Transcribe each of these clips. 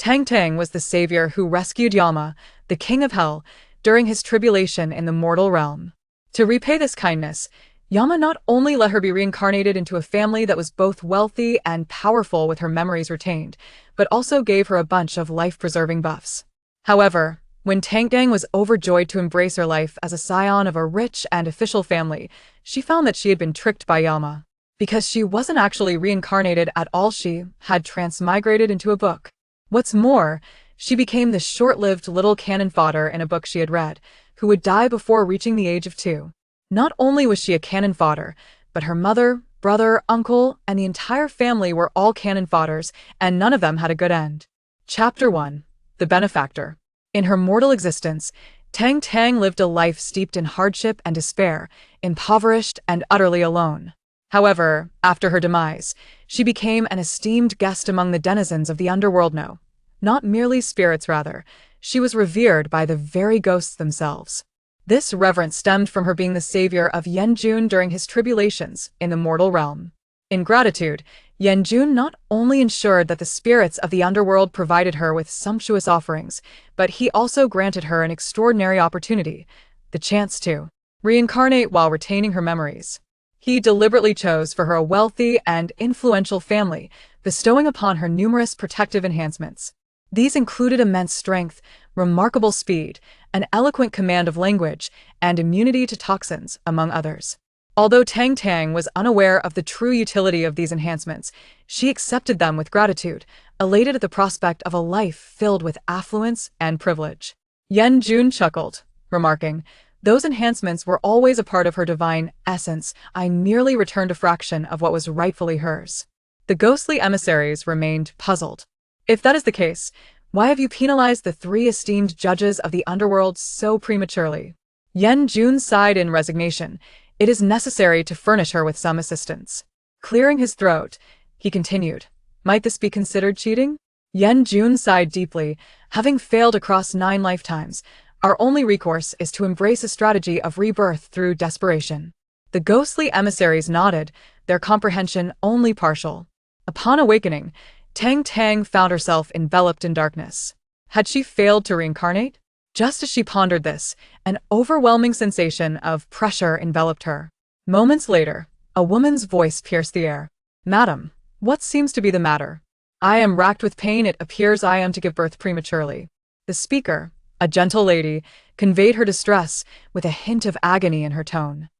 Tang Tang was the savior who rescued Yama, the king of hell, during his tribulation in the mortal realm. To repay this kindness, Yama not only let her be reincarnated into a family that was both wealthy and powerful with her memories retained, but also gave her a bunch of life-preserving buffs. However, when Tang Tang was overjoyed to embrace her life as a scion of a rich and official family, she found that she had been tricked by Yama. Because she wasn't actually reincarnated at all, she had transmigrated into a book. What's more, she became the short-lived little cannon fodder in a book she had read, who would die before reaching the age of 2. Not only was she a cannon fodder, but her mother, brother, uncle, and the entire family were all cannon fodders, and none of them had a good end. Chapter 1. The Benefactor. In her mortal existence, Tang Tang lived a life steeped in hardship and despair, impoverished and utterly alone. However, after her demise, she became an esteemed guest among the denizens of the underworld. No, not merely spirits, rather. She was revered by the very ghosts themselves. This reverence stemmed from her being the savior of Yanjun during his tribulations in the mortal realm. In gratitude, Yanjun not only ensured that the spirits of the underworld provided her with sumptuous offerings, but he also granted her an extraordinary opportunity, the chance to reincarnate while retaining her memories. He deliberately chose for her a wealthy and influential family, bestowing upon her numerous protective enhancements. These included immense strength, remarkable speed, an eloquent command of language, and immunity to toxins, among others. Although Tang Tang was unaware of the true utility of these enhancements, she accepted them with gratitude, elated at the prospect of a life filled with affluence and privilege. Yanjun chuckled, remarking, "Those enhancements were always a part of her divine essence. I merely returned a fraction of what was rightfully hers." The ghostly emissaries remained puzzled. "If that is the case, why have you penalized the 3 esteemed judges of the underworld so prematurely?" Yanjun sighed in resignation. "It is necessary to furnish her with some assistance." Clearing his throat, he continued, "Might this be considered cheating?" Yanjun sighed deeply. "Having failed across 9 lifetimes, our only recourse is to embrace a strategy of rebirth through desperation." The ghostly emissaries nodded, their comprehension only partial. Upon awakening, Tang Tang found herself enveloped in darkness. Had she failed to reincarnate? Just as she pondered this, an overwhelming sensation of pressure enveloped her. Moments later, a woman's voice pierced the air. "Madam, what seems to be the matter?" "I am racked with pain. It appears I am to give birth prematurely." The speaker, a gentle lady, conveyed her distress with a hint of agony in her tone.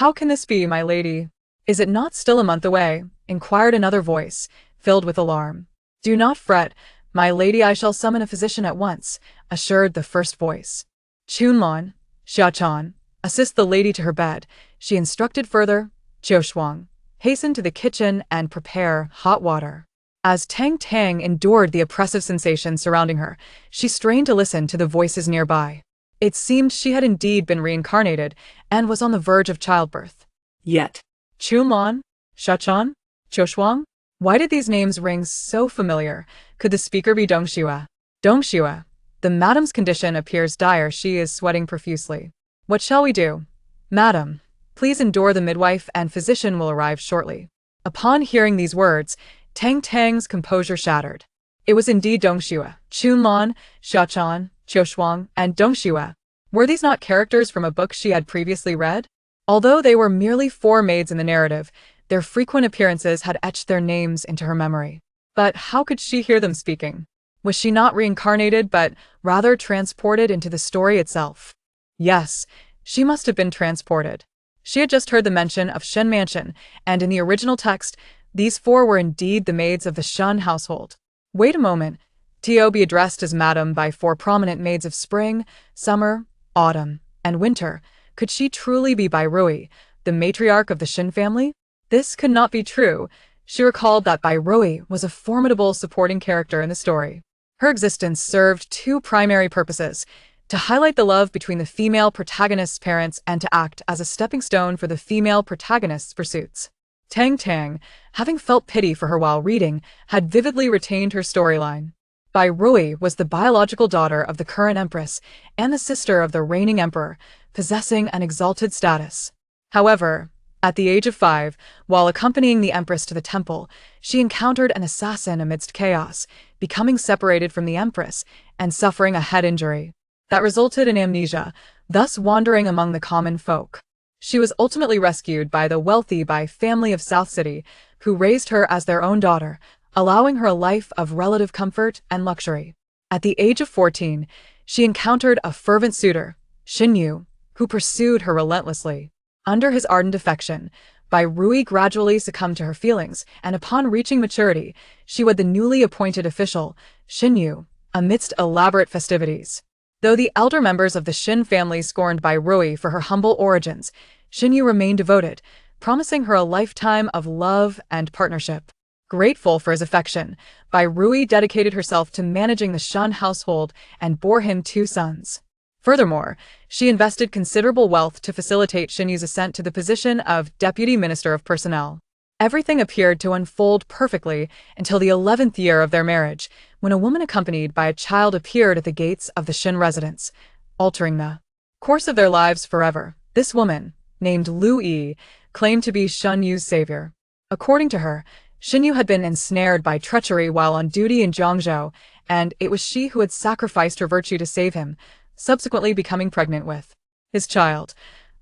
"How can this be, my lady? Is it not still a month away?" inquired another voice, filled with alarm. "Do not fret, my lady, I shall summon a physician at once," assured the first voice. "Chunlon, Xiachan, assist the lady to her bed," she instructed further. "Jiushuang, hasten to the kitchen and prepare hot water." As Tang Tang endured the oppressive sensation surrounding her, she strained to listen to the voices nearby. It seemed she had indeed been reincarnated and was on the verge of childbirth. Yet, Chunlon, Xiachan, Jiushuang? Why did these names ring so familiar? Could the speaker be Dongxue? "Dongxue, the madam's condition appears dire. She is sweating profusely. What shall we do?" "Madam, please endure. The midwife and physician will arrive shortly." Upon hearing these words, Tang Tang's composure shattered. It was indeed Dongxue. Chunlon, Xiachan, Jiushuang, and Dongxue. Were these not characters from a book she had previously read? Although they were merely 4 maids in the narrative, their frequent appearances had etched their names into her memory. But how could she hear them speaking? Was she not reincarnated, but rather transported into the story itself? Yes, she must have been transported. She had just heard the mention of Shen Mansion, and in the original text, these 4 were indeed the maids of the Shen household. Wait a moment. To be addressed as madam by 4 prominent maids of spring, summer, autumn, and winter. Could she truly be Bai Rui, the matriarch of the Shen family? This could not be true. She recalled that Bai Rui was a formidable supporting character in the story. Her existence served 2 primary purposes: to highlight the love between the female protagonist's parents and to act as a stepping stone for the female protagonist's pursuits. Tang Tang, having felt pity for her while reading, had vividly retained her storyline. Bai Rui was the biological daughter of the current empress and the sister of the reigning emperor, possessing an exalted status. However, At the age of 5, while accompanying the empress to the temple, she encountered an assassin amidst chaos, becoming separated from the empress and suffering a head injury that resulted in amnesia, thus wandering among the common folk. She was ultimately rescued by the wealthy family of South City, who raised her as their own daughter, allowing her a life of relative comfort and luxury. At the age of 14, she encountered a fervent suitor, Xinyu, who pursued her relentlessly. Under his ardent affection, Bai Rui gradually succumbed to her feelings, and upon reaching maturity, she wed the newly appointed official, Xinyu, amidst elaborate festivities. Though the elder members of the Xin family scorned Bai Rui for her humble origins, Xinyu remained devoted, promising her a lifetime of love and partnership. Grateful for his affection, Bai Rui dedicated herself to managing the Shun household and bore him 2 sons. Furthermore, she invested considerable wealth to facilitate Xinyu's ascent to the position of Deputy Minister of Personnel. Everything appeared to unfold perfectly until the 11th year of their marriage, when a woman accompanied by a child appeared at the gates of the Xin residence, altering the course of their lives forever. This woman, named Lu Yi, claimed to be Xinyu's savior. According to her, Xinyu had been ensnared by treachery while on duty in Jiangzhou, and it was she who had sacrificed her virtue to save him, subsequently becoming pregnant with his child.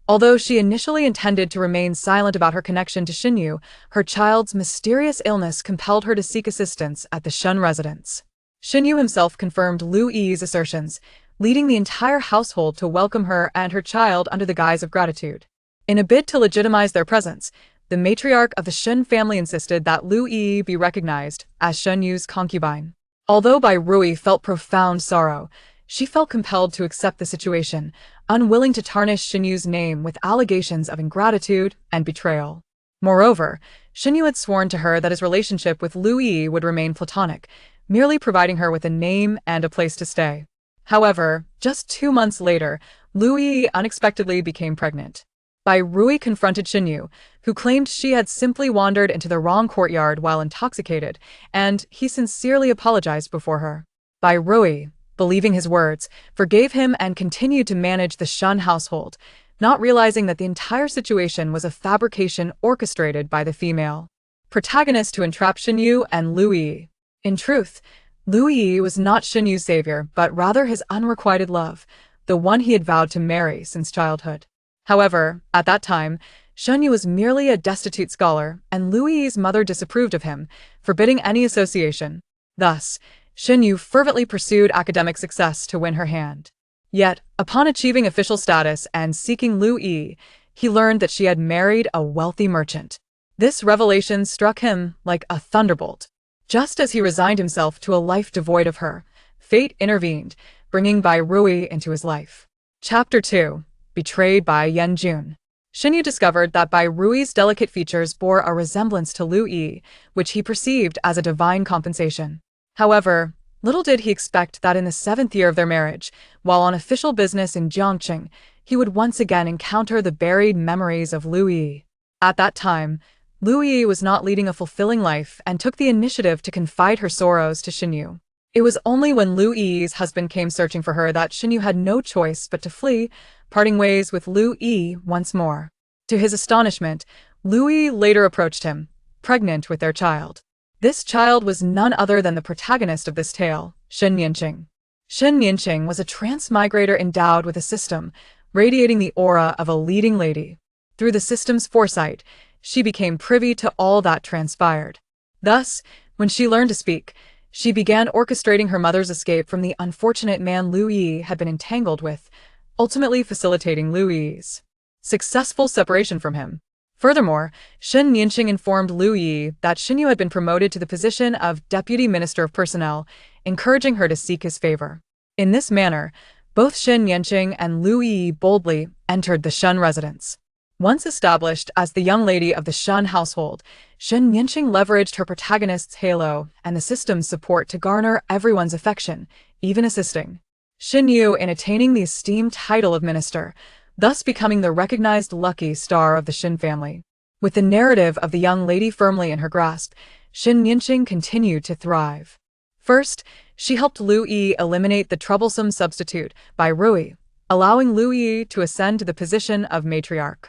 Although she initially intended to remain silent about her connection to Xinyu, her child's mysterious illness compelled her to seek assistance at the Shun residence. Xinyu himself confirmed Lu Yi's assertions, leading the entire household to welcome her and her child under the guise of gratitude. In a bid to legitimize their presence, the matriarch of the Xin family insisted that Lu Yi be recognized as Xinyu's concubine. Although Bai Rui felt profound sorrow, she felt compelled to accept the situation, unwilling to tarnish Xinyu's name with allegations of ingratitude and betrayal. Moreover, Xinyu had sworn to her that his relationship with Lu Yi would remain platonic, merely providing her with a name and a place to stay. However, just 2 months later, Lu Yi unexpectedly became pregnant. Bai Rui confronted Xinyu, who claimed she had simply wandered into the wrong courtyard while intoxicated, and he sincerely apologized before her. Bai Rui, believing his words, forgave him and continued to manage the Shun household, not realizing that the entire situation was a fabrication orchestrated by the female protagonist to entrap Xinyu and Lu Yi. In truth, Lu Yi was not Xinyu's savior, but rather his unrequited love, the one he had vowed to marry since childhood. However, at that time, Xinyu was merely a destitute scholar, and Lu Yi's mother disapproved of him, forbidding any association. Thus, Xinyu fervently pursued academic success to win her hand. Yet, upon achieving official status and seeking Lu Yi, he learned that she had married a wealthy merchant. This revelation struck him like a thunderbolt. Just as he resigned himself to a life devoid of her, fate intervened, bringing Bai Rui into his life. Chapter 2. Betrayed by Yanjun. Xinyu discovered that Bai Rui's delicate features bore a resemblance to Lu Yi, which he perceived as a divine compensation. However, little did he expect that in the 7th year of their marriage, while on official business in Jiangqing, he would once again encounter the buried memories of Lu Yi. At that time, Lu Yi was not leading a fulfilling life and took the initiative to confide her sorrows to Xinyu. It was only when Lu Yi's husband came searching for her that Xinyu had no choice but to flee, parting ways with Lu Yi once more. To his astonishment, Lu Yi later approached him, pregnant with their child. This child was none other than the protagonist of this tale, Shen Yanqing. Shen Yanqing was a transmigrator endowed with a system, radiating the aura of a leading lady. Through the system's foresight, she became privy to all that transpired. Thus, when she learned to speak, she began orchestrating her mother's escape from the unfortunate man Lu Yi had been entangled with, ultimately facilitating Lu Yi's successful separation from him. Furthermore, Shen Yanqing informed Lu Yi that Xinyu had been promoted to the position of Deputy Minister of Personnel, encouraging her to seek his favor. In this manner, both Shen Yanqing and Lu Yi boldly entered the Shun residence. Once established as the young lady of the Shun household, Shen Yanqing leveraged her protagonist's halo and the system's support to garner everyone's affection, even assisting Xinyu in attaining the esteemed title of minister, thus becoming the recognized lucky star of the Xin family. With the narrative of the young lady firmly in her grasp, Shen Yanqing continued to thrive. First, she helped Lu Yi eliminate the troublesome substitute, Bai Rui, allowing Lu Yi to ascend to the position of matriarch.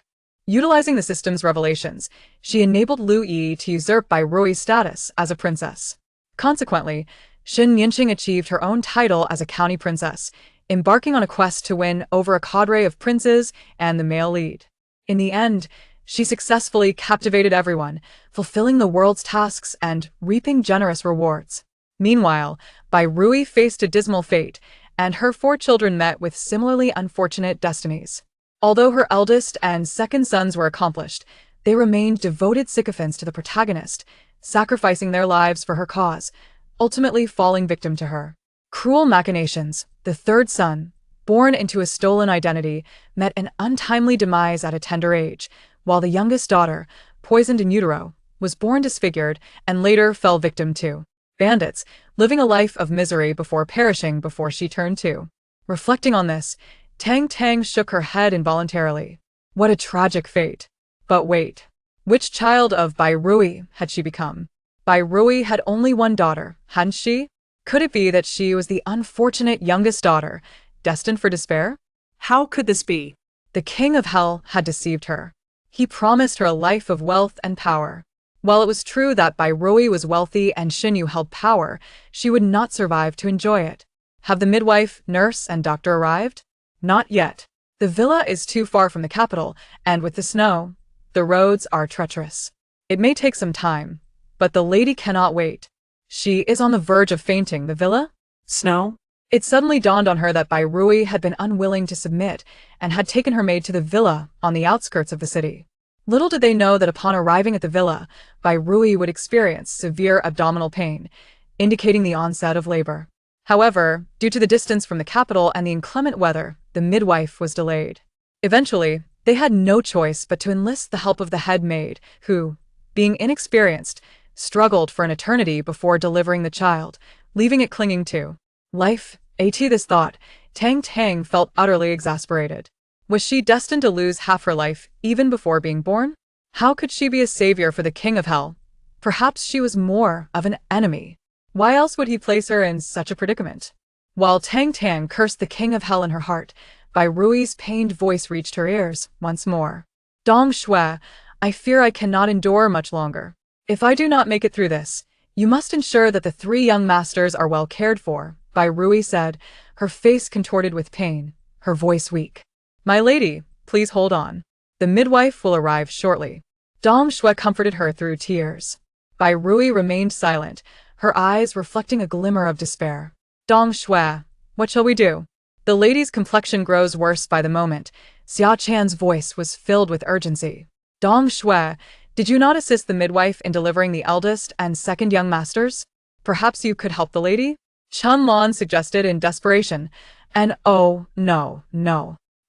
Utilizing the system's revelations, she enabled Lu Yi to usurp Bai Rui's status as a princess. Consequently, Xin Yinqing achieved her own title as a county princess, embarking on a quest to win over a cadre of princes and the male lead. In the end, she successfully captivated everyone, fulfilling the world's tasks and reaping generous rewards. Meanwhile, Bai Rui faced a dismal fate, and her 4 children met with similarly unfortunate destinies. Although her eldest and second sons were accomplished, they remained devoted sycophants to the protagonist, sacrificing their lives for her cause, ultimately falling victim to her cruel machinations. The third son, born into a stolen identity, met an untimely demise at a tender age, while the youngest daughter, poisoned in utero, was born disfigured and later fell victim to bandits, living a life of misery before perishing before she turned 2. Reflecting on this, Tang Tang shook her head involuntarily. What a tragic fate. But wait. Which child of Bai Rui had she become? Bai Rui had only one daughter, hadn't she? Could it be that she was the unfortunate youngest daughter, destined for despair? How could this be? The King of Hell had deceived her. He promised her a life of wealth and power. While it was true that Bai Rui was wealthy and Xinyu held power, she would not survive to enjoy it. Have the midwife, nurse, and doctor arrived? Not yet. The villa is too far from the capital, and with the snow, the roads are treacherous. It may take some time, but the lady cannot wait. She is on the verge of fainting. The villa? Snow? It suddenly dawned on her that Bai Rui had been unwilling to submit and had taken her maid to the villa on the outskirts of the city. Little did they know that upon arriving at the villa, Bai Rui would experience severe abdominal pain, indicating the onset of labor. However, due to the distance from the capital and the inclement weather, the midwife was delayed. Eventually, they had no choice but to enlist the help of the head maid, who, being inexperienced, struggled for an eternity before delivering the child, leaving it clinging to life. At this thought, Tang Tang felt utterly exasperated. Was she destined to lose half her life even before being born? How could she be a savior for the King of Hell? Perhaps she was more of an enemy. Why else would he place her in such a predicament? While Tang Tang cursed the King of Hell in her heart, Bai Rui's pained voice reached her ears once more. Dong Shui, I fear I cannot endure much longer. If I do not make it through this, you must ensure that the 3 young masters are well cared for, Bai Rui said, her face contorted with pain, her voice weak. My lady, please hold on. The midwife will arrive shortly. Dong Shui comforted her through tears. Bai Rui remained silent, her eyes reflecting a glimmer of despair. Dong Shui, what shall we do? The lady's complexion grows worse by the moment. Xia Chan's voice was filled with urgency. Dong Shui, did you not assist the midwife in delivering the eldest and second young masters? Perhaps you could help the lady? Chen Lan suggested in desperation. And oh, no.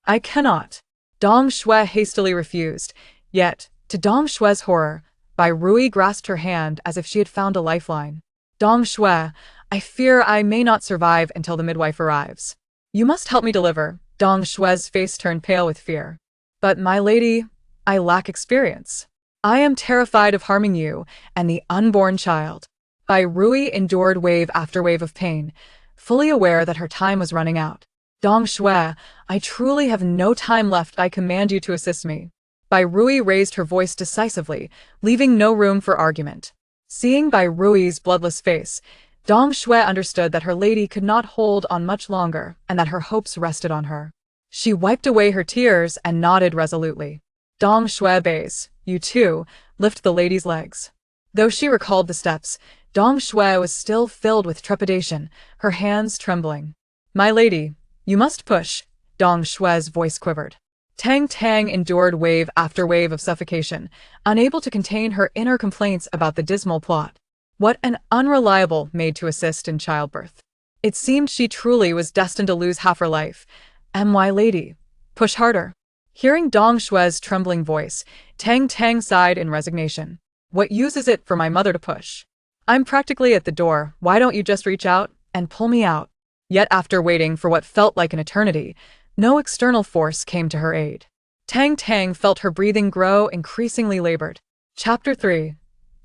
I cannot. Dong Shui hastily refused. Yet, to Dong Shui's horror, Bai Rui grasped her hand as if she had found a lifeline. Dong Shui, I fear I may not survive until the midwife arrives. You must help me deliver. Dong Shui's face turned pale with fear. But my lady, I lack experience. I am terrified of harming you and the unborn child. Bai Rui endured wave after wave of pain, fully aware that her time was running out. Dong Shui, I truly have no time left. I command you to assist me. Bai Rui raised her voice decisively, leaving no room for argument. Seeing Bai Rui's bloodless face, Dong Shui understood that her lady could not hold on much longer and that her hopes rested on her. She wiped away her tears and nodded resolutely. Dong Shui obeys. You too, lift the lady's legs. Though she recalled the steps, Dong Shui was still filled with trepidation, her hands trembling. My lady, you must push. Dong Shui's voice quivered. Tang Tang endured wave after wave of suffocation, unable to contain her inner complaints about the dismal plot. What an unreliable maid to assist in childbirth. It seemed she truly was destined to lose half her life. My lady, push harder. Hearing Dong Shui's trembling voice, Tang Tang sighed in resignation. What use is it for my mother to push? I'm practically at the door. Why don't you just reach out and pull me out? Yet after waiting for what felt like an eternity, no external force came to her aid. Tang Tang felt her breathing grow increasingly labored. Chapter 3.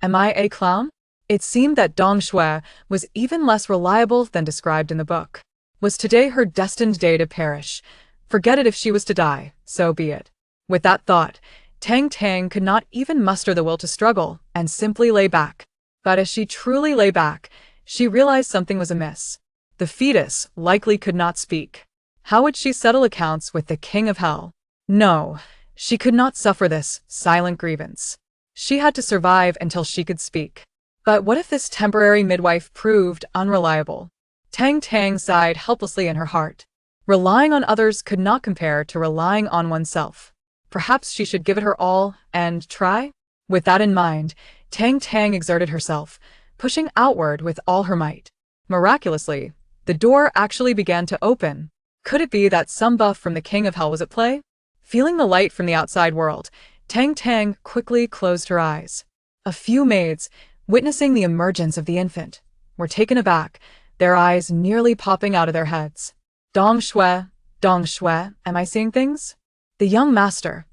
Am I a clown? It seemed that Dong Shui was even less reliable than described in the book. Was today her destined day to perish? Forget it. If she was to die, so be it. With that thought, Tang Tang could not even muster the will to struggle and simply lay back. But as she truly lay back, she realized something was amiss. The fetus likely could not speak. How would she settle accounts with the King of Hell? No, she could not suffer this silent grievance. She had to survive until she could speak. But what if this temporary midwife proved unreliable? Tang Tang sighed helplessly in her heart. Relying on others could not compare to relying on oneself. Perhaps she should give it her all and try? With that in mind, Tang Tang exerted herself, pushing outward with all her might. Miraculously, the door actually began to open. Could it be that some buff from the King of Hell was at play? Feeling the light from the outside world, Tang Tang quickly closed her eyes. A few maids, witnessing the emergence of the infant, were taken aback, their eyes nearly popping out of their heads. Dong Shui, am I seeing things? The young master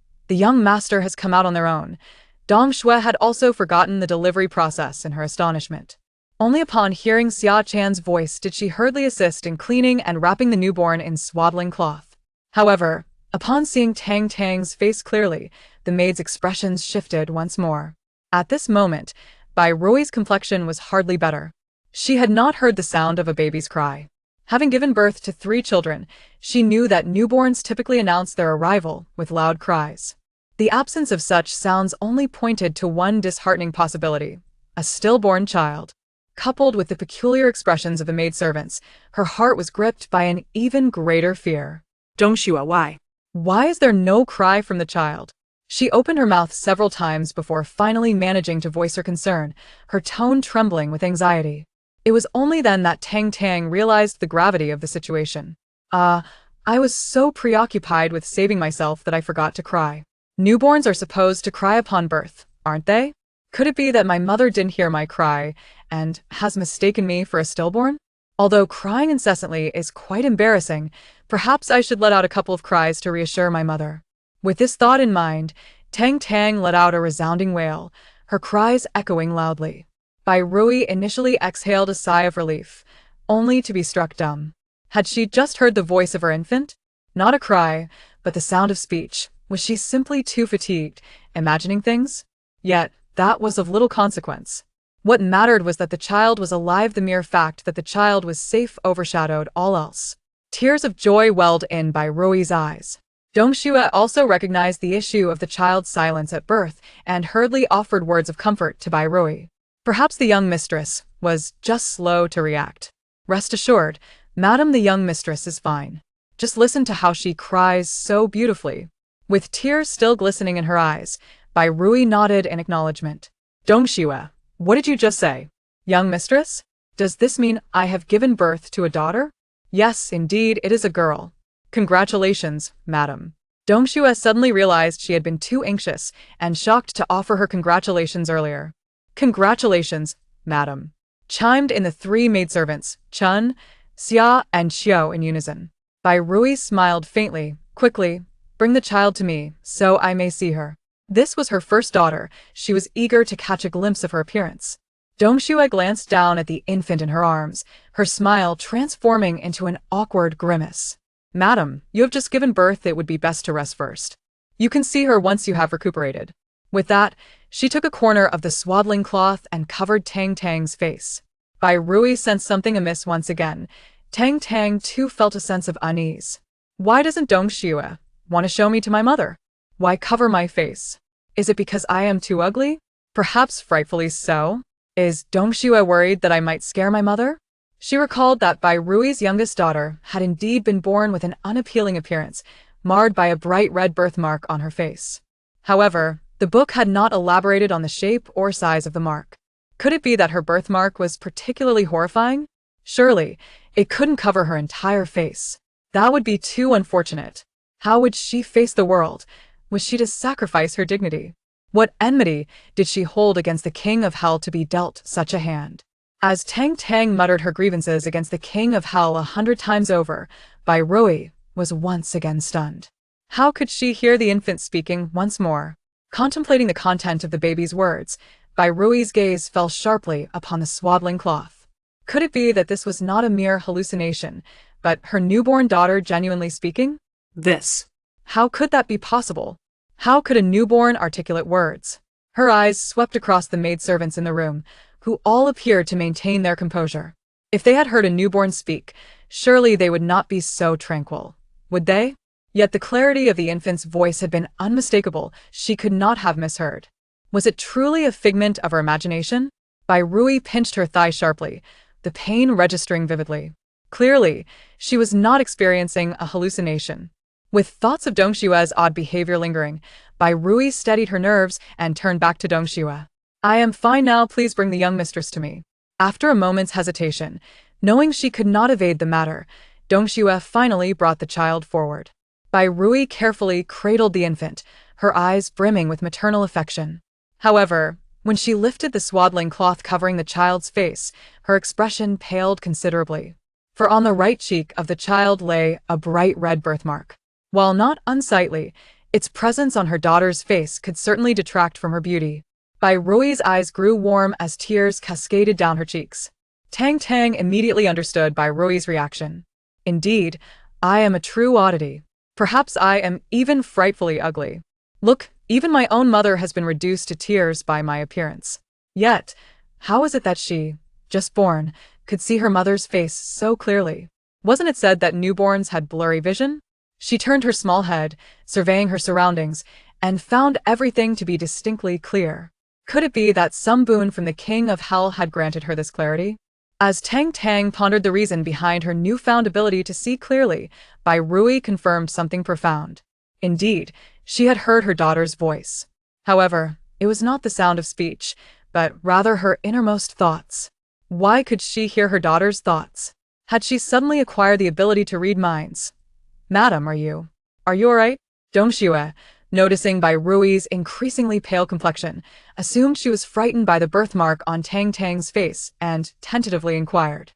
has come out on their own. Dong Shui had also forgotten the delivery process in her astonishment. Only upon hearing Xia Chan's voice did she hurriedly assist in cleaning and wrapping the newborn in swaddling cloth. However, upon seeing Tang Tang's face clearly, the maid's expressions shifted once more. At this moment, Bai Rui's complexion was hardly better. She had not heard the sound of a baby's cry. Having given birth to 3 children, she knew that newborns typically announce their arrival with loud cries. The absence of such sounds only pointed to one disheartening possibility: a stillborn child. Coupled with the peculiar expressions of the maidservants, her heart was gripped by an even greater fear. Dongshui, why? Why is there no cry from the child? She opened her mouth several times before finally managing to voice her concern, her tone trembling with anxiety. It was only then that Tang Tang realized the gravity of the situation. I was so preoccupied with saving myself that I forgot to cry. Newborns are supposed to cry upon birth, aren't they? Could it be that my mother didn't hear my cry and has mistaken me for a stillborn? Although crying incessantly is quite embarrassing, perhaps I should let out a couple of cries to reassure my mother. With this thought in mind, Tang Tang let out a resounding wail, her cries echoing loudly. Bai Rui initially exhaled a sigh of relief, only to be struck dumb. Had she just heard the voice of her infant? Not a cry, but the sound of speech. Was she simply too fatigued, imagining things? Yet, that was of little consequence. What mattered was that the child was alive. The mere fact that the child was safe overshadowed all else. Tears of joy welled in Bai Rui's eyes. Dongshui also recognized the issue of the child's silence at birth and hurriedly offered words of comfort to Bai Rui. Perhaps the young mistress was just slow to react. Rest assured, Madam, the young mistress is fine. Just listen to how she cries so beautifully. With tears still glistening in her eyes, Bai Rui nodded in acknowledgement. Dongshui, what did you just say? Young mistress? Does this mean I have given birth to a daughter? Yes, indeed, it is a girl. Congratulations, madam. Dongshui suddenly realized she had been too anxious and shocked to offer her congratulations earlier. Congratulations, madam, chimed in the 3 maidservants, Chun, Xia, and Xiao in unison. Bai Rui smiled faintly. Quickly, bring the child to me, so I may see her. This was her first daughter. She was eager to catch a glimpse of her appearance. Dongshui glanced down at the infant in her arms, her smile transforming into an awkward grimace. Madam, you have just given birth. It would be best to rest first. You can see her once you have recuperated. With that, she took a corner of the swaddling cloth and covered Tang Tang's face. Bai Rui sensed something amiss once again. Tang Tang too felt a sense of unease. Why doesn't Dongshui want to show me to my mother? Why cover my face? Is it because I am too ugly? Perhaps frightfully so. Is Dongshui worried that I might scare my mother? She recalled that Bai Rui's youngest daughter had indeed been born with an unappealing appearance, marred by a bright red birthmark on her face. However, the book had not elaborated on the shape or size of the mark. Could it be that her birthmark was particularly horrifying? Surely, it couldn't cover her entire face. That would be too unfortunate. How would she face the world? Was she to sacrifice her dignity? What enmity did she hold against the King of Hell to be dealt such a hand? As Tang Tang muttered her grievances against the King of Hell 100 times over, Bai Rui was once again stunned. How could she hear the infant speaking once more? Contemplating the content of the baby's words, Bai Rui's gaze fell sharply upon the swaddling cloth. Could it be that this was not a mere hallucination, but her newborn daughter genuinely speaking? This. How could that be possible? How could a newborn articulate words? Her eyes swept across the maidservants in the room, who all appeared to maintain their composure. If they had heard a newborn speak, surely they would not be so tranquil, would they? Yet the clarity of the infant's voice had been unmistakable. She could not have misheard. Was it truly a figment of her imagination? Bai Rui pinched her thigh sharply, the pain registering vividly. Clearly, she was not experiencing a hallucination. With thoughts of Dongshue's odd behavior lingering, Bai Rui steadied her nerves and turned back to Dongxue. I am fine now, please bring the young mistress to me. After a moment's hesitation, knowing she could not evade the matter, Dongxue finally brought the child forward. Bai Rui carefully cradled the infant, her eyes brimming with maternal affection. However, when she lifted the swaddling cloth covering the child's face, her expression paled considerably. For on the right cheek of the child lay a bright red birthmark. While not unsightly, its presence on her daughter's face could certainly detract from her beauty. Bai Rui's eyes grew warm as tears cascaded down her cheeks. Tang Tang immediately understood Bai Rui's reaction. Indeed, I am a true oddity. Perhaps I am even frightfully ugly. Look, even my own mother has been reduced to tears by my appearance. Yet, how is it that she, just born, could see her mother's face so clearly? Wasn't it said that newborns had blurry vision? She turned her small head, surveying her surroundings, and found everything to be distinctly clear. Could it be that some boon from the King of Hell had granted her this clarity? As Tang Tang pondered the reason behind her newfound ability to see clearly, Bai Rui confirmed something profound. Indeed, she had heard her daughter's voice. However, it was not the sound of speech, but rather her innermost thoughts. Why could she hear her daughter's thoughts? Had she suddenly acquired the ability to read minds? Madam, are you all right? Dongxue, noticing Bai Rui's increasingly pale complexion, assumed she was frightened by the birthmark on Tang Tang's face and tentatively inquired.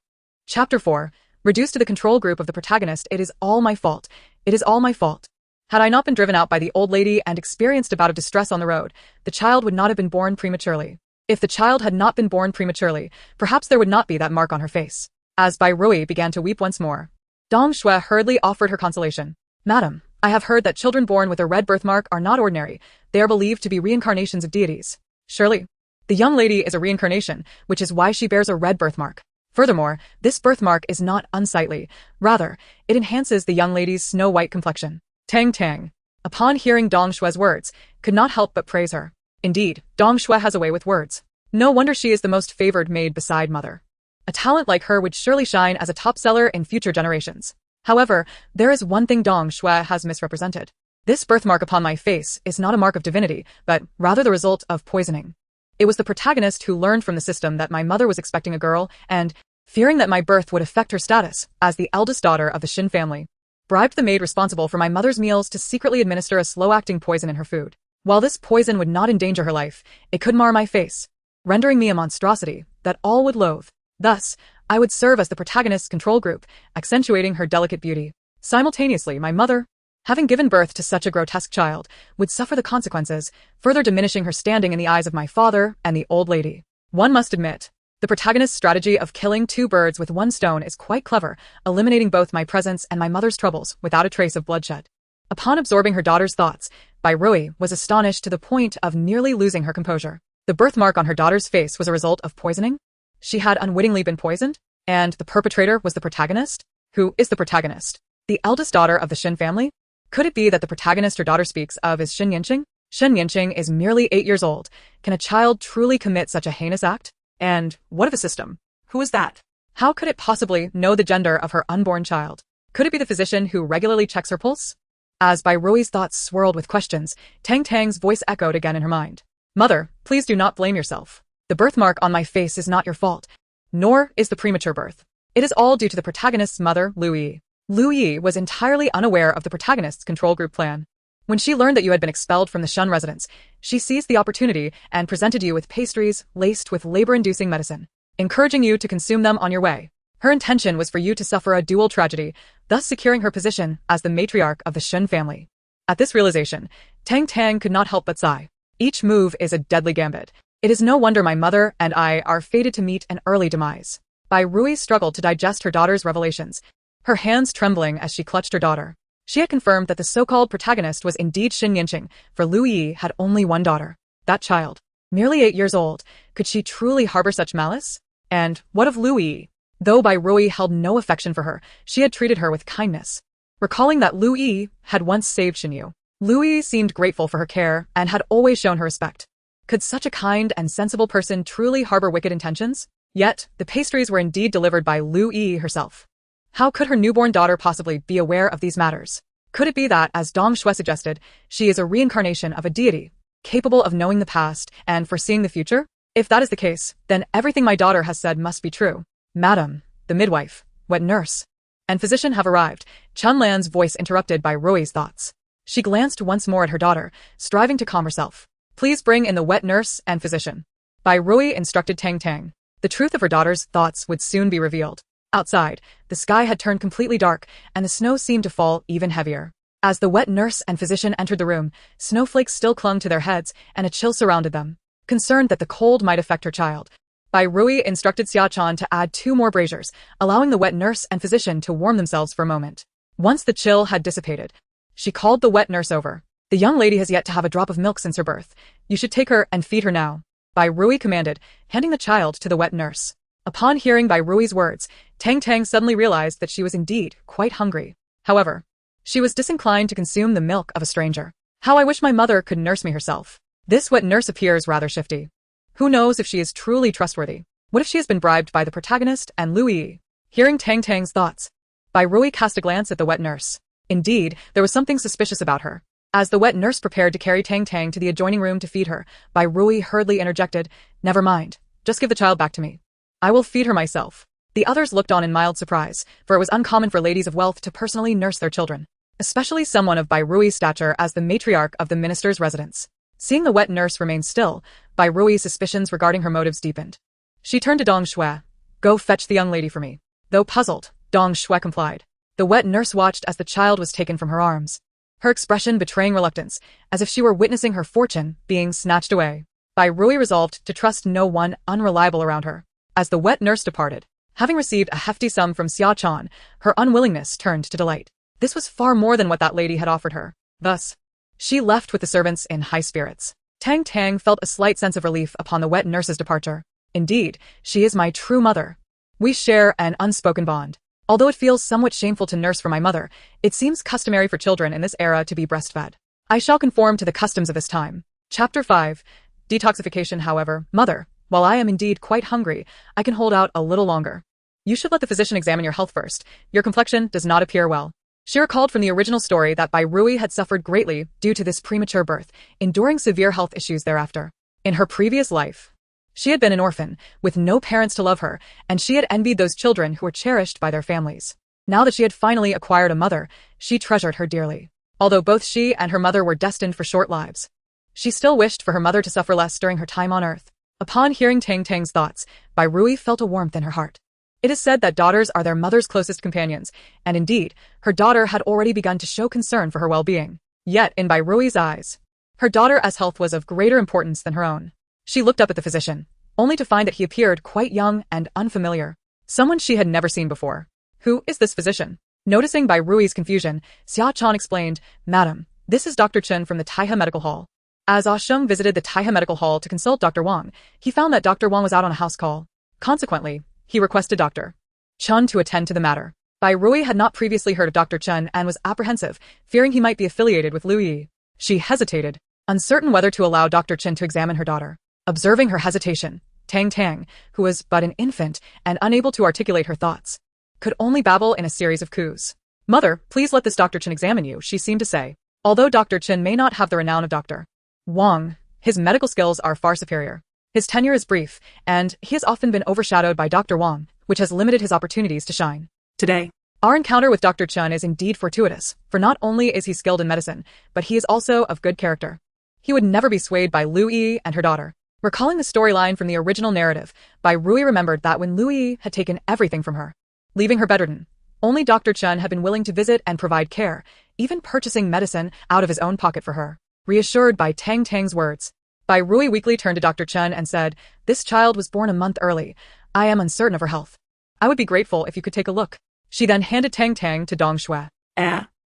Chapter 4. Reduced to the control group of the protagonist, it is all my fault. It is all my fault. Had I not been driven out by the old lady and experienced a bout of distress on the road, the child would not have been born prematurely. If the child had not been born prematurely, perhaps there would not be that mark on her face. As Bai Rui began to weep once more, Dongxue hurriedly offered her consolation. Madam, I have heard that children born with a red birthmark are not ordinary. They are believed to be reincarnations of deities. Surely, the young lady is a reincarnation, which is why she bears a red birthmark. Furthermore, this birthmark is not unsightly. Rather, it enhances the young lady's snow-white complexion. Tang Tang, upon hearing Dongshue's words, could not help but praise her. Indeed, Dongxue has a way with words. No wonder she is the most favored maid beside mother. A talent like her would surely shine as a top seller in future generations. However, there is one thing Dongxue has misrepresented. This birthmark upon my face is not a mark of divinity, but rather the result of poisoning. It was the protagonist who learned from the system that my mother was expecting a girl and, fearing that my birth would affect her status as the eldest daughter of the Shin family, bribed the maid responsible for my mother's meals to secretly administer a slow-acting poison in her food. While this poison would not endanger her life, it could mar my face, rendering me a monstrosity that all would loathe. Thus, I would serve as the protagonist's control group, accentuating her delicate beauty. Simultaneously, my mother, having given birth to such a grotesque child, would suffer the consequences, further diminishing her standing in the eyes of my father and the old lady. One must admit, the protagonist's strategy of killing two birds with one stone is quite clever, eliminating both my presence and my mother's troubles without a trace of bloodshed. Upon absorbing her daughter's thoughts, Bai Rui was astonished to the point of nearly losing her composure. The birthmark on her daughter's face was a result of poisoning? She had unwittingly been poisoned? And the perpetrator was the protagonist? Who is the protagonist? The eldest daughter of the Shin family? Could it be that the protagonist her daughter speaks of is Shin Yanqing? Shin Yanqing is merely 8 years old. Can a child truly commit such a heinous act? And what of the system? Who is that? How could it possibly know the gender of her unborn child? Could it be the physician who regularly checks her pulse? As Bai Rui's thoughts swirled with questions, Tang Tang's voice echoed again in her mind. Mother, please do not blame yourself. The birthmark on my face is not your fault, nor is the premature birth. It is all due to the protagonist's mother, Lu Yi. Lu Yi was entirely unaware of the protagonist's control group plan. When she learned that you had been expelled from the Shun residence, she seized the opportunity and presented you with pastries laced with labor-inducing medicine, encouraging you to consume them on your way. Her intention was for you to suffer a dual tragedy, thus securing her position as the matriarch of the Shun family. At this realization, Tang Tang could not help but sigh. Each move is a deadly gambit. It is no wonder my mother and I are fated to meet an early demise. Bai Rui struggled to digest her daughter's revelations, her hands trembling as she clutched her daughter. She had confirmed that the so-called protagonist was indeed Xin Yinqing, for Lu Yi had only one daughter. That child, merely 8 years old, could she truly harbor such malice? And what of Lu Yi? Though Bai Rui held no affection for her, she had treated her with kindness. Recalling that Lu Yi had once saved Xin Yu, Lu Yi seemed grateful for her care and had always shown her respect. Could such a kind and sensible person truly harbor wicked intentions? Yet, the pastries were indeed delivered by Lu Yi herself. How could her newborn daughter possibly be aware of these matters? Could it be that, as Dong Shui suggested, she is a reincarnation of a deity, capable of knowing the past and foreseeing the future? If that is the case, then everything my daughter has said must be true. Madam, the midwife, wet nurse, and physician have arrived, Chun Lan's voice interrupted by Rui's thoughts. She glanced once more at her daughter, striving to calm herself. Please bring in the wet nurse and physician. Bai Rui instructed Tang Tang. The truth of her daughter's thoughts would soon be revealed. Outside, the sky had turned completely dark, and the snow seemed to fall even heavier. As the wet nurse and physician entered the room, snowflakes still clung to their heads, and a chill surrounded them. Concerned that the cold might affect her child, Bai Rui instructed Xia Chan to add 2 more braziers, allowing the wet nurse and physician to warm themselves for a moment. Once the chill had dissipated, she called the wet nurse over. The young lady has yet to have a drop of milk since her birth. You should take her and feed her now. Bai Rui commanded, handing the child to the wet nurse. Upon hearing Bai Rui's words, Tang Tang suddenly realized that she was indeed quite hungry. However, she was disinclined to consume the milk of a stranger. How I wish my mother could nurse me herself. This wet nurse appears rather shifty. Who knows if she is truly trustworthy? What if she has been bribed by the protagonist and Lu Yi? Hearing Tang Tang's thoughts, Bai Rui cast a glance at the wet nurse. Indeed, there was something suspicious about her. As the wet nurse prepared to carry Tang Tang to the adjoining room to feed her, Bai Rui hurriedly interjected, "Never mind. Just give the child back to me. I will feed her myself." The others looked on in mild surprise, for it was uncommon for ladies of wealth to personally nurse their children, especially someone of Bai Rui's stature as the matriarch of the minister's residence. Seeing the wet nurse remain still, Bai Rui's suspicions regarding her motives deepened. She turned to Dong Shui. "Go fetch the young lady for me." Though puzzled, Dong Shui complied. The wet nurse watched as the child was taken from her arms, her expression betraying reluctance, as if she were witnessing her fortune being snatched away. Bai Rui resolved to trust no one unreliable around her. As the wet nurse departed, having received a hefty sum from Xia Chan, her unwillingness turned to delight. This was far more than what that lady had offered her. Thus, she left with the servants in high spirits. Tang Tang felt a slight sense of relief upon the wet nurse's departure. Indeed, she is my true mother. We share an unspoken bond. Although it feels somewhat shameful to nurse for my mother, it seems customary for children in this era to be breastfed. I shall conform to the customs of this time. Chapter 5. Detoxification. However, mother, while I am indeed quite hungry, I can hold out a little longer. You should let the physician examine your health first. Your complexion does not appear well. She recalled from the original story that Bai Rui had suffered greatly due to this premature birth, enduring severe health issues thereafter. In her previous life, she had been an orphan, with no parents to love her, and she had envied those children who were cherished by their families. Now that she had finally acquired a mother, she treasured her dearly. Although both she and her mother were destined for short lives, she still wished for her mother to suffer less during her time on earth. Upon hearing Tang Tang's thoughts, Bai Rui felt a warmth in her heart. It is said that daughters are their mother's closest companions, and indeed, her daughter had already begun to show concern for her well-being. Yet, in Bai Rui's eyes, her daughter's health was of greater importance than her own. She looked up at the physician, only to find that he appeared quite young and unfamiliar. Someone she had never seen before. Who is this physician? Noticing Bai Rui's confusion, Xia Chan explained, "Madam, this is Dr. Chen from the Taihe Medical Hall." As Ah Sheng visited the Taihe Medical Hall to consult Dr. Wang, he found that Dr. Wang was out on a house call. Consequently, he requested Dr. Chen to attend to the matter. Bai Rui had not previously heard of Dr. Chen and was apprehensive, fearing he might be affiliated with Lu Yi. She hesitated, uncertain whether to allow Dr. Chen to examine her daughter. Observing her hesitation, Tang Tang, who was but an infant and unable to articulate her thoughts, could only babble in a series of coos. "Mother, please let this Dr. Chen examine you," she seemed to say. Although Dr. Chen may not have the renown of Dr. Wang, his medical skills are far superior. His tenure is brief, and he has often been overshadowed by Dr. Wang, which has limited his opportunities to shine. Today, our encounter with Dr. Chen is indeed fortuitous, for not only is he skilled in medicine, but he is also of good character. He would never be swayed by Lu Yi and her daughter. Recalling the storyline from the original narrative, Bai Rui remembered that when Lu Yi had taken everything from her, leaving her bedridden, only Dr. Chen had been willing to visit and provide care, even purchasing medicine out of his own pocket for her. Reassured by Tang Tang's words, Bai Rui weakly turned to Dr. Chen and said, "This child was born a month early. I am uncertain of her health. I would be grateful if you could take a look." She then handed Tang Tang to Dong Shui.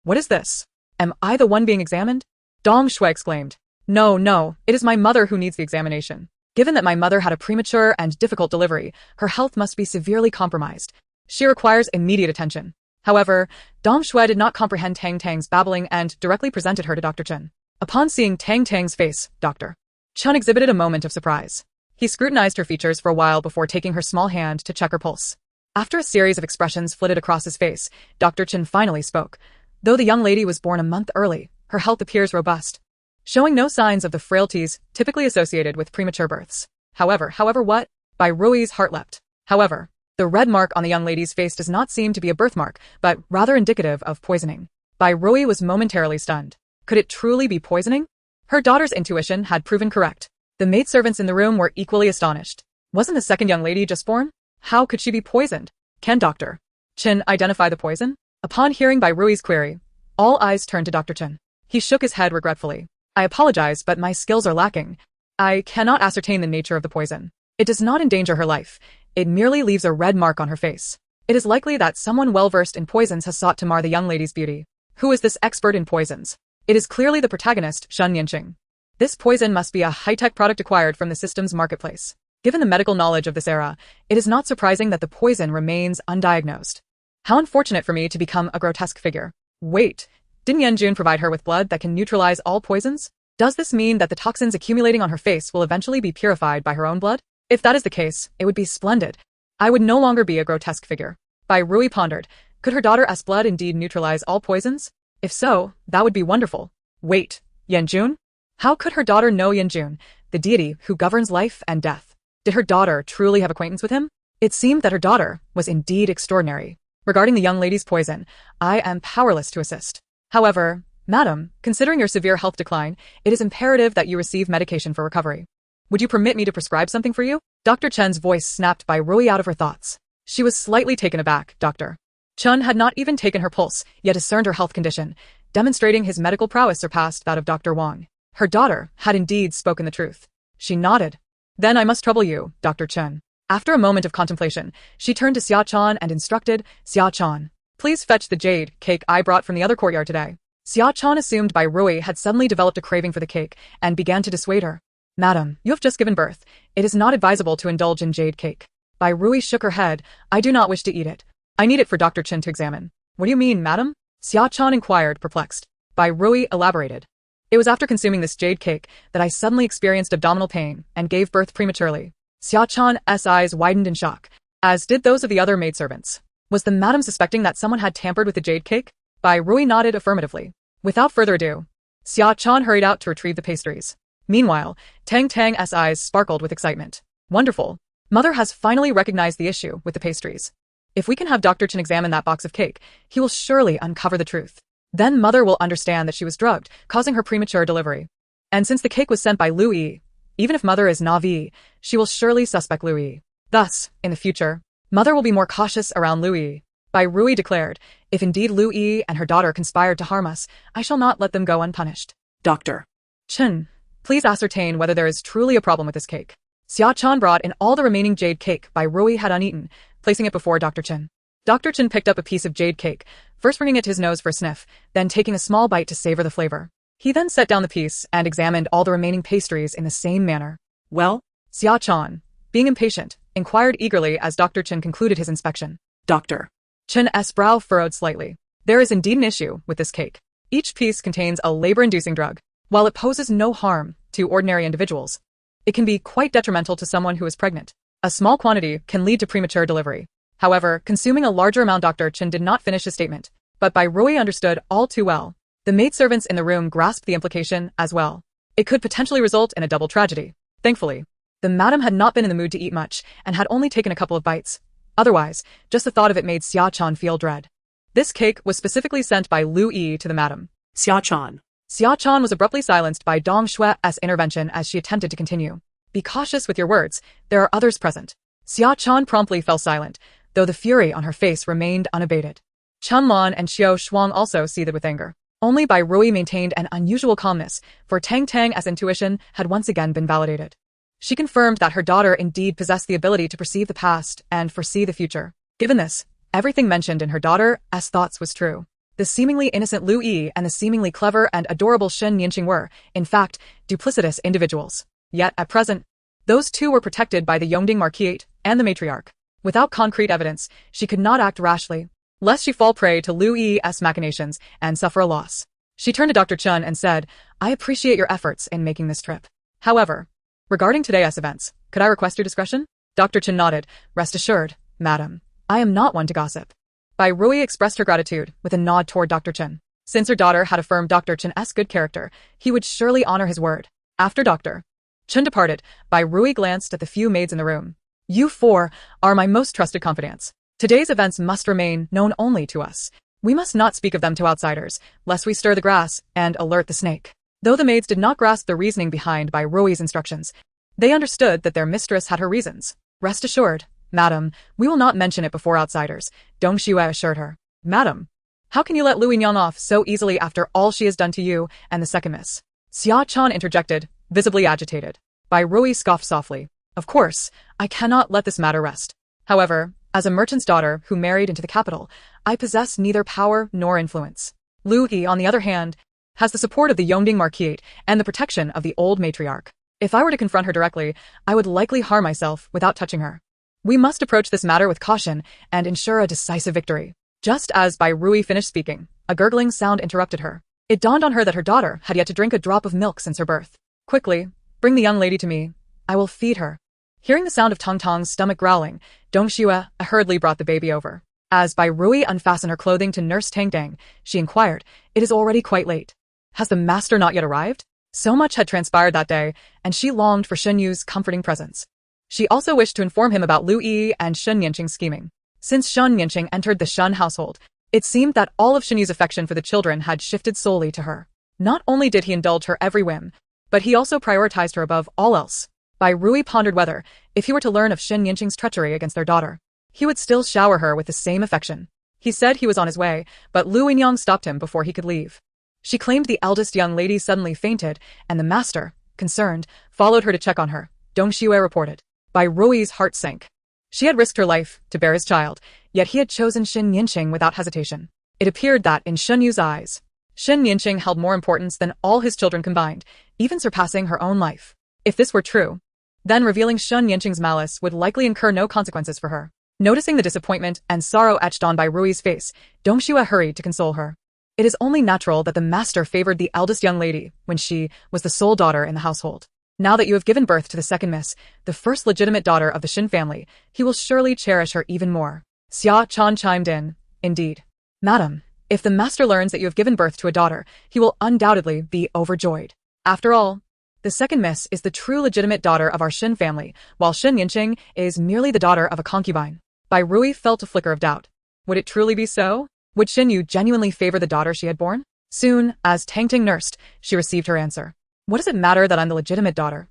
What is this? Am I the one being examined? Dong Shui exclaimed. No, it is my mother who needs the examination. Given that my mother had a premature and difficult delivery, her health must be severely compromised. She requires immediate attention. However, Dong Shui did not comprehend Tang Tang's babbling and directly presented her to Dr. Chen. Upon seeing Tang Tang's face, Dr. Chen exhibited a moment of surprise. He scrutinized her features for a while before taking her small hand to check her pulse. After a series of expressions flitted across his face, Dr. Chen finally spoke. Though the young lady was born a month early, her health appears robust, showing no signs of the frailties typically associated with premature births. However, what? Bai Rui's heart leapt. However, the red mark on the young lady's face does not seem to be a birthmark, but rather indicative of poisoning. Bai Rui was momentarily stunned. Could it truly be poisoning? Her daughter's intuition had proven correct. The maidservants in the room were equally astonished. Wasn't the second young lady just born? How could she be poisoned? Can Dr. Chen identify the poison? Upon hearing Bai Rui's query, all eyes turned to Dr. Chen. He shook his head regretfully. I apologize, but my skills are lacking. I cannot ascertain the nature of the poison. It does not endanger her life. It merely leaves a red mark on her face. It is likely that someone well-versed in poisons has sought to mar the young lady's beauty. Who is this expert in poisons? It is clearly the protagonist, Shen Yanqing. This poison must be a high-tech product acquired from the system's marketplace. Given the medical knowledge of this era, it is not surprising that the poison remains undiagnosed. How unfortunate for me to become a grotesque figure. Wait, didn't Yanjun provide her with blood that can neutralize all poisons? Does this mean that the toxins accumulating on her face will eventually be purified by her own blood? If that is the case, it would be splendid. I would no longer be a grotesque figure. Bai Rui pondered. Could her daughter's blood indeed neutralize all poisons? If so, that would be wonderful. Wait, Yanjun? How could her daughter know Yanjun, the deity who governs life and death? Did her daughter truly have acquaintance with him? It seemed that her daughter was indeed extraordinary. Regarding the young lady's poison, I am powerless to assist. However, madam, considering your severe health decline, it is imperative that you receive medication for recovery. Would you permit me to prescribe something for you? Dr. Chen's voice snapped Bai Rui out of her thoughts. She was slightly taken aback. Dr. Chen had not even taken her pulse, yet discerned her health condition, demonstrating his medical prowess surpassed that of Dr. Wang. Her daughter had indeed spoken the truth. She nodded. Then I must trouble you, Dr. Chen. After a moment of contemplation, she turned to Xia Chan and instructed, Xia Chan, please fetch the jade cake I brought from the other courtyard today. Xia Chan assumed Bai Rui had suddenly developed a craving for the cake and began to dissuade her. Madam, you have just given birth. It is not advisable to indulge in jade cake. Bai Rui shook her head. I do not wish to eat it. I need it for Dr. Chen to examine. What do you mean, madam? Xia Chan inquired, perplexed. Bai Rui elaborated. It was after consuming this jade cake that I suddenly experienced abdominal pain and gave birth prematurely. Xia Chan's eyes widened in shock, as did those of the other maidservants. Was the madam suspecting that someone had tampered with the jade cake? Bai Rui nodded affirmatively. Without further ado, Xia Chan hurried out to retrieve the pastries. Meanwhile, Tang Tang's eyes sparkled with excitement. Wonderful. Mother has finally recognized the issue with the pastries. If we can have Dr. Chen examine that box of cake, he will surely uncover the truth. Then Mother will understand that she was drugged, causing her premature delivery. And since the cake was sent by Lu Yi, even if Mother is Na'vi, she will surely suspect Lu Yi. Thus, in the future, Mother will be more cautious around Lu Yi. Bai Rui declared, if indeed Lu Yi and her daughter conspired to harm us, I shall not let them go unpunished. Dr. Chen, please ascertain whether there is truly a problem with this cake. Xia Chan brought in all the remaining jade cake Bai Rui had uneaten, placing it before Dr. Chen. Dr. Chen picked up a piece of jade cake, first bringing it to his nose for a sniff, then taking a small bite to savor the flavor. He then set down the piece and examined all the remaining pastries in the same manner. Well? Xia Chan, being impatient, inquired eagerly as Dr. Chen concluded his inspection. Dr. Chen's brow furrowed slightly. There is indeed an issue with this cake. Each piece contains a labor-inducing drug. While it poses no harm to ordinary individuals, it can be quite detrimental to someone who is pregnant. A small quantity can lead to premature delivery. However, consuming a larger amount. Dr. Chen did not finish his statement, but Bai Rui understood all too well. The maidservants in the room grasped the implication as well. It could potentially result in a double tragedy. Thankfully, the madam had not been in the mood to eat much and had only taken a couple of bites. Otherwise, just the thought of it made Xia Chan feel dread. This cake was specifically sent by Lu Yi to the madam. Xia Chan. Xia Chan was abruptly silenced by Dong Shui's intervention as she attempted to continue. Be cautious with your words, there are others present. Xia Chan promptly fell silent, though the fury on her face remained unabated. Chen Lan and Xiao Shuang also seethed with anger. Only Bai Rui maintained an unusual calmness, for Tang Tang's intuition had once again been validated. She confirmed that her daughter indeed possessed the ability to perceive the past and foresee the future. Given this, everything mentioned in her daughter's thoughts was true. The seemingly innocent Lu Yi and the seemingly clever and adorable Shen Yinqing were, in fact, duplicitous individuals. Yet, at present, those two were protected by the Yongding Marquise and the matriarch. Without concrete evidence, she could not act rashly, lest she fall prey to Lu Yi's machinations and suffer a loss. She turned to Dr. Chen and said, "I appreciate your efforts in making this trip. However, regarding today's events, could I request your discretion?" Dr. Chen nodded. "Rest assured, madam, I am not one to gossip." Bai Rui expressed her gratitude with a nod toward Dr. Chen. Since her daughter had affirmed Dr. Chen's good character, he would surely honor his word. After Dr. Chen departed, Bai Rui glanced at the few maids in the room. "You four are my most trusted confidants. Today's events must remain known only to us. We must not speak of them to outsiders, lest we stir the grass and alert the snake." Though the maids did not grasp the reasoning behind Bai Rui's instructions, they understood that their mistress had her reasons. "Rest assured, madam, we will not mention it before outsiders," Dong Xue assured her. "Madam, how can you let Lu Yinyang off so easily after all she has done to you and the second miss?" Xia Chan interjected, visibly agitated. Bai Rui scoffed softly. "Of course, I cannot let this matter rest. However, as a merchant's daughter who married into the capital, I possess neither power nor influence. Lu Yi, on the other hand, has the support of the Yongding Marquise and the protection of the old matriarch. If I were to confront her directly, I would likely harm myself without touching her. We must approach this matter with caution and ensure a decisive victory." Just as Bai Rui finished speaking, a gurgling sound interrupted her. It dawned on her that her daughter had yet to drink a drop of milk since her birth. "Quickly, bring the young lady to me. I will feed her." Hearing the sound of Tang Tang's stomach growling, Dong Xue hurriedly brought the baby over. As Bai Rui unfastened her clothing to nurse Tang Tang, she inquired, "It is already quite late. Has the master not yet arrived?" So much had transpired that day, and she longed for Shen Yu's comforting presence. She also wished to inform him about Lu Yi and Shen Yinqing's scheming. Since Shen Yinqing entered the Shen household, it seemed that all of Shen Yu's affection for the children had shifted solely to her. Not only did he indulge her every whim, but he also prioritized her above all else. Bai Rui pondered whether, if he were to learn of Shen Yinqing's treachery against their daughter, he would still shower her with the same affection. He said he was on his way, but Lu Yinyang stopped him before he could leave. She claimed the eldest young lady suddenly fainted, and the master, concerned, followed her to check on her, Dong Xue reported. Bai Rui's heart sank. She had risked her life to bear his child, yet he had chosen Shen Yinqing without hesitation. It appeared that, in Shen Yu's eyes, Shen Yinqing held more importance than all his children combined, even surpassing her own life. If this were true, then revealing Shen Yinqing's malice would likely incur no consequences for her. Noticing the disappointment and sorrow etched on Bai Rui's face, Dong Xue hurried to console her. It is only natural that the master favored the eldest young lady when she was the sole daughter in the household. Now that you have given birth to the second miss, the first legitimate daughter of the Shen family, he will surely cherish her even more. Xia Chan chimed in. "Indeed. Madam, if the master learns that you have given birth to a daughter, he will undoubtedly be overjoyed. After all, the second miss is the true legitimate daughter of our Shen family, while Shen Yinqing is merely the daughter of a concubine." Bai Rui felt a flicker of doubt. Would it truly be so? Would Shen Yu genuinely favor the daughter she had borne? Soon, as Tang Tang nursed, she received her answer. "What does it matter that I'm the legitimate daughter?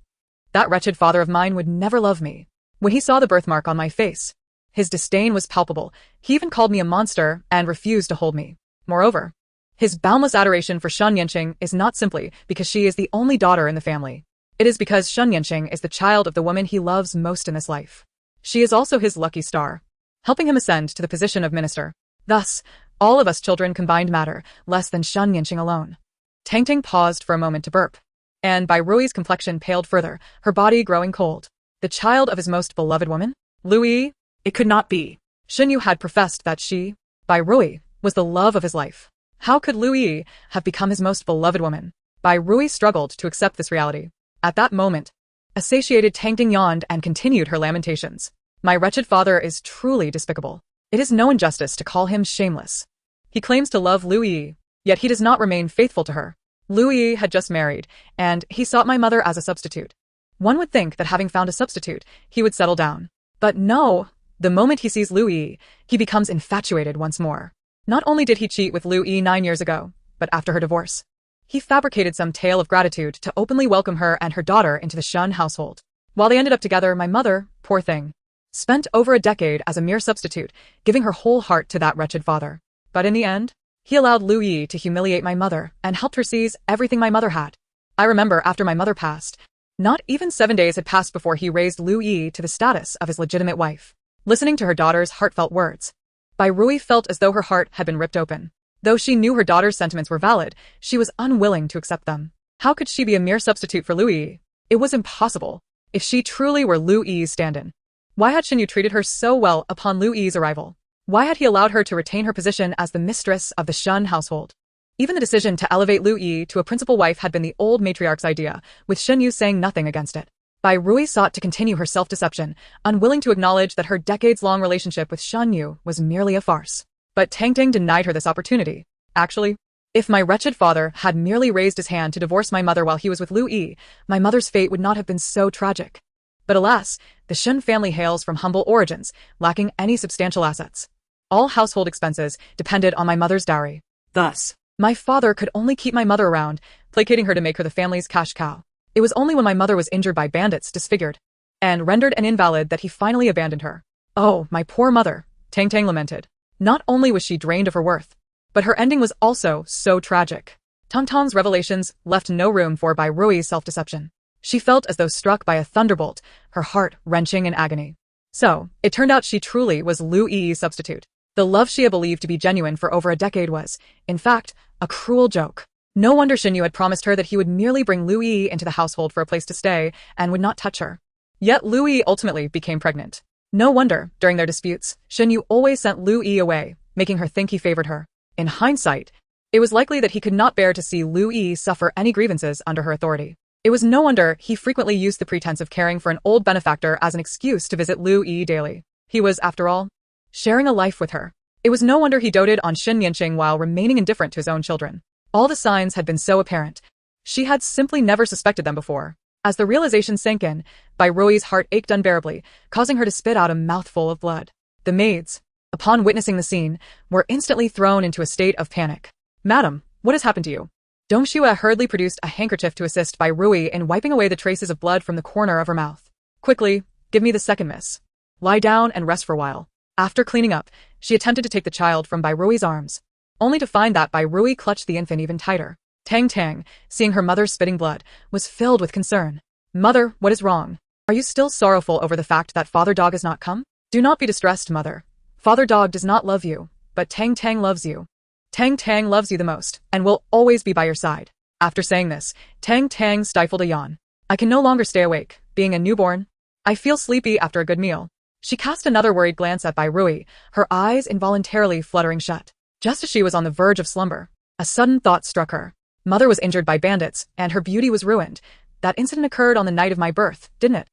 That wretched father of mine would never love me." When he saw the birthmark on my face, his disdain was palpable. He even called me a monster and refused to hold me. Moreover, his boundless adoration for Shen Yinqing is not simply because she is the only daughter in the family. It is because Shen Yinqing is the child of the woman he loves most in this life. She is also his lucky star, helping him ascend to the position of minister. Thus, all of us children combined matter less than Shen Yinqing alone. Tang Tang paused for a moment to burp, and Bai Rui's complexion paled further, her body growing cold. The child of his most beloved woman? Lu Yi? It could not be. Shen Yu had professed that she, Bai Rui, was the love of his life. How could Lu Yi have become his most beloved woman? Bai Rui struggled to accept this reality. At that moment, a satiated Tang Tang yawned and continued her lamentations. "My wretched father is truly despicable. It is no injustice to call him shameless. He claims to love Lu Yi, yet he does not remain faithful to her. Lu Yi had just married, and he sought my mother as a substitute. One would think that having found a substitute, he would settle down. But no, the moment he sees Lu Yi, he becomes infatuated once more. Not only did he cheat with Lu Yi 9 years ago, but after her divorce, he fabricated some tale of gratitude to openly welcome her and her daughter into the Shen household. While they ended up together, my mother, poor thing, spent over a decade as a mere substitute, giving her whole heart to that wretched father. But in the end, he allowed Lu Yi to humiliate my mother and helped her seize everything my mother had. I remember after my mother passed, not even 7 days had passed before he raised Lu Yi to the status of his legitimate wife." Listening to her daughter's heartfelt words, Bai Rui felt as though her heart had been ripped open. Though she knew her daughter's sentiments were valid, she was unwilling to accept them. How could she be a mere substitute for Lu Yi? It was impossible. If she truly were Lu Yi's stand-in, why had Xinyu treated her so well upon Lu Yi's arrival? Why had he allowed her to retain her position as the mistress of the Shun household? Even the decision to elevate Lu Yi to a principal wife had been the old matriarch's idea, with Xinyu saying nothing against it. Bai Rui sought to continue her self-deception, unwilling to acknowledge that her decades-long relationship with Xinyu was merely a farce. But Tang Tang denied her this opportunity. Actually, if my wretched father had merely raised his hand to divorce my mother while he was with Lu Yi, my mother's fate would not have been so tragic. But alas, the Shun family hails from humble origins, lacking any substantial assets. All household expenses depended on my mother's dowry. Thus, my father could only keep my mother around, placating her to make her the family's cash cow. It was only when my mother was injured by bandits, disfigured, and rendered an invalid that he finally abandoned her. Oh, my poor mother, Tang Tang lamented. Not only was she drained of her worth, but her ending was also so tragic. Tang Tang's revelations left no room for Bai Rui's self-deception. She felt as though struck by a thunderbolt, her heart wrenching in agony. So, it turned out she truly was Lu Yi's substitute. The love she had believed to be genuine for over a decade was, in fact, a cruel joke. No wonder Xinyu had promised her that he would merely bring Lu Yi into the household for a place to stay and would not touch her. Yet Lu Yi ultimately became pregnant. No wonder, during their disputes, Xinyu always sent Lu Yi away, making her think he favored her. In hindsight, it was likely that he could not bear to see Lu Yi suffer any grievances under her authority. It was no wonder he frequently used the pretense of caring for an old benefactor as an excuse to visit Lu Yi daily. He was, after all, sharing a life with her. It was no wonder he doted on Xin Yanqing while remaining indifferent to his own children. All the signs had been so apparent. She had simply never suspected them before. As the realization sank in, Bai Rui's heart ached unbearably, causing her to spit out a mouthful of blood. The maids, upon witnessing the scene, were instantly thrown into a state of panic. "Madam, what has happened to you?" Dong Xue hurriedly produced a handkerchief to assist Bai Rui in wiping away the traces of blood from the corner of her mouth. "Quickly, give me the second, miss. Lie down and rest for a while." After cleaning up, she attempted to take the child from Bai Rui's arms, only to find that Bai Rui clutched the infant even tighter. Tang Tang, seeing her mother spitting blood, was filled with concern. "Mother, what is wrong? Are you still sorrowful over the fact that Father Dog has not come? Do not be distressed, mother. Father Dog does not love you, but Tang Tang loves you. Tang Tang loves you the most, and will always be by your side." After saying this, Tang Tang stifled a yawn. "I can no longer stay awake, being a newborn. I feel sleepy after a good meal." She cast another worried glance at Bai Rui, her eyes involuntarily fluttering shut. Just as she was on the verge of slumber, a sudden thought struck her. Mother was injured by bandits, and her beauty was ruined. That incident occurred on the night of my birth, didn't it?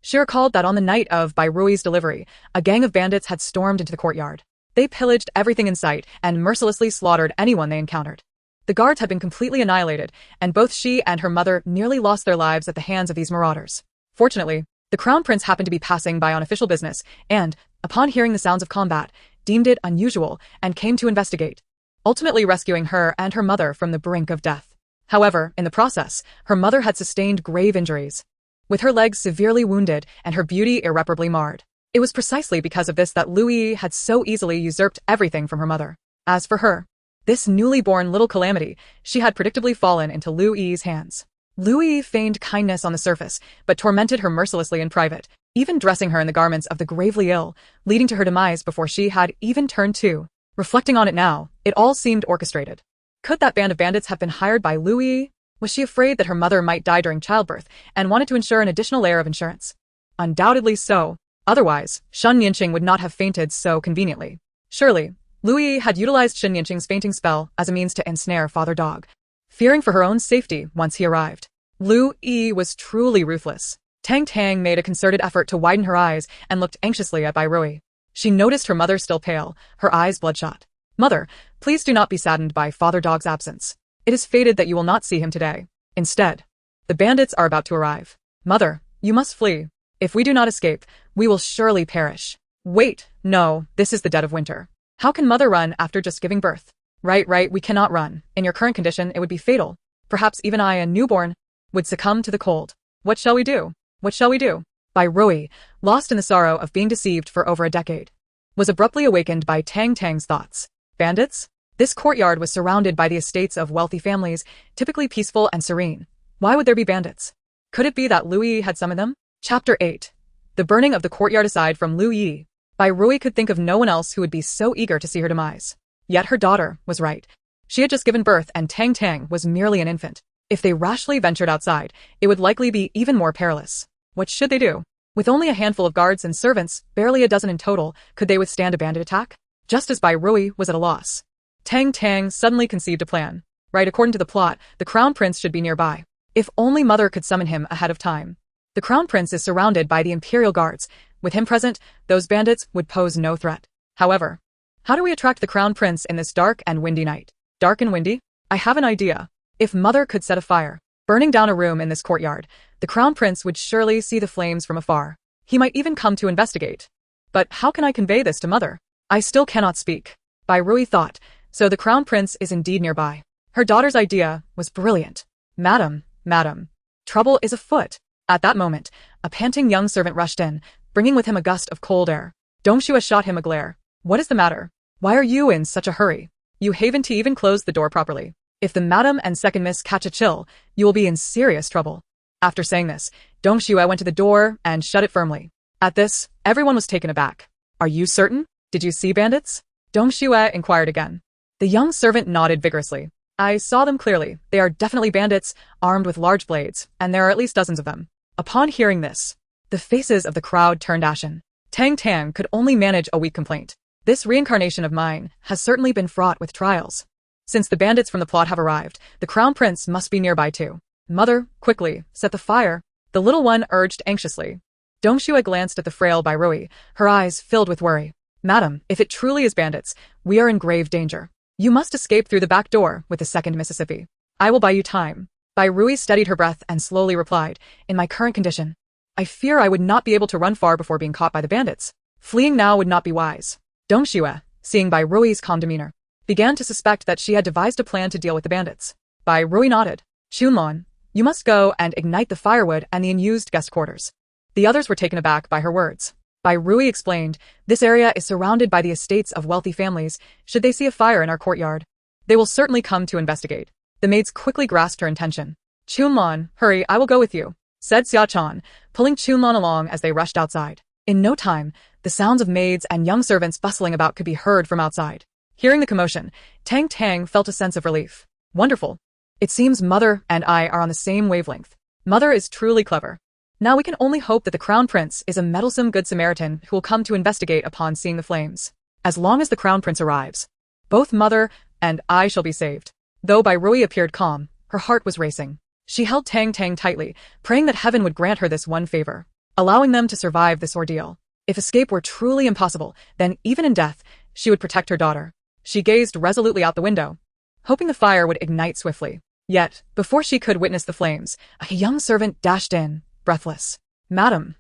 She recalled that on the night of Bai Rui's delivery, a gang of bandits had stormed into the courtyard. They pillaged everything in sight and mercilessly slaughtered anyone they encountered. The guards had been completely annihilated, and both she and her mother nearly lost their lives at the hands of these marauders. Fortunately, the crown prince happened to be passing by on official business, and, upon hearing the sounds of combat, deemed it unusual and came to investigate, ultimately rescuing her and her mother from the brink of death. However, in the process, her mother had sustained grave injuries, with her legs severely wounded and her beauty irreparably marred. It was precisely because of this that Lu Yi had so easily usurped everything from her mother. As for her, this newly born little calamity, she had predictably fallen into Lu Yi's hands. Lu Yi feigned kindness on the surface, but tormented her mercilessly in private, even dressing her in the garments of the gravely ill, leading to her demise before she had even turned two. Reflecting on it now, it all seemed orchestrated. Could that band of bandits have been hired by Lu Yi? Was she afraid that her mother might die during childbirth and wanted to ensure an additional layer of insurance? Undoubtedly so. Otherwise, Shen Yanqing would not have fainted so conveniently. Surely, Lu Yi had utilized Shen Yanqing's fainting spell as a means to ensnare Father Dog, fearing for her own safety once he arrived. Lu Yi was truly ruthless. Tang Tang made a concerted effort to widen her eyes and looked anxiously at Bai Rui. She noticed her mother still pale, her eyes bloodshot. "Mother, please do not be saddened by Father Dog's absence. It is fated that you will not see him today. Instead, the bandits are about to arrive. Mother, you must flee. If we do not escape, we will surely perish." "Wait, no, this is the dead of winter. How can mother run after just giving birth?" Right, we cannot run. In your current condition, it would be fatal. Perhaps even I, a newborn, would succumb to the cold. What shall we do? What shall we do?" Bai Rui, lost in the sorrow of being deceived for over a decade, was abruptly awakened by Tang Tang's thoughts. Bandits? This courtyard was surrounded by the estates of wealthy families, typically peaceful and serene. Why would there be bandits? Could it be that Lu Yi had summoned them? Chapter 8. The burning of the courtyard. Aside from Lu Yi, Bai Rui could think of no one else who would be so eager to see her demise. Yet her daughter was right. She had just given birth and Tang Tang was merely an infant. If they rashly ventured outside, it would likely be even more perilous. What should they do? With only a handful of guards and servants, barely a dozen in total, could they withstand a bandit attack? Just as Bai Rui was at a loss, Tang Tang suddenly conceived a plan. Right, according to the plot, the crown prince should be nearby. If only mother could summon him ahead of time. The crown prince is surrounded by the imperial guards. With him present, those bandits would pose no threat. However, how do we attract the crown prince in this dark and windy night? Dark and windy? I have an idea. If mother could set a fire, burning down a room in this courtyard, the crown prince would surely see the flames from afar. He might even come to investigate. But how can I convey this to mother? I still cannot speak. Bai Rui thought, so the crown prince is indeed nearby. Her daughter's idea was brilliant. Madam, trouble is afoot. At that moment, a panting young servant rushed in, bringing with him a gust of cold air. Dongxue shot him a glare. What is the matter? Why are you in such a hurry? You haven't even closed the door properly. If the madam and second miss catch a chill, you will be in serious trouble. After saying this, Dongxue went to the door and shut it firmly. At this, everyone was taken aback. Are you certain? Did you see bandits? Dongxue inquired again. The young servant nodded vigorously. I saw them clearly. They are definitely bandits, armed with large blades, and there are at least dozens of them. Upon hearing this, the faces of the crowd turned ashen. Tang Tang could only manage a weak complaint. This reincarnation of mine has certainly been fraught with trials. Since the bandits from the plot have arrived, the crown prince must be nearby too. Mother, quickly, set the fire, the little one urged anxiously. Dongxue glanced at the frail Bai Rui, her eyes filled with worry. Madam, if it truly is bandits, we are in grave danger. You must escape through the back door with the second Mississippi. I will buy you time. Bai Rui steadied her breath and slowly replied, in my current condition, I fear I would not be able to run far before being caught by the bandits. Fleeing now would not be wise. Dongxue, seeing Bai Rui's calm demeanor, began to suspect that she had devised a plan to deal with the bandits. Bai Rui nodded. Xunlon, you must go and ignite the firewood and the unused guest quarters. The others were taken aback by her words. Bai Rui explained, this area is surrounded by the estates of wealthy families. Should they see a fire in our courtyard, they will certainly come to investigate. The maids quickly grasped her intention. Chunlon, hurry, I will go with you, said Xiachan, pulling Chunlon along as they rushed outside. In no time, the sounds of maids and young servants bustling about could be heard from outside. Hearing the commotion, Tang Tang felt a sense of relief. Wonderful. It seems Mother and I are on the same wavelength. Mother is truly clever. Now we can only hope that the Crown Prince is a meddlesome good Samaritan who will come to investigate upon seeing the flames. As long as the Crown Prince arrives, both Mother and I shall be saved. Though Bai Rui appeared calm, her heart was racing. She held Tang Tang tightly, praying that heaven would grant her this one favor, allowing them to survive this ordeal. If escape were truly impossible, then even in death, she would protect her daughter. She gazed resolutely out the window, hoping the fire would ignite swiftly. Yet, before she could witness the flames, a young servant dashed in, breathless. Madam,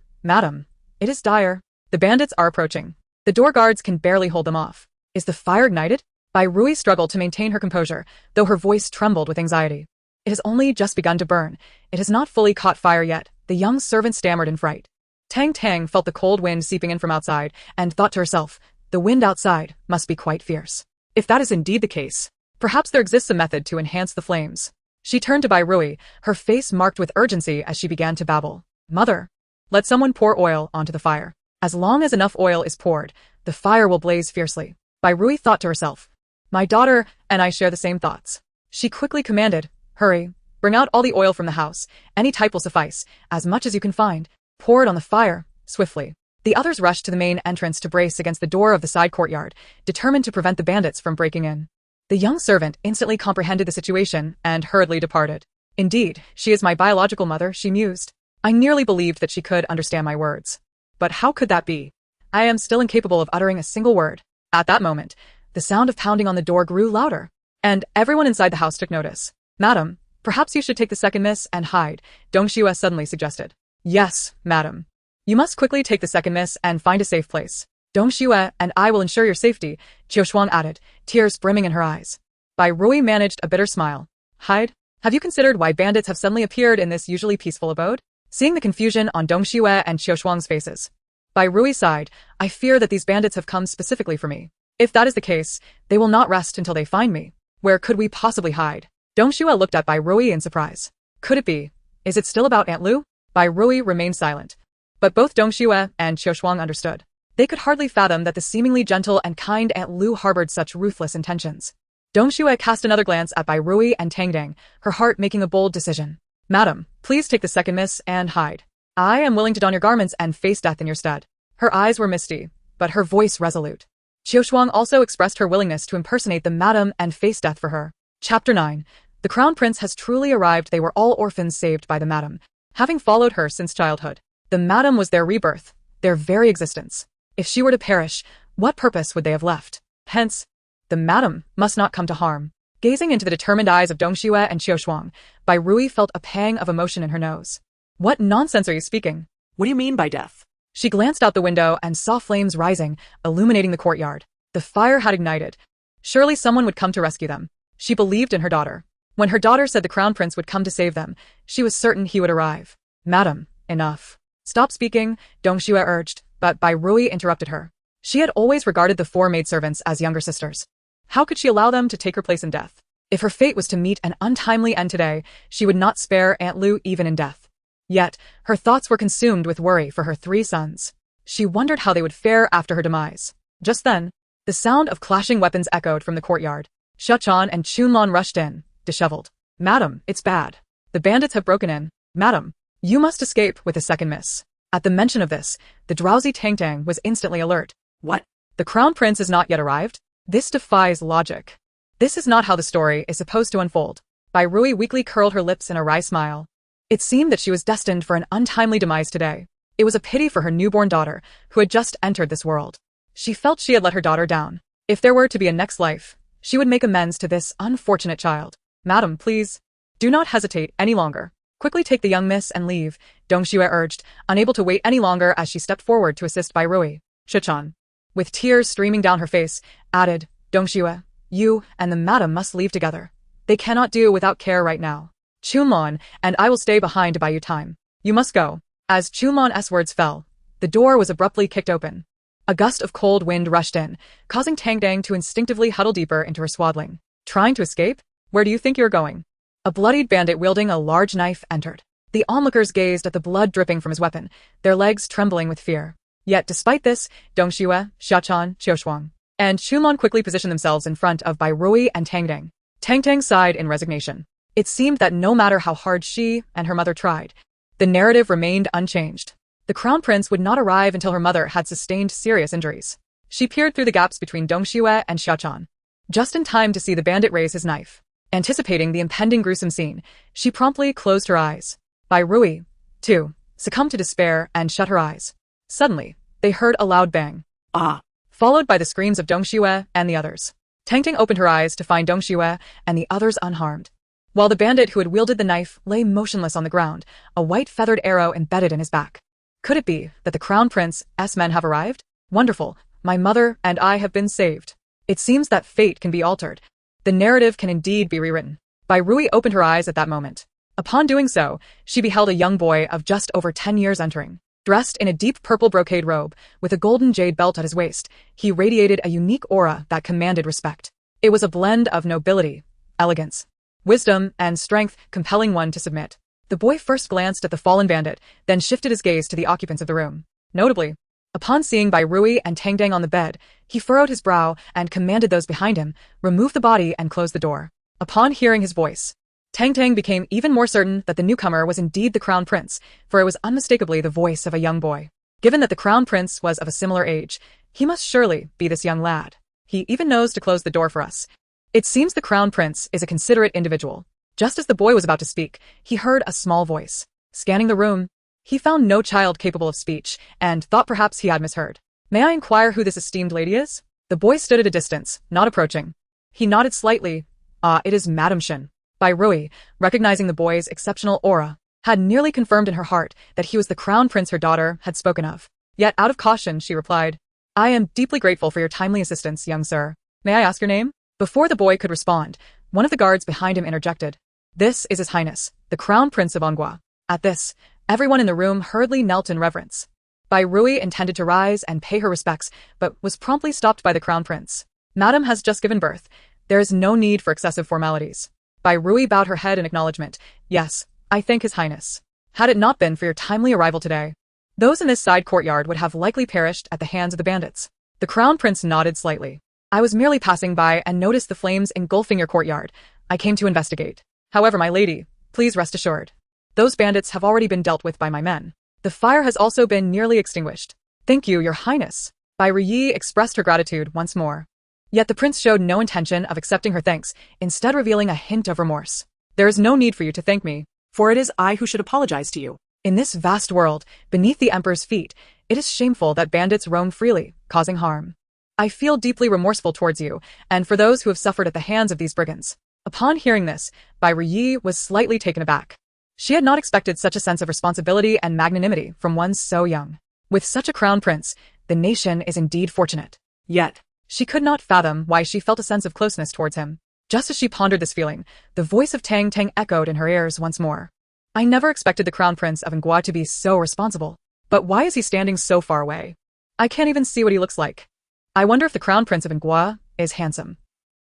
it is dire. The bandits are approaching. The door guards can barely hold them off. Is the fire ignited? Bai Rui struggled to maintain her composure, though her voice trembled with anxiety. It has only just begun to burn. It has not fully caught fire yet, the young servant stammered in fright. Tang Tang felt the cold wind seeping in from outside, and thought to herself, the wind outside must be quite fierce. If that is indeed the case, perhaps there exists a method to enhance the flames. She turned to Bai Rui, her face marked with urgency as she began to babble. Mother, let someone pour oil onto the fire. As long as enough oil is poured, the fire will blaze fiercely. Bai Rui thought to herself. My daughter and I share the same thoughts. She quickly commanded, hurry, bring out all the oil from the house. Any type will suffice, as much as you can find. Pour it on the fire, swiftly. The others rushed to the main entrance to brace against the door of the side courtyard, determined to prevent the bandits from breaking in. The young servant instantly comprehended the situation and hurriedly departed. Indeed, she is my biological mother, she mused. I nearly believed that she could understand my words. But how could that be? I am still incapable of uttering a single word. At that moment, the sound of pounding on the door grew louder, and everyone inside the house took notice. Madam, perhaps you should take the second miss and hide, Dongxue suddenly suggested. Yes, madam. You must quickly take the second miss and find a safe place. Dongxue and I will ensure your safety, Qiushuang added, tears brimming in her eyes. Bai Rui managed a bitter smile. Hide? Have you considered why bandits have suddenly appeared in this usually peaceful abode? Seeing the confusion on Dongxue and Qiushuang's faces, Bai Rui sighed. I fear that these bandits have come specifically for me. If that is the case, they will not rest until they find me. Where could we possibly hide? Dongxue looked at Bai Rui in surprise. Could it be? Is it still about Aunt Lu? Bai Rui remained silent. But both Dongxue and Qiushuang understood. They could hardly fathom that the seemingly gentle and kind Aunt Lu harbored such ruthless intentions. Dong Xue cast another glance at Bai Rui and Tang Tang, her heart making a bold decision. Madam, please take the second miss and hide. I am willing to don your garments and face death in your stead. Her eyes were misty, but her voice resolute. Qiushuang also expressed her willingness to impersonate the madam and face death for her. Chapter 9. The Crown Prince has truly arrived. They were all orphans saved by the madam, having followed her since childhood. The madam was their rebirth, their very existence. If she were to perish, what purpose would they have left? Hence, the madam must not come to harm. Gazing into the determined eyes of Dong Xue and Qiushuang, Bai Rui felt a pang of emotion in her nose. What nonsense are you speaking? What do you mean by death? She glanced out the window and saw flames rising, illuminating the courtyard. The fire had ignited. Surely someone would come to rescue them. She believed in her daughter. When her daughter said the Crown Prince would come to save them, she was certain he would arrive. Madam, enough. Stop speaking, Dong Xue urged, but Bai Rui interrupted her. She had always regarded the 4 maidservants as younger sisters. How could she allow them to take her place in death? If her fate was to meet an untimely end today, she would not spare Aunt Lu even in death. Yet, her thoughts were consumed with worry for her 3 sons. She wondered how they would fare after her demise. Just then, the sound of clashing weapons echoed from the courtyard. Shuchan and Chunlon rushed in, disheveled. Madam, it's bad. The bandits have broken in. Madam, you must escape with a second miss. At the mention of this, the drowsy Tang Tang was instantly alert. What? The Crown Prince is not yet arrived? This defies logic. This is not how the story is supposed to unfold. Bai Rui weakly curled her lips in a wry smile. It seemed that she was destined for an untimely demise today. It was a pity for her newborn daughter, who had just entered this world. She felt she had let her daughter down. If there were to be a next life, she would make amends to this unfortunate child. Madam, please, do not hesitate any longer. Quickly take the young miss and leave, Dong Xue urged, unable to wait any longer as she stepped forward to assist Bai Rui. Shuchan, with tears streaming down her face, added, Dong Xue, you and the madam must leave together. They cannot do without care right now. Chunlon and I will stay behind to buy you time. You must go. As Chunlon's words fell, the door was abruptly kicked open. A gust of cold wind rushed in, causing Tang Tang to instinctively huddle deeper into her swaddling. Trying to escape? Where do you think you're going? A bloodied bandit wielding a large knife entered. The onlookers gazed at the blood dripping from his weapon, their legs trembling with fear. Yet despite this, Dong Xue, Xiachan, Qiushuang, and Chunlon quickly positioned themselves in front of Bai Rui and Tang Tang. Tang Tang sighed in resignation. It seemed that no matter how hard she and her mother tried, the narrative remained unchanged. The Crown Prince would not arrive until her mother had sustained serious injuries. She peered through the gaps between Dong Xue and Xiachan, just in time to see the bandit raise his knife. Anticipating the impending gruesome scene, she promptly closed her eyes. Bai Rui, too, succumbed to despair and shut her eyes. Suddenly, they heard a loud bang. Ah! Followed by the screams of Dong Xue and the others. Tang Tang opened her eyes to find Dong Xue and the others unharmed. While the bandit who had wielded the knife lay motionless on the ground, a white feathered arrow embedded in his back. Could it be that the Crown Prince's men have arrived? Wonderful, my mother and I have been saved. It seems that fate can be altered. The narrative can indeed be rewritten. Bai Rui opened her eyes at that moment. Upon doing so, she beheld a young boy of just over 10 years entering. Dressed in a deep purple brocade robe, with a golden jade belt at his waist, he radiated a unique aura that commanded respect. It was a blend of nobility, elegance, wisdom, and strength, compelling one to submit. The boy first glanced at the fallen bandit, then shifted his gaze to the occupants of the room. Notably, upon seeing Bai Rui and Tang Tang on the bed, he furrowed his brow and commanded those behind him, remove the body and close the door. Upon hearing his voice, Tang Tang became even more certain that the newcomer was indeed the Crown Prince, for it was unmistakably the voice of a young boy. Given that the Crown Prince was of a similar age, he must surely be this young lad. He even knows to close the door for us. It seems the Crown Prince is a considerate individual. Just as the boy was about to speak, he heard a small voice. Scanning the room, he found no child capable of speech, and thought perhaps he had misheard. May I inquire who this esteemed lady is? The boy stood at a distance, not approaching. He nodded slightly. Ah, it is Madame Shin. Bai Rui, recognizing the boy's exceptional aura, had nearly confirmed in her heart that he was the Crown Prince her daughter had spoken of. Yet out of caution, she replied, I am deeply grateful for your timely assistance, young sir. May I ask your name? Before the boy could respond, one of the guards behind him interjected. This is His Highness, the Crown Prince of Ongua. At this, everyone in the room hurriedly knelt in reverence. Bai Rui intended to rise and pay her respects, but was promptly stopped by the Crown Prince. Madam has just given birth. There is no need for excessive formalities. Bai Rui bowed her head in acknowledgement. Yes, I thank His Highness. Had it not been for your timely arrival today, Those in this side courtyard would have likely perished at the hands of the bandits. The crown prince nodded slightly. I was merely passing by and noticed the flames engulfing your courtyard. I came to investigate. However, my lady, please rest assured. Those bandits have already been dealt with by my men. The fire has also been nearly extinguished. Thank you, your highness. Bai Ruyi expressed her gratitude once more. Yet the prince showed no intention of accepting her thanks, instead revealing a hint of remorse. There is no need for you to thank me, For it is I who should apologize to you. in this vast world, beneath the emperor's feet, it is shameful that bandits roam freely, causing harm. I feel deeply remorseful towards you, and for those who have suffered at the hands of these brigands. Upon hearing this, Bai Ruyi was slightly taken aback. She had not expected such a sense of responsibility and magnanimity from one so young. With such a crown prince, the nation is indeed fortunate. Yet, She could not fathom why she felt a sense of closeness towards him. Just as she pondered this feeling, the voice of Tang Tang echoed in her ears once more. I never expected the crown prince of Ngua to be so responsible. But why is he standing so far away? I can't even see what he looks like. I wonder if the crown prince of Ngua is handsome.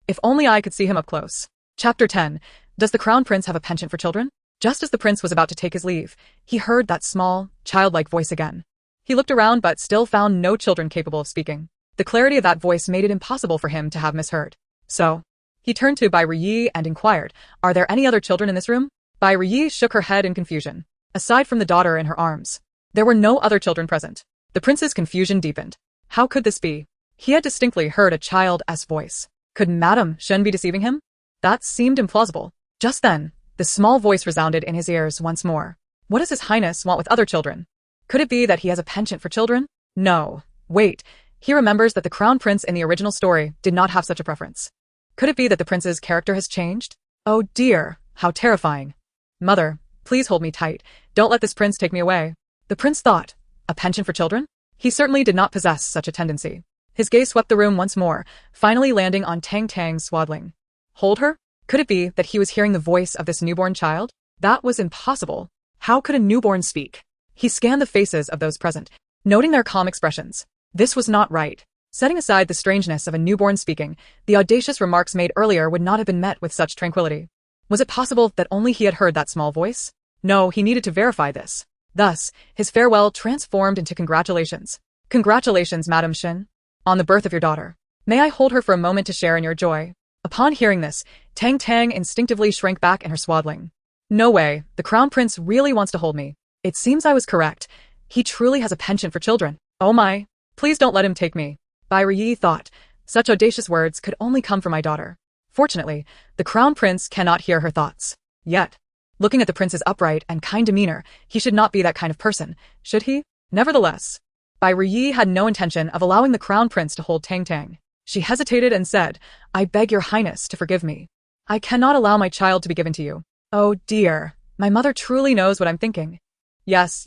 If only I could see him up close. Chapter 10. Does the crown prince have a penchant for children? Just as the prince was about to take his leave, he heard that small, childlike voice again. He looked around but still found no children capable of speaking. The clarity of that voice made it impossible for him to have misheard. So, he turned to Bai Ruyi and inquired, are there any other children in this room? Bai Ruyi shook her head in confusion. Aside from the daughter in her arms, there were no other children present. The prince's confusion deepened. How could this be? He had distinctly heard a child's voice. Could Madame Shen be deceiving him? That seemed implausible. Just then, the small voice resounded in his ears once more. What does His Highness want with other children? Could it be that he has a penchant for children? No. Wait. He remembers that the crown prince in the original story did not have such a preference. Could it be that the prince's character has changed? Oh dear, how terrifying. Mother, please hold me tight. Don't let this prince take me away. The prince thought, a penchant for children? He certainly did not possess such a tendency. His gaze swept the room once more, finally landing on Tang Tang's swaddling. Hold her? Could it be that he was hearing the voice of this newborn child? That was impossible. How could a newborn speak? He scanned the faces of those present, noting their calm expressions. This was not right. Setting aside the strangeness of a newborn speaking, the audacious remarks made earlier would not have been met with such tranquility. Was it possible that only he had heard that small voice? No, he needed to verify this. Thus, his farewell transformed into congratulations. Congratulations, Madame Shen, on the birth of your daughter. May I hold her for a moment to share in your joy? Upon hearing this, Tang Tang instinctively shrank back in her swaddling. No way, the crown prince really wants to hold me. It seems I was correct. He truly has a penchant for children. Oh my. Please don't let him take me. Bai Ruyi thought, such audacious words could only come from my daughter. Fortunately, the crown prince cannot hear her thoughts. Yet, looking at the prince's upright and kind demeanor, he should not be that kind of person, should he? Nevertheless, Bai Ruyi had no intention of allowing the crown prince to hold Tang Tang. She hesitated and said, I beg your highness to forgive me. I cannot allow my child to be given to you. Oh dear, my mother truly knows what I'm thinking. Yes,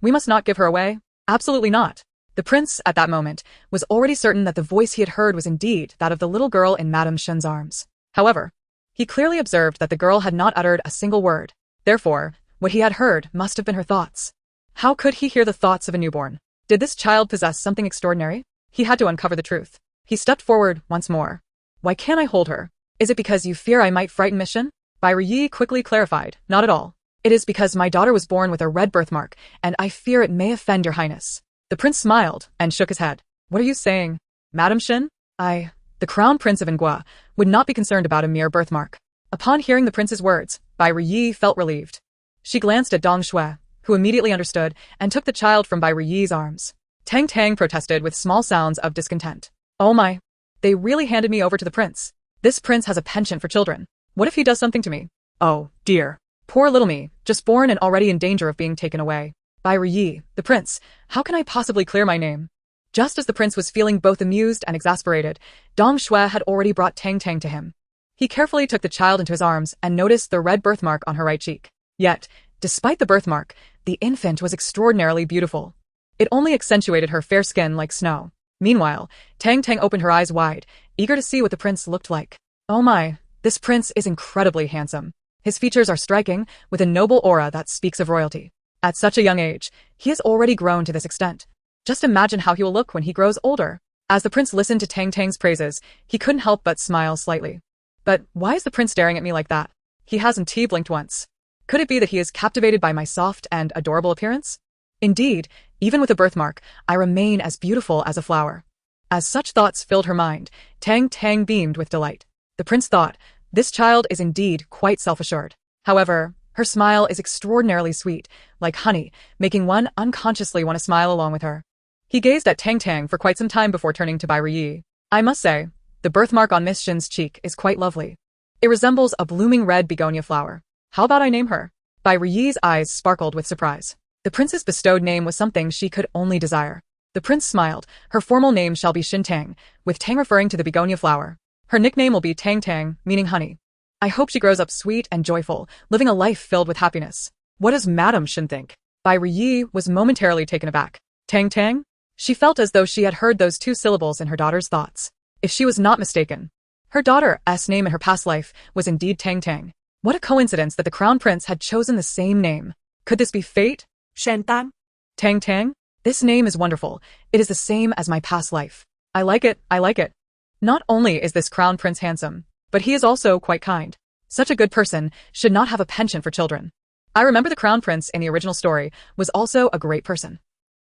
we must not give her away. Absolutely not. The prince, at that moment, was already certain that the voice he had heard was indeed that of the little girl in Madame Shen's arms. However, he clearly observed that the girl had not uttered a single word. Therefore, what he had heard must have been her thoughts. How could he hear the thoughts of a newborn? Did this child possess something extraordinary? He had to uncover the truth. He stepped forward once more. Why can't I hold her? Is it because you fear I might frighten Miss Shen? Bai Ruyi quickly clarified, not at all. It is because my daughter was born with a red birthmark, and I fear it may offend your highness. The prince smiled and shook his head. What are you saying, Madame Shen? The crown prince of Ngua, would not be concerned about a mere birthmark. Upon hearing the prince's words, Bai Ruyi felt relieved. She glanced at Dong Shui, who immediately understood and took the child from Bai Ruyi's arms. Tang Tang protested with small sounds of discontent. Oh my. They really handed me over to the prince. This prince has a penchant for children. What if he does something to me? Oh, dear. Poor little me, just born and already in danger of being taken away. Bai Ruyi, the prince, how can I possibly clear my name? Just as the prince was feeling both amused and exasperated, Dong Shui had already brought Tang Tang to him. He carefully took the child into his arms and noticed the red birthmark on her right cheek. Yet, despite the birthmark, the infant was extraordinarily beautiful. It only accentuated her fair skin like snow. Meanwhile, Tang Tang opened her eyes wide, eager to see what the prince looked like. Oh my, this prince is incredibly handsome. His features are striking, with a noble aura that speaks of royalty. At such a young age, he has already grown to this extent. Just imagine how he will look when he grows older. As the prince listened to Tang Tang's praises, he couldn't help but smile slightly. But why is the prince staring at me like that? He hasn't blinked once. Could it be that he is captivated by my soft and adorable appearance? Indeed, even with a birthmark, I remain as beautiful as a flower. As such thoughts filled her mind, Tang Tang beamed with delight. The prince thought, this child is indeed quite self-assured. However, her smile is extraordinarily sweet, like honey, making one unconsciously want to smile along with her. He gazed at Tang Tang for quite some time before turning to Bai Ruyi. I must say, the birthmark on Miss Shin's cheek is quite lovely. It resembles a blooming red begonia flower. How about I name her? Bai Ruyi's eyes sparkled with surprise. The prince's bestowed name was something she could only desire. The prince smiled. Her formal name shall be Shin Tang, with Tang referring to the begonia flower. Her nickname will be Tang Tang, meaning honey. I hope she grows up sweet and joyful, living a life filled with happiness. What does Madame Shin think? Bai Ruyi was momentarily taken aback. Tang Tang? She felt as though she had heard those two syllables in her daughter's thoughts. If she was not mistaken, her daughter's name in her past life was indeed Tang Tang. What a coincidence that the crown prince had chosen the same name. Could this be fate? Shen Tang? Tang Tang? This name is wonderful. It is the same as my past life. I like it, I like it. Not only is this crown prince handsome, but he is also quite kind. Such a good person should not have a penchant for children. I remember the crown prince in the original story was also a great person.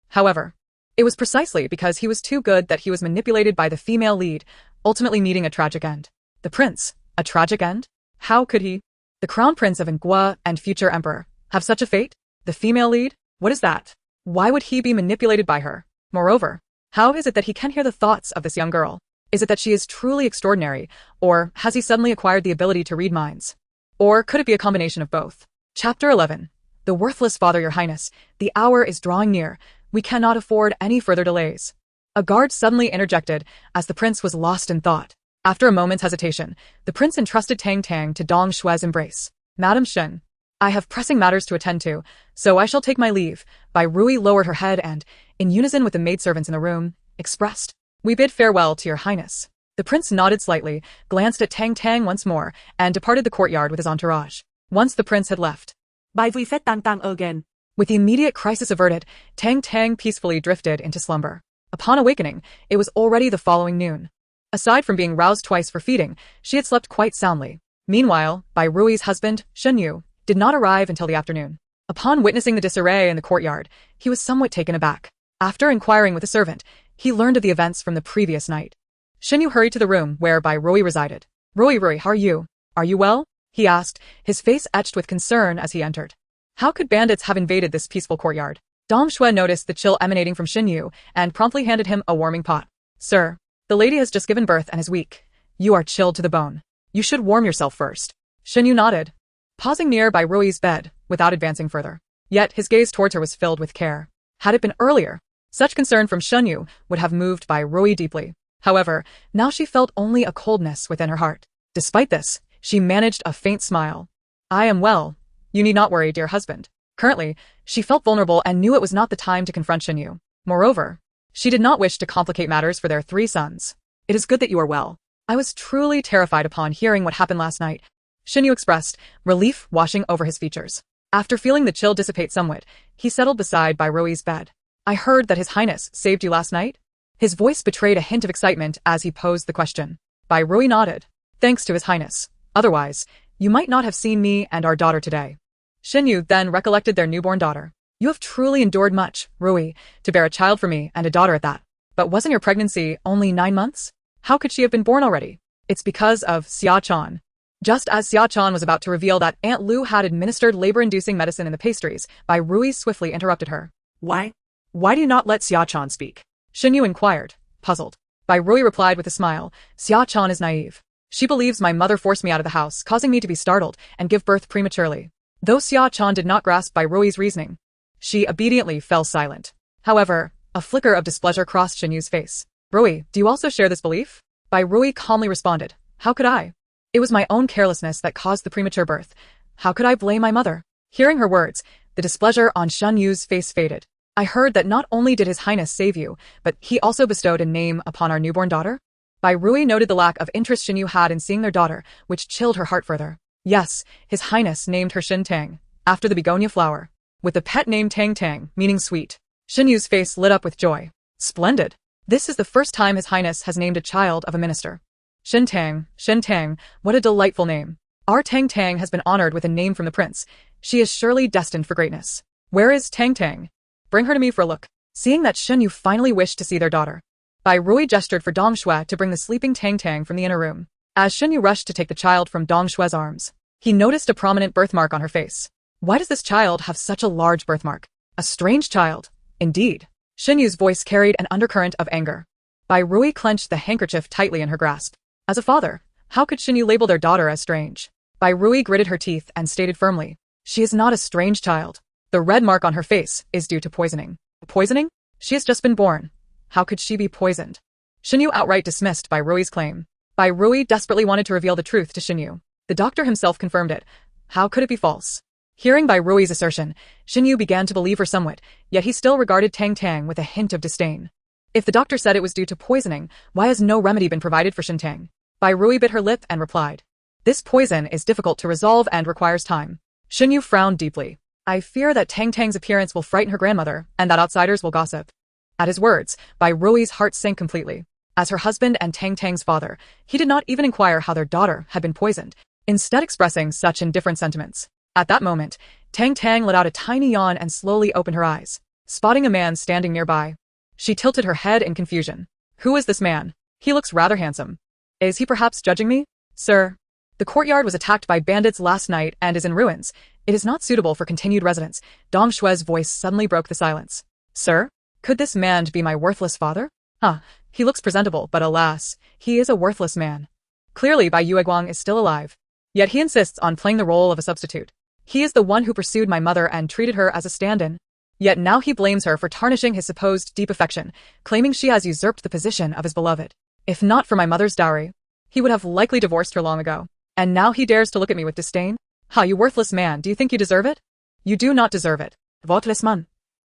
However, it was precisely because he was too good that he was manipulated by the female lead, ultimately meeting a tragic end. The prince, a tragic end? How could he? The crown prince of Ngua and future emperor, have such a fate? The female lead? What is that? Why would he be manipulated by her? Moreover, how is it that he can hear the thoughts of this young girl? Is it that she is truly extraordinary, or has he suddenly acquired the ability to read minds? Or could it be a combination of both? Chapter 11. The worthless father, your highness, the hour is drawing near. We cannot afford any further delays. A guard suddenly interjected as the prince was lost in thought. After a moment's hesitation, the prince entrusted Tang Tang to Dong Shue's embrace. Madam Shin, I have pressing matters to attend to, so I shall take my leave. Bai Ruyi lowered her head and, in unison with the maidservants in the room, expressed, we bid farewell to your highness. The prince nodded slightly, glanced at Tang Tang once more, and departed the courtyard with his entourage. Once the prince had left, Bai Vui fed Tang Tang again. With the immediate crisis averted, Tang Tang peacefully drifted into slumber. Upon awakening, it was already the following noon. Aside from being roused twice for feeding, she had slept quite soundly. Meanwhile, Bai Rui's husband, Shen Yu, did not arrive until the afternoon. Upon witnessing the disarray in the courtyard, he was somewhat taken aback. After inquiring with a servant, he learned of the events from the previous night. Shen Yu hurried to the room where Bai Rui resided. Rui, how are you? Are you well? He asked, his face etched with concern as he entered. How could bandits have invaded this peaceful courtyard? Dong Shui noticed the chill emanating from Shen Yu and promptly handed him a warming pot. Sir, the lady has just given birth and is weak. You are chilled to the bone. You should warm yourself first. Shen Yu nodded, pausing near by Rui's bed without advancing further. Yet his gaze towards her was filled with care. Had it been earlier, such concern from Shen Yu would have moved Bai Rui deeply. However, now she felt only a coldness within her heart. Despite this, she managed a faint smile. I am well. You need not worry, dear husband. Currently, she felt vulnerable and knew it was not the time to confront Shen Yu. Moreover, she did not wish to complicate matters for their 3 sons. It is good that you are well. I was truly terrified upon hearing what happened last night. Shen Yu expressed, relief washing over his features. After feeling the chill dissipate somewhat, he settled beside Bai Rui's bed. I heard that His Highness saved you last night? His voice betrayed a hint of excitement as he posed the question. Bai Rui nodded. Thanks to His Highness. Otherwise, you might not have seen me and our daughter today. Shen Yu then recollected their newborn daughter. You have truly endured much, Rui, to bear a child for me and a daughter at that. But wasn't your pregnancy only 9 months? How could she have been born already? It's because of Xia Chan. Just as Xia Chan was about to reveal that Aunt Lu had administered labor-inducing medicine in the pastries, Bai Rui swiftly interrupted her. Why? Why do you not let Xia Chan speak? Shen Yu inquired, puzzled. Bai Rui replied with a smile, Xia Chan is naive. She believes my mother forced me out of the house, causing me to be startled and give birth prematurely. Though Xia Chan did not grasp Bai Rui's reasoning, she obediently fell silent. However, a flicker of displeasure crossed Shen Yu's face. Rui, do you also share this belief? Bai Rui calmly responded, how could I? It was my own carelessness that caused the premature birth. How could I blame my mother? Hearing her words, the displeasure on Shen Yu's face faded. I heard that not only did His Highness save you, but he also bestowed a name upon our newborn daughter? Bai Rui noted the lack of interest Shen Yu had in seeing their daughter, which chilled her heart further. Yes, His Highness named her Shin Tang, after the begonia flower, with the pet name Tang Tang, meaning sweet. Shen Yu's face lit up with joy. Splendid! This is the first time His Highness has named a child of a minister. Shin Tang, what a delightful name. Our Tang Tang has been honored with a name from the prince. She is surely destined for greatness. Where is Tang Tang? Bring her to me for a look. Seeing that Shenyu finally wished to see their daughter, Bai Rui gestured for Dong Shui to bring the sleeping Tang Tang from the inner room. As Shenyu rushed to take the child from Dong Shui's arms, he noticed a prominent birthmark on her face. Why does this child have such a large birthmark? A strange child, indeed. Shenyu's voice carried an undercurrent of anger. Bai Rui clenched the handkerchief tightly in her grasp. As a father, how could Shenyu label their daughter as strange? Bai Rui gritted her teeth and stated firmly, she is not a strange child. The red mark on her face is due to poisoning. Poisoning? She has just been born. How could she be poisoned? Shenyu outright dismissed Bai Rui's claim. Bai Rui desperately wanted to reveal the truth to Shenyu. The doctor himself confirmed it. How could it be false? Hearing Bai Rui's assertion, Shenyu began to believe her somewhat, yet he still regarded Tang Tang with a hint of disdain. If the doctor said it was due to poisoning, why has no remedy been provided for Tang? Bai Rui bit her lip and replied, this poison is difficult to resolve and requires time. Shenyu frowned deeply. I fear that Tang Tang's appearance will frighten her grandmother, and that outsiders will gossip. At his words, Bai Rui's heart sank completely. As her husband and Tang Tang's father, he did not even inquire how their daughter had been poisoned, instead expressing such indifferent sentiments. At that moment, Tang Tang let out a tiny yawn and slowly opened her eyes, spotting a man standing nearby. She tilted her head in confusion. Who is this man? He looks rather handsome. Is he perhaps judging me? Sir, the courtyard was attacked by bandits last night and is in ruins. It is not suitable for continued residence. Dong Shui's voice suddenly broke the silence. Sir, could this man be my worthless father? He looks presentable, but alas, he is a worthless man. Clearly Bai Yueguang is still alive. Yet he insists on playing the role of a substitute. He is the one who pursued my mother and treated her as a stand-in. Yet now he blames her for tarnishing his supposed deep affection, claiming she has usurped the position of his beloved. If not for my mother's dowry, he would have likely divorced her long ago. And now he dares to look at me with disdain? You worthless man, do you think you deserve it? You do not deserve it. Ruthless man.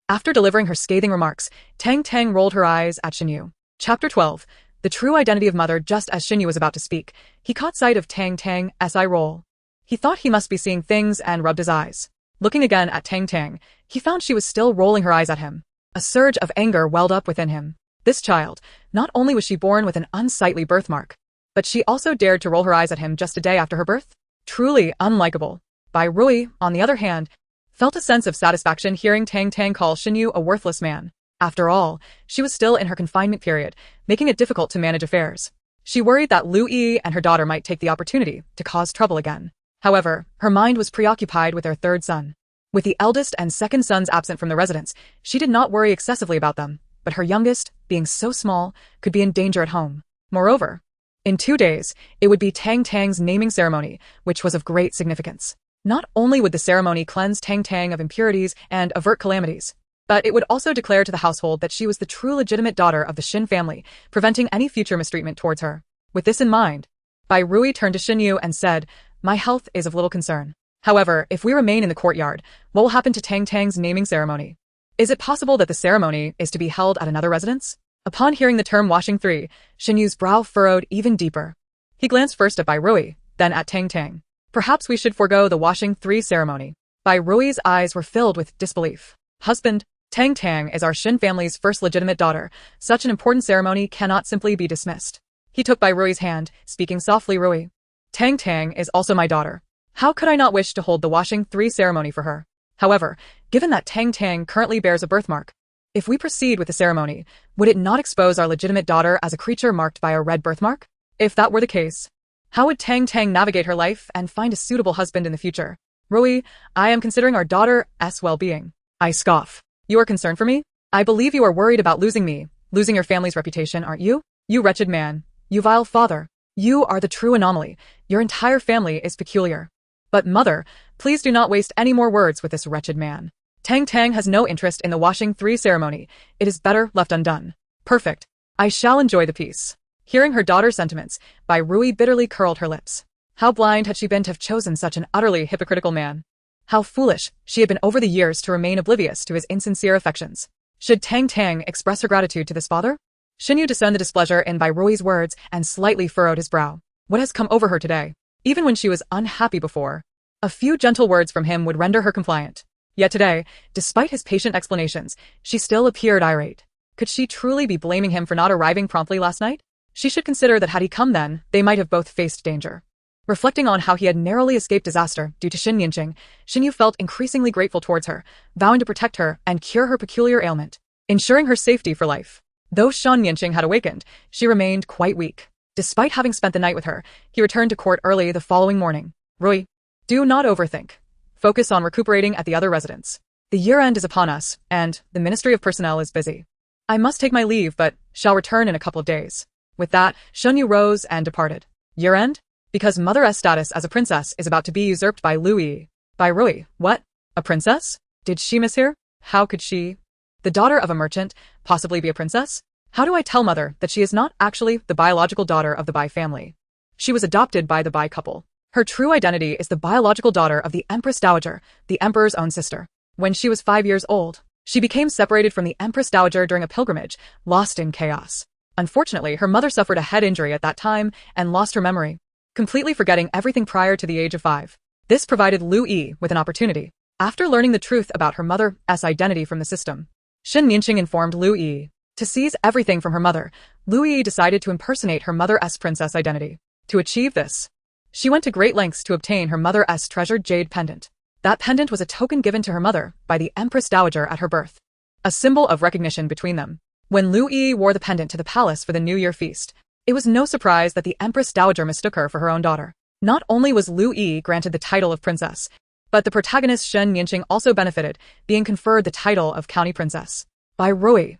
After delivering her scathing remarks, Tang Tang rolled her eyes at Shenyu. Chapter 12. The true identity of mother. Just as Shenyu was about to speak, he caught sight of Tang Tang's eye roll. He thought he must be seeing things and rubbed his eyes. Looking again at Tang Tang, he found she was still rolling her eyes at him. A surge of anger welled up within him. This child, not only was she born with an unsightly birthmark, but she also dared to roll her eyes at him just a day after her birth? Truly unlikable. Bai Rui, on the other hand, felt a sense of satisfaction hearing Tang Tang call Shenyu a worthless man. After all, she was still in her confinement period, making it difficult to manage affairs. She worried that Lu Yi and her daughter might take the opportunity to cause trouble again. However, her mind was preoccupied with their third son. With the eldest and second sons absent from the residence, she did not worry excessively about them, but her youngest, being so small, could be in danger at home. Moreover, in 2 days, it would be Tang Tang's naming ceremony, which was of great significance. Not only would the ceremony cleanse Tang Tang of impurities and avert calamities, but it would also declare to the household that she was the true legitimate daughter of the Shin family, preventing any future mistreatment towards her. With this in mind, Bai Rui turned to Shenyu and said, my health is of little concern. However, if we remain in the courtyard, what will happen to Tang Tang's naming ceremony? Is it possible that the ceremony is to be held at another residence? Upon hearing the term washing 3, Shenyu's brow furrowed even deeper. He glanced first at Bai Rui, then at Tang Tang. Perhaps we should forego the washing 3 ceremony. Bai Rui's eyes were filled with disbelief. Husband, Tang Tang is our Shin family's first legitimate daughter. Such an important ceremony cannot simply be dismissed. He took Bai Rui's hand, speaking softly. Rui, Tang Tang is also my daughter. How could I not wish to hold the washing 3 ceremony for her? However, given that Tang Tang currently bears a birthmark, if we proceed with the ceremony, would it not expose our legitimate daughter as a creature marked by a red birthmark? If that were the case, how would Tang Tang navigate her life and find a suitable husband in the future? Rui, I am considering our daughter's well-being. I scoff. You are concerned for me? I believe you are worried about losing me, losing your family's reputation, aren't you? You wretched man. You vile father. You are the true anomaly. Your entire family is peculiar. But mother, please do not waste any more words with this wretched man. Tang Tang has no interest in the washing 3 ceremony. It is better left undone. Perfect. I shall enjoy the peace. Hearing her daughter's sentiments, Bai Rui bitterly curled her lips. How blind had she been to have chosen such an utterly hypocritical man? How foolish she had been over the years to remain oblivious to his insincere affections. Should Tang Tang express her gratitude to this father? Shenyu discerned the displeasure in Bai Rui's words and slightly furrowed his brow. What has come over her today? Even when she was unhappy before, a few gentle words from him would render her compliant. Yet today, despite his patient explanations, she still appeared irate. Could she truly be blaming him for not arriving promptly last night? She should consider that had he come then, they might have both faced danger. Reflecting on how he had narrowly escaped disaster due to Yanjun, Xinyu felt increasingly grateful towards her, vowing to protect her and cure her peculiar ailment, ensuring her safety for life. Though Yanjun had awakened, she remained quite weak. Despite having spent the night with her, he returned to court early the following morning. Rui, do not overthink. Focus on recuperating at the other residence. The year-end is upon us, and the Ministry of Personnel is busy. I must take my leave, but shall return in a couple of days. With that, Xinyu rose and departed. Year-end? Because Mother-S status as a princess is about to be usurped by Lui. By Rui. What? A princess? Did she miss here? How could she? The daughter of a merchant, possibly be a princess? How do I tell Mother that she is not actually the biological daughter of the Bai family? She was adopted by the Bai couple. Her true identity is the biological daughter of the Empress Dowager, the Emperor's own sister. When she was 5 years old, she became separated from the Empress Dowager during a pilgrimage, lost in chaos. Unfortunately, her mother suffered a head injury at that time and lost her memory, completely forgetting everything prior to the age of 5. This provided Lu Yi with an opportunity. After learning the truth about her mother's identity from the system, Yanjun informed Lu Yi. To seize everything from her mother, Lu Yi decided to impersonate her mother's princess identity. To achieve this, she went to great lengths to obtain her mother's treasured jade pendant. That pendant was a token given to her mother by the Empress Dowager at her birth, a symbol of recognition between them. When Lu Yi wore the pendant to the palace for the New Year feast, it was no surprise that the Empress Dowager mistook her for her own daughter. Not only was Lu Yi granted the title of princess, but the protagonist Yanjun also benefited, being conferred the title of county princess by Rui.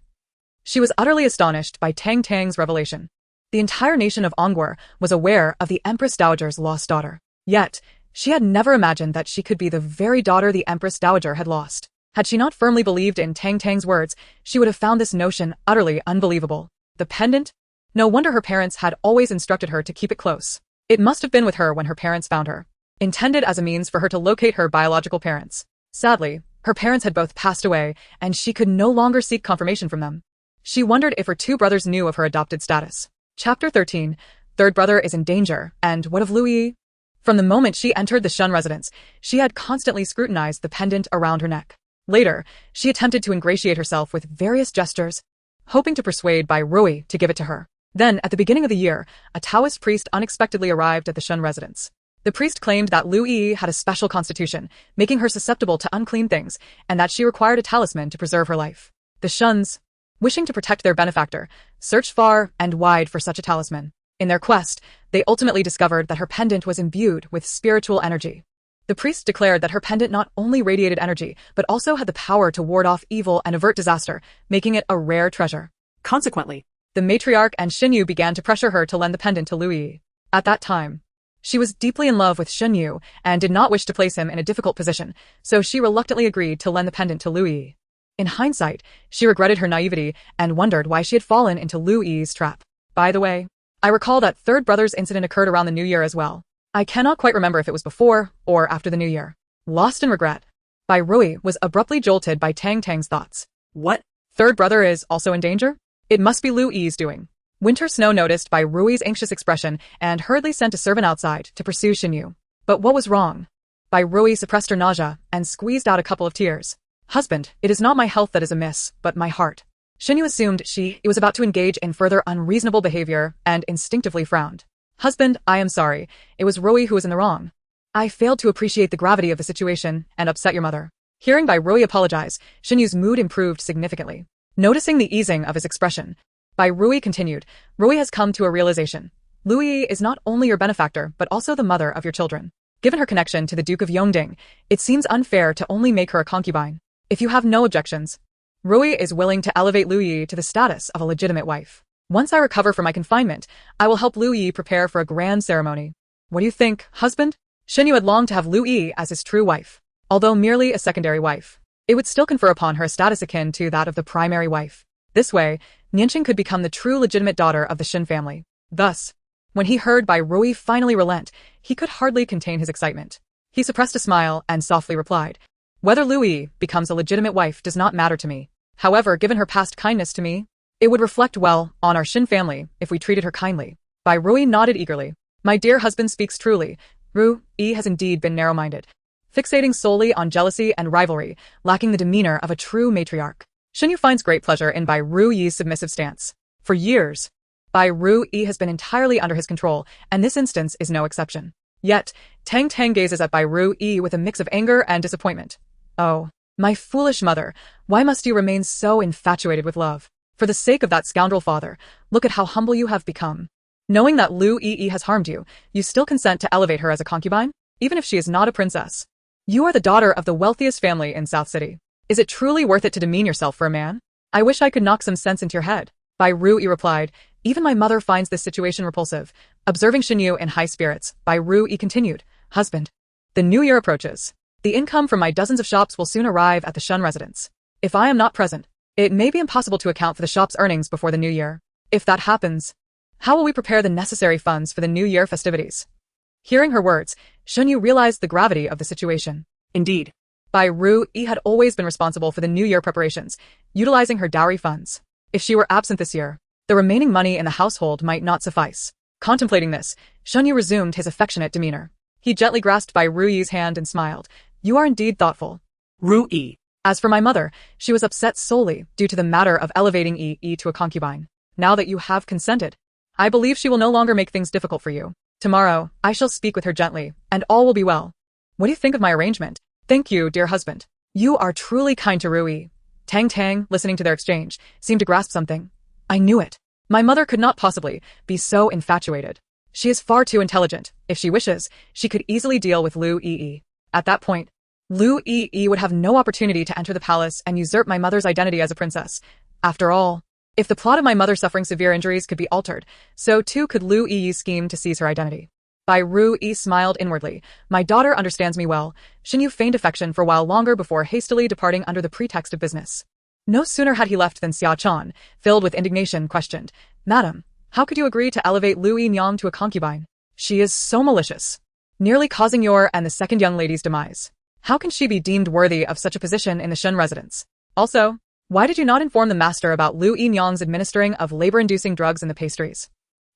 She was utterly astonished by Tang Tang's revelation. The entire nation of Ongwer was aware of the Empress Dowager's lost daughter. Yet, she had never imagined that she could be the very daughter the Empress Dowager had lost. Had she not firmly believed in Tang Tang's words, she would have found this notion utterly unbelievable. The pendant? No wonder her parents had always instructed her to keep it close. It must have been with her when her parents found her, intended as a means for her to locate her biological parents. Sadly, her parents had both passed away, and she could no longer seek confirmation from them. She wondered if her two brothers knew of her adopted status. Chapter 13. Third brother is in danger, and what of Lu Yi? From the moment she entered the Shun residence, she had constantly scrutinized the pendant around her neck. Later, she attempted to ingratiate herself with various gestures, hoping to persuade Bai Rui to give it to her. Then, at the beginning of the year, a Taoist priest unexpectedly arrived at the Shun residence. The priest claimed that Lu Yi had a special constitution, making her susceptible to unclean things, and that she required a talisman to preserve her life. The Shuns, wishing to protect their benefactor, searched far and wide for such a talisman. In their quest, they ultimately discovered that her pendant was imbued with spiritual energy. The priest declared that her pendant not only radiated energy, but also had the power to ward off evil and avert disaster, making it a rare treasure. Consequently, The matriarch and Xinyu began to pressure her to lend the pendant to Lu Yi. At that time, she was deeply in love with Xinyu and did not wish to place him in a difficult position, so she reluctantly agreed to lend the pendant to Lu Yi. In hindsight, she regretted her naivety and wondered why she had fallen into Lu Yi's trap. By the way, I recall that third brother's incident occurred around the New Year as well. I cannot quite remember if it was before or after the New Year. Lost in regret, Bai Rui was abruptly jolted by Tang Tang's thoughts. what? Third brother is also in danger? It must be Lu Yi's doing. Winter Snow noticed Bai Rui's anxious expression and hurriedly sent a servant outside to pursue Xinyu. But what was wrong? Bai Rui suppressed her nausea and squeezed out a couple of tears. Husband, it is not my health that is amiss, but my heart. Xinyu assumed she was about to engage in further unreasonable behavior and instinctively frowned. Husband, I am sorry. It was Rui who was in the wrong. I failed to appreciate the gravity of the situation and upset your mother. Hearing Bai Rui apologize, Xinyu's mood improved significantly. Noticing the easing of his expression, Bai Rui continued, Rui has come to a realization. Lu Yi is not only your benefactor, but also the mother of your children. Given her connection to the Duke of Yongding, it seems unfair to only make her a concubine. If you have no objections, Rui is willing to elevate Lu Yi to the status of a legitimate wife. Once I recover from my confinement, I will help Lu Yi prepare for a grand ceremony. What do you think, husband? Xinyu had longed to have Lu Yi as his true wife. Although merely a secondary wife, it would still confer upon her a status akin to that of the primary wife. This way, Yanjun could become the true legitimate daughter of the Xin family. Thus, when he heard Bai Rui finally relent, he could hardly contain his excitement. He suppressed a smile and softly replied, whether Lu Yi becomes a legitimate wife does not matter to me. However, given her past kindness to me, it would reflect well on our Xin family if we treated her kindly. Bai Rui nodded eagerly. My dear husband speaks truly. Ru Yi has indeed been narrow-minded, fixating solely on jealousy and rivalry, lacking the demeanor of a true matriarch. Xinyu finds great pleasure in Bai Ru Yi's submissive stance. For years, Bai Ru Yi has been entirely under his control, and this instance is no exception. Yet, Tang Tang gazes at Bai Ru-yi with a mix of anger and disappointment. Oh, my foolish mother, why must you remain so infatuated with love? For the sake of that scoundrel father, look at how humble you have become. Knowing that Lu-yi has harmed you, you still consent to elevate her as a concubine? Even if she is not a princess. You are the daughter of the wealthiest family in South City. Is it truly worth it to demean yourself for a man? I wish I could knock some sense into your head. Bai Ru-yi replied, even my mother finds this situation repulsive. Observing Shinyu in high spirits, Bai Ru-yi continued, husband. The new year approaches. The income from my dozens of shops will soon arrive at the Shun residence. If I am not present, it may be impossible to account for the shop's earnings before the new year. If that happens, how will we prepare the necessary funds for the new year festivities? Hearing her words, Shinyu realized the gravity of the situation. Indeed. Bai Ru-yi had always been responsible for the new year preparations, utilizing her dowry funds. If she were absent this year, the remaining money in the household might not suffice. Contemplating this, Shinyu resumed his affectionate demeanor. He gently grasped Bai Ru-yi's hand and smiled. You are indeed thoughtful. Ru-yi. As for my mother, she was upset solely due to the matter of elevating Yi to a concubine. Now that you have consented, I believe she will no longer make things difficult for you. Tomorrow, I shall speak with her gently, and all will be well. What do you think of my arrangement? Thank you, dear husband. You are truly kind to Ru-yi. Tang Tang, listening to their exchange, seemed to grasp something. I knew it. My mother could not possibly be so infatuated. She is far too intelligent. If she wishes, she could easily deal with Lu-yi. At that point, Lu-yi would have no opportunity to enter the palace and usurp my mother's identity as a princess. After all, if the plot of my mother suffering severe injuries could be altered, so too could Lu-yi's scheme to seize her identity. Bai Ru-yi smiled inwardly. My daughter understands me well. Shinyu feigned affection for a while longer before hastily departing under the pretext of business. No sooner had he left than Xia Chan, filled with indignation, questioned, Madam, how could you agree to elevate Lu-yi to a concubine? She is so malicious, nearly causing your and the second young lady's demise. How can she be deemed worthy of such a position in the Shun residence? Also, why did you not inform the master about Lu-yi's administering of labor-inducing drugs in the pastries?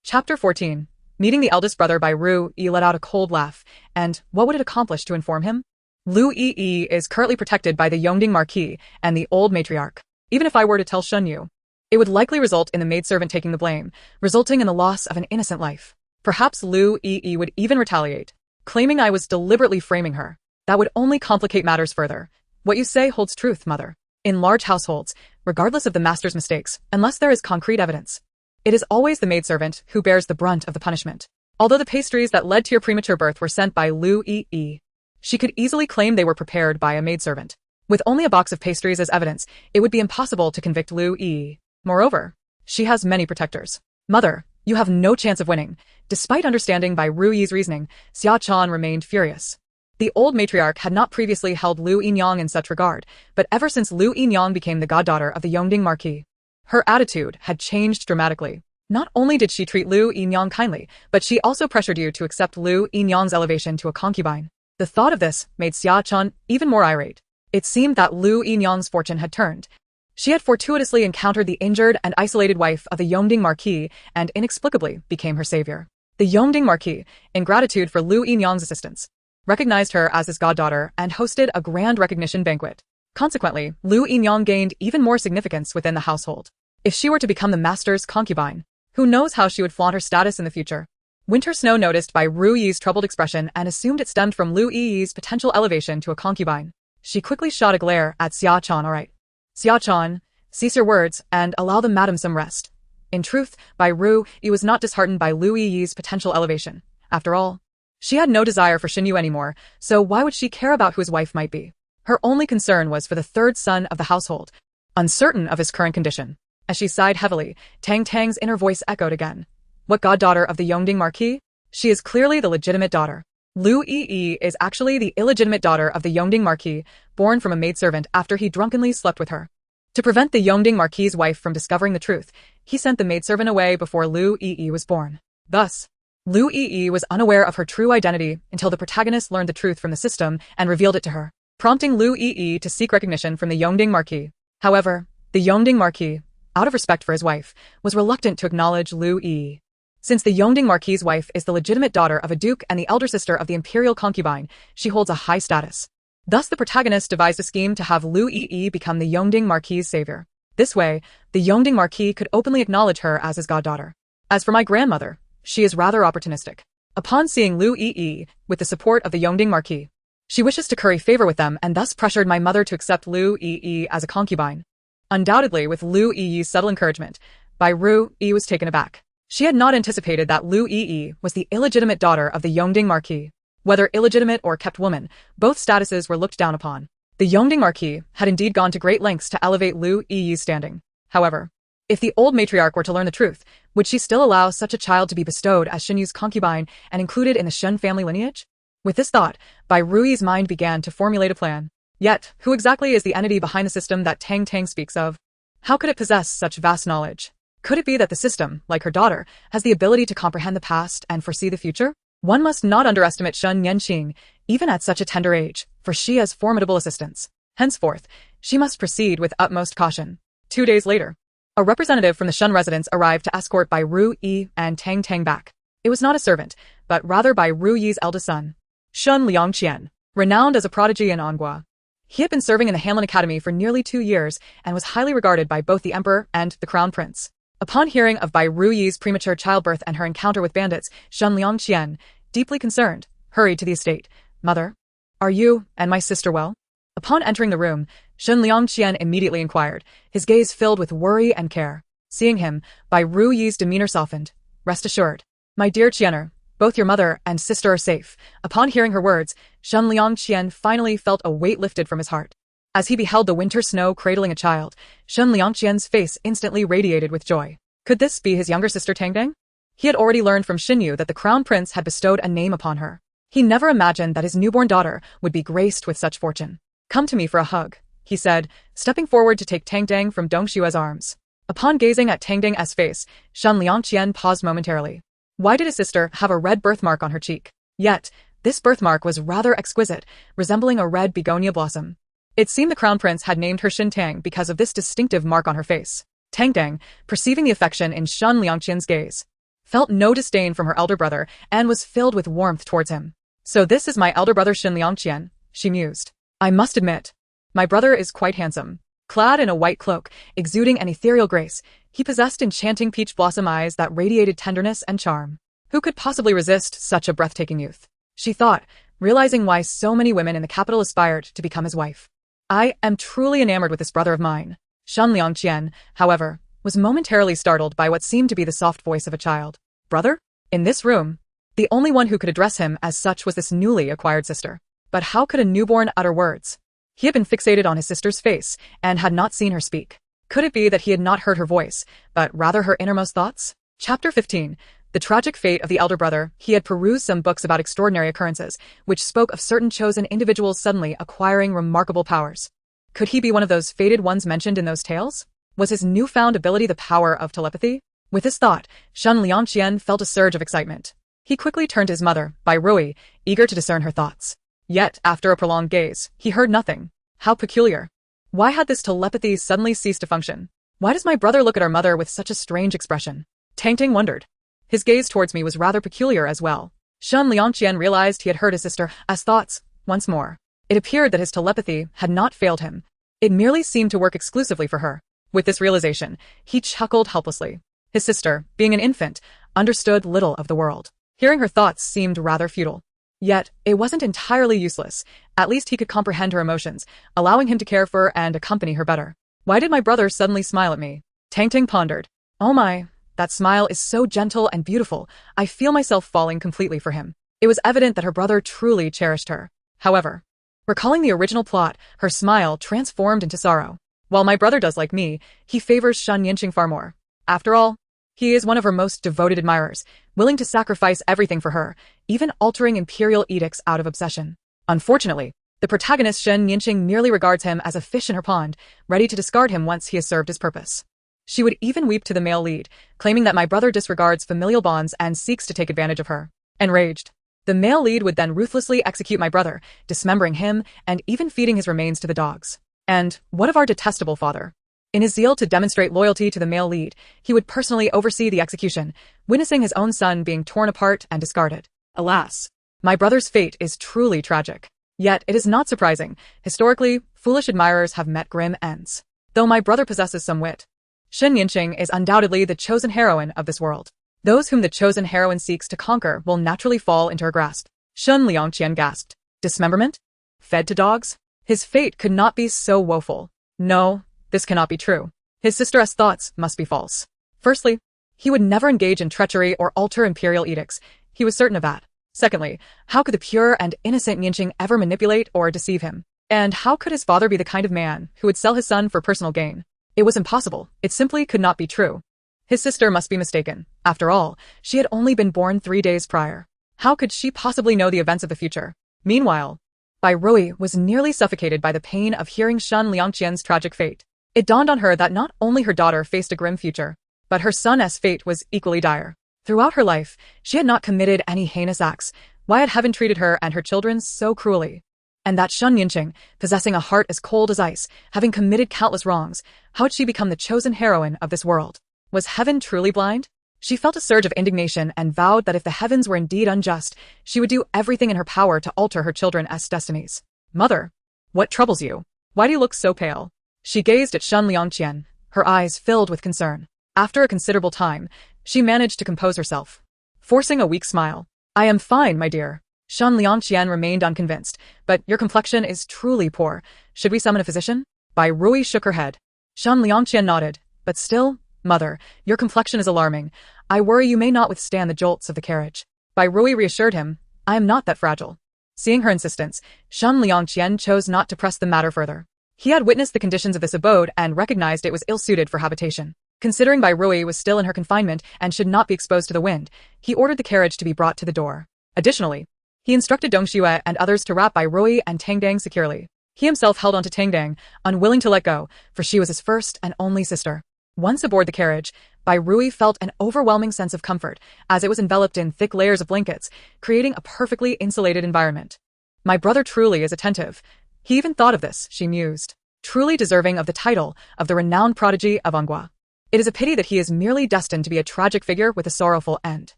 Chapter 14. Meeting the eldest brother Bai Ru-yi let out a cold laugh, and what would it accomplish to inform him? Lu-yi is currently protected by the Yongding Marquis and the old matriarch. Even if I were to tell Shinyu, it would likely result in the maidservant taking the blame, resulting in the loss of an innocent life. Perhaps Lu-yi would even retaliate, claiming I was deliberately framing her. That would only complicate matters further. What you say holds truth, mother. In large households, regardless of the master's mistakes, unless there is concrete evidence, it is always the maidservant who bears the brunt of the punishment. Although the pastries that led to your premature birth were sent by Lu-yi, she could easily claim they were prepared by a maidservant. With only a box of pastries as evidence, it would be impossible to convict Lu-yi. Moreover, she has many protectors. Mother, you have no chance of winning. Despite understanding Bai Ru-yi's reasoning, Xia Chan remained furious. The old matriarch had not previously held Lu-yi in such regard, but ever since Lu-yi became the goddaughter of the Yongding Marquis, her attitude had changed dramatically. Not only did she treat Lu-yi kindly, but she also pressured you to accept Lu-yi's elevation to a concubine. The thought of this made Xia Chan even more irate. It seemed that Lu-yi's fortune had turned. She had fortuitously encountered the injured and isolated wife of the Yongding Marquis and inexplicably became her savior. The Yongding Marquis, in gratitude for Lu-yi's assistance, recognized her as his goddaughter and hosted a grand recognition banquet. Consequently, Lu-yi gained even more significance within the household. If she were to become the master's concubine, who knows how she would flaunt her status in the future? Winter Snow noticed Bai Ru-yi's troubled expression and assumed it stemmed from Lu-yi's potential elevation to a concubine. She quickly shot a glare at Xia Chan. All right. Xia Chan, cease your words and allow the madam some rest. In truth, Bai Ru-yi was not disheartened by Lu-yi's potential elevation. After all, she had no desire for Shinyu anymore, so why would she care about who his wife might be? Her only concern was for the third son of the household, uncertain of his current condition. As she sighed heavily, Tang Tang's inner voice echoed again. What goddaughter of the Yongding Marquis? She is clearly the legitimate daughter. Lu-yi is actually the illegitimate daughter of the Yongding Marquis, born from a maidservant after he drunkenly slept with her. To prevent the Yongding Marquis's wife from discovering the truth, he sent the maidservant away before Lu-yi was born. Thus, Lu-yi was unaware of her true identity until the protagonist learned the truth from the system and revealed it to her, prompting Lu-yi to seek recognition from the Yongding Marquis. However, the Yongding Marquis, out of respect for his wife, was reluctant to acknowledge Lu-yi. Since the Yongding Marquis's wife is the legitimate daughter of a duke and the elder sister of the imperial concubine, she holds a high status. Thus the protagonist devised a scheme to have Lu-yi become the Yongding Marquis's savior. This way, the Yongding Marquis could openly acknowledge her as his goddaughter. As for my grandmother, she is rather opportunistic. upon seeing Lu Yi with the support of the Yongding Marquis. She wishes to curry favor with them and thus pressured my mother to accept Lu Yi as a concubine. Undoubtedly, with Lu Yi's subtle encouragement, Bai Ru Yi was taken aback. She had not anticipated that Lu Yi was the illegitimate daughter of the Yongding Marquis. Whether illegitimate or kept woman, both statuses were looked down upon. The Yongding Marquis had indeed gone to great lengths to elevate Lu Yi's standing. However, if the old matriarch were to learn the truth, would she still allow such a child to be bestowed as Shen Yu's concubine and included in the Shen family lineage? With this thought, Bai Rui's mind began to formulate a plan. Yet, who exactly is the entity behind the system that Tang Tang speaks of? How could it possess such vast knowledge? Could it be that the system, like her daughter, has the ability to comprehend the past and foresee the future? One must not underestimate Shen Yanqing, even at such a tender age, for she has formidable assistants. Henceforth, she must proceed with utmost caution. 2 days later, a representative from the Shen residence arrived to escort Bai Ru Yi and Tang Tang back. It was not a servant, but rather Bai Ru Yi's eldest son, Shen Liangqian, renowned as a prodigy in Anghua. He had been serving in the Hanlin Academy for nearly 2 years and was highly regarded by both the emperor and the crown prince. Upon hearing of Bai Ru Yi's premature childbirth and her encounter with bandits, Shen Liangqian, deeply concerned, hurried to the estate. Mother, are you and my sister well? Upon entering the room, Shen Liangqian immediately inquired, his gaze filled with worry and care. Seeing him, Bai Ru Yi's demeanor softened. Rest assured, my dear Qianer, both your mother and sister are safe. Upon hearing her words, Shen Liangqian finally felt a weight lifted from his heart. As he beheld the winter snow cradling a child, Shen Liangqian's face instantly radiated with joy. Could this be his younger sister Tang Tang? He had already learned from Xinyu that the crown prince had bestowed a name upon her. He never imagined that his newborn daughter would be graced with such fortune. Come to me for a hug, he said, stepping forward to take Tang Tang from Dong Xue's arms. Upon gazing at Tang Tang's face, Shen Liangqian paused momentarily. Why did his sister have a red birthmark on her cheek? Yet, this birthmark was rather exquisite, resembling a red begonia blossom. It seemed the crown prince had named her Xin Tang because of this distinctive mark on her face. Tang Tang, perceiving the affection in Shen Liangqian's gaze, felt no disdain from her elder brother and was filled with warmth towards him. So this is my elder brother Shen Liangqian, she mused. I must admit, my brother is quite handsome. Clad in a white cloak, exuding an ethereal grace, he possessed enchanting peach blossom eyes that radiated tenderness and charm. Who could possibly resist such a breathtaking youth? She thought, realizing why so many women in the capital aspired to become his wife. I am truly enamored with this brother of mine. Shen Liangqian, however, was momentarily startled by what seemed to be the soft voice of a child. Brother? In this room, the only one who could address him as such was this newly acquired sister. But how could a newborn utter words? He had been fixated on his sister's face and had not seen her speak. Could it be that he had not heard her voice, but rather her innermost thoughts? Chapter 15. The tragic fate of the elder brother. He had perused some books about extraordinary occurrences, which spoke of certain chosen individuals suddenly acquiring remarkable powers. Could he be one of those fated ones mentioned in those tales? Was his newfound ability the power of telepathy? With this thought, Shen Liangqian felt a surge of excitement. He quickly turned to his mother, Bai Rui, eager to discern her thoughts. Yet, after a prolonged gaze, he heard nothing. How peculiar. Why had this telepathy suddenly ceased to function? Why does my brother look at our mother with such a strange expression? Tang Tang wondered. His gaze towards me was rather peculiar as well. Shen Liangqian realized he had heard his sister as thoughts once more. It appeared that his telepathy had not failed him. It merely seemed to work exclusively for her. With this realization, he chuckled helplessly. His sister, being an infant, understood little of the world. Hearing her thoughts seemed rather futile. Yet, it wasn't entirely useless. At least he could comprehend her emotions, allowing him to care for and accompany her better. Why did my brother suddenly smile at me? Tang Tang pondered. Oh my, that smile is so gentle and beautiful. I feel myself falling completely for him. It was evident that her brother truly cherished her. However, recalling the original plot, her smile transformed into sorrow. While my brother does like me, he favors Shen Yanqing far more. After all, he is one of her most devoted admirers, willing to sacrifice everything for her, even altering imperial edicts out of obsession. Unfortunately, the protagonist Shen Yanqing merely regards him as a fish in her pond, ready to discard him once he has served his purpose. She would even weep to the male lead, claiming that my brother disregards familial bonds and seeks to take advantage of her. Enraged, the male lead would then ruthlessly execute my brother, dismembering him and even feeding his remains to the dogs. And what of our detestable father? In his zeal to demonstrate loyalty to the male lead, he would personally oversee the execution, witnessing his own son being torn apart and discarded. Alas, my brother's fate is truly tragic. Yet it is not surprising. Historically, foolish admirers have met grim ends. Though my brother possesses some wit, Shen Yanqing is undoubtedly the chosen heroine of this world. Those whom the chosen heroine seeks to conquer will naturally fall into her grasp. Shen Liangqian gasped. Dismemberment? Fed to dogs? His fate could not be so woeful. No, this cannot be true. His sister's thoughts must be false. Firstly, he would never engage in treachery or alter imperial edicts. He was certain of that. Secondly, how could the pure and innocent Yanjun ever manipulate or deceive him? And how could his father be the kind of man who would sell his son for personal gain? It was impossible. It simply could not be true. His sister must be mistaken. After all, she had only been born 3 days prior. How could she possibly know the events of the future? Meanwhile, Bai Rui was nearly suffocated by the pain of hearing Shen Liangqian's tragic fate. It dawned on her that not only her daughter faced a grim future, but her son's fate was equally dire. Throughout her life, she had not committed any heinous acts. Why had heaven treated her and her children so cruelly? And that Shen Yanqing, possessing a heart as cold as ice, having committed countless wrongs, how had she become the chosen heroine of this world? Was heaven truly blind? She felt a surge of indignation and vowed that if the heavens were indeed unjust, she would do everything in her power to alter her children's destinies. Mother, what troubles you? Why do you look so pale? She gazed at Shen Liangqian, her eyes filled with concern. After a considerable time, she managed to compose herself, forcing a weak smile. I am fine, my dear. Shen Liangqian remained unconvinced, but your complexion is truly poor. Should we summon a physician? Bai Rui shook her head. Shen Liangqian nodded, but still, Mother, your complexion is alarming. I worry you may not withstand the jolts of the carriage. Bai Rui reassured him, I am not that fragile. Seeing her insistence, Shen Liangqian chose not to press the matter further. He had witnessed the conditions of this abode and recognized it was ill-suited for habitation. Considering Bai Rui was still in her confinement and should not be exposed to the wind, he ordered the carriage to be brought to the door. Additionally, he instructed Dong Xue and others to wrap Bai Rui and Tang Tang securely. He himself held on to Tang Tang, unwilling to let go, for she was his first and only sister. Once aboard the carriage, Bai Rui felt an overwhelming sense of comfort, as it was enveloped in thick layers of blankets, creating a perfectly insulated environment. My brother truly is attentive. He even thought of this, she mused. Truly deserving of the title of the renowned prodigy of Anghua. It is a pity that he is merely destined to be a tragic figure with a sorrowful end.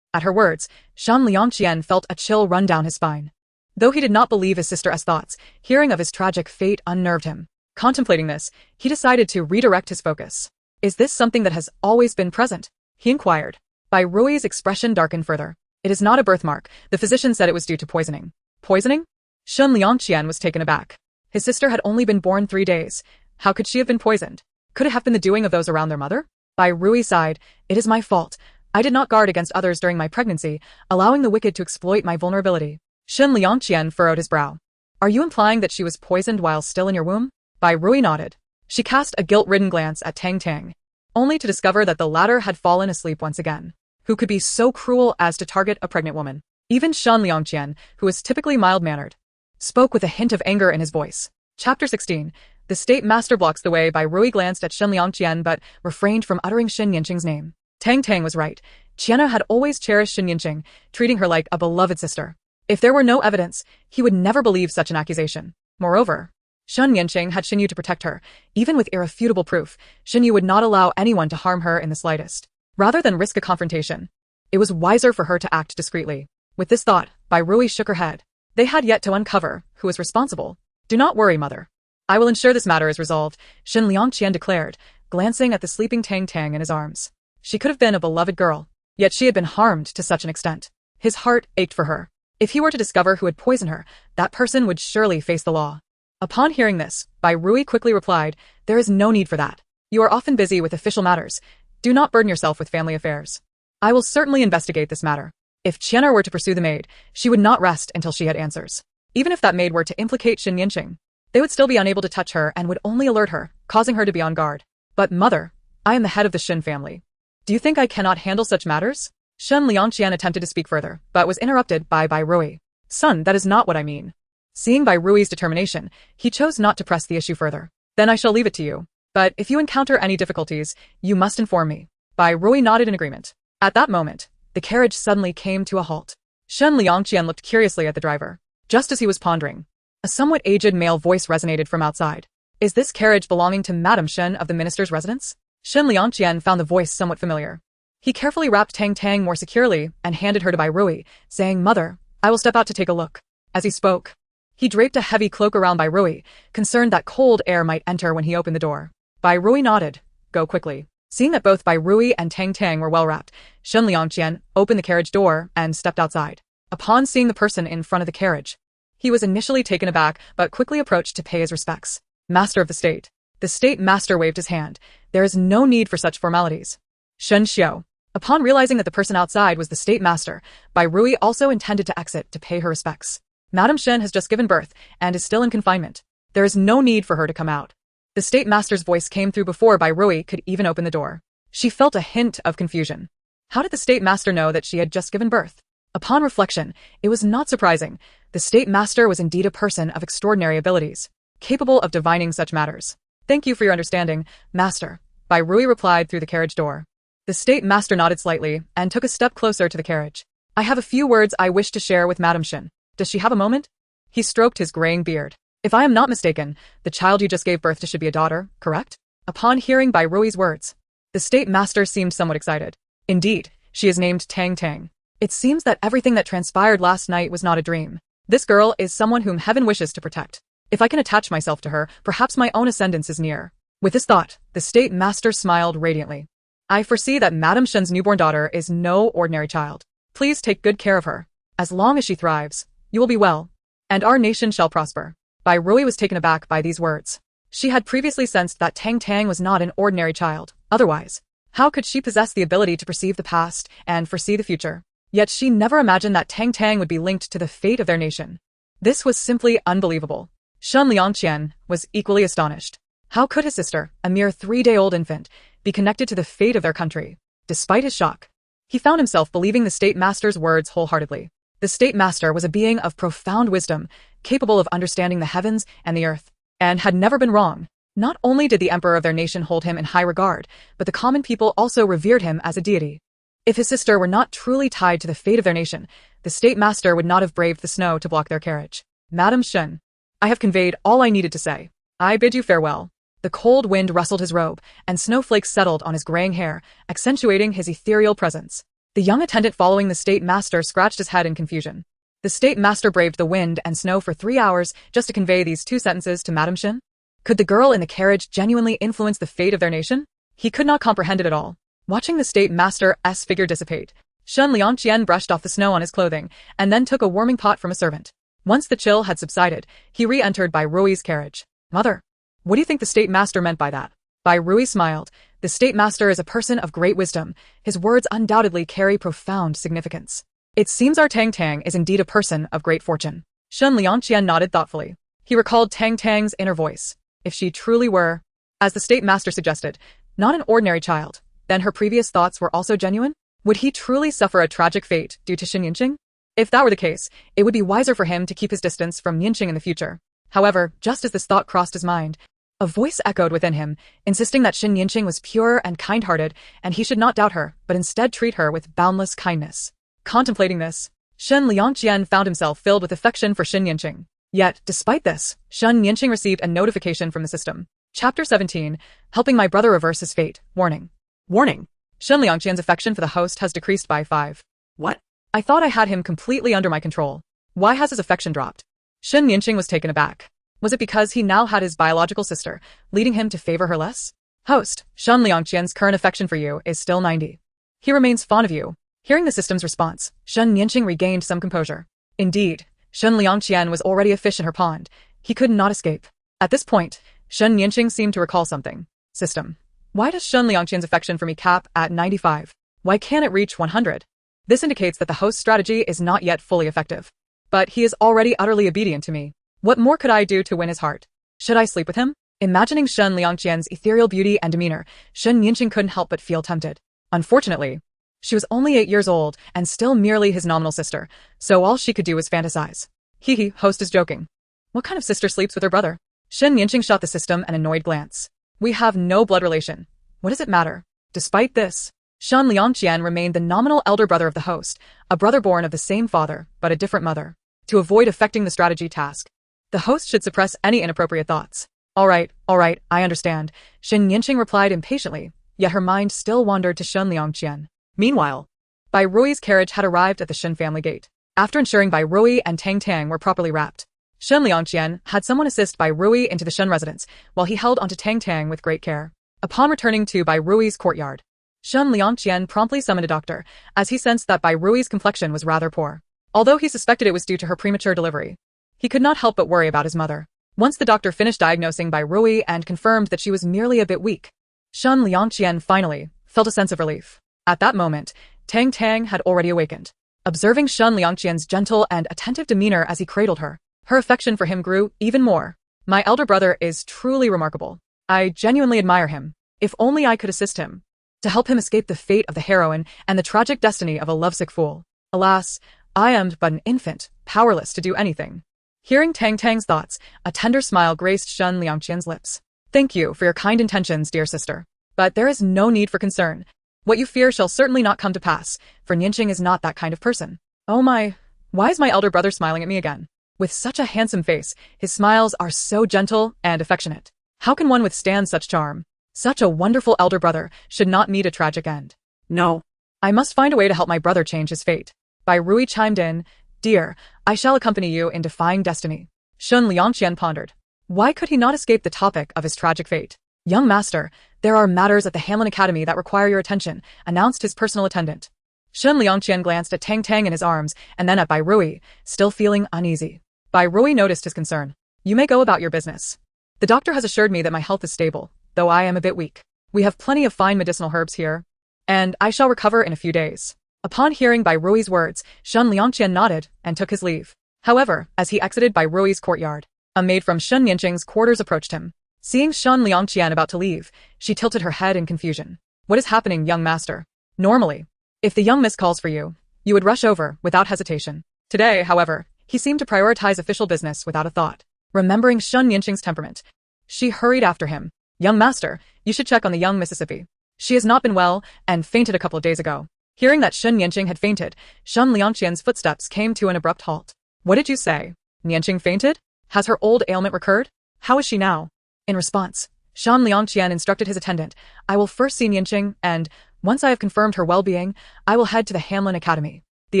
At her words, Shen Liangqian felt a chill run down his spine. Though he did not believe his sister's thoughts, hearing of his tragic fate unnerved him. Contemplating this, he decided to redirect his focus. Is this something that has always been present? He inquired. Bai Rui's expression darkened further. It is not a birthmark. The physician said it was due to poisoning. Poisoning? Shen Liangqian was taken aback. His sister had only been born 3 days. How could she have been poisoned? Could it have been the doing of those around their mother? Bai Rui sighed. It is my fault. I did not guard against others during my pregnancy, allowing the wicked to exploit my vulnerability. Shen Liangqian furrowed his brow. Are you implying that she was poisoned while still in your womb? Bai Rui nodded. She cast a guilt-ridden glance at Tang Tang, only to discover that the latter had fallen asleep once again. Who could be so cruel as to target a pregnant woman? Even Shen Liangqian, who was typically mild-mannered, spoke with a hint of anger in his voice. Chapter 16. The state master blocks the way. Bai Rui glanced at Shen Liangqian but refrained from uttering Shen Yanqing's name. Tang Tang was right. Qianna had always cherished Shen Yanqing, treating her like a beloved sister. If there were no evidence, he would never believe such an accusation. Moreover, Shen Yanqing had Xinyu to protect her. Even with irrefutable proof, Xinyu would not allow anyone to harm her in the slightest. Rather than risk a confrontation, it was wiser for her to act discreetly. With this thought, Bai Rui shook her head. They had yet to uncover who was responsible. Do not worry, mother. I will ensure this matter is resolved, Shen Liangqian declared, glancing at the sleeping Tang Tang in his arms. She could have been a beloved girl, yet she had been harmed to such an extent. His heart ached for her. If he were to discover who had poisoned her, that person would surely face the law. Upon hearing this, Bai Rui quickly replied, there is no need for that. You are often busy with official matters. Do not burden yourself with family affairs. I will certainly investigate this matter. If Qianna were to pursue the maid, she would not rest until she had answers. Even if that maid were to implicate Shen Yanqing, they would still be unable to touch her and would only alert her, causing her to be on guard. But mother, I am the head of the Shen family. Do you think I cannot handle such matters? Shen Liangqian attempted to speak further, but was interrupted by Bai Rui. Son, that is not what I mean. Seeing Bai Rui's determination, he chose not to press the issue further. Then I shall leave it to you. But if you encounter any difficulties, you must inform me. Bai Rui nodded in agreement. At that moment, the carriage suddenly came to a halt. Shen Liangqian looked curiously at the driver. Just as he was pondering, a somewhat aged male voice resonated from outside. Is this carriage belonging to Madame Shen of the minister's residence? Shen Liangqian found the voice somewhat familiar. He carefully wrapped Tang Tang more securely and handed her to Bai Rui, saying, Mother, I will step out to take a look. As he spoke, he draped a heavy cloak around Bai Rui, concerned that cold air might enter when he opened the door. Bai Rui nodded. Go quickly. Seeing that both Bai Rui and Tang Tang were well wrapped, Shen Liangqian opened the carriage door and stepped outside. Upon seeing the person in front of the carriage, he was initially taken aback but quickly approached to pay his respects. Master of the state. The state master waved his hand. There is no need for such formalities. Shen Xiao. Upon realizing that the person outside was the state master, Bai Rui also intended to exit to pay her respects. Madame Shen has just given birth and is still in confinement. There is no need for her to come out. The state master's voice came through before Bai Rui could even open the door. She felt a hint of confusion. How did the state master know that she had just given birth? Upon reflection, it was not surprising. The state master was indeed a person of extraordinary abilities, capable of divining such matters. Thank you for your understanding, master, Bai Rui replied through the carriage door. The state master nodded slightly and took a step closer to the carriage. I have a few words I wish to share with Madame Shen. Does she have a moment? He stroked his graying beard. If I am not mistaken, the child you just gave birth to should be a daughter, correct? Upon hearing Bai Rui's words, the state master seemed somewhat excited. Indeed, she is named Tang Tang. It seems that everything that transpired last night was not a dream. This girl is someone whom heaven wishes to protect. If I can attach myself to her, perhaps my own ascendance is near. With this thought, the state master smiled radiantly. I foresee that Madame Shen's newborn daughter is no ordinary child. Please take good care of her. As long as she thrives, you will be well, and our nation shall prosper. Bai Rui was taken aback by these words. She had previously sensed that Tang Tang was not an ordinary child. Otherwise, how could she possess the ability to perceive the past and foresee the future? Yet she never imagined that Tang Tang would be linked to the fate of their nation. This was simply unbelievable. Shen Liangqian was equally astonished. How could his sister, a mere 3-day-old infant, be connected to the fate of their country? Despite his shock, he found himself believing the state master's words wholeheartedly. The state master was a being of profound wisdom, capable of understanding the heavens and the earth, and had never been wrong. Not only did the emperor of their nation hold him in high regard, but the common people also revered him as a deity. If his sister were not truly tied to the fate of their nation, the state master would not have braved the snow to block their carriage. Madame Shen, I have conveyed all I needed to say. I bid you farewell. The cold wind rustled his robe, and snowflakes settled on his graying hair, accentuating his ethereal presence. The young attendant following the state master scratched his head in confusion. The state master braved the wind and snow for 3 hours just to convey these 2 sentences to Madame Shen? Could the girl in the carriage genuinely influence the fate of their nation? He could not comprehend it at all. Watching the state master's figure dissipate, Shen Liangqian brushed off the snow on his clothing and then took a warming pot from a servant. Once the chill had subsided, he re-entered Bai Rui's carriage. Mother, what do you think the state master meant by that? Bai Rui smiled. The state master is a person of great wisdom. His words undoubtedly carry profound significance. It seems our Tang Tang is indeed a person of great fortune. Shen Liangqian nodded thoughtfully. He recalled Tang Tang's inner voice. If she truly were, as the state master suggested, not an ordinary child, then her previous thoughts were also genuine? Would he truly suffer a tragic fate due to Xin Yinqing? If that were the case, it would be wiser for him to keep his distance from Yinqing in the future. However, just as this thought crossed his mind, a voice echoed within him, insisting that Xin Yinqing was pure and kind-hearted, and he should not doubt her, but instead treat her with boundless kindness. Contemplating this, Shen Liangqian found himself filled with affection for Xin Yinqing. Yet, despite this, Shen Yinqing received a notification from the system. Chapter 17, Helping My Brother Reverse His Fate. Warning. Warning. Shen Liangqian's affection for the host has decreased by 5. What? I thought I had him completely under my control. Why has his affection dropped? Shen Yinqing was taken aback. Was it because he now had his biological sister, leading him to favor her less? Host, Shen Liangqian's current affection for you is still 90. He remains fond of you. Hearing the system's response, Shen Yinqing regained some composure. Indeed, Shen Liangqian was already a fish in her pond. He could not escape. At this point, Shen Yinqing seemed to recall something. System. Why does Shen Liangqian's affection for me cap at 95? Why can't it reach 100? This indicates that the host's strategy is not yet fully effective. But he is already utterly obedient to me. What more could I do to win his heart? Should I sleep with him? Imagining Shen Liangqian's ethereal beauty and demeanor, Shen Yinqing couldn't help but feel tempted. Unfortunately, she was only 8 years old and still merely his nominal sister, so all she could do was fantasize. Hee, host is joking. What kind of sister sleeps with her brother? Shen Yinqing shot the system an annoyed glance. We have no blood relation. What does it matter? Despite this, Shen Liangqian remained the nominal elder brother of the host, a brother born of the same father, but a different mother. To avoid affecting the strategy task, the host should suppress any inappropriate thoughts. All right, I understand. Shen Yinqing replied impatiently, yet her mind still wandered to Shen Liangqian. Meanwhile, Bai Rui's carriage had arrived at the Shen family gate. After ensuring Bai Rui and Tang Tang were properly wrapped, Shen Liangqian had someone assist Bai Rui into the Shen residence, while he held onto Tang Tang with great care. Upon returning to Bai Rui's courtyard, Shen Liangqian promptly summoned a doctor, as he sensed that Bai Rui's complexion was rather poor. Although he suspected it was due to her premature delivery, he could not help but worry about his mother. Once the doctor finished diagnosing Bai Rui and confirmed that she was merely a bit weak, Shen Liangqian finally felt a sense of relief. At that moment, Tang Tang had already awakened. Observing Shen Liangqian's gentle and attentive demeanor as he cradled her, her affection for him grew even more. My elder brother is truly remarkable. I genuinely admire him. If only I could assist him to help him escape the fate of the heroine and the tragic destiny of a lovesick fool. Alas, I am but an infant, powerless to do anything. Hearing Tang Tang's thoughts, a tender smile graced Shen Liangqian's lips. Thank you for your kind intentions, dear sister. But there is no need for concern. What you fear shall certainly not come to pass, for Yanjun is not that kind of person. Oh my, why is my elder brother smiling at me again? With such a handsome face, his smiles are so gentle and affectionate. How can one withstand such charm? Such a wonderful elder brother should not meet a tragic end. No. I must find a way to help my brother change his fate. Bai Rui chimed in, Dear, I shall accompany you in defying destiny. Shen Liangqian pondered. Why could he not escape the topic of his tragic fate? Young master, there are matters at the Hamlin Academy that require your attention, announced his personal attendant. Shen Liangqian glanced at Tang Tang in his arms and then at Bai Rui, still feeling uneasy. Bai Rui noticed his concern. You may go about your business. The doctor has assured me that my health is stable, though I am a bit weak. We have plenty of fine medicinal herbs here, and I shall recover in a few days. Upon hearing Bai Rui's words, Shen Liangqian nodded and took his leave. However, as he exited Bai Rui's courtyard, a maid from Shen Yanqing's quarters approached him. Seeing Shen Liangqian about to leave, she tilted her head in confusion. What is happening, young master? Normally, if the young miss calls for you, you would rush over without hesitation. Today, however, he seemed to prioritize official business without a thought. Remembering Shen Yanqing's temperament, she hurried after him. Young master, you should check on the young Mississippi. She has not been well and fainted a couple of days ago. Hearing that Shen Yanqing had fainted, Shen Liangqian's footsteps came to an abrupt halt. What did you say? Yanqing fainted? Has her old ailment recurred? How is she now? In response, Shen Liangqian instructed his attendant, I will first see Yanqing, and, once I have confirmed her well-being, I will head to the Hamlin Academy. The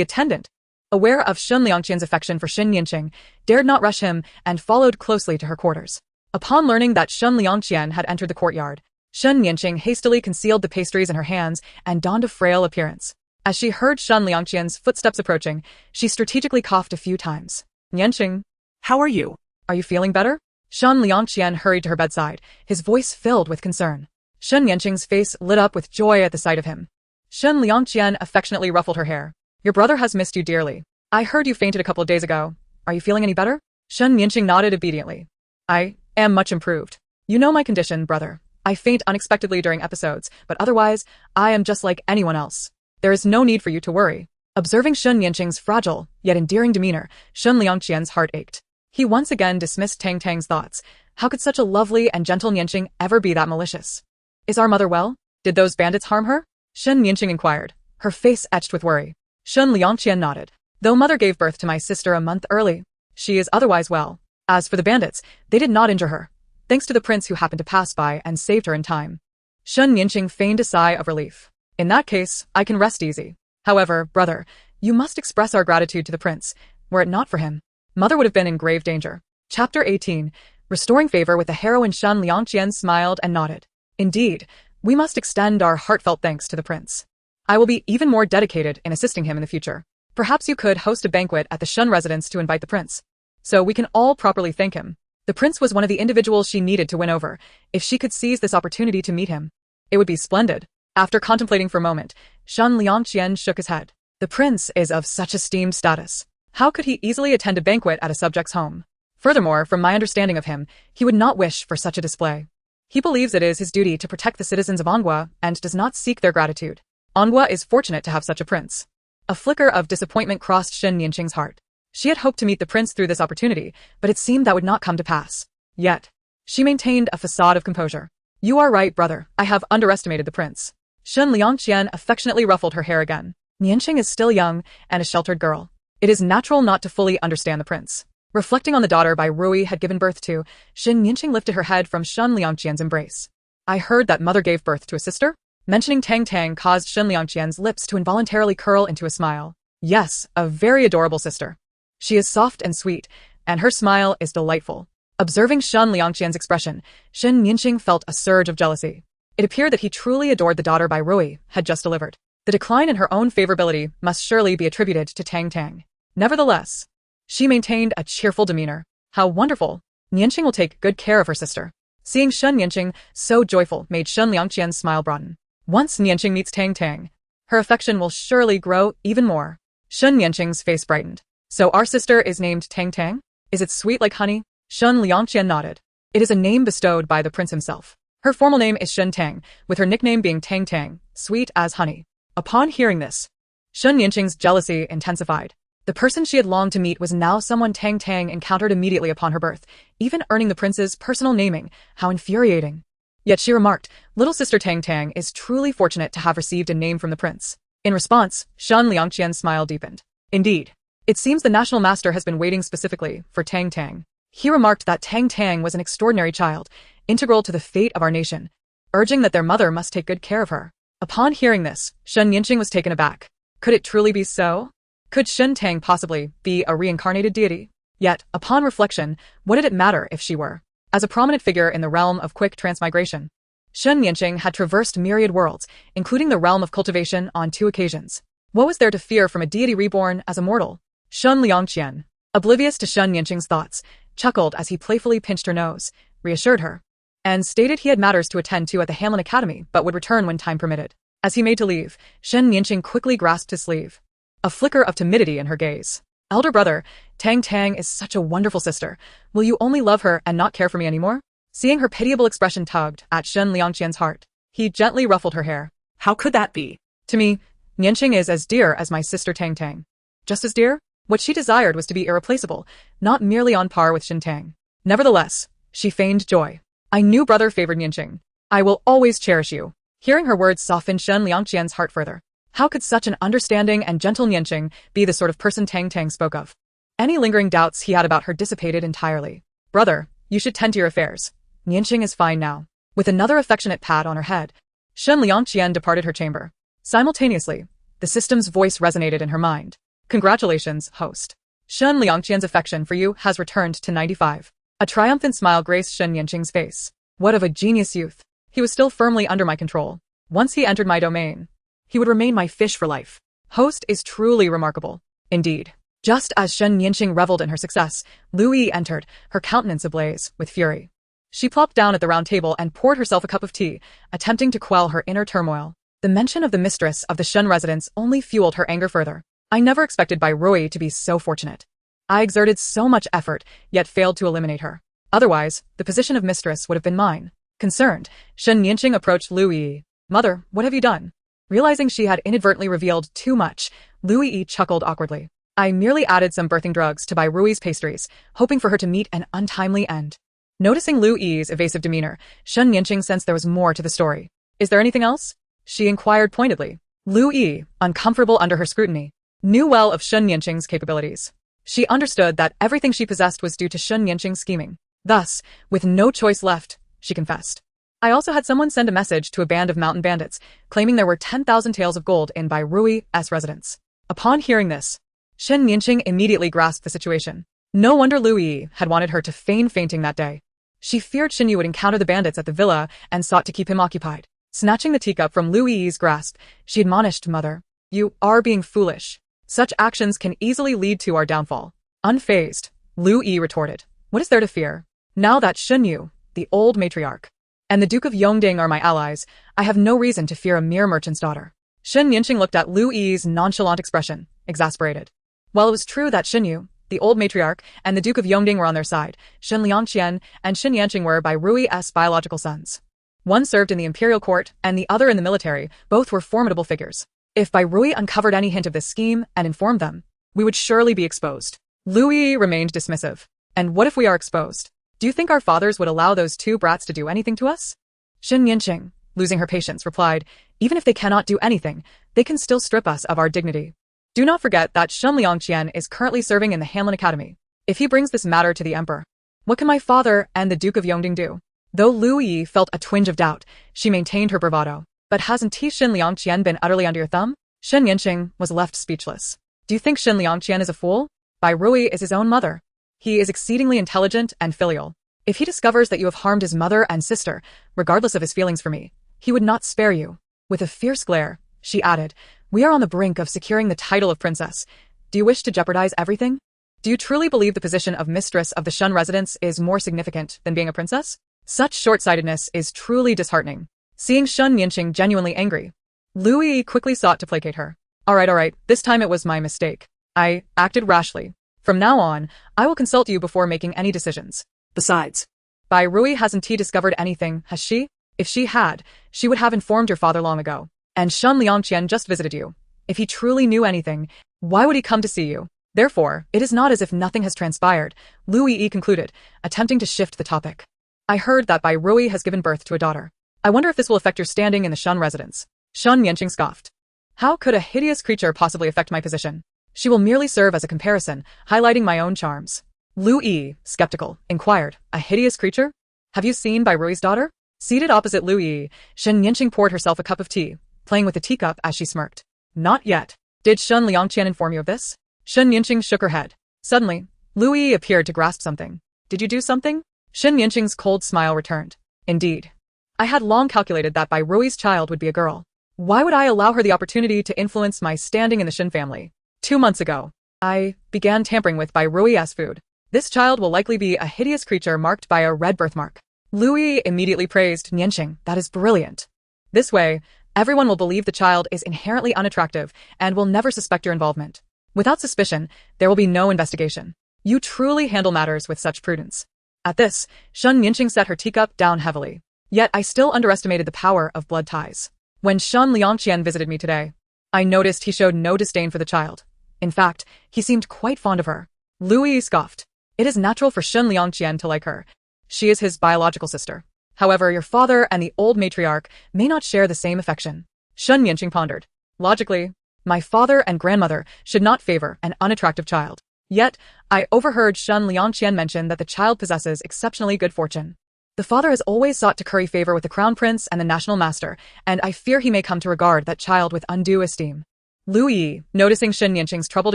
attendant, aware of Shen Liangqian's affection for Shen Yanqing, dared not rush him and followed closely to her quarters. Upon learning that Shen Liangqian had entered the courtyard, Shen Yanqing hastily concealed the pastries in her hands and donned a frail appearance. As she heard Shen Liangqian's footsteps approaching, she strategically coughed a few times. Yanqing, How are you? are you feeling better? Shen Liangqian hurried to her bedside, his voice filled with concern. Shen Yanqing's face lit up with joy at the sight of him. Shen Liangqian affectionately ruffled her hair. Your brother has missed you dearly. I heard you fainted a couple of days ago. Are you feeling any better? Shen Yanqing nodded obediently. I am much improved. You know my condition, brother. I faint unexpectedly during episodes, but otherwise, I am just like anyone else. There is no need for you to worry. Observing Shen Yanqing's fragile, yet endearing demeanor, Shen Liangqian's heart ached. He once again dismissed Tang Tang's thoughts. How could such a lovely and gentle Yanqing ever be that malicious? Is our mother well? Did those bandits harm her? Shen Yanqing inquired, her face etched with worry. Shen Liangqian nodded. Though mother gave birth to my sister a month early, she is otherwise well. As for the bandits, they did not injure her, thanks to the prince who happened to pass by and saved her in time. Shen Yanqing feigned a sigh of relief. In that case, I can rest easy. However, brother, you must express our gratitude to the prince. Were it not for him, mother would have been in grave danger. Chapter 18. Restoring favor with the heroine. Shen Liangqian smiled and nodded. Indeed, we must extend our heartfelt thanks to the prince. I will be even more dedicated in assisting him in the future. Perhaps you could host a banquet at the Shen residence to invite the prince, so we can all properly thank him. The prince was one of the individuals she needed to win over. If she could seize this opportunity to meet him, it would be splendid. After contemplating for a moment, Shen Liangqian shook his head. The prince is of such esteemed status. How could he easily attend a banquet at a subject's home? Furthermore, from my understanding of him, he would not wish for such a display. He believes it is his duty to protect the citizens of Anghua and does not seek their gratitude. Anghua is fortunate to have such a prince. A flicker of disappointment crossed Shen Yanqing's heart. She had hoped to meet the prince through this opportunity, but it seemed that would not come to pass. Yet, she maintained a facade of composure. You are right, brother. I have underestimated the prince. Shen Liangqian affectionately ruffled her hair again. Yanqing is still young and a sheltered girl. It is natural not to fully understand the prince. Reflecting on the daughter Bai Rui had given birth to, Shen Yanqing lifted her head from Shen Liangqian's embrace. I heard that mother gave birth to a sister? Mentioning Tang Tang caused Shen Liangqian's lips to involuntarily curl into a smile. Yes, a very adorable sister. She is soft and sweet, and her smile is delightful. Observing Shen Liangqian's expression, Shen Yanqing felt a surge of jealousy. It appeared that he truly adored the daughter Bai Rui had just delivered. The decline in her own favorability must surely be attributed to Tang Tang. Nevertheless, she maintained a cheerful demeanor. How wonderful! Nianqing will take good care of her sister. Seeing Shen Nianqing so joyful made Shen Liangqian's smile broaden. Once Nianqing meets Tang Tang, her affection will surely grow even more. Shen Nianqing's face brightened. So our sister is named Tang Tang? Is it sweet like honey? Shen Liangqian nodded. It is a name bestowed by the prince himself. Her formal name is Shen Tang, with her nickname being Tang Tang, sweet as honey. Upon hearing this, Shen Nianqing's jealousy intensified. The person she had longed to meet was now someone Tang Tang encountered immediately upon her birth, even earning the prince's personal naming. How infuriating. Yet she remarked, little sister Tang Tang is truly fortunate to have received a name from the prince. In response, Shen Liangqian's smile deepened. Indeed. It seems the national master has been waiting specifically for Tang Tang. He remarked that Tang Tang was an extraordinary child, integral to the fate of our nation, urging that their mother must take good care of her. Upon hearing this, Shen Nianqing was taken aback. Could it truly be so? Could Shen Tang possibly be a reincarnated deity? Yet, upon reflection, what did it matter if she were? As a prominent figure in the realm of quick transmigration, Shen Nianqing had traversed myriad worlds, including the realm of cultivation on 2 occasions. What was there to fear from a deity reborn as a mortal? Shen Liangqian, oblivious to Shen Nianqing's thoughts, chuckled as he playfully pinched her nose, reassured her, and stated he had matters to attend to at the Hamlin Academy but would return when time permitted. As he made to leave, Shen Nianqing quickly grasped his sleeve. A flicker of timidity in her gaze. Elder brother, Tang Tang is such a wonderful sister. Will you only love her and not care for me anymore? Seeing her pitiable expression tugged at Shen Liangqian's heart, he gently ruffled her hair. How could that be? To me, Nianqing is as dear as my sister Tang Tang. Just as dear? What she desired was to be irreplaceable, not merely on par with Shen Tang. Nevertheless, she feigned joy. I knew brother favored Nianqing. I will always cherish you. Hearing her words softened Shen Liangqian's heart further. How could such an understanding and gentle Nianqing be the sort of person Tang Tang spoke of? Any lingering doubts he had about her dissipated entirely. Brother, you should tend to your affairs. Nianqing is fine now. With another affectionate pat on her head, Shen Liangqian departed her chamber. Simultaneously, the system's voice resonated in her mind. Congratulations, host. Shen Liangqian's affection for you has returned to 95. A triumphant smile graced Shen Nianqing's face. What of a genius youth. He was still firmly under my control. Once he entered my domain, he would remain my fish for life. Host is truly remarkable. Indeed. Just as Shen Nianqing reveled in her success, Lu Yi entered, her countenance ablaze with fury. She plopped down at the round table and poured herself a cup of tea, attempting to quell her inner turmoil. The mention of the mistress of the Shen residence only fueled her anger further. I never expected Bai Rui to be so fortunate. I exerted so much effort, yet failed to eliminate her. Otherwise, the position of mistress would have been mine. Concerned, Shen Nianqing approached Lu Yi. Mother, what have you done? Realizing she had inadvertently revealed too much, Lu Yi chuckled awkwardly. I merely added some birthing drugs to Bai Rui's pastries, hoping for her to meet an untimely end. Noticing Lu Yi's evasive demeanor, Shen Nianqing sensed there was more to the story. Is there anything else? She inquired pointedly. Lu Yi, uncomfortable under her scrutiny, knew well of Shen Nianqing's capabilities. She understood that everything she possessed was due to Shen Nianqing's scheming. Thus, with no choice left, she confessed. I also had someone send a message to a band of mountain bandits, claiming there were 10,000 taels of gold in Bai Rui's residence. Upon hearing this, Shen Nianqing immediately grasped the situation. No wonder Lu Yi had wanted her to feign fainting that day. She feared Shen Yu would encounter the bandits at the villa and sought to keep him occupied. Snatching the teacup from Lu Yi's grasp, she admonished, Mother, you are being foolish. Such actions can easily lead to our downfall. Unfazed, Lu Yi retorted. What is there to fear? Now that Shen Yu, the old matriarch, and the Duke of Yongding are my allies, I have no reason to fear a mere merchant's daughter. Shen Nianqing looked at Lu Yi's nonchalant expression, exasperated. While it was true that Shen Yu, the old matriarch, and the Duke of Yongding were on their side, Shen Liangqian and Shen Nianqing were Bai Rui's biological sons. One served in the imperial court and the other in the military. Both were formidable figures. If Bai Rui uncovered any hint of this scheme and informed them, we would surely be exposed. Lu Yi remained dismissive. And what if we are exposed? Do you think our fathers would allow those 2 brats to do anything to us? Shen Nianqing, losing her patience, replied, even if they cannot do anything, they can still strip us of our dignity. Do not forget that Shen Liangqian is currently serving in the Hamlin Academy. If he brings this matter to the emperor, what can my father and the Duke of Yongding do? Though Lu Yi felt a twinge of doubt, she maintained her bravado. But hasn't Shen Liangqian been utterly under your thumb? Shen Nianqing was left speechless. Do you think Shen Liangqian is a fool? Bai Rui is his own mother. He is exceedingly intelligent and filial. If he discovers that you have harmed his mother and sister, regardless of his feelings for me, he would not spare you. With a fierce glare, she added, we are on the brink of securing the title of princess. Do you wish to jeopardize everything? Do you truly believe the position of mistress of the Shun residence is more significant than being a princess? Such short-sightedness is truly disheartening. Seeing Shun Yanqing genuinely angry, Lu Yi quickly sought to placate her. All right, this time it was my mistake. I acted rashly. From now on, I will consult you before making any decisions. Besides, Bai Rui hasn't he discovered anything, has she? If she had, she would have informed your father long ago. And Shun Liangqian just visited you. If he truly knew anything, why would he come to see you? Therefore, it is not as if nothing has transpired, Lu Yi concluded, attempting to shift the topic. I heard that Bai Rui has given birth to a daughter. I wonder if this will affect your standing in the Shun residence. Shun Yanqing scoffed. How could a hideous creature possibly affect my position? She will merely serve as a comparison, highlighting my own charms. Lu Yi, skeptical, inquired, a hideous creature? Have you seen Bai Rui's daughter? Seated opposite Lu Yi, Shun Yanqing poured herself a cup of tea, playing with the teacup as she smirked. Not yet. Did Shun Liangqian inform you of this? Shun Yanqing shook her head. Suddenly, Lu Yi appeared to grasp something. Did you do something? Shun Yanqing's cold smile returned. Indeed. I had long calculated that Bai Rui's child would be a girl. Why would I allow her the opportunity to influence my standing in the Shin family? 2 months ago, I began tampering with Bai Rui's food. This child will likely be a hideous creature marked by a red birthmark. Lu Yi immediately praised Yanqing. That is brilliant. This way, everyone will believe the child is inherently unattractive and will never suspect your involvement. Without suspicion, there will be no investigation. You truly handle matters with such prudence. At this, Shun Yanqing set her teacup down heavily. Yet I still underestimated the power of blood ties. When Shun Liangqian visited me today, I noticed he showed no disdain for the child. In fact, he seemed quite fond of her. Lu Yi scoffed. It is natural for Shun Liangqian to like her. She is his biological sister. However, your father and the old matriarch may not share the same affection. Shun Yanqing pondered. Logically, my father and grandmother should not favor an unattractive child. Yet, I overheard Shun Liangqian mention that the child possesses exceptionally good fortune. The father has always sought to curry favor with the crown prince and the national master, and I fear he may come to regard that child with undue esteem. Lu Yi, noticing Shun Yanqing's troubled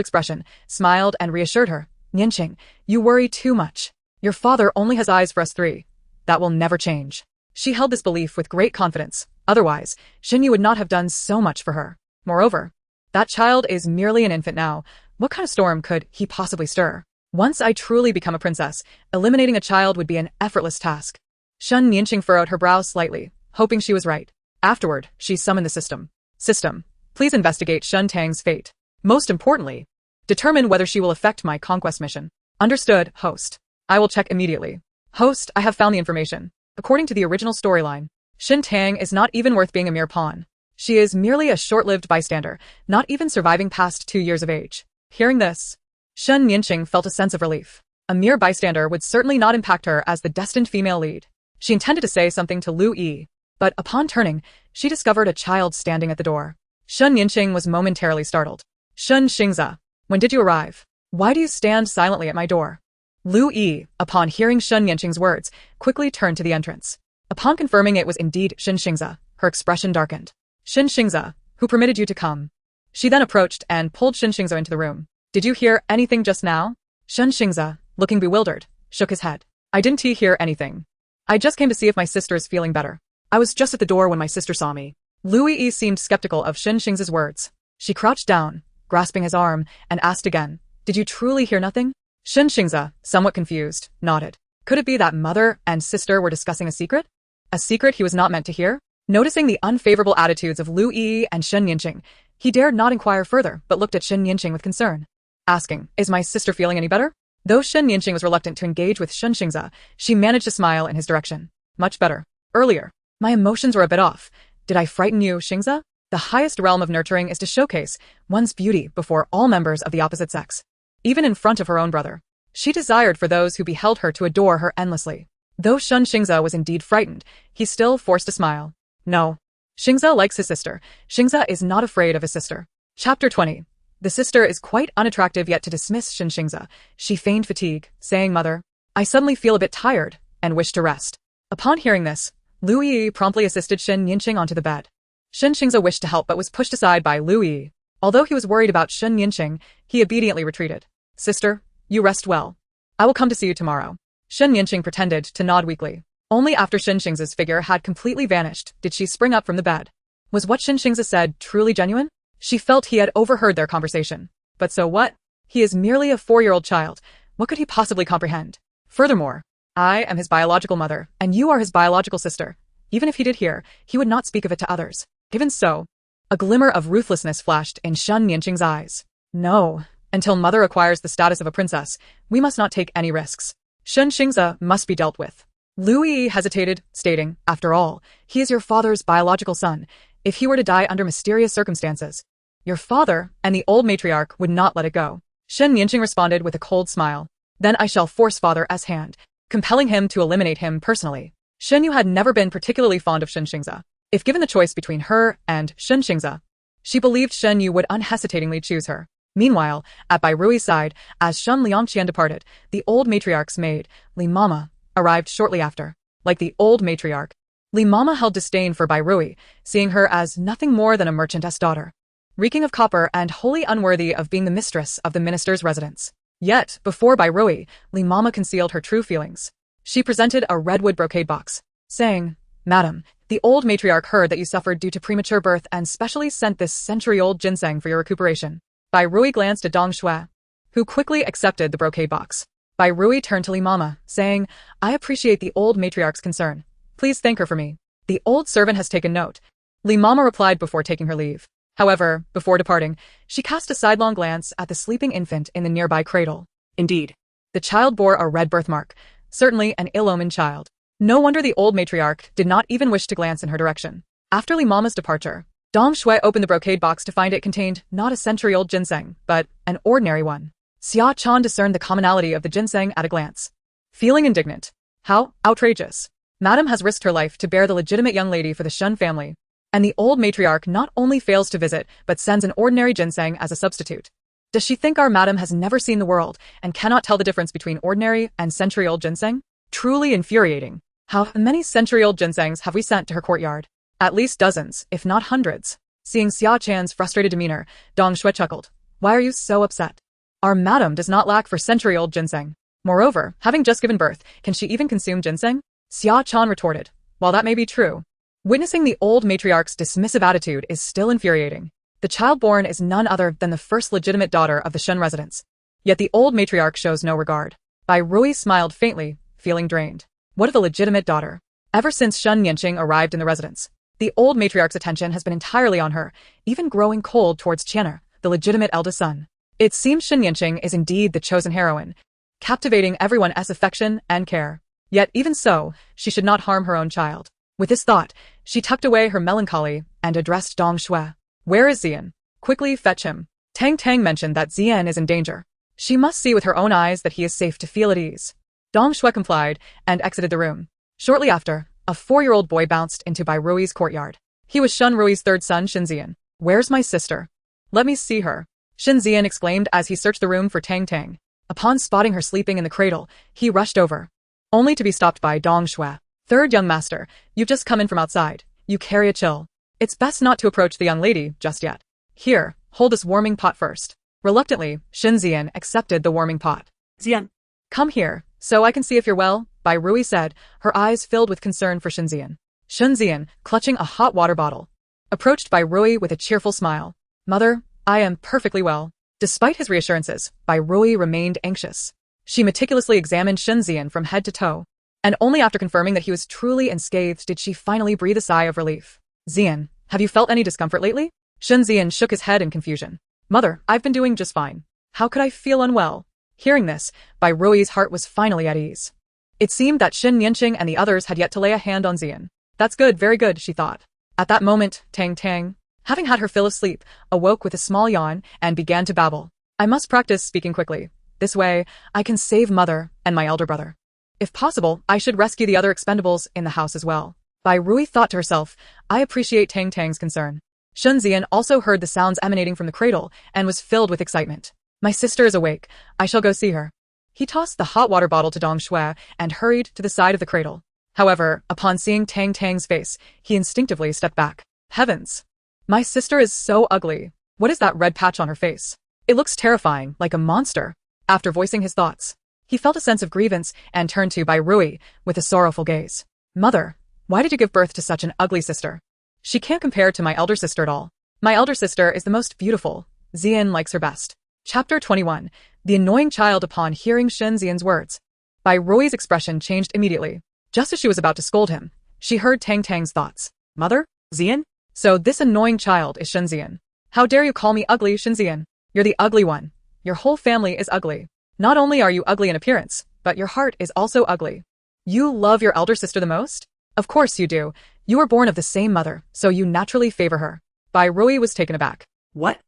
expression, smiled and reassured her. Yanqing, you worry too much. Your father only has eyes for us three. That will never change. She held this belief with great confidence. Otherwise, Xinyu would not have done so much for her. Moreover, that child is merely an infant now. What kind of storm could he possibly stir? Once I truly become a princess, eliminating a child would be an effortless task. Shun Yanqing furrowed her brow slightly, hoping she was right. Afterward, she summoned the system. System, please investigate Shun Tang's fate. Most importantly, determine whether she will affect my conquest mission. Understood, host. I will check immediately. Host, I have found the information. According to the original storyline, Shin Tang is not even worth being a mere pawn. She is merely a short-lived bystander, not even surviving past 2 years of age. Hearing this, Shun Yanqing felt a sense of relief. A mere bystander would certainly not impact her as the destined female lead. She intended to say something to Lu Yi, but upon turning, she discovered a child standing at the door. Shun Yanqing was momentarily startled. Shun Xingza, when did you arrive? Why do you stand silently at my door? Lu Yi, upon hearing Shun Yanqing's words, quickly turned to the entrance. Upon confirming it was indeed Shin Xingza, her expression darkened. Shin Xingza, who permitted you to come? She then approached and pulled Shin Xingza into the room. Did you hear anything just now? Shin Xingza, looking bewildered, shook his head. I didn't hear anything. I just came to see if my sister is feeling better. I was just at the door when my sister saw me. Lu Yi seemed skeptical of Shin Xingza's words. She crouched down, grasping his arm, and asked again, did you truly hear nothing? Shin Xingza, somewhat confused, nodded. Could it be that mother and sister were discussing a secret? A secret he was not meant to hear? Noticing the unfavorable attitudes of Lu Yi and Shun Yanqing, he dared not inquire further but looked at Shun Yanqing with concern, asking, is my sister feeling any better? Though Shun Yanqing was reluctant to engage with Shun Xingza, she managed to smile in his direction. Much better. Earlier, my emotions were a bit off. Did I frighten you, Xingza? The highest realm of nurturing is to showcase one's beauty before all members of the opposite sex. Even in front of her own brother. She desired for those who beheld her to adore her endlessly. Though Shun Xingza was indeed frightened, he still forced a smile. No. Xingza likes his sister. Xingza is not afraid of his sister. Chapter 20. The sister is quite unattractive, yet to dismiss Shin Xingza, she feigned fatigue, saying, Mother, I suddenly feel a bit tired and wish to rest. Upon hearing this, Lu Yi promptly assisted Shin Yanqing onto the bed. Shin Xingza wished to help but was pushed aside by Lu Yi. Although he was worried about Shin Yanqing, he obediently retreated. Sister, you rest well. I will come to see you tomorrow. Shin Yanqing pretended to nod weakly. Only after Xing's figure had completely vanished did she spring up from the bed. Was what Xing's said truly genuine? She felt he had overheard their conversation. But so what? He is merely a 4-year-old child. What could he possibly comprehend? Furthermore, I am his biological mother, and you are his biological sister. Even if he did hear, he would not speak of it to others. Even so, a glimmer of ruthlessness flashed in Shen Yanqing's eyes. No, until mother acquires the status of a princess, we must not take any risks. Shen Xingze must be dealt with. Lu Yi hesitated, stating, after all, he is your father's biological son. If he were to die under mysterious circumstances, your father and the old matriarch would not let it go. Shen Yanqing responded with a cold smile. Then I shall force father's hand, compelling him to eliminate him personally. Shen Yu had never been particularly fond of Shen Xingze. If given the choice between her and Shen Xingze, she believed Shen Yu would unhesitatingly choose her. Meanwhile, at Bai Rui's side, as Shen Liangqian departed, the old matriarch's maid, Li Mama, arrived shortly after. Like the old matriarch, Li Mama held disdain for Bai Rui, seeing her as nothing more than a merchantess daughter, reeking of copper and wholly unworthy of being the mistress of the minister's residence. Yet, before Bai Rui, Li Mama concealed her true feelings. She presented a redwood brocade box, saying, Madam, the old matriarch heard that you suffered due to premature birth and specially sent this century-old ginseng for your recuperation. Bai Rui glanced at Dong Shui, who quickly accepted the brocade box. Bai Rui turned to Li Mama, saying, I appreciate the old matriarch's concern. Please thank her for me. The old servant has taken note. Li Mama replied before taking her leave. However, before departing, she cast a sidelong glance at the sleeping infant in the nearby cradle. Indeed, the child bore a red birthmark, certainly an ill-omened child. No wonder the old matriarch did not even wish to glance in her direction. After Li Mama's departure, Dong Shui opened the brocade box to find it contained not a century-old ginseng, but an ordinary one. Xia Chan discerned the commonality of the ginseng at a glance. Feeling indignant. How outrageous. Madam has risked her life to bear the legitimate young lady for the Shen family, and the old matriarch not only fails to visit, but sends an ordinary ginseng as a substitute. Does she think our madam has never seen the world and cannot tell the difference between ordinary and century-old ginseng? Truly infuriating. How many century-old ginsengs have we sent to her courtyard? At least dozens, if not hundreds. Seeing Xia Chan's frustrated demeanor, Dong Shui chuckled. Why are you so upset? Our madam does not lack for century-old ginseng. Moreover, having just given birth, can she even consume ginseng? Xia Chan retorted. While that may be true, witnessing the old matriarch's dismissive attitude is still infuriating. The child born is none other than the first legitimate daughter of the Shen residence. Yet the old matriarch shows no regard. Bai Rui smiled faintly, feeling drained. What of the legitimate daughter? Ever since Shen Yanqing arrived in the residence, the old matriarch's attention has been entirely on her, even growing cold towards Qianer, the legitimate eldest son. It seems Shen Yanqing is indeed the chosen heroine, captivating everyone's affection and care. Yet even so, she should not harm her own child. With this thought, she tucked away her melancholy and addressed Dong Shui. Where is Zian? Quickly fetch him. Tang Tang mentioned that Zian is in danger. She must see with her own eyes that he is safe to feel at ease. Dong Shui complied and exited the room. Shortly after, a 4-year-old boy bounced into Bai Rui's courtyard. He was Shen Rui's third son, Shen Zian. Where's my sister? Let me see her. Shen Zian exclaimed as he searched the room for Tang Tang. Upon spotting her sleeping in the cradle, he rushed over, only to be stopped by Dong Shui. Third young master, you've just come in from outside. You carry a chill. It's best not to approach the young lady just yet. Here, hold this warming pot first. Reluctantly, Shen Zian accepted the warming pot. Zian, Come here, so I can see if you're well, Bai Rui said, her eyes filled with concern for Shen Zian. Shen Zian, clutching a hot water bottle, approached Bai Rui with a cheerful smile. Mother, I am perfectly well. Despite his reassurances, Bai Rui remained anxious. She meticulously examined Shen Zian from head to toe, and only after confirming that he was truly unscathed did she finally breathe a sigh of relief. Zian, have you felt any discomfort lately? Shen Zian shook his head in confusion. Mother, I've been doing just fine. How could I feel unwell? Hearing this, Bai Rui's heart was finally at ease. It seemed that Shen Yanqing and the others had yet to lay a hand on Zian. That's good, very good, she thought. At that moment, Tang Tang, having had her fill of sleep, awoke with a small yawn and began to babble. I must practice speaking quickly. This way, I can save mother and my elder brother. If possible, I should rescue the other expendables in the house as well. Bai Rui thought to herself, I appreciate Tang Tang's concern. Shen Zian also heard the sounds emanating from the cradle and was filled with excitement. My sister is awake. I shall go see her. He tossed the hot water bottle to Dong Shui and hurried to the side of the cradle. However, upon seeing Tang Tang's face, he instinctively stepped back. Heavens! My sister is so ugly. What is that red patch on her face? It looks terrifying, like a monster. After voicing his thoughts, he felt a sense of grievance and turned to Bai Rui with a sorrowful gaze. Mother, why did you give birth to such an ugly sister? She can't compare to my elder sister at all. My elder sister is the most beautiful. Xian likes her best. Chapter 21. The annoying child upon hearing Shen Xian's words. Bai Rui's expression changed immediately. Just as she was about to scold him, she heard Tang Tang's thoughts. Mother? Xian? So this annoying child is Shen Xian. How dare you call me ugly, Shen Xian? You're the ugly one. Your whole family is ugly. Not only are you ugly in appearance, but your heart is also ugly. You love your elder sister the most? Of course you do. You were born of the same mother, so you naturally favor her. Bai Rui was taken aback. What?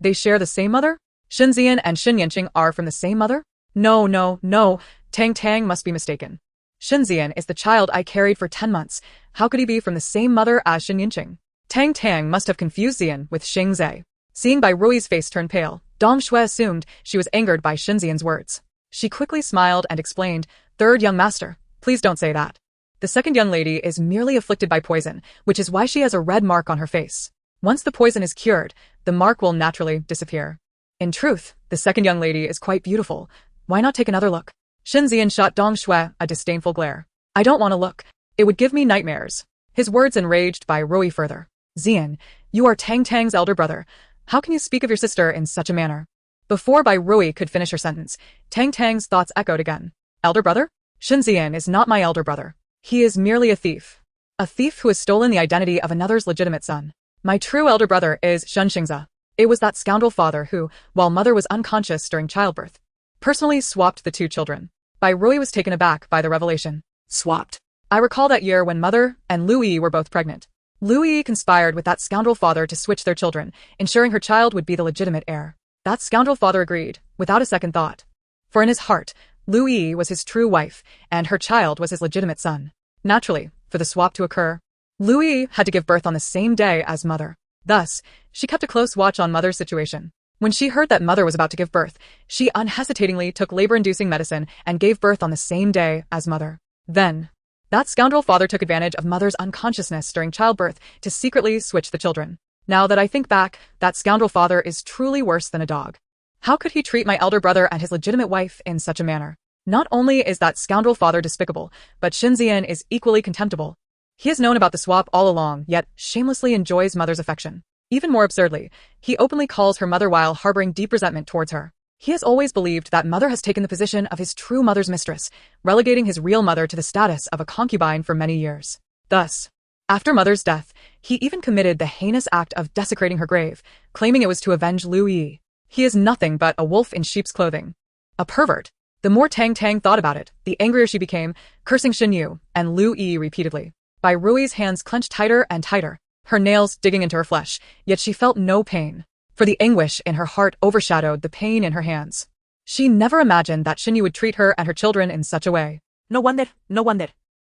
They share the same mother? Shen Xian and Shen Yanqing are from the same mother? No. Tang Tang must be mistaken. Shen Xian is the child I carried for 10 months. How could he be from the same mother as Shen Yanqing? Tang Tang must have confused Xian with Xing Zhe. Seeing Bai Rui's face turn pale, Dong Shui assumed she was angered by Shen Xian's words. She quickly smiled and explained, "Third young master, please don't say that. The second young lady is merely afflicted by poison, which is why she has a red mark on her face. Once the poison is cured, the mark will naturally disappear. In truth, the second young lady is quite beautiful. Why not take another look?" Shen Xian shot Dong Shui a disdainful glare. "I don't want to look. It would give me nightmares." His words enraged Bai Rui further. "Xian, you are Tang Tang's elder brother. How can you speak of your sister in such a manner?" Before Bai Rui could finish her sentence, Tang Tang's thoughts echoed again. Elder brother? Shen Xian is not my elder brother. He is merely a thief. A thief who has stolen the identity of another's legitimate son. My true elder brother is Shen Xingze. It was that scoundrel father who, while mother was unconscious during childbirth, personally swapped the two children. Bai Rui was taken aback by the revelation. Swapped. I recall that year when mother and Lu Yi were both pregnant. Lu Yi conspired with that scoundrel father to switch their children, ensuring her child would be the legitimate heir. That scoundrel father agreed, without a second thought. For in his heart, Lu Yi was his true wife, and her child was his legitimate son. Naturally, for the swap to occur, Lu Yi had to give birth on the same day as mother. Thus, she kept a close watch on mother's situation. When she heard that mother was about to give birth, she unhesitatingly took labor-inducing medicine and gave birth on the same day as mother. Then, that scoundrel father took advantage of mother's unconsciousness during childbirth to secretly switch the children. Now that I think back, that scoundrel father is truly worse than a dog. How could he treat my elder brother and his legitimate wife in such a manner? Not only is that scoundrel father despicable, but Shen Xian is equally contemptible. He has known about the swap all along, yet shamelessly enjoys mother's affection. Even more absurdly, he openly calls her mother while harboring deep resentment towards her. He has always believed that mother has taken the position of his true mother's mistress, relegating his real mother to the status of a concubine for many years. Thus, after mother's death, he even committed the heinous act of desecrating her grave, claiming it was to avenge Lu Yi. He is nothing but a wolf in sheep's clothing. A pervert. The more Tang Tang thought about it, the angrier she became, cursing Shen Yu and Lu Yi repeatedly. Bai Rui's hands clenched tighter and tighter, her nails digging into her flesh, yet she felt no pain. For the anguish in her heart overshadowed the pain in her hands. She never imagined that Shen Yu would treat her and her children in such a way. No wonder.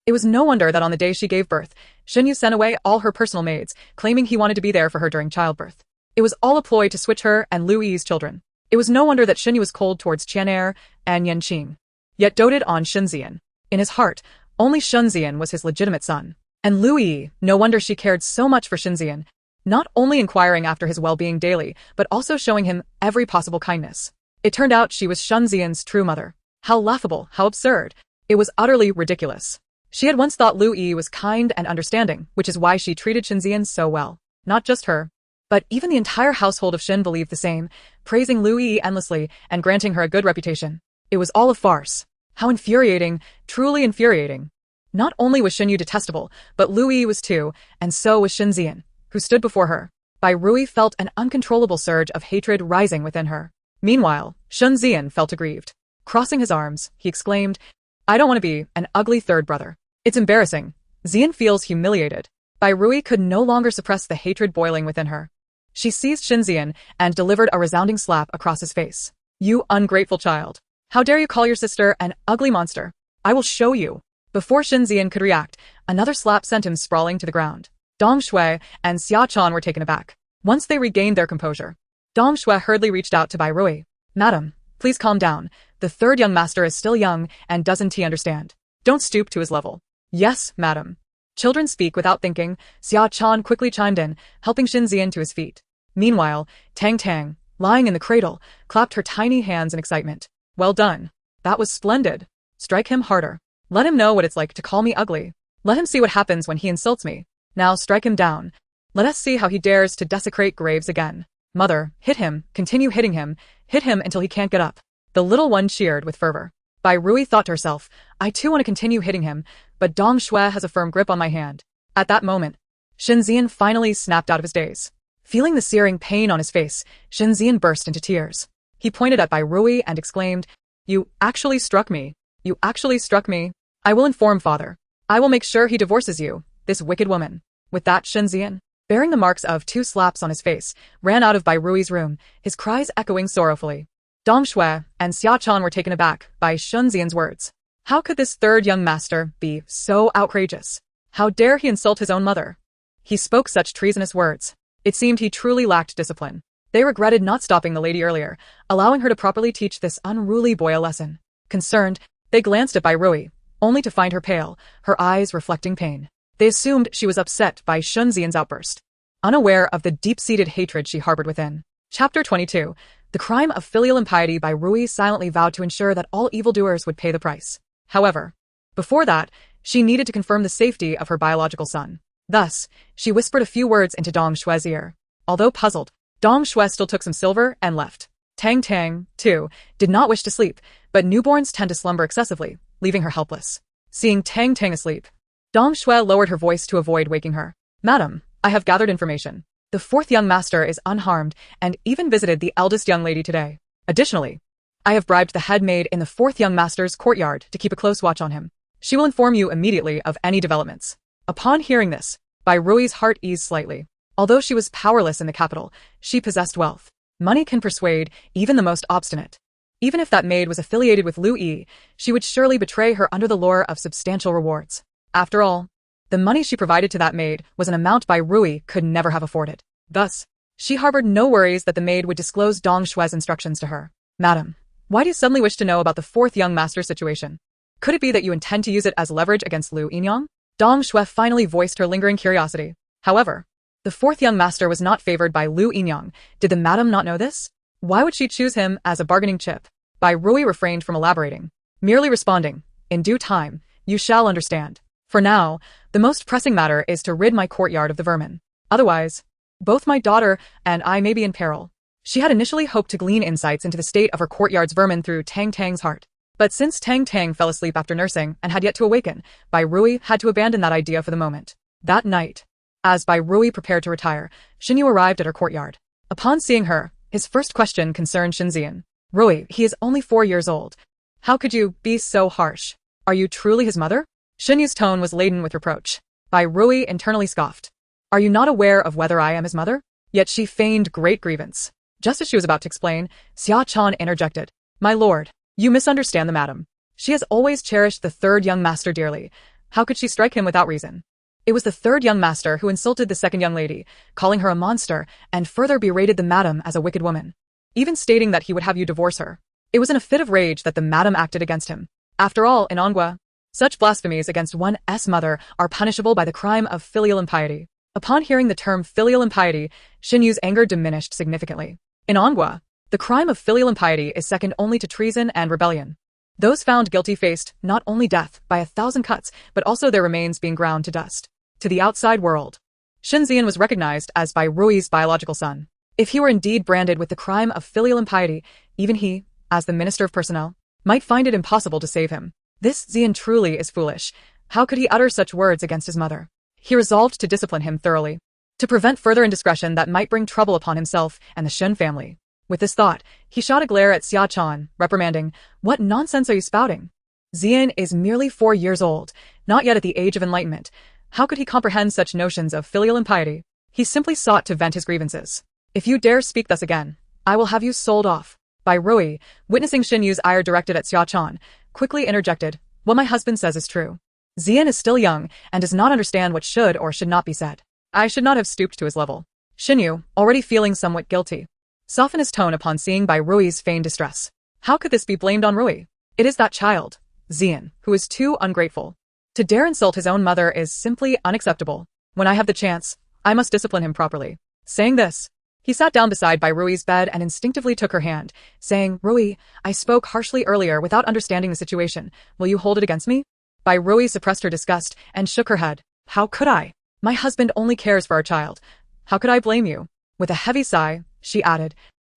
It was no wonder that on the day she gave birth, Shen Yu sent away all her personal maids, claiming he wanted to be there for her during childbirth. It was all a ploy to switch her and Lu Yi's children. It was no wonder that Shen Yu was cold towards Qianer and Yanqing, yet doted on Shen Xian. In his heart, only Shen Xian was his legitimate son. And Lu Yi, no wonder she cared so much for Shen Xian, not only inquiring after his well-being daily, but also showing him every possible kindness. It turned out she was Shen Xian's true mother. How laughable, how absurd. It was utterly ridiculous. She had once thought Lu Yi was kind and understanding, which is why she treated Shen Xian so well. Not just her, but even the entire household of Shen believed the same, praising Lu Yi endlessly and granting her a good reputation. It was all a farce. How infuriating, truly infuriating. Not only was Shen Yu detestable, but Lu Yi was too, and so was Shen Xian, who stood before her. Bai Rui felt an uncontrollable surge of hatred rising within her. Meanwhile, Shen Xian felt aggrieved. Crossing his arms, he exclaimed, "I don't want to be an ugly third brother. It's embarrassing." Xian feels humiliated. Bai Rui could no longer suppress the hatred boiling within her. She seized Shen Xian and delivered a resounding slap across his face. "You ungrateful child. How dare you call your sister an ugly monster? I will show you." Before Shen Xian could react, another slap sent him sprawling to the ground. Dong Shui and Xia Chan were taken aback. Once they regained their composure, Dong Shui hurriedly reached out to Bai Rui. "Madam, please calm down. The third young master is still young and doesn't he understand? Don't stoop to his level." "Yes, madam." Children speak without thinking, Xia Chan quickly chimed in, helping Shen Xian to his feet. Meanwhile, Tang Tang, lying in the cradle, clapped her tiny hands in excitement. "Well done. That was splendid. Strike him harder." Let him know what it's like to call me ugly. Let him see what happens when he insults me. Now strike him down. Let us see how he dares to desecrate graves again. Mother, hit him, continue hitting him, hit him until he can't get up. The little one cheered with fervor. Bai Rui thought to herself, I too want to continue hitting him, but Dong Shui has a firm grip on my hand. At that moment, Shenzian finally snapped out of his daze. Feeling the searing pain on his face, Shenzian burst into tears. He pointed at Bai Rui and exclaimed, You actually struck me. You actually struck me. I will inform father. I will make sure he divorces you, this wicked woman. With that, Shenzian, bearing the marks of 2 slaps on his face, ran out of Bai Rui's room, his cries echoing sorrowfully. Dong Shui and Xia Chan were taken aback by Shenzian's words. How could this third young master be so outrageous? How dare he insult his own mother? He spoke such treasonous words. It seemed he truly lacked discipline. They regretted not stopping the lady earlier, allowing her to properly teach this unruly boy a lesson. Concerned, they glanced at Bai Rui, only to find her pale, her eyes reflecting pain. They assumed she was upset by Shenzian's outburst, unaware of the deep-seated hatred she harbored within. Chapter 22. The crime of filial impiety. Bai Rui silently vowed to ensure that all evildoers would pay the price. However, before that, she needed to confirm the safety of her biological son. Thus, she whispered a few words into Dong Shui's ear. Although puzzled, Dong Shui still took some silver and left. Tang Tang, too, did not wish to sleep, but newborns tend to slumber excessively, leaving her helpless. Seeing Tang Tang asleep, Dong Shui lowered her voice to avoid waking her. Madam, I have gathered information. The 4th young master is unharmed and even visited the eldest young lady today. Additionally, I have bribed the head maid in the 4th young master's courtyard to keep a close watch on him. She will inform you immediately of any developments. Upon hearing this, Bai Rui's heart eased slightly. Although she was powerless in the capital, she possessed wealth. Money can persuade even the most obstinate. Even if that maid was affiliated with Lu Yi, she would surely betray her under the lure of substantial rewards. After all, the money she provided to that maid was an amount Bai Rui could never have afforded. Thus, she harbored no worries that the maid would disclose Dong Shui's instructions to her. Madam, why do you suddenly wish to know about the 4th young master's situation? Could it be that you intend to use it as leverage against Lu Yinyang? Dong Shui finally voiced her lingering curiosity. However, the 4th young master was not favored by Lu Yinyang. Did the madam not know this? Why would she choose him as a bargaining chip? Bai Rui refrained from elaborating, merely responding, In due time, you shall understand. For now, the most pressing matter is to rid my courtyard of the vermin. Otherwise, both my daughter and I may be in peril. She had initially hoped to glean insights into the state of her courtyard's vermin through Tang Tang's heart. But since Tang Tang fell asleep after nursing and had yet to awaken, Bai Rui had to abandon that idea for the moment. That night, as Bai Rui prepared to retire, Xinyu arrived at her courtyard. Upon seeing her, his first question concerned Shenzian. Rui, he is only 4 years old. How could you be so harsh? Are you truly his mother? Xinyu's tone was laden with reproach. Bai Rui internally scoffed. Are you not aware of whether I am his mother? Yet she feigned great grievance. Just as she was about to explain, Xia Chan interjected. My lord, you misunderstand the madam. She has always cherished the 3rd young master dearly. How could she strike him without reason? It was the 3rd young master who insulted the 2nd young lady, calling her a monster, and further berated the madam as a wicked woman, even stating that he would have you divorce her. It was in a fit of rage that the madam acted against him. After all, in Angua, such blasphemies against one's mother are punishable by the crime of filial impiety. Upon hearing the term filial impiety, Xinyu's anger diminished significantly. In Angua, the crime of filial impiety is second only to treason and rebellion. Those found guilty faced not only death by 1,000 cuts, but also their remains being ground to dust. To the outside world, Shenzian was recognized as Bai Rui's biological son. If he were indeed branded with the crime of filial impiety, even he, as the Minister of Personnel, might find it impossible to save him. This Xian truly is foolish. How could he utter such words against his mother? He resolved to discipline him thoroughly, to prevent further indiscretion that might bring trouble upon himself and the Shen family. With this thought, he shot a glare at Xia Chan, reprimanding, What nonsense are you spouting? Xian is merely 4 years old, not yet at the age of enlightenment. How could he comprehend such notions of filial impiety? He simply sought to vent his grievances. If you dare speak thus again, I will have you sold off. Bai Rui, witnessing Xinyu's ire directed at Xia Chan, quickly interjected, What my husband says is true. Xian is still young and does not understand what should or should not be said. I should not have stooped to his level. Xinyu, already feeling somewhat guilty, softened his tone upon seeing Bai Rui's feigned distress. How could this be blamed on Rui? It is that child, Xian, who is too ungrateful. To dare insult his own mother is simply unacceptable. When I have the chance, I must discipline him properly. Saying this, he sat down beside Bai Rui's bed and instinctively took her hand, saying, Rui, I spoke harshly earlier without understanding the situation. Will you hold it against me? Bai Rui suppressed her disgust and shook her head. How could I? My husband only cares for our child. How could I blame you? With a heavy sigh, she added,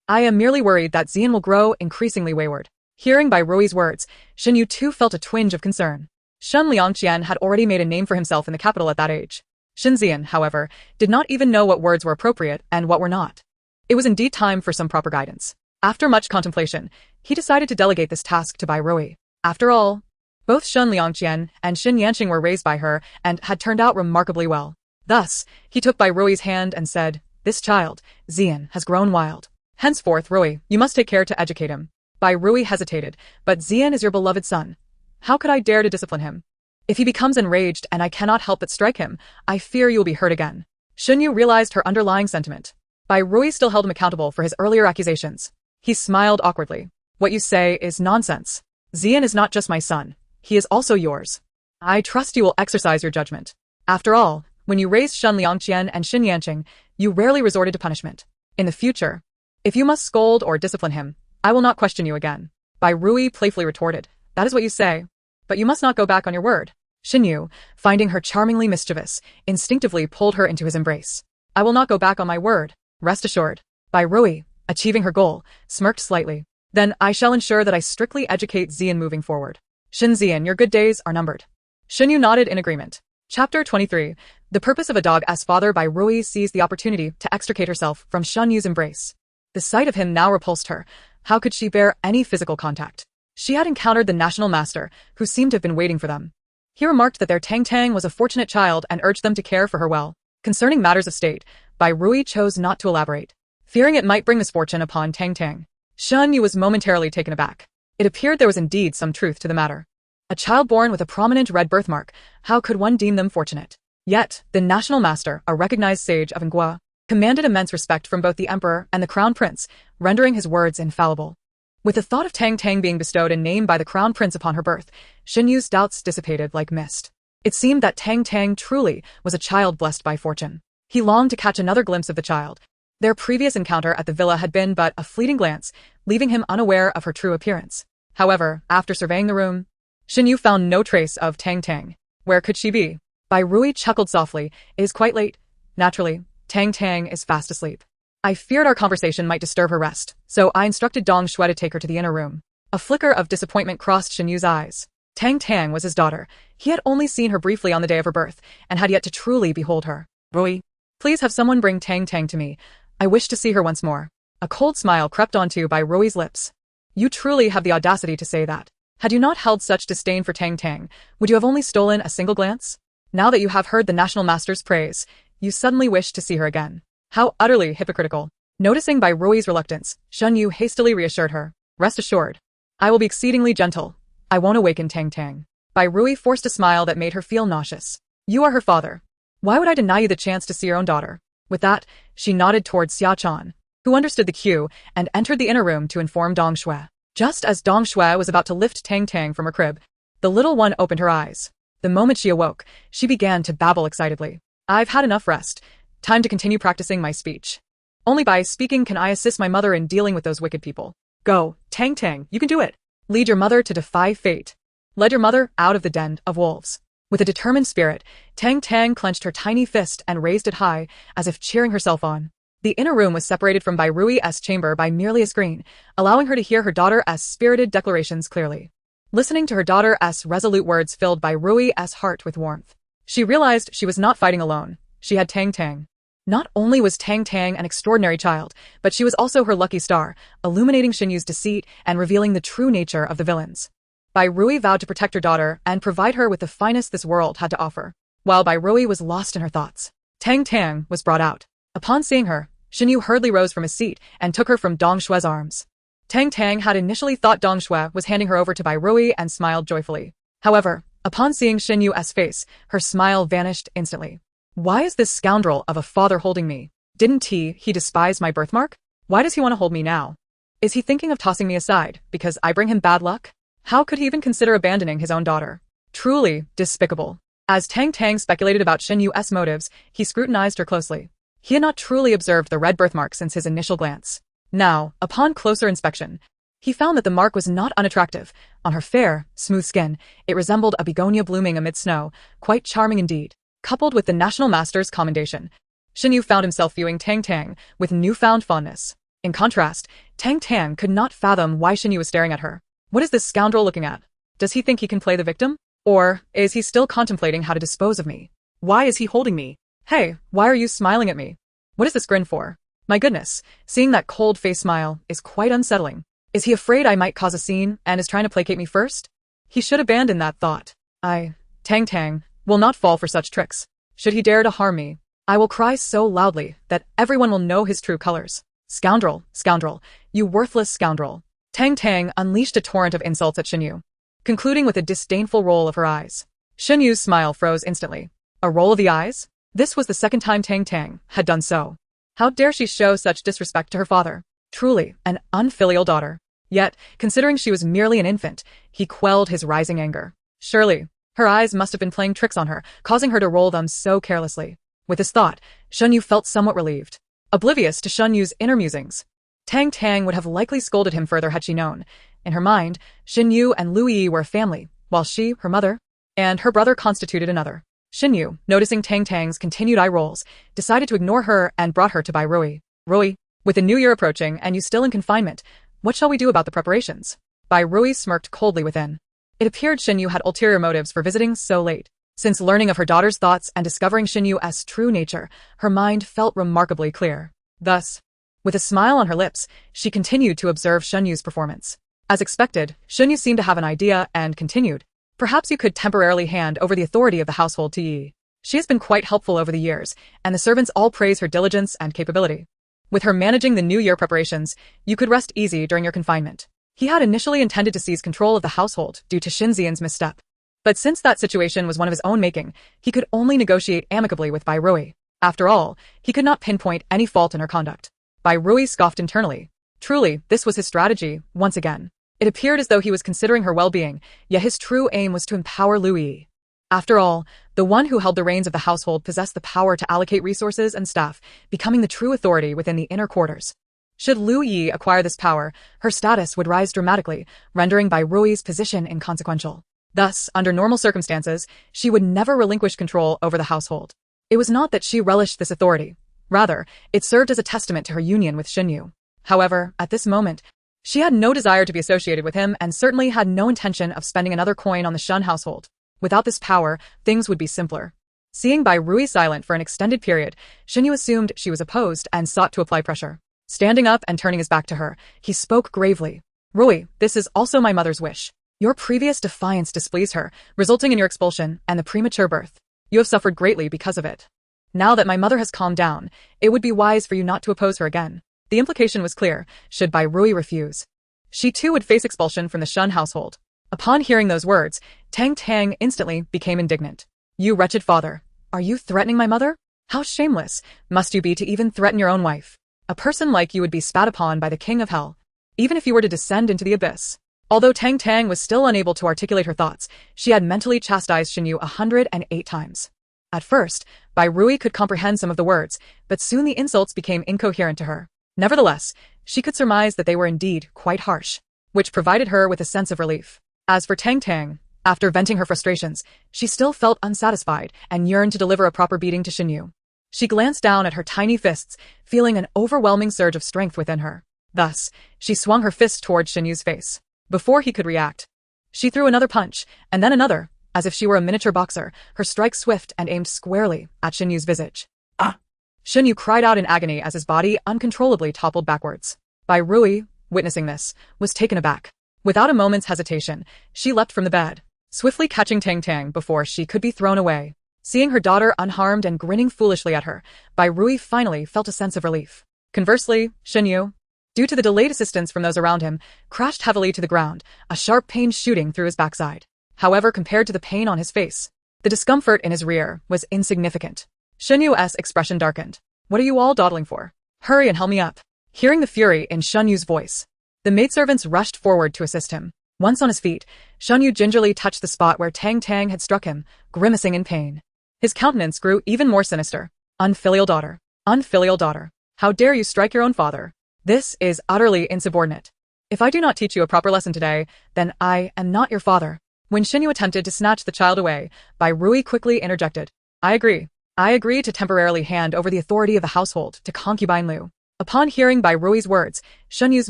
I am merely worried that Zian will grow increasingly wayward. Hearing Bai Rui's words, Shen Yu too felt a twinge of concern. Shen Liangqian had already made a name for himself in the capital at that age. Shen Zian, however, did not even know what words were appropriate and what were not. It was indeed time for some proper guidance. After much contemplation, he decided to delegate this task to Bai Rui. After all, both Shen Liangqian and Xin Yanqing were raised by her and had turned out remarkably well. Thus, he took Bai Rui's hand and said, This child, Zian, has grown wild. Henceforth, Rui, you must take care to educate him. Bai Rui hesitated, but Zian is your beloved son. How could I dare to discipline him? If he becomes enraged and I cannot help but strike him, I fear you will be hurt again. Shen Yu realized her underlying sentiment. Bai Rui still held him accountable for his earlier accusations. He smiled awkwardly. What you say is nonsense. Zian is not just my son. He is also yours. I trust you will exercise your judgment. After all, when you raised Shen Liangqian and Xin Yanqing, you rarely resorted to punishment. In the future, if you must scold or discipline him, I will not question you again. Bai Rui playfully retorted. That is what you say. But you must not go back on your word. Shen Yu, finding her charmingly mischievous, instinctively pulled her into his embrace. I will not go back on my word. Rest assured. Bai Rui, achieving her goal, smirked slightly. Then I shall ensure that I strictly educate Zian moving forward. Shen Zian, your good days are numbered. Shen Yu nodded in agreement. Chapter 23. The purpose of a dog as father. Bai Rui seized the opportunity to extricate herself from Shen Yu's embrace. The sight of him now repulsed her. How could she bear any physical contact? She had encountered the national master, who seemed to have been waiting for them. He remarked that their Tang Tang was a fortunate child and urged them to care for her well. Concerning matters of state, Bai Rui chose not to elaborate, fearing it might bring misfortune upon Tang Tang. Shen Yu was momentarily taken aback. It appeared there was indeed some truth to the matter. A child born with a prominent red birthmark, how could one deem them fortunate? Yet, the national master, a recognized sage of Ngua, commanded immense respect from both the emperor and the crown prince, rendering his words infallible. With the thought of Tang Tang being bestowed a name by the crown prince upon her birth, Shen Yu's doubts dissipated like mist. It seemed that Tang Tang truly was a child blessed by fortune. He longed to catch another glimpse of the child. Their previous encounter at the villa had been but a fleeting glance, leaving him unaware of her true appearance. However, after surveying the room, Shen Yu found no trace of Tang Tang. Where could she be? Bai Rui chuckled softly. It is quite late. Naturally, Tang Tang is fast asleep. I feared our conversation might disturb her rest, so I instructed Dong Shui to take her to the inner room. A flicker of disappointment crossed Shen Yu's eyes. Tang Tang was his daughter. He had only seen her briefly on the day of her birth, and had yet to truly behold her. Rui, please have someone bring Tang Tang to me. I wish to see her once more. A cold smile crept onto Bai Rui's lips. You truly have the audacity to say that. Had you not held such disdain for Tang Tang, would you have only stolen a single glance? Now that you have heard the national master's praise, you suddenly wish to see her again. How utterly hypocritical. Noticing Bai Rui's reluctance, Shen Yu hastily reassured her. Rest assured. I will be exceedingly gentle. I won't awaken Tang Tang. Bai Rui forced a smile that made her feel nauseous. You are her father. Why would I deny you the chance to see your own daughter? With that, she nodded towards Xia Chan, who understood the cue and entered the inner room to inform Dong Shui. Just as Dong Shui was about to lift Tang Tang from her crib, the little one opened her eyes. The moment she awoke, she began to babble excitedly. I've had enough rest. Time to continue practicing my speech. Only by speaking can I assist my mother in dealing with those wicked people. Go, Tang Tang, you can do it. Lead your mother to defy fate. Lead your mother out of the den of wolves. With a determined spirit, Tang Tang clenched her tiny fist and raised it high, as if cheering herself on. The inner room was separated from Bai Rui's chamber by merely a screen, allowing her to hear her daughter's spirited declarations clearly. Listening to her daughter's resolute words filled Bai Rui's heart with warmth. She realized she was not fighting alone. She had Tang Tang. Not only was Tang Tang an extraordinary child, but she was also her lucky star, illuminating Shen Yu's deceit and revealing the true nature of the villains. Bai Rui vowed to protect her daughter and provide her with the finest this world had to offer. While Bai Rui was lost in her thoughts, Tang Tang was brought out. Upon seeing her, Shen Yu hurriedly rose from his seat and took her from Dong Shui's arms. Tang Tang had initially thought Dong Shui was handing her over to Bai Rui and smiled joyfully. However, upon seeing Shen Yu's face, her smile vanished instantly. Why is this scoundrel of a father holding me? Didn't he despise my birthmark? Why does he want to hold me now? Is he thinking of tossing me aside because I bring him bad luck? How could he even consider abandoning his own daughter? Truly despicable. As Tang Tang speculated about Shen Yu's motives, he scrutinized her closely. He had not truly observed the red birthmark since his initial glance. Now, upon closer inspection, He found that the mark was not unattractive. On her fair, smooth skin, it resembled a begonia blooming amid snow, quite charming indeed. Coupled with the National Master's commendation, Xinyu found himself viewing Tang Tang with newfound fondness. In contrast, Tang Tang could not fathom why Xinyu was staring at her. What is this scoundrel looking at? Does he think he can play the victim? Or is he still contemplating how to dispose of me? Why is he holding me? Hey, why are you smiling at me? What is this grin for? My goodness, seeing that cold face smile is quite unsettling. Is he afraid I might cause a scene and is trying to placate me first? He should abandon that thought. Tang Tang, will not fall for such tricks. Should he dare to harm me, I will cry so loudly that everyone will know his true colors. Scoundrel, scoundrel, you worthless scoundrel. Tang Tang unleashed a torrent of insults at Xinyu, concluding with a disdainful roll of her eyes. Xinyu's smile froze instantly. A roll of the eyes? This was the second time Tang Tang had done so. How dare she show such disrespect to her father? Truly, an unfilial daughter. Yet, considering she was merely an infant, he quelled his rising anger. Surely, her eyes must have been playing tricks on her, causing her to roll them so carelessly. With this thought, Xinyu felt somewhat relieved. Oblivious to Xinyu's inner musings, Tang Tang would have likely scolded him further had she known. In her mind, Xinyu and Lu Yi were a family, while she, her mother, and her brother constituted another. Xinyu, noticing Tang Tang's continued eye rolls, decided to ignore her and brought her to Bai Rui. Rui, with the new year approaching and you still in confinement, what shall we do about the preparations? Bai Rui smirked coldly within. It appeared Xinyu had ulterior motives for visiting so late. Since learning of her daughter's thoughts and discovering Xinyu's true nature, her mind felt remarkably clear. Thus, with a smile on her lips, she continued to observe Xinyu's performance. As expected, Xinyu seemed to have an idea and continued. Perhaps you could temporarily hand over the authority of the household to Yi. She has been quite helpful over the years, and the servants all praise her diligence and capability. With her managing the New Year preparations, you could rest easy during your confinement. He had initially intended to seize control of the household due to Xinzian's misstep. But since that situation was one of his own making, he could only negotiate amicably with Bai Rui. After all, he could not pinpoint any fault in her conduct. Bai Rui scoffed internally. Truly, this was his strategy, once again. It appeared as though he was considering her well-being, yet his true aim was to empower Lu Yi. After all, the one who held the reins of the household possessed the power to allocate resources and staff, becoming the true authority within the inner quarters. Should Lu Yi acquire this power, her status would rise dramatically, rendering Bai Rui's position inconsequential. Thus, under normal circumstances, she would never relinquish control over the household. It was not that she relished this authority. Rather, it served as a testament to her union with Xinyu. However, at this moment, she had no desire to be associated with him and certainly had no intention of spending another coin on the Shun household. Without this power, things would be simpler. Seeing Bai Rui silent for an extended period, Xinyu assumed she was opposed and sought to apply pressure. Standing up and turning his back to her, he spoke gravely. Rui, this is also my mother's wish. Your previous defiance displeased her, resulting in your expulsion and the premature birth. You have suffered greatly because of it. Now that my mother has calmed down, it would be wise for you not to oppose her again. The implication was clear. Should Bai Rui refuse, she too would face expulsion from the Shun household. Upon hearing those words, Tang Tang instantly became indignant. You wretched father, are you threatening my mother? How shameless must you be to even threaten your own wife? A person like you would be spat upon by the King of Hell, even if you were to descend into the abyss. Although Tang Tang was still unable to articulate her thoughts, she had mentally chastised Xinyu 108 times. At first, Bai Rui could comprehend some of the words, but soon the insults became incoherent to her. Nevertheless, she could surmise that they were indeed quite harsh, which provided her with a sense of relief. As for Tang Tang, after venting her frustrations, she still felt unsatisfied and yearned to deliver a proper beating to Xinyu. She glanced down at her tiny fists, feeling an overwhelming surge of strength within her. Thus, she swung her fist toward Xinyu's face. Before he could react, she threw another punch, and then another, as if she were a miniature boxer, her strike swift and aimed squarely at Xinyu's visage. Ah! Xinyu cried out in agony as his body uncontrollably toppled backwards. Bai Rui, witnessing this, was taken aback. Without a moment's hesitation, she leapt from the bed, swiftly catching Tang Tang before she could be thrown away. Seeing her daughter unharmed and grinning foolishly at her, Bai Rui finally felt a sense of relief. Conversely, Xinyu, due to the delayed assistance from those around him, crashed heavily to the ground, a sharp pain shooting through his backside. However, compared to the pain on his face, the discomfort in his rear was insignificant. Xinyu's expression darkened. What are you all dawdling for? Hurry and help me up. Hearing the fury in Xinyu's voice, the maidservants rushed forward to assist him. Once on his feet, Xinyu gingerly touched the spot where Tang Tang had struck him, grimacing in pain. His countenance grew even more sinister. Unfilial daughter. Unfilial daughter. How dare you strike your own father? This is utterly insubordinate. If I do not teach you a proper lesson today, then I am not your father. When Xinyu attempted to snatch the child away, Bai Rui quickly interjected. I agree. I agree to temporarily hand over the authority of the household to concubine Liu. Upon hearing Bai Rui's words, Xunyu's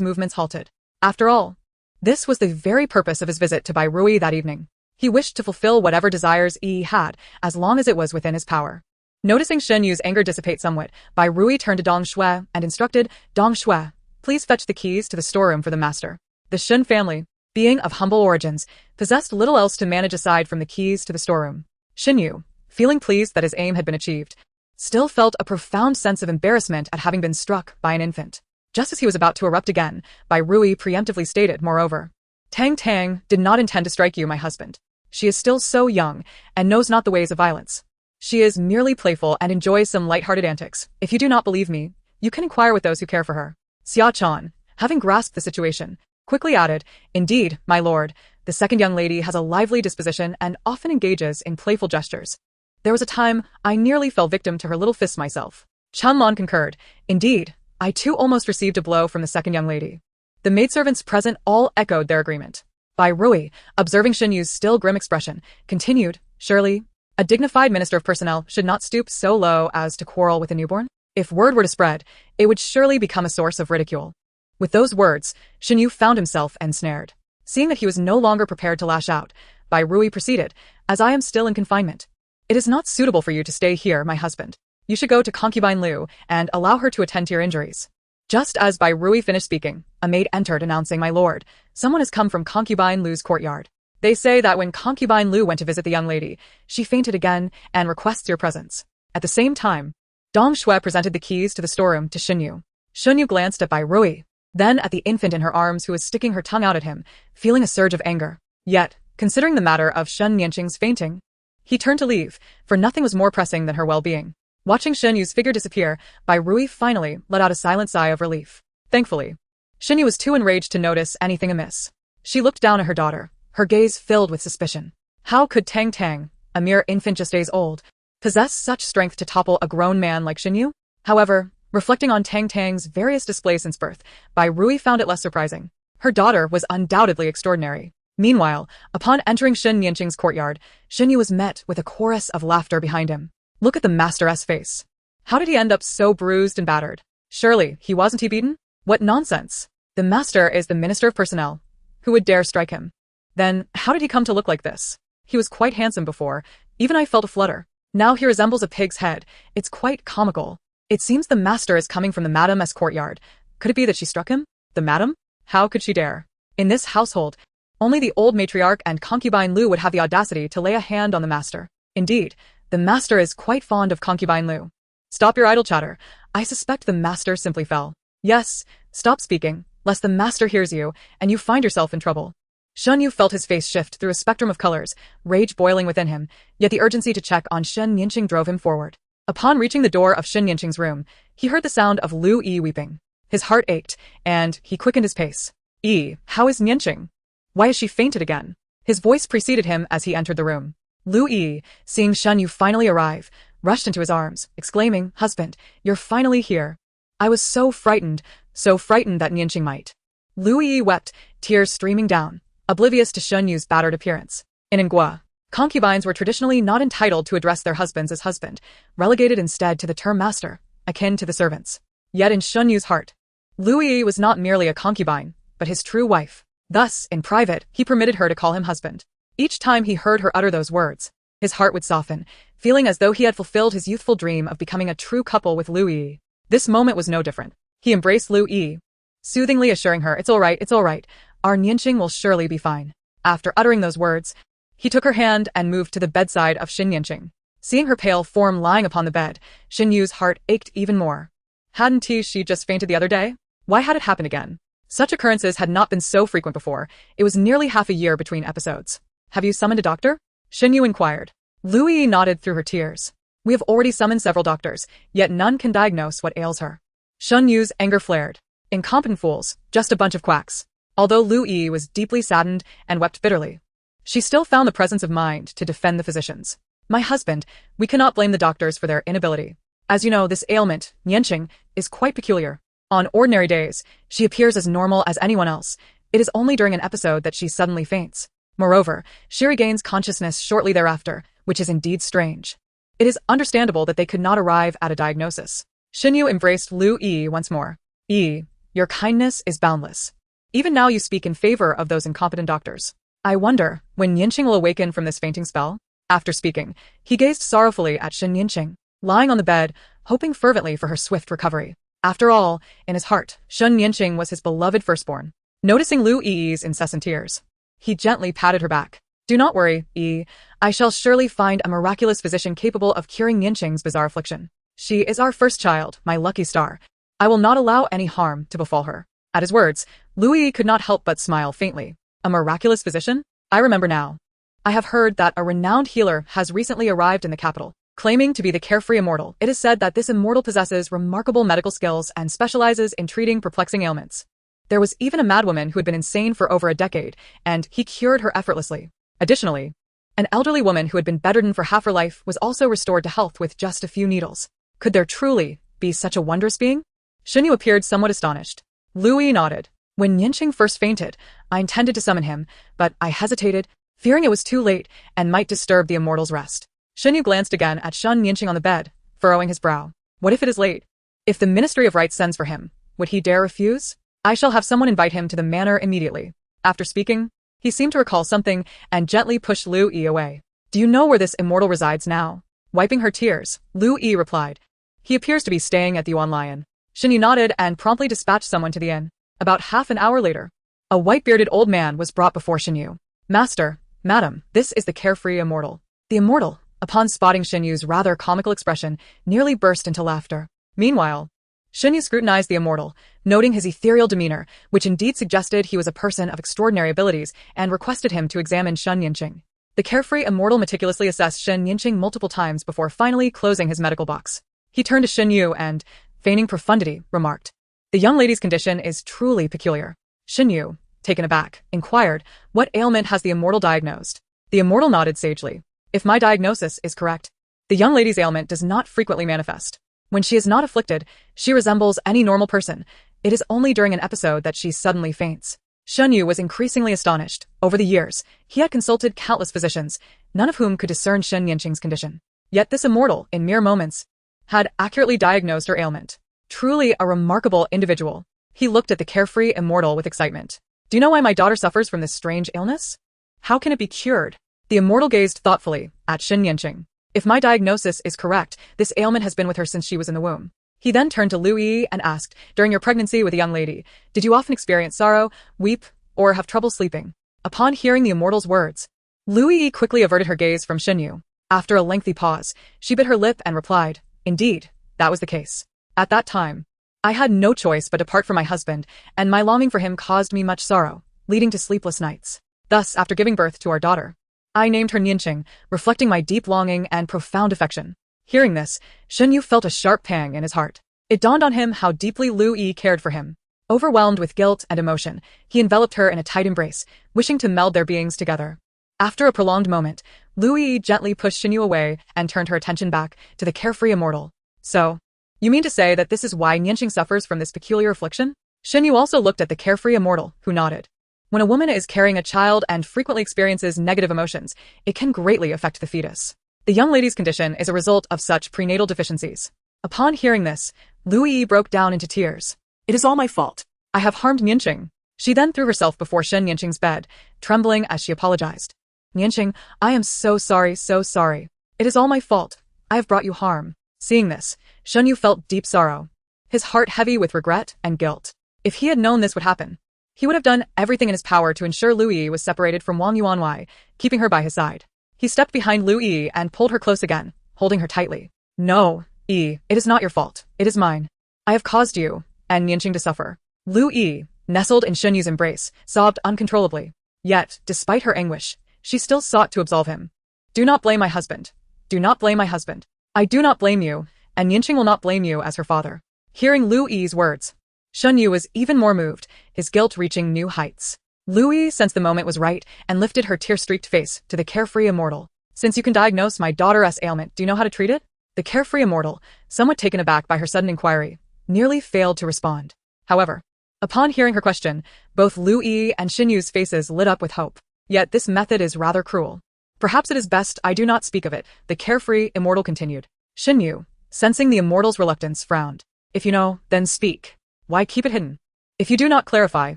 movements halted. After all, this was the very purpose of his visit to Bai Rui that evening. He wished to fulfill whatever desires Yi had, as long as it was within his power. Noticing Xunyu's anger dissipate somewhat, Bai Rui turned to Dong Shui and instructed, Dong Shui, please fetch the keys to the storeroom for the master. The Xun family, being of humble origins, possessed little else to manage aside from the keys to the storeroom. Xinyu, feeling pleased that his aim had been achieved, still felt a profound sense of embarrassment at having been struck by an infant. Just as he was about to erupt again, Bai Rui preemptively stated, moreover, Tang Tang did not intend to strike you, my husband. She is still so young and knows not the ways of violence. She is merely playful and enjoys some light-hearted antics. If you do not believe me, you can inquire with those who care for her. Xia Chan, having grasped the situation, quickly added, Indeed, my lord, the second young lady has a lively disposition and often engages in playful gestures. There was a time I nearly fell victim to her little fists myself. Chanlon concurred. Indeed, I too almost received a blow from the second young lady. The maidservants present all echoed their agreement. Bai Rui, observing Xinyu's still grim expression, continued, Surely, a dignified minister of personnel should not stoop so low as to quarrel with a newborn? If word were to spread, it would surely become a source of ridicule. With those words, Xinyu found himself ensnared. Seeing that he was no longer prepared to lash out, Bai Rui proceeded, As I am still in confinement, it is not suitable for you to stay here, my husband. You should go to concubine Liu and allow her to attend to your injuries. Just as Bai Rui finished speaking, a maid entered announcing, My lord, someone has come from concubine Liu's courtyard. They say that when concubine Liu went to visit the young lady, she fainted again and requests your presence. At the same time, Dong Shui presented the keys to the storeroom to Xinyu. Xinyu glanced at Bai Rui, then at the infant in her arms who was sticking her tongue out at him, feeling a surge of anger. Yet, considering the matter of Shen Nianqing's fainting, he turned to leave, for nothing was more pressing than her well-being. Watching Xinyu's figure disappear, Bai Rui finally let out a silent sigh of relief. Thankfully, Xinyu was too enraged to notice anything amiss. She looked down at her daughter, her gaze filled with suspicion. How could Tang Tang, a mere infant just days old, possess such strength to topple a grown man like Xinyu? However, reflecting on Tang Tang's various displays since birth, Bai Rui found it less surprising. Her daughter was undoubtedly extraordinary. Meanwhile, upon entering Shen Nianqing's courtyard, Xinyu was met with a chorus of laughter behind him. Look at the master's face. How did he end up so bruised and battered? Surely, wasn't he beaten? What nonsense. The master is the minister of personnel. Who would dare strike him? Then, how did he come to look like this? He was quite handsome before. Even I felt a flutter. Now he resembles a pig's head. It's quite comical. It seems the master is coming from the Madame's courtyard. Could it be that she struck him? The madam? How could she dare? In this household, only the old matriarch and concubine Liu would have the audacity to lay a hand on the master. Indeed, the master is quite fond of concubine Liu. Stop your idle chatter. I suspect the master simply fell. Yes, stop speaking, lest the master hears you, and you find yourself in trouble. Xinyu felt his face shift through a spectrum of colors, rage boiling within him, yet the urgency to check on Shen Nianqing drove him forward. Upon reaching the door of Shen Nianqing's room, he heard the sound of Liu Yi weeping. His heart ached, and he quickened his pace. Yi, how is Nianqing? Why has she fainted again? His voice preceded him as he entered the room. Liu Yi, seeing Xinyu finally arrive, rushed into his arms, exclaiming, Husband, you're finally here. I was so frightened that Nianqing might. Liu Yi wept, tears streaming down, oblivious to Xunyu's battered appearance. In Ngua, concubines were traditionally not entitled to address their husbands as husband, relegated instead to the term master, akin to the servants. Yet in Xunyu's heart, Liu Yi was not merely a concubine, but his true wife. Thus, in private, he permitted her to call him husband. Each time he heard her utter those words, his heart would soften, feeling as though he had fulfilled his youthful dream of becoming a true couple with Liu Yi. This moment was no different. He embraced Liu Yi, soothingly assuring her, It's all right, our Nianqing will surely be fine. After uttering those words, he took her hand and moved to the bedside of Shen Nianqing. Seeing her pale form lying upon the bed, Xinyu's heart ached even more. Hadn't she just fainted the other day? Why had it happened again? Such occurrences had not been so frequent before. It was nearly half a year between episodes. Have you summoned a doctor? Xinyu inquired. Liu Yi nodded through her tears. We have already summoned several doctors, yet none can diagnose what ails her. Xunyu's anger flared. Incompetent fools, just a bunch of quacks. Although Liu Yi was deeply saddened and wept bitterly, she still found the presence of mind to defend the physicians. My husband, we cannot blame the doctors for their inability. As you know, this ailment, Nianqing, is quite peculiar. On ordinary days, she appears as normal as anyone else. It is only during an episode that she suddenly faints. Moreover, she regains consciousness shortly thereafter, which is indeed strange. It is understandable that they could not arrive at a diagnosis. Xinyu embraced Lu Yi once more. Yi, your kindness is boundless. Even now you speak in favor of those incompetent doctors. I wonder when Yinqing will awaken from this fainting spell? After speaking, he gazed sorrowfully at Shen Yinqing, lying on the bed, hoping fervently for her swift recovery. After all, in his heart, Shen Yinqing was his beloved firstborn. Noticing Lu Yi's incessant tears, he gently patted her back. Do not worry, Yi. I shall surely find a miraculous physician capable of curing Yinqing's bizarre affliction. She is our first child, my lucky star. I will not allow any harm to befall her. At his words, Lu Yi could not help but smile faintly. A miraculous physician? I remember now. I have heard that a renowned healer has recently arrived in the capital. Claiming to be the carefree immortal, it is said that this immortal possesses remarkable medical skills and specializes in treating perplexing ailments. There was even a madwoman who had been insane for over a decade, and he cured her effortlessly. Additionally, an elderly woman who had been bedridden for half her life was also restored to health with just a few needles. Could there truly be such a wondrous being? Xinyu appeared somewhat astonished. Lu Yi nodded. When Yinqing first fainted, I intended to summon him, but I hesitated, fearing it was too late and might disturb the immortal's rest. Xinyu glanced again at Shen Yinqing on the bed, furrowing his brow. What if it is late? If the Ministry of Rites sends for him, would he dare refuse? I shall have someone invite him to the manor immediately. After speaking, he seemed to recall something and gently pushed Lu Yi away. Do you know where this immortal resides now? Wiping her tears, Lu Yi replied. He appears to be staying at the Yuan Lion. Xinyu nodded and promptly dispatched someone to the inn. About half an hour later, a white-bearded old man was brought before Xinyu. Master, madam, this is the carefree immortal. The immortal, upon spotting Xinyu's rather comical expression, nearly burst into laughter. Meanwhile, Xinyu scrutinized the immortal, noting his ethereal demeanor, which indeed suggested he was a person of extraordinary abilities, and requested him to examine Shen Yinqing. The carefree immortal meticulously assessed Shen Yinqing multiple times before finally closing his medical box. He turned to Xinyu and, feigning profundity, remarked, The young lady's condition is truly peculiar. Xinyu, taken aback, inquired, What ailment has the immortal diagnosed? The immortal nodded sagely. If my diagnosis is correct, the young lady's ailment does not frequently manifest. When she is not afflicted, she resembles any normal person. It is only during an episode that she suddenly faints. Xinyu was increasingly astonished. Over the years, he had consulted countless physicians, none of whom could discern Shen Yinqing's condition. Yet this immortal, in mere moments, had accurately diagnosed her ailment. Truly a remarkable individual. He looked at the carefree immortal with excitement. Do you know why my daughter suffers from this strange illness? How can it be cured? The immortal gazed thoughtfully at Shen Yinqing. If my diagnosis is correct, this ailment has been with her since she was in the womb. He then turned to Lu Yi and asked, During your pregnancy with a young lady, did you often experience sorrow, weep, or have trouble sleeping? Upon hearing the immortal's words, Lu Yi quickly averted her gaze from Xinyu. After a lengthy pause, she bit her lip and replied, Indeed, that was the case. At that time, I had no choice but to part from my husband, and my longing for him caused me much sorrow, leading to sleepless nights. Thus, after giving birth to our daughter, I named her Yinqing, reflecting my deep longing and profound affection. Hearing this, Xinyu felt a sharp pang in his heart. It dawned on him how deeply Lu Yi cared for him. Overwhelmed with guilt and emotion, he enveloped her in a tight embrace, wishing to meld their beings together. After a prolonged moment, Lu Yi gently pushed Xinyu away and turned her attention back to the carefree immortal. So, you mean to say that this is why Yinqing suffers from this peculiar affliction? Xinyu also looked at the carefree immortal, who nodded. When a woman is carrying a child and frequently experiences negative emotions, it can greatly affect the fetus. The young lady's condition is a result of such prenatal deficiencies. Upon hearing this, Lu Yi broke down into tears. It is all my fault. I have harmed Yinqing. She then threw herself before Shen Yinqing's bed, trembling as she apologized. Yinqing, I am so sorry, so sorry. It is all my fault. I have brought you harm. Seeing this, Xinyu felt deep sorrow, his heart heavy with regret and guilt. If he had known this would happen, he would have done everything in his power to ensure Lu Yi was separated from Wang Yuanwei, keeping her by his side. He stepped behind Lu Yi and pulled her close again, holding her tightly. No, Yi, it is not your fault. It is mine. I have caused you and Yinqing to suffer. Lu Yi, nestled in Xinyu's embrace, sobbed uncontrollably. Yet, despite her anguish, she still sought to absolve him. Do not blame my husband. Do not blame my husband. I do not blame you, and Yinqing will not blame you as her father. Hearing Lu Yi's words, Xinyu was even more moved, his guilt reaching new heights. Lu Yi sensed the moment was right and lifted her tear-streaked face to the carefree immortal. Since you can diagnose my daughter's ailment, do you know how to treat it? The carefree immortal, somewhat taken aback by her sudden inquiry, nearly failed to respond. However, upon hearing her question, both Lu Yi and Xin Yu's faces lit up with hope. Yet this method is rather cruel. Perhaps it is best I do not speak of it, the carefree immortal continued. Xin Yu, sensing the immortal's reluctance, frowned. If you know, then speak. Why keep it hidden? If you do not clarify,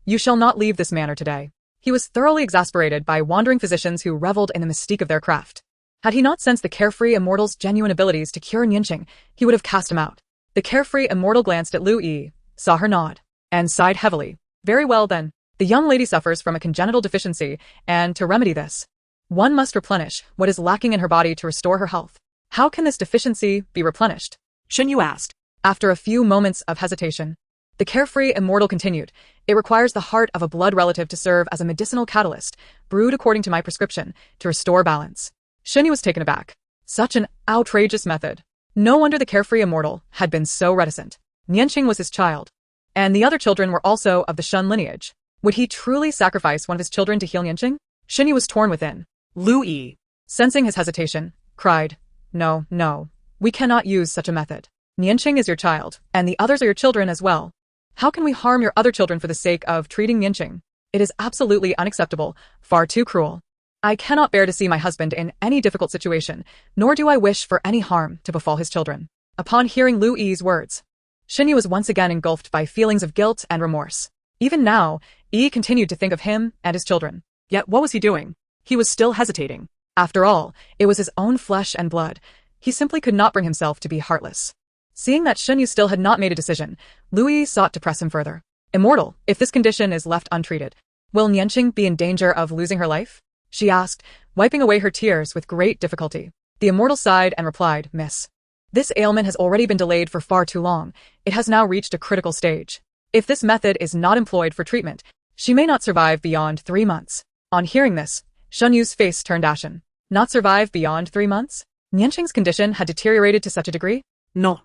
you shall not leave this manor today. He was thoroughly exasperated by wandering physicians who reveled in the mystique of their craft. Had he not sensed the carefree immortal's genuine abilities to cure Yanjun, he would have cast him out. The carefree immortal glanced at Lu Yi, saw her nod, and sighed heavily. Very well then. The young lady suffers from a congenital deficiency, and to remedy this, one must replenish what is lacking in her body to restore her health. How can this deficiency be replenished? Xin Yu asked. After a few moments of hesitation, the carefree immortal continued. It requires the heart of a blood relative to serve as a medicinal catalyst, brewed according to my prescription, to restore balance. Xin Yu was taken aback. Such an outrageous method. No wonder the carefree immortal had been so reticent. Yanjun was his child, and the other children were also of the Shun lineage. Would he truly sacrifice one of his children to heal Yanjun? Xin Yu was torn within. Lu Yi, sensing his hesitation, cried, No, no, we cannot use such a method. Yanjun is your child, and the others are your children as well. How can we harm your other children for the sake of treating Yanjun? It is absolutely unacceptable, far too cruel. I cannot bear to see my husband in any difficult situation, nor do I wish for any harm to befall his children. Upon hearing Lu Yi's words, Xin Yu was once again engulfed by feelings of guilt and remorse. Even now, Yi continued to think of him and his children. Yet what was he doing? He was still hesitating. After all, it was his own flesh and blood. He simply could not bring himself to be heartless. Seeing that Xin Yu still had not made a decision, Lu Yi sought to press him further. Immortal, if this condition is left untreated, will Yanjun be in danger of losing her life? She asked, wiping away her tears with great difficulty. The immortal sighed and replied, Miss. This ailment has already been delayed for far too long. It has now reached a critical stage. If this method is not employed for treatment, she may not survive beyond 3 months. On hearing this, Xin Yu's face turned ashen. Not survive beyond 3 months? Yanjun's condition had deteriorated to such a degree? No.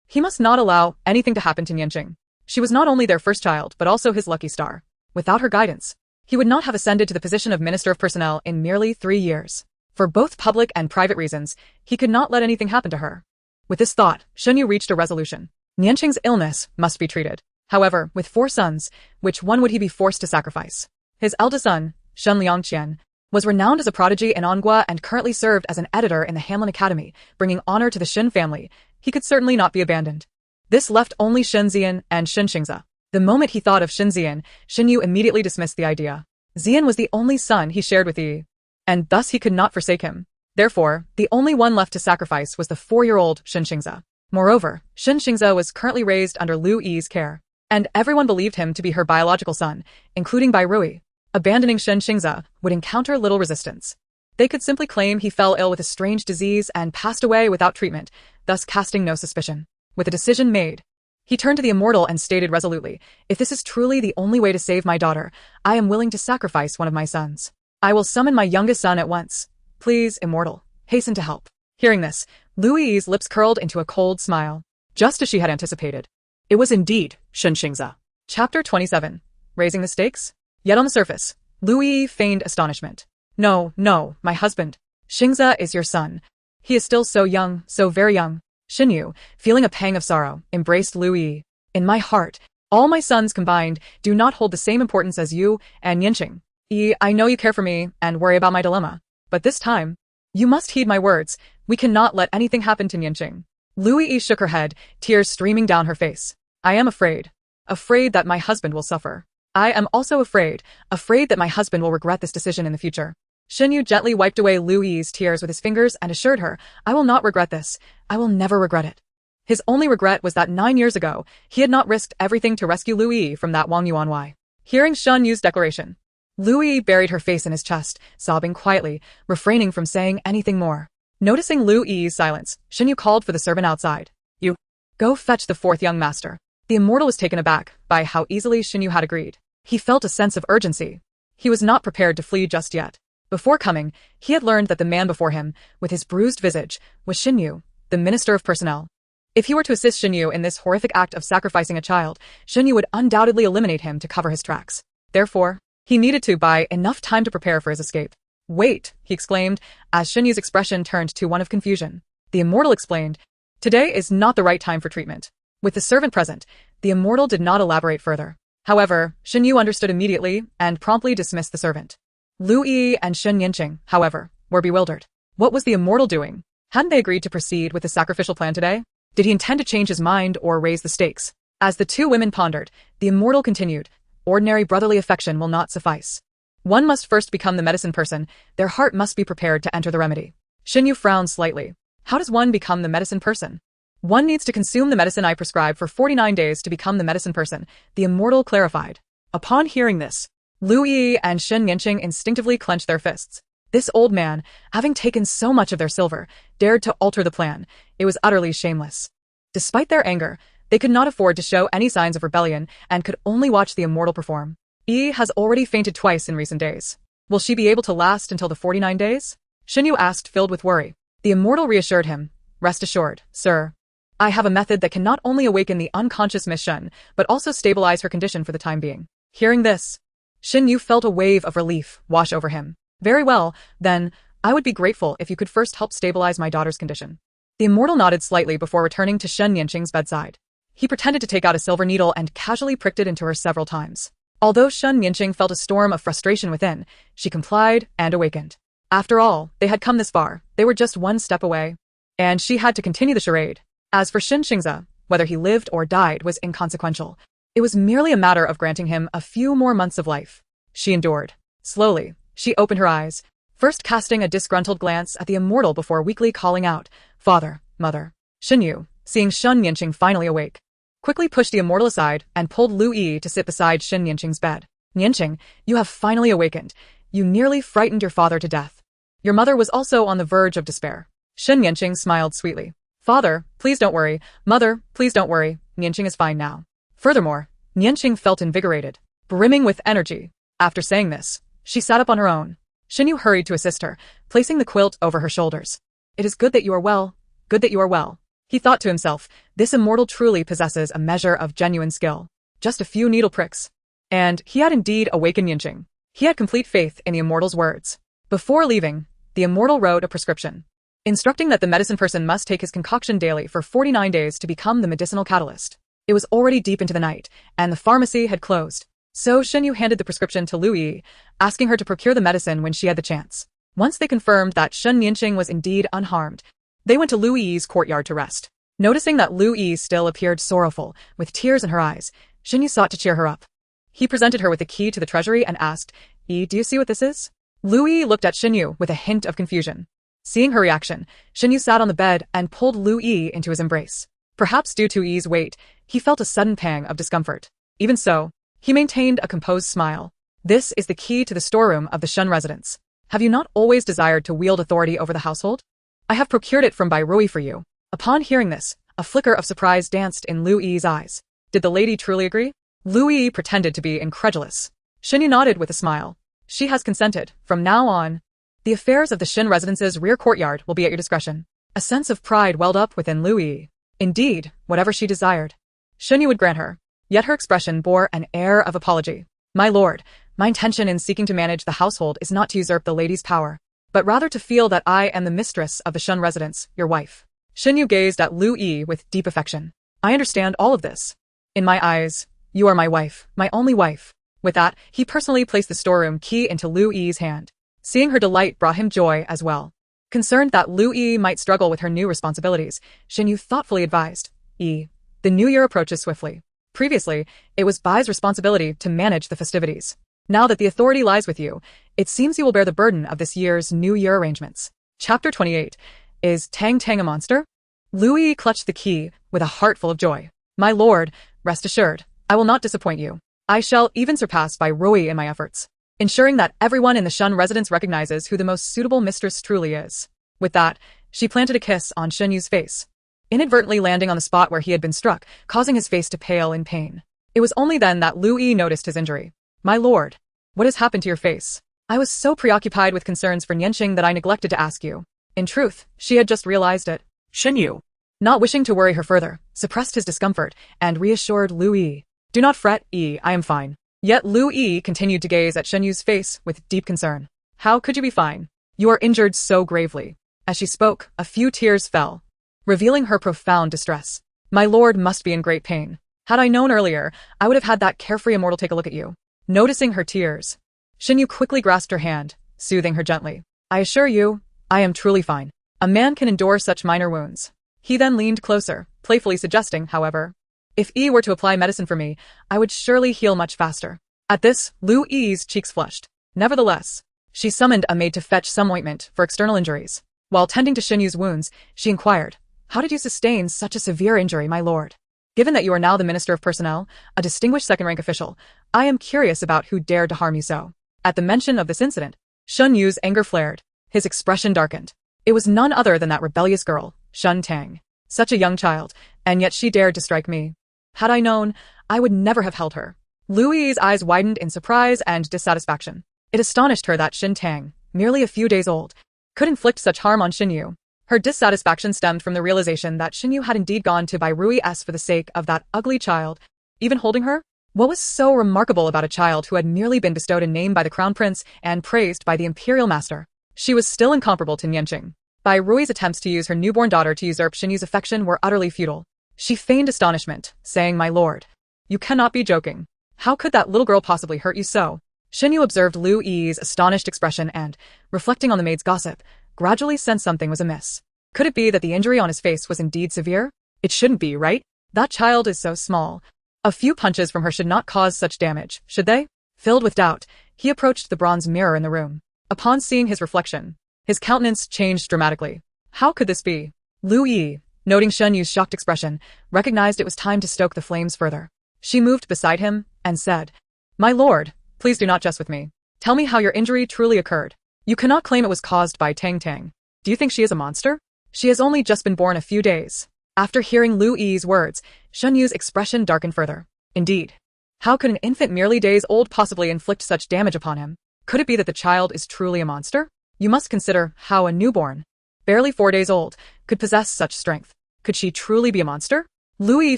He must not allow anything to happen to Yanjun. She was not only their first child, but also his lucky star. Without her guidance, he would not have ascended to the position of Minister of Personnel in merely 3 years. For both public and private reasons, he could not let anything happen to her. With this thought, Xin Yu reached a resolution. Yanjun's illness must be treated. However, with 4 sons, which one would he be forced to sacrifice? His eldest son, Shun Liangqian, was renowned as a prodigy in Anghua and currently served as an editor in the Hanlin Academy, bringing honor to the Shin family. He could certainly not be abandoned. This left only Shin Zian and Shin Xingze. The moment he thought of Shin Zian, Xin Yu immediately dismissed the idea. Zian was the only son he shared with Yi, and thus he could not forsake him. Therefore, the only one left to sacrifice was the 4-year-old Shin Xingze. Moreover, Shin Xingze was currently raised under Lu Yi's care, and everyone believed him to be her biological son, including Bai Rui. Abandoning Shin Xingze would encounter little resistance. They could simply claim he fell ill with a strange disease and passed away without treatment, thus casting no suspicion. With a decision made, he turned to the immortal and stated resolutely, If this is truly the only way to save my daughter, I am willing to sacrifice one of my sons. I will summon my youngest son at once. Please, immortal, hasten to help. Hearing this, Lu Yi's lips curled into a cold smile, just as she had anticipated. It was indeed Shin Xingze. Chapter 27. Raising the stakes? Yet on the surface, Lu Yi feigned astonishment. No, my husband. Xingze is your son. He is still so young, so very young. Xin Yu, feeling a pang of sorrow, embraced Lu Yi. In my heart, all my sons combined do not hold the same importance as you and Yanjun. Yi, I know you care for me and worry about my dilemma. But this time, you must heed my words. We cannot let anything happen to Yanjun. Lu Yi shook her head, tears streaming down her face. I am afraid that my husband will suffer. I am also afraid that my husband will regret this decision in the future. Xin Yu gently wiped away Lu Yi's tears with his fingers and assured her, I will not regret this. I will never regret it. His only regret was that 9 years ago, he had not risked everything to rescue Lu Yi from that Wang Yuanwei. Hearing Xin Yu's declaration, Lu Yi buried her face in his chest, sobbing quietly, refraining from saying anything more. Noticing Lu Yi's silence, Xin Yu called for the servant outside. You, go fetch the 4th young master. The immortal was taken aback by how easily Xin Yu had agreed. He felt a sense of urgency. He was not prepared to flee just yet. Before coming, he had learned that the man before him, with his bruised visage, was Xin Yu, the Minister of Personnel. If he were to assist Xin Yu in this horrific act of sacrificing a child, Xin Yu would undoubtedly eliminate him to cover his tracks. Therefore, he needed to buy enough time to prepare for his escape. Wait, he exclaimed, as Xin Yu's expression turned to one of confusion. The immortal explained, Today is not the right time for treatment. With the servant present, The immortal did not elaborate further. However, Shen Yu understood immediately and promptly dismissed the servant. Lu Yi and Shen Yinqing, however, were bewildered. What was the immortal doing? Hadn't they agreed to proceed with the sacrificial plan today? Did he intend to change his mind or raise the stakes? As the two women pondered, the immortal continued, ordinary brotherly affection will not suffice. One must first become the medicine person, their heart must be prepared to enter the remedy. Shen Yu frowned slightly. How does one become the medicine person? One needs to consume the medicine I prescribe for 49 days to become the medicine person, the immortal clarified. Upon hearing this, Lu Yi and Shen Yinqing instinctively clenched their fists. This old man, having taken so much of their silver, dared to alter the plan. It was utterly shameless. Despite their anger, they could not afford to show any signs of rebellion and could only watch the immortal perform. Yi has already fainted twice in recent days. Will she be able to last until the 49 days? Shen Yu asked, filled with worry. The immortal reassured him. Rest assured, sir. I have a method that can not only awaken the unconscious Miss Shen, but also stabilize her condition for the time being. Hearing this, Shen Yu felt a wave of relief wash over him. Very well, then, I would be grateful if you could first help stabilize my daughter's condition. The immortal nodded slightly before returning to Shen Yinqing's bedside. He pretended to take out a silver needle and casually pricked it into her several times. Although Shen Yinqing felt a storm of frustration within, she complied and awakened. After all, they had come this far, they were just one step away. And she had to continue the charade. As for Xingze, whether he lived or died was inconsequential. It was merely a matter of granting him a few more months of life. She endured. Slowly, she opened her eyes, first casting a disgruntled glance at the immortal before weakly calling out, Father, Mother. Shen Yu, seeing Shen Yinqing finally awake, quickly pushed the immortal aside and pulled Lu Yi to sit beside Shen Yinqing's bed. Yinqing, you have finally awakened. You nearly frightened your father to death. Your mother was also on the verge of despair. Shen Yinqing smiled sweetly. Father, please don't worry. Mother, please don't worry. Yinqing is fine now. Furthermore, Yinqing felt invigorated, brimming with energy. After saying this, she sat up on her own. Shen Yu hurried to assist her, placing the quilt over her shoulders. It is good that you are well. Good that you are well. He thought to himself, this immortal truly possesses a measure of genuine skill. Just a few needle pricks. And he had indeed awakened Yinqing. He had complete faith in the immortal's words. Before leaving, the immortal wrote a prescription, instructing that the medicine person must take his concoction daily for 49 days to become the medicinal catalyst. It was already deep into the night, and the pharmacy had closed. So Shen Yu handed the prescription to Lu Yi, asking her to procure the medicine when she had the chance. Once they confirmed that Shen Yinqing was indeed unharmed, they went to Lu Yi's courtyard to rest. Noticing that Lu Yi still appeared sorrowful, with tears in her eyes, Shen Yu sought to cheer her up. He presented her with the key to the treasury and asked, Yi, do you see what this is? Lu Yi looked at Shen Yu with a hint of confusion. Seeing her reaction, Shen Yu sat on the bed and pulled Lu Yi into his embrace. Perhaps due to Yi's weight, he felt a sudden pang of discomfort. Even so, he maintained a composed smile. This is the key to the storeroom of the Shen residence. Have you not always desired to wield authority over the household? I have procured it from Bai Rui for you. Upon hearing this, a flicker of surprise danced in Lu Yi's eyes. Did the lady truly agree? Lu Yi pretended to be incredulous. Shen Yu nodded with a smile. She has consented. From now on, the affairs of the Shen residence's rear courtyard will be at your discretion. A sense of pride welled up within Lu Yi. Indeed, whatever she desired, Shen Yu would grant her. Yet her expression bore an air of apology. My lord, my intention in seeking to manage the household is not to usurp the lady's power, but rather to feel that I am the mistress of the Shen residence, your wife. Shen Yu gazed at Lu Yi with deep affection. I understand all of this. In my eyes, you are my wife, my only wife. With that, he personally placed the storeroom key into Lu Yi's hand. Seeing her delight brought him joy as well. Concerned that Lu Yi might struggle with her new responsibilities, Shen Yu thoughtfully advised, Yi, the new year approaches swiftly. Previously, it was Bai's responsibility to manage the festivities. Now that the authority lies with you, it seems you will bear the burden of this year's New Year arrangements. Chapter 28. Is Tang Tang a monster? Lu Yi clutched the key with a heart full of joy. My lord, rest assured, I will not disappoint you. I shall even surpass Bai Rui in my efforts, ensuring that everyone in the Shen residence recognizes who the most suitable mistress truly is. With that, she planted a kiss on Shen Yu's face, inadvertently landing on the spot where he had been struck, causing his face to pale in pain. It was only then that Lu Yi noticed his injury. My lord, what has happened to your face? I was so preoccupied with concerns for Yanjun that I neglected to ask you. In truth, she had just realized it. Shen Yu, not wishing to worry her further, suppressed his discomfort and reassured Lu Yi. Do not fret, Yi, I am fine. Yet Lu Yi continued to gaze at Shen Yu's face with deep concern. How could you be fine? You are injured so gravely. As she spoke, a few tears fell, revealing her profound distress. My lord must be in great pain. Had I known earlier, I would have had that carefree immortal take a look at you. Noticing her tears, Xinyu quickly grasped her hand, soothing her gently. I assure you, I am truly fine. A man can endure such minor wounds. He then leaned closer, playfully suggesting, however, if Yi were to apply medicine for me, I would surely heal much faster. At this, Lu Yi's cheeks flushed. Nevertheless, she summoned a maid to fetch some ointment for external injuries. While tending to Xinyu's wounds, she inquired, how did you sustain such a severe injury, my lord? Given that you are now the Minister of Personnel, a distinguished second-rank official, I am curious about who dared to harm you so. At the mention of this incident, Xinyu's anger flared. His expression darkened. It was none other than that rebellious girl, Tang. Such a young child, and yet she dared to strike me. Had I known, I would never have held her. Lu Yi's eyes widened in surprise and dissatisfaction. It astonished her that Tang, merely a few days old, could inflict such harm on Xinyu. Her dissatisfaction stemmed from the realization that Xinyu had indeed gone to buy Rui's for the sake of that ugly child. Even holding her? What was so remarkable about a child who had merely been bestowed a name by the crown prince and praised by the imperial master? She was still incomparable to Yanjun. Bai Rui's attempts to use her newborn daughter to usurp Xinyu's affection were utterly futile. She feigned astonishment, saying, my lord, you cannot be joking. How could that little girl possibly hurt you so? Xinyu observed Lu Yi's astonished expression and, reflecting on the maid's gossip, gradually sensed something was amiss. Could it be that the injury on his face was indeed severe? It shouldn't be, right? That child is so small. A few punches from her should not cause such damage, should they? Filled with doubt, he approached the bronze mirror in the room. Upon seeing his reflection, his countenance changed dramatically. How could this be? Lu Yi, noting Xinyu's shocked expression, recognized it was time to stoke the flames further. She moved beside him and said, my lord, please do not jest with me. Tell me how your injury truly occurred. You cannot claim it was caused by Tang Tang. Do you think she is a monster? She has only just been born a few days. After hearing Lu Yi's words, Xinyu's expression darkened further. Indeed. How could an infant merely days old possibly inflict such damage upon him? Could it be that the child is truly a monster? You must consider how a newborn, barely 4 days old, could possess such strength. Could she truly be a monster? Lu Yi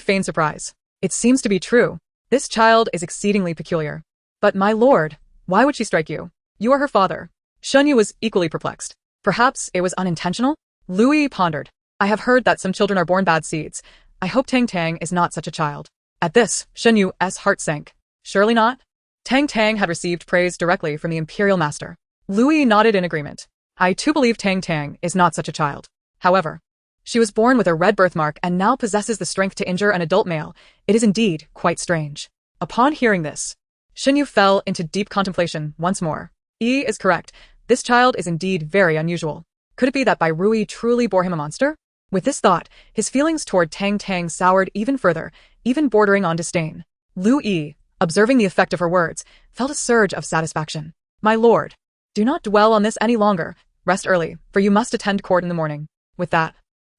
feigned surprise. It seems to be true. This child is exceedingly peculiar. But my lord, why would she strike you? You are her father. Xinyu was equally perplexed. Perhaps it was unintentional? Lu Yi pondered. I have heard that some children are born bad seeds. I hope Tang Tang is not such a child. At this, Xinyu's heart sank. Surely not? Tang Tang had received praise directly from the imperial master. Lu Yi nodded in agreement. I too believe Tang Tang is not such a child. However, she was born with a red birthmark and now possesses the strength to injure an adult male. It is indeed quite strange. Upon hearing this, Xinyu fell into deep contemplation once more. Yi is correct. This child is indeed very unusual. Could it be that Bai Rui truly bore him a monster? With this thought, his feelings toward Tang Tang soured even further, even bordering on disdain. Lu Yi, observing the effect of her words, felt a surge of satisfaction. My lord, do not dwell on this any longer. Rest early, for you must attend court in the morning. With that,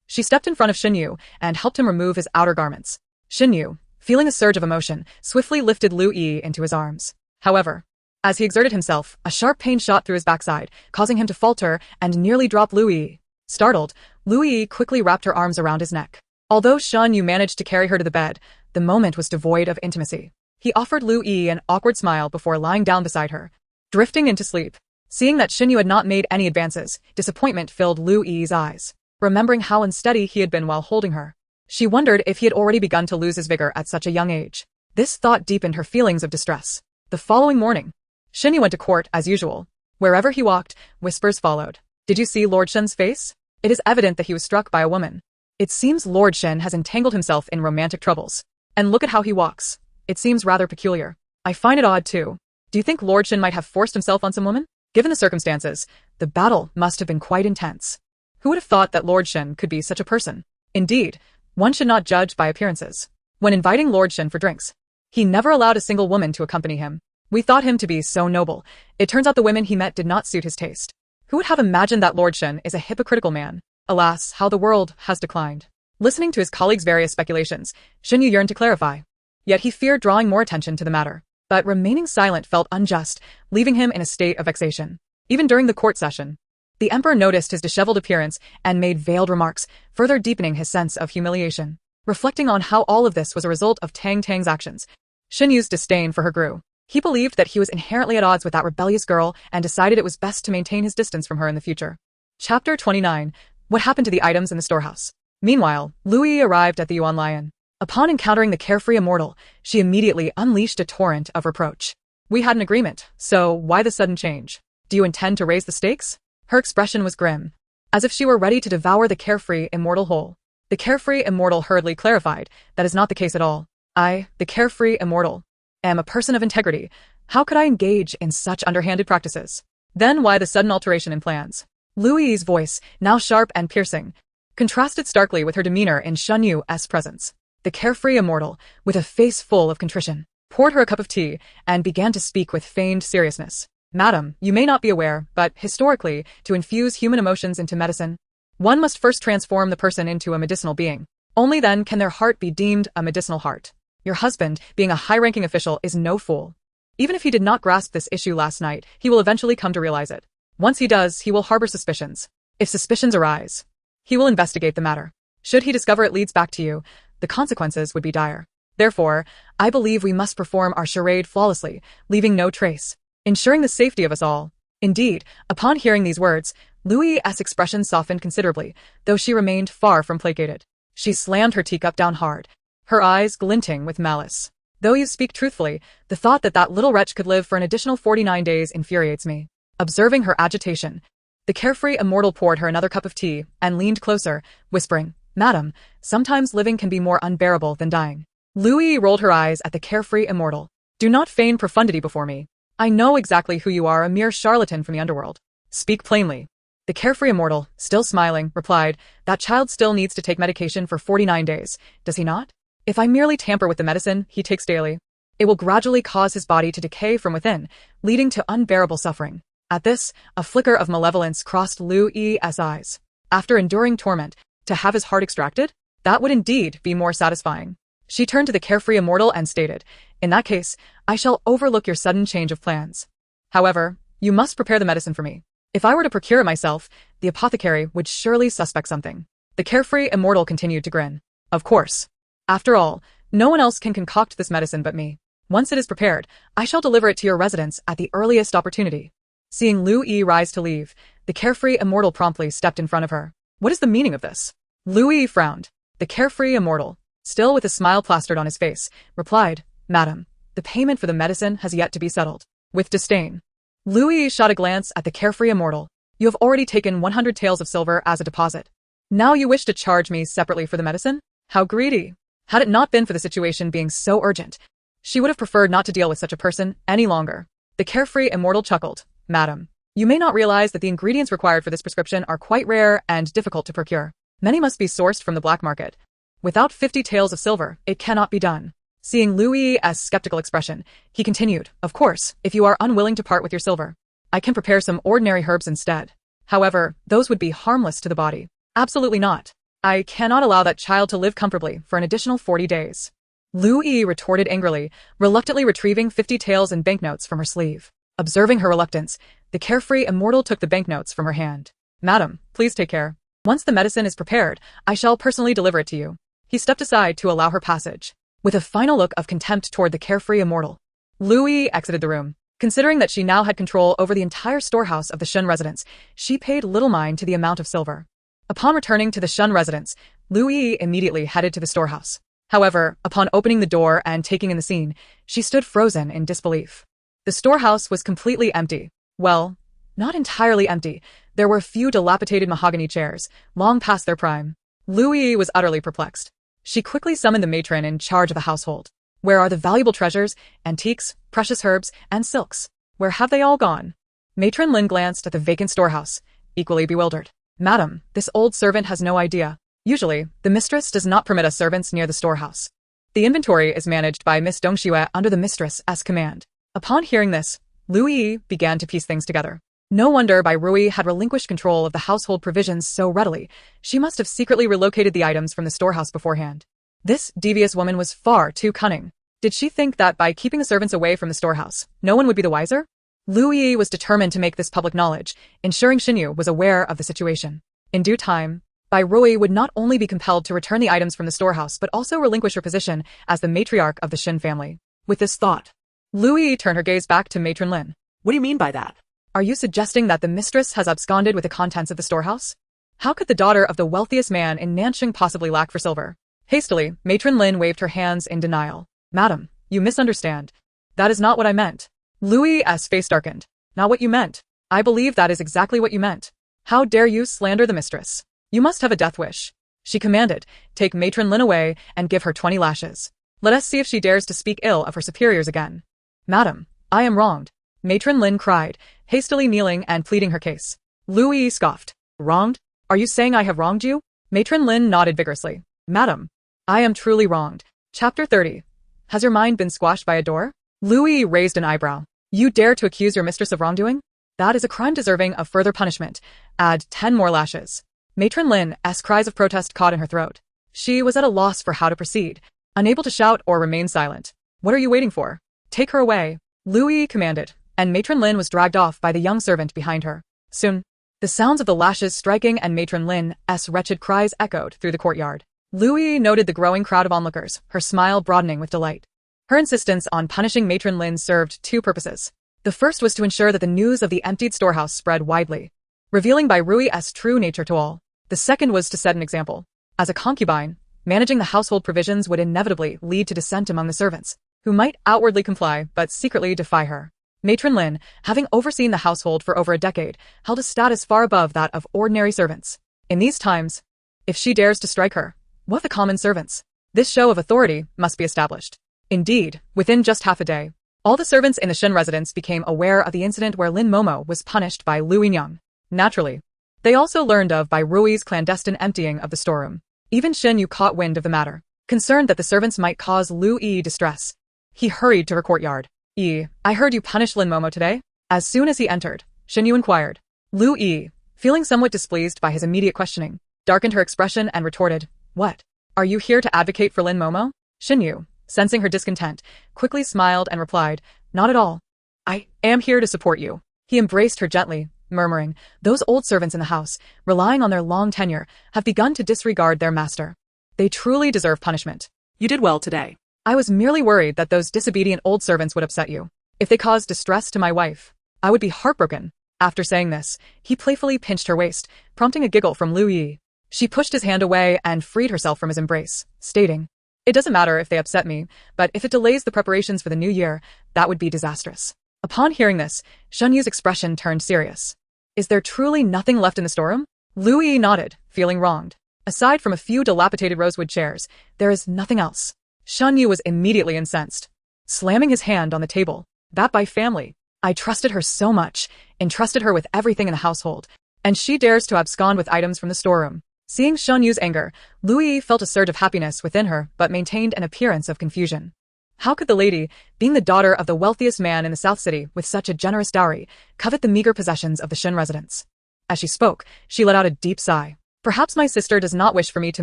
she stepped in front of Xinyu and helped him remove his outer garments. Xinyu, feeling a surge of emotion, swiftly lifted Lu Yi into his arms. However, as he exerted himself, a sharp pain shot through his backside, causing him to falter and nearly drop Lu Yi. Startled, Lu Yi quickly wrapped her arms around his neck. Although Xinyu managed to carry her to the bed, the moment was devoid of intimacy. He offered Lu Yi an awkward smile before lying down beside her, drifting into sleep. Seeing that Xinyu had not made any advances, disappointment filled Lu Yi's eyes. Remembering how unsteady he had been while holding her, she wondered if he had already begun to lose his vigor at such a young age. This thought deepened her feelings of distress. The following morning, Xinyu went to court as usual. Wherever he walked, whispers followed. Did you see Lord Shen's face? It is evident that he was struck by a woman. It seems Lord Shen has entangled himself in romantic troubles. And look at how he walks. It seems rather peculiar. I find it odd too. Do you think Lord Shen might have forced himself on some woman? Given the circumstances, the battle must have been quite intense. Who would have thought that Lord Shen could be such a person? Indeed, one should not judge by appearances. When inviting Lord Shen for drinks, he never allowed a single woman to accompany him. We thought him to be so noble. It turns out the women he met did not suit his taste. Who would have imagined that Lord Shen is a hypocritical man? Alas, how the world has declined. Listening to his colleagues' various speculations, Xinyu yearned to clarify. Yet he feared drawing more attention to the matter. But remaining silent felt unjust, leaving him in a state of vexation. Even during the court session, the emperor noticed his disheveled appearance and made veiled remarks, further deepening his sense of humiliation. Reflecting on how all of this was a result of Tang Tang's actions, Xinyu's disdain for her grew. He believed that he was inherently at odds with that rebellious girl and decided it was best to maintain his distance from her in the future. Chapter 29. What happened to the items in the storehouse? Meanwhile, Lu Yi arrived at the Yuan Lion. Upon encountering the carefree immortal, she immediately unleashed a torrent of reproach. We had an agreement, so why the sudden change? Do you intend to raise the stakes? Her expression was grim, as if she were ready to devour the carefree immortal whole. The carefree immortal hurriedly clarified, that is not the case at all. I, the carefree immortal, am a person of integrity. How could I engage in such underhanded practices? Then why the sudden alteration in plans? Lui's voice, now sharp and piercing, contrasted starkly with her demeanor in Shen Yu's presence. The carefree immortal, with a face full of contrition, poured her a cup of tea and began to speak with feigned seriousness. Madam, you may not be aware, but historically, to infuse human emotions into medicine, one must first transform the person into a medicinal being. Only then can their heart be deemed a medicinal heart. Your husband, being a high-ranking official, is no fool. Even if he did not grasp this issue last night, he will eventually come to realize it. Once he does, he will harbor suspicions. If suspicions arise, he will investigate the matter. Should he discover it leads back to you, the consequences would be dire. Therefore, I believe we must perform our charade flawlessly, leaving no trace, ensuring the safety of us all. Indeed, upon hearing these words, Lui's expression softened considerably, though she remained far from placated. She slammed her teacup down hard, her eyes glinting with malice. Though you speak truthfully, the thought that that little wretch could live for an additional 49 days infuriates me. Observing her agitation, the carefree immortal poured her another cup of tea and leaned closer, whispering, Madam, sometimes living can be more unbearable than dying. Lui rolled her eyes at the carefree immortal. Do not feign profundity before me. I know exactly who you are, a mere charlatan from the underworld. Speak plainly. The carefree immortal, still smiling, replied, That child still needs to take medication for 49 days, does he not? If I merely tamper with the medicine he takes daily, it will gradually cause his body to decay from within, leading to unbearable suffering. At this, a flicker of malevolence crossed Lui's eyes. After enduring torment, to have his heart extracted? That would indeed be more satisfying. She turned to the carefree immortal and stated, In that case, I shall overlook your sudden change of plans. However, you must prepare the medicine for me. If I were to procure it myself, the apothecary would surely suspect something. The carefree immortal continued to grin. Of course. After all, no one else can concoct this medicine but me. Once it is prepared, I shall deliver it to your residence at the earliest opportunity. Seeing Lui rise to leave, the carefree immortal promptly stepped in front of her. What is the meaning of this? Lui frowned. The carefree immortal, still with a smile plastered on his face, replied, Madam, the payment for the medicine has yet to be settled. With disdain, Lui shot a glance at the carefree immortal. You have already taken 100 taels of silver as a deposit. Now you wish to charge me separately for the medicine? How greedy. Had it not been for the situation being so urgent, she would have preferred not to deal with such a person any longer. The carefree immortal chuckled. Madam, you may not realize that the ingredients required for this prescription are quite rare and difficult to procure. Many must be sourced from the black market. Without 50 taels of silver, it cannot be done. Seeing Lui's skeptical expression, he continued, Of course, if you are unwilling to part with your silver, I can prepare some ordinary herbs instead. However, those would be harmless to the body. Absolutely not. I cannot allow that child to live comfortably for an additional 40 days. Lui retorted angrily, reluctantly retrieving 50 taels in banknotes from her sleeve. Observing her reluctance, the carefree immortal took the banknotes from her hand. Madam, please take care. Once the medicine is prepared, I shall personally deliver it to you. He stepped aside to allow her passage. With a final look of contempt toward the carefree immortal, Lui exited the room. Considering that she now had control over the entire storehouse of the Shun residence, she paid little mind to the amount of silver. Upon returning to the Shun residence, Lui immediately headed to the storehouse. However, upon opening the door and taking in the scene, she stood frozen in disbelief. The storehouse was completely empty. Well, not entirely empty. There were a few dilapidated mahogany chairs, long past their prime. Lui was utterly perplexed. She quickly summoned the matron in charge of the household. Where are the valuable treasures, antiques, precious herbs, and silks? Where have they all gone? Matron Lin glanced at the vacant storehouse, equally bewildered. Madam, this old servant has no idea. Usually, the mistress does not permit us servants near the storehouse. The inventory is managed by Miss Dongxue under the mistress's command. Upon hearing this, Lui began to piece things together. No wonder Bai Rui had relinquished control of the household provisions so readily. She must have secretly relocated the items from the storehouse beforehand. This devious woman was far too cunning. Did she think that by keeping the servants away from the storehouse, no one would be the wiser? Lui was determined to make this public knowledge, ensuring Xinyu was aware of the situation. In due time, Bai Rui would not only be compelled to return the items from the storehouse but also relinquish her position as the matriarch of the Xin family. With this thought, Lui turned her gaze back to Matron Lin. What do you mean by that? Are you suggesting that the mistress has absconded with the contents of the storehouse? How could the daughter of the wealthiest man in Nanxing possibly lack for silver? Hastily, Matron Lin waved her hands in denial. Madam, you misunderstand. That is not what I meant. Louis' face darkened. Not what you meant. I believe that is exactly what you meant. How dare you slander the mistress? You must have a death wish. She commanded, take Matron Lin away and give her 20 lashes. Let us see if she dares to speak ill of her superiors again. Madam, I am wronged. Matron Lin cried, hastily kneeling and pleading her case. Louis scoffed. Wronged? Are you saying I have wronged you? Matron Lin nodded vigorously. Madam, I am truly wronged. Chapter 30. Has your mind been squashed by a door? Louis raised an eyebrow. You dare to accuse your mistress of wrongdoing? That is a crime deserving of further punishment. Add 10 more lashes. Matron Lin's cries of protest caught in her throat. She was at a loss for how to proceed, unable to shout or remain silent. What are you waiting for? Take her away, Louis commanded, and Matron Lin was dragged off by the young servant behind her. Soon, the sounds of the lashes striking and Matron Lin's wretched cries echoed through the courtyard. Louis noted the growing crowd of onlookers, her smile broadening with delight. Her insistence on punishing Matron Lin served two purposes. The first was to ensure that the news of the emptied storehouse spread widely, revealing Bai Rui's true nature to all. The second was to set an example. As a concubine, managing the household provisions would inevitably lead to dissent among the servants, who might outwardly comply but secretly defy her. Matron Lin, having overseen the household for over a decade, held a status far above that of ordinary servants. In these times, if she dares to strike her, what of the common servants? This show of authority must be established. Indeed, within just half a day, all the servants in the Shen residence became aware of the incident where Lin Momo was punished by Lu Yinyang. Naturally, they also learned of Bai Rui's clandestine emptying of the storeroom. Even Shen Yu caught wind of the matter, concerned that the servants might cause Lu Yi distress. He hurried to her courtyard. I heard you punish Lin Momo today? As soon as he entered, Shen Yu inquired. Lu Yi, feeling somewhat displeased by his immediate questioning, darkened her expression and retorted, What? Are you here to advocate for Lin Momo? Shen Yu, sensing her discontent, quickly smiled and replied, Not at all. I am here to support you. He embraced her gently, murmuring, Those old servants in the house, relying on their long tenure, have begun to disregard their master. They truly deserve punishment. You did well today. I was merely worried that those disobedient old servants would upset you. If they caused distress to my wife, I would be heartbroken. After saying this, he playfully pinched her waist, prompting a giggle from Lu Yi. She pushed his hand away and freed herself from his embrace, stating, It doesn't matter if they upset me, but if it delays the preparations for the new year, that would be disastrous. Upon hearing this, Shen Yu's expression turned serious. Is there truly nothing left in the storeroom? Lu Yi nodded, feeling wronged. Aside from a few dilapidated rosewood chairs, there is nothing else. Shen Yu was immediately incensed, slamming his hand on the table. That by family. I trusted her so much, entrusted her with everything in the household, and she dares to abscond with items from the storeroom. Seeing Shen Yu's anger, Lu Yi felt a surge of happiness within her but maintained an appearance of confusion. How could the lady, being the daughter of the wealthiest man in the South City with such a generous dowry, covet the meager possessions of the Shen residence? As she spoke, she let out a deep sigh. Perhaps my sister does not wish for me to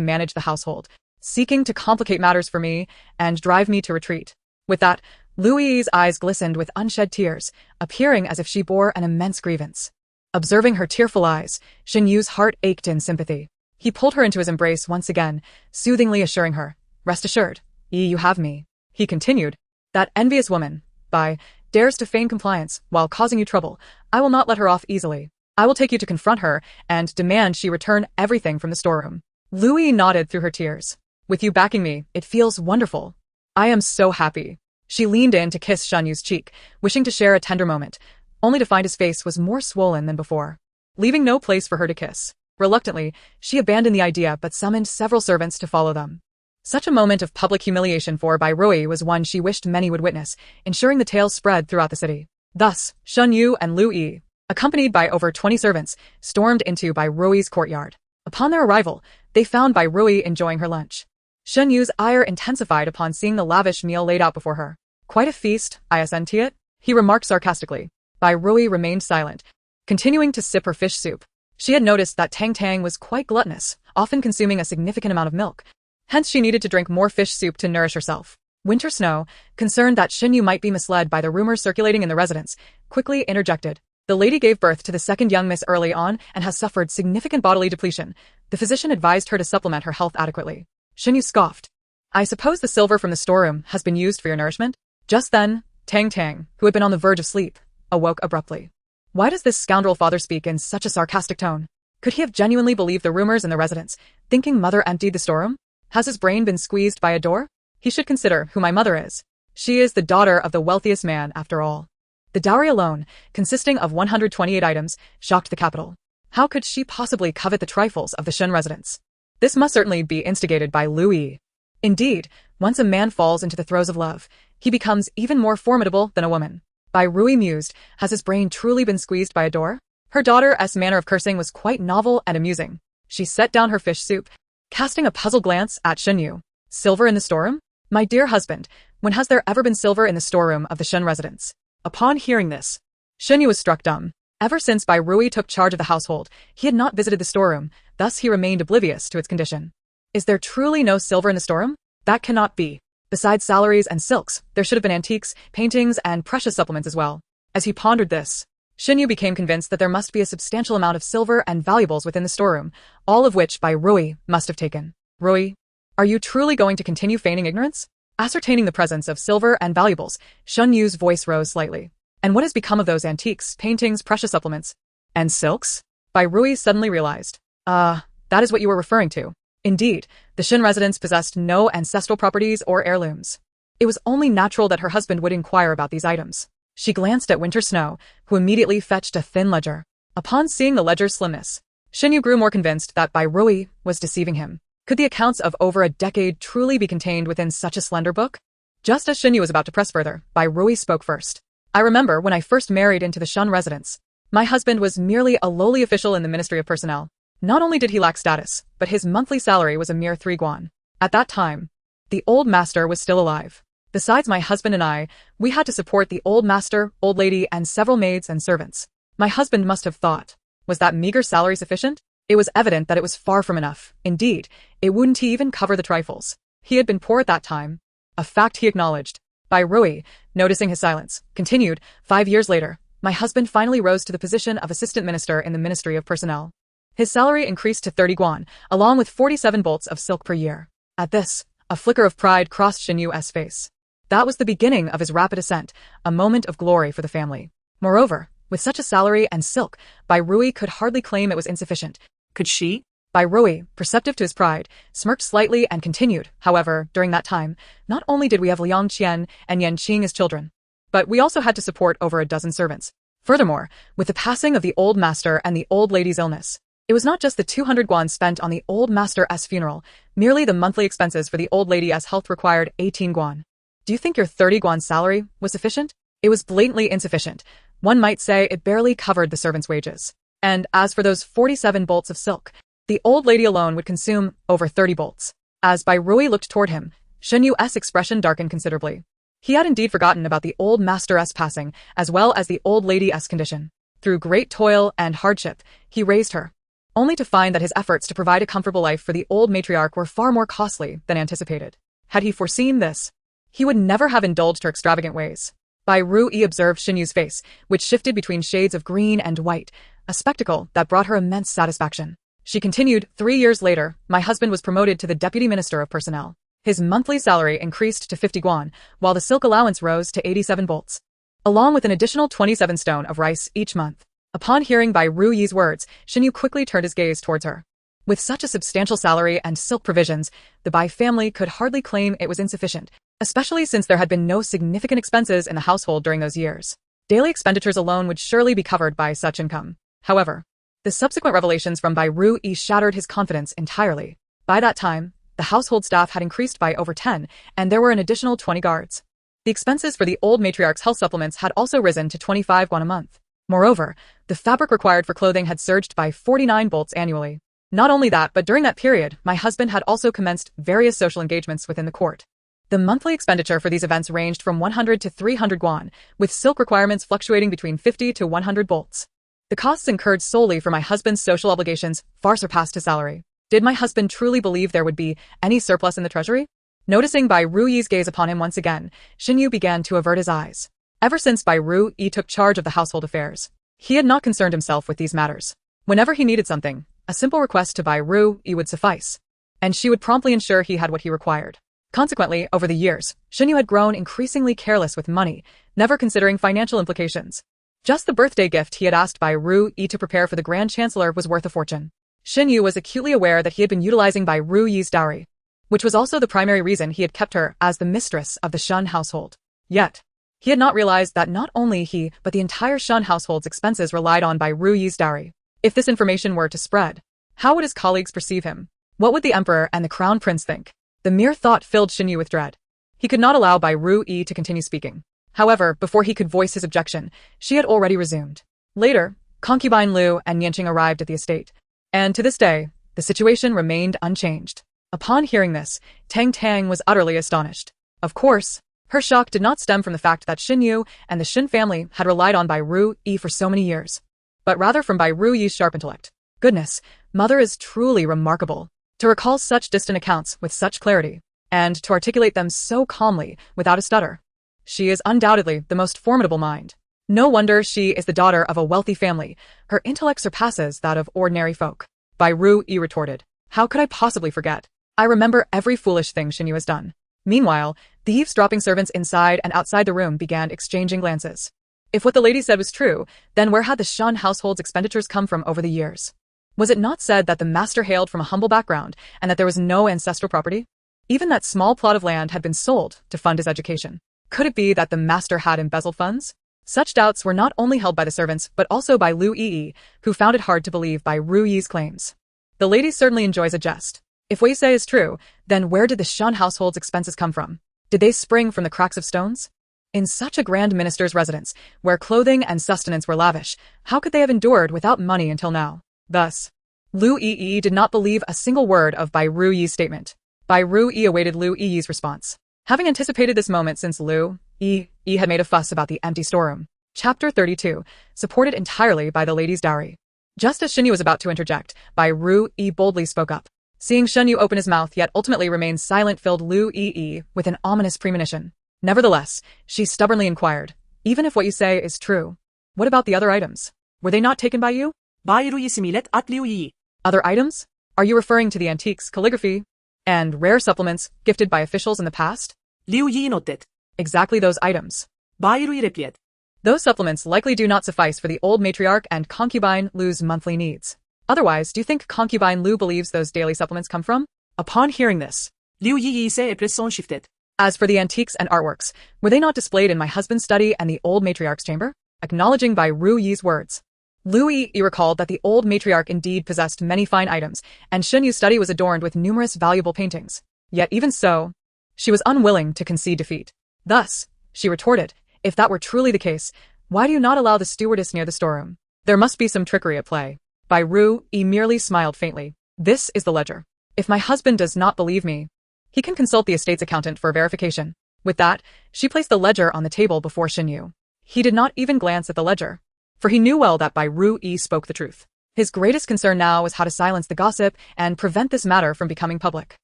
manage the household, seeking to complicate matters for me and drive me to retreat. With that, Lu Yi's eyes glistened with unshed tears, appearing as if she bore an immense grievance. Observing her tearful eyes, Shen Yu's heart ached in sympathy. He pulled her into his embrace once again, soothingly assuring her, Rest assured, you have me. He continued, That envious woman, Bai, dares to feign compliance while causing you trouble. I will not let her off easily. I will take you to confront her and demand she return everything from the storeroom. Lu Yi nodded through her tears. With you backing me, it feels wonderful. I am so happy. She leaned in to kiss Shen Yu's cheek, wishing to share a tender moment, only to find his face was more swollen than before, leaving no place for her to kiss. Reluctantly, she abandoned the idea but summoned several servants to follow them. Such a moment of public humiliation for Bai Rui was one she wished many would witness, ensuring the tale spread throughout the city. Thus, Shen Yu and Lu Yi, accompanied by over 20 servants, stormed into Bai Rui's courtyard. Upon their arrival, they found Bai Rui enjoying her lunch. Shen Yu's ire intensified upon seeing the lavish meal laid out before her. Quite a feast, isn't it? He remarked sarcastically. Bai Rui remained silent, continuing to sip her fish soup. She had noticed that Tang Tang was quite gluttonous, often consuming a significant amount of milk. Hence she needed to drink more fish soup to nourish herself. Winter Snow, concerned that Shen Yu might be misled by the rumors circulating in the residence, quickly interjected. The lady gave birth to the second young miss early on and has suffered significant bodily depletion. The physician advised her to supplement her health adequately. Shen Yu scoffed. I suppose the silver from the storeroom has been used for your nourishment? Just then, Tang Tang, who had been on the verge of sleep, awoke abruptly. Why does this scoundrel father speak in such a sarcastic tone? Could he have genuinely believed the rumors in the residence, thinking mother emptied the storeroom? Has his brain been squeezed by a door? He should consider who my mother is. She is the daughter of the wealthiest man, after all. The dowry alone, consisting of 128 items, shocked the capital. How could she possibly covet the trifles of the Shen residents? This must certainly be instigated by Lu Yi. Indeed, once a man falls into the throes of love, he becomes even more formidable than a woman. Bai Rui mused, has his brain truly been squeezed by a door? Her daughter's manner of cursing was quite novel and amusing. She set down her fish soup, casting a puzzled glance at Shenyu. Silver in the storeroom? My dear husband, when has there ever been silver in the storeroom of the Shen residence? Upon hearing this, Shenyu was struck dumb. Ever since Bai Rui took charge of the household, he had not visited the storeroom, thus he remained oblivious to its condition. Is there truly no silver in the storeroom? That cannot be. Besides salaries and silks, there should have been antiques, paintings, and precious supplements as well. As he pondered this, Shenyu became convinced that there must be a substantial amount of silver and valuables within the storeroom, all of which Bai Rui must have taken. Rui, are you truly going to continue feigning ignorance? Ascertaining the presence of silver and valuables, Shenyu's voice rose slightly. And what has become of those antiques, paintings, precious supplements, and silks? Bai Rui suddenly realized. That is what you were referring to. Indeed, the Shen residents possessed no ancestral properties or heirlooms. It was only natural that her husband would inquire about these items. She glanced at Winter Snow, who immediately fetched a thin ledger. Upon seeing the ledger's slimness, Shenyu grew more convinced that Bai Rui was deceiving him. Could the accounts of over a decade truly be contained within such a slender book? Just as Shenyu was about to press further, Bai Rui spoke first. I remember when I first married into the Shen residence. My husband was merely a lowly official in the Ministry of Personnel. Not only did he lack status, but his monthly salary was a mere 3 guan. At that time, the old master was still alive. Besides my husband and I, we had to support the old master, old lady, and several maids and servants. My husband must have thought, was that meager salary sufficient? It was evident that it was far from enough. Indeed, it wouldn't even cover the trifles. He had been poor at that time, a fact he acknowledged. Bai Rui, noticing his silence, continued, 5 years later, my husband finally rose to the position of assistant minister in the Ministry of Personnel. His salary increased to 30 guan, along with 47 bolts of silk per year. At this, a flicker of pride crossed Shenyu's face. That was the beginning of his rapid ascent, a moment of glory for the family. Moreover, with such a salary and silk, Bai Rui could hardly claim it was insufficient. Could she? Bai Rui, perceptive to his pride, smirked slightly and continued, however, during that time, not only did we have Liang Qian and Yanqing as children, but we also had to support over a dozen servants. Furthermore, with the passing of the old master and the old lady's illness, it was not just the 200 guan spent on the old master's funeral, merely the monthly expenses for the old lady's health required 18 guan. Do you think your 30 guan salary was sufficient? It was blatantly insufficient. One might say it barely covered the servants' wages. And as for those 47 bolts of silk, the old lady alone would consume over 30 bolts. As Bai Rui looked toward him, Shenyu's expression darkened considerably. He had indeed forgotten about the old master's passing, as well as the old lady's condition. Through great toil and hardship, he raised her, only to find that his efforts to provide a comfortable life for the old matriarch were far more costly than anticipated. Had he foreseen this, he would never have indulged her extravagant ways. Bai Rui observed Shenyu's face, which shifted between shades of green and white, a spectacle that brought her immense satisfaction. She continued, 3 years later, my husband was promoted to the Deputy Minister of Personnel. His monthly salary increased to 50 guan, while the silk allowance rose to 87 bolts, along with an additional 27 stone of rice each month. Upon hearing Bai Rui's words, Shenyu quickly turned his gaze towards her. With such a substantial salary and silk provisions, the Bai family could hardly claim it was insufficient, especially since there had been no significant expenses in the household during those years. Daily expenditures alone would surely be covered by such income. However, the subsequent revelations from Bai Rui shattered his confidence entirely. By that time, the household staff had increased by over 10, and there were an additional 20 guards. The expenses for the old matriarch's health supplements had also risen to 25 guan a month. Moreover, the fabric required for clothing had surged by 49 bolts annually. Not only that, but during that period, my husband had also commenced various social engagements within the court. The monthly expenditure for these events ranged from 100 to 300 guan, with silk requirements fluctuating between 50 to 100 bolts. The costs incurred solely for my husband's social obligations far surpassed his salary. Did my husband truly believe there would be any surplus in the treasury? Noticing Bai Rui's gaze upon him once again, Shenyu began to avert his eyes. Ever since Bai Rui took charge of the household affairs, he had not concerned himself with these matters. Whenever he needed something, a simple request to Bai Rui would suffice, and she would promptly ensure he had what he required. Consequently, over the years, Shenyu had grown increasingly careless with money, never considering financial implications. Just the birthday gift he had asked Bai Rui to prepare for the Grand Chancellor was worth a fortune. Shenyu was acutely aware that he had been utilizing Bai Rui's dowry. which was also the primary reason he had kept her as the mistress of the Shun household. Yet, he had not realized that not only he but the entire Shun household's expenses relied on Bai Ruyi's dowry. If this information were to spread, how would his colleagues perceive him? What would the emperor and the crown prince think? The mere thought filled Xinyu with dread. He could not allow Bai Ruyi to continue speaking. However, before he could voice his objection, she had already resumed. Later, concubine Liu and Yanjun arrived at the estate, and to this day, the situation remained unchanged. Upon hearing this, Tang Tang was utterly astonished. Of course, her shock did not stem from the fact that Xinyu and the Xin family had relied on Bai Ruyi for so many years, but rather from Bai Ruyi's sharp intellect. Goodness, mother is truly remarkable. To recall such distant accounts with such clarity, and to articulate them so calmly without a stutter. She is undoubtedly the most formidable mind. No wonder she is the daughter of a wealthy family. Her intellect surpasses that of ordinary folk. Bai Ruyi retorted. How could I possibly forget? I remember every foolish thing Xinyu has done. Meanwhile, the eavesdropping servants inside and outside the room began exchanging glances. If what the lady said was true, then where had the Shun household's expenditures come from over the years? Was it not said that the master hailed from a humble background and that there was no ancestral property? Even that small plot of land had been sold to fund his education. Could it be that the master had embezzled funds? Such doubts were not only held by the servants but also by Liu Yi, who found it hard to believe Bai Ruyi's claims. The lady certainly enjoys a jest. If what you say is true, then where did the Shun household's expenses come from? Did they spring from the cracks of stones? In such a grand minister's residence, where clothing and sustenance were lavish, how could they have endured without money until now? Thus, Liu Yi did not believe a single word of Bai Ruyi's statement. Bai Ruyi awaited Liu Yi's response. Having anticipated this moment since Liu Yi had made a fuss about the empty storeroom. Chapter 32, supported entirely by the lady's dowry. Just as Xinyu was about to interject, Bai Ruyi boldly spoke up. Seeing Xinyu open his mouth yet ultimately remain silent filled Liu Yi with an ominous premonition. Nevertheless, she stubbornly inquired, even if what you say is true, what about the other items? Were they not taken by you? Bai Ruyi similet at Liu Yi. Other items? Are you referring to the antiques, calligraphy, and rare supplements gifted by officials in the past? Liu Yi nodded. Exactly those items. Bai Ruyi replied. Those supplements likely do not suffice for the old matriarch and concubine Liu's monthly needs. Otherwise, do you think concubine Liu believes those daily supplements come from? Upon hearing this, Liu Yi's expression shifted. As for the antiques and artworks, were they not displayed in my husband's study and the old matriarch's chamber? Acknowledging Bai Ruyi's words, Liu Yi recalled that the old matriarch indeed possessed many fine items, and Xinyu's study was adorned with numerous valuable paintings. Yet even so, she was unwilling to concede defeat. Thus, she retorted, if that were truly the case, why do you not allow the stewardess near the storeroom? There must be some trickery at play. Bai Ruyi merely smiled faintly. This is the ledger. If my husband does not believe me, he can consult the estate's accountant for verification. With that, she placed the ledger on the table before Xinyu. He did not even glance at the ledger, for he knew well that Bai Ruyi spoke the truth. His greatest concern now was how to silence the gossip and prevent this matter from becoming public.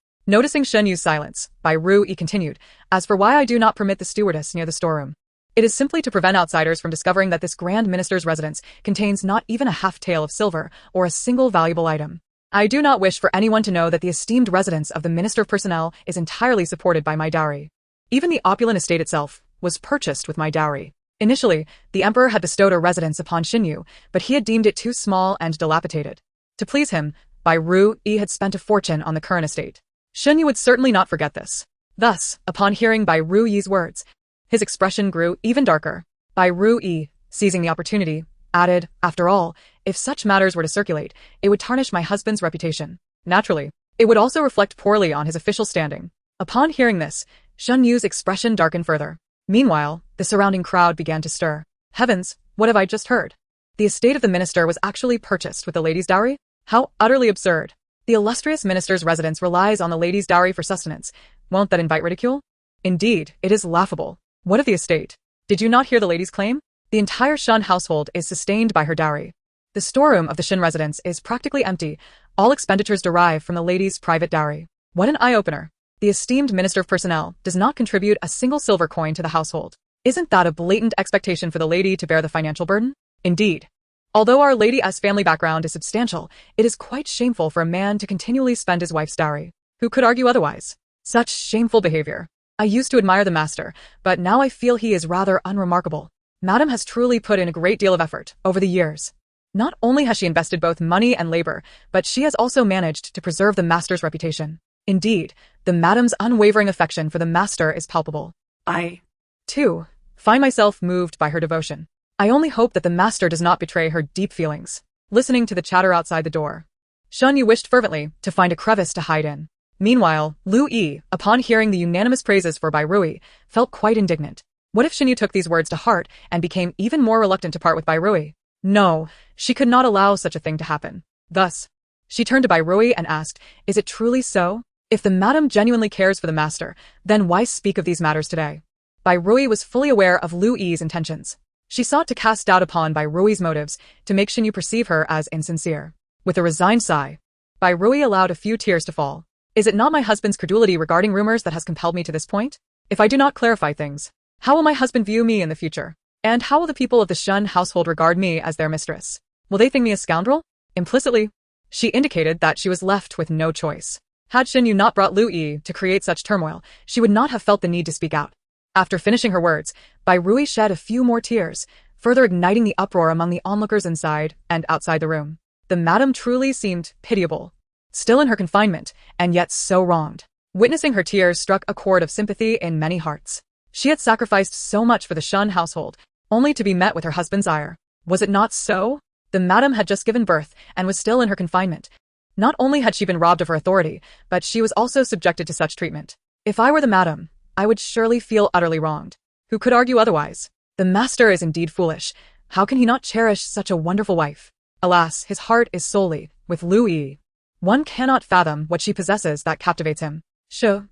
Noticing Xinyu's silence, Bai Ruyi continued, as for why I do not permit the stewardess near the storeroom, it is simply to prevent outsiders from discovering that this grand minister's residence contains not even a half-tael of silver or a single valuable item. I do not wish for anyone to know that the esteemed residence of the Minister of Personnel is entirely supported by my dowry. Even the opulent estate itself was purchased with my dowry. Initially, the emperor had bestowed a residence upon Xinyu, but he had deemed it too small and dilapidated. To please him, Bai Ruyi had spent a fortune on the current estate. Xinyu would certainly not forget this. Thus, upon hearing Bai Ruyi's words, his expression grew even darker. Bai Ruyi, seizing the opportunity, added, after all, if such matters were to circulate, it would tarnish my husband's reputation. Naturally, it would also reflect poorly on his official standing. Upon hearing this, Xinyu's expression darkened further. Meanwhile, the surrounding crowd began to stir. Heavens, what have I just heard? The estate of the minister was actually purchased with the lady's dowry? How utterly absurd. The illustrious minister's residence relies on the lady's dowry for sustenance. Won't that invite ridicule? Indeed, it is laughable. What of the estate? Did you not hear the lady's claim? The entire Shun household is sustained by her dowry. The storeroom of the Shin residence is practically empty. All expenditures derive from the lady's private dowry. What an eye-opener. The esteemed Minister of Personnel does not contribute a single silver coin to the household. Isn't that a blatant expectation for the lady to bear the financial burden? Indeed. Although Our Lady's family background is substantial, it is quite shameful for a man to continually spend his wife's dowry. Who could argue otherwise? Such shameful behavior. I used to admire the master, but now I feel he is rather unremarkable. Madam has truly put in a great deal of effort over the years. Not only has she invested both money and labor, but she has also managed to preserve the master's reputation. Indeed, the madam's unwavering affection for the master is palpable. I, too, find myself moved by her devotion. I only hope that the master does not betray her deep feelings. Listening to the chatter outside the door, Shen Yu wished fervently to find a crevice to hide in. Meanwhile, Lu Yi, upon hearing the unanimous praises for Bai Rui, felt quite indignant. What if Shen Yu took these words to heart and became even more reluctant to part with Bai Rui? No, she could not allow such a thing to happen. Thus, she turned to Bai Rui and asked, "Is it truly so? If the madam genuinely cares for the master, then why speak of these matters today?" Bai Rui was fully aware of Lu Yi's intentions. She sought to cast doubt upon Bai Rui's motives to make Shen Yu perceive her as insincere. With a resigned sigh, Bai Rui allowed a few tears to fall. Is it not my husband's credulity regarding rumors that has compelled me to this point? If I do not clarify things, how will my husband view me in the future? And how will the people of the Shen household regard me as their mistress? Will they think me a scoundrel? Implicitly, she indicated that she was left with no choice. Had Shen Yu not brought Lu Yi to create such turmoil, she would not have felt the need to speak out. After finishing her words, Bai Rui shed a few more tears, further igniting the uproar among the onlookers inside and outside the room. The madam truly seemed pitiable. Still in her confinement, and yet so wronged. Witnessing her tears struck a chord of sympathy in many hearts. She had sacrificed so much for the Shen household, only to be met with her husband's ire. Was it not so? The madam had just given birth and was still in her confinement. Not only had she been robbed of her authority, but she was also subjected to such treatment. If I were the madam, I would surely feel utterly wronged. Who could argue otherwise? The master is indeed foolish. How can he not cherish such a wonderful wife? Alas, his heart is solely with Lu Yi. One cannot fathom what she possesses that captivates him.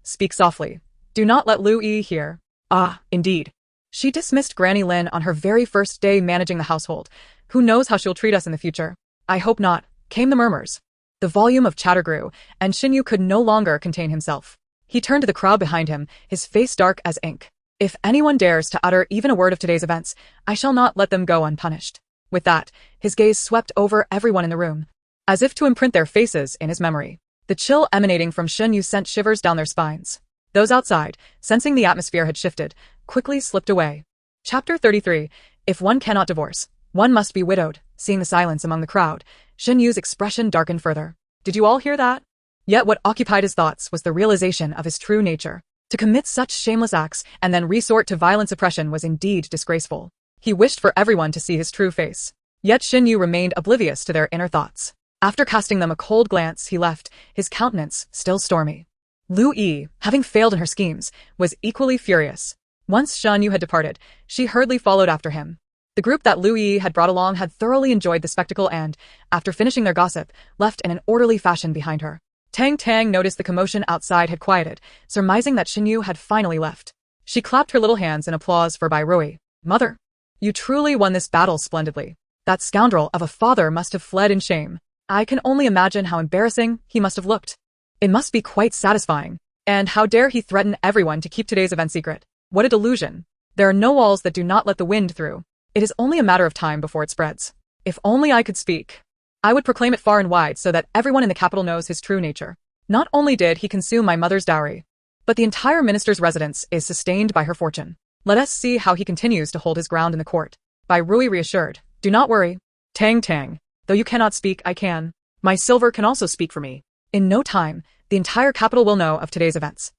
Speak softly. Do not let Lu Yi hear. Ah, indeed. She dismissed Granny Lin on her very first day managing the household. Who knows how she'll treat us in the future? I hope not, came the murmurs. The volume of chatter grew, and Shen Yu could no longer contain himself. He turned to the crowd behind him, his face dark as ink. If anyone dares to utter even a word of today's events, I shall not let them go unpunished. With that, his gaze swept over everyone in the room, as if to imprint their faces in his memory. The chill emanating from Shen Yu sent shivers down their spines. Those outside, sensing the atmosphere had shifted, quickly slipped away. Chapter 33. If one cannot divorce, one must be widowed. Seeing the silence among the crowd, Shen Yu's expression darkened further. Did you all hear that? Yet what occupied his thoughts was the realization of his true nature. To commit such shameless acts and then resort to violent suppression was indeed disgraceful. He wished for everyone to see his true face. Yet Shen Yu remained oblivious to their inner thoughts. After casting them a cold glance, he left, his countenance still stormy. Lu Yi, having failed in her schemes, was equally furious. Once Shen Yu had departed, she hurriedly followed after him. The group that Lu Yi had brought along had thoroughly enjoyed the spectacle and, after finishing their gossip, left in an orderly fashion behind her. Tang Tang noticed the commotion outside had quieted, surmising that Shen Yu had finally left. She clapped her little hands in applause for Bai Rui. Mother, you truly won this battle splendidly. That scoundrel of a father must have fled in shame. I can only imagine how embarrassing he must have looked. It must be quite satisfying. And how dare he threaten everyone to keep today's event secret? What a delusion. There are no walls that do not let the wind through. It is only a matter of time before it spreads. If only I could speak. I would proclaim it far and wide so that everyone in the capital knows his true nature. Not only did he consume my mother's dowry, but the entire minister's residence is sustained by her fortune. Let us see how he continues to hold his ground in the court. Bai Rui reassured. Do not worry. Tang Tang. Though you cannot speak, I can. My silver can also speak for me. In no time, the entire capital will know of today's events.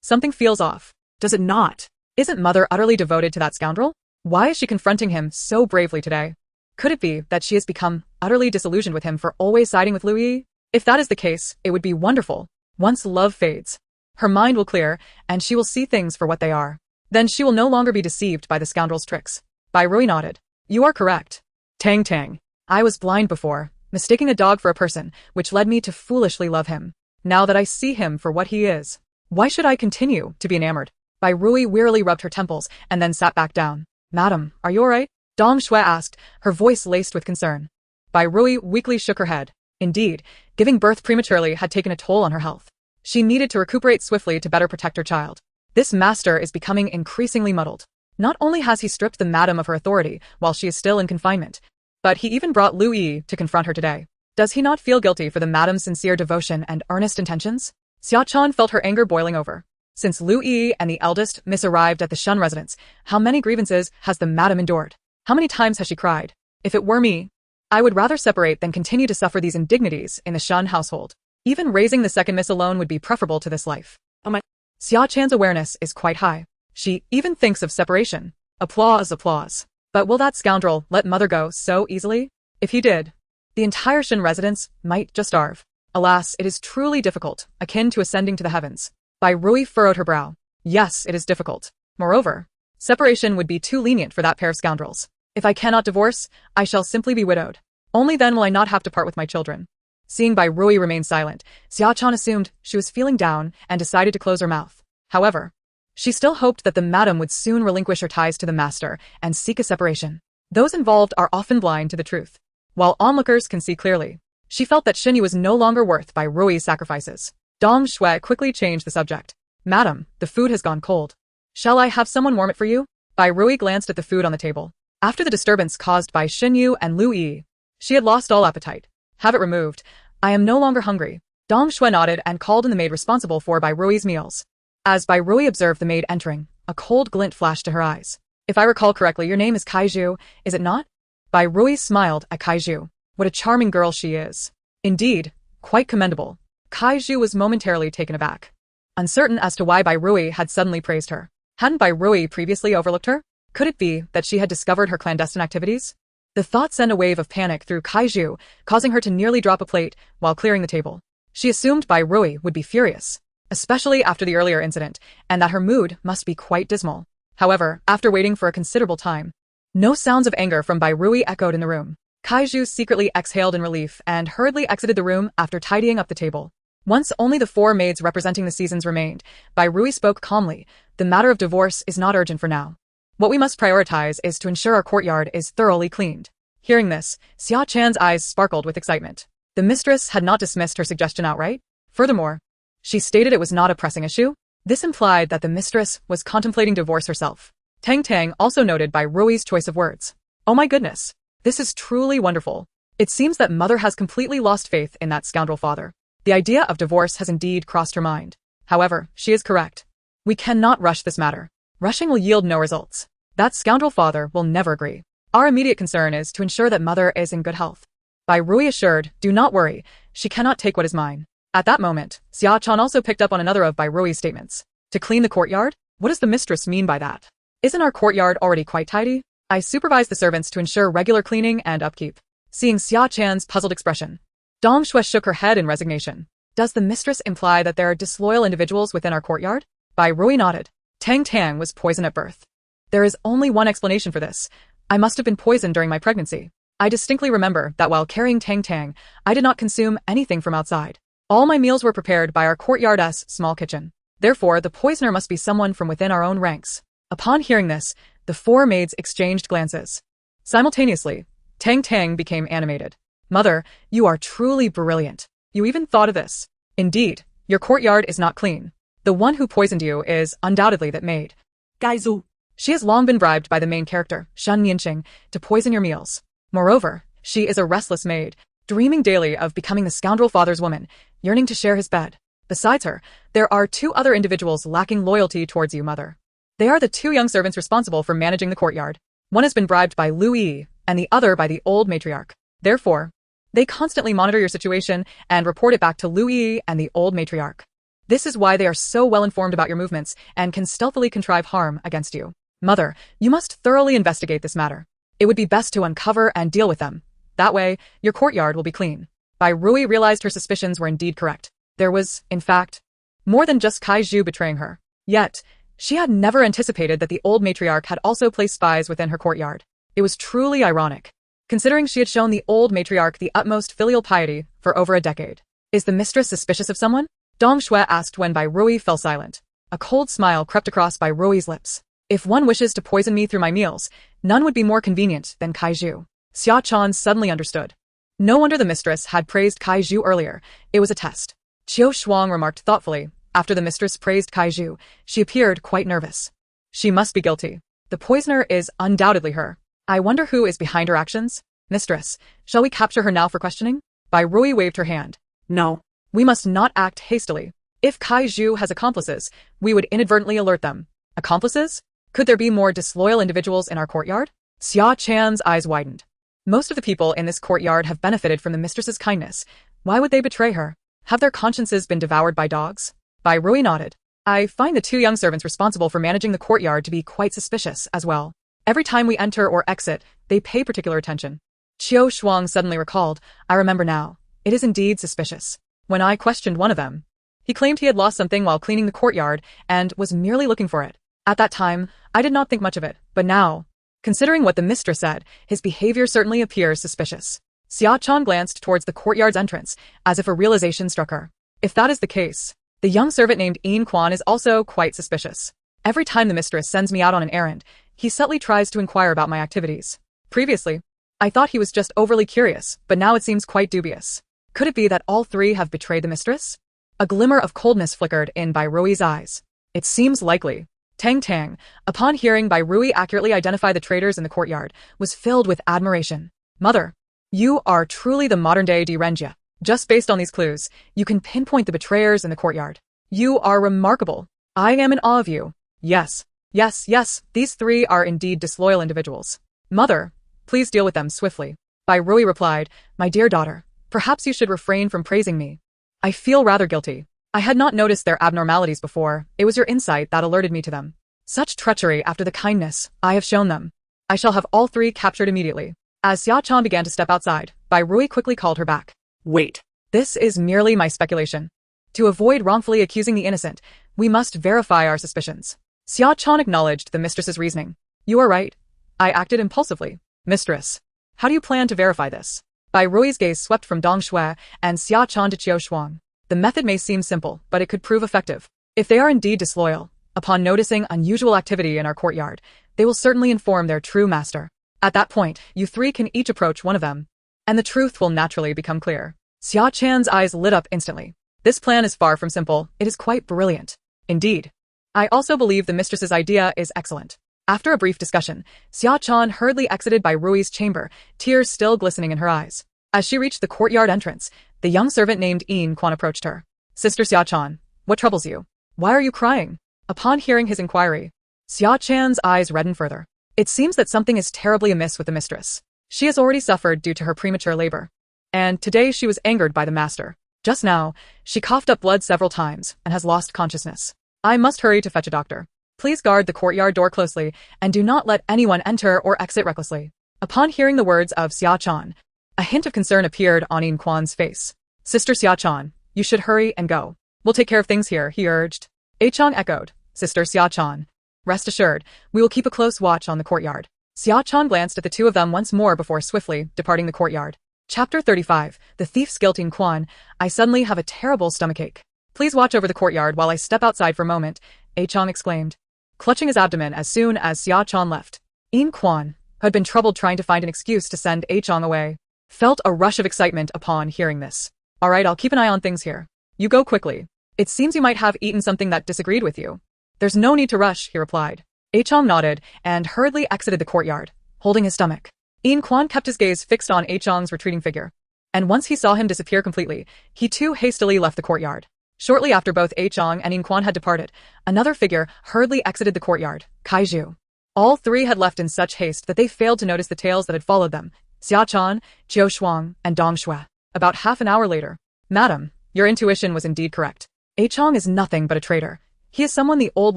Something feels off. Does it not? Isn't mother utterly devoted to that scoundrel? Why is she confronting him so bravely today? Could it be that she has become utterly disillusioned with him for always siding with Lu Yi? If that is the case, it would be wonderful. Once love fades, her mind will clear, and she will see things for what they are. Then she will no longer be deceived by the scoundrel's tricks. Bai Rui nodded. You are correct. Tang Tang. I was blind before, mistaking a dog for a person, which led me to foolishly love him. Now that I see him for what he is, why should I continue to be enamored? Bai Rui wearily rubbed her temples and then sat back down. Madam, are you all right? Dong Shui asked, her voice laced with concern. Bai Rui weakly shook her head. Indeed, giving birth prematurely had taken a toll on her health. She needed to recuperate swiftly to better protect her child. This master is becoming increasingly muddled. Not only has he stripped the madam of her authority while she is still in confinement, but he even brought Lu Yi to confront her today. Does he not feel guilty for the madam's sincere devotion and earnest intentions? Xia Chan felt her anger boiling over. Since Lu Yi and the eldest miss arrived at the Shen residence, how many grievances has the madam endured? How many times has she cried? If it were me, I would rather separate than continue to suffer these indignities in the Shen household. Even raising the second miss alone would be preferable to this life. Oh my. Xia Chan's awareness is quite high. She even thinks of separation. Applause, applause. But will that scoundrel let mother go so easily? If he did, the entire Shin residence might just starve. Alas, it is truly difficult, akin to ascending to the heavens. Bai Rui furrowed her brow. Yes, it is difficult. Moreover, separation would be too lenient for that pair of scoundrels. If I cannot divorce, I shall simply be widowed. Only then will I not have to part with my children. Seeing Bai Rui remain silent, Xia Chan assumed she was feeling down and decided to close her mouth. However, she still hoped that the madam would soon relinquish her ties to the master and seek a separation. Those involved are often blind to the truth, while onlookers can see clearly. She felt that Xinyu was no longer worth Bai Rui's sacrifices. Dong Shui quickly changed the subject. Madam, the food has gone cold. Shall I have someone warm it for you? Bai Rui glanced at the food on the table. After the disturbance caused by Xinyu and Lu Yi, she had lost all appetite. Have it removed. I am no longer hungry. Dong Shui nodded and called in the maid responsible for Bai Rui's meals. As Bai Rui observed the maid entering, a cold glint flashed to her eyes. If I recall correctly, your name is Kaiju, is it not? Bai Rui smiled at Kaiju. What a charming girl she is. Indeed, quite commendable. Kaiju was momentarily taken aback, uncertain as to why Bai Rui had suddenly praised her. Hadn't Bai Rui previously overlooked her? Could it be that she had discovered her clandestine activities? The thought sent a wave of panic through Kaiju, causing her to nearly drop a plate while clearing the table. She assumed Bai Rui would be furious, especially after the earlier incident, and that her mood must be quite dismal. However, after waiting for a considerable time, no sounds of anger from Bai Rui echoed in the room. Kaiju secretly exhaled in relief and hurriedly exited the room after tidying up the table. Once only the 4 maids representing the seasons remained, Bai Rui spoke calmly. The matter of divorce is not urgent for now. What we must prioritize is to ensure our courtyard is thoroughly cleaned. Hearing this, Xia Chan's eyes sparkled with excitement. The mistress had not dismissed her suggestion outright. Furthermore, she stated it was not a pressing issue. This implied that the mistress was contemplating divorce herself. Tang Tang also noted Bai Rui's choice of words. Oh my goodness. This is truly wonderful. It seems that mother has completely lost faith in that scoundrel father. The idea of divorce has indeed crossed her mind. However, she is correct. We cannot rush this matter. Rushing will yield no results. That scoundrel father will never agree. Our immediate concern is to ensure that mother is in good health. Bai Rui assured, do not worry, she cannot take what is mine. At that moment, Xia Chan also picked up on another of Bai Rui's statements. To clean the courtyard? What does the mistress mean by that? Isn't our courtyard already quite tidy? I supervise the servants to ensure regular cleaning and upkeep. Seeing Xia Chan's puzzled expression, Dong Shui shook her head in resignation. Does the mistress imply that there are disloyal individuals within our courtyard? Bai Rui nodded. Tang Tang was poisoned at birth. There is only one explanation for this. I must have been poisoned during my pregnancy. I distinctly remember that while carrying Tang Tang, I did not consume anything from outside. All my meals were prepared by our courtyard's small kitchen. Therefore, the poisoner must be someone from within our own ranks. Upon hearing this, the 4 maids exchanged glances. Simultaneously, Tang Tang became animated. Mother, you are truly brilliant. You even thought of this. Indeed, your courtyard is not clean. The one who poisoned you is undoubtedly that maid. Gaizu. She has long been bribed by the main character, Shen Yinqing, to poison your meals. Moreover, she is a restless maid, dreaming daily of becoming the scoundrel father's woman, yearning to share his bed. Besides her, there are 2 other individuals lacking loyalty towards you, mother. They are the 2 young servants responsible for managing the courtyard. One has been bribed by Lu Yi, and the other by the old matriarch. Therefore, they constantly monitor your situation and report it back to Lu Yi and the old matriarch. This is why they are so well informed about your movements and can stealthily contrive harm against you. Mother, you must thoroughly investigate this matter. It would be best to uncover and deal with them. That way, your courtyard will be clean. Bai Rui realized her suspicions were indeed correct. There was, in fact, more than just Kaiju betraying her. Yet, she had never anticipated that the old matriarch had also placed spies within her courtyard. It was truly ironic, considering she had shown the old matriarch the utmost filial piety for over a decade. Is the mistress suspicious of someone? Dong Shui asked when Bai Rui fell silent. A cold smile crept across Bai Rui's lips. If one wishes to poison me through my meals, none would be more convenient than Kaiju. Xia Chan suddenly understood. No wonder the mistress had praised Kaiju earlier. It was a test. Qiu Shuang remarked thoughtfully. After the mistress praised Kaiju, she appeared quite nervous. She must be guilty. The poisoner is undoubtedly her. I wonder who is behind her actions? Mistress, shall we capture her now for questioning? Bai Rui waved her hand. No. We must not act hastily. If Kaiju has accomplices, we would inadvertently alert them. Accomplices? Could there be more disloyal individuals in our courtyard? Xia Chan's eyes widened. Most of the people in this courtyard have benefited from the mistress's kindness. Why would they betray her? Have their consciences been devoured by dogs? Bai Rui nodded. I find the two young servants responsible for managing the courtyard to be quite suspicious as well. Every time we enter or exit, they pay particular attention. Qiu Shuang suddenly recalled, I remember now. It is indeed suspicious. When I questioned one of them, he claimed he had lost something while cleaning the courtyard and was merely looking for it. At that time, I did not think much of it, but now, considering what the mistress said, his behavior certainly appears suspicious. Xia Chan glanced towards the courtyard's entrance, as if a realization struck her. If that is the case, the young servant named Yin Quan is also quite suspicious. Every time the mistress sends me out on an errand, he subtly tries to inquire about my activities. Previously, I thought he was just overly curious, but now it seems quite dubious. Could it be that all three have betrayed the mistress? A glimmer of coldness flickered in Bai Rui's eyes. It seems likely. Tang Tang, upon hearing Bai Rui accurately identify the traitors in the courtyard, was filled with admiration. Mother, you are truly the modern-day Di Renjia. Just based on these clues, you can pinpoint the betrayers in the courtyard. You are remarkable. I am in awe of you. Yes, these three are indeed disloyal individuals. Mother, please deal with them swiftly. Bai Rui replied, My dear daughter, perhaps you should refrain from praising me. I feel rather guilty. I had not noticed their abnormalities before. It was your insight that alerted me to them. Such treachery after the kindness I have shown them. I shall have all three captured immediately. As Xia Chan began to step outside, Bai Rui quickly called her back. Wait. This is merely my speculation. To avoid wrongfully accusing the innocent, we must verify our suspicions. Xia Chan acknowledged the mistress's reasoning. You are right. I acted impulsively. Mistress, how do you plan to verify this? Bai Rui's gaze swept from Dong Shui and Xia Chan to Qiu Shuang. The method may seem simple, but it could prove effective. If they are indeed disloyal, upon noticing unusual activity in our courtyard, they will certainly inform their true master. At that point, you three can each approach one of them, and the truth will naturally become clear. Xia Chan's eyes lit up instantly. This plan is far from simple, it is quite brilliant. Indeed. I also believe the mistress's idea is excellent. After a brief discussion, Xia Chan hurriedly exited Bai Rui's chamber, tears still glistening in her eyes. As she reached the courtyard entrance, the young servant named Yin Quan approached her. Sister Xia Chan, what troubles you? Why are you crying? Upon hearing his inquiry, Xia Chan's eyes reddened further. It seems that something is terribly amiss with the mistress. She has already suffered due to her premature labor. And today she was angered by the master. Just now, she coughed up blood several times and has lost consciousness. I must hurry to fetch a doctor. Please guard the courtyard door closely and do not let anyone enter or exit recklessly. Upon hearing the words of Xia Chan, a hint of concern appeared on Yin Quan's face. Sister Xia Chan, you should hurry and go. We'll take care of things here, he urged. Chang echoed, Sister Xia Chan. Rest assured, we will keep a close watch on the courtyard. Xia Chan glanced at the two of them once more before swiftly departing the courtyard. Chapter 35, The Thief's Guilt. Yin Quan, I suddenly have a terrible stomachache. Please watch over the courtyard while I step outside for a moment, Chang exclaimed, clutching his abdomen as soon as Xia Chan left. Yin Quan, who had been troubled trying to find an excuse to send Chang away, felt a rush of excitement upon hearing this. All right, I'll keep an eye on things here. You go quickly. It seems you might have eaten something that disagreed with you. There's no need to rush, he replied. Chang nodded and hurriedly exited the courtyard, holding his stomach. Yin Quan kept his gaze fixed on Chang's retreating figure, and once he saw him disappear completely, he too hastily left the courtyard. Shortly after both Chang and Yin Quan had departed, another figure hurriedly exited the courtyard, Kaiju. All three had left in such haste that they failed to notice the tails that had followed them, Xia Chan, Qiu Shuang, and Dong Shui. About half an hour later, Madam, your intuition was indeed correct. Chang is nothing but a traitor. He is someone the old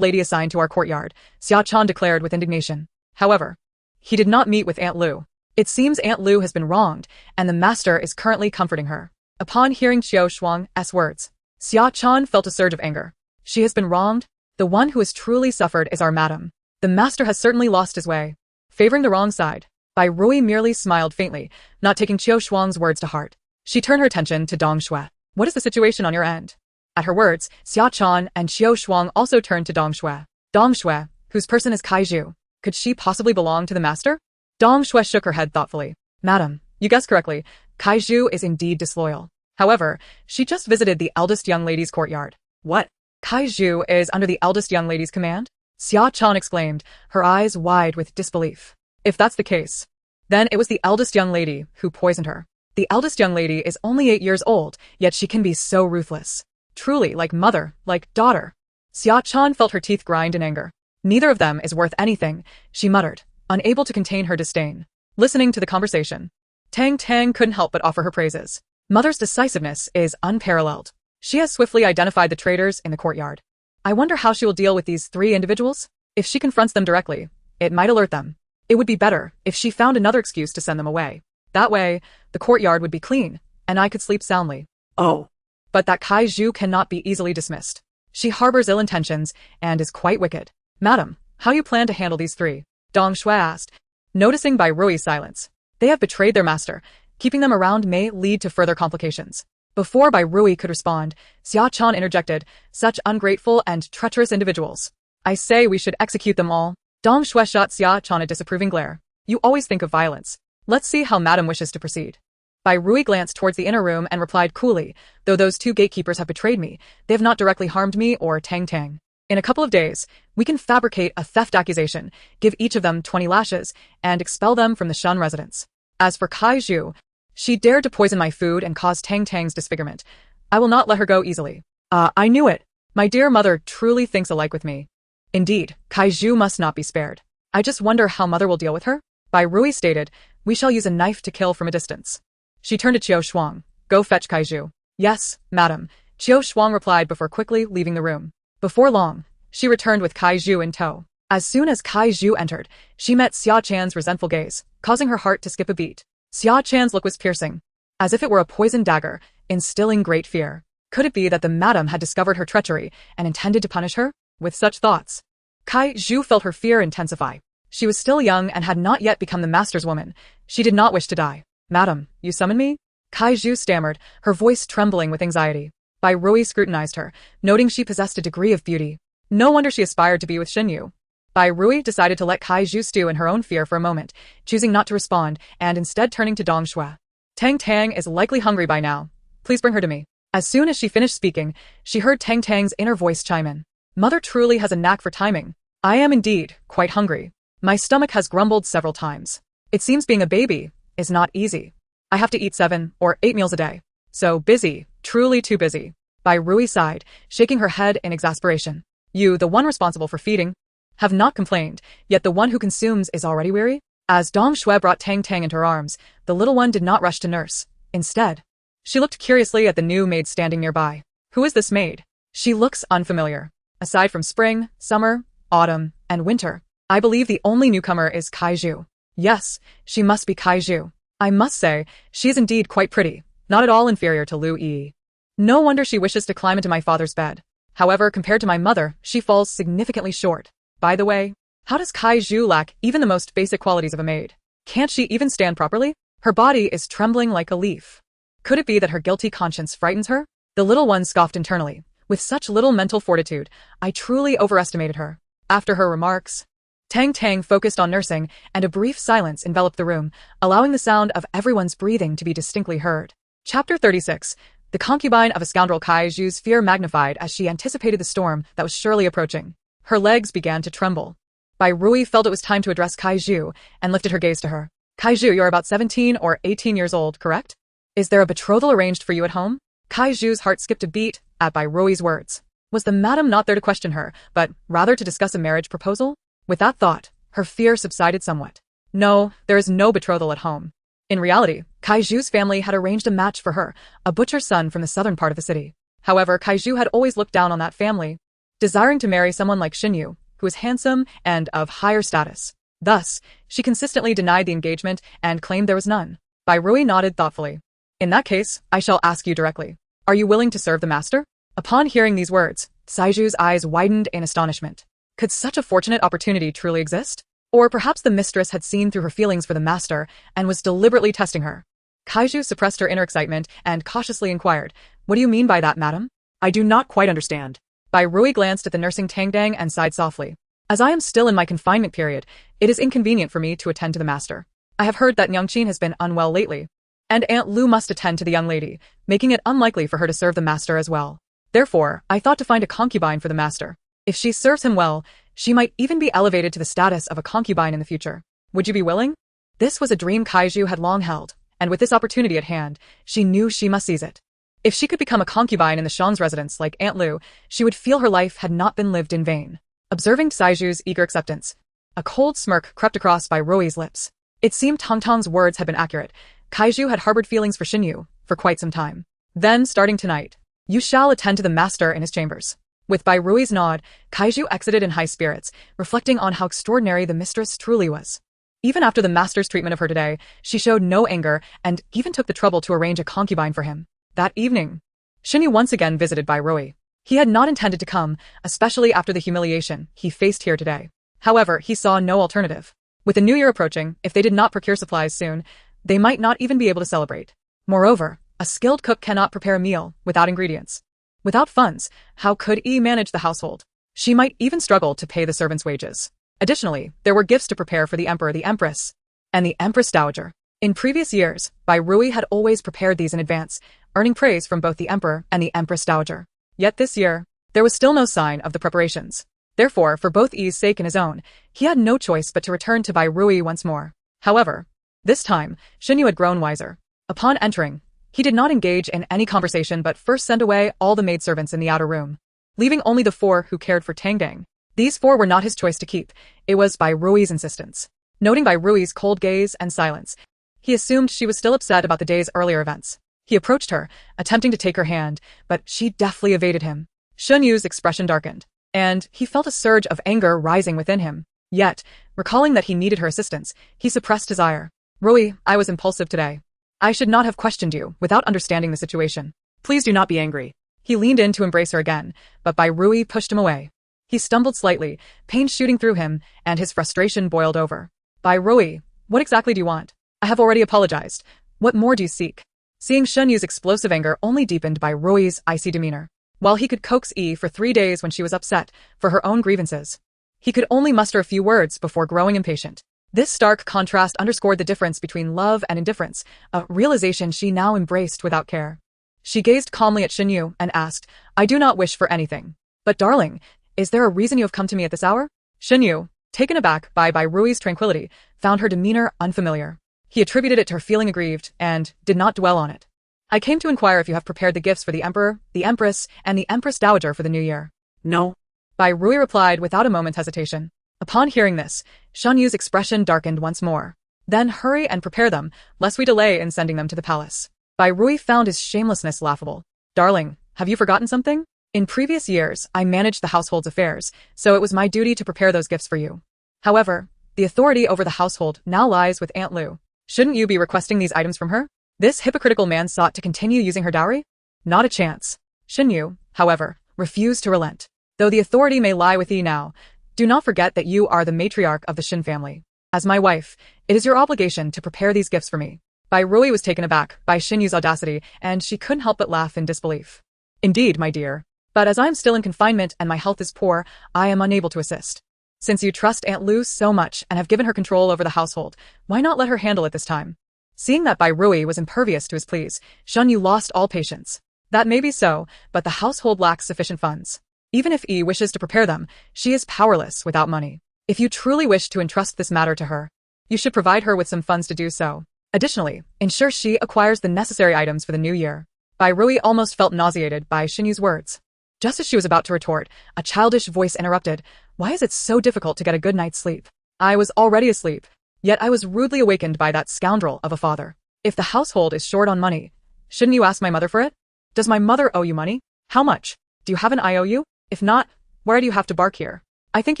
lady assigned to our courtyard, Xia Chan declared with indignation. However, he did not meet with Aunt Lu. It seems Aunt Lu has been wronged, and the master is currently comforting her. Upon hearing Qiu Shuang's words, Xia Chan felt a surge of anger. She has been wronged? The one who has truly suffered is our madam. The master has certainly lost his way, favoring the wrong side. Bai Rui merely smiled faintly, not taking Qiu Shuang's words to heart. She turned her attention to Dong Shui. What is the situation on your end? At her words, Xia Chan and Qiu Shuang also turned to Dong Shui. Dong Shui, whose person is Kaiju, could she possibly belong to the master? Dong Shui shook her head thoughtfully. Madam, you guessed correctly, Kaiju is indeed disloyal. However, she just visited the eldest young lady's courtyard. What? Kaiju is under the eldest young lady's command? Xia Chan exclaimed, her eyes wide with disbelief. If that's the case, then it was the eldest young lady who poisoned her. The eldest young lady is only 8 years old, yet she can be so ruthless. Truly, like mother, like daughter. Xia Chan felt her teeth grind in anger. Neither of them is worth anything, she muttered, unable to contain her disdain. Listening to the conversation, Tang Tang couldn't help but offer her praises. Mother's decisiveness is unparalleled. She has swiftly identified the traitors in the courtyard. I wonder how she will deal with these 3 individuals? If she confronts them directly, it might alert them. It would be better if she found another excuse to send them away. That way, the courtyard would be clean, and I could sleep soundly. Oh. But that Kaiju cannot be easily dismissed. She harbors ill intentions and is quite wicked. Madam, how do you plan to handle these 3? Dong Shui asked, noticing Bai Rui's silence. They have betrayed their master. Keeping them around may lead to further complications. Before Bai Rui could respond, Xia Chan interjected, such ungrateful and treacherous individuals. I say we should execute them all. Dong Shui shot Xia Chan a disapproving glare. You always think of violence. Let's see how Madam wishes to proceed. Bai Rui glanced towards the inner room and replied coolly, though those 2 gatekeepers have betrayed me, they have not directly harmed me or Tang Tang. In a couple of days, we can fabricate a theft accusation, give each of them 20 lashes, and expel them from the Shun residence. As for Kaiju, she dared to poison my food and cause Tang Tang's disfigurement. I will not let her go easily. I knew it. My dear mother truly thinks alike with me. Indeed, Kaiju must not be spared. I just wonder how mother will deal with her. Bai Rui stated, we shall use a knife to kill from a distance. She turned to Qiu Shuang. Go fetch Kaiju. Yes, madam. Qiu Shuang replied before quickly leaving the room. Before long, she returned with Kaiju in tow. As soon as Kaiju entered, she met Xia Chan's resentful gaze, causing her heart to skip a beat. Xia Chan's look was piercing, as if it were a poisoned dagger, instilling great fear. Could it be that the madam had discovered her treachery and intended to punish her? With such thoughts, Kaiju felt her fear intensify. She was still young and had not yet become the master's woman. She did not wish to die. Madam, you summon me? Kaiju stammered, her voice trembling with anxiety. Bai Rui scrutinized her, noting she possessed a degree of beauty. No wonder she aspired to be with Xinyu. Bai Rui decided to let Kaiju stew in her own fear for a moment, choosing not to respond and instead turning to Dong Shui. Tang Tang is likely hungry by now. Please bring her to me. As soon as she finished speaking, she heard Tang Tang's inner voice chime in. Mother truly has a knack for timing. I am indeed quite hungry. My stomach has grumbled several times. It seems being a baby is not easy. I have to eat 7 or 8 meals a day. So busy, truly too busy. Bai Rui sighed, shaking her head in exasperation. You, the one responsible for feeding, have not complained, yet the one who consumes is already weary? As Dong Shui brought Tang Tang into her arms, the little one did not rush to nurse. Instead, she looked curiously at the new maid standing nearby. Who is this maid? She looks unfamiliar. Aside from spring, summer, autumn, and winter, I believe the only newcomer is Kaiju. Yes, she must be Kaiju. I must say, she is indeed quite pretty, not at all inferior to Lu Yi. No wonder she wishes to climb into my father's bed. However, compared to my mother, she falls significantly short. By the way, how does Kaiju lack even the most basic qualities of a maid? Can't she even stand properly? Her body is trembling like a leaf. Could it be that her guilty conscience frightens her? The little one scoffed internally. With such little mental fortitude, I truly overestimated her. After her remarks, Tang Tang focused on nursing, and a brief silence enveloped the room, allowing the sound of everyone's breathing to be distinctly heard. Chapter 36. The concubine of a scoundrel. Kaiju's fear magnified as she anticipated the storm that was surely approaching. Her legs began to tremble. Bai Rui felt it was time to address Kaiju and lifted her gaze to her. Kaiju, you're about 17 or 18 years old, correct? Is there a betrothal arranged for you at home? Kaiju's heart skipped a beat at Bai Rui's words. Was the madam not there to question her, but rather to discuss a marriage proposal? With that thought, her fear subsided somewhat. No, there is no betrothal at home. In reality, Kaiju's family had arranged a match for her, a butcher's son from the southern part of the city. However, Kaiju had always looked down on that family, desiring to marry someone like Xinyu, who was handsome and of higher status. Thus, she consistently denied the engagement and claimed there was none. Bai Rui nodded thoughtfully. In that case, I shall ask you directly. Are you willing to serve the master? Upon hearing these words, Saiju's eyes widened in astonishment. Could such a fortunate opportunity truly exist? Or perhaps the mistress had seen through her feelings for the master and was deliberately testing her. Kaiju suppressed her inner excitement and cautiously inquired, What do you mean by that, madam? I do not quite understand. Bai Rui glanced at the nursing Tang Tang and sighed softly. As I am still in my confinement period, it is inconvenient for me to attend to the master. I have heard that Yanjun has been unwell lately, and Aunt Lu must attend to the young lady, making it unlikely for her to serve the master as well. Therefore, I thought to find a concubine for the master. If she serves him well, she might even be elevated to the status of a concubine in the future. Would you be willing? This was a dream Kaiju had long held, and with this opportunity at hand, she knew she must seize it. If she could become a concubine in the Shan's residence like Aunt Lu, she would feel her life had not been lived in vain. Observing Saiju's eager acceptance, a cold smirk crept across Bai Rui's lips. It seemed Tang Tang's words had been accurate. Kaiju had harbored feelings for Xinyu for quite some time. Then, starting tonight, You shall attend to the master in his chambers. With Bai Rui's nod, Kaiju exited in high spirits, reflecting on how extraordinary the mistress truly was. Even after the master's treatment of her today, she showed no anger and even took the trouble to arrange a concubine for him. That evening, Xinyu once again visited Bai Rui. He had not intended to come, especially after the humiliation he faced here today. However, he saw no alternative. With the new year approaching, if they did not procure supplies soon, they might not even be able to celebrate. Moreover, a skilled cook cannot prepare a meal without ingredients. Without funds, how could Yi manage the household? She might even struggle to pay the servants' wages. Additionally, there were gifts to prepare for the emperor, the empress, and the empress dowager. In previous years, Bai Rui had always prepared these in advance, earning praise from both the emperor and the empress dowager. Yet this year, there was still no sign of the preparations. Therefore, for both Yi's sake and his own, he had no choice but to return to Bai Rui once more. However, this time, Xinyu had grown wiser. Upon entering, he did not engage in any conversation but first sent away all the maidservants in the outer room, leaving only the 4 who cared for Tang Tang. These 4 were not his choice to keep, it was Bai Rui's insistence. Noting Bai Rui's cold gaze and silence, he assumed she was still upset about the day's earlier events. He approached her, attempting to take her hand, but she deftly evaded him. Xunyu's expression darkened, and he felt a surge of anger rising within him. Yet, recalling that he needed her assistance, he suppressed his ire. Rui, I was impulsive today. I should not have questioned you without understanding the situation. Please do not be angry. He leaned in to embrace her again, but Bai Rui pushed him away. He stumbled slightly, pain shooting through him, and his frustration boiled over. Bai Rui, what exactly do you want? I have already apologized. What more do you seek? Seeing Xunyu's explosive anger only deepened Bai Rui's icy demeanor. While he could coax Yi for 3 days when she was upset for her own grievances, he could only muster a few words before growing impatient. This stark contrast underscored the difference between love and indifference, a realization she now embraced without care. She gazed calmly at Xinyu and asked, I do not wish for anything. But darling, is there a reason you have come to me at this hour? Xinyu, taken aback by Bai Rui's tranquility, found her demeanor unfamiliar. He attributed it to her feeling aggrieved and did not dwell on it. I came to inquire if you have prepared the gifts for the emperor, the empress, and the empress dowager for the new year. No. Bai Rui replied without a moment's hesitation. Upon hearing this, Xunyu's expression darkened once more. Then hurry and prepare them, lest we delay in sending them to the palace. Bai Rui found his shamelessness laughable. Darling, have you forgotten something? In previous years, I managed the household's affairs, so it was my duty to prepare those gifts for you. However, the authority over the household now lies with Aunt Lu. Shouldn't you be requesting these items from her? This hypocritical man sought to continue using her dowry? Not a chance. Xinyu, however, refused to relent. Though the authority may lie with Yi now, do not forget that you are the matriarch of the Xin family. As my wife, it is your obligation to prepare these gifts for me. Bai Rui was taken aback by Xinyu's audacity, and she couldn't help but laugh in disbelief. Indeed, my dear. But as I am still in confinement and my health is poor, I am unable to assist. Since you trust Aunt Lu so much and have given her control over the household, why not let her handle it this time? Seeing that Bai Rui was impervious to his pleas, Xinyu lost all patience. That may be so, but the household lacks sufficient funds. Even if Yi wishes to prepare them, she is powerless without money. If you truly wish to entrust this matter to her, you should provide her with some funds to do so. Additionally, ensure she acquires the necessary items for the new year. Bai Rui almost felt nauseated by Xinyu's words. Just as she was about to retort, a childish voice interrupted. Why is it so difficult to get a good night's sleep? I was already asleep. Yet I was rudely awakened by that scoundrel of a father. If the household is short on money, shouldn't you ask my mother for it? Does my mother owe you money? How much? Do you have an IOU? If not, where do you have to bark here? I think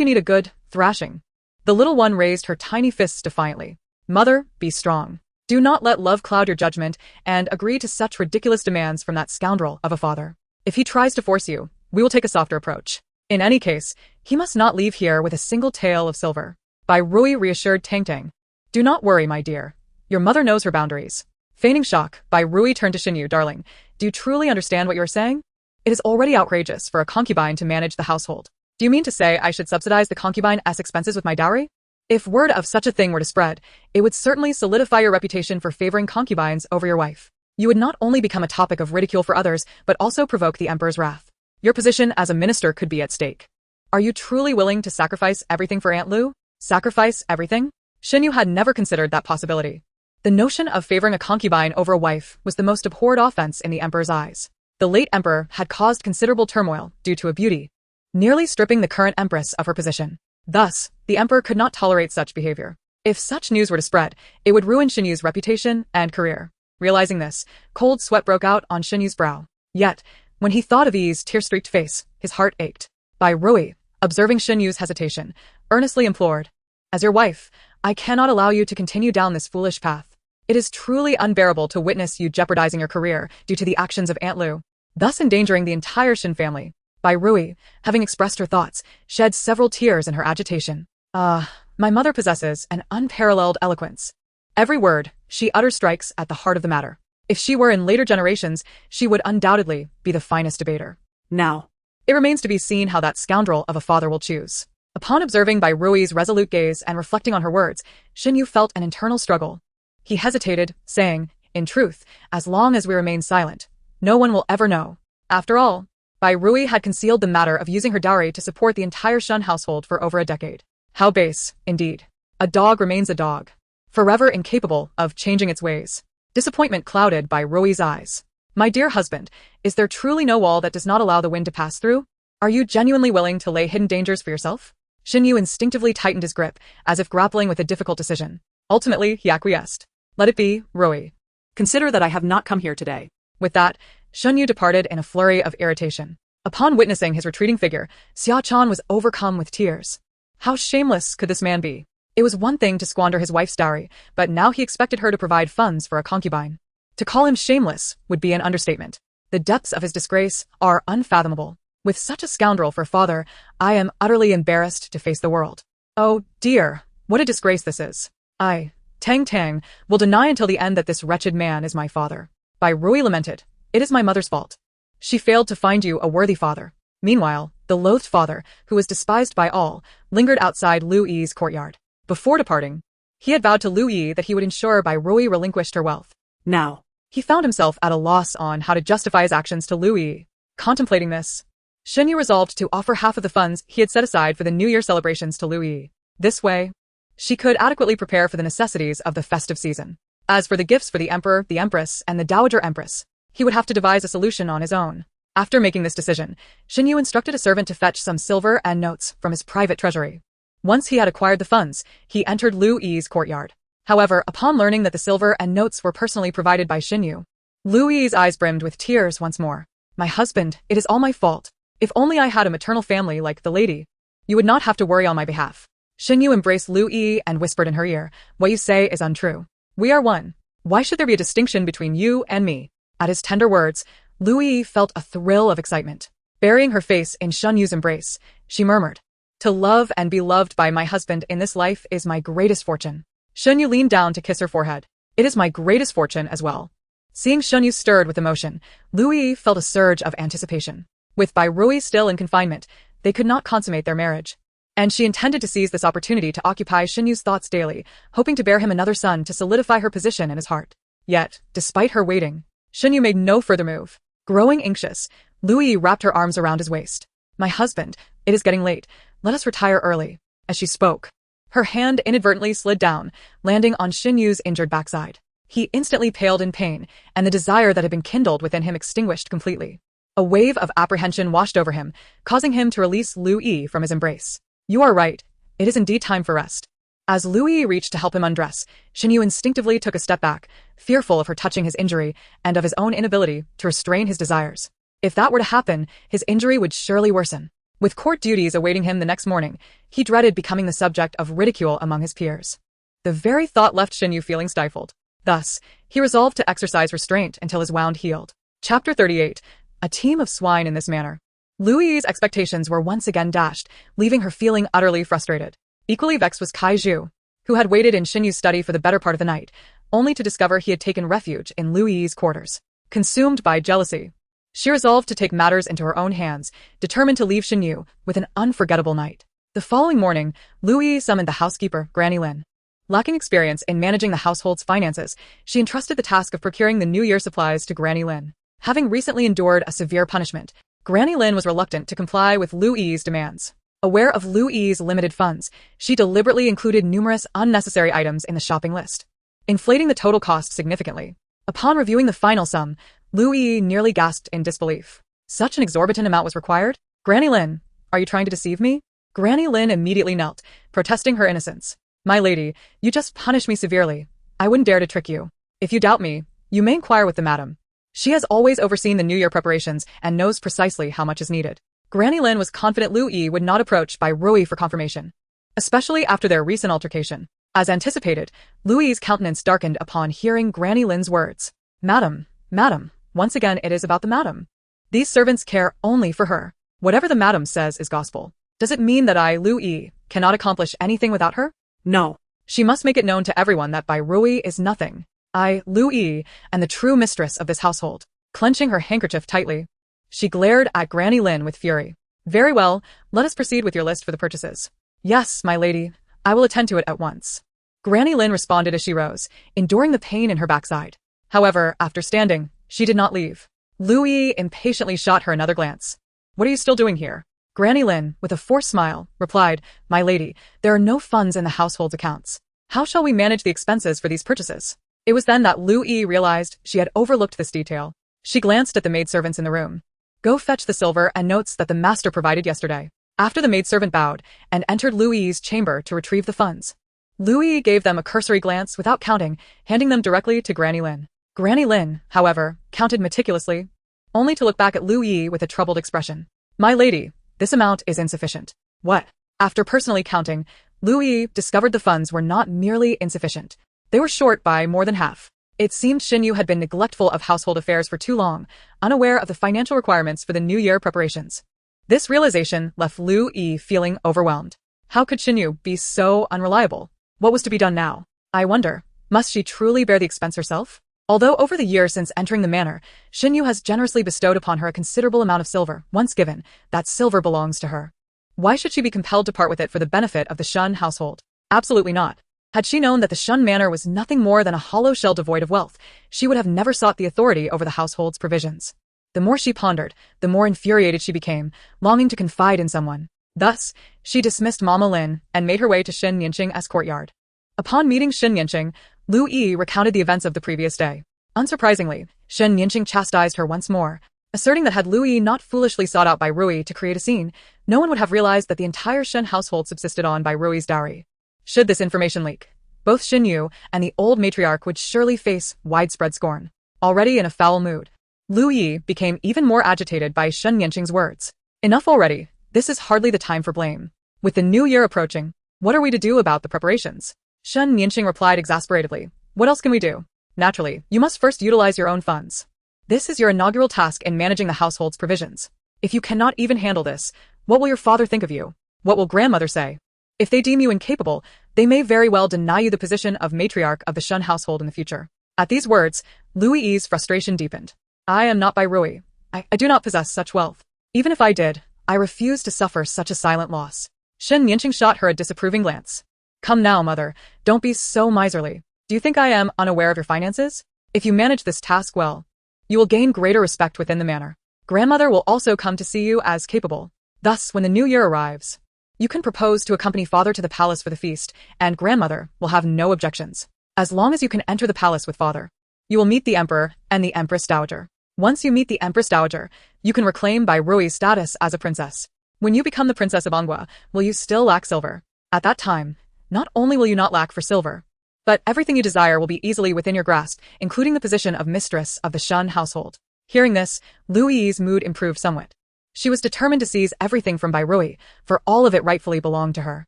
you need a good thrashing. The little one raised her tiny fists defiantly. Mother, be strong. Do not let love cloud your judgment and agree to such ridiculous demands from that scoundrel of a father. If he tries to force you, we will take a softer approach. In any case, he must not leave here with a single tael of silver. Bai Rui reassured Tang Tang. Do not worry, my dear. Your mother knows her boundaries. Feigning shock, Bai Rui turned to Xinyu. Darling, do you truly understand what you are saying? It is already outrageous for a concubine to manage the household. Do you mean to say I should subsidize the concubine's expenses with my dowry? If word of such a thing were to spread, it would certainly solidify your reputation for favoring concubines over your wife. You would not only become a topic of ridicule for others, but also provoke the emperor's wrath. Your position as a minister could be at stake. Are you truly willing to sacrifice everything for Aunt Lu? Sacrifice everything? Xinyu had never considered that possibility. The notion of favoring a concubine over a wife was the most abhorred offense in the emperor's eyes. The late emperor had caused considerable turmoil due to a beauty, nearly stripping the current empress of her position. Thus, the emperor could not tolerate such behavior. If such news were to spread, it would ruin Xinyu's reputation and career. Realizing this, cold sweat broke out on Xinyu's brow. Yet, When he thought of Yi's tear-streaked face, his heart ached. Bai Rui, observing Shen Yu's hesitation, earnestly implored, "As your wife, I cannot allow you to continue down this foolish path. It is truly unbearable to witness you jeopardizing your career due to the actions of Aunt Lu, thus endangering the entire Shen family." Bai Rui, having expressed her thoughts, shed several tears in her agitation. My mother possesses an unparalleled eloquence. Every word she utters strikes at the heart of the matter. If she were in later generations, she would undoubtedly be the finest debater. Now, It remains to be seen how that scoundrel of a father will choose. Upon observing Bai Rui's resolute gaze and reflecting on her words, Shen Yu felt an internal struggle. He hesitated, saying, "In truth, as long as we remain silent, no one will ever know." After all, Bai Rui had concealed the matter of using her dowry to support the entire Shen household for over a decade. How base, indeed. A dog remains a dog, forever incapable of changing its ways. Disappointment clouded Bai Rui's eyes. "My dear husband, is there truly no wall that does not allow the wind to pass through? Are you genuinely willing to lay hidden dangers for yourself?" Shen Yu instinctively tightened his grip, as if grappling with a difficult decision. Ultimately, he acquiesced. "Let it be, Rui. consider that I have not come here today. With that, Shen Yu departed in a flurry of irritation. Upon witnessing his retreating figure, Xia Chan was overcome with tears. How shameless could this man be? It was one thing to squander his wife's dowry, but now he expected her to provide funds for a concubine. To call him shameless would be an understatement. The depths of his disgrace are unfathomable. With such a scoundrel for father, I am utterly embarrassed to face the world. Oh dear, what a disgrace this is. I, Tang Tang, will deny until the end that this wretched man is my father. Bai Rui lamented, "It is my mother's fault. She failed to find you a worthy father." Meanwhile, the loathed father, who was despised by all, lingered outside Lu Yi's courtyard. Before departing, he had vowed to Lu Yi that he would ensure Bai Rui relinquished her wealth. Now, He found himself at a loss on how to justify his actions to Lu Yi. Contemplating this, Shen Yu resolved to offer half of the funds he had set aside for the New Year celebrations to Lu Yi. This way, she could adequately prepare for the necessities of the festive season. As for the gifts for the Emperor, the Empress, and the Dowager Empress, he would have to devise a solution on his own. After making this decision, Shen Yu instructed a servant to fetch some silver and notes from his private treasury. Once he had acquired the funds, he entered Lu Yi's courtyard. However, upon learning that the silver and notes were personally provided by Shen Yu, Lu Yi's eyes brimmed with tears once more. "My husband, it is all my fault. If only I had a maternal family like the lady, you would not have to worry on my behalf." Shen Yu embraced Lu Yi and whispered in her ear, "What you say is untrue. We are one. Why should there be a distinction between you and me?" At his tender words, Lu Yi felt a thrill of excitement. Burying her face in Shen Yu's embrace, she murmured, "To love and be loved by my husband in this life is my greatest fortune." Shen Yu leaned down to kiss her forehead. "It is my greatest fortune as well." Seeing Shen Yu stirred with emotion, Lu Yi felt a surge of anticipation. With Bai Rui still in confinement, they could not consummate their marriage. And she intended to seize this opportunity to occupy Shen Yu's thoughts daily, hoping to bear him another son to solidify her position in his heart. Yet, despite her waiting, Shen Yu made no further move. Growing anxious, Lu Yi wrapped her arms around his waist. "My husband, it is getting late. Let us retire early." As she spoke, her hand inadvertently slid down, landing on Shen Yu's injured backside. He instantly paled in pain, and the desire that had been kindled within him extinguished completely. A wave of apprehension washed over him, causing him to release Lu Yi from his embrace. "You are right. It is indeed time for rest." As Lu Yi reached to help him undress, Shen Yu instinctively took a step back, fearful of her touching his injury and of his own inability to restrain his desires. If that were to happen, his injury would surely worsen. With court duties awaiting him the next morning, he dreaded becoming the subject of ridicule among his peers. The very thought left Shen Yu feeling stifled. Thus, he resolved to exercise restraint until his wound healed. Chapter 38. A team of swine in this manner. Lu Yi's expectations were once again dashed, leaving her feeling utterly frustrated. Equally vexed was Kai Zhu, who had waited in Shen Yu's study for the better part of the night, only to discover he had taken refuge in Lu Yi's quarters. Consumed by jealousy, she resolved to take matters into her own hands, determined to leave Shen Yu with an unforgettable night. The following morning, Lu Yi summoned the housekeeper, Granny Lin. Lacking experience in managing the household's finances, she entrusted the task of procuring the New Year supplies to Granny Lin. Having recently endured a severe punishment, Granny Lin was reluctant to comply with Lu Yi's demands. Aware of Lu Yi's limited funds, she deliberately included numerous unnecessary items in the shopping list, inflating the total cost significantly. Upon reviewing the final sum, Lu Yi nearly gasped in disbelief. Such an exorbitant amount was required? "Granny Lin, are you trying to deceive me?" Granny Lin immediately knelt, protesting her innocence. "My lady, you just punished me severely. I wouldn't dare to trick you. If you doubt me, you may inquire with the madam." She has always overseen the New Year preparations and knows precisely how much is needed. Granny Lin was confident Lu Yi would not approach Bai Rui for confirmation, especially after their recent altercation. As anticipated, Lu Yi's countenance darkened upon hearing Granny Lin's words. Madam, madam, once again it is about the madam. These servants care only for her. Whatever the madam says is gospel. Does it mean that I, Lu Yi, cannot accomplish anything without her? No. She must make it known to everyone that Bai Rui is nothing. I, Lu Yi, am the true mistress of this household. Clenching her handkerchief tightly, she glared at Granny Lin with fury. Very well, let us proceed with your list for the purchases. Yes, my lady, I will attend to it at once. Granny Lin responded as she rose, enduring the pain in her backside. However, after standing, she did not leave. Lu Yi impatiently shot her another glance. What are you still doing here? Granny Lin, with a forced smile, replied, My lady, there are no funds in the household's accounts. How shall we manage the expenses for these purchases? It was then that Lu Yi realized she had overlooked this detail. She glanced at the maidservants in the room. Go fetch the silver and notes that the master provided yesterday. After the maidservant bowed and entered Lu Yi's chamber to retrieve the funds, Lu Yi gave them a cursory glance without counting, handing them directly to Granny Lin. Granny Lin, however, counted meticulously, only to look back at Lu Yi with a troubled expression. My lady, this amount is insufficient. What? After personally counting, Lu Yi discovered the funds were not merely insufficient. They were short by more than half. It seemed Xinyu had been neglectful of household affairs for too long, unaware of the financial requirements for the New Year preparations. This realization left Lu Yi feeling overwhelmed. How could Xinyu be so unreliable? What was to be done now? I wonder, must she truly bear the expense herself? Although over the years since entering the manor, Xinyu has generously bestowed upon her a considerable amount of silver, once given, that silver belongs to her. Why should she be compelled to part with it for the benefit of the Shun household? Absolutely not. Had she known that the Shun manor was nothing more than a hollow shell devoid of wealth, she would have never sought the authority over the household's provisions. The more she pondered, the more infuriated she became, longing to confide in someone. Thus, she dismissed Mama Lin and made her way to Shen Yinqing's courtyard. Upon meeting Shen Yinqing, Lu Yi recounted the events of the previous day. Unsurprisingly, Shen Yinqing chastised her once more, asserting that had Lu Yi not foolishly sought out Bai Rui to create a scene, no one would have realized that the entire Shen household subsisted on Bai Rui's dowry. Should this information leak, both Xinyu and the old matriarch would surely face widespread scorn. Already in a foul mood, Lu Yi became even more agitated by Shen Yinqing's words. Enough already, this is hardly the time for blame. With the new year approaching, what are we to do about the preparations? Shen Yinqing replied exasperatedly. What else can we do? Naturally, you must first utilize your own funds. This is your inaugural task in managing the household's provisions. If you cannot even handle this, what will your father think of you? What will grandmother say? If they deem you incapable, they may very well deny you the position of matriarch of the Shun household in the future. At these words, Lu Yi's frustration deepened. I am not Bai Rui. I do not possess such wealth. Even if I did, I refuse to suffer such a silent loss. Shen Yinqing shot her a disapproving glance. Come now, mother, don't be so miserly. Do you think I am unaware of your finances? If you manage this task well, you will gain greater respect within the manor. Grandmother will also come to see you as capable. Thus, when the new year arrives, you can propose to accompany father to the palace for the feast, and grandmother will have no objections. As long as you can enter the palace with father, you will meet the emperor and the empress dowager. Once you meet the empress dowager, you can reclaim Bai Rui's status as a princess. When you become the princess of Anghua, will you still lack silver? At that time, not only will you not lack for silver, but everything you desire will be easily within your grasp, including the position of mistress of the Shun household. Hearing this, Lu Yi's mood improved somewhat. She was determined to seize everything from Bai Rui, for all of it rightfully belonged to her.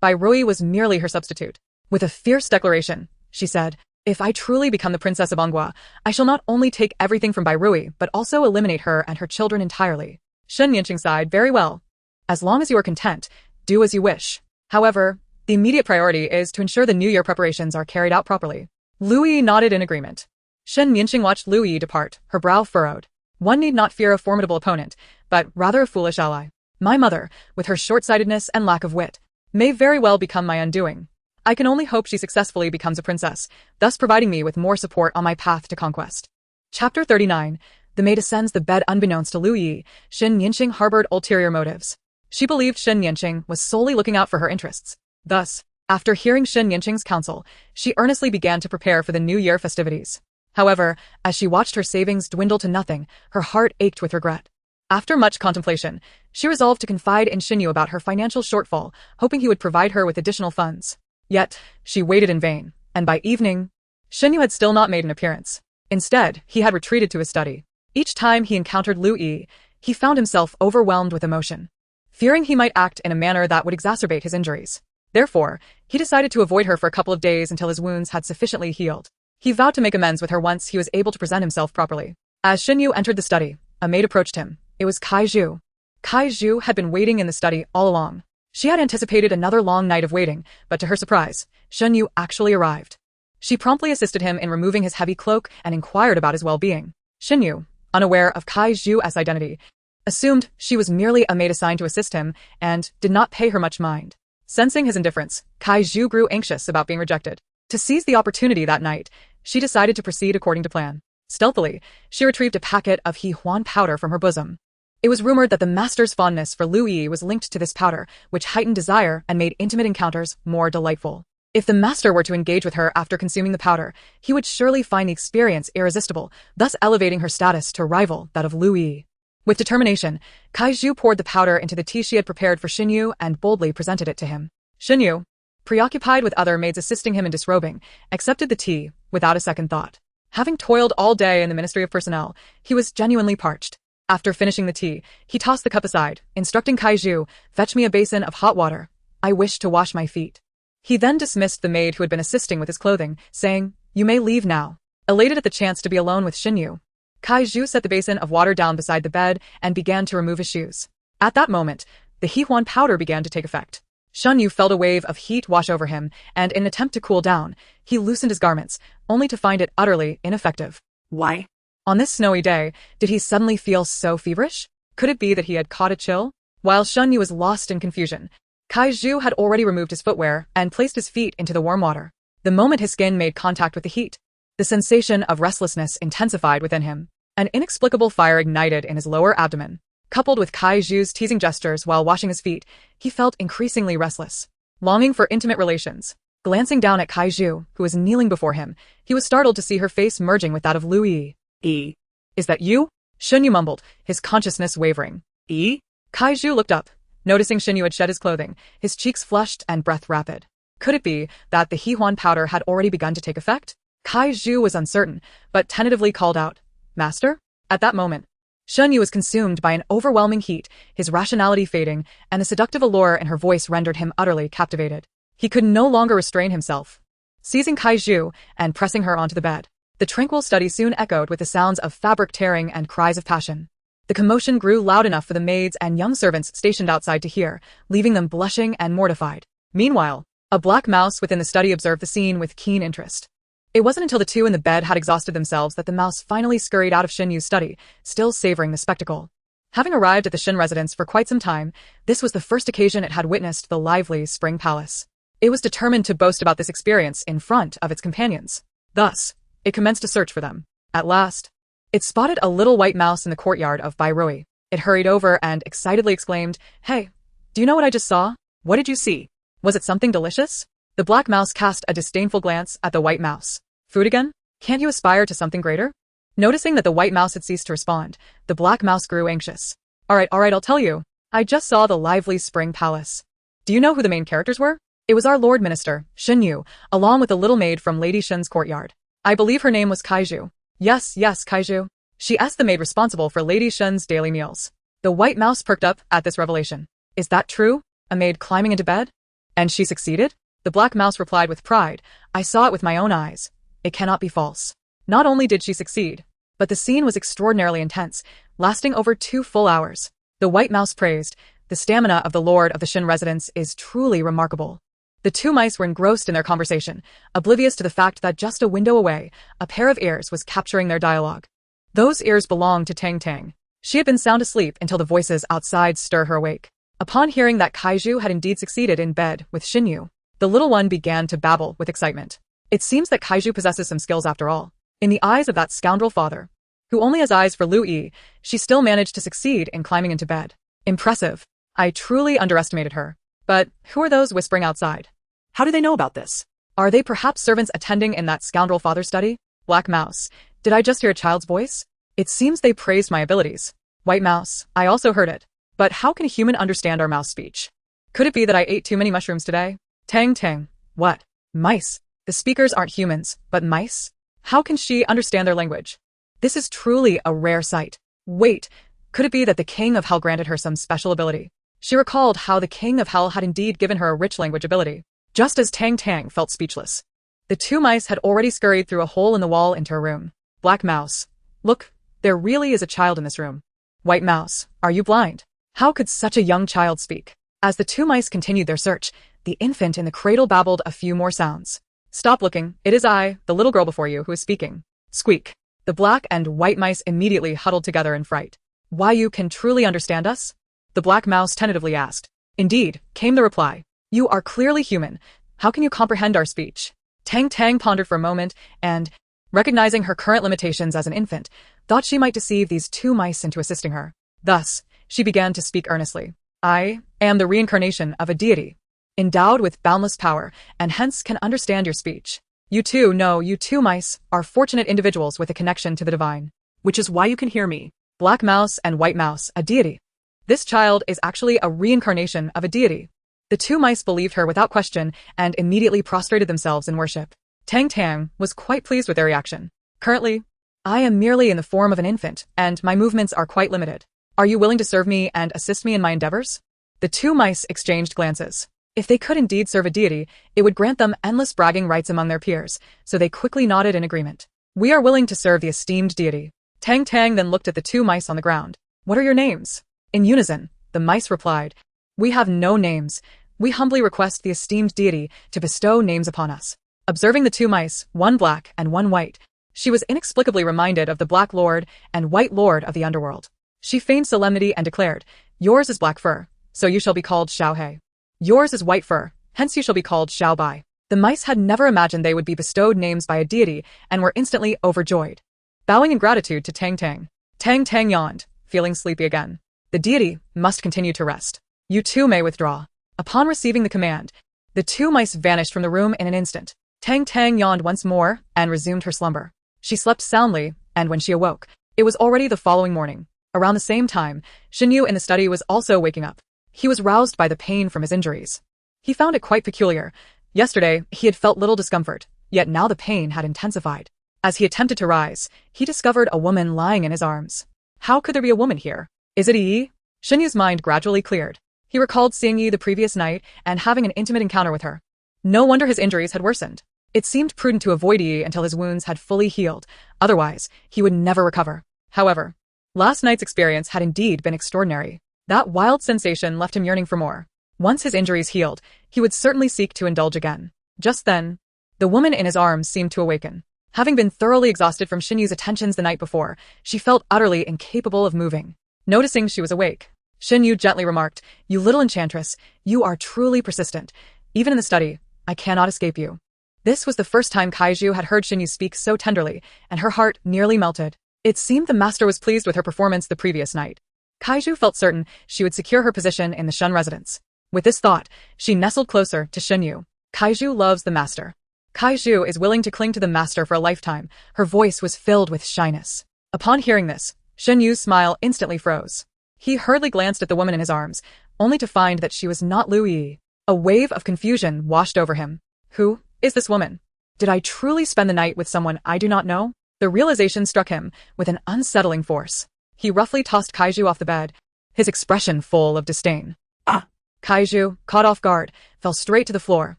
Bai Rui was merely her substitute. With a fierce declaration, she said, If I truly become the princess of Anghua, I shall not only take everything from Bai Rui, but also eliminate her and her children entirely. Shen Yinqing sighed. Very well. As long as you are content, do as you wish. However, the immediate priority is to ensure the New Year preparations are carried out properly. Lu Yi nodded in agreement. Shen Yinqing watched Lu Yi depart, her brow furrowed. One need not fear a formidable opponent, but rather a foolish ally. My mother, with her short-sightedness and lack of wit, may very well become my undoing. I can only hope she successfully becomes a princess, thus providing me with more support on my path to conquest. Chapter 39. The maid ascends the bed unbeknownst to Lu Yi. Shen Yinqing harbored ulterior motives. She believed Shen Yinqing was solely looking out for her interests. Thus, after hearing Shen Yinqing's counsel, she earnestly began to prepare for the New Year festivities. However, as she watched her savings dwindle to nothing, her heart ached with regret. After much contemplation, she resolved to confide in Xinyu about her financial shortfall, hoping he would provide her with additional funds. Yet, she waited in vain, and by evening, Xinyu had still not made an appearance. Instead, he had retreated to his study. Each time he encountered Lu Yi, he found himself overwhelmed with emotion, fearing he might act in a manner that would exacerbate his injuries. Therefore, he decided to avoid her for a couple of days until his wounds had sufficiently healed. He vowed to make amends with her once he was able to present himself properly. As Xinyu entered the study, a maid approached him. It was Kaiju. Kaiju had been waiting in the study all along. She had anticipated another long night of waiting, but to her surprise, Xinyu actually arrived. She promptly assisted him in removing his heavy cloak and inquired about his well-being. Xinyu, unaware of Kaiju's identity, assumed she was merely a maid assigned to assist him and did not pay her much mind. Sensing his indifference, Kaiju grew anxious about being rejected. To seize the opportunity that night, she decided to proceed according to plan. Stealthily, she retrieved a packet of He Huan powder from her bosom. It was rumored that the master's fondness for Lu Yi was linked to this powder, which heightened desire and made intimate encounters more delightful. If the master were to engage with her after consuming the powder, he would surely find the experience irresistible, thus elevating her status to rival that of Lu Yi. With determination, Kaiju poured the powder into the tea she had prepared for Xinyu and boldly presented it to him. Xinyu, preoccupied with other maids assisting him in disrobing, accepted the tea without a second thought. Having toiled all day in the Ministry of Personnel, he was genuinely parched. After finishing the tea, he tossed the cup aside, instructing Kaiju, "Fetch me a basin of hot water. I wish to wash my feet." He then dismissed the maid who had been assisting with his clothing, saying, "You may leave now." Elated at the chance to be alone with Xinyu, Kaiju set the basin of water down beside the bed and began to remove his shoes. At that moment, the He Huan powder began to take effect. Xinyu felt a wave of heat wash over him, and in an attempt to cool down, he loosened his garments, only to find it utterly ineffective. Why? On this snowy day, did he suddenly feel so feverish? Could it be that he had caught a chill? While Xinyu was lost in confusion, Kaiju had already removed his footwear and placed his feet into the warm water. The moment his skin made contact with the heat, the sensation of restlessness intensified within him. An inexplicable fire ignited in his lower abdomen. Coupled with Kaiju's teasing gestures while washing his feet, he felt increasingly restless, longing for intimate relations. Glancing down at Kaiju, who was kneeling before him, he was startled to see her face merging with that of Lu Yi. E. "Is that you?" Xinyu mumbled, his consciousness wavering. E? Kaiju looked up. Noticing Xinyu had shed his clothing, his cheeks flushed and breath rapid. Could it be that the He Huan powder had already begun to take effect? Kaiju was uncertain, but tentatively called out, "Master?" At that moment, Xinyu was consumed by an overwhelming heat, his rationality fading, and the seductive allure in her voice rendered him utterly captivated. He could no longer restrain himself. Seizing Kaiju and pressing her onto the bed, the tranquil study soon echoed with the sounds of fabric tearing and cries of passion. The commotion grew loud enough for the maids and young servants stationed outside to hear, leaving them blushing and mortified. Meanwhile, a black mouse within the study observed the scene with keen interest. It wasn't until the two in the bed had exhausted themselves that the mouse finally scurried out of Xinyu's study, still savoring the spectacle. Having arrived at the Xin residence for quite some time, this was the first occasion it had witnessed the lively spring palace. It was determined to boast about this experience in front of its companions. Thus, it commenced a search for them. At last, it spotted a little white mouse in the courtyard of Bairoi. It hurried over and excitedly exclaimed, "Hey, do you know what I just saw?" What did you see? Was it something delicious? The black mouse cast a disdainful glance at the white mouse. Food again? Can't you aspire to something greater? Noticing that the white mouse had ceased to respond, the black mouse grew anxious. All right, I'll tell you. I just saw the lively spring palace. Do you know who the main characters were? It was our Lord Minister, Xinyu, along with a little maid from Lady Shen's courtyard. I believe her name was Kaiju. Yes, Kaiju. She asked the maid responsible for Lady Shen's daily meals. The white mouse perked up at this revelation. Is that true? A maid climbing into bed? And she succeeded? The black mouse replied with pride. I saw it with my own eyes. It cannot be false. Not only did she succeed, but the scene was extraordinarily intense, lasting over 2 full hours. The white mouse praised, the stamina of the lord of the Xin residence is truly remarkable. The two mice were engrossed in their conversation, oblivious to the fact that just a window away, a pair of ears was capturing their dialogue. Those ears belonged to Tang Tang. She had been sound asleep until the voices outside stirred her awake. Upon hearing that Kaiju had indeed succeeded in bed with Xinyu, the little one began to babble with excitement. It seems that Kaiju possesses some skills after all. In the eyes of that scoundrel father, who only has eyes for Lu Yi, she still managed to succeed in climbing into bed. Impressive. I truly underestimated her. But who are those whispering outside? How do they know about this? Are they perhaps servants attending in that scoundrel father's study? Black mouse. Did I just hear a child's voice? It seems they praised my abilities. White mouse. I also heard it. But how can a human understand our mouse speech? Could it be that I ate too many mushrooms today? Tang Tang. What? Mice. The speakers aren't humans, but mice? How can she understand their language? This is truly a rare sight. Wait, could it be that the King of Hell granted her some special ability? She recalled how the King of Hell had indeed given her a rich language ability. Just as Tang Tang felt speechless, the two mice had already scurried through a hole in the wall into her room. Black Mouse. Look, there really is a child in this room. White Mouse, are you blind? How could such a young child speak? As the two mice continued their search, the infant in the cradle babbled a few more sounds. Stop looking, it is I, the little girl before you, who is speaking. Squeak. The black and white mice immediately huddled together in fright. Why, you can truly understand us? The black mouse tentatively asked. Indeed, came the reply. You are clearly human. How can you comprehend our speech? Tang Tang pondered for a moment and, recognizing her current limitations as an infant, thought she might deceive these two mice into assisting her. Thus, she began to speak earnestly. I am the reincarnation of a deity, endowed with boundless power, and hence can understand your speech. You two mice are fortunate individuals with a connection to the divine. Which is why you can hear me. Black Mouse and White Mouse, a deity. This child is actually a reincarnation of a deity. The two mice believed her without question and immediately prostrated themselves in worship. Tang Tang was quite pleased with their reaction. Currently, I am merely in the form of an infant, and my movements are quite limited. Are you willing to serve me and assist me in my endeavors? The two mice exchanged glances. If they could indeed serve a deity, it would grant them endless bragging rights among their peers, so they quickly nodded in agreement. We are willing to serve the esteemed deity. Tang Tang then looked at the two mice on the ground. What are your names? In unison, the mice replied. We have no names. We humbly request the esteemed deity to bestow names upon us. Observing the two mice, one black and one white, she was inexplicably reminded of the Black Lord and White Lord of the Underworld. She feigned solemnity and declared, Yours is black fur, so you shall be called Xiao He. Yours is white fur, hence you shall be called Xiao Bai. The mice had never imagined they would be bestowed names by a deity and were instantly overjoyed. Bowing in gratitude to Tang Tang, Tang Tang yawned, feeling sleepy again. The deity must continue to rest. You two may withdraw. Upon receiving the command, the two mice vanished from the room in an instant. Tang Tang yawned once more and resumed her slumber. She slept soundly, and when she awoke, it was already the following morning. Around the same time, Xinyu in the study was also waking up. He was roused by the pain from his injuries. He found it quite peculiar. Yesterday, he had felt little discomfort, yet now the pain had intensified. As he attempted to rise, he discovered a woman lying in his arms. How could there be a woman here? Is it Yi? Xinyu's mind gradually cleared. He recalled seeing Yi the previous night and having an intimate encounter with her. No wonder his injuries had worsened. It seemed prudent to avoid Yi until his wounds had fully healed, otherwise, he would never recover. However, last night's experience had indeed been extraordinary. That wild sensation left him yearning for more. Once his injuries healed, he would certainly seek to indulge again. Just then, the woman in his arms seemed to awaken. Having been thoroughly exhausted from Xinyu's attentions the night before, she felt utterly incapable of moving. Noticing she was awake, Xinyu gently remarked, You little enchantress, you are truly persistent. Even in the study, I cannot escape you. This was the first time Kaiju had heard Xinyu speak so tenderly, and her heart nearly melted. It seemed the master was pleased with her performance the previous night. Kaiju felt certain she would secure her position in the Shun residence. With this thought, she nestled closer to Xinyu. Kaiju loves the master. Kaiju is willing to cling to the master for a lifetime. Her voice was filled with shyness. Upon hearing this, Xinyu's smile instantly froze. He hurriedly glanced at the woman in his arms, only to find that she was not Lu Yi. A wave of confusion washed over him. Who is this woman? Did I truly spend the night with someone I do not know? The realization struck him with an unsettling force. He roughly tossed Kaiju off the bed, his expression full of disdain. Ah! Kaiju, caught off guard, fell straight to the floor,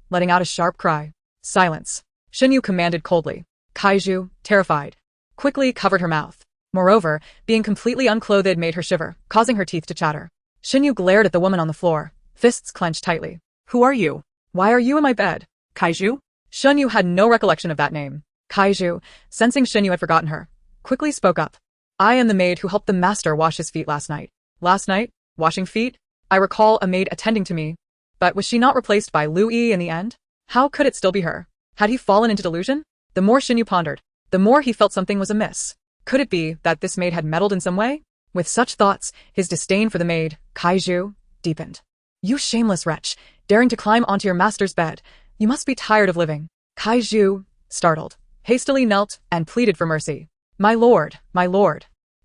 letting out a sharp cry. Silence. Xinyu commanded coldly. Kaiju, terrified, quickly covered her mouth. Moreover, being completely unclothed made her shiver, causing her teeth to chatter. Xinyu glared at the woman on the floor, fists clenched tightly. Who are you? Why are you in my bed? Kaiju? Xinyu had no recollection of that name. Kaiju, sensing Xinyu had forgotten her, quickly spoke up. I am the maid who helped the master wash his feet last night. Last night? Washing feet? I recall a maid attending to me. But was she not replaced by Lu Yi in the end? How could it still be her? Had he fallen into delusion? The more Xinyu pondered, the more he felt something was amiss. Could it be that this maid had meddled in some way? With such thoughts, his disdain for the maid, Kaiju, deepened. You shameless wretch, daring to climb onto your master's bed. You must be tired of living. Kaiju, startled, hastily knelt and pleaded for mercy. My lord,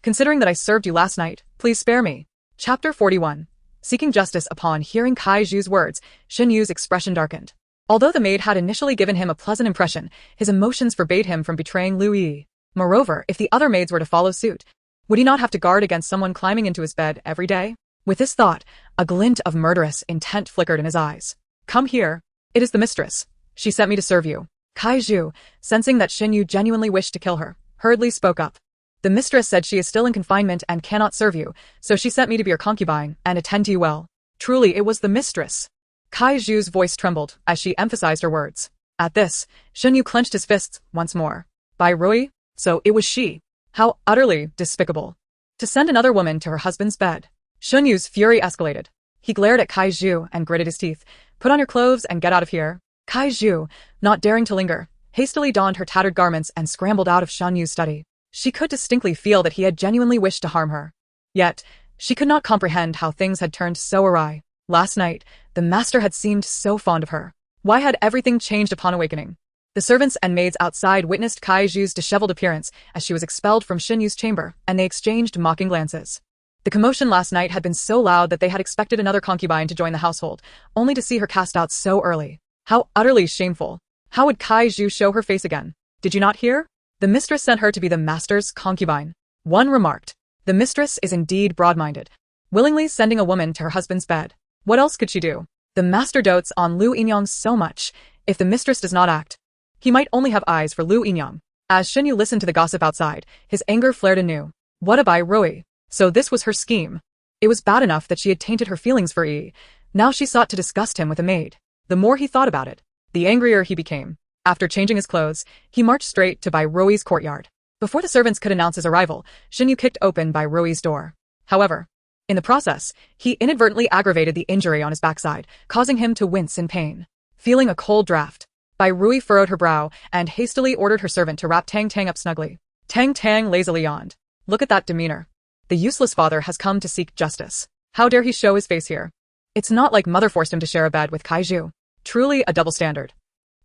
considering that I served you last night, please spare me. Chapter 41. Seeking justice. Upon hearing Kaiju's words, Xinyu's expression darkened. Although the maid had initially given him a pleasant impression, his emotions forbade him from betraying Liu Yi. Moreover, if the other maids were to follow suit, would he not have to guard against someone climbing into his bed every day? With this thought, a glint of murderous intent flickered in his eyes. Come here. It is the mistress. She sent me to serve you. Kaiju, sensing that Xinyu genuinely wished to kill her, hurriedly spoke up. The mistress said she is still in confinement and cannot serve you, so she sent me to be your concubine and attend to you well. Truly, it was the mistress. Kaiju's voice trembled as she emphasized her words. At this, Xinyu clenched his fists once more. By Rui? So it was she. How utterly despicable. To send another woman to her husband's bed. Xunyu's fury escalated. He glared at Kaiju and gritted his teeth. Put on your clothes and get out of here. Kaiju, not daring to linger, hastily donned her tattered garments and scrambled out of Xunyu's study. She could distinctly feel that he had genuinely wished to harm her. Yet, she could not comprehend how things had turned so awry. Last night, the master had seemed so fond of her. Why had everything changed upon awakening? The servants and maids outside witnessed Kaiju's disheveled appearance as she was expelled from Xinyu's chamber, and they exchanged mocking glances. The commotion last night had been so loud that they had expected another concubine to join the household, only to see her cast out so early. How utterly shameful. How would Kaiju show her face again? Did you not hear? The mistress sent her to be the master's concubine. One remarked. The mistress is indeed broad-minded, willingly sending a woman to her husband's bed. What else could she do? The master dotes on Lu Yinyang so much. If the mistress does not act, he might only have eyes for Lu Yinyang. As Xinyu listened to the gossip outside, his anger flared anew. What a Bai Rui. So this was her scheme. It was bad enough that she had tainted her feelings for Yi. Now she sought to disgust him with a maid. The more he thought about it, the angrier he became. After changing his clothes, he marched straight to Bai Rui's courtyard. Before the servants could announce his arrival, Xinyu kicked open Bai Rui's door. However, in the process, he inadvertently aggravated the injury on his backside, causing him to wince in pain. Feeling a cold draft, Bai Rui furrowed her brow and hastily ordered her servant to wrap Tang Tang up snugly. Tang Tang lazily yawned. Look at that demeanor. The useless father has come to seek justice. How dare he show his face here? It's not like mother forced him to share a bed with Kaiju. Truly a double standard.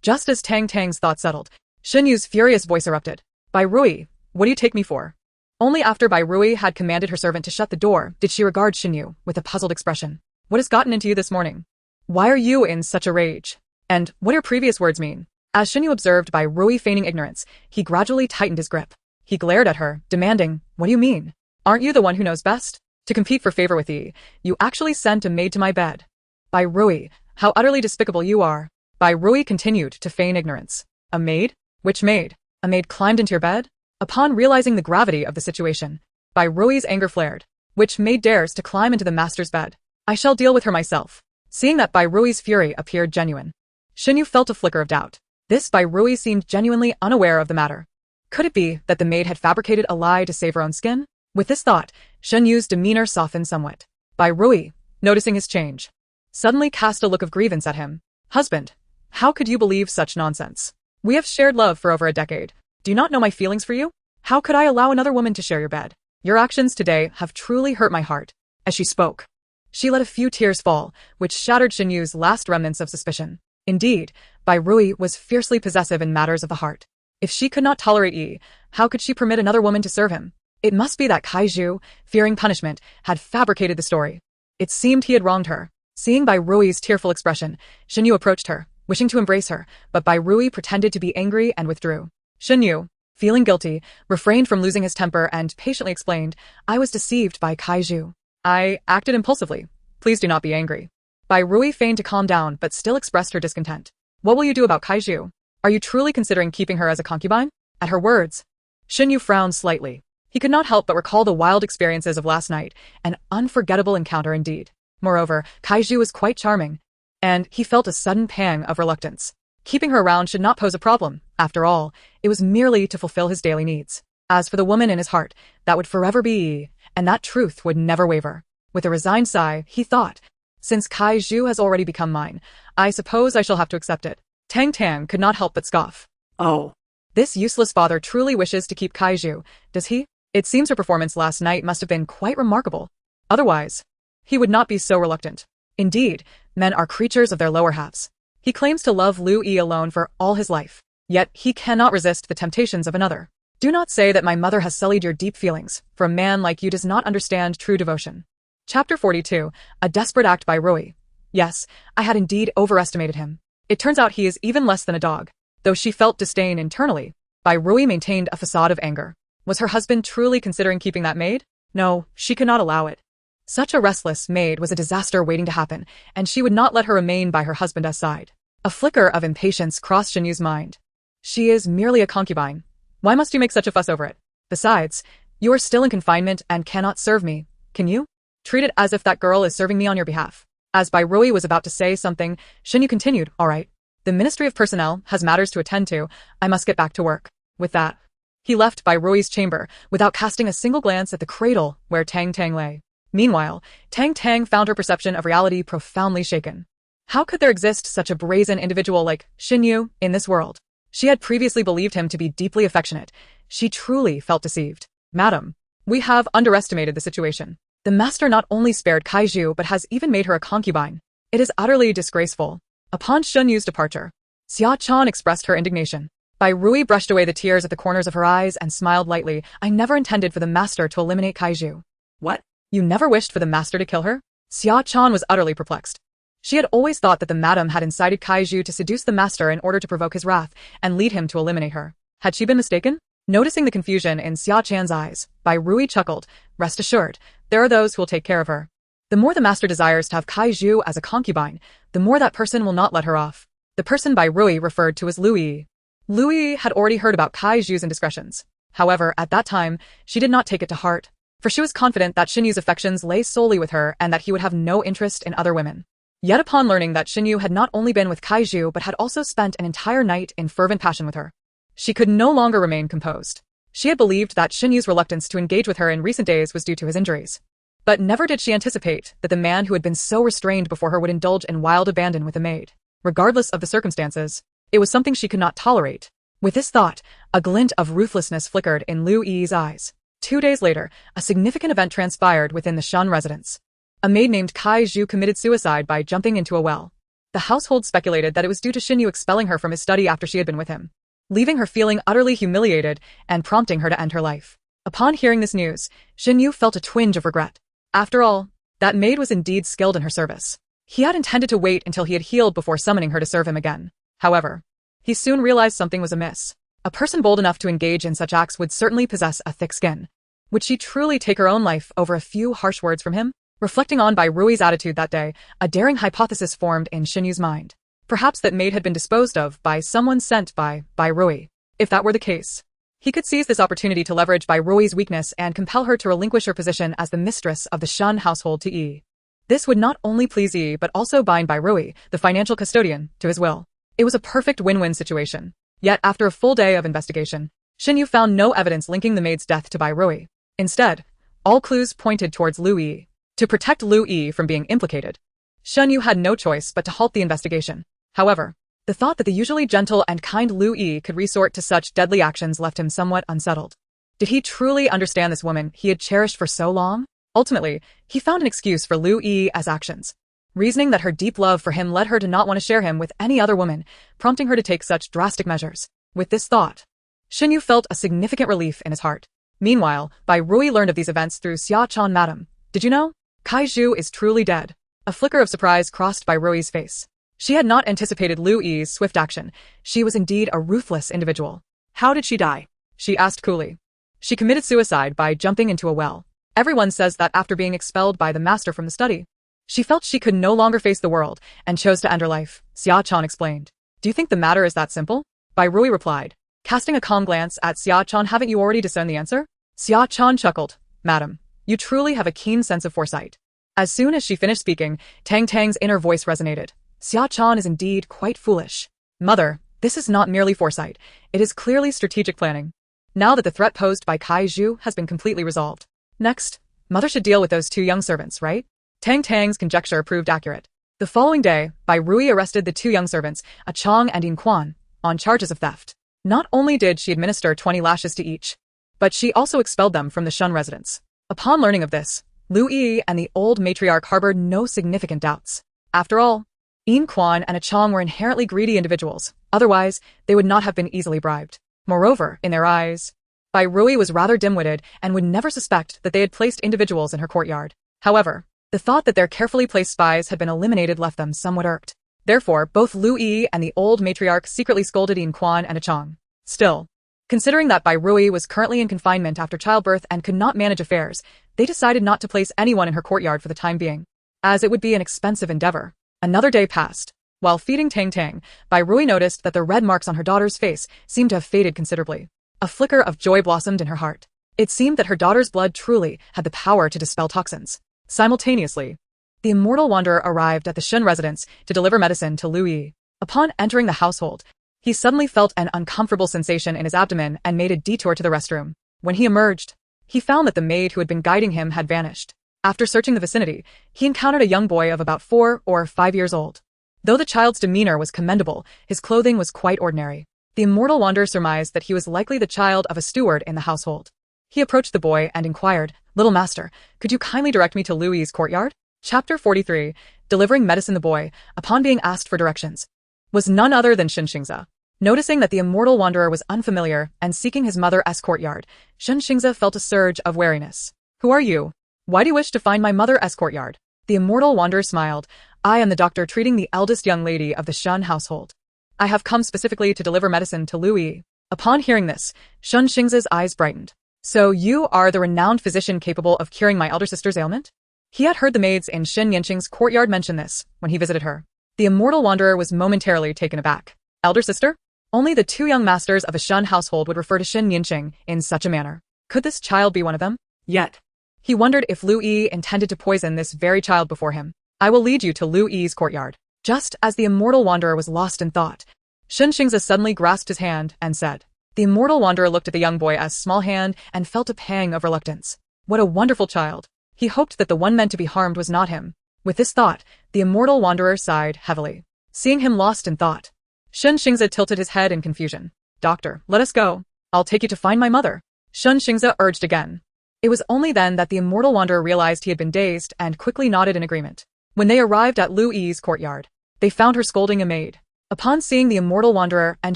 Just as Tang Tang's thought settled, Xinyu's furious voice erupted. Bai Rui, what do you take me for? Only after Bai Rui had commanded her servant to shut the door did she regard Xinyu with a puzzled expression. What has gotten into you this morning? Why are you in such a rage? And what do your previous words mean? As Xinyu observed Bai Rui feigning ignorance, he gradually tightened his grip. He glared at her, demanding, what do you mean? Aren't you the one who knows best? To compete for favor with Yi, you actually sent a maid to my bed. Bai Rui, how utterly despicable you are. Bai Rui continued to feign ignorance. A maid? Which maid? A maid climbed into your bed? Upon realizing the gravity of the situation, Bai Rui's anger flared. Which maid dares to climb into the master's bed? I shall deal with her myself. Seeing that Bai Rui's fury appeared genuine, Xinyu felt a flicker of doubt. This Bai Rui seemed genuinely unaware of the matter. Could it be that the maid had fabricated a lie to save her own skin? With this thought, Xinyu's demeanor softened somewhat. Bai Rui, noticing his change, suddenly cast a look of grievance at him. Husband, how could you believe such nonsense? We have shared love for over a decade. Do you not know my feelings for you? How could I allow another woman to share your bed? Your actions today have truly hurt my heart. As she spoke, she let a few tears fall, which shattered Xinyu's last remnants of suspicion. Indeed, Bai Rui was fiercely possessive in matters of the heart. If she could not tolerate Yi, how could she permit another woman to serve him? It must be that Kaiju, fearing punishment, had fabricated the story. It seemed he had wronged her. Seeing Bai Rui's tearful expression, Xinyu approached her, wishing to embrace her, but Bai Rui pretended to be angry and withdrew. Xinyu, feeling guilty, refrained from losing his temper and patiently explained, I was deceived by Kaiju. I acted impulsively. Please do not be angry. Bai Rui feigned to calm down but still expressed her discontent. What will you do about Kaiju? Are you truly considering keeping her as a concubine? At her words, Xinyu frowned slightly. He could not help but recall the wild experiences of last night, an unforgettable encounter indeed. Moreover, Kaiju was quite charming, and he felt a sudden pang of reluctance. Keeping her around should not pose a problem. After all, it was merely to fulfill his daily needs. As for the woman in his heart, that would forever be Yi, and that truth would never waver. With a resigned sigh, he thought, since Kaiju has already become mine, I suppose I shall have to accept it. Tang Tang could not help but scoff. Oh, this useless father truly wishes to keep Kaiju, does he? It seems her performance last night must have been quite remarkable. Otherwise, he would not be so reluctant. Indeed, men are creatures of their lower halves. He claims to love Liu Yi alone for all his life, yet he cannot resist the temptations of another. Do not say that my mother has sullied your deep feelings, for a man like you does not understand true devotion. Chapter 42, A Desperate Act by Rui. Yes, I had indeed overestimated him. It turns out he is even less than a dog. Though she felt disdain internally, Bai Rui maintained a facade of anger. Was her husband truly considering keeping that maid? No, she could not allow it. Such a restless maid was a disaster waiting to happen, and she would not let her remain by her husband's side. A flicker of impatience crossed Xinyu's mind. She is merely a concubine. Why must you make such a fuss over it? Besides, you are still in confinement and cannot serve me, can you? Treat it as if that girl is serving me on your behalf. As Bai Rui was about to say something, Xinyu continued, all right. The Ministry of Personnel has matters to attend to. I must get back to work. With that, he left Bai Rui's chamber without casting a single glance at the cradle where Tang Tang lay. Meanwhile, Tang Tang found her perception of reality profoundly shaken. How could there exist such a brazen individual like Xinyu in this world? She had previously believed him to be deeply affectionate. She truly felt deceived. Madam, we have underestimated the situation. The master not only spared Kaiju but has even made her a concubine. It is utterly disgraceful. Upon Xunyu's departure, Xia Chan expressed her indignation. Bai Rui brushed away the tears at the corners of her eyes and smiled lightly. I never intended for the master to eliminate Kaiju. What? You never wished for the master to kill her? Xia Chan was utterly perplexed. She had always thought that the madam had incited Kaiju to seduce the master in order to provoke his wrath and lead him to eliminate her. Had she been mistaken? Noticing the confusion in Xia Chan's eyes, Bai Rui chuckled. Rest assured, there are those who will take care of her. The more the master desires to have Kaiju as a concubine, the more that person will not let her off. The person Bai Rui referred to as Lu Yi. Lu Yi had already heard about Kaiju's indiscretions. However, at that time, she did not take it to heart, for she was confident that Xinyu's affections lay solely with her and that he would have no interest in other women. Yet upon learning that Xinyu had not only been with Kaiju but had also spent an entire night in fervent passion with her, she could no longer remain composed. She had believed that Xinyu's reluctance to engage with her in recent days was due to his injuries. But never did she anticipate that the man who had been so restrained before her would indulge in wild abandon with a maid. Regardless of the circumstances, it was something she could not tolerate. With this thought, a glint of ruthlessness flickered in Lu Yi's eyes. 2 days later, a significant event transpired within the Shan residence. A maid named Kaiju committed suicide by jumping into a well. The household speculated that it was due to Xinyu expelling her from his study after she had been with him, leaving her feeling utterly humiliated and prompting her to end her life. Upon hearing this news, Xinyu felt a twinge of regret. After all, that maid was indeed skilled in her service. He had intended to wait until he had healed before summoning her to serve him again. However, he soon realized something was amiss. A person bold enough to engage in such acts would certainly possess a thick skin. Would she truly take her own life over a few harsh words from him? Reflecting on Bai Rui's attitude that day, a daring hypothesis formed in Xinyu's mind. Perhaps that maid had been disposed of by someone sent by Bai Rui. If that were the case, he could seize this opportunity to leverage Bai Rui's weakness and compel her to relinquish her position as the mistress of the Shun household to Yi. This would not only please Yi but also bind Bai Rui, the financial custodian, to his will. It was a perfect win-win situation. Yet after a full day of investigation, Xinyu found no evidence linking the maid's death to Bai Rui. Instead, all clues pointed towards Lu Yi. To protect Lu Yi from being implicated, Xinyu had no choice but to halt the investigation. However, the thought that the usually gentle and kind Lu Yi could resort to such deadly actions left him somewhat unsettled. Did he truly understand this woman he had cherished for so long? Ultimately, he found an excuse for Lu Yi's actions, reasoning that her deep love for him led her to not want to share him with any other woman, prompting her to take such drastic measures. With this thought, Xinyu felt a significant relief in his heart. Meanwhile, Bai Rui learned of these events through Xia Chan. Madam, did you know? Kaiju is truly dead. A flicker of surprise crossed Bai Rui's face. She had not anticipated Lu Yi's swift action. She was indeed a ruthless individual. How did she die? She asked coolly. She committed suicide by jumping into a well. Everyone says that after being expelled by the master from the study, she felt she could no longer face the world and chose to end her life, Xia Chan explained. Do you think the matter is that simple? Bai Rui replied, casting a calm glance at Xia Chan. Haven't you already discerned the answer? Xia Chan chuckled. Madam, you truly have a keen sense of foresight. As soon as she finished speaking, Tang Tang's inner voice resonated. Xia Chan is indeed quite foolish. Mother, this is not merely foresight. It is clearly strategic planning. Now that the threat posed by Kaiju has been completely resolved. Next, Mother should deal with those 2 young servants, right? Tang Tang's conjecture proved accurate. The following day, Bai Rui arrested the 2 young servants, a Chong and Yin Quan, on charges of theft. Not only did she administer 20 lashes to each, but she also expelled them from the Shun residence. Upon learning of this, Lu Yi and the old matriarch harbored no significant doubts. After all, Yin Quan and a Chong were inherently greedy individuals, otherwise they would not have been easily bribed. Moreover, in their eyes, Bai Rui was rather dim-witted and would never suspect that they had placed individuals in her courtyard. However, the thought that their carefully placed spies had been eliminated left them somewhat irked. Therefore, both Lu Yi and the old matriarch secretly scolded Yin Quan and Achong. Still, considering that Bai Rui was currently in confinement after childbirth and could not manage affairs, they decided not to place anyone in her courtyard for the time being, as it would be an expensive endeavor. Another day passed. While feeding Tang Tang, Bai Rui noticed that the red marks on her daughter's face seemed to have faded considerably. A flicker of joy blossomed in her heart. It seemed that her daughter's blood truly had the power to dispel toxins. Simultaneously, the immortal wanderer arrived at the Shun residence to deliver medicine to Lu Yi. Upon entering the household, he suddenly felt an uncomfortable sensation in his abdomen and made a detour to the restroom. When he emerged, he found that the maid who had been guiding him had vanished. After searching the vicinity, he encountered a young boy of about 4 or 5 years old. Though the child's demeanor was commendable, his clothing was quite ordinary. The immortal wanderer surmised that he was likely the child of a steward in the household. He approached the boy and inquired, "Little master, could you kindly direct me to Lu Yi's courtyard?" Chapter 43, Delivering Medicine. The boy, upon being asked for directions, was none other than Xingze. Noticing that the immortal wanderer was unfamiliar and seeking his mother's courtyard, Xingze felt a surge of wariness. "Who are you? Why do you wish to find my mother's courtyard?" The immortal wanderer smiled. "I am the doctor treating the eldest young lady of the Shun household. I have come specifically to deliver medicine to Lu Yi." Upon hearing this, Xingze's eyes brightened. "So you are the renowned physician capable of curing my elder sister's ailment?" He had heard the maids in Xin Yanqing's courtyard mention this when he visited her. The immortal wanderer was momentarily taken aback. Elder sister? Only the 2 young masters of a Shun household would refer to Xin Yanqing in such a manner. Could this child be one of them? Yet, he wondered if Lu Yi intended to poison this very child before him. "I will lead you to Lu Yi's courtyard." Just as the immortal wanderer was lost in thought, Xingze suddenly grasped his hand and said. The immortal wanderer looked at the young boy as small hand and felt a pang of reluctance. What a wonderful child. He hoped that the one meant to be harmed was not him. With this thought, the immortal wanderer sighed heavily. Seeing him lost in thought, Xingze tilted his head in confusion. "Doctor, let us go. I'll take you to find my mother," Xingze urged again. It was only then that the immortal wanderer realized he had been dazed and quickly nodded in agreement. When they arrived at Lu Yi's courtyard, they found her scolding a maid. Upon seeing the immortal wanderer and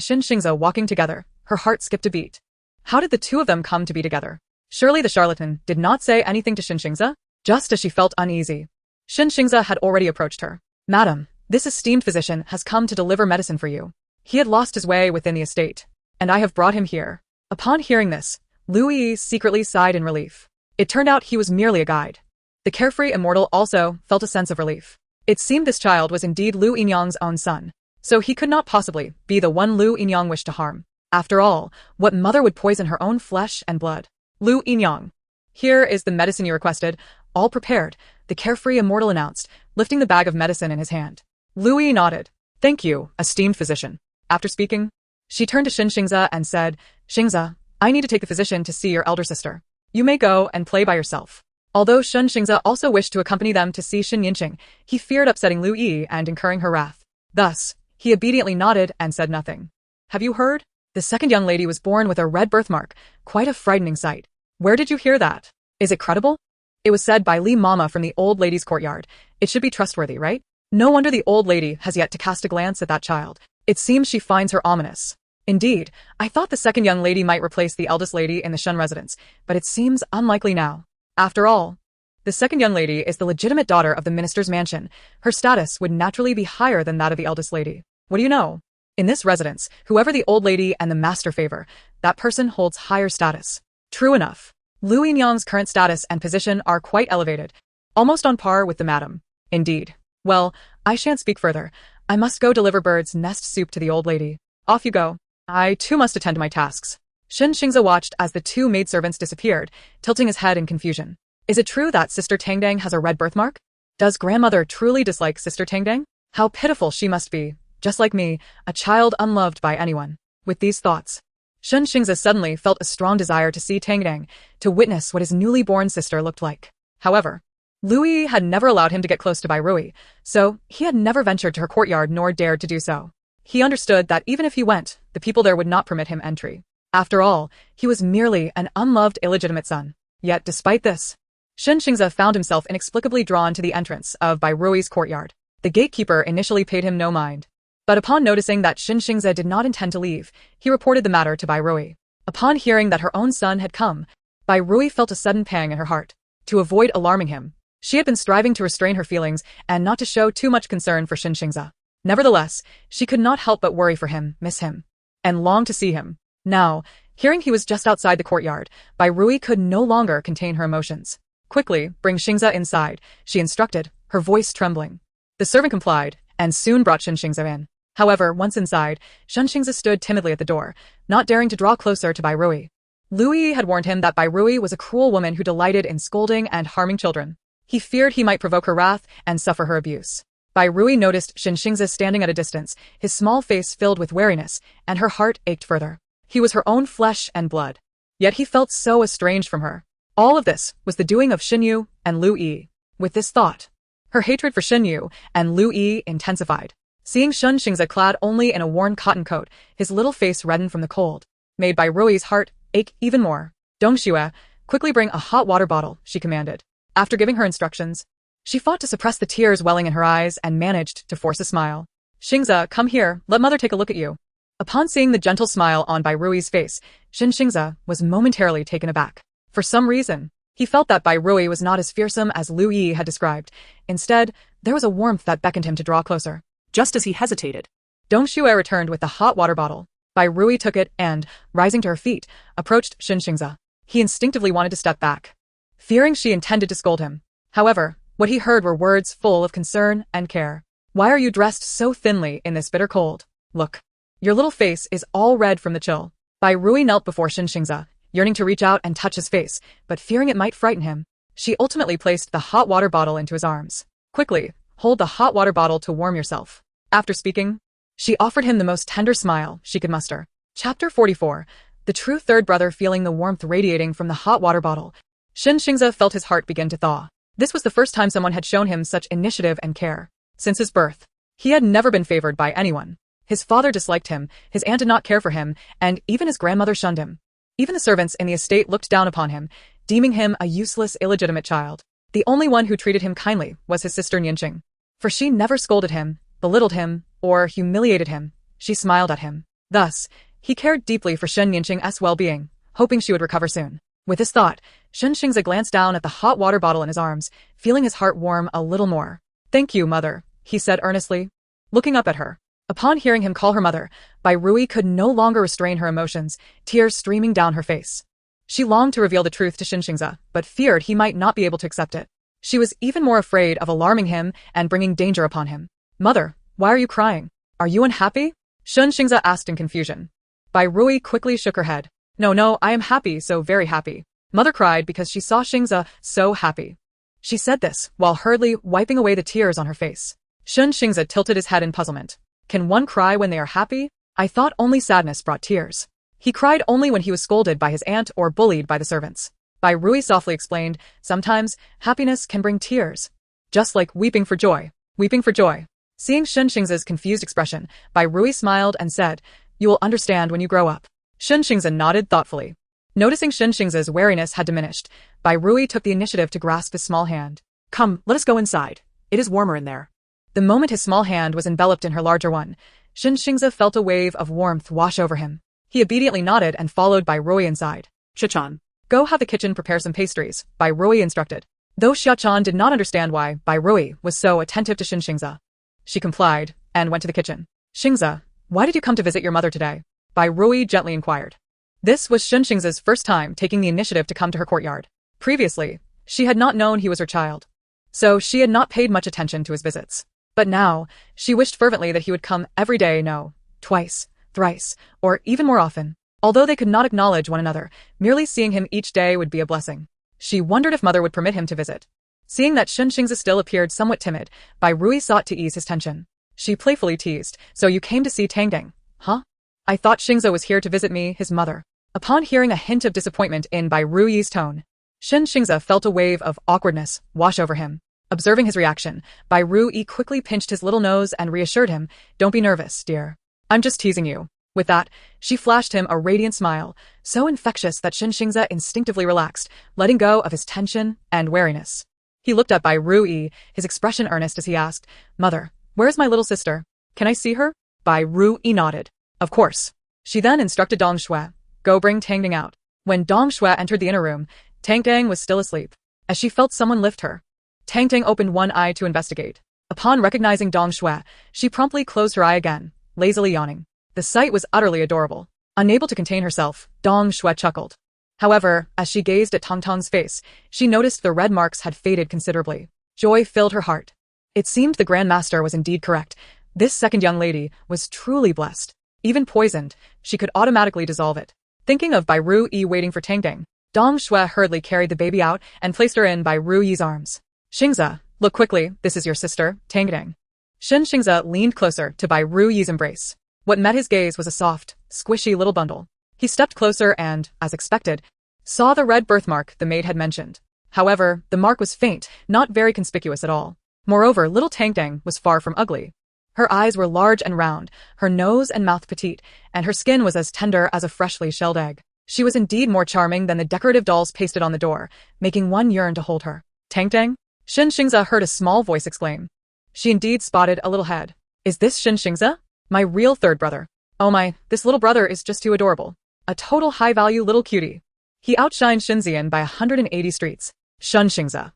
Xingze walking together, her heart skipped a beat. How did the two of them come to be together? Surely the charlatan did not say anything to Xingze? Just as she felt uneasy, Xingze had already approached her. "Madam, this esteemed physician has come to deliver medicine for you. He had lost his way within the estate, and I have brought him here." Upon hearing this, Lu Yi secretly sighed in relief. It turned out he was merely a guide. The carefree immortal also felt a sense of relief. It seemed this child was indeed Lu Yinyang's own son, so he could not possibly be the one Lu Yinyang wished to harm. After all, what mother would poison her own flesh and blood? "Lu Yinyang, here is the medicine you requested, all prepared," the carefree immortal announced, lifting the bag of medicine in his hand. Lu Yi nodded. "Thank you, esteemed physician." After speaking, she turned to Xingze and said, "Xingze, I need to take the physician to see your elder sister. You may go and play by yourself." Although Xingze also wished to accompany them to see Xin Yanqing, he feared upsetting Lu Yi and incurring her wrath. Thus, he obediently nodded and said nothing. "Have you heard? The second young lady was born with a red birthmark, quite a frightening sight." "Where did you hear that? Is it credible?" "It was said by Li Mama from the old lady's courtyard. It should be trustworthy, right?" No wonder the old lady has yet to cast a glance at that child. It seems she finds her ominous. Indeed, I thought the second young lady might replace the eldest lady in the Shun residence, but it seems unlikely now. After all, the second young lady is the legitimate daughter of the minister's mansion. Her status would naturally be higher than that of the eldest lady. What do you know? In this residence, whoever the old lady and the master favor, that person holds higher status. True enough. Lu Yinyang's current status and position are quite elevated, almost on par with the madam. Indeed. Well, I shan't speak further. I must go deliver bird's nest soup to the old lady. Off you go. I too must attend to my tasks. Xingze watched as the two maidservants disappeared, tilting his head in confusion. Is it true that Sister Tang Tang has a red birthmark? Does grandmother truly dislike Sister Tang Tang? How pitiful she must be, just like me, a child unloved by anyone. With these thoughts, Xingze suddenly felt a strong desire to see Tang Tang, to witness what his newly born sister looked like. However, Lu Yi had never allowed him to get close to Bai Rui, so he had never ventured to her courtyard nor dared to do so. He understood that even if he went, the people there would not permit him entry. After all, he was merely an unloved illegitimate son. Yet despite this, Xingze found himself inexplicably drawn to the entrance of Bai Rui's courtyard. The gatekeeper initially paid him no mind, but upon noticing that Xingze did not intend to leave, he reported the matter to Bai Rui. Upon hearing that her own son had come, Bai Rui felt a sudden pang in her heart. To avoid alarming him, she had been striving to restrain her feelings and not to show too much concern for Xingze. Nevertheless, she could not help but worry for him, miss him, and long to see him. Now, hearing he was just outside the courtyard, Bai Rui could no longer contain her emotions. Quickly, bring Xingze inside, she instructed, her voice trembling. The servant complied, and soon brought Xingze in. However, once inside, Xingze stood timidly at the door, not daring to draw closer to Bai Rui. Lu Yi had warned him that Bai Rui was a cruel woman who delighted in scolding and harming children. He feared he might provoke her wrath and suffer her abuse. Bai Rui noticed Xingze standing at a distance, his small face filled with wariness, and her heart ached further. He was her own flesh and blood. Yet he felt so estranged from her. All of this was the doing of Xinyu and Lu Yi. With this thought, her hatred for Xinyu and Lu Yi intensified. Seeing Xingze clad only in a worn cotton coat, his little face reddened from the cold, made Bai Rui's heart ache even more. Dongxue, quickly bring a hot water bottle, she commanded. After giving her instructions, she fought to suppress the tears welling in her eyes and managed to force a smile. Xingze, come here, let mother take a look at you. Upon seeing the gentle smile on Bai Rui's face, Xingze was momentarily taken aback. For some reason, he felt that Bai Rui was not as fearsome as Lu Yi had described. Instead, there was a warmth that beckoned him to draw closer. Just as he hesitated, Dongxue returned with the hot water bottle. Bai Rui took it and, rising to her feet, approached Xingze. He instinctively wanted to step back, fearing she intended to scold him. However, what he heard were words full of concern and care. Why are you dressed so thinly in this bitter cold? Look. Your little face is all red from the chill. Bai Rui knelt before Xingze, yearning to reach out and touch his face, but fearing it might frighten him. She ultimately placed the hot water bottle into his arms. Quickly, hold the hot water bottle to warm yourself. After speaking, she offered him the most tender smile she could muster. Chapter 44. The true third brother feeling the warmth radiating from the hot water bottle. Xingze felt his heart begin to thaw. This was the first time someone had shown him such initiative and care. Since his birth, he had never been favored by anyone. His father disliked him, his aunt did not care for him, and even his grandmother shunned him. Even the servants in the estate looked down upon him, deeming him a useless, illegitimate child. The only one who treated him kindly was his sister Yanjun. For she never scolded him, belittled him, or humiliated him. She smiled at him. Thus, he cared deeply for Yanjun's well-being, hoping she would recover soon. With this thought, Xingze glanced down at the hot water bottle in his arms, feeling his heart warm a little more. Thank you, mother, he said earnestly, looking up at her. Upon hearing him call her mother, Bai Rui could no longer restrain her emotions, tears streaming down her face. She longed to reveal the truth to Xingze, but feared he might not be able to accept it. She was even more afraid of alarming him and bringing danger upon him. Mother, why are you crying? Are you unhappy? Xingze asked in confusion. Bai Rui quickly shook her head. No, I am happy, so very happy. Mother cried because she saw Xingze so happy. She said this while hurriedly wiping away the tears on her face. Xingze tilted his head in puzzlement. Can one cry when they are happy? I thought only sadness brought tears. He cried only when he was scolded by his aunt or bullied by the servants. Bai Rui softly explained, sometimes happiness can bring tears. Just like weeping for joy. Weeping for joy. Seeing Xingze's confused expression, Bai Rui smiled and said, you will understand when you grow up. Xingze nodded thoughtfully. Noticing Xingze's wariness had diminished, Bai Rui took the initiative to grasp his small hand. Come, let us go inside. It is warmer in there. The moment his small hand was enveloped in her larger one, Xingze felt a wave of warmth wash over him. He obediently nodded and followed Bai Rui inside. Xiachan, go have the kitchen prepare some pastries, Bai Rui instructed. Though Xiachan did not understand why Bai Rui was so attentive to Xingze, she complied and went to the kitchen. Xingze, why did you come to visit your mother today? Bai Rui gently inquired. This was Xingze's first time taking the initiative to come to her courtyard. Previously, she had not known he was her child, so she had not paid much attention to his visits. But now, she wished fervently that he would come every day, no, twice, thrice, or even more often. Although they could not acknowledge one another, merely seeing him each day would be a blessing. She wondered if mother would permit him to visit. Seeing that Xingze still appeared somewhat timid, Bai Rui sought to ease his tension. She playfully teased, so you came to see Tang Tang, huh? I thought Xingze was here to visit me, his mother. Upon hearing a hint of disappointment in Bai Rui's tone, Xingze felt a wave of awkwardness wash over him. Observing his reaction, Bai Rui quickly pinched his little nose and reassured him, don't be nervous, dear. I'm just teasing you. With that, she flashed him a radiant smile, so infectious that Xingze instinctively relaxed, letting go of his tension and wariness. He looked at Bai Rui, his expression earnest as he asked, Mother, where is my little sister? Can I see her? Bai Rui nodded. Of course. She then instructed Dongxue, go bring Tang Tang out. When Dongxue entered the inner room, Tang Tang was still asleep. As she felt someone lift her, Tang Tang opened one eye to investigate. Upon recognizing Dong Shui, she promptly closed her eye again, lazily yawning. The sight was utterly adorable. Unable to contain herself, Dong Shui chuckled. However, as she gazed at Tang Tang's face, she noticed the red marks had faded considerably. Joy filled her heart. It seemed the Grand Master was indeed correct. This second young lady was truly blessed. Even poisoned, she could automatically dissolve it. Thinking of Bai Ru Yi waiting for Tang Tang, Dong Shui hurriedly carried the baby out and placed her in Bai Ru Yi's arms. Xingze, look quickly, this is your sister, Tang Tang. Xingze leaned closer to Bai Ru Yi's embrace. What met his gaze was a soft, squishy little bundle. He stepped closer and, as expected, saw the red birthmark the maid had mentioned. However, the mark was faint, not very conspicuous at all. Moreover, little Tang Tang was far from ugly. Her eyes were large and round, her nose and mouth petite, and her skin was as tender as a freshly shelled egg. She was indeed more charming than the decorative dolls pasted on the door, making one yearn to hold her. Tang Tang? Xingze heard a small voice exclaim. She indeed spotted a little head. Is this Xingze? My real third brother. Oh my, this little brother is just too adorable. A total high-value little cutie. He outshined Xinzian by 180 streets. Xingze.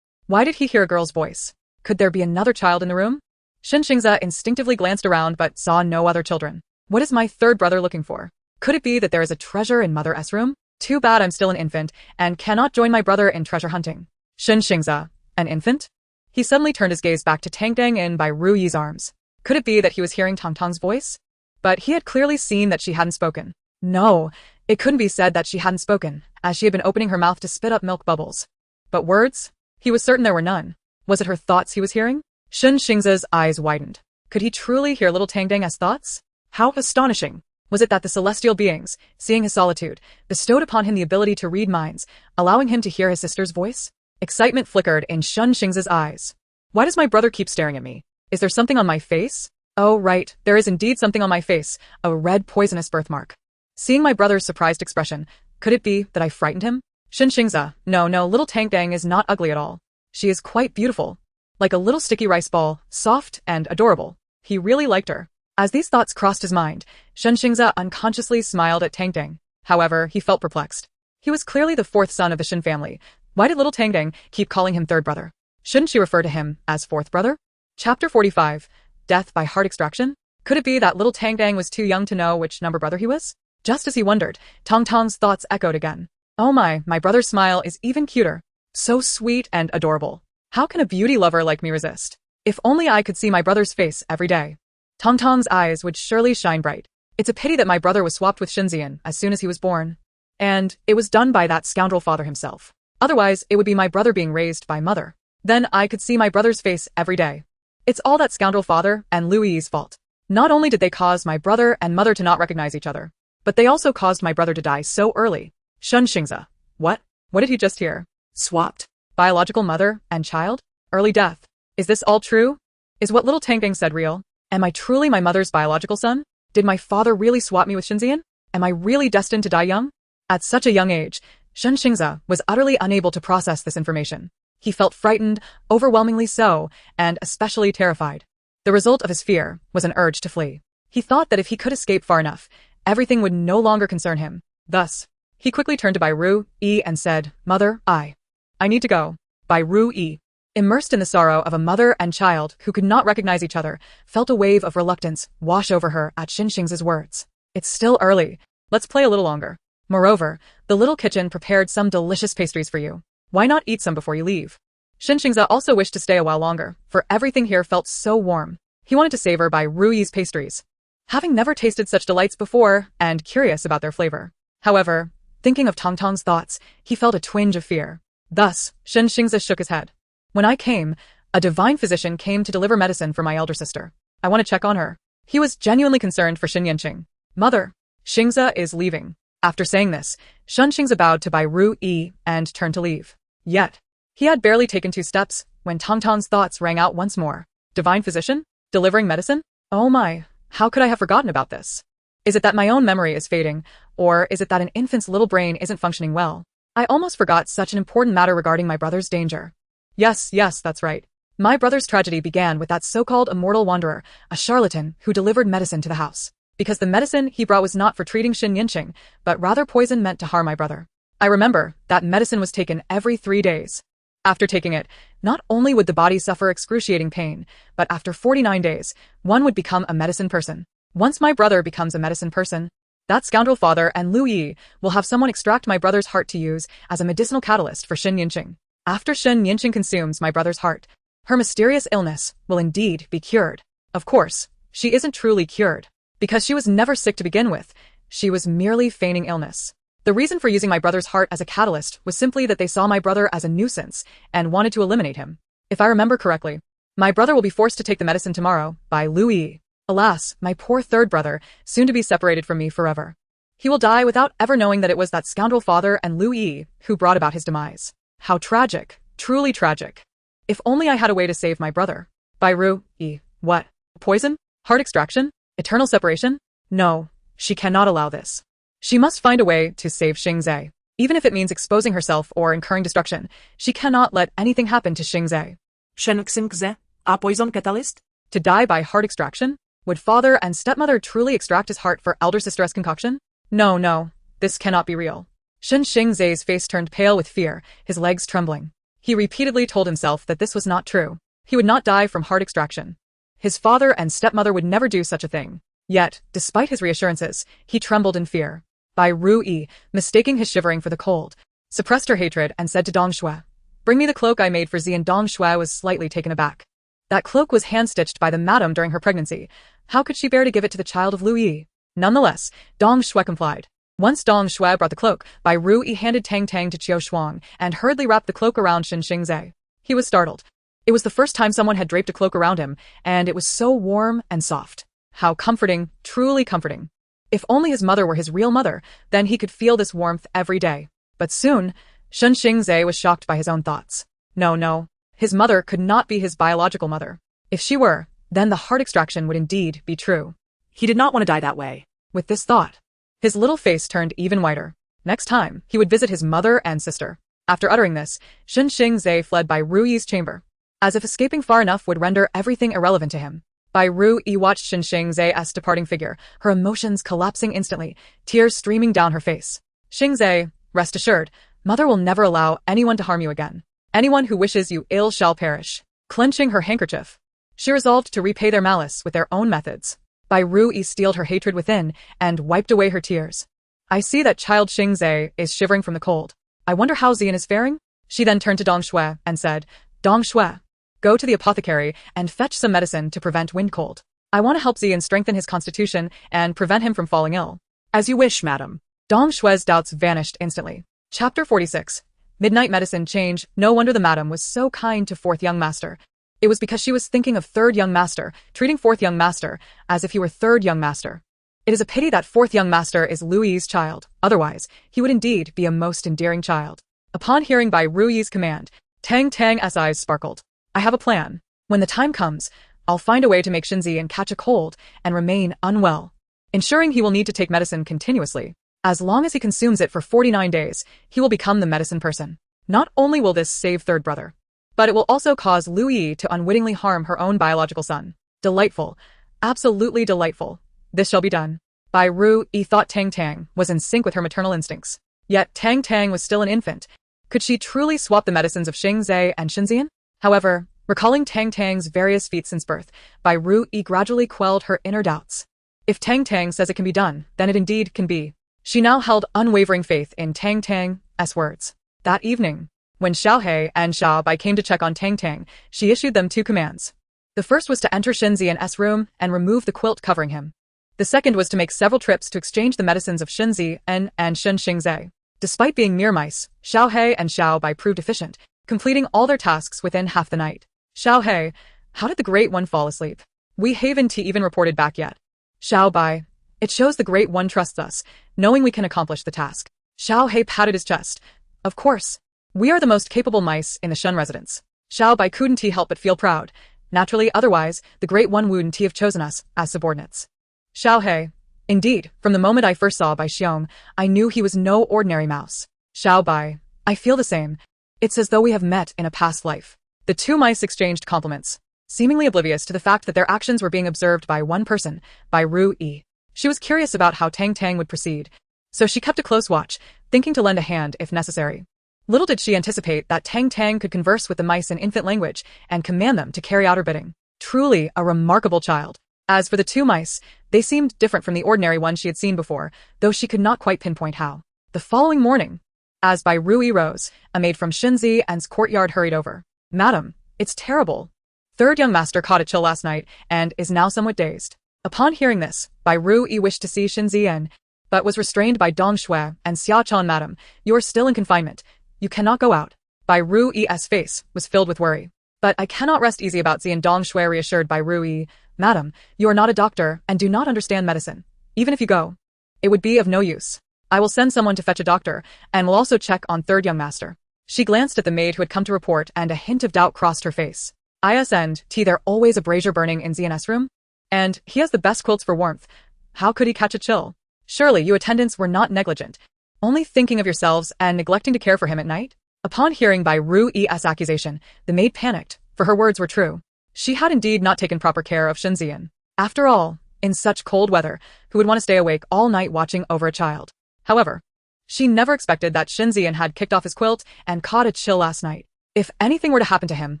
Why did he hear a girl's voice? Could there be another child in the room? Xingze instinctively glanced around but saw no other children. What is my third brother looking for? Could it be that there is a treasure in Mother S' room? Too bad I'm still an infant and cannot join my brother in treasure hunting. Xingze, an infant? He suddenly turned his gaze back to Tang Tang in Bai Ru Yi's arms. Could it be that he was hearing Tang Tang's voice? But he had clearly seen that she hadn't spoken. No, it couldn't be said that she hadn't spoken, as she had been opening her mouth to spit up milk bubbles. But words? He was certain there were none. Was it her thoughts he was hearing? Xingze's eyes widened. Could he truly hear little Tang Tang's thoughts? How astonishing! Was it that the celestial beings, seeing his solitude, bestowed upon him the ability to read minds, allowing him to hear his sister's voice? Excitement flickered in Xingze's eyes. Why does my brother keep staring at me? Is there something on my face? Oh right, there is indeed something on my face, a red poisonous birthmark. Seeing my brother's surprised expression, could it be that I frightened him? Xingze, no, little Tang Tang is not ugly at all. She is quite beautiful. Like a little sticky rice ball, soft and adorable. He really liked her. As these thoughts crossed his mind, Xingze unconsciously smiled at Tang Tang. However, he felt perplexed. He was clearly the fourth son of the Xin family. Why did little Tang Tang keep calling him third brother? Shouldn't she refer to him as fourth brother? Chapter 45. Death by heart extraction? Could it be that little Tang Tang was too young to know which number brother he was? Just as he wondered, Tang Tang's thoughts echoed again. Oh my brother's smile is even cuter. So sweet and adorable. How can a beauty lover like me resist? If only I could see my brother's face every day. Tang Tang's eyes would surely shine bright. It's a pity that my brother was swapped with Xinzian as soon as he was born. And it was done by that scoundrel father himself. Otherwise, it would be my brother being raised by mother. Then I could see my brother's face every day. It's all that scoundrel father and Louis's fault. Not only did they cause my brother and mother to not recognize each other, but they also caused my brother to die so early. Xingze. What? What did he just hear? Swapped? Biological mother and child? Early death. Is this all true? Is what little Tang Tang said real? Am I truly my mother's biological son? Did my father really swap me with Xinzian? Am I really destined to die young? At such a young age, Xingze was utterly unable to process this information. He felt frightened, overwhelmingly so, and especially terrified. The result of his fear was an urge to flee. He thought that if he could escape far enough, everything would no longer concern him. Thus, he quickly turned to Bai Ru Yi and said, Mother, I need to go. Bai Ru Yi, immersed in the sorrow of a mother and child who could not recognize each other, felt a wave of reluctance wash over her at Xingze's words. It's still early. Let's play a little longer. Moreover, the little kitchen prepared some delicious pastries for you. Why not eat some before you leave? Xingze also wished to stay a while longer, for everything here felt so warm. He wanted to savor Bai Ru Yi's pastries, having never tasted such delights before and curious about their flavor. However, thinking of Tang Tang's thoughts, he felt a twinge of fear. Thus, Xingze shook his head. When I came, a divine physician came to deliver medicine for my elder sister. I want to check on her. He was genuinely concerned for Xin Yanqing. Mother, Xingze is leaving. After saying this, Xingze bowed to Bai Ru Yi and turned to leave. Yet, he had barely taken 2 steps when Tang Tang's thoughts rang out once more. Divine physician? Delivering medicine? Oh my, how could I have forgotten about this? Is it that my own memory is fading, or is it that an infant's little brain isn't functioning well? I almost forgot such an important matter regarding my brother's danger. Yes, that's right. My brother's tragedy began with that so-called immortal wanderer, a charlatan who delivered medicine to the house. Because the medicine he brought was not for treating Xin Yanqing, but rather poison meant to harm my brother. I remember that medicine was taken every 3 days. After taking it, not only would the body suffer excruciating pain, but after 49 days, one would become a medicine person. Once my brother becomes a medicine person, that scoundrel father and Lu Yi will have someone extract my brother's heart to use as a medicinal catalyst for Shen Yinqing. After Shen Yinqing consumes my brother's heart, her mysterious illness will indeed be cured. Of course, she isn't truly cured, because she was never sick to begin with. She was merely feigning illness. The reason for using my brother's heart as a catalyst was simply that they saw my brother as a nuisance and wanted to eliminate him. If I remember correctly, my brother will be forced to take the medicine tomorrow by Lu Yi. Alas, my poor third brother, soon to be separated from me forever. He will die without ever knowing that it was that scoundrel father and Lu Yi who brought about his demise. How tragic, truly tragic. If only I had a way to save my brother. By Ru Yi. What? Poison? Heart extraction? Eternal separation? No, she cannot allow this. She must find a way to save Xingze. Even if it means exposing herself or incurring destruction, she cannot let anything happen to Xingze. Xingze, a poison catalyst? To die by heart extraction? Would father and stepmother truly extract his heart for elder sister's concoction? No, this cannot be real. Shen Xingze's face turned pale with fear, his legs trembling. He repeatedly told himself that this was not true. He would not die from heart extraction. His father and stepmother would never do such a thing. Yet, despite his reassurances, he trembled in fear. Bai Ru Yi, mistaking his shivering for the cold, suppressed her hatred and said to Dong Shui, "Bring me the cloak I made for Zi." And Dong Shui was slightly taken aback. That cloak was hand-stitched by the madam during her pregnancy. How could she bear to give it to the child of Lu Yi? Nonetheless, Dong Shui complied. Once Dong Shui brought the cloak, Bai Ru Yi handed Tang Tang to Qiu Shuang and hurriedly wrapped the cloak around Shen Xingze. He was startled. It was the first time someone had draped a cloak around him, and it was so warm and soft. How comforting, truly comforting. If only his mother were his real mother, then he could feel this warmth every day. But soon, Shen Xingze was shocked by his own thoughts. No, his mother could not be his biological mother. If she were, then the heart extraction would indeed be true. He did not want to die that way. With this thought, his little face turned even whiter. Next time, he would visit his mother and sister. After uttering this, Shen Xingze fled Bai Ru Yi's chamber, as if escaping far enough would render everything irrelevant to him. Bai Ru Yi watched Shen Xingze's departing figure, her emotions collapsing instantly, tears streaming down her face. "Xingze, rest assured, mother will never allow anyone to harm you again. Anyone who wishes you ill shall perish." Clenching her handkerchief, she resolved to repay their malice with their own methods. Bai Ru Yi steeled her hatred within and wiped away her tears. "I see that child Xingze is shivering from the cold. I wonder how Zian is faring?" She then turned to Dong Shui and said, "Dong Shui, go to the apothecary and fetch some medicine to prevent wind cold. I want to help Zian strengthen his constitution and prevent him from falling ill." "As you wish, madam." Dong Shui's doubts vanished instantly. Chapter 46. Midnight Medicine Change. No wonder the madam was so kind to fourth young master. It was because she was thinking of third young master, treating fourth young master as if he were third young master. It is a pity that fourth young master is Lu Yi's child, otherwise, he would indeed be a most endearing child. Upon hearing Bai Ru Yi's command, Tang Tang's eyes sparkled. "I have a plan. When the time comes, I'll find a way to make Xinzi and catch a cold and remain unwell, ensuring he will need to take medicine continuously. As long as he consumes it for 49 days, he will become the medicine person. Not only will this save third brother, but it will also cause Lu Yi to unwittingly harm her own biological son. Delightful. Absolutely delightful. This shall be done." Bai Ru Yi thought Tang Tang was in sync with her maternal instincts. Yet Tang Tang was still an infant. Could she truly swap the medicines of Xingze and Xinzian? However, recalling Tang Tang's various feats since birth, Bai Ru Yi gradually quelled her inner doubts. If Tang Tang says it can be done, then it indeed can be. She now held unwavering faith in Tang Tang's words. That evening, when Xiao He and Xiao Bai came to check on Tang Tang, she issued them 2 commands. The first was to enter Xinzian's room and remove the quilt covering him. The second was to make several trips to exchange the medicines of Xinzi and Shen Xingze. Despite being mere mice, Xiao He and Xiao Bai proved efficient, completing all their tasks within half the night. "Xiao He, how did the Great One fall asleep? We haven't even reported back yet." "Xiao Bai, it shows the Great One trusts us, knowing we can accomplish the task." Xiao He patted his chest. "Of course. We are the most capable mice in the Shun residence." Xiao Bai couldn't help but feel proud. Naturally, otherwise, the Great One wouldn't have chosen us as subordinates. "Xiao He, indeed, from the moment I first saw Bai Xiong, I knew he was no ordinary mouse." "Xiao Bai, I feel the same. It's as though we have met in a past life." The 2 mice exchanged compliments, seemingly oblivious to the fact that their actions were being observed by one person, Bai Ru Yi. She was curious about how Tang Tang would proceed, so she kept a close watch, thinking to lend a hand if necessary. Little did she anticipate that Tang Tang could converse with the mice in infant language and command them to carry out her bidding. Truly a remarkable child. As for the two mice, they seemed different from the ordinary ones she had seen before, though she could not quite pinpoint how. The following morning, as Bai Rui rose, a maid from Xinzi and's courtyard hurried over. Madam, it's terrible. Third young master caught a chill last night and is now somewhat dazed. Upon hearing this, Bai Rui wished to see Xinzian, but was restrained by Dong Shui and Xiaochan. Madam, you are still in confinement. You cannot go out. Bai Rui's face was filled with worry. But I cannot rest easy about Xian. Dong Shui reassured Bai Rui. Madam, you are not a doctor and do not understand medicine. Even if you go, it would be of no use. I will send someone to fetch a doctor and will also check on third young master. She glanced at the maid who had come to report and a hint of doubt crossed her face. Isn't there always a brazier burning in Xian's room? And he has the best quilts for warmth. How could he catch a chill? Surely you attendants were not negligent, only thinking of yourselves and neglecting to care for him at night? Upon hearing Bai Rui's accusation, the maid panicked, for her words were true. She had indeed not taken proper care of Xinzian. After all, in such cold weather, who would want to stay awake all night watching over a child? However, she never expected that Xinzian had kicked off his quilt and caught a chill last night. If anything were to happen to him,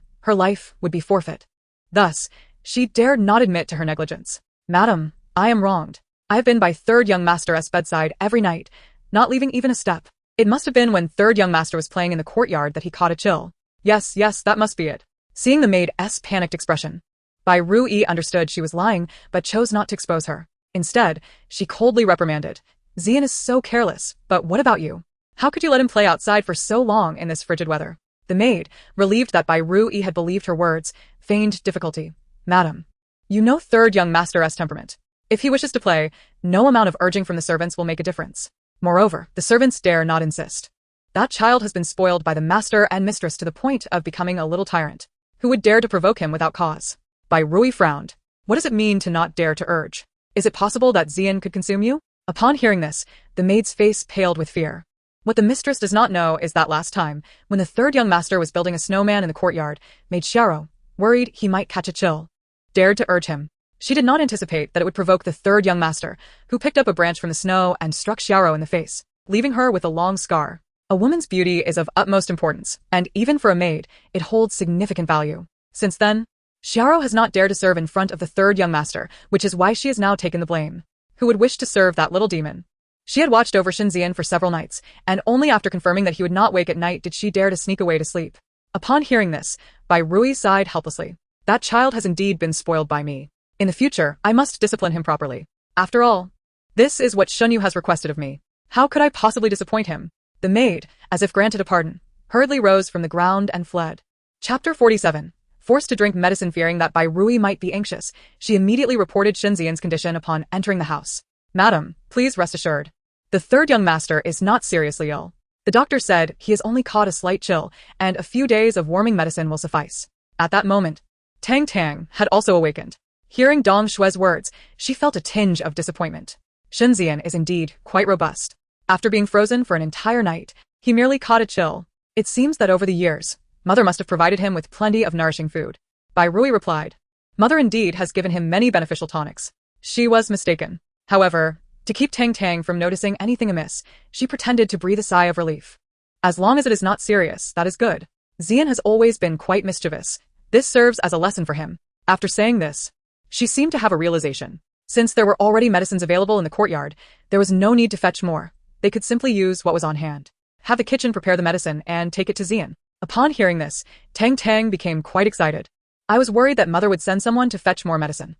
her life would be forfeit. Thus, she dared not admit to her negligence. Madam, I am wronged. I have been by third young master's bedside every night, not leaving even a step. It must have been when third young master was playing in the courtyard that he caught a chill. Yes, that must be it. Seeing the maid's panicked expression, Bai Rui understood she was lying, but chose not to expose her. Instead, she coldly reprimanded. Xian is so careless, but what about you? How could you let him play outside for so long in this frigid weather? The maid, relieved that Bai Rui had believed her words, feigned difficulty. Madam, you know third young master's temperament. If he wishes to play, no amount of urging from the servants will make a difference. Moreover, the servants dare not insist. That child has been spoiled by the master and mistress to the point of becoming a little tyrant. Who would dare to provoke him without cause? Bai Rui frowned. What does it mean to not dare to urge? Is it possible that Xian could consume you? Upon hearing this, the maid's face paled with fear. What the mistress does not know is that last time, when the third young master was building a snowman in the courtyard, maid Xiao, worried he might catch a chill, dared to urge him. She did not anticipate that it would provoke the third young master, who picked up a branch from the snow and struck Xiao in the face, leaving her with a long scar. A woman's beauty is of utmost importance, and even for a maid, it holds significant value. Since then, Xiao has not dared to serve in front of the third young master, which is why she has now taken the blame. Who would wish to serve that little demon? She had watched over Xinzian for several nights, and only after confirming that he would not wake at night did she dare to sneak away to sleep. Upon hearing this, Bai Rui sighed helplessly. That child has indeed been spoiled by me. In the future, I must discipline him properly. After all, this is what Shunyu has requested of me. How could I possibly disappoint him? The maid, as if granted a pardon, hurriedly rose from the ground and fled. Chapter 47. Forced to drink medicine fearing that Bai Rui might be anxious, she immediately reported Xinzian's condition upon entering the house. Madam, please rest assured. The third young master is not seriously ill. The doctor said he has only caught a slight chill, and a few days of warming medicine will suffice. At that moment, Tang Tang had also awakened. Hearing Dong Shui's words, she felt a tinge of disappointment. Xinzian is indeed quite robust. After being frozen for an entire night, he merely caught a chill. It seems that over the years, Mother must have provided him with plenty of nourishing food. Bai Rui replied. Mother indeed has given him many beneficial tonics. She was mistaken. However, to keep Tang Tang from noticing anything amiss, she pretended to breathe a sigh of relief. As long as it is not serious, that is good. Xian has always been quite mischievous. This serves as a lesson for him. After saying this, she seemed to have a realization. Since there were already medicines available in the courtyard, there was no need to fetch more. They could simply use what was on hand. Have the kitchen prepare the medicine and take it to Xian. Upon hearing this, Tang Tang became quite excited. I was worried that Mother would send someone to fetch more medicine.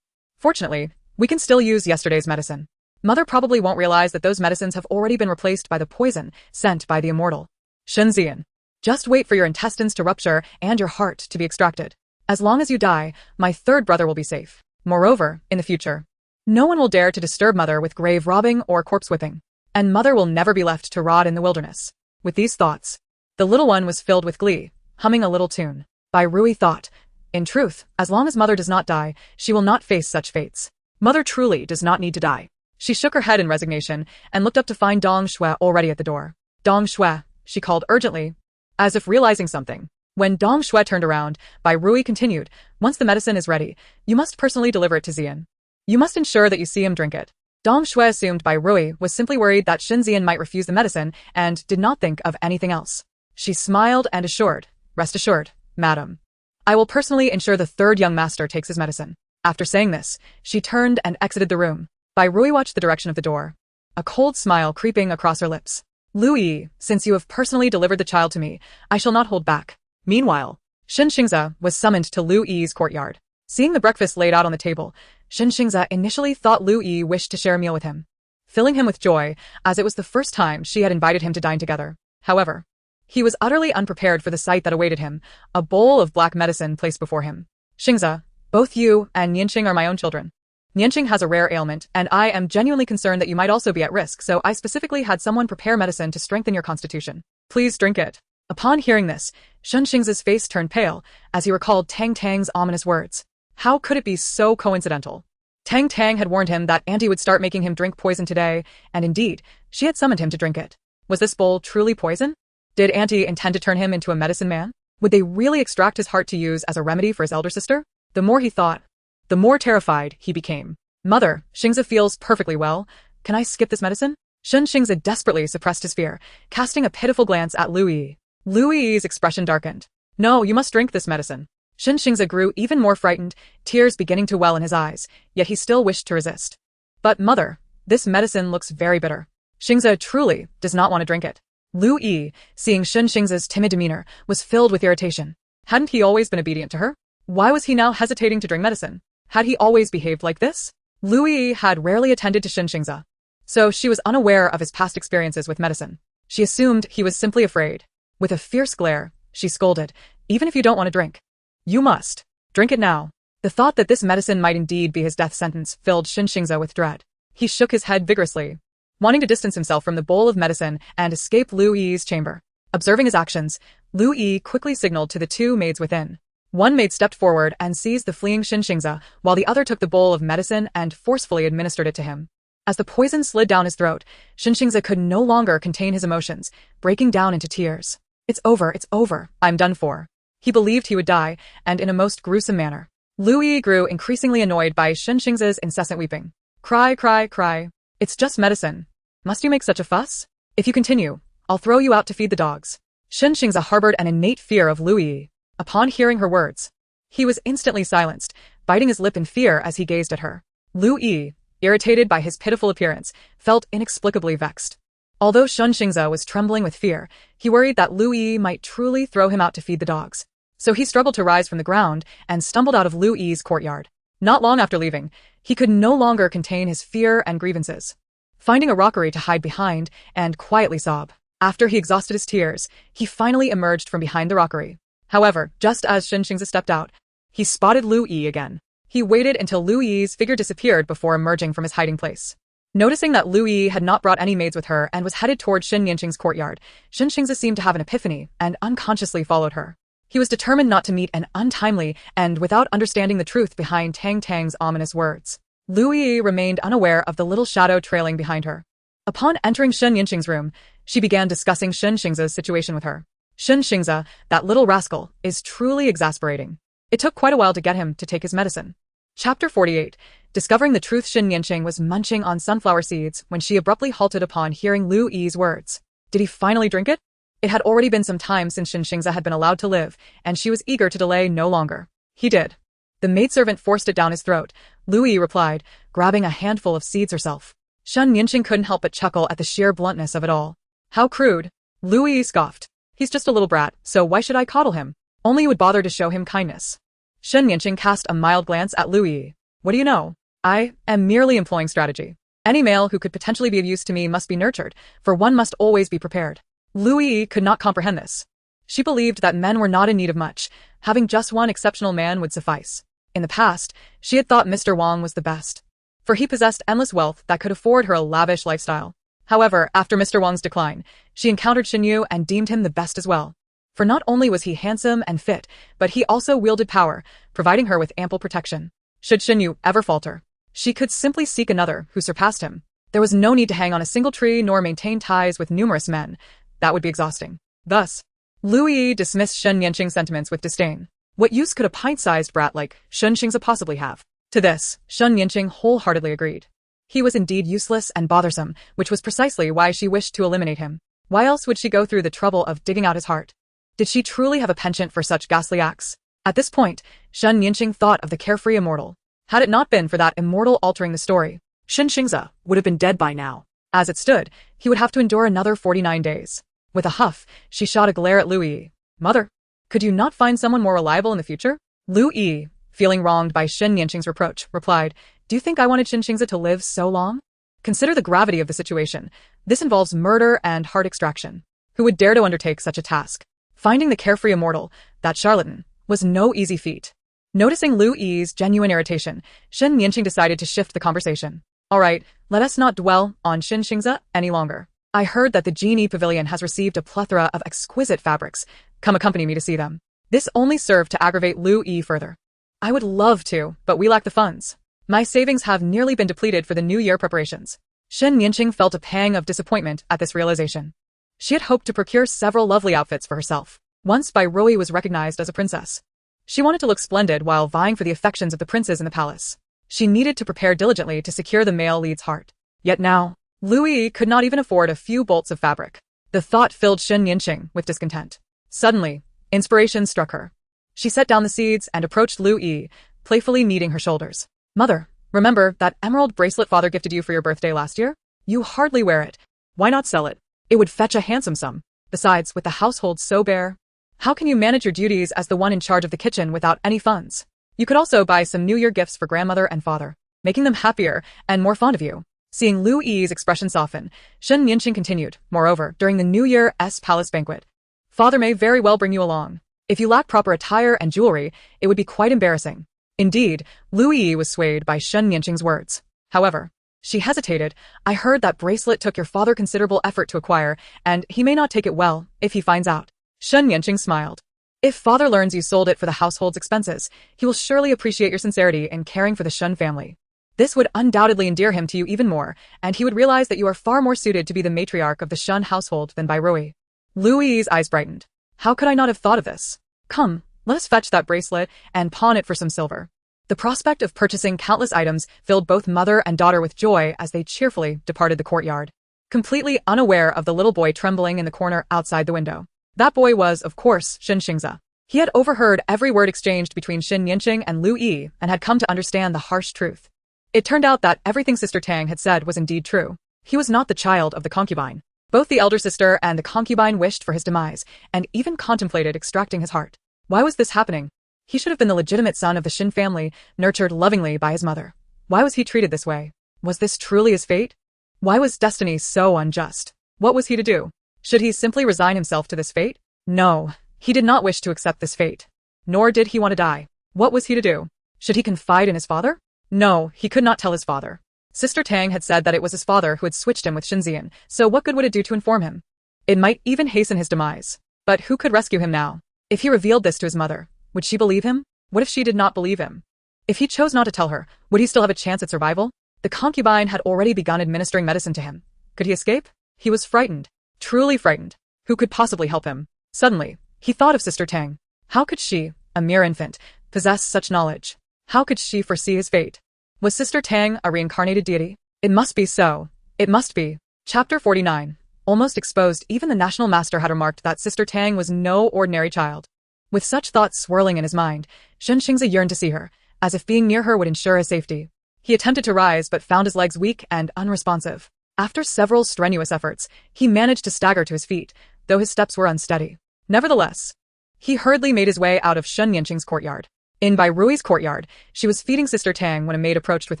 Fortunately, we can still use yesterday's medicine. Mother probably won't realize that those medicines have already been replaced by the poison sent by the immortal. Xinzian, just wait for your intestines to rupture and your heart to be extracted. As long as you die, my third brother will be safe. Moreover, in the future, no one will dare to disturb Mother with grave robbing or corpse whipping, and Mother will never be left to rot in the wilderness. With these thoughts, the little one was filled with glee, humming a little tune. Bai Rui thought, in truth, as long as Mother does not die, she will not face such fates. Mother truly does not need to die. She shook her head in resignation and looked up to find Dong Shui already at the door. Dong Shui, she called urgently, as if realizing something. When Dong Shui turned around, Bai Rui continued, once the medicine is ready, you must personally deliver it to Xian. You must ensure that you see him drink it. Dong Shui assumed Bai Rui was simply worried that Xinzian might refuse the medicine and did not think of anything else. She smiled and assured, "Rest assured, madam. I will personally ensure the third young master takes his medicine." After saying this, she turned and exited the room. Bai Rui watched the direction of the door, a cold smile creeping across her lips. "Lu Yi, since you have personally delivered the child to me, I shall not hold back." Meanwhile, Shen Xingze was summoned to Lu Yi's courtyard. Seeing the breakfast laid out on the table, Shen Xingze initially thought Lu Yi wished to share a meal with him, filling him with joy, as it was the first time she had invited him to dine together. However, he was utterly unprepared for the sight that awaited him, a bowl of black medicine placed before him. "Xingze, both you and Nianqing are my own children. Nianqing has a rare ailment, and I am genuinely concerned that you might also be at risk, so I specifically had someone prepare medicine to strengthen your constitution. Please drink it." Upon hearing this, Shen Xingze's face turned pale, as he recalled Tang Tang's ominous words. How could it be so coincidental? Tang Tang had warned him that Auntie would start making him drink poison today, and indeed, she had summoned him to drink it. Was this bowl truly poison? Did Auntie intend to turn him into a medicine man? Would they really extract his heart to use as a remedy for his elder sister? The more he thought, the more terrified he became. "Mother, Xingze feels perfectly well. Can I skip this medicine?" Shen Xingze desperately suppressed his fear, casting a pitiful glance at Lu Yi. Lu Yi's expression darkened. "No, you must drink this medicine." Shen Xingze grew even more frightened, tears beginning to well in his eyes, yet he still wished to resist. "But mother, this medicine looks very bitter. Xingze truly does not want to drink it." Lu Yi, seeing Shen Xingze's timid demeanor, was filled with irritation. Hadn't he always been obedient to her? Why was he now hesitating to drink medicine? Had he always behaved like this? Lu Yi had rarely attended to Shen Xingze, so she was unaware of his past experiences with medicine. She assumed he was simply afraid. With a fierce glare, she scolded, "Even if you don't want to drink, you must. Drink it now." The thought that this medicine might indeed be his death sentence filled Shen Xingze with dread. He shook his head vigorously, wanting to distance himself from the bowl of medicine and escape Lu Yi's chamber. Observing his actions, Lu Yi quickly signaled to the two maids within. One maid stepped forward and seized the fleeing Shen Xingze, while the other took the bowl of medicine and forcefully administered it to him. As the poison slid down his throat, Shen Xingze could no longer contain his emotions, breaking down into tears. It's over, I'm done for." He believed he would die, and in a most gruesome manner. Lu Yi grew increasingly annoyed by Shen Xingze's incessant weeping. Cry, cry, cry. "It's just medicine. Must you make such a fuss? If you continue, I'll throw you out to feed the dogs." Shen Xingze harbored an innate fear of Lu Yi. Upon hearing her words, he was instantly silenced, biting his lip in fear as he gazed at her. Lu Yi, irritated by his pitiful appearance, felt inexplicably vexed. Although Shen Xingze was trembling with fear, he worried that Lu Yi might truly throw him out to feed the dogs. So he struggled to rise from the ground and stumbled out of Lu Yi's courtyard. Not long after leaving, he could no longer contain his fear and grievances. Finding a rockery to hide behind and quietly sob, after he exhausted his tears, he finally emerged from behind the rockery. However, just as Shen Xingze stepped out, he spotted Lu Yi again. He waited until Lu Yi's figure disappeared before emerging from his hiding place. Noticing that Lu Yi had not brought any maids with her and was headed toward Shen Yanqing's courtyard, Shen Xingze seemed to have an epiphany and unconsciously followed her. He was determined not to meet an untimely and without understanding the truth behind Tang Tang's ominous words. Lu Yi remained unaware of the little shadow trailing behind her. Upon entering Shen Yanqing's room, she began discussing Shen Xingze's situation with her. Shen Xingze, that little rascal, is truly exasperating. It took quite a while to get him to take his medicine. Chapter 48. Discovering the truth. Shen Yanqing was munching on sunflower seeds when she abruptly halted upon hearing Lu Yi's words. Did he finally drink it? It had already been some time since Shen Xingze had been allowed to live, and she was eager to delay no longer. He did. The maidservant forced it down his throat. Lu Yi replied, grabbing a handful of seeds herself. Shen Yanqing couldn't help but chuckle at the sheer bluntness of it all. How crude. Lu Yi scoffed. He's just a little brat, so why should I coddle him? Only you would bother to show him kindness. Shen Yanqing cast a mild glance at Lu Yi. What do you know? I am merely employing strategy. Any male who could potentially be of use to me must be nurtured, for one must always be prepared. Lu Yi could not comprehend this. She believed that men were not in need of much. Having just one exceptional man would suffice. In the past, she had thought Mr. Wang was the best, for he possessed endless wealth that could afford her a lavish lifestyle. However, after Mr. Wang's decline, she encountered Shen Yu and deemed him the best as well. For not only was he handsome and fit, but he also wielded power, providing her with ample protection. Should Shen Yu ever falter, she could simply seek another who surpassed him. There was no need to hang on a single tree nor maintain ties with numerous men. That would be exhausting. Thus, Lu Yi dismissed Shen Yanqing's sentiments with disdain. What use could a pint-sized brat like Shen Xingze possibly have? To this, Shen Yanqing wholeheartedly agreed. He was indeed useless and bothersome, which was precisely why she wished to eliminate him. Why else would she go through the trouble of digging out his heart? Did she truly have a penchant for such ghastly acts? At this point, Shen Yinqing thought of the carefree immortal. Had it not been for that immortal altering the story, Shen Xingze would have been dead by now. as it stood, he would have to endure another 49 days. With a huff, she shot a glare at Lu Yi. Mother, could you not find someone more reliable in the future? Lu Yi, feeling wronged by Shen Yinqing's reproach, replied, do you think I wanted Shen Xingze to live so long? Consider the gravity of the situation. This involves murder and heart extraction. Who would dare to undertake such a task? Finding the carefree immortal, that charlatan, was no easy feat. Noticing Lu Yi's genuine irritation, Shen Yinqing decided to shift the conversation. All right, let us not dwell on Shen Xingze any longer. I heard that the Genie Pavilion has received a plethora of exquisite fabrics. Come accompany me to see them. This only served to aggravate Lu Yi further. I would love to, but we lack the funds. My savings have nearly been depleted for the New Year preparations. Shen Yinqing felt a pang of disappointment at this realization. She had hoped to procure several lovely outfits for herself. Once Bai Rui was recognized as a princess. She wanted to look splendid while vying for the affections of the princes in the palace. She needed to prepare diligently to secure the male lead's heart. Yet now, Lu Yi could not even afford a few bolts of fabric. The thought filled Shen Yinqing with discontent. Suddenly, inspiration struck her. She set down the seeds and approached Lu Yi, playfully kneading her shoulders. Mother, remember that emerald bracelet father gifted you for your birthday last year? You hardly wear it. Why not sell it? It would fetch a handsome sum. Besides, with the household so bare, how can you manage your duties as the one in charge of the kitchen without any funds? You could also buy some New Year gifts for grandmother and father, making them happier and more fond of you. Seeing Lu Yi's expression soften, Shen Yinqing continued, moreover, during the New Year's palace banquet. Father may very well bring you along. If you lack proper attire and jewelry, it would be quite embarrassing. Indeed, Lu Yi was swayed by Shen Yinqing's words. However, she hesitated. I heard that bracelet took your father considerable effort to acquire, and he may not take it well if he finds out. Shen Yinqing smiled. If father learns you sold it for the household's expenses, he will surely appreciate your sincerity in caring for the Shen family. This would undoubtedly endear him to you even more, and he would realize that you are far more suited to be the matriarch of the Shen household than Bai Rui. Lu Yi's eyes brightened. How could I not have thought of this? Come, let us fetch that bracelet and pawn it for some silver. The prospect of purchasing countless items filled both mother and daughter with joy as they cheerfully departed the courtyard, completely unaware of the little boy trembling in the corner outside the window. That boy was, of course, Shen Xingze. He had overheard every word exchanged between Shen Yinqing and Lu Yi and had come to understand the harsh truth. It turned out that everything Sister Tang had said was indeed true. He was not the child of the concubine. Both the elder sister and the concubine wished for his demise, and even contemplated extracting his heart. Why was this happening? He should have been the legitimate son of the Shen family, nurtured lovingly by his mother. Why was he treated this way? Was this truly his fate? Why was destiny so unjust? What was he to do? Should he simply resign himself to this fate? No, he did not wish to accept this fate. Nor did he want to die. What was he to do? Should he confide in his father? No, he could not tell his father. Sister Tang had said that it was his father who had switched him with Xinzian, so what good would it do to inform him? It might even hasten his demise. But who could rescue him now? If he revealed this to his mother, would she believe him? What if she did not believe him? If he chose not to tell her, would he still have a chance at survival? The concubine had already begun administering medicine to him. Could he escape? He was frightened. Truly frightened. Who could possibly help him? Suddenly, he thought of Sister Tang. How could she, a mere infant, possess such knowledge? How could she foresee his fate? Was Sister Tang a reincarnated deity? It must be so. It must be. Chapter 49. Almost exposed, even the National Master had remarked that Sister Tang was no ordinary child. With such thoughts swirling in his mind, Shen Xingze yearned to see her, as if being near her would ensure his safety. He attempted to rise but found his legs weak and unresponsive. After several strenuous efforts, he managed to stagger to his feet, though his steps were unsteady. Nevertheless, he hurriedly made his way out of Shen Yinqing's courtyard. In Bai Rui's courtyard, she was feeding Sister Tang when a maid approached with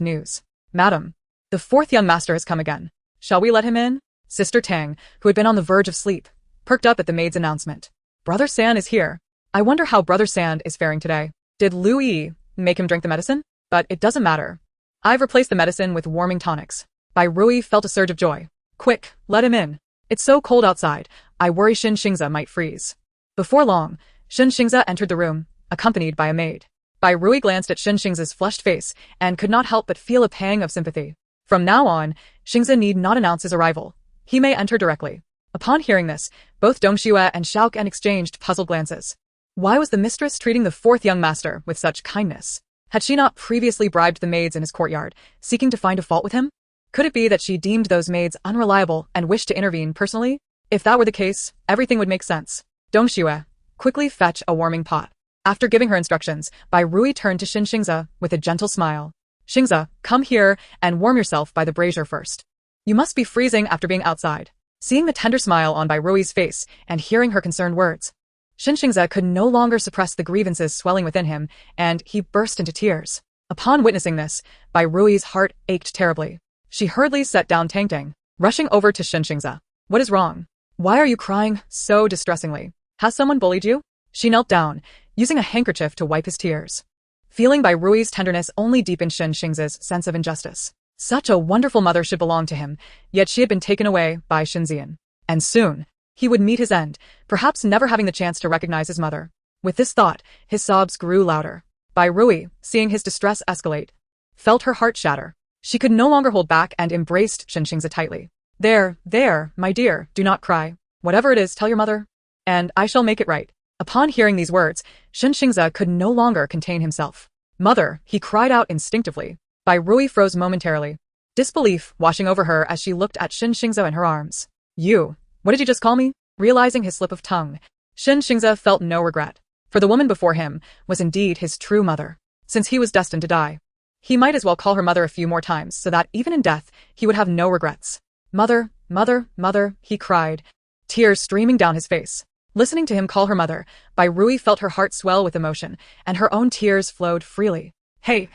news. Madam, the fourth young master has come again. Shall we let him in? Sister Tang, who had been on the verge of sleep, perked up at the maid's announcement. Brother San is here. I wonder how Brother Sand is faring today. Did Lu Yi make him drink the medicine? But it doesn't matter. I've replaced the medicine with warming tonics. Bai Rui felt a surge of joy. Quick, let him in. It's so cold outside, I worry Shen Xingze might freeze. Before long, Shen Xingze entered the room, accompanied by a maid. Bai Rui glanced at Shen Xingze's flushed face and could not help but feel a pang of sympathy. From now on, Xingze need not announce his arrival. He may enter directly. Upon hearing this, both Dongxue and Xiaoquan exchanged puzzled glances. Why was the mistress treating the fourth young master with such kindness? Had she not previously bribed the maids in his courtyard, seeking to find a fault with him? Could it be that she deemed those maids unreliable and wished to intervene personally? If that were the case, everything would make sense. Dong Xue, quickly fetch a warming pot. After giving her instructions, Bai Rui turned to Xin Xingze with a gentle smile. Xingze, come here and warm yourself by the brazier first. You must be freezing after being outside. Seeing the tender smile on Bai Rui's face and hearing her concerned words, Xin Xingze could no longer suppress the grievances swelling within him, and he burst into tears. Upon witnessing this, Bai Rui's heart ached terribly. She hurriedly set down Tang Tang, rushing over to Xin Xingze. What is wrong? Why are you crying so distressingly? Has someone bullied you? She knelt down, using a handkerchief to wipe his tears. Feeling Bai Rui's tenderness only deepened Xin Xingze's sense of injustice. Such a wonderful mother should belong to him, yet she had been taken away by Xinzian. And soon, he would meet his end, perhaps never having the chance to recognize his mother. With this thought, his sobs grew louder. Bai Rui, seeing his distress escalate, felt her heart shatter. She could no longer hold back and embraced Xin Xingze tightly. There, my dear, do not cry. Whatever it is, tell your mother, and I shall make it right. Upon hearing these words, Xin Xingze could no longer contain himself. Mother, he cried out instinctively. Bai Rui froze momentarily, disbelief washing over her as she looked at Xin Xingze in her arms. You, what did you just call me? Realizing his slip of tongue, Xin Xingze felt no regret, for the woman before him was indeed his true mother. Since he was destined to die, he might as well call her mother a few more times so that even in death, he would have no regrets. Mother, mother, mother, he cried, tears streaming down his face. Listening to him call her mother, Bai Rui felt her heart swell with emotion, and her own tears flowed freely. Hey,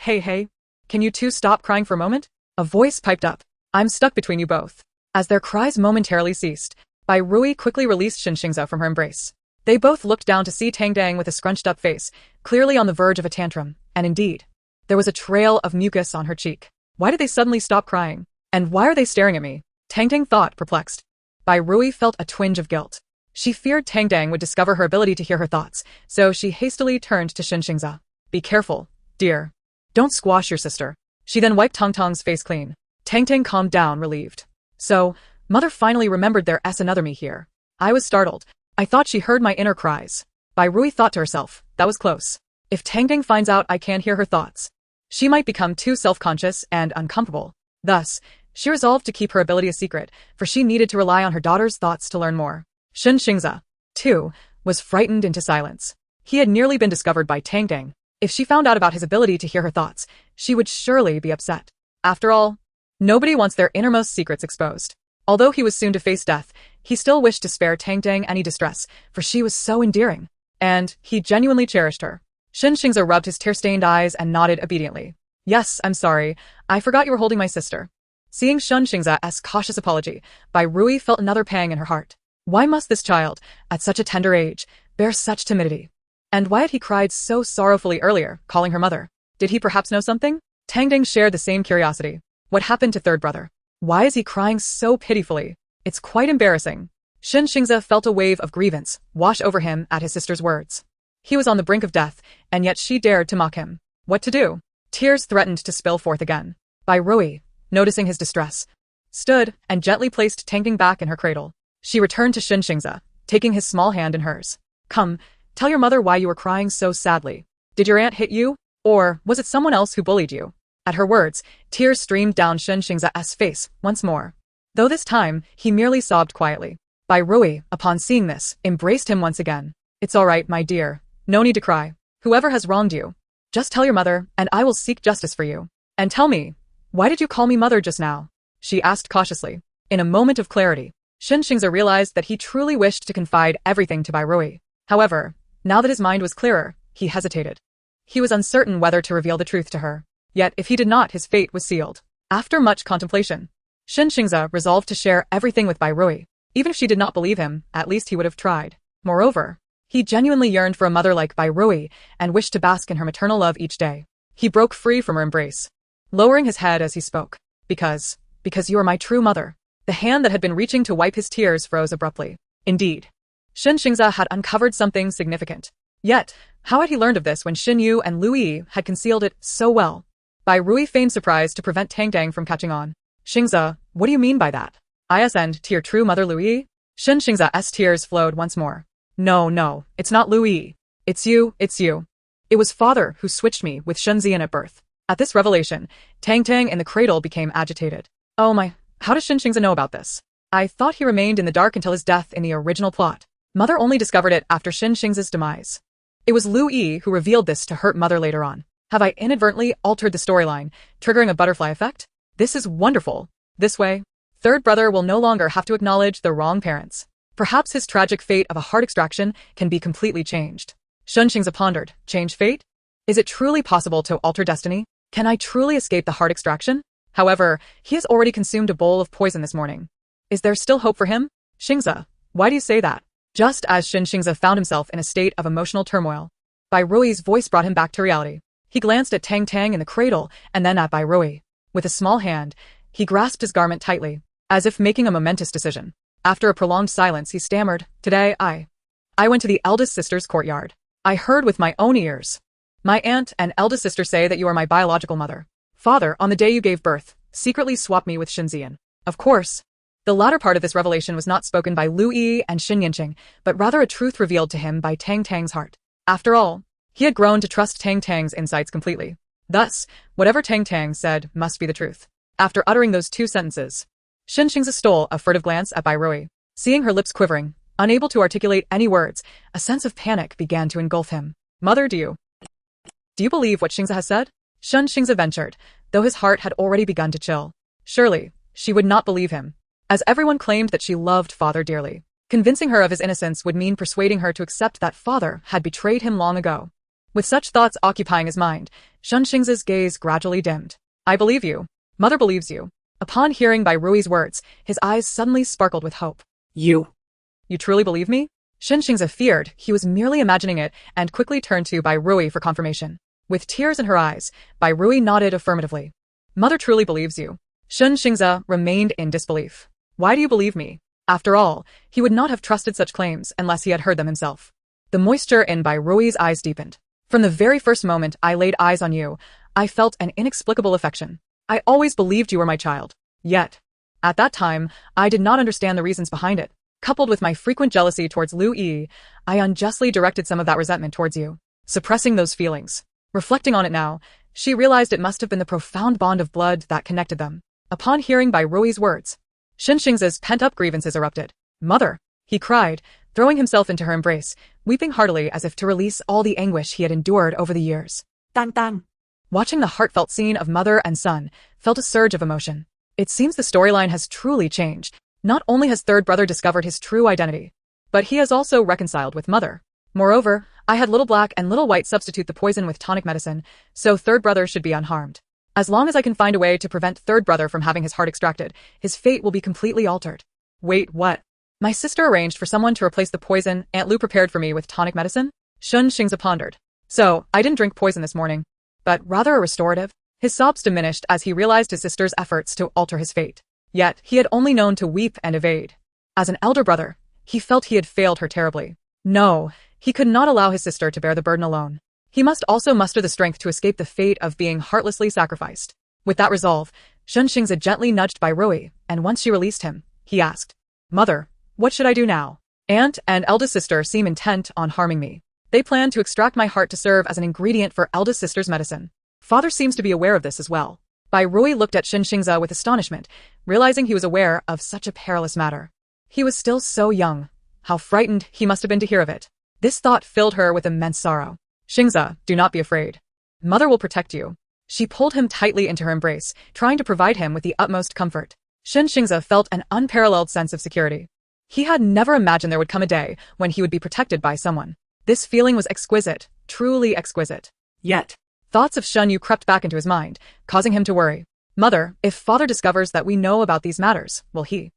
can you two stop crying for a moment? A voice piped up. I'm stuck between you both. As their cries momentarily ceased, Bai Rui quickly released Xin Xingze from her embrace. They both looked down to see Tang Tang with a scrunched-up face, clearly on the verge of a tantrum, and indeed, there was a trail of mucus on her cheek. Why did they suddenly stop crying? And why are they staring at me? Tang Tang thought, perplexed. Bai Rui felt a twinge of guilt. She feared Tang Tang would discover her ability to hear her thoughts, so she hastily turned to Xin Xingze. Be careful, dear. Don't squash your sister. She then wiped Tang Tang's face clean. Tang Tang calmed down, relieved. So, mother finally remembered there's another me here. I was startled. I thought she heard my inner cries. Bai Rui thought to herself, that was close. If Tang Tang finds out I can't hear her thoughts, she might become too self-conscious and uncomfortable. Thus, she resolved to keep her ability a secret, for she needed to rely on her daughter's thoughts to learn more. Xin Xingze, too, was frightened into silence. He had nearly been discovered by Tang Tang. If she found out about his ability to hear her thoughts, she would surely be upset. After all, nobody wants their innermost secrets exposed. Although he was soon to face death, he still wished to spare Tang Tang any distress, for she was so endearing. And he genuinely cherished her. Xin Xingze rubbed his tear-stained eyes and nodded obediently. Yes, I'm sorry. I forgot you were holding my sister. Seeing Xin Xingze's cautious apology, Bai Rui felt another pang in her heart. Why must this child, at such a tender age, bear such timidity? And why had he cried so sorrowfully earlier, calling her mother? Did he perhaps know something? Tang Tang shared the same curiosity. What happened to third brother? Why is he crying so pitifully? It's quite embarrassing. Xin Xingze felt a wave of grievance wash over him at his sister's words. He was on the brink of death, and yet she dared to mock him. What to do? Tears threatened to spill forth again. Bai Rui, noticing his distress, stood and gently placed Tang Tang back in her cradle. She returned to Xin Xingze, taking his small hand in hers. Come, tell your mother why you were crying so sadly. Did your aunt hit you? Or was it someone else who bullied you? At her words, tears streamed down Xin Xingze's face once more. Though this time, he merely sobbed quietly. Bai Rui, upon seeing this, embraced him once again. It's all right, my dear. No need to cry. Whoever has wronged you, just tell your mother, and I will seek justice for you. And tell me, why did you call me mother just now? She asked cautiously. In a moment of clarity, Xin Xingze realized that he truly wished to confide everything to Bai Rui. However, now that his mind was clearer, he hesitated. He was uncertain whether to reveal the truth to her. Yet if he did not, his fate was sealed. After much contemplation, Xin Xingze resolved to share everything with Bai Rui. Even if she did not believe him, at least he would have tried. Moreover, he genuinely yearned for a mother like Bai Rui and wished to bask in her maternal love each day. He broke free from her embrace, lowering his head as he spoke. Because you are my true mother. The hand that had been reaching to wipe his tears froze abruptly. Indeed, Xin Xingze had uncovered something significant. Yet, how had he learned of this when Xin Yu and Lu Yi had concealed it so well? Bai Rui feigned surprise to prevent Tang Tang from catching on. Xingze, what do you mean by that? ISN'd to your true mother Lu Yi? Xin Xingze's tears flowed once more. No, it's not Lu Yi. It's you. It was father who switched me with Shunzian at birth. At this revelation, Tang Tang in the cradle became agitated. Oh my, how does Xin Xingze know about this? I thought he remained in the dark until his death in the original plot. Mother only discovered it after Xin Xing's demise. It was Lu Yi who revealed this to hurt Mother later on. Have I inadvertently altered the storyline, triggering a butterfly effect? This is wonderful. This way, third brother will no longer have to acknowledge the wrong parents. Perhaps his tragic fate of a heart extraction can be completely changed. Xin Xing's pondered. Change fate? Is it truly possible to alter destiny? Can I truly escape the heart extraction? However, he has already consumed a bowl of poison this morning. Is there still hope for him? Xingze, why do you say that? Just as Xingze found himself in a state of emotional turmoil, Bai Rui's voice brought him back to reality. He glanced at Tang Tang in the cradle and then at Bai Rui. With a small hand, he grasped his garment tightly, as if making a momentous decision. After a prolonged silence, he stammered, "Today, I went to the eldest sister's courtyard. I heard with my own ears. My aunt and eldest sister say that you are my biological mother. Father, on the day you gave birth, secretly swapped me with Xinzian. Of course." The latter part of this revelation was not spoken by Lu Yi and Xin Yanqing, but rather a truth revealed to him by Tang Tang's heart. After all, he had grown to trust Tang Tang's insights completely. Thus, whatever Tang Tang said must be the truth. After uttering those two sentences, Xin Xingze stole a furtive glance at Bai Rui. Seeing her lips quivering, unable to articulate any words, a sense of panic began to engulf him. "Mother, do you believe what Xingze has said?" Xin Xingze ventured, though his heart had already begun to chill. Surely, she would not believe him, as everyone claimed that she loved Father dearly. Convincing her of his innocence would mean persuading her to accept that Father had betrayed him long ago. With such thoughts occupying his mind, Xin Xingze's gaze gradually dimmed. "I believe you. Mother believes you." Upon hearing Bai Rui's words, his eyes suddenly sparkled with hope. You truly believe me?" Xin Xingze feared he was merely imagining it and quickly turned to Bai Rui for confirmation. With tears in her eyes, Bai Rui nodded affirmatively. "Mother truly believes you." Xin Xingze remained in disbelief. "Why do you believe me?" After all, he would not have trusted such claims unless he had heard them himself. The moisture in Bai Rui's eyes deepened. "From the very first moment I laid eyes on you, I felt an inexplicable affection. I always believed you were my child. Yet, at that time, I did not understand the reasons behind it. Coupled with my frequent jealousy towards Lu Yi, I unjustly directed some of that resentment towards you, suppressing those feelings. Reflecting on it now, she realized it must have been the profound bond of blood that connected them." Upon hearing Bai Rui's words, Xin Xingze's pent-up grievances erupted. "Mother!" he cried, throwing himself into her embrace, weeping heartily as if to release all the anguish he had endured over the years. Tang Tang. Watching the heartfelt scene of mother and son, felt a surge of emotion. It seems the storyline has truly changed. Not only has third brother discovered his true identity, but he has also reconciled with mother. Moreover, I had little black and little white substitute the poison with tonic medicine, so third brother should be unharmed. As long as I can find a way to prevent third brother from having his heart extracted, his fate will be completely altered. Wait, what? My sister arranged for someone to replace the poison Aunt Lu prepared for me with tonic medicine? Xin Xingze pondered. So, I didn't drink poison this morning, but rather a restorative? His sobs diminished as he realized his sister's efforts to alter his fate. Yet, he had only known to weep and evade. As an elder brother, he felt he had failed her terribly. No, he could not allow his sister to bear the burden alone. He must also muster the strength to escape the fate of being heartlessly sacrificed. With that resolve, Xin Xingze gently nudged Bai Rui, and once she released him, he asked, "Mother, what should I do now? Aunt and eldest sister seem intent on harming me. They plan to extract my heart to serve as an ingredient for eldest sister's medicine. Father seems to be aware of this as well." Bai Rui looked at Xin Xingze with astonishment, realizing he was aware of such a perilous matter. He was still so young. How frightened he must have been to hear of it. This thought filled her with immense sorrow. "Xingze, do not be afraid. Mother will protect you." She pulled him tightly into her embrace, trying to provide him with the utmost comfort. Xin Xingze felt an unparalleled sense of security. He had never imagined there would come a day when he would be protected by someone. This feeling was exquisite, truly exquisite. Yet, thoughts of Shen Yu crept back into his mind, causing him to worry. "Mother, if father discovers that we know about these matters, will he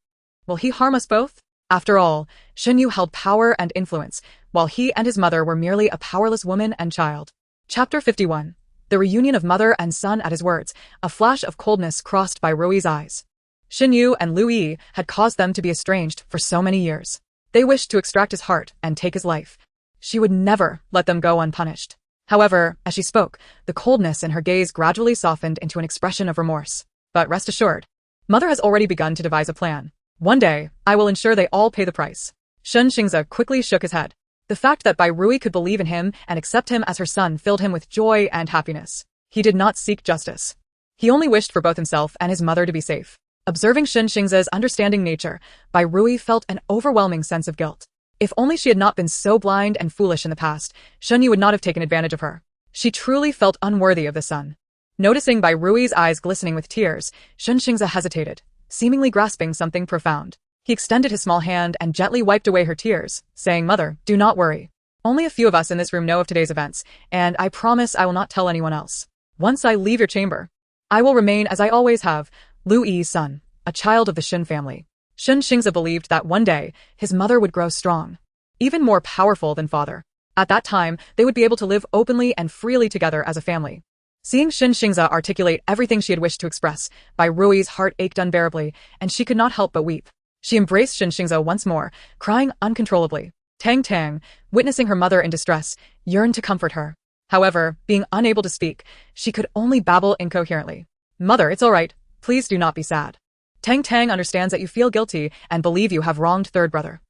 harm us both?" After all, Shen Yu held power and influence, while he and his mother were merely a powerless woman and child. Chapter 51. The reunion of mother and son. At his words, a flash of coldness crossed Bai Rui's eyes. Xin Yu and Lu Yi had caused them to be estranged for so many years. They wished to extract his heart and take his life. She would never let them go unpunished. However, as she spoke, the coldness in her gaze gradually softened into an expression of remorse. But rest assured, mother has already begun to devise a plan. One day, I will ensure they all pay the price. Xin Xingze quickly shook his head. The fact that Bai Rui could believe in him and accept him as her son filled him with joy and happiness. He did not seek justice. He only wished for both himself and his mother to be safe. Observing Xin Xingza's understanding nature, Bai Rui felt an overwhelming sense of guilt. If only she had not been so blind and foolish in the past, Shen Yu would not have taken advantage of her. She truly felt unworthy of the son. Noticing Bai Rui's eyes glistening with tears, Xin Xingza hesitated, seemingly grasping something profound. He extended his small hand and gently wiped away her tears, saying, "Mother, do not worry. Only a few of us in this room know of today's events, and I promise I will not tell anyone else. Once I leave your chamber, I will remain as I always have, Lu Yi's son, a child of the Xin family." Xin Xingza believed that one day, his mother would grow strong, even more powerful than father. At that time, they would be able to live openly and freely together as a family. Seeing Xin Xingza articulate everything she had wished to express, Bai Rui's heart ached unbearably, and she could not help but weep. She embraced Xin Xingza once more, crying uncontrollably. Tang Tang, witnessing her mother in distress, yearned to comfort her. However, being unable to speak, she could only babble incoherently. "Mother, it's all right. Please do not be sad. Tang Tang understands that you feel guilty and believe you have wronged third brother.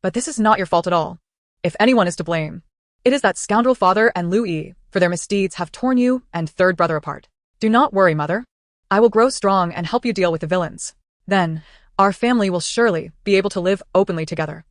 But this is not your fault at all. If anyone is to blame, it is that scoundrel father and Lu Yi, for their misdeeds have torn you and third brother apart. Do not worry, mother. I will grow strong and help you deal with the villains. Then, our family will surely be able to live openly together.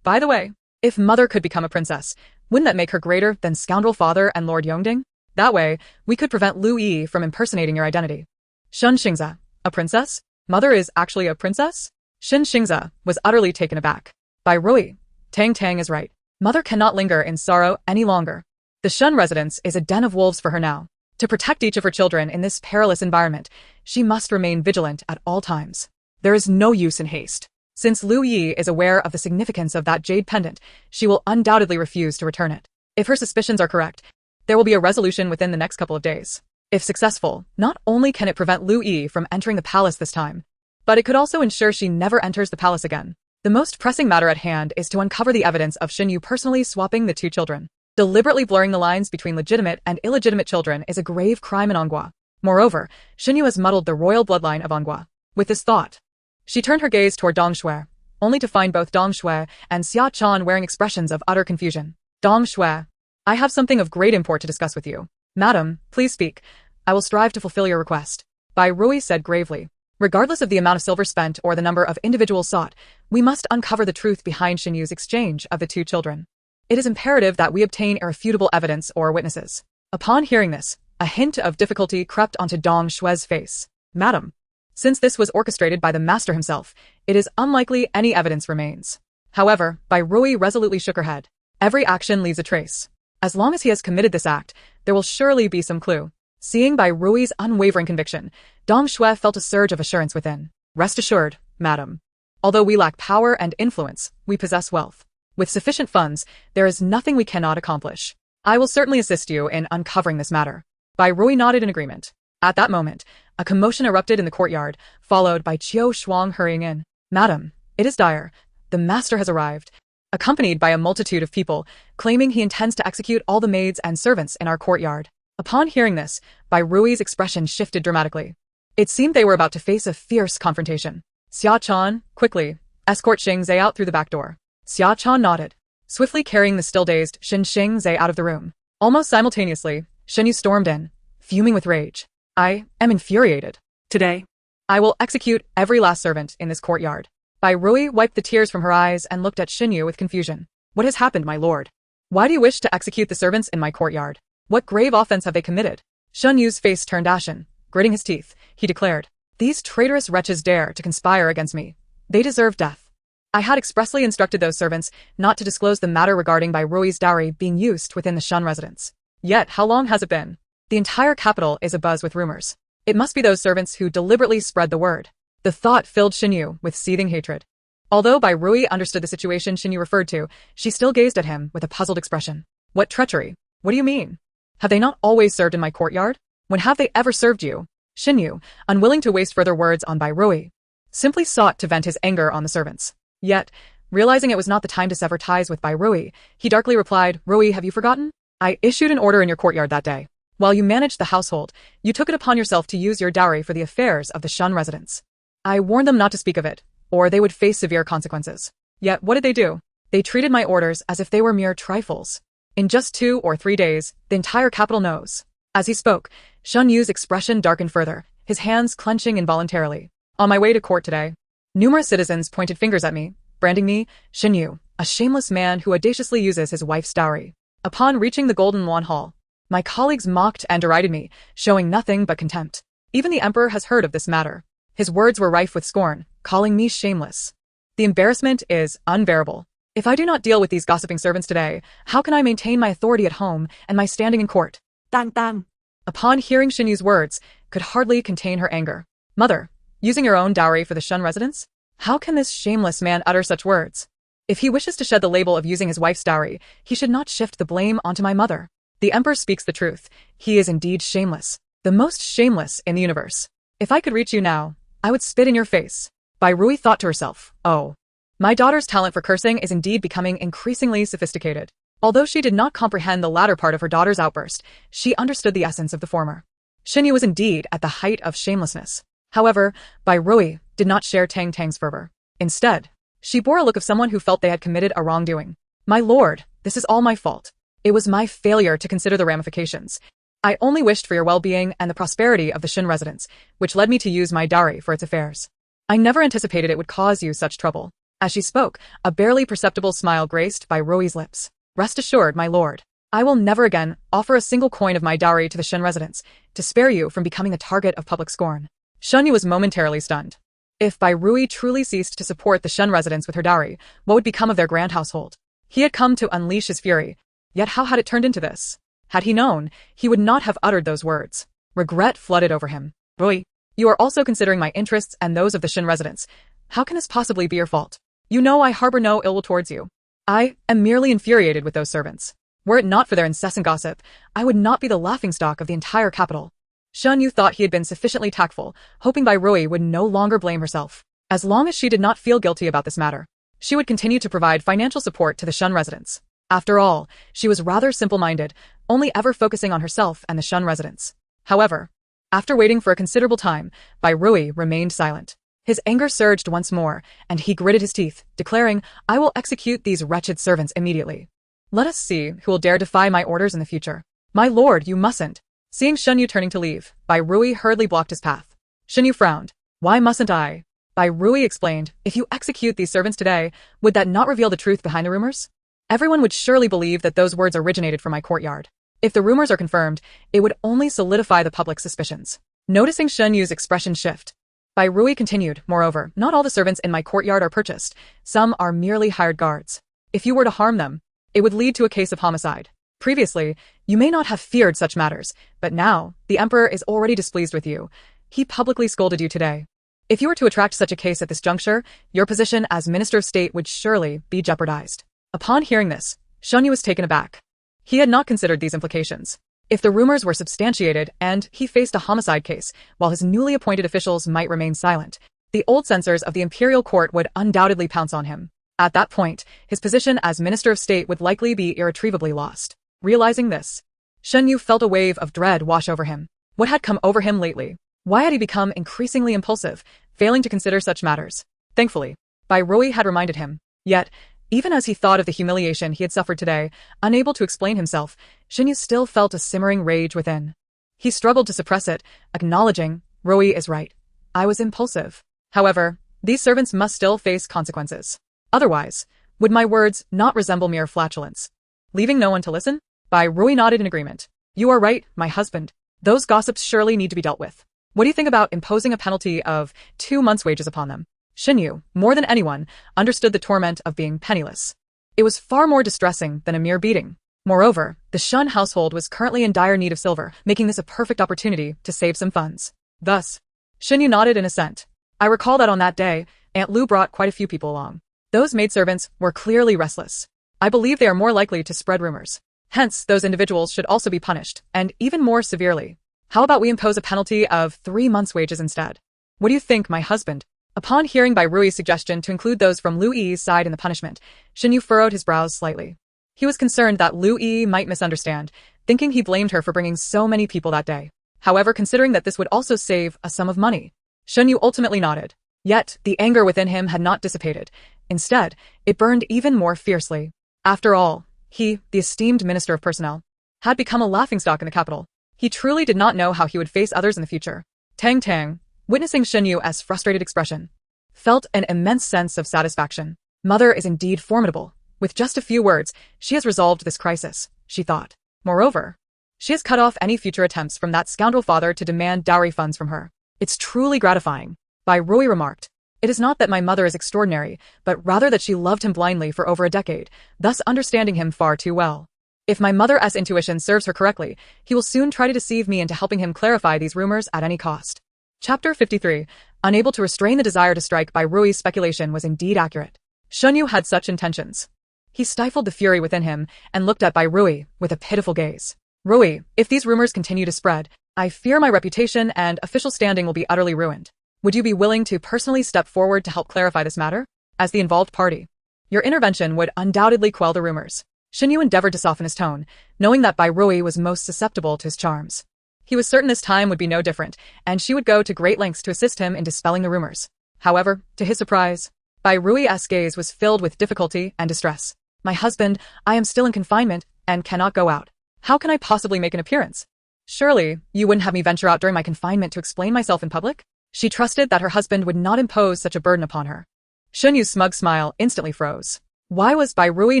By the way, if mother could become a princess, wouldn't that make her greater than scoundrel father and Lord Yongding? That way, we could prevent Lu Yi from impersonating your identity." Xin Xingza, a princess? Mother is actually a princess? Xin Xingza was utterly taken aback. Bai Rui, Tang Tang is right. Mother cannot linger in sorrow any longer. The Shun residence is a den of wolves for her now. To protect each of her children in this perilous environment, she must remain vigilant at all times. There is no use in haste. Since Lu Yi is aware of the significance of that jade pendant, she will undoubtedly refuse to return it. If her suspicions are correct, there will be a resolution within the next couple of days. If successful, not only can it prevent Lu Yi from entering the palace this time, but it could also ensure she never enters the palace again. The most pressing matter at hand is to uncover the evidence of Xin Yu personally swapping the two children. Deliberately blurring the lines between legitimate and illegitimate children is a grave crime in Anghua. Moreover, Xin Yu has muddled the royal bloodline of Anghua. With this thought, she turned her gaze toward Dong Shui, only to find both Dong Shui and Xia Chan wearing expressions of utter confusion. "Dong Shui, I have something of great import to discuss with you. Madam, please speak. I will strive to fulfill your request," Bai Rui said gravely. Regardless of the amount of silver spent or the number of individuals sought, we must uncover the truth behind Xin Yu's exchange of the two children. It is imperative that we obtain irrefutable evidence or witnesses. Upon hearing this, a hint of difficulty crept onto Dong Shui's face. "Madam, since this was orchestrated by the master himself, it is unlikely any evidence remains." However, Bai Rui resolutely shook her head. Every action leaves a trace. As long as he has committed this act, there will surely be some clue. Seeing Bai Rui's unwavering conviction, Dong Shui felt a surge of assurance within. "Rest assured, madam. Although we lack power and influence, we possess wealth. With sufficient funds, there is nothing we cannot accomplish. I will certainly assist you in uncovering this matter." Bai Rui nodded in agreement. At that moment, a commotion erupted in the courtyard, followed by Qiu Shuang hurrying in. "Madam, it is dire. The master has arrived," accompanied by a multitude of people, claiming he intends to execute all the maids and servants in our courtyard. Upon hearing this, Bai Rui's expression shifted dramatically. It seemed they were about to face a fierce confrontation. "Xia Chan, quickly, escort Xing Zhe out through the back door." Xia Chan nodded, swiftly carrying the still-dazed Xing Zhe out of the room. Almost simultaneously, Xin Yu stormed in, fuming with rage. "I am infuriated. Today, I will execute every last servant in this courtyard." Bai Rui wiped the tears from her eyes and looked at Xin Yu with confusion. "What has happened, my lord? Why do you wish to execute the servants in my courtyard? What grave offense have they committed?" Xin Yu's face turned ashen. Gritting his teeth, he declared, "These traitorous wretches dare to conspire against me. They deserve death. I had expressly instructed those servants not to disclose the matter regarding Bai Rui's dowry being used within the Shun residence. Yet, how long has it been? The entire capital is abuzz with rumors. It must be those servants who deliberately spread the word." The thought filled Xin Yu with seething hatred. Although Bai Rui understood the situation Xin Yu referred to, she still gazed at him with a puzzled expression. "What treachery? What do you mean? Have they not always served in my courtyard? When have they ever served you?" Xin Yu, unwilling to waste further words on Bai Rui, simply sought to vent his anger on the servants. Yet, realizing it was not the time to sever ties with Bai Rui, he darkly replied, "Rui, have you forgotten? I issued an order in your courtyard that day. While you managed the household, you took it upon yourself to use your dowry for the affairs of the Shun residence. I warned them not to speak of it, or they would face severe consequences. Yet what did they do? They treated my orders as if they were mere trifles. In just 2 or 3 days, the entire capital knows." As he spoke, Shun Yu's expression darkened further, his hands clenching involuntarily. On my way to court today, numerous citizens pointed fingers at me, branding me Xinyu, a shameless man who audaciously uses his wife's dowry. Upon reaching the Golden Lawn Hall, my colleagues mocked and derided me, showing nothing but contempt. Even the emperor has heard of this matter. His words were rife with scorn, calling me shameless. The embarrassment is unbearable. If I do not deal with these gossiping servants today, how can I maintain my authority at home and my standing in court? Tang Tang. Upon hearing Xinyu's words, could hardly contain her anger. Mother, using your own dowry for the Shun residence? How can this shameless man utter such words? If he wishes to shed the label of using his wife's dowry, he should not shift the blame onto my mother. The emperor speaks the truth. He is indeed shameless. The most shameless in the universe. If I could reach you now, I would spit in your face. Bai Rui thought to herself, oh. My daughter's talent for cursing is indeed becoming increasingly sophisticated. Although she did not comprehend the latter part of her daughter's outburst, she understood the essence of the former. Xinyu was indeed at the height of shamelessness. However, Bai Rui did not share Tang Tang's fervor. Instead, she bore a look of someone who felt they had committed a wrongdoing. My lord, this is all my fault. It was my failure to consider the ramifications. I only wished for your well-being and the prosperity of the Shin residence, which led me to use my dowry for its affairs. I never anticipated it would cause you such trouble. As she spoke, a barely perceptible smile graced Bai Rui's lips. Rest assured, my lord, I will never again offer a single coin of my dowry to the Shin residence, to spare you from becoming the target of public scorn. Xunyu was momentarily stunned. If Bai Rui truly ceased to support the Shen residents with her dowry, what would become of their grand household? He had come to unleash his fury, yet how had it turned into this? Had he known, he would not have uttered those words. Regret flooded over him. Rui, you are also considering my interests and those of the Shen residents. How can this possibly be your fault? You know I harbor no ill will towards you. I am merely infuriated with those servants. Were it not for their incessant gossip, I would not be the laughingstock of the entire capital. Shen Yu thought he had been sufficiently tactful, hoping Bai Rui would no longer blame herself. As long as she did not feel guilty about this matter, she would continue to provide financial support to the Shen residents. After all, she was rather simple-minded, only ever focusing on herself and the Shen residents. However, after waiting for a considerable time, Bai Rui remained silent. His anger surged once more, and he gritted his teeth, declaring, I will execute these wretched servants immediately. Let us see who will dare defy my orders in the future. My lord, you mustn't. Seeing Shen Yu turning to leave, Bai Rui hurriedly blocked his path. Shen Yu frowned. Why mustn't I? Bai Rui explained, if you execute these servants today, would that not reveal the truth behind the rumors? Everyone would surely believe that those words originated from my courtyard. If the rumors are confirmed, it would only solidify the public's suspicions. Noticing Shen Yu's expression shift, Bai Rui continued, moreover, not all the servants in my courtyard are purchased. Some are merely hired guards. If you were to harm them, it would lead to a case of homicide. Previously, you may not have feared such matters, but now, the emperor is already displeased with you. He publicly scolded you today. If you were to attract such a case at this juncture, your position as Minister of State would surely be jeopardized. Upon hearing this, Shen Yu was taken aback. He had not considered these implications. If the rumors were substantiated and he faced a homicide case, while his newly appointed officials might remain silent, the old censors of the imperial court would undoubtedly pounce on him. At that point, his position as Minister of State would likely be irretrievably lost. Realizing this, Shen Yu felt a wave of dread wash over him. What had come over him lately? Why had he become increasingly impulsive, failing to consider such matters? Thankfully, Bai Rui had reminded him. Yet, even as he thought of the humiliation he had suffered today, unable to explain himself, Shen Yu still felt a simmering rage within. He struggled to suppress it, acknowledging, Rui is right. I was impulsive. However, these servants must still face consequences. Otherwise, would my words not resemble mere flatulence? Leaving no one to listen? Bai Rui nodded in agreement. You are right, my husband. Those gossips surely need to be dealt with. What do you think about imposing a penalty of 2 months' wages upon them? Shen Yu, more than anyone, understood the torment of being penniless. It was far more distressing than a mere beating. Moreover, the Shun household was currently in dire need of silver, making this a perfect opportunity to save some funds. Thus, Shen Yu nodded in assent. I recall that on that day, Aunt Lu brought quite a few people along. Those maidservants were clearly restless. I believe they are more likely to spread rumors. Hence, those individuals should also be punished, and even more severely. How about we impose a penalty of 3 months' wages instead? What do you think, my husband? Upon hearing Bai Rui's suggestion to include those from Lu Yi's side in the punishment, Shen Yu furrowed his brows slightly. He was concerned that Lu Yi might misunderstand, thinking he blamed her for bringing so many people that day. However, considering that this would also save a sum of money, Shen Yu ultimately nodded. Yet, the anger within him had not dissipated. Instead, it burned even more fiercely. After all, he, the esteemed Minister of Personnel, had become a laughingstock in the capital. He truly did not know how he would face others in the future. Tang Tang, Witnessing Shen Yu's frustrated expression, felt an immense sense of satisfaction. Mother is indeed formidable. With just a few words, she has resolved this crisis, she thought. Moreover, she has cut off any future attempts from that scoundrel father to demand dowry funds from her. It's truly gratifying. Bai Rui remarked. It is not that my mother is extraordinary, but rather that she loved him blindly for over a decade, thus understanding him far too well. If my mother's intuition serves her correctly, he will soon try to deceive me into helping him clarify these rumors at any cost. Chapter 53. Unable to restrain the desire to strike, Bai Rui's speculation was indeed accurate. Shen Yu had such intentions. He stifled the fury within him and looked at Bai Rui with a pitiful gaze. Rui, if these rumors continue to spread, I fear my reputation and official standing will be utterly ruined. Would you be willing to personally step forward to help clarify this matter? As the involved party, your intervention would undoubtedly quell the rumors. Shen Yu endeavored to soften his tone, knowing that Bai Rui was most susceptible to his charms. He was certain this time would be no different, and she would go to great lengths to assist him in dispelling the rumors. However, to his surprise, Bai Rui's gaze was filled with difficulty and distress. My husband, I am still in confinement and cannot go out. How can I possibly make an appearance? Surely, you wouldn't have me venture out during my confinement to explain myself in public? She trusted that her husband would not impose such a burden upon her. Shen Yu's smug smile instantly froze. Why was Bai Rui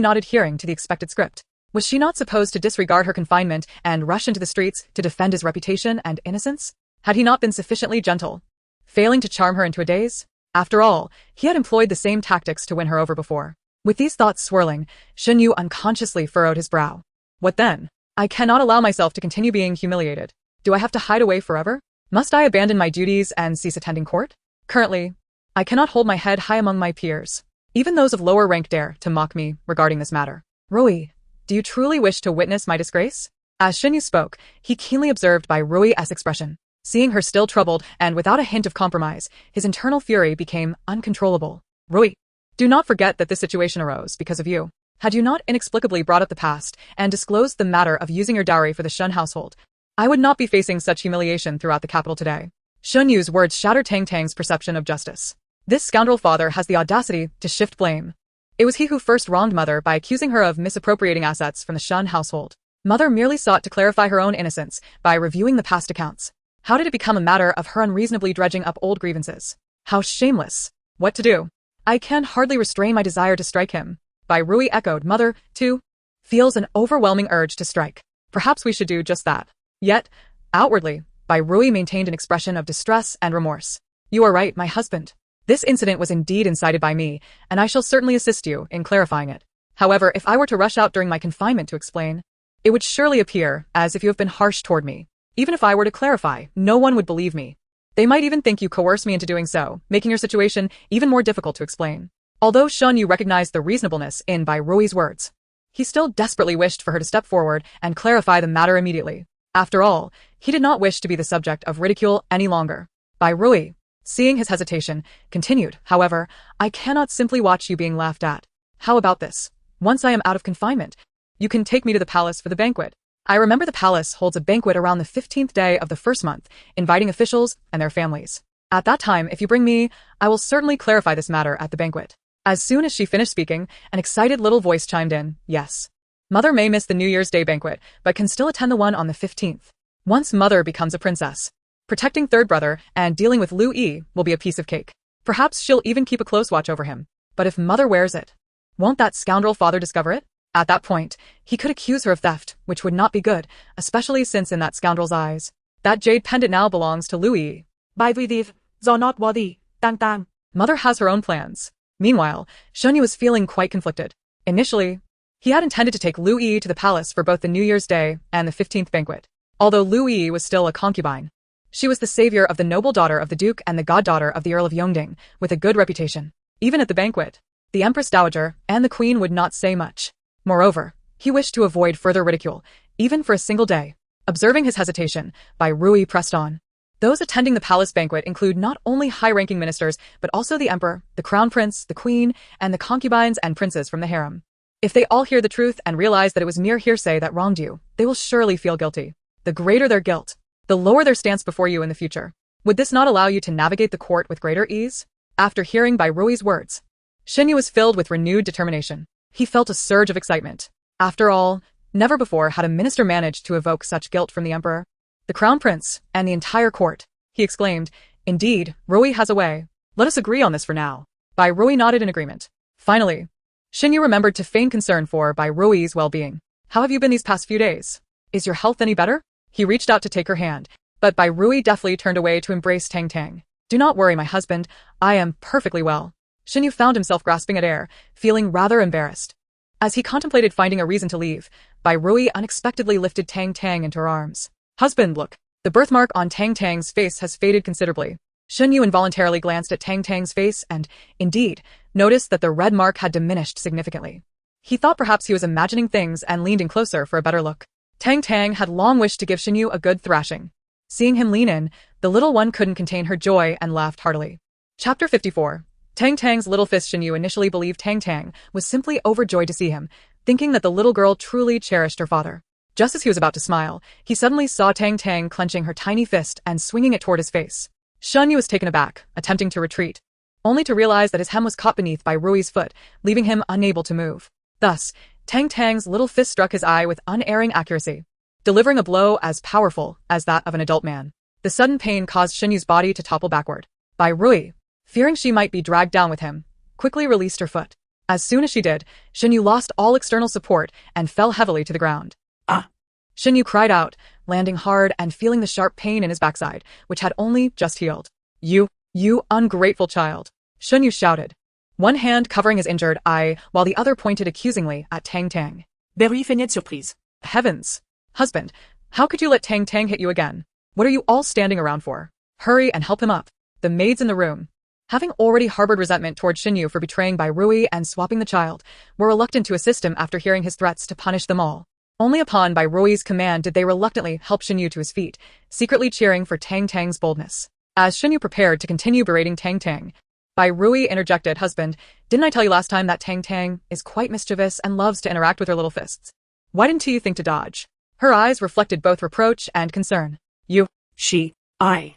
not adhering to the expected script? Was she not supposed to disregard her confinement and rush into the streets to defend his reputation and innocence? Had he not been sufficiently gentle, failing to charm her into a daze? After all, he had employed the same tactics to win her over before. With these thoughts swirling, Shen Yu unconsciously furrowed his brow. What then? I cannot allow myself to continue being humiliated. Do I have to hide away forever? Must I abandon my duties and cease attending court? Currently, I cannot hold my head high among my peers. Even those of lower rank dare to mock me regarding this matter. Rui, do you truly wish to witness my disgrace? As Shen Yu spoke, he keenly observed Bai Rui's expression. Seeing her still troubled and without a hint of compromise, his internal fury became uncontrollable. Rui, do not forget that this situation arose because of you. Had you not inexplicably brought up the past and disclosed the matter of using your dowry for the Shen household, I would not be facing such humiliation throughout the capital today. Shen Yu's words shattered Tang Tang's perception of justice. This scoundrel father has the audacity to shift blame. It was he who first wronged Mother by accusing her of misappropriating assets from the Shen household. Mother merely sought to clarify her own innocence by reviewing the past accounts. How did it become a matter of her unreasonably dredging up old grievances? How shameless. What to do? I can hardly restrain my desire to strike him. Bai Rui echoed. Mother, too, feels an overwhelming urge to strike. Perhaps we should do just that. Yet, outwardly, Bai Rui maintained an expression of distress and remorse. You are right, my husband. This incident was indeed incited by me, and I shall certainly assist you in clarifying it. However, if I were to rush out during my confinement to explain, it would surely appear as if you have been harsh toward me. Even if I were to clarify, no one would believe me. They might even think you coerced me into doing so, making your situation even more difficult to explain. Although Shen Yu recognized the reasonableness in Bai Rui's words, he still desperately wished for her to step forward and clarify the matter immediately. After all, he did not wish to be the subject of ridicule any longer. Bai Rui, seeing his hesitation, continued, however, I cannot simply watch you being laughed at. How about this? Once I am out of confinement, you can take me to the palace for the banquet. I remember the palace holds a banquet around the 15th day of the first month, inviting officials and their families. At that time, if you bring me, I will certainly clarify this matter at the banquet. As soon as she finished speaking, an excited little voice chimed in, yes. Mother may miss the New Year's Day banquet, but can still attend the one on the 15th. Once Mother becomes a princess, protecting third brother and dealing with Lu Yi will be a piece of cake. Perhaps she'll even keep a close watch over him. But if Mother wears it, won't that scoundrel father discover it? At that point, he could accuse her of theft, which would not be good, especially since in that scoundrel's eyes, that jade pendant now belongs to Lu Yi. By Vidiv, are not worthy, Tang Tang. Mother has her own plans. Meanwhile, Shen Yu was feeling quite conflicted. Initially, he had intended to take Lu Yi to the palace for both the New Year's Day and the 15th banquet. Although Lu Yi was still a concubine, she was the savior of the noble daughter of the Duke and the goddaughter of the Earl of Yongding, with a good reputation. Even at the banquet, the Empress Dowager and the Queen would not say much. Moreover, he wished to avoid further ridicule, even for a single day. Observing his hesitation, Bai Rui pressed on. Those attending the palace banquet include not only high-ranking ministers, but also the emperor, the crown prince, the queen, and the concubines and princes from the harem. If they all hear the truth and realize that it was mere hearsay that wronged you, they will surely feel guilty. The greater their guilt, the lower their stance before you in the future. Would this not allow you to navigate the court with greater ease? After hearing Bai Rui's words, Shen Yu was filled with renewed determination. He felt a surge of excitement. After all, never before had a minister managed to evoke such guilt from the emperor, the crown prince, and the entire court. He exclaimed, Indeed, Rui has a way. Let us agree on this for now. Bai Rui nodded in agreement. Finally, Xinyu remembered to feign concern for Bai Rui's well-being. How have you been these past few days? Is your health any better? He reached out to take her hand, but Bai Rui deftly turned away to embrace Tang Tang. Do not worry, my husband. I am perfectly well. Xinyu found himself grasping at air, feeling rather embarrassed. As he contemplated finding a reason to leave, Bai Rui unexpectedly lifted Tang Tang into her arms. Husband, look. The birthmark on Tang Tang's face has faded considerably. Xinyu involuntarily glanced at Tang Tang's face and, indeed, noticed that the red mark had diminished significantly. He thought perhaps he was imagining things and leaned in closer for a better look. Tang Tang had long wished to give Xinyu a good thrashing. Seeing him lean in, the little one couldn't contain her joy and laughed heartily. Chapter 54. Tang Tang's little fist. Xinyu initially believed Tang Tang was simply overjoyed to see him, thinking that the little girl truly cherished her father. Just as he was about to smile, he suddenly saw Tang Tang clenching her tiny fist and swinging it toward his face. Xinyu was taken aback, attempting to retreat, only to realize that his hem was caught beneath by Rui's foot, leaving him unable to move. Thus, Tang Tang's little fist struck his eye with unerring accuracy, delivering a blow as powerful as that of an adult man. The sudden pain caused Xinyu's body to topple backward. Bai Rui, fearing she might be dragged down with him, quickly released her foot. As soon as she did, Xinyu lost all external support and fell heavily to the ground. Ah! Xinyu cried out, landing hard and feeling the sharp pain in his backside, which had only just healed. You ungrateful child! Xinyu shouted, one hand covering his injured eye while the other pointed accusingly at Tang Tang. Very feigné de surprise. Heavens! Husband, how could you let Tang Tang hit you again? What are you all standing around for? Hurry and help him up. The maids in the room, having already harbored resentment toward Xinyu for betraying Bai Rui and swapping the child, were reluctant to assist him after hearing his threats to punish them all. Only upon Bai Rui's command did they reluctantly help Xinyu to his feet, secretly cheering for Tang Tang's boldness. As Xinyu prepared to continue berating Tang Tang, Bai Rui interjected, Husband, didn't I tell you last time that Tang Tang is quite mischievous and loves to interact with her little fists? Why didn't you think to dodge? Her eyes reflected both reproach and concern. I.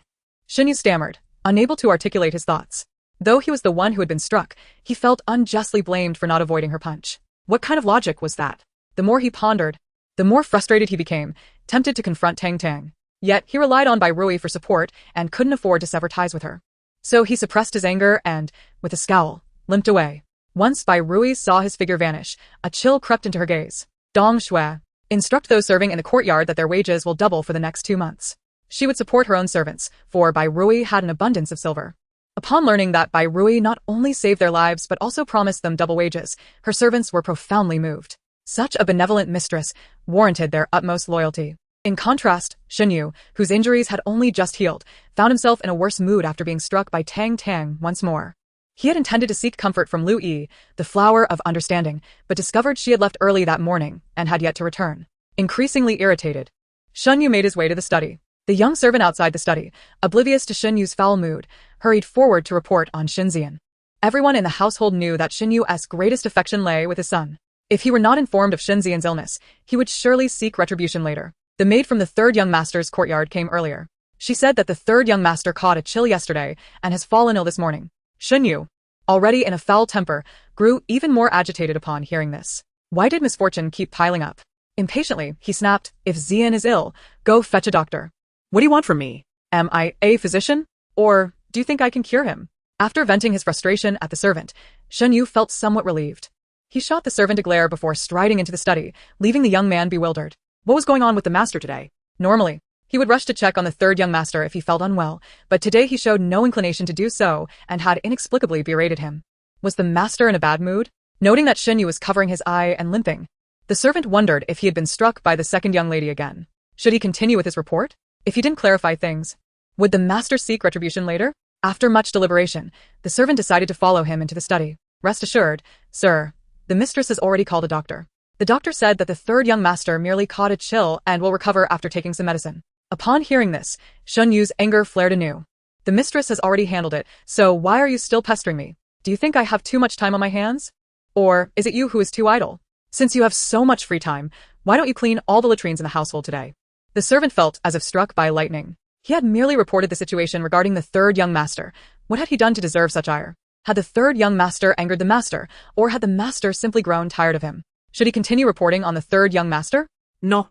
Xinyu stammered, unable to articulate his thoughts. Though he was the one who had been struck, he felt unjustly blamed for not avoiding her punch. What kind of logic was that? The more he pondered, the more frustrated he became, tempted to confront Tang Tang. Yet he relied on Bai Rui for support and couldn't afford to sever ties with her. So he suppressed his anger and, with a scowl, limped away. Once Bai Rui saw his figure vanish, a chill crept into her gaze. Dong Shui, instruct those serving in the courtyard that their wages will double for the next 2 months. She would support her own servants, for Bai Rui had an abundance of silver. Upon learning that Bai Rui not only saved their lives but also promised them double wages, her servants were profoundly moved. Such a benevolent mistress warranted their utmost loyalty. In contrast, Xinyu, whose injuries had only just healed, found himself in a worse mood after being struck by Tang Tang once more. He had intended to seek comfort from Lu Yi, the flower of understanding, but discovered she had left early that morning and had yet to return. Increasingly irritated, Xinyu made his way to the study. The young servant outside the study, oblivious to Xinyu's foul mood, hurried forward to report on Xinzian. Everyone in the household knew that Xinyu's greatest affection lay with his son. If he were not informed of Xinzian's illness, he would surely seek retribution later. The maid from the third young master's courtyard came earlier. She said that the third young master caught a chill yesterday and has fallen ill this morning. Xinyu, already in a foul temper, grew even more agitated upon hearing this. Why did misfortune keep piling up? Impatiently, he snapped, If Xian is ill, go fetch a doctor. What do you want from me? Am I a physician? Or do you think I can cure him? After venting his frustration at the servant, Xinyu felt somewhat relieved. He shot the servant a glare before striding into the study, leaving the young man bewildered. What was going on with the master today? Normally, he would rush to check on the third young master if he felt unwell, but today he showed no inclination to do so and had inexplicably berated him. Was the master in a bad mood? Noting that Xinyu was covering his eye and limping, the servant wondered if he had been struck by the second young lady again. Should he continue with his report? If he didn't clarify things, would the master seek retribution later? After much deliberation, the servant decided to follow him into the study. Rest assured, sir, the mistress has already called a doctor. The doctor said that the third young master merely caught a chill and will recover after taking some medicine. Upon hearing this, Xinyu's anger flared anew. The mistress has already handled it, so why are you still pestering me? Do you think I have too much time on my hands? Or is it you who is too idle? Since you have so much free time, why don't you clean all the latrines in the household today? The servant felt as if struck by lightning. He had merely reported the situation regarding the third young master. What had he done to deserve such ire? Had the third young master angered the master, or had the master simply grown tired of him? Should he continue reporting on the third young master? No.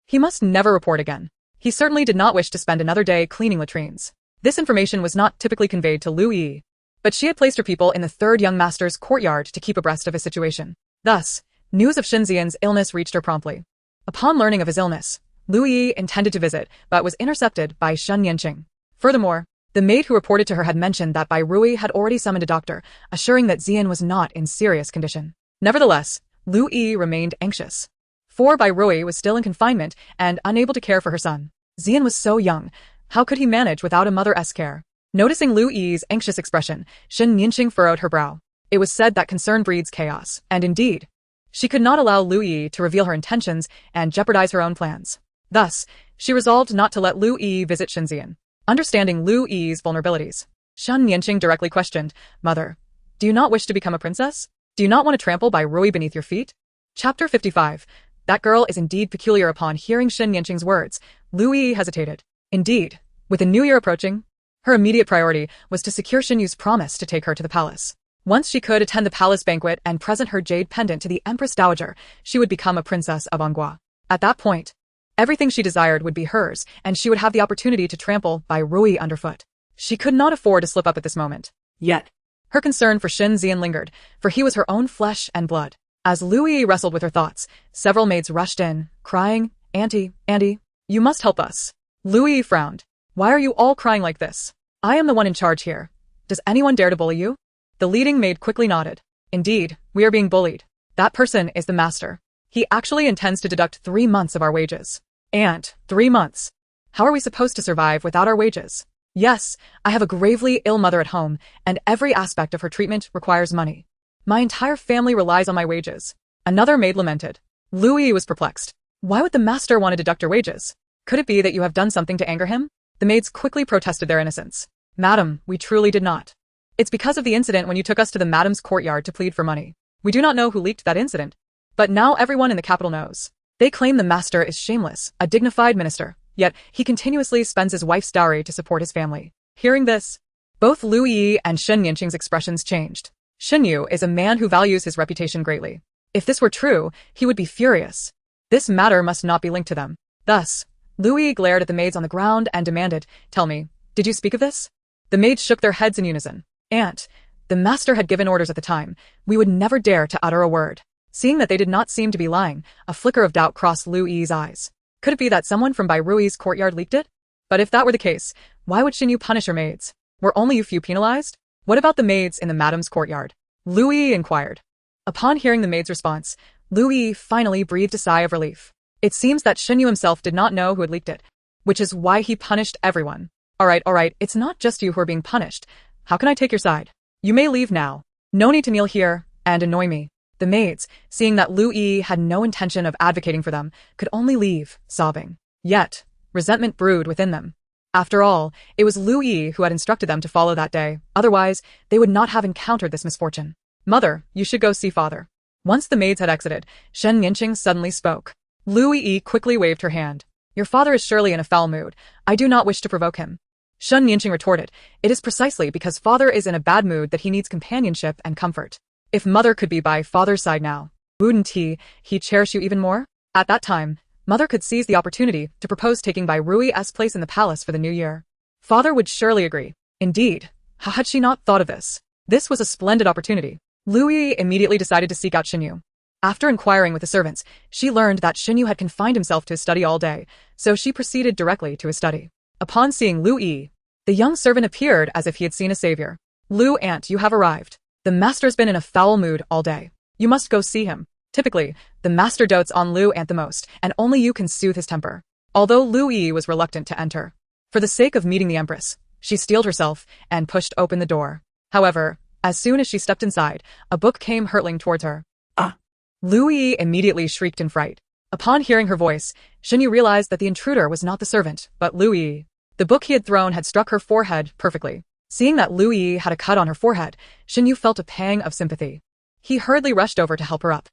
He must never report again. He certainly did not wish to spend another day cleaning latrines. This information was not typically conveyed to Lu Yi, but she had placed her people in the third young master's courtyard to keep abreast of his situation. Thus, news of Xin Zian's illness reached her promptly. Upon learning of his illness, Lu Yi intended to visit, but was intercepted by Shen Yanqing. Furthermore, the maid who reported to her had mentioned that Bai Rui had already summoned a doctor, assuring that Zian was not in serious condition. Nevertheless, Lu Yi remained anxious. For Bai Rui was still in confinement and unable to care for her son. Zian was so young. How could he manage without a mother's care? Noticing Lu Yi's anxious expression, Shen Yanqing furrowed her brow. It was said that concern breeds chaos, and indeed, she could not allow Lu Yi to reveal her intentions and jeopardize her own plans. Thus, she resolved not to let Lu Yi visit Shen Zian. Understanding Lu Yi's vulnerabilities, Shen Yanqing directly questioned, "Mother, do you not wish to become a princess? Do you not want to trample Bai Rui beneath your feet?" Chapter 55. That girl is indeed peculiar. Upon hearing Shen Yanqing's words, Lu Yi hesitated. Indeed, with the new year approaching, her immediate priority was to secure Xin Yu's promise to take her to the palace. Once she could attend the palace banquet and present her jade pendant to the Empress Dowager, she would become a princess of Anghua. At that point, everything she desired would be hers, and she would have the opportunity to trample Bai Rui underfoot. She could not afford to slip up at this moment. Yet, her concern for Xin Zian lingered, for he was her own flesh and blood. As Lu Yi wrestled with her thoughts, several maids rushed in, crying, "Auntie, Auntie, you must help us." Lu Yi frowned. "Why are you all crying like this? I am the one in charge here. Does anyone dare to bully you?" The leading maid quickly nodded. "Indeed, we are being bullied. That person is the master. He actually intends to deduct 3 months of our wages." "And 3 months? How are we supposed to survive without our wages?" "Yes, I have a gravely ill mother at home, and every aspect of her treatment requires money. My entire family relies on my wages." Another maid lamented. Lu Yi was perplexed. Why would the master want to deduct your wages? Could it be that you have done something to anger him? The maids quickly protested their innocence. "Madam, we truly did not. It's because of the incident when you took us to the madam's courtyard to plead for money. We do not know who leaked that incident. But now everyone in the capital knows. They claim the master is shameless, a dignified minister, yet he continuously spends his wife's dowry to support his family." Hearing this, both Lu Yi and Shen Yanqing's expressions changed. Xin Yu is a man who values his reputation greatly. If this were true, he would be furious. This matter must not be linked to them. Thus, Lu Yi glared at the maids on the ground and demanded, "Tell me, did you speak of this?" The maids shook their heads in unison. "Aunt, the master had given orders at the time. We would never dare to utter a word." Seeing that they did not seem to be lying, a flicker of doubt crossed Lu Yi's eyes. Could it be that someone from Bai Rui's courtyard leaked it? But if that were the case, why would Xin Yu punish her maids? Were only you few penalized? What about the maids in the madam's courtyard? Lu Yi inquired. Upon hearing the maid's response, Lu Yi finally breathed a sigh of relief. It seems that Xin Yu himself did not know who had leaked it, which is why he punished everyone. All right, it's not just you who are being punished. How can I take your side? You may leave now. No need to kneel here and annoy me. The maids, seeing that Lu Yi had no intention of advocating for them, could only leave, sobbing. Yet, resentment brewed within them. After all, it was Lu Yi who had instructed them to follow that day, otherwise, they would not have encountered this misfortune. "Mother, you should go see father." Once the maids had exited, Shen Yanqing suddenly spoke. Lu Yi quickly waved her hand. "Your father is surely in a foul mood. I do not wish to provoke him." Shen Yanqing retorted, "It is precisely because father is in a bad mood that he needs companionship and comfort. If mother could be by father's side now, wouldn't he cherish you even more?" At that time, mother could seize the opportunity to propose taking Bai Rui's place in the palace for the new year. Father would surely agree. Indeed, how had she not thought of this? This was a splendid opportunity. Lu Yi immediately decided to seek out Xin Yu. After inquiring with the servants, she learned that Xin Yu had confined himself to his study all day, so she proceeded directly to his study. Upon seeing Lu Yi, the young servant appeared as if he had seen a savior. "Lu, aunt, you have arrived. The master's been in a foul mood all day. You must go see him." Typically, the master dotes on Lu Ant the most, and only you can soothe his temper. Although Lu Yi was reluctant to enter, for the sake of meeting the Empress, she steeled herself and pushed open the door. However, as soon as she stepped inside, a book came hurtling towards her. "Ah!" Lu Yi immediately shrieked in fright. Upon hearing her voice, Xin Yu realized that the intruder was not the servant, but Lu Yi. The book he had thrown had struck her forehead perfectly. Seeing that Lu Yi had a cut on her forehead, Xin Yu felt a pang of sympathy. He hurriedly rushed over to help her up.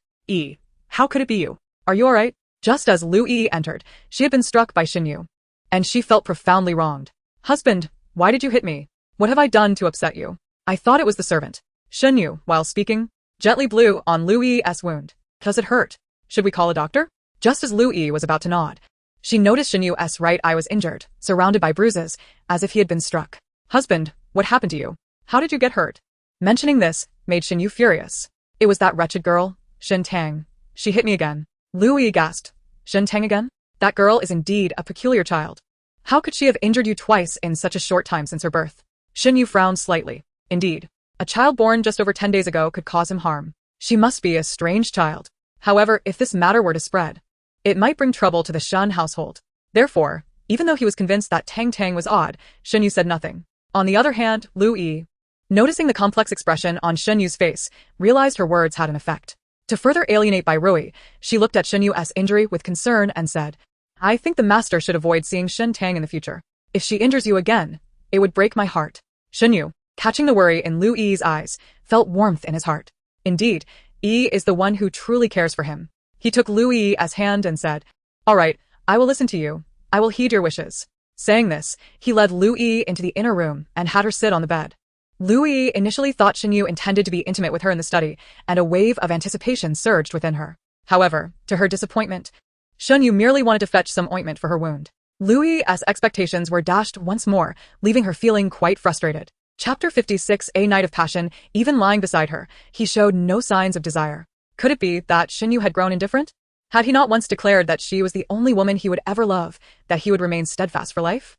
How could it be you? Are you alright?" Just as Lu Yi entered, she had been struck by Xin Yu, and she felt profoundly wronged. "Husband, why did you hit me? What have I done to upset you?" "I thought it was the servant." Xin Yu, while speaking, gently blew on Lu Yi's wound. "Does it hurt? Should we call a doctor?" Just as Lu Yi was about to nod, She noticed Shen Yu's right eye was injured, surrounded by bruises, as if he had been struck. Husband, what happened to you? How did you get hurt? Mentioning this made Shen Yu furious. It was that wretched girl, Shen Tang. She hit me again. Lu Yi gasped. Shen Tang again? That girl is indeed a peculiar child. How could she have injured you twice in such a short time since her birth? Shen Yu frowned slightly. Indeed, a child born just over 10 days ago could cause him harm. She must be a strange child. However, if this matter were to spread, it might bring trouble to the Shen household. Therefore, even though he was convinced that Tang Tang was odd, Shen Yu said nothing. On the other hand, Lu Yi, noticing the complex expression on Shen Yu's face, realized her words had an effect. To further alienate Bai Rui, she looked at Shen Yu's injury with concern and said, I think the master should avoid seeing Shen Tang in the future. If she injures you again, it would break my heart. Shen Yu, catching the worry in Lu Yi's eyes, felt warmth in his heart. Indeed, Yi is the one who truly cares for him. He took Lu Yi's hand and said, All right, I will listen to you. I will heed your wishes. Saying this, he led Lu Yi into the inner room and had her sit on the bed. Lu Yi initially thought Shen Yu intended to be intimate with her in the study, and a wave of anticipation surged within her. However, to her disappointment, Shen Yu merely wanted to fetch some ointment for her wound. Lu Yi's expectations were dashed once more, leaving her feeling quite frustrated. Chapter 56, A Night of Passion. Even lying beside her, he showed no signs of desire. Could it be that Shen Yu had grown indifferent? Had he not once declared that she was the only woman he would ever love, that he would remain steadfast for life?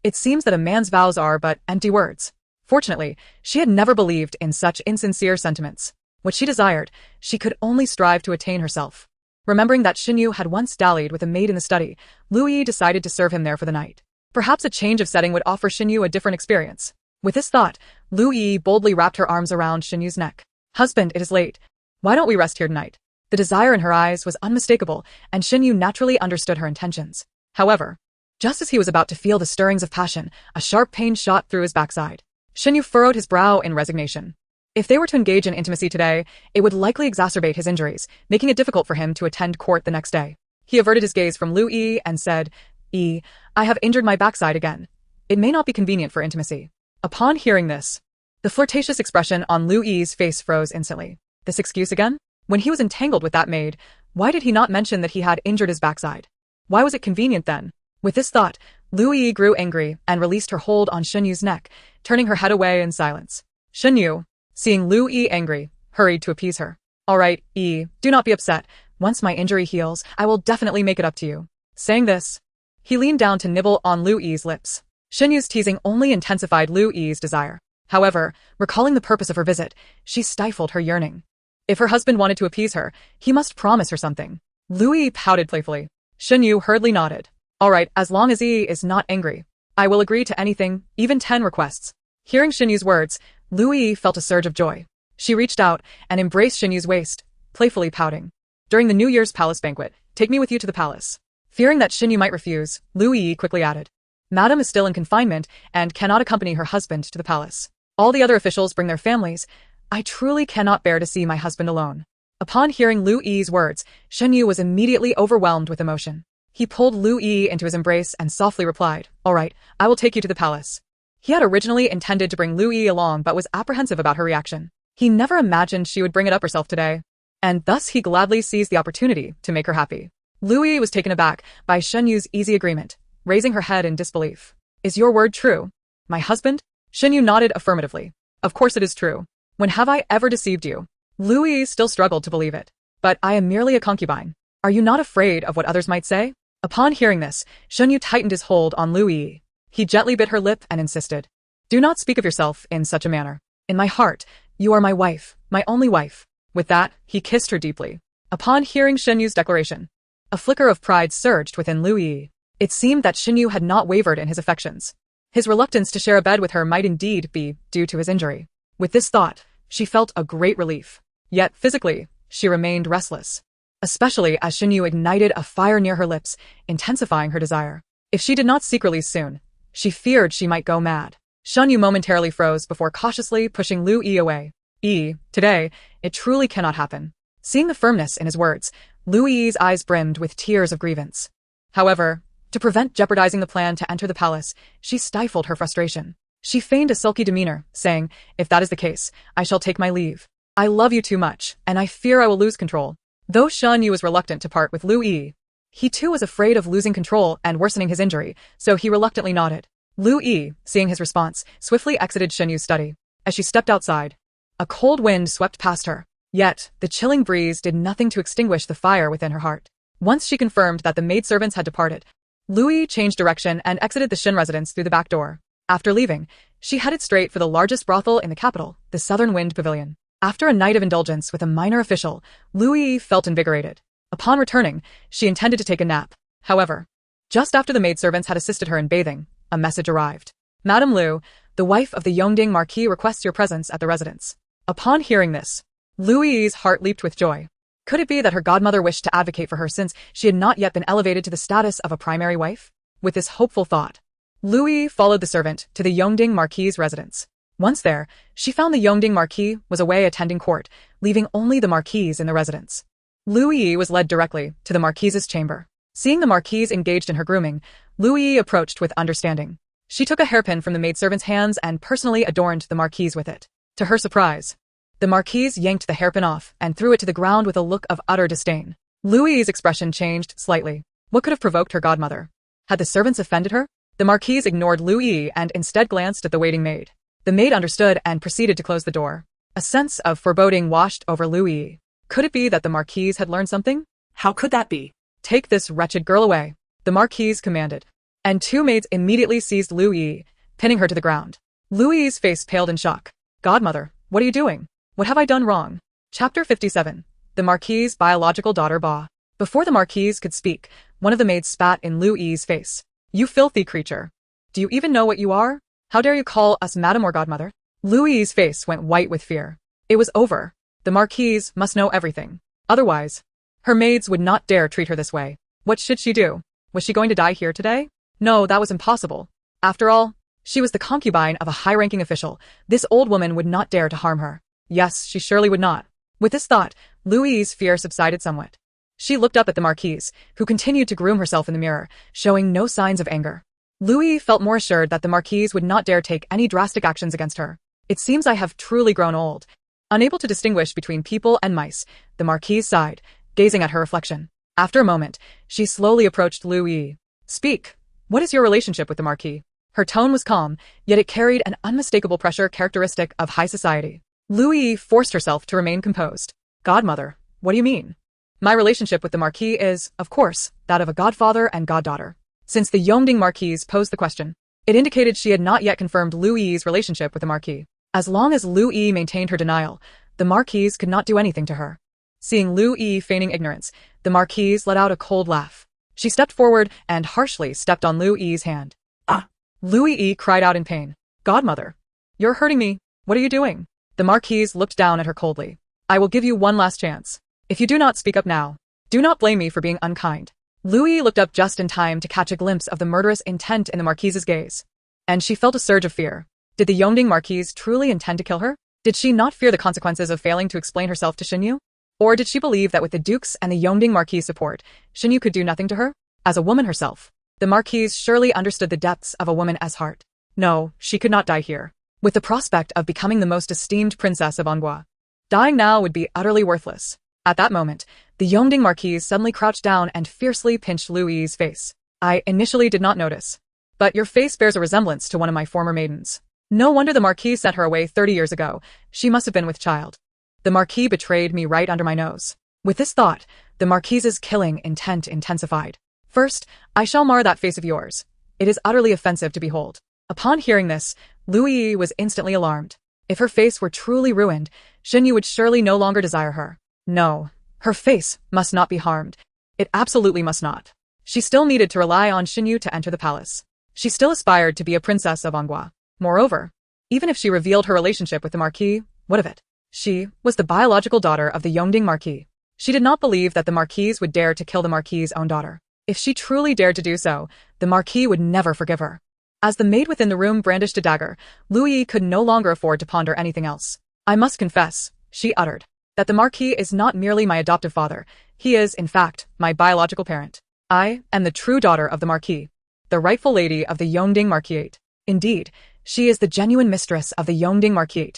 It seems that a man's vows are but empty words. Fortunately, she had never believed in such insincere sentiments. What she desired, she could only strive to attain herself. Remembering that Shen Yu had once dallied with a maid in the study, Lu Yi decided to serve him there for the night. Perhaps a change of setting would offer Shen Yu a different experience. With this thought, Lu Yi boldly wrapped her arms around Shen Yu's neck. Husband, it is late. Why don't we rest here tonight? The desire in her eyes was unmistakable, and Shen Yu naturally understood her intentions. However, just as he was about to feel the stirrings of passion, a sharp pain shot through his backside. Shen Yu furrowed his brow in resignation. If they were to engage in intimacy today, it would likely exacerbate his injuries, making it difficult for him to attend court the next day. He averted his gaze from Lu Yi and said, I have injured my backside again. It may not be convenient for intimacy. Upon hearing this, the flirtatious expression on Lu Yi's face froze instantly. This excuse again? When he was entangled with that maid, why did he not mention that he had injured his backside? Why was it convenient then? With this thought, Lu Yi grew angry and released her hold on Shen Yu's neck, turning her head away in silence. Shen Yu, seeing Lu Yi angry, hurried to appease her. All right, Yi, do not be upset. Once my injury heals, I will definitely make it up to you. Saying this, he leaned down to nibble on Lu Yi's lips. Shen Yu's teasing only intensified Lu Yi's desire. However, recalling the purpose of her visit, she stifled her yearning. If her husband wanted to appease her, he must promise her something. Lu Yi pouted playfully. Shen Yu hurriedly nodded. All right, as long as Yi is not angry, I will agree to anything, even 10 requests. Hearing Shen Yu's words, Lu Yi felt a surge of joy. She reached out and embraced Shen Yu's waist, playfully pouting. During the New Year's palace banquet, take me with you to the palace. Fearing that Shen Yu might refuse, Lu Yi quickly added. Madam is still in confinement and cannot accompany her husband to the palace. All the other officials bring their families. I truly cannot bear to see my husband alone. Upon hearing Lu Yi's words, Shen Yu was immediately overwhelmed with emotion. He pulled Lu Yi into his embrace and softly replied, All right, I will take you to the palace. He had originally intended to bring Lu Yi along but was apprehensive about her reaction. He never imagined she would bring it up herself today, and thus he gladly seized the opportunity to make her happy. Lu Yi was taken aback by Shen Yu's easy agreement, raising her head in disbelief. Is your word true? My husband? Shen Yu nodded affirmatively. Of course it is true. When have I ever deceived you? Lu Yi still struggled to believe it. But I am merely a concubine. Are you not afraid of what others might say? Upon hearing this, Shen Yu tightened his hold on Lu Yi. He gently bit her lip and insisted. Do not speak of yourself in such a manner. In my heart, you are my wife, my only wife. With that, he kissed her deeply. Upon hearing Shen Yu's declaration, a flicker of pride surged within Lu Yi. It seemed that Shen Yu had not wavered in his affections. His reluctance to share a bed with her might indeed be due to his injury. With this thought, she felt a great relief. Yet, physically, she remained restless. Especially as Shen Yu ignited a fire near her lips, intensifying her desire. If she did not seek release soon, she feared she might go mad. Shen Yu momentarily froze before cautiously pushing Lu Yi away. Today, it truly cannot happen. Seeing the firmness in his words, Lu Yi's eyes brimmed with tears of grievance. However, to prevent jeopardizing the plan to enter the palace, she stifled her frustration. She feigned a sulky demeanor, saying, If that is the case, I shall take my leave. I love you too much, and I fear I will lose control. Though Shen Yu was reluctant to part with Lu Yi, He too was afraid of losing control and worsening his injury, so he reluctantly nodded. Lu Yi, seeing his response, swiftly exited Shenyu's study. As she stepped outside, a cold wind swept past her. Yet, the chilling breeze did nothing to extinguish the fire within her heart. Once she confirmed that the maidservants had departed, Lu Yi changed direction and exited the Shin residence through the back door. After leaving, she headed straight for the largest brothel in the capital, the Southern Wind Pavilion. After a night of indulgence with a minor official, Lu Yi felt invigorated. Upon returning, she intended to take a nap. However, just after the maidservants had assisted her in bathing, a message arrived. Madame Lu, the wife of the Yongding Marquis, requests your presence at the residence. Upon hearing this, Lu Yi's heart leaped with joy. Could it be that her godmother wished to advocate for her since she had not yet been elevated to the status of a primary wife? With this hopeful thought, Lu Yi followed the servant to the Yongding Marquis' residence. Once there, she found the Yongding Marquis was away attending court, leaving only the Marquise in the residence. Lu Yi was led directly to the Marquise's chamber. Seeing the Marquise engaged in her grooming, Lu Yi approached with understanding. She took a hairpin from the maidservant's hands and personally adorned the Marquise with it. To her surprise, the Marquise yanked the hairpin off and threw it to the ground with a look of utter disdain. Lu Yi's expression changed slightly. What could have provoked her godmother? Had the servants offended her? The Marquise ignored Lu Yi and instead glanced at the waiting maid. The maid understood and proceeded to close the door. A sense of foreboding washed over Lu Yi. Could it be that the Marquise had learned something? How could that be? Take this wretched girl away, the Marquise commanded. And two maids immediately seized Lu Yi, pinning her to the ground. Lu Yi's face paled in shock. Godmother, what are you doing? What have I done wrong? Chapter 57. The Marquis' biological daughter Ba. Before the Marquise could speak, one of the maids spat in Lu Yi's face. You filthy creature. Do you even know what you are? How dare you call us madam or godmother? Lu Yi's face went white with fear. It was over. The Marquise must know everything. Otherwise, her maids would not dare treat her this way. What should she do? Was she going to die here today? No, that was impossible. After all, she was the concubine of a high-ranking official. This old woman would not dare to harm her. Yes, she surely would not. With this thought, Lu Yi's fear subsided somewhat. She looked up at the Marquise, who continued to groom herself in the mirror, showing no signs of anger. Lu Yi felt more assured that the Marquise would not dare take any drastic actions against her. It seems I have truly grown old. Unable to distinguish between people and mice, the Marquise sighed, gazing at her reflection. After a moment, she slowly approached Lu Yi. Speak. What is your relationship with the Marquis? Her tone was calm, yet it carried an unmistakable pressure characteristic of high society. Lu Yi forced herself to remain composed. Godmother, what do you mean? My relationship with the Marquis is, of course, that of a godfather and goddaughter. Since the Yongding Marquise posed the question, it indicated she had not yet confirmed Lu Yi's relationship with the Marquis. As long as Lu Yi maintained her denial, the Marquise could not do anything to her. Seeing Lu Yi feigning ignorance, the Marquise let out a cold laugh. She stepped forward and harshly stepped on Lu Yi's hand. Ah! Lu Yi cried out in pain. Godmother, you're hurting me. What are you doing? The Marquise looked down at her coldly. I will give you one last chance. If you do not speak up now, do not blame me for being unkind. Lu Yi looked up just in time to catch a glimpse of the murderous intent in the Marquise's gaze. And she felt a surge of fear. Did the Yongding Marquise truly intend to kill her? Did she not fear the consequences of failing to explain herself to Xinyu? Or did she believe that with the Duke's and the Yongding Marquis' support, Xinyu could do nothing to her? As a woman herself, the Marquise surely understood the depths of a woman's heart. No, she could not die here. With the prospect of becoming the most esteemed princess of Anghua, dying now would be utterly worthless. At that moment, the Yongding Marquis suddenly crouched down and fiercely pinched Lu Yi's face. I initially did not notice. But your face bears a resemblance to one of my former maidens. No wonder the Marquis sent her away 30 years ago. She must have been with child. The Marquis betrayed me right under my nose. With this thought, the Marquise's killing intent intensified. First, I shall mar that face of yours. It is utterly offensive to behold. Upon hearing this, Lu Yi was instantly alarmed. If her face were truly ruined, Xinyu would surely no longer desire her. No, her face must not be harmed. It absolutely must not. She still needed to rely on Xinyu to enter the palace. She still aspired to be a princess of Anghua. Moreover, even if she revealed her relationship with the Marquis, what of it? She was the biological daughter of the Yongding Marquis. She did not believe that the Marquise would dare to kill the Marquis' own daughter. If she truly dared to do so, the Marquis would never forgive her. As the maid within the room brandished a dagger, Lu Yi could no longer afford to ponder anything else. I must confess, she uttered, that the Marquis is not merely my adoptive father. He is, in fact, my biological parent. I am the true daughter of the Marquis, the rightful lady of the Yongding Marquis. Indeed, she is the genuine mistress of the Yongding Marquis.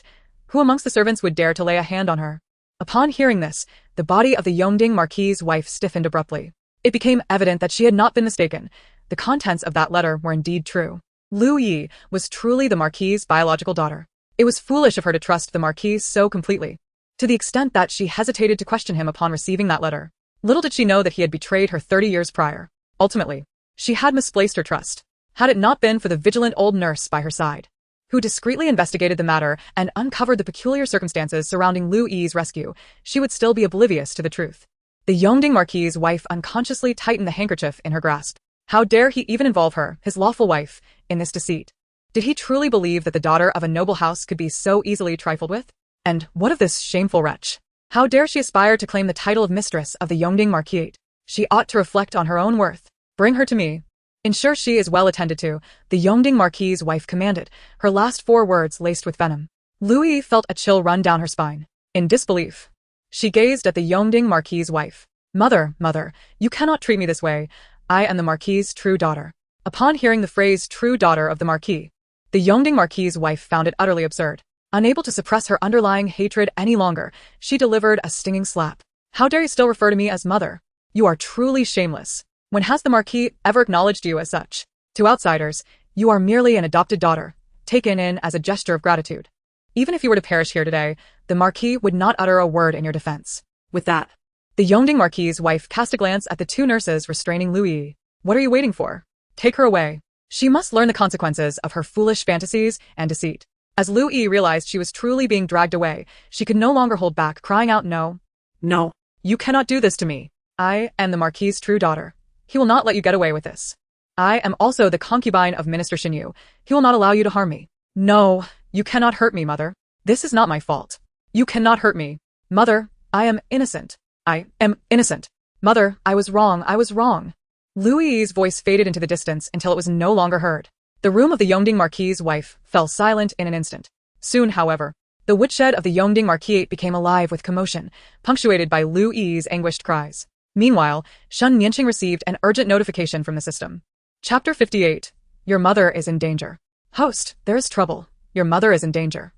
Who amongst the servants would dare to lay a hand on her? Upon hearing this, the body of the Yongding Marquis' wife stiffened abruptly. It became evident that she had not been mistaken. The contents of that letter were indeed true. Lu Yi was truly the Marquis's biological daughter. It was foolish of her to trust the Marquis so completely, to the extent that she hesitated to question him upon receiving that letter. Little did she know that he had betrayed her 30 years prior. Ultimately, she had misplaced her trust. Had it not been for the vigilant old nurse by her side, who discreetly investigated the matter and uncovered the peculiar circumstances surrounding Lu Yi's rescue, she would still be oblivious to the truth. The Yanjun Marquis's wife unconsciously tightened the handkerchief in her grasp. How dare he even involve her, his lawful wife, in this deceit? Did he truly believe that the daughter of a noble house could be so easily trifled with? And what of this shameful wretch? How dare she aspire to claim the title of mistress of the Yanjun Marquis? She ought to reflect on her own worth. Bring her to me. Ensure she is well attended to, the Yanjun Marquis's wife commanded, her last 4 words laced with venom. Lu Yi felt a chill run down her spine. In disbelief, she gazed at the Yanjun Marquis's wife. Mother, you cannot treat me this way. I am the Marquis's true daughter. Upon hearing the phrase true daughter of the Marquis, the Yanjun Marquis's wife found it utterly absurd. Unable to suppress her underlying hatred any longer, she delivered a stinging slap. How dare you still refer to me as mother? You are truly shameless. When has the Marquis ever acknowledged you as such? To outsiders, you are merely an adopted daughter, taken in as a gesture of gratitude. Even if you were to perish here today, the Marquis would not utter a word in your defense. With that, the Yanjun Marquis's wife cast a glance at the 2 nurses restraining Lu Yi. What are you waiting for? Take her away. She must learn the consequences of her foolish fantasies and deceit. As Lu Yi realized she was truly being dragged away, she could no longer hold back, crying out, No. No. You cannot do this to me. I am the Marquis's true daughter. He will not let you get away with this. I am also the concubine of Minister Xinyu. He will not allow you to harm me. No, you cannot hurt me, mother. This is not my fault. You cannot hurt me. Mother, I am innocent. I am innocent. Mother, I was wrong. Lu Yi's voice faded into the distance until it was no longer heard. The room of the Yanjun Marquis's wife fell silent in an instant. Soon, however, the woodshed of the Yanjun Marquis became alive with commotion, punctuated by Lu Yi's anguished cries. Meanwhile, Shen Yanqing received an urgent notification from the system. Chapter 58. Your mother is in danger. Host, there is trouble. Your mother is in danger.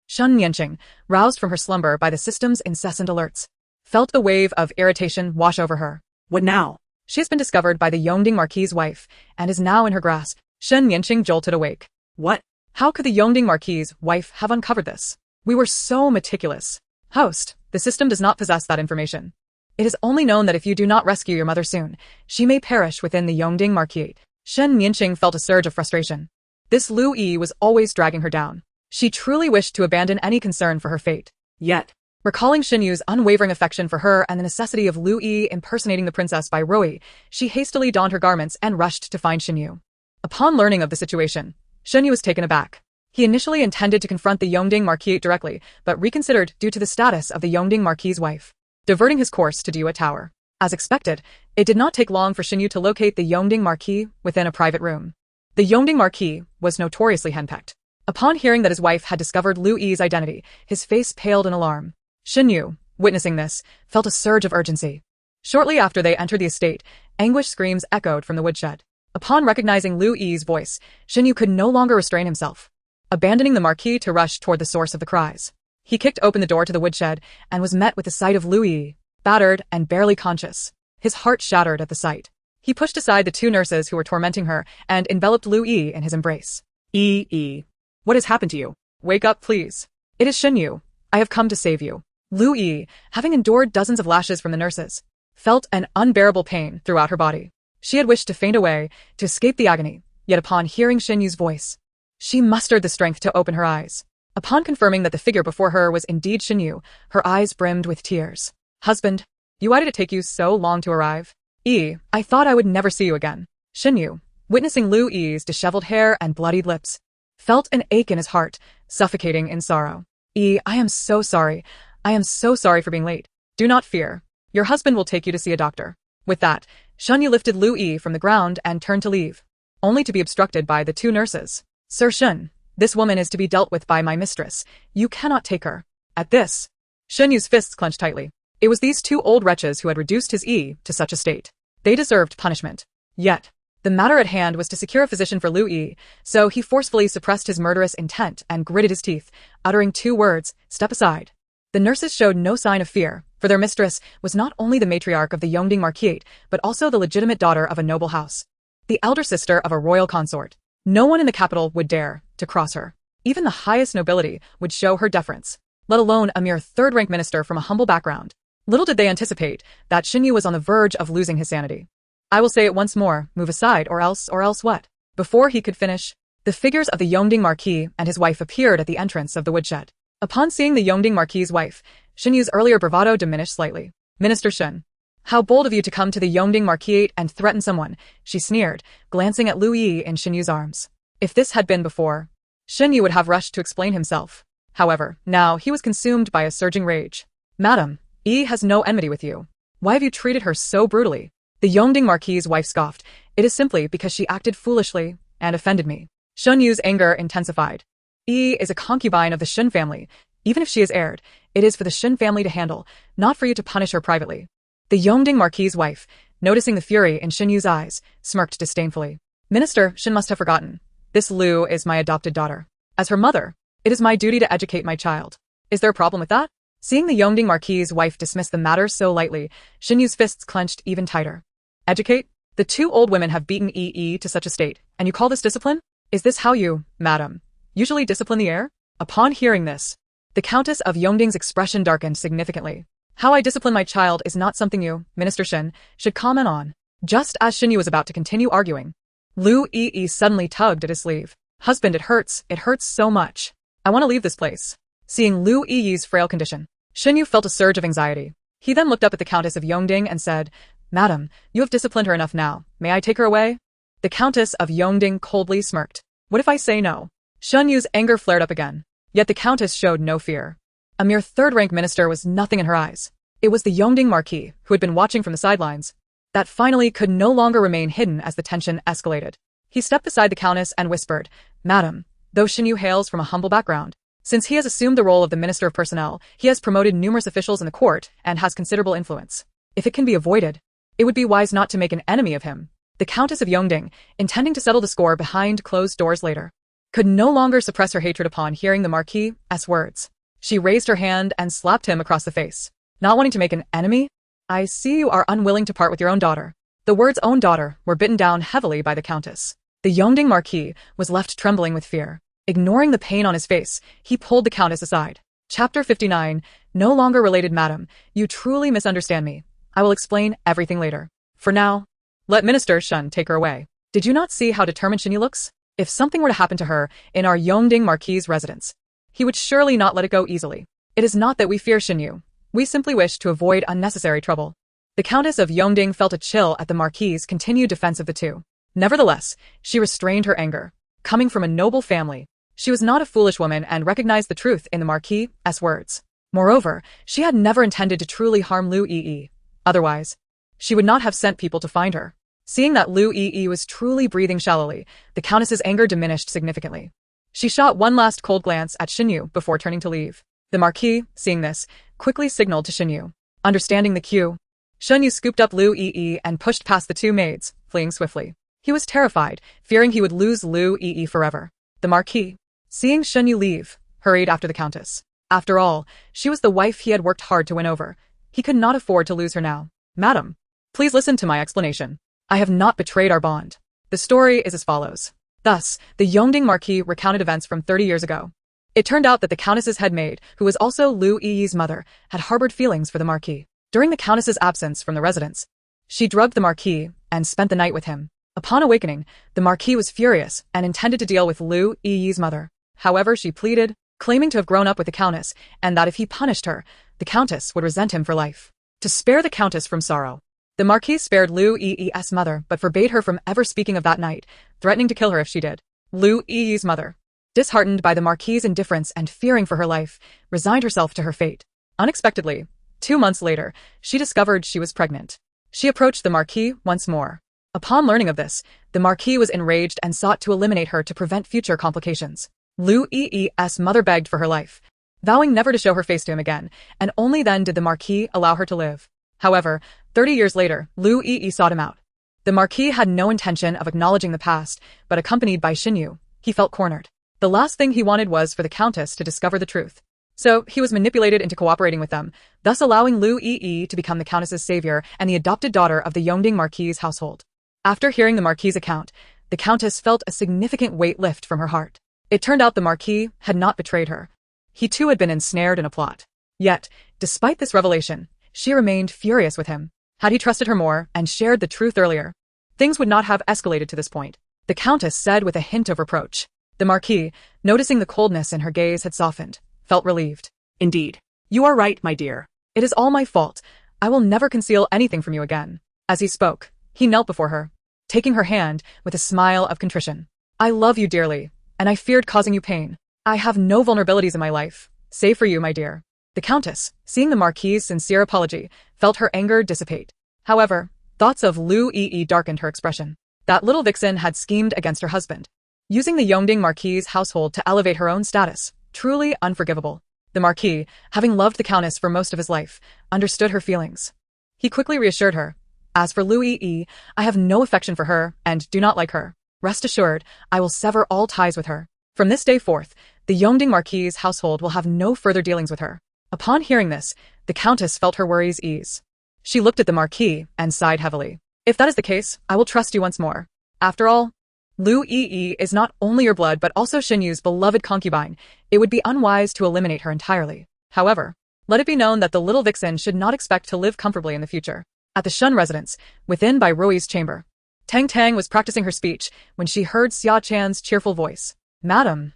Shen Yanqing, roused from her slumber by the system's incessant alerts, felt a wave of irritation wash over her. What now? She has been discovered by the Yanjun Marquis's wife, and is now in her grasp. Shen Yanqing jolted awake. What? How could the Yanjun Marquis's wife have uncovered this? We were so meticulous. Host, the system does not possess that information. It is only known that if you do not rescue your mother soon, she may perish within the Yanjun Marquis. Shen Yanqing felt a surge of frustration. This Lu Yi was always dragging her down. She truly wished to abandon any concern for her fate. Yet, recalling Xinyu's unwavering affection for her and the necessity of Lu Yi impersonating the princess by Rui, she hastily donned her garments and rushed to find Xinyu. Upon learning of the situation, Xinyu was taken aback. He initially intended to confront the Yanjun Marquis directly, but reconsidered due to the status of the Yanjun Marquis's wife, diverting his course to Dua Tower. As expected, it did not take long for Xinyu to locate the Yanjun Marquis within a private room. The Yanjun Marquis was notoriously henpecked. Upon hearing that his wife had discovered Lu Yi's identity, his face paled in alarm. Xinyu, witnessing this, felt a surge of urgency. Shortly after they entered the estate, anguished screams echoed from the woodshed. Upon recognizing Lu Yi's voice, Xinyu could no longer restrain himself, abandoning the Marquis to rush toward the source of the cries. He kicked open the door to the woodshed and was met with the sight of Lu Yi, battered and barely conscious. His heart shattered at the sight. He pushed aside the 2 nurses who were tormenting her and enveloped Lu Yi in his embrace. What has happened to you? Wake up, please. It is Xinyu. I have come to save you. Lu Yi, having endured dozens of lashes from the nurses, felt an unbearable pain throughout her body. She had wished to faint away, to escape the agony, yet upon hearing Xinyu's voice, she mustered the strength to open her eyes. Upon confirming that the figure before her was indeed Xinyu, her eyes brimmed with tears. Husband, why did it take you so long to arrive? I thought I would never see you again. Xinyu, witnessing Lu Yi's disheveled hair and bloodied lips, felt an ache in his heart, suffocating in sorrow. I am so sorry. I am so sorry for being late. Do not fear. Your husband will take you to see a doctor. With that, Xinyu lifted Lu Yi from the ground and turned to leave, only to be obstructed by the 2 nurses. Sir Shen, this woman is to be dealt with by my mistress. You cannot take her. At this, Xinyu's fists clenched tightly. It was these 2 old wretches who had reduced his to such a state. They deserved punishment. Yet, the matter at hand was to secure a physician for Lu Yi, so he forcefully suppressed his murderous intent and gritted his teeth, uttering 2 words, "Step aside." The nurses showed no sign of fear, for their mistress was not only the matriarch of the Yongding Marquis, but also the legitimate daughter of a noble house, the elder sister of a royal consort. No one in the capital would dare to cross her. Even the highest nobility would show her deference, let alone a mere third-rank minister from a humble background. Little did they anticipate that Xinyu was on the verge of losing his sanity. I will say it once more, move aside or else what? Before he could finish, the figures of the Yongding Marquis and his wife appeared at the entrance of the woodshed. Upon seeing the Yongding Marquis' wife, Xinyu's earlier bravado diminished slightly. Minister Shen, how bold of you to come to the Yongding Marquis and threaten someone, she sneered, glancing at Lu Yi in Xinyu's arms. If this had been before, Xinyu would have rushed to explain himself. However, now he was consumed by a surging rage. Madam, Yi has no enmity with you. Why have you treated her so brutally? The Yongding Marquis' wife scoffed. It is simply because she acted foolishly and offended me. Xinyu's anger intensified. Yi is a concubine of the Shen family. Even if she is heired, it is for the Shen family to handle, not for you to punish her privately. The Yongding Marquis' wife, noticing the fury in Xinyu's eyes, smirked disdainfully. Minister Shen must have forgotten. This Lu is my adopted daughter. As her mother, it is my duty to educate my child. Is there a problem with that? Seeing the Yongding Marquis' wife dismiss the matter so lightly, Xinyu's fists clenched even tighter. Educate? The two old women have beaten Yi to such a state, and you call this discipline? Is this how you, madam, usually discipline the heir? Upon hearing this, the Countess of Yongding's expression darkened significantly. How I discipline my child is not something you, Minister Shen, should comment on. Just as Xinyu was about to continue arguing, Lu Yi suddenly tugged at his sleeve. Husband, it hurts so much. I want to leave this place. Seeing Lu Yi's frail condition, Xinyu felt a surge of anxiety. He then looked up at the Countess of Yongding and said, Madam, you have disciplined her enough now. May I take her away? The Countess of Yongding coldly smirked. What if I say no? Xinyu's anger flared up again. Yet the Countess showed no fear. A mere third-rank minister was nothing in her eyes. It was the Yongding Marquis, who had been watching from the sidelines, that finally could no longer remain hidden as the tension escalated. He stepped beside the Countess and whispered, Madam, though Xinyu hails from a humble background, since he has assumed the role of the Minister of Personnel, he has promoted numerous officials in the court and has considerable influence. If it can be avoided, it would be wise not to make an enemy of him. The Countess of Yongding, intending to settle the score behind closed doors later, could no longer suppress her hatred upon hearing the Marquis' words. She raised her hand and slapped him across the face. Not wanting to make an enemy? I see you are unwilling to part with your own daughter. The words own daughter were bitten down heavily by the Countess. The Yongding Marquis was left trembling with fear. Ignoring the pain on his face, he pulled the Countess aside. Chapter 59, no longer related. Madam, you truly misunderstand me. I will explain everything later. For now, let Minister Shen take her away. Did you not see how determined Xinyu looks? If something were to happen to her in our Yongding Marquis' residence, he would surely not let it go easily. It is not that we fear Xinyu. We simply wish to avoid unnecessary trouble. The Countess of Yongding felt a chill at the Marquis' continued defense of the two. Nevertheless, she restrained her anger. Coming from a noble family, she was not a foolish woman and recognized the truth in the Marquis' words. Moreover, she had never intended to truly harm Lu Yi. Otherwise, she would not have sent people to find her. Seeing that Lu Yi was truly breathing shallowly, the Countess's anger diminished significantly. She shot one last cold glance at Xinyu before turning to leave. The Marquis, seeing this, quickly signaled to Xinyu. Understanding the cue, Xinyu scooped up Lu Yi and pushed past the two maids, fleeing swiftly. He was terrified, fearing he would lose Lu Yi forever. The Marquis, seeing Xinyu leave, hurried after the Countess. After all, she was the wife he had worked hard to win over. He could not afford to lose her now. Madam, please listen to my explanation. I have not betrayed our bond. The story is as follows. Thus, the Yongding Marquis recounted events from 30 years ago. It turned out that the Countess's head maid, who was also Lu Yi's mother, had harbored feelings for the Marquis. During the Countess's absence from the residence, she drugged the Marquis and spent the night with him. Upon awakening, the Marquis was furious and intended to deal with Lu Yi's mother. However, she pleaded, claiming to have grown up with the Countess, and that if he punished her, the Countess would resent him for life. To spare the Countess from sorrow, the Marquis spared Lu Yi's mother but forbade her from ever speaking of that night, threatening to kill her if she did. Lu Yi's mother, disheartened by the Marquis' indifference and fearing for her life, resigned herself to her fate. Unexpectedly, 2 months later, she discovered she was pregnant. She approached the Marquis once more. Upon learning of this, the Marquis was enraged and sought to eliminate her to prevent future complications. Lu Yi's mother begged for her life, vowing never to show her face to him again, and only then did the Marquis allow her to live. However, 30 years later, Lu Yi sought him out. The Marquis had no intention of acknowledging the past, but accompanied by Xinyu, he felt cornered. The last thing he wanted was for the Countess to discover the truth. So he was manipulated into cooperating with them, thus allowing Lu Yi to become the Countess's savior and the adopted daughter of the Yongding Marquis' household. After hearing the Marquis' account, the Countess felt a significant weight lift from her heart. It turned out the Marquis had not betrayed her. He too had been ensnared in a plot. Yet, despite this revelation, she remained furious with him. Had he trusted her more and shared the truth earlier, things would not have escalated to this point. The Countess said with a hint of reproach. The Marquis, noticing the coldness in her gaze had softened, felt relieved. Indeed. You are right, my dear. It is all my fault. I will never conceal anything from you again. As he spoke, he knelt before her, taking her hand with a smile of contrition. I love you dearly, and I feared causing you pain. I have no vulnerabilities in my life, save for you, my dear. The Countess, seeing the Marquis' sincere apology, felt her anger dissipate. However, thoughts of Lu Yi darkened her expression. That little vixen had schemed against her husband, using the Yongding Marquis' household to elevate her own status. Truly unforgivable. The Marquis, having loved the Countess for most of his life, understood her feelings. He quickly reassured her. As for Lu Yi, I have no affection for her and do not like her. Rest assured, I will sever all ties with her. From this day forth, the Yongding Marquis' household will have no further dealings with her. Upon hearing this, the Countess felt her worries ease. She looked at the Marquis and sighed heavily. If that is the case, I will trust you once more. After all, Lu Yi is not only your blood but also Xinyu's beloved concubine. It would be unwise to eliminate her entirely. However, let it be known that the little vixen should not expect to live comfortably in the future. At the Shun residence, within by Rui's chamber, Tang Tang was practicing her speech when she heard Xia Chan's cheerful voice. Madam,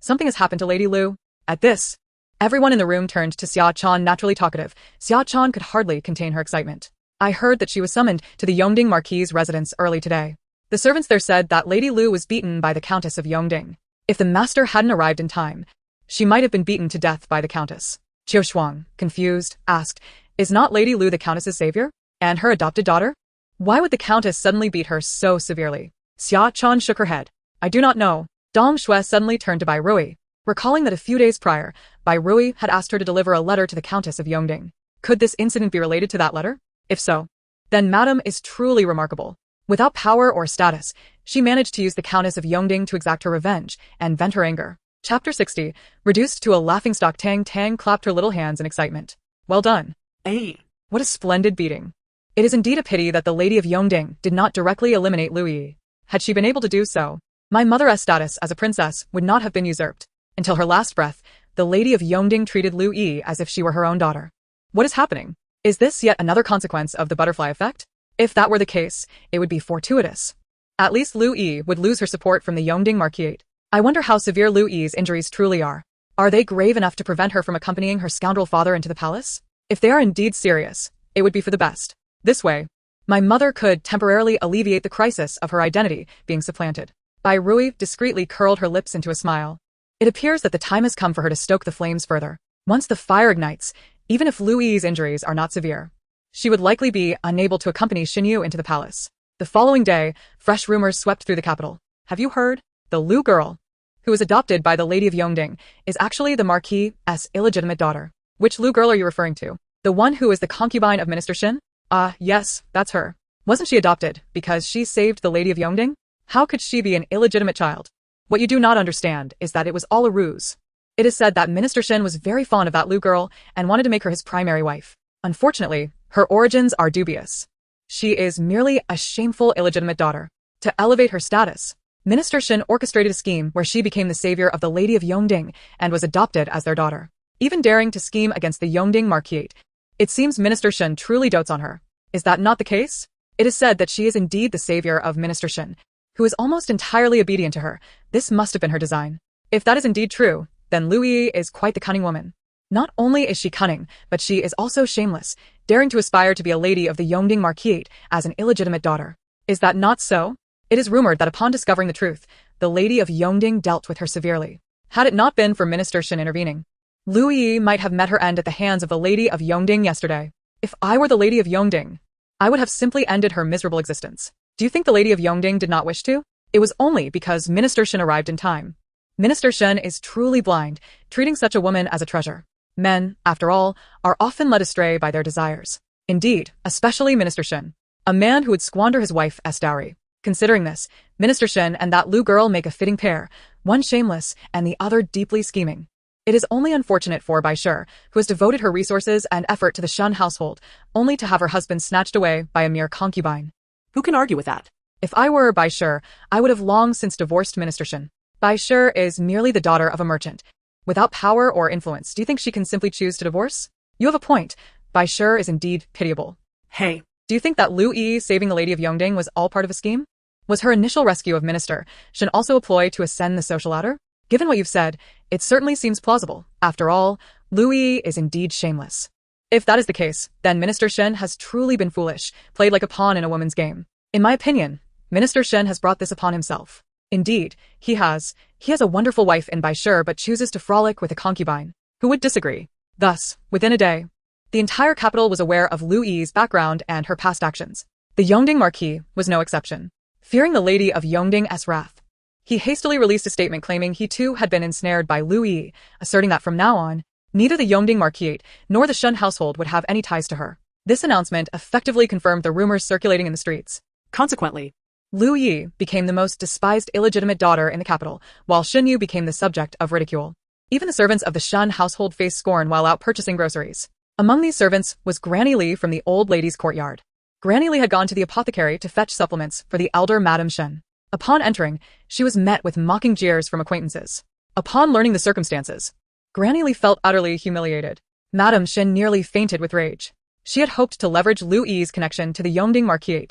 something has happened to Lady Lu. At this, everyone in the room turned to Xia Chan, naturally talkative. Xia Chan could hardly contain her excitement. I heard that she was summoned to the Yongding Marquis' residence early today. The servants there said that Lady Lu was beaten by the Countess of Yongding. If the master hadn't arrived in time, she might have been beaten to death by the Countess. Qiu Shuang, confused, asked, is not Lady Lu the Countess's savior? And her adopted daughter? Why would the Countess suddenly beat her so severely? Xia Chan shook her head. I do not know. Dong Shui suddenly turned to Bai Rui, recalling that a few days prior, Bai Rui had asked her to deliver a letter to the Countess of Yongding. Could this incident be related to that letter? If so, then Madame is truly remarkable. Without power or status, she managed to use the Countess of Yongding to exact her revenge and vent her anger. Chapter 60, reduced to a laughingstock. Tang Tang clapped her little hands in excitement. Well done. Hey. What a splendid beating. It is indeed a pity that the Lady of Yongding did not directly eliminate Lu Yi. Had she been able to do so, my mother's status as a princess would not have been usurped. Until her last breath, the Lady of Yongding treated Lu Yi as if she were her own daughter. What is happening? Is this yet another consequence of the butterfly effect? If that were the case, it would be fortuitous. At least Lu Yi would lose her support from the Yongding Marquis. I wonder how severe Lu Yi's injuries truly are. Are they grave enough to prevent her from accompanying her scoundrel father into the palace? If they are indeed serious, it would be for the best. This way, my mother could temporarily alleviate the crisis of her identity being supplanted. Bai Rui discreetly curled her lips into a smile. It appears that the time has come for her to stoke the flames further. Once the fire ignites, even if Lu Yi's injuries are not severe, she would likely be unable to accompany Xinyu into the palace. The following day, fresh rumors swept through the capital. Have you heard? The Lu girl, who was adopted by the Lady of Yongding, is actually the Marquis' illegitimate daughter. Which Lu girl are you referring to? The one who is the concubine of Minister Xin? Yes, that's her. Wasn't she adopted because she saved the Lady of Yongding? How could she be an illegitimate child? What you do not understand is that it was all a ruse. It is said that Minister Xin was very fond of that Lu girl and wanted to make her his primary wife. Unfortunately, her origins are dubious. She is merely a shameful illegitimate daughter. To elevate her status, Minister Xin orchestrated a scheme where she became the savior of the Lady of Yongding and was adopted as their daughter, even daring to scheme against the Yongding Marquis. It seems Minister Xin truly dotes on her. Is that not the case? It is said that she is indeed the savior of Minister Xin, who is almost entirely obedient to her. This must have been her design. If that is indeed true, then Lu Yi is quite the cunning woman. Not only is she cunning, but she is also shameless, daring to aspire to be a lady of the Yongding Marquis as an illegitimate daughter. Is that not so? It is rumored that upon discovering the truth, the Lady of Yongding dealt with her severely. Had it not been for Minister Xin intervening, Lu Yi might have met her end at the hands of the Lady of Yongding yesterday. If I were the Lady of Yongding, I would have simply ended her miserable existence. Do you think the Lady of Yongding did not wish to? It was only because Minister Xin arrived in time. Minister Xin is truly blind, treating such a woman as a treasure. Men, after all, are often led astray by their desires. Indeed, especially Minister Xin, a man who would squander his wife as dowry. Considering this, Minister Xin and that Lu girl make a fitting pair, one shameless and the other deeply scheming. It is only unfortunate for Bai Shi, who has devoted her resources and effort to the Shun household, only to have her husband snatched away by a mere concubine. Who can argue with that? If I were Bai Shi, I would have long since divorced Minister Shen. Bai Shi is merely the daughter of a merchant. Without power or influence, do you think she can simply choose to divorce? You have a point. Bai Shi is indeed pitiable. Hey, Do you think that Lu Yi saving the Lady of Yongding was all part of a scheme? Was her initial rescue of Minister Shen also a ploy to ascend the social ladder? Given what you've said, it certainly seems plausible. After all, Lu Yi is indeed shameless. If that is the case, then Minister Shen has truly been foolish, played like a pawn in a woman's game. In my opinion, Minister Shen has brought this upon himself. Indeed, he has. He has a wonderful wife in Bai Shi but chooses to frolic with a concubine. Who would disagree? Thus, within a day, the entire capital was aware of Lu Yi's background and her past actions. The Yongding Marquis was no exception. Fearing the Lady of Yongding's wrath, he hastily released a statement claiming he too had been ensnared by Lu Yi, asserting that from now on, neither the Yongding Marquis nor the Shun household would have any ties to her. This announcement effectively confirmed the rumors circulating in the streets. consequently, Lu Yi became the most despised illegitimate daughter in the capital, while Xin Yu became the subject of ridicule. Even the servants of the Shun household faced scorn while out purchasing groceries. Among these servants was Granny Li from the old lady's courtyard. Granny Li had gone to the apothecary to fetch supplements for the elder Madame Shen. Upon entering, she was met with mocking jeers from acquaintances. Upon learning the circumstances, Granny Li felt utterly humiliated. Madame Shen nearly fainted with rage. She had hoped to leverage Lu Yi's connection to the Yongding Marquis,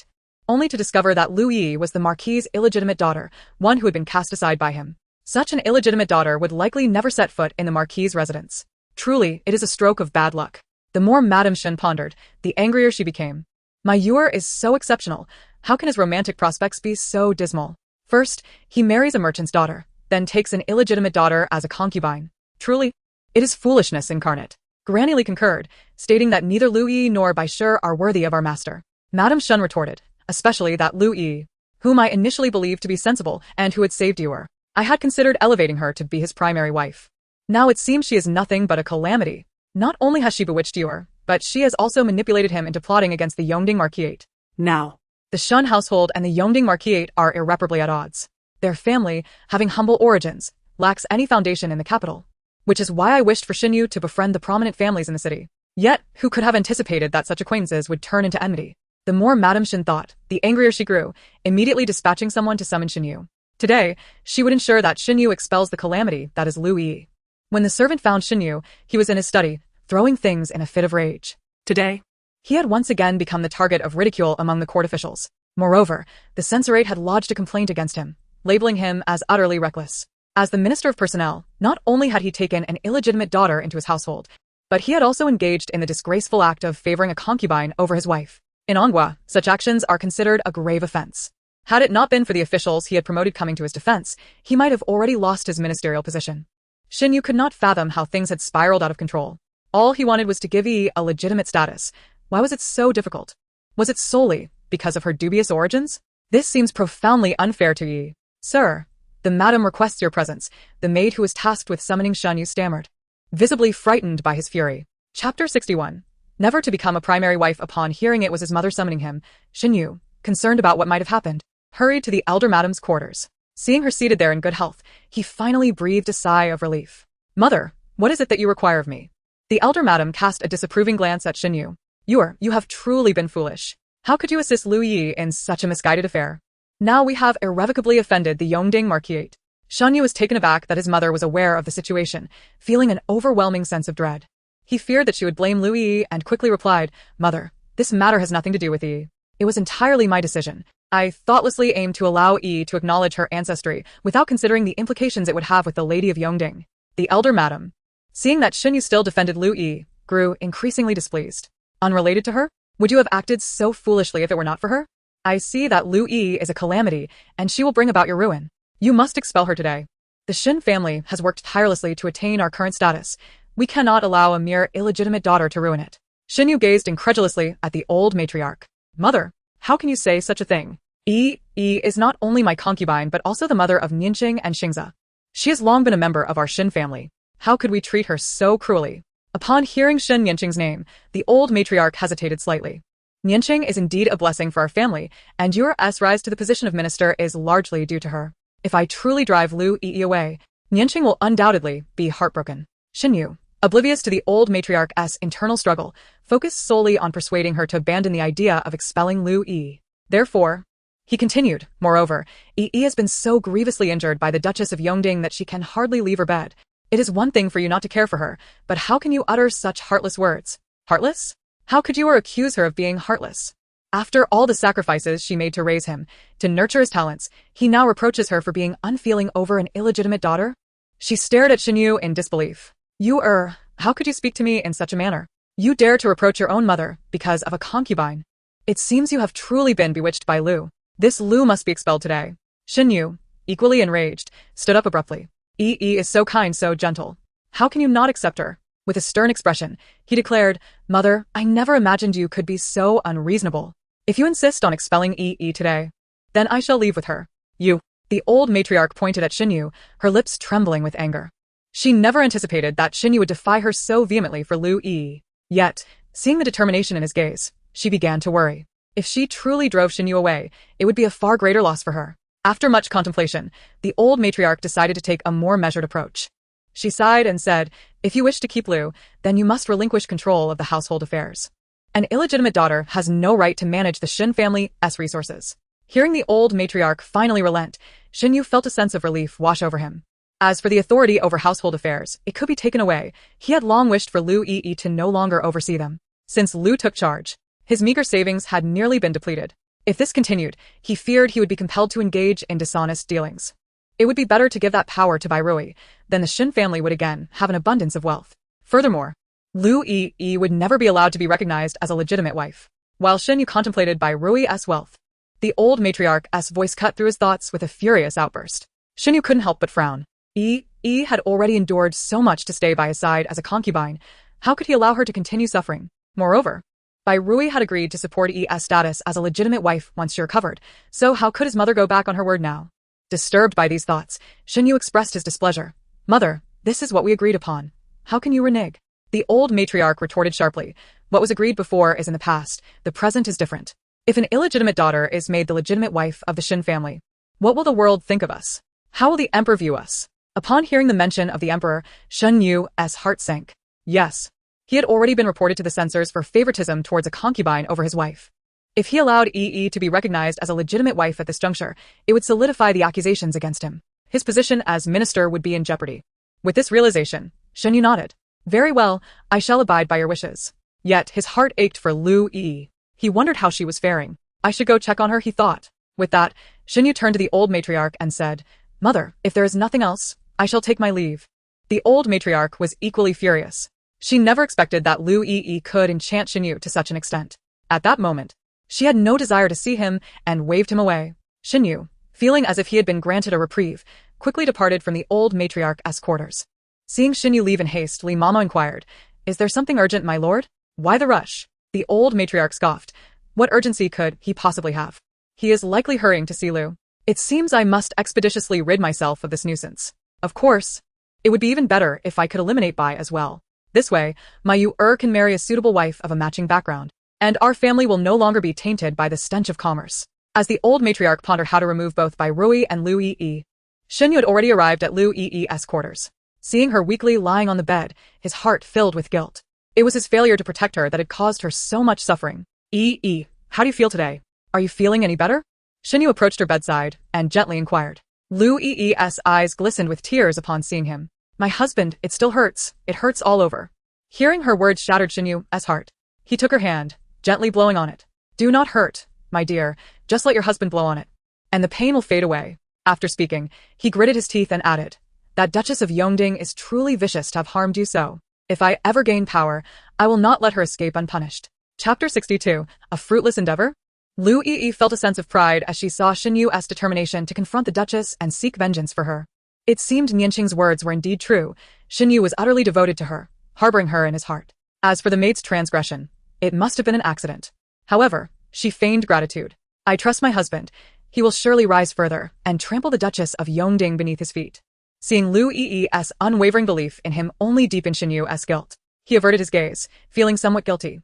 only to discover that Lu Yi was the Marquis's illegitimate daughter, one who had been cast aside by him. Such an illegitimate daughter would likely never set foot in the Marquis's residence. Truly, it is a stroke of bad luck. The more Madame Shen pondered, the angrier she became. My Yuer is so exceptional. How can his romantic prospects be so dismal? First, he marries a merchant's daughter, then takes an illegitimate daughter as a concubine. Truly, it is foolishness incarnate. Granny Li concurred, stating that neither Lu Yi nor Bai Shi are worthy of our master. Madame Shen retorted, especially that Lu Yi, whom I initially believed to be sensible and who had saved Yuer. I had considered elevating her to be his primary wife. Now it seems she is nothing but a calamity. Not only has she bewitched Yuer, but she has also manipulated him into plotting against the Yongding Marquis. now, The Shun household and the Yongding Marquis are irreparably at odds. Their family, having humble origins, lacks any foundation in the capital. Which is why I wished for Xin Yu to befriend the prominent families in the city. Yet, who could have anticipated that such acquaintances would turn into enmity? The more Madame Shen thought, the angrier she grew, immediately dispatching someone to summon Xin Yu. Today, she would ensure that Xin Yu expels the calamity that is Lu Yi. When the servant found Xin Yu, he was in his study, throwing things in a fit of rage. today, He had once again become the target of ridicule among the court officials. Moreover, the censorate had lodged a complaint against him, labeling him as utterly reckless. As the Minister of Personnel, not only had he taken an illegitimate daughter into his household, but he had also engaged in the disgraceful act of favoring a concubine over his wife. In Anghua, such actions are considered a grave offense. Had it not been for the officials he had promoted coming to his defense, he might have already lost his ministerial position. Xin Yu could not fathom how things had spiraled out of control. All he wanted was to give Yi a legitimate status. Why was it so difficult? Was it solely because of her dubious origins? This seems profoundly unfair to Yi. Sir, the madam requests your presence, the maid who was tasked with summoning Shen Yu stammered, visibly frightened by his fury. Chapter 61. Never to become a primary wife. Upon hearing it was his mother summoning him, Xin Yu, concerned about what might have happened, hurried to the elder madam's quarters. Seeing her seated there in good health, he finally breathed a sigh of relief. Mother, what is it that you require of me? The elder madam cast a disapproving glance at Xin Yu. You have truly been foolish. How could you assist Lu Yi in such a misguided affair? Now we have irrevocably offended the Yongding Marquis. Shen Yu was taken aback that his mother was aware of the situation, feeling an overwhelming sense of dread. He feared that she would blame Lu Yi and quickly replied, Mother, this matter has nothing to do with Yi. It was entirely my decision. I thoughtlessly aimed to allow Yi to acknowledge her ancestry without considering the implications it would have with the Lady of Yongding. The elder madam, seeing that Xin Yu still defended Lu Yi, grew increasingly displeased. Unrelated to her? Would you have acted so foolishly if it were not for her? I see that Lu Yi is a calamity, and she will bring about your ruin. You must expel her today. The Shin family has worked tirelessly to attain our current status. We cannot allow a mere illegitimate daughter to ruin it. Xin Yu gazed incredulously at the old matriarch. Mother, how can you say such a thing? Yi is not only my concubine but also the mother of Nianqing and Xingza. She has long been a member of our Shin family. How could we treat her so cruelly? Upon hearing Shin Nianqing's name, the old matriarch hesitated slightly. Nianqing is indeed a blessing for our family, and your rise to the position of minister is largely due to her. If I truly drive Lu Yi away, Nianqing will undoubtedly be heartbroken. Xinyu, oblivious to the old matriarch's internal struggle, focused solely on persuading her to abandon the idea of expelling Lu Yi. Therefore, he continued, moreover, Yi has been so grievously injured by the Duchess of Yongding that she can hardly leave her bed. It is one thing for you not to care for her, but how can you utter such heartless words? Heartless? How could you accuse her of being heartless? After all the sacrifices she made to raise him, to nurture his talents, he now reproaches her for being unfeeling over an illegitimate daughter? She stared at Xinyu in disbelief. How could you speak to me in such a manner? You dare to reproach your own mother because of a concubine. It seems you have truly been bewitched by Lu. This Lu must be expelled today. Xinyu, equally enraged, stood up abruptly. Yi is so kind, so gentle. How can you not accept her? With a stern expression, he declared, Mother, I never imagined you could be so unreasonable. If you insist on expelling Yi today, then I shall leave with her. You. The old matriarch pointed at Xinyu, her lips trembling with anger. She never anticipated that Xinyu would defy her so vehemently for Lu Yi. Yet, seeing the determination in his gaze, she began to worry. If she truly drove Xinyu away, it would be a far greater loss for her. After much contemplation, the old matriarch decided to take a more measured approach. She sighed and said, If you wish to keep Lu, then you must relinquish control of the household affairs. An illegitimate daughter has no right to manage the Xin family's resources. Hearing the old matriarch finally relent, Xinyu felt a sense of relief wash over him. As for the authority over household affairs, it could be taken away. He had long wished for Lu Yi to no longer oversee them. Since Lu took charge, his meager savings had nearly been depleted. If this continued, he feared he would be compelled to engage in dishonest dealings. It would be better to give that power to Bai Rui, then the Xin family would again have an abundance of wealth. Furthermore, Lu Yi would never be allowed to be recognized as a legitimate wife. While Xinyu contemplated Bai Rui's wealth, the old matriarch's voice cut through his thoughts with a furious outburst. Xinyu couldn't help but frown. Yi had already endured so much to stay by his side as a concubine. How could he allow her to continue suffering? Moreover, Bai Rui had agreed to support Yi's status as a legitimate wife once she recovered, so how could his mother go back on her word now? Disturbed by these thoughts, Xinyu expressed his displeasure. Mother, this is what we agreed upon. How can you renege? The old matriarch retorted sharply. What was agreed before is in the past, the present is different. If an illegitimate daughter is made the legitimate wife of the Xin family, what will the world think of us? How will the emperor view us? Upon hearing the mention of the emperor, Xinyu's heart sank. Yes. He had already been reported to the censors for favoritism towards a concubine over his wife. If he allowed Yi to be recognized as a legitimate wife at this juncture, it would solidify the accusations against him. His position as minister would be in jeopardy. With this realization, Xinyu nodded. Very well, I shall abide by your wishes. Yet his heart ached for Lu Yi. He wondered how she was faring. I should go check on her, he thought. With that, Xinyu turned to the old matriarch and said, Mother, if there is nothing else, I shall take my leave. The old matriarch was equally furious. She never expected that Lu Yi could enchant Xinyu to such an extent. At that moment, she had no desire to see him and waved him away. Xinyu, feeling as if he had been granted a reprieve, quickly departed from the old matriarch's quarters. Seeing Xinyu leave in haste, Li Mama inquired, Is there something urgent, my lord? Why the rush? The old matriarch scoffed. What urgency could he possibly have? He is likely hurrying to see Lu. It seems I must expeditiously rid myself of this nuisance. Of course, it would be even better if I could eliminate Bai as well. This way, my Yu-er can marry a suitable wife of a matching background, and our family will no longer be tainted by the stench of commerce. As the old matriarch pondered how to remove both Bai Rui and Lu Yi, Xinyu had already arrived at Lu Yi's quarters. Seeing her weakly lying on the bed, his heart filled with guilt. It was his failure to protect her that had caused her so much suffering. Yi, how do you feel today? Are you feeling any better? Xinyu approached her bedside and gently inquired. Lu Yi's eyes glistened with tears upon seeing him. My husband, it still hurts. It hurts all over. Hearing her words shattered Xinyu's heart. He took her hand, gently blowing on it. Do not hurt, my dear. Just let your husband blow on it, and the pain will fade away. After speaking, he gritted his teeth and added, That Duchess of Yongding is truly vicious to have harmed you so. If I ever gain power, I will not let her escape unpunished. Chapter 62, A Fruitless Endeavor? Lu Yi felt a sense of pride as she saw Xinyu's determination to confront the Duchess and seek vengeance for her. It seemed Nianqing's words were indeed true. Xinyu was utterly devoted to her, harboring her in his heart. As for the maid's transgression, it must have been an accident. However, she feigned gratitude. I trust my husband. He will surely rise further and trample the Duchess of Yongding beneath his feet. Seeing Lu Yi's unwavering belief in him only deepened Xinyu's guilt. He averted his gaze, feeling somewhat guilty.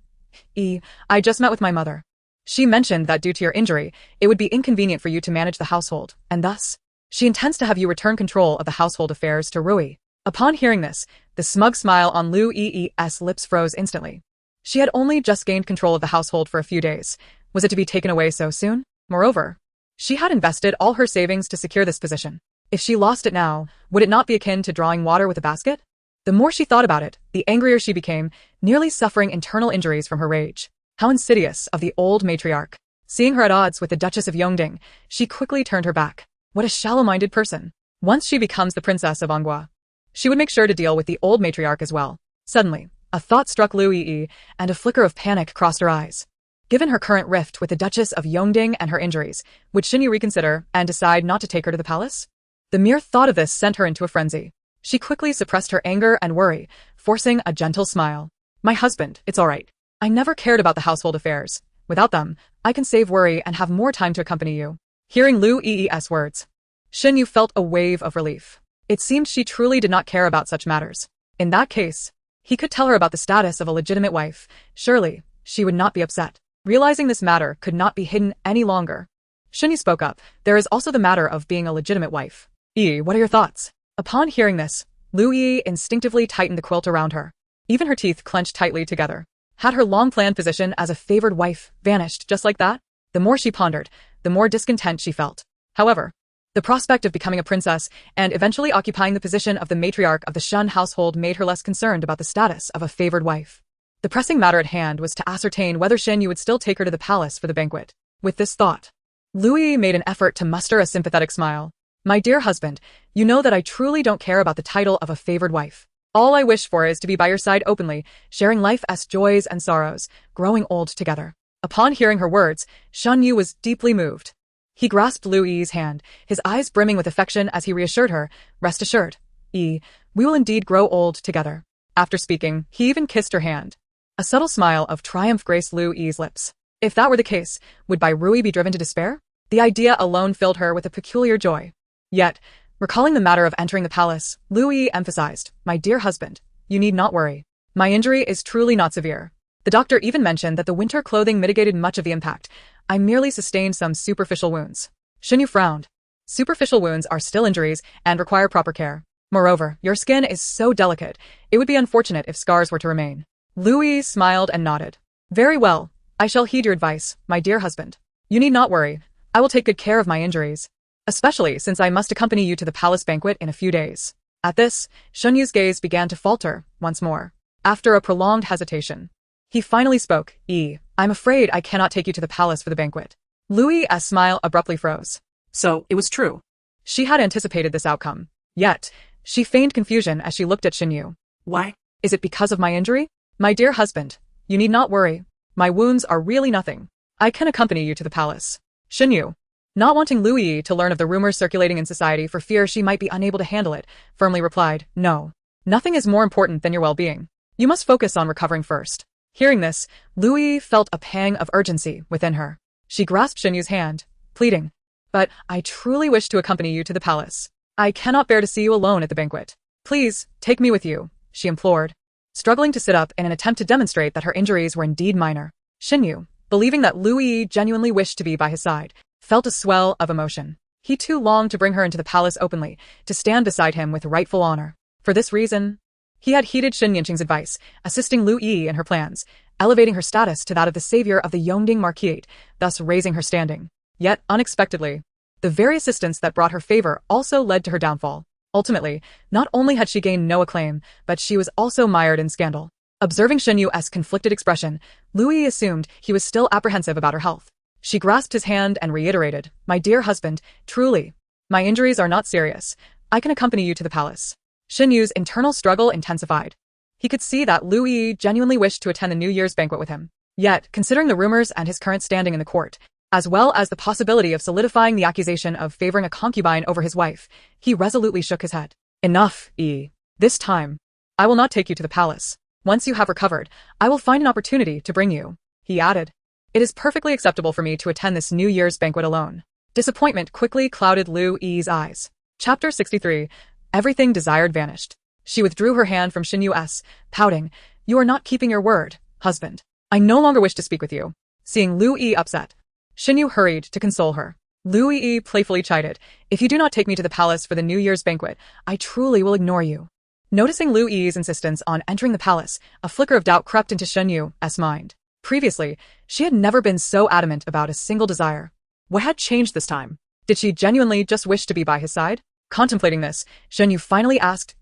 I just met with my mother. She mentioned that due to your injury, it would be inconvenient for you to manage the household, and thus, she intends to have you return control of the household affairs to Rui. Upon hearing this, the smug smile on Lu Yi's lips froze instantly. She had only just gained control of the household for a few days. Was it to be taken away so soon? Moreover, she had invested all her savings to secure this position. If she lost it now, would it not be akin to drawing water with a basket? The more she thought about it, the angrier she became, nearly suffering internal injuries from her rage. How insidious of the old matriarch. Seeing her at odds with the Duchess of Yongding, she quickly turned her back. What a shallow-minded person. Once she becomes the Princess of Anghua, she would make sure to deal with the old matriarch as well. Suddenly, a thought struck Lu Yi, and a flicker of panic crossed her eyes. Given her current rift with the Duchess of Yongding and her injuries, would Xinyu reconsider and decide not to take her to the palace? The mere thought of this sent her into a frenzy. She quickly suppressed her anger and worry, forcing a gentle smile. My husband, it's all right. I never cared about the household affairs. Without them, I can save worry and have more time to accompany you. Hearing Lu Yi's words, Xinyu felt a wave of relief. It seemed she truly did not care about such matters. In that case, he could tell her about the status of a legitimate wife. Surely, she would not be upset. Realizing this matter could not be hidden any longer, Xinyu spoke up. There is also the matter of being a legitimate wife. Yi, what are your thoughts? Upon hearing this, Lu Yi instinctively tightened the quilt around her. Even her teeth clenched tightly together. Had her long-planned position as a favored wife vanished just like that? The more she pondered, the more discontent she felt. However, the prospect of becoming a princess and eventually occupying the position of the matriarch of the Shun household made her less concerned about the status of a favored wife. The pressing matter at hand was to ascertain whether Xinyu would still take her to the palace for the banquet. With this thought, Lu Yi made an effort to muster a sympathetic smile. My dear husband, you know that I truly don't care about the title of a favored wife. All I wish for is to be by your side openly, sharing life's joys and sorrows, growing old together. Upon hearing her words, Shan Yu was deeply moved. He grasped Lu Yi's hand, his eyes brimming with affection as he reassured her, rest assured, Yi, we will indeed grow old together. After speaking, he even kissed her hand. A subtle smile of triumph graced Lu Yi's lips. If that were the case, would Bai Rui be driven to despair? The idea alone filled her with a peculiar joy. Yet, recalling the matter of entering the palace, Lu Yi emphasized, my dear husband, you need not worry. My injury is truly not severe. The doctor even mentioned that the winter clothing mitigated much of the impact. I merely sustained some superficial wounds. Xinyu frowned. Superficial wounds are still injuries and require proper care. Moreover, your skin is so delicate, it would be unfortunate if scars were to remain. Lu Yi smiled and nodded. Very well, I shall heed your advice, my dear husband. You need not worry. I will take good care of my injuries. Especially since I must accompany you to the palace banquet in a few days. At this, Shunyu's gaze began to falter once more. After a prolonged hesitation, he finally spoke, I'm afraid I cannot take you to the palace for the banquet. Lu Yi's smile abruptly froze. So, it was true. She had anticipated this outcome. Yet, she feigned confusion as she looked at Xinyu. Why? Is it because of my injury? My dear husband, you need not worry. My wounds are really nothing. I can accompany you to the palace. Xinyu, not wanting Lu Yi to learn of the rumors circulating in society for fear she might be unable to handle it, firmly replied, no. Nothing is more important than your well-being. You must focus on recovering first. Hearing this, Lu Yi felt a pang of urgency within her. She grasped Xinyu's hand, pleading, but I truly wish to accompany you to the palace. I cannot bear to see you alone at the banquet. Please, take me with you, she implored, struggling to sit up in an attempt to demonstrate that her injuries were indeed minor. Xinyu, believing that Lu Yi genuinely wished to be by his side, felt a swell of emotion. He too longed to bring her into the palace openly, to stand beside him with rightful honor. For this reason, he had heeded Xin Yinqing's advice, assisting Lu Yi in her plans, elevating her status to that of the savior of the Yongding Marquise, thus raising her standing. Yet, unexpectedly, the very assistance that brought her favor also led to her downfall. Ultimately, not only had she gained no acclaim, but she was also mired in scandal. Observing Xinyu's conflicted expression, Lu Yi assumed he was still apprehensive about her health. She grasped his hand and reiterated, my dear husband, truly, my injuries are not serious. I can accompany you to the palace. Xinyu's internal struggle intensified. He could see that Lu Yi genuinely wished to attend the New Year's banquet with him. Yet, considering the rumors and his current standing in the court, as well as the possibility of solidifying the accusation of favoring a concubine over his wife, he resolutely shook his head. Enough, Yi. This time, I will not take you to the palace. Once you have recovered, I will find an opportunity to bring you, he added. It is perfectly acceptable for me to attend this New Year's banquet alone. Disappointment quickly clouded Lu Yi's eyes. Chapter 63. Everything desired vanished. She withdrew her hand from Xinyu's, pouting, you are not keeping your word, husband. I no longer wish to speak with you. Seeing Lu Yi upset, Xinyu hurried to console her. Lu Yi playfully chided, if you do not take me to the palace for the New Year's banquet, I truly will ignore you. Noticing Lu Yi's insistence on entering the palace, a flicker of doubt crept into Shen Yu's mind. Previously, she had never been so adamant about a single desire. What had changed this time? Did she genuinely just wish to be by his side? Contemplating this, Shen Yu finally asked,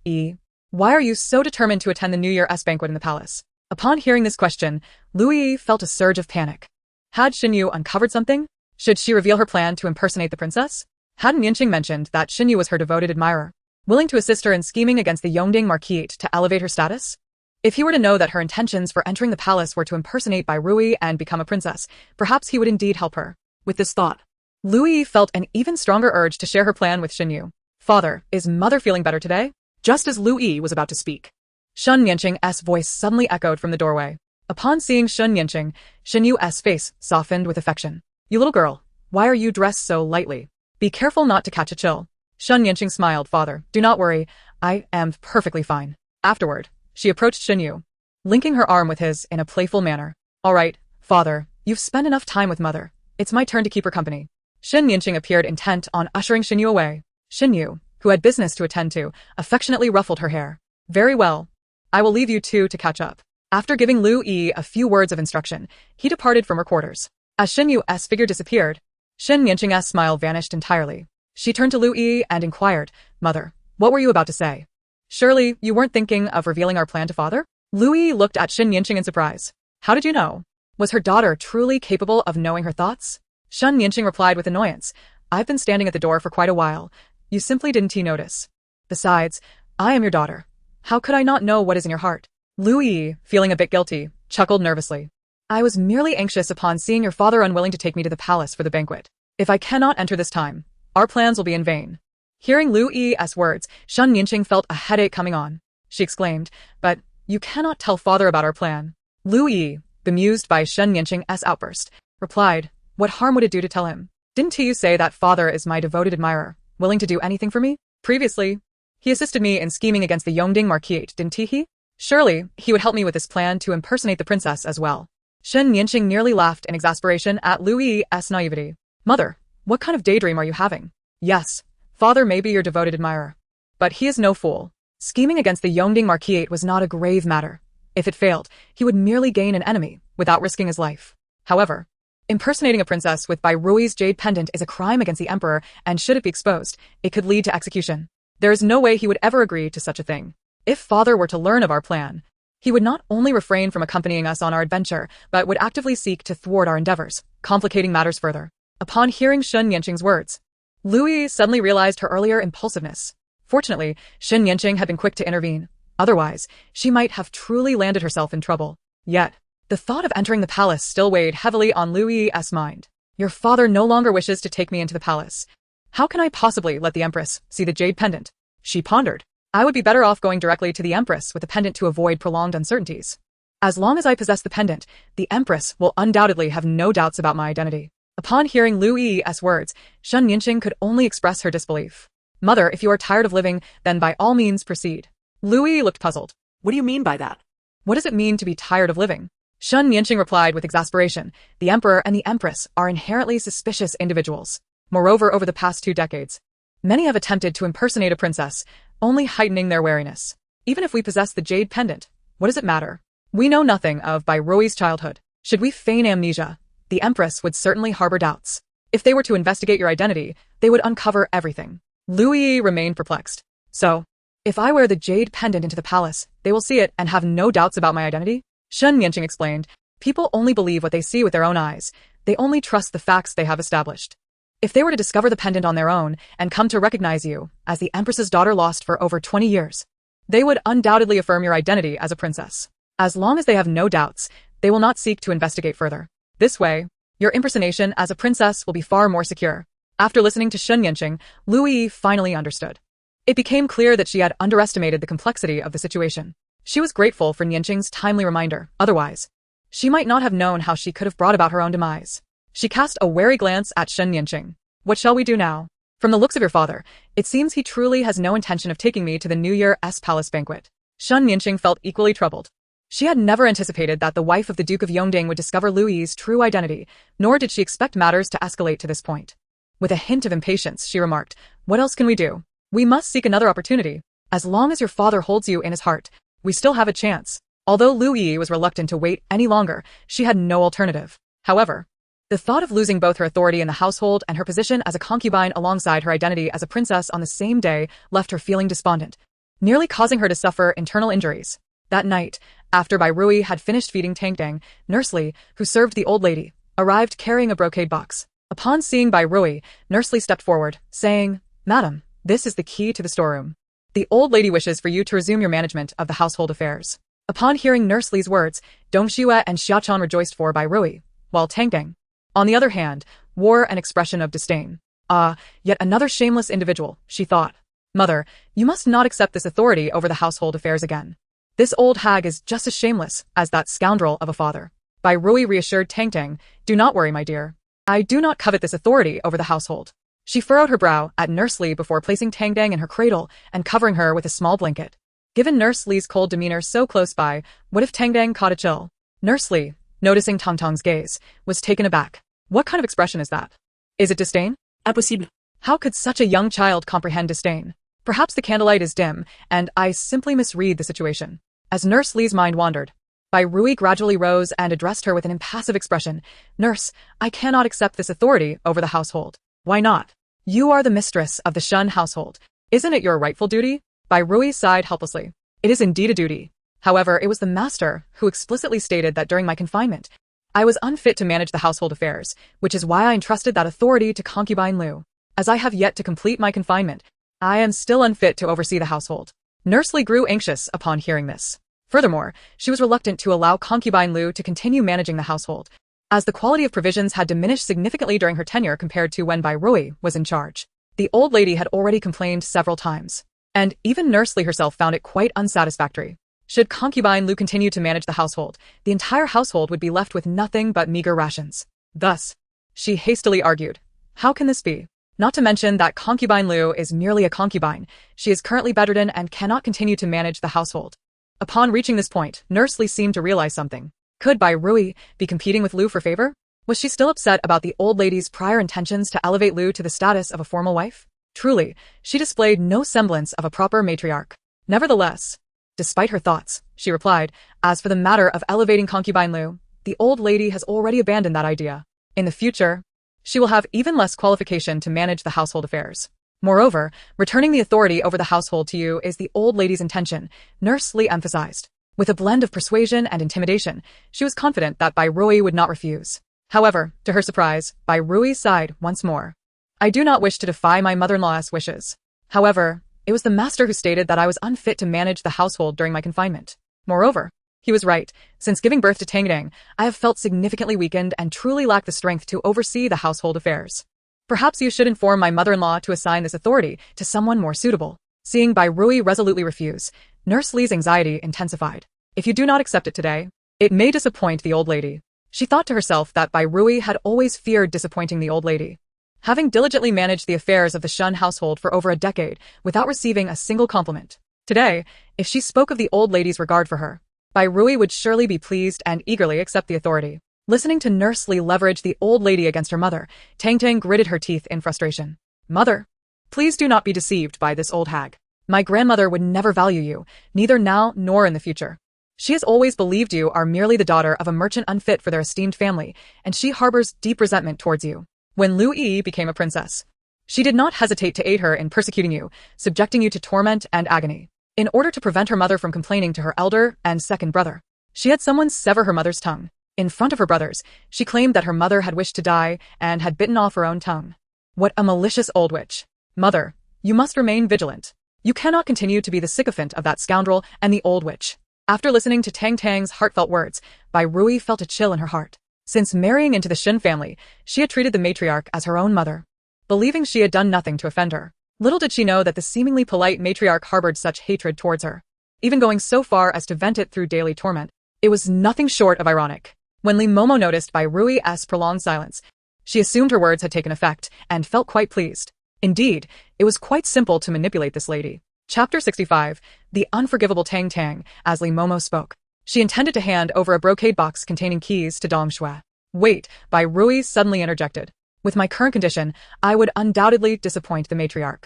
why are you so determined to attend the New Year's banquet in the palace? Upon hearing this question, Lu Yi felt a surge of panic. Had Shen Yu uncovered something? Should she reveal her plan to impersonate the princess? Hadn't Yanjun mentioned that Shen Yu was her devoted admirer, willing to assist her in scheming against the Yongding Marquis to elevate her status? If he were to know that her intentions for entering the palace were to impersonate Bai Rui and become a princess, perhaps he would indeed help her. With this thought, Lu Yi felt an even stronger urge to share her plan with Shen Yu. Father, is mother feeling better today? Just as Lu Yi was about to speak, Shen Yanqing's voice suddenly echoed from the doorway. Upon seeing Shen Yanqing, Shen Yu's face softened with affection. You little girl, why are you dressed so lightly? Be careful not to catch a chill. Shen Yanqing smiled. Father, do not worry, I am perfectly fine. Afterward, she approached Shen Yu, linking her arm with his in a playful manner. All right, father, you've spent enough time with mother. It's my turn to keep her company. Shen Yanqing appeared intent on ushering Shen Yu away. Shen Yu, who had business to attend to, affectionately ruffled her hair. Very well. I will leave you two to catch up. After giving Lu Yi a few words of instruction, he departed from her quarters. As Shen Yu's figure disappeared, Shen Yanqing's smile vanished entirely. She turned to Lu Yi and inquired, Mother, what were you about to say? Surely, you weren't thinking of revealing our plan to father? Lu Yi looked at Shen Yanqing in surprise. How did you know? Was her daughter truly capable of knowing her thoughts? Shen Yanqing replied with annoyance. I've been standing at the door for quite a while. You simply didn't notice. Besides, I am your daughter. How could I not know what is in your heart? Lu Yi, feeling a bit guilty, chuckled nervously. I was merely anxious upon seeing your father unwilling to take me to the palace for the banquet. If I cannot enter this time, our plans will be in vain. Hearing Lu Yi's words, Shen Yanqing felt a headache coming on. She exclaimed, but you cannot tell father about our plan. Lu Yi, bemused by Shen Yanqing's outburst, replied, what harm would it do to tell him? Didn't you say that father is my devoted admirer, willing to do anything for me? Previously, he assisted me in scheming against the Yongding Marquis, didn't he? Surely, he would help me with this plan to impersonate the princess as well. Shen Yanqing nearly laughed in exasperation at Lu Yi's naivety. Mother, what kind of daydream are you having? Yes, father may be your devoted admirer, but he is no fool. Scheming against the Yongding Marquis was not a grave matter. If it failed, he would merely gain an enemy, without risking his life. However, impersonating a princess with Bai Rui's jade pendant is a crime against the emperor, and should it be exposed, it could lead to execution. There is no way he would ever agree to such a thing. If father were to learn of our plan, he would not only refrain from accompanying us on our adventure, but would actively seek to thwart our endeavors, complicating matters further. Upon hearing Shen Yanqing's words, Lu Yi suddenly realized her earlier impulsiveness. Fortunately, Shen Yanqing had been quick to intervene. Otherwise, she might have truly landed herself in trouble. Yet, the thought of entering the palace still weighed heavily on Lu Yi's mind. Your father no longer wishes to take me into the palace. How can I possibly let the empress see the jade pendant? She pondered. I would be better off going directly to the empress with the pendant to avoid prolonged uncertainties. As long as I possess the pendant, the empress will undoubtedly have no doubts about my identity. Upon hearing Lu Yi's words, Shen Yanqing could only express her disbelief. Mother, if you are tired of living, then by all means proceed. Lu Yi looked puzzled. What do you mean by that? What does it mean to be tired of living? Shen Yanqing replied with exasperation. The emperor and the empress are inherently suspicious individuals. Moreover, over the past 2 decades, many have attempted to impersonate a princess, only heightening their wariness. Even if we possess the jade pendant, what does it matter? We know nothing of Bai Rui's childhood. Should we feign amnesia, the empress would certainly harbor doubts. If they were to investigate your identity, they would uncover everything. Lu Yi remained perplexed. So, if I wear the jade pendant into the palace, they will see it and have no doubts about my identity? Shen Yanqing explained. People only believe what they see with their own eyes. They only trust the facts they have established. If they were to discover the pendant on their own and come to recognize you as the empress's daughter lost for over 20 years, they would undoubtedly affirm your identity as a princess. As long as they have no doubts, they will not seek to investigate further. This way, your impersonation as a princess will be far more secure. After listening to Shen Yanqing, Lu Yi finally understood. It became clear that she had underestimated the complexity of the situation. She was grateful for Yanqing's timely reminder. Otherwise, she might not have known how she could have brought about her own demise. She cast a wary glance at Shen Yanqing. What shall we do now? From the looks of your father, it seems he truly has no intention of taking me to the New Year's palace banquet. Shen Yanqing felt equally troubled. She had never anticipated that the wife of the Duke of Yongding would discover Lu Yi's true identity, nor did she expect matters to escalate to this point. With a hint of impatience, she remarked, what else can we do? We must seek another opportunity. As long as your father holds you in his heart, we still have a chance. Although Lu Yi was reluctant to wait any longer, she had no alternative. However, the thought of losing both her authority in the household and her position as a concubine alongside her identity as a princess on the same day left her feeling despondent, nearly causing her to suffer internal injuries. That night, after Bai Rui had finished feeding Tang Tang, Nurse Li, who served the old lady, arrived carrying a brocade box. Upon seeing Bai Rui, Nurse Li stepped forward, saying, "Madam, this is the key to the storeroom. The old lady wishes for you to resume your management of the household affairs." Upon hearing Nurse Li's words, Dong Xue and Xiaochan rejoiced for Bai Rui, while Tang Tang, on the other hand, wore an expression of disdain. Yet another shameless individual, she thought. Mother, you must not accept this authority over the household affairs again. This old hag is just as shameless as that scoundrel of a father. Bai Rui reassured Tang Tang, "Do not worry, my dear. I do not covet this authority over the household." She furrowed her brow at Nurse Li before placing Tang Tang in her cradle and covering her with a small blanket. Given Nurse Li's cold demeanor so close by, what if Tang Tang caught a chill? Nurse Li, noticing Tang Tang's gaze, was taken aback. What kind of expression is that? Is it disdain? Impossible. How could such a young child comprehend disdain? Perhaps the candlelight is dim, and I simply misread the situation. As Nurse Li's mind wandered, Bai Rui gradually rose and addressed her with an impassive expression. "Nurse, I cannot accept this authority over the household." "Why not? You are the mistress of the Shun household. Isn't it your rightful duty?" Bai Rui sighed helplessly. "It is indeed a duty. However, it was the master who explicitly stated that during my confinement, I was unfit to manage the household affairs, which is why I entrusted that authority to concubine Lu. As I have yet to complete my confinement, I am still unfit to oversee the household." Nurse Li grew anxious upon hearing this. Furthermore, she was reluctant to allow concubine Lu to continue managing the household, as the quality of provisions had diminished significantly during her tenure compared to when Bai Rui was in charge. The old lady had already complained several times, and even Nurse Li herself found it quite unsatisfactory. Should concubine Lu continue to manage the household, the entire household would be left with nothing but meager rations. Thus, she hastily argued, "How can this be? Not to mention that concubine Lu is merely a concubine. She is currently bedridden and cannot continue to manage the household." Upon reaching this point, Nurse Li seemed to realize something. Could Bai Rui be competing with Lu for favor? Was she still upset about the old lady's prior intentions to elevate Lu to the status of a formal wife? Truly, she displayed no semblance of a proper matriarch. Nevertheless, despite her thoughts, she replied, "As for the matter of elevating concubine Lu, the old lady has already abandoned that idea. In the future, she will have even less qualification to manage the household affairs. Moreover, returning the authority over the household to you is the old lady's intention," Nurse Li emphasized. With a blend of persuasion and intimidation, she was confident that Bai Rui would not refuse. However, to her surprise, Bai Rui sighed once more. "I do not wish to defy my mother-in-law's wishes. However, it was the master who stated that I was unfit to manage the household during my confinement. Moreover, he was right. Since giving birth to Tang Tang, I have felt significantly weakened and truly lack the strength to oversee the household affairs. Perhaps you should inform my mother-in-law to assign this authority to someone more suitable." Seeing Bai Rui resolutely refuse, Nurse Li's anxiety intensified. If you do not accept it today, it may disappoint the old lady. She thought to herself that Bai Rui had always feared disappointing the old lady. Having diligently managed the affairs of the Shun household for over a decade without receiving a single compliment. Today, if she spoke of the old lady's regard for her, Bai Rui would surely be pleased and eagerly accept the authority. Listening to Nurse Li leverage the old lady against her mother, Tang Tang gritted her teeth in frustration. "Mother, please do not be deceived by this old hag. My grandmother would never value you, neither now nor in the future. She has always believed you are merely the daughter of a merchant unfit for their esteemed family, and she harbors deep resentment towards you. When Lu Yi became a princess, she did not hesitate to aid her in persecuting you, subjecting you to torment and agony. In order to prevent her mother from complaining to her elder and second brother, she had someone sever her mother's tongue. In front of her brothers, she claimed that her mother had wished to die and had bitten off her own tongue. What a malicious old witch. Mother, you must remain vigilant. You cannot continue to be the sycophant of that scoundrel and the old witch." After listening to Tang Tang's heartfelt words, Bai Rui felt a chill in her heart. Since marrying into the Shin family, she had treated the matriarch as her own mother, believing she had done nothing to offend her. Little did she know that the seemingly polite matriarch harbored such hatred towards her, even going so far as to vent it through daily torment. It was nothing short of ironic. When Li Momo noticed Bai Rui's prolonged silence, she assumed her words had taken effect and felt quite pleased. Indeed, it was quite simple to manipulate this lady. Chapter 65, The Unforgivable Tang Tang. As Li Momo spoke, she intended to hand over a brocade box containing keys to Dong Xue. "Wait," Bai Rui suddenly interjected. "With my current condition, I would undoubtedly disappoint the matriarch."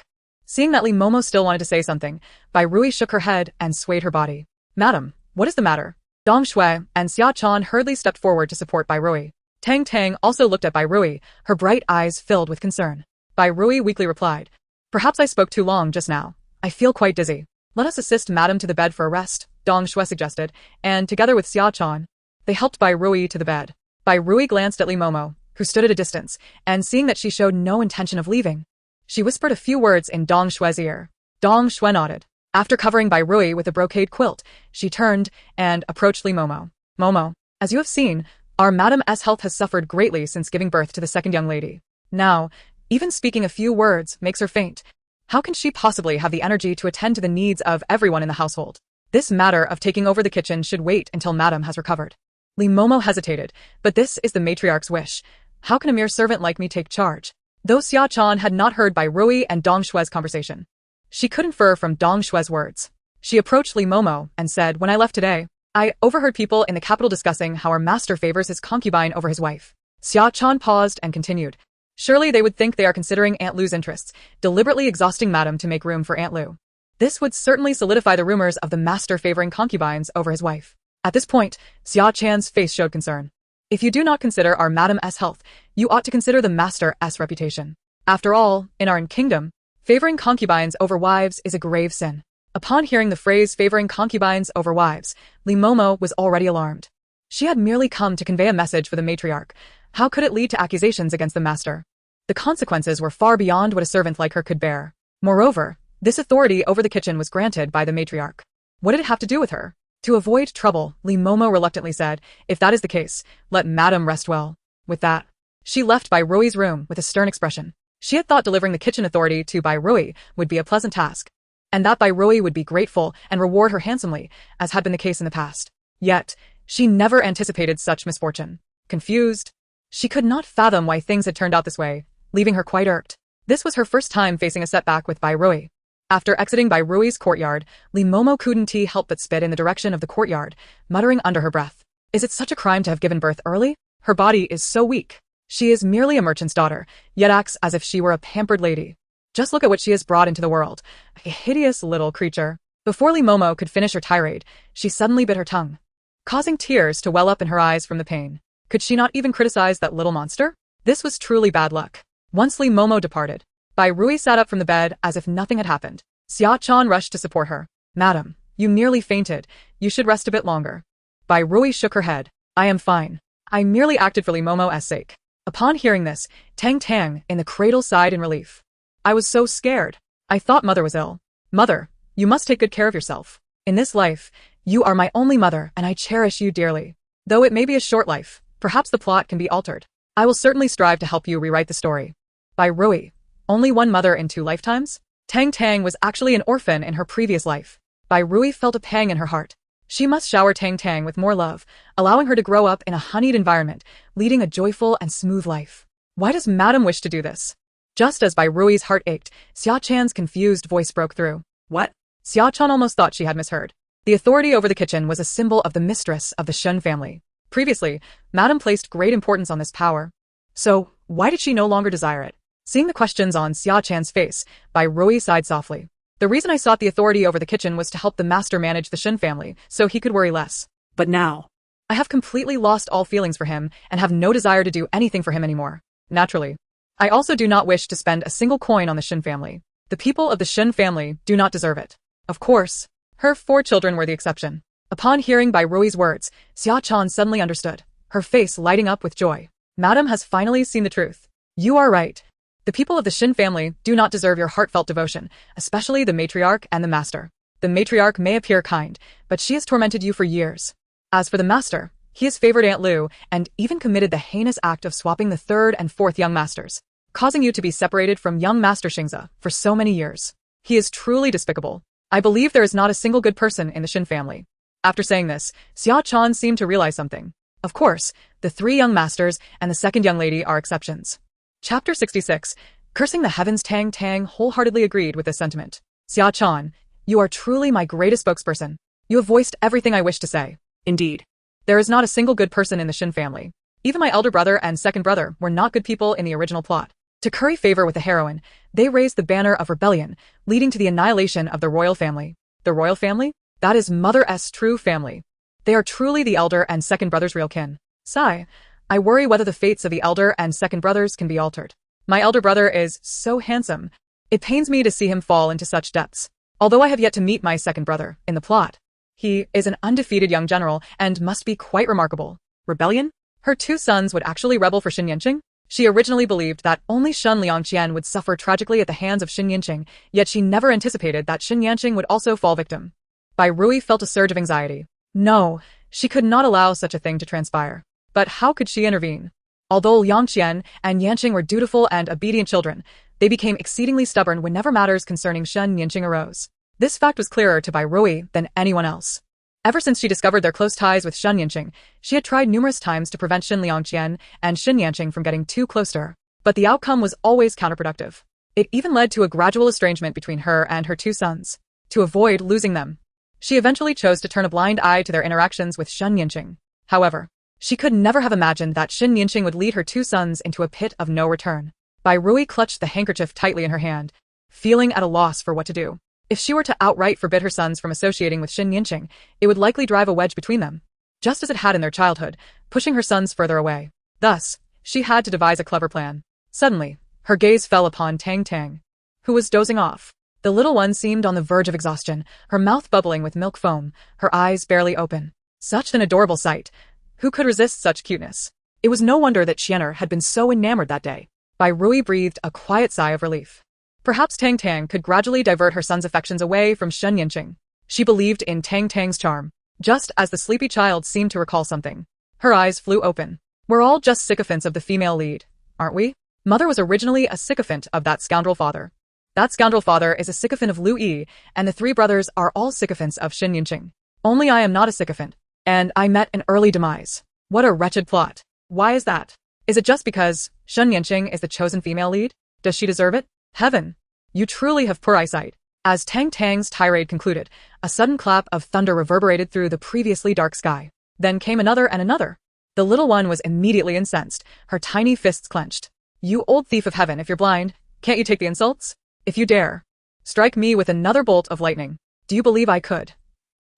Seeing that Li Momo still wanted to say something, Bai Rui shook her head and swayed her body. Madam, what is the matter? Dong Shui and Xia Chan hurriedly stepped forward to support Bai Rui. Tang Tang also looked at Bai Rui, her bright eyes filled with concern. Bai Rui weakly replied, "Perhaps I spoke too long just now. I feel quite dizzy. Let us assist Madam to the bed for a rest," Dong Shui suggested, and together with Xia Chan, they helped Bai Rui to the bed. Bai Rui glanced at Li Momo, who stood at a distance, and seeing that she showed no intention of leaving, she whispered a few words in Dong Shui's ear. Dong Shui nodded. After covering Bai Rui with a brocade quilt, she turned and approached Li Momo. "Momo, as you have seen, our Madam's health has suffered greatly since giving birth to the second young lady. Now, even speaking a few words makes her faint. How can she possibly have the energy to attend to the needs of everyone in the household? This matter of taking over the kitchen should wait until Madam has recovered." Li Momo hesitated, but this is the matriarch's wish. How can a mere servant like me take charge? Though Xia Chan had not heard Bai Rui and Dong Shui's conversation, she could infer from Dong Shui's words. She approached Li Momo and said, "When I left today, I overheard people in the capital discussing how our master favors his concubine over his wife." Xia Chan paused and continued. "Surely they would think they are considering Aunt Lu's interests, deliberately exhausting Madam to make room for Aunt Lu. This would certainly solidify the rumors of the master favoring concubines over his wife." At this point, Xia Chan's face showed concern. "If you do not consider our Madam's health, you ought to consider the master's reputation. After all, in our kingdom, favoring concubines over wives is a grave sin." Upon hearing the phrase favoring concubines over wives, Li Momo was already alarmed. She had merely come to convey a message for the matriarch. How could it lead to accusations against the master? The consequences were far beyond what a servant like her could bear. Moreover, this authority over the kitchen was granted by the matriarch. What did it have to do with her? To avoid trouble, Li Momo reluctantly said, "If that is the case, let Madam rest well." With that, she left Bai Rui's room with a stern expression. She had thought delivering the kitchen authority to Bai Rui would be a pleasant task, and that Bai Rui would be grateful and reward her handsomely, as had been the case in the past. Yet, she never anticipated such misfortune. Confused, she could not fathom why things had turned out this way, leaving her quite irked. This was her first time facing a setback with Bai Rui. After exiting Bai Rui's courtyard, Li Momo couldn't help but spit in the direction of the courtyard, muttering under her breath, "Is it such a crime to have given birth early? Her body is so weak. She is merely a merchant's daughter, yet acts as if she were a pampered lady. Just look at what she has brought into the world. A hideous little creature." Before Li Momo could finish her tirade, she suddenly bit her tongue, causing tears to well up in her eyes from the pain. Could she not even criticize that little monster? This was truly bad luck. Once Li Momo departed, Bai Rui sat up from the bed as if nothing had happened. Xia Chan rushed to support her. "Madam, you nearly fainted. You should rest a bit longer." Bai Rui shook her head. "I am fine. I merely acted for Li Momo's sake." Upon hearing this, Tang Tang in the cradle sighed in relief. "I was so scared. I thought Mother was ill. Mother, you must take good care of yourself. In this life, you are my only mother and I cherish you dearly. Though it may be a short life, perhaps the plot can be altered. I will certainly strive to help you rewrite the story." Bai Rui, only one mother in 2 lifetimes? Tang Tang was actually an orphan in her previous life. Bai Rui felt a pang in her heart. She must shower Tang Tang with more love, allowing her to grow up in a honeyed environment, leading a joyful and smooth life. Why does Madam wish to do this? Just as Bai Rui's heart ached, Xia Chan's confused voice broke through. "What?" Xia Chan almost thought she had misheard. The authority over the kitchen was a symbol of the mistress of the Shun family. Previously, Madam placed great importance on this power. So, why did she no longer desire it? Seeing the questions on Xia Chan's face, Bai Rui sighed softly. "The reason I sought the authority over the kitchen was to help the master manage the Shun family, so he could worry less. But now, I have completely lost all feelings for him and have no desire to do anything for him anymore. Naturally, I also do not wish to spend a single coin on the Shun family. The people of the Shun family do not deserve it." Of course, her 4 children were the exception. Upon hearing Bai Rui's words, Xia Chan suddenly understood, her face lighting up with joy. "Madam has finally seen the truth. You are right. The people of the Shin family do not deserve your heartfelt devotion, especially the matriarch and the master. The matriarch may appear kind, but she has tormented you for years. As for the master, he has favored Aunt Lu and even committed the heinous act of swapping the 3rd and 4th young masters, causing you to be separated from young Master Xingze for so many years. He is truly despicable. I believe there is not a single good person in the Shin family." After saying this, Xia Chan seemed to realize something. Of course, the 3 young masters and the 2nd young lady are exceptions. Chapter 66. Cursing the heavens. Tang Tang wholeheartedly agreed with this sentiment. "Xia Chan, you are truly my greatest spokesperson. You have voiced everything I wish to say. Indeed, there is not a single good person in the Shin family. Even my elder brother and second brother were not good people in the original plot. To curry favor with the heroine, they raised the banner of rebellion, leading to the annihilation of the royal family. The royal family? That is Mother S' true family. They are truly the elder and second brother's real kin. Sigh. I worry whether the fates of the elder and second brothers can be altered. My elder brother is so handsome. It pains me to see him fall into such depths. Although I have yet to meet my second brother in the plot. He is an undefeated young general and must be quite remarkable. Rebellion? Her two sons would actually rebel for Xin Yanqing? She originally believed that only Shun Liangqian would suffer tragically at the hands of Xin Yanqing, yet she never anticipated that Xin Yanqing would also fall victim. Bai Rui felt a surge of anxiety. No, she could not allow such a thing to transpire. But how could she intervene? Although Liangqian and Yanqing were dutiful and obedient children, they became exceedingly stubborn whenever matters concerning Shun Yanqing arose. This fact was clearer to Bai Rui than anyone else. Ever since she discovered their close ties with Shun Yanqing, she had tried numerous times to prevent Xin Liangqian and Xin Yanqing from getting too close to her. But the outcome was always counterproductive. It even led to a gradual estrangement between her and her two sons. To avoid losing them, she eventually chose to turn a blind eye to their interactions with Shun Yanqing. However, she could never have imagined that Xin Yanqing would lead her two sons into a pit of no return. Bai Rui clutched the handkerchief tightly in her hand, feeling at a loss for what to do. If she were to outright forbid her sons from associating with Xin Yanqing, it would likely drive a wedge between them, just as it had in their childhood, pushing her sons further away. Thus, she had to devise a clever plan. Suddenly, her gaze fell upon Tang Tang, who was dozing off. The little one seemed on the verge of exhaustion, her mouth bubbling with milk foam, her eyes barely open. Such an adorable sight. Who could resist such cuteness? It was no wonder that Xianer had been so enamored that day. Bai Rui breathed a quiet sigh of relief. Perhaps Tang Tang could gradually divert her son's affections away from Shun Yanqing. She believed in Tang Tang's charm. Just as the sleepy child seemed to recall something, her eyes flew open. We're all just sycophants of the female lead, aren't we? Mother was originally a sycophant of that scoundrel father. That scoundrel father is a sycophant of Lu Yi, and the three brothers are all sycophants of Xin Yanqing. Only I am not a sycophant, and I met an early demise. What a wretched plot. Why is that? Is it just because Shun Yanqing is the chosen female lead? Does she deserve it? Heaven! You truly have poor eyesight. As Tang Tang's tirade concluded, a sudden clap of thunder reverberated through the previously dark sky. Then came another and another. The little one was immediately incensed, her tiny fists clenched. You old thief of heaven, if you're blind, can't you take the insults? If you dare, strike me with another bolt of lightning. Do you believe I could?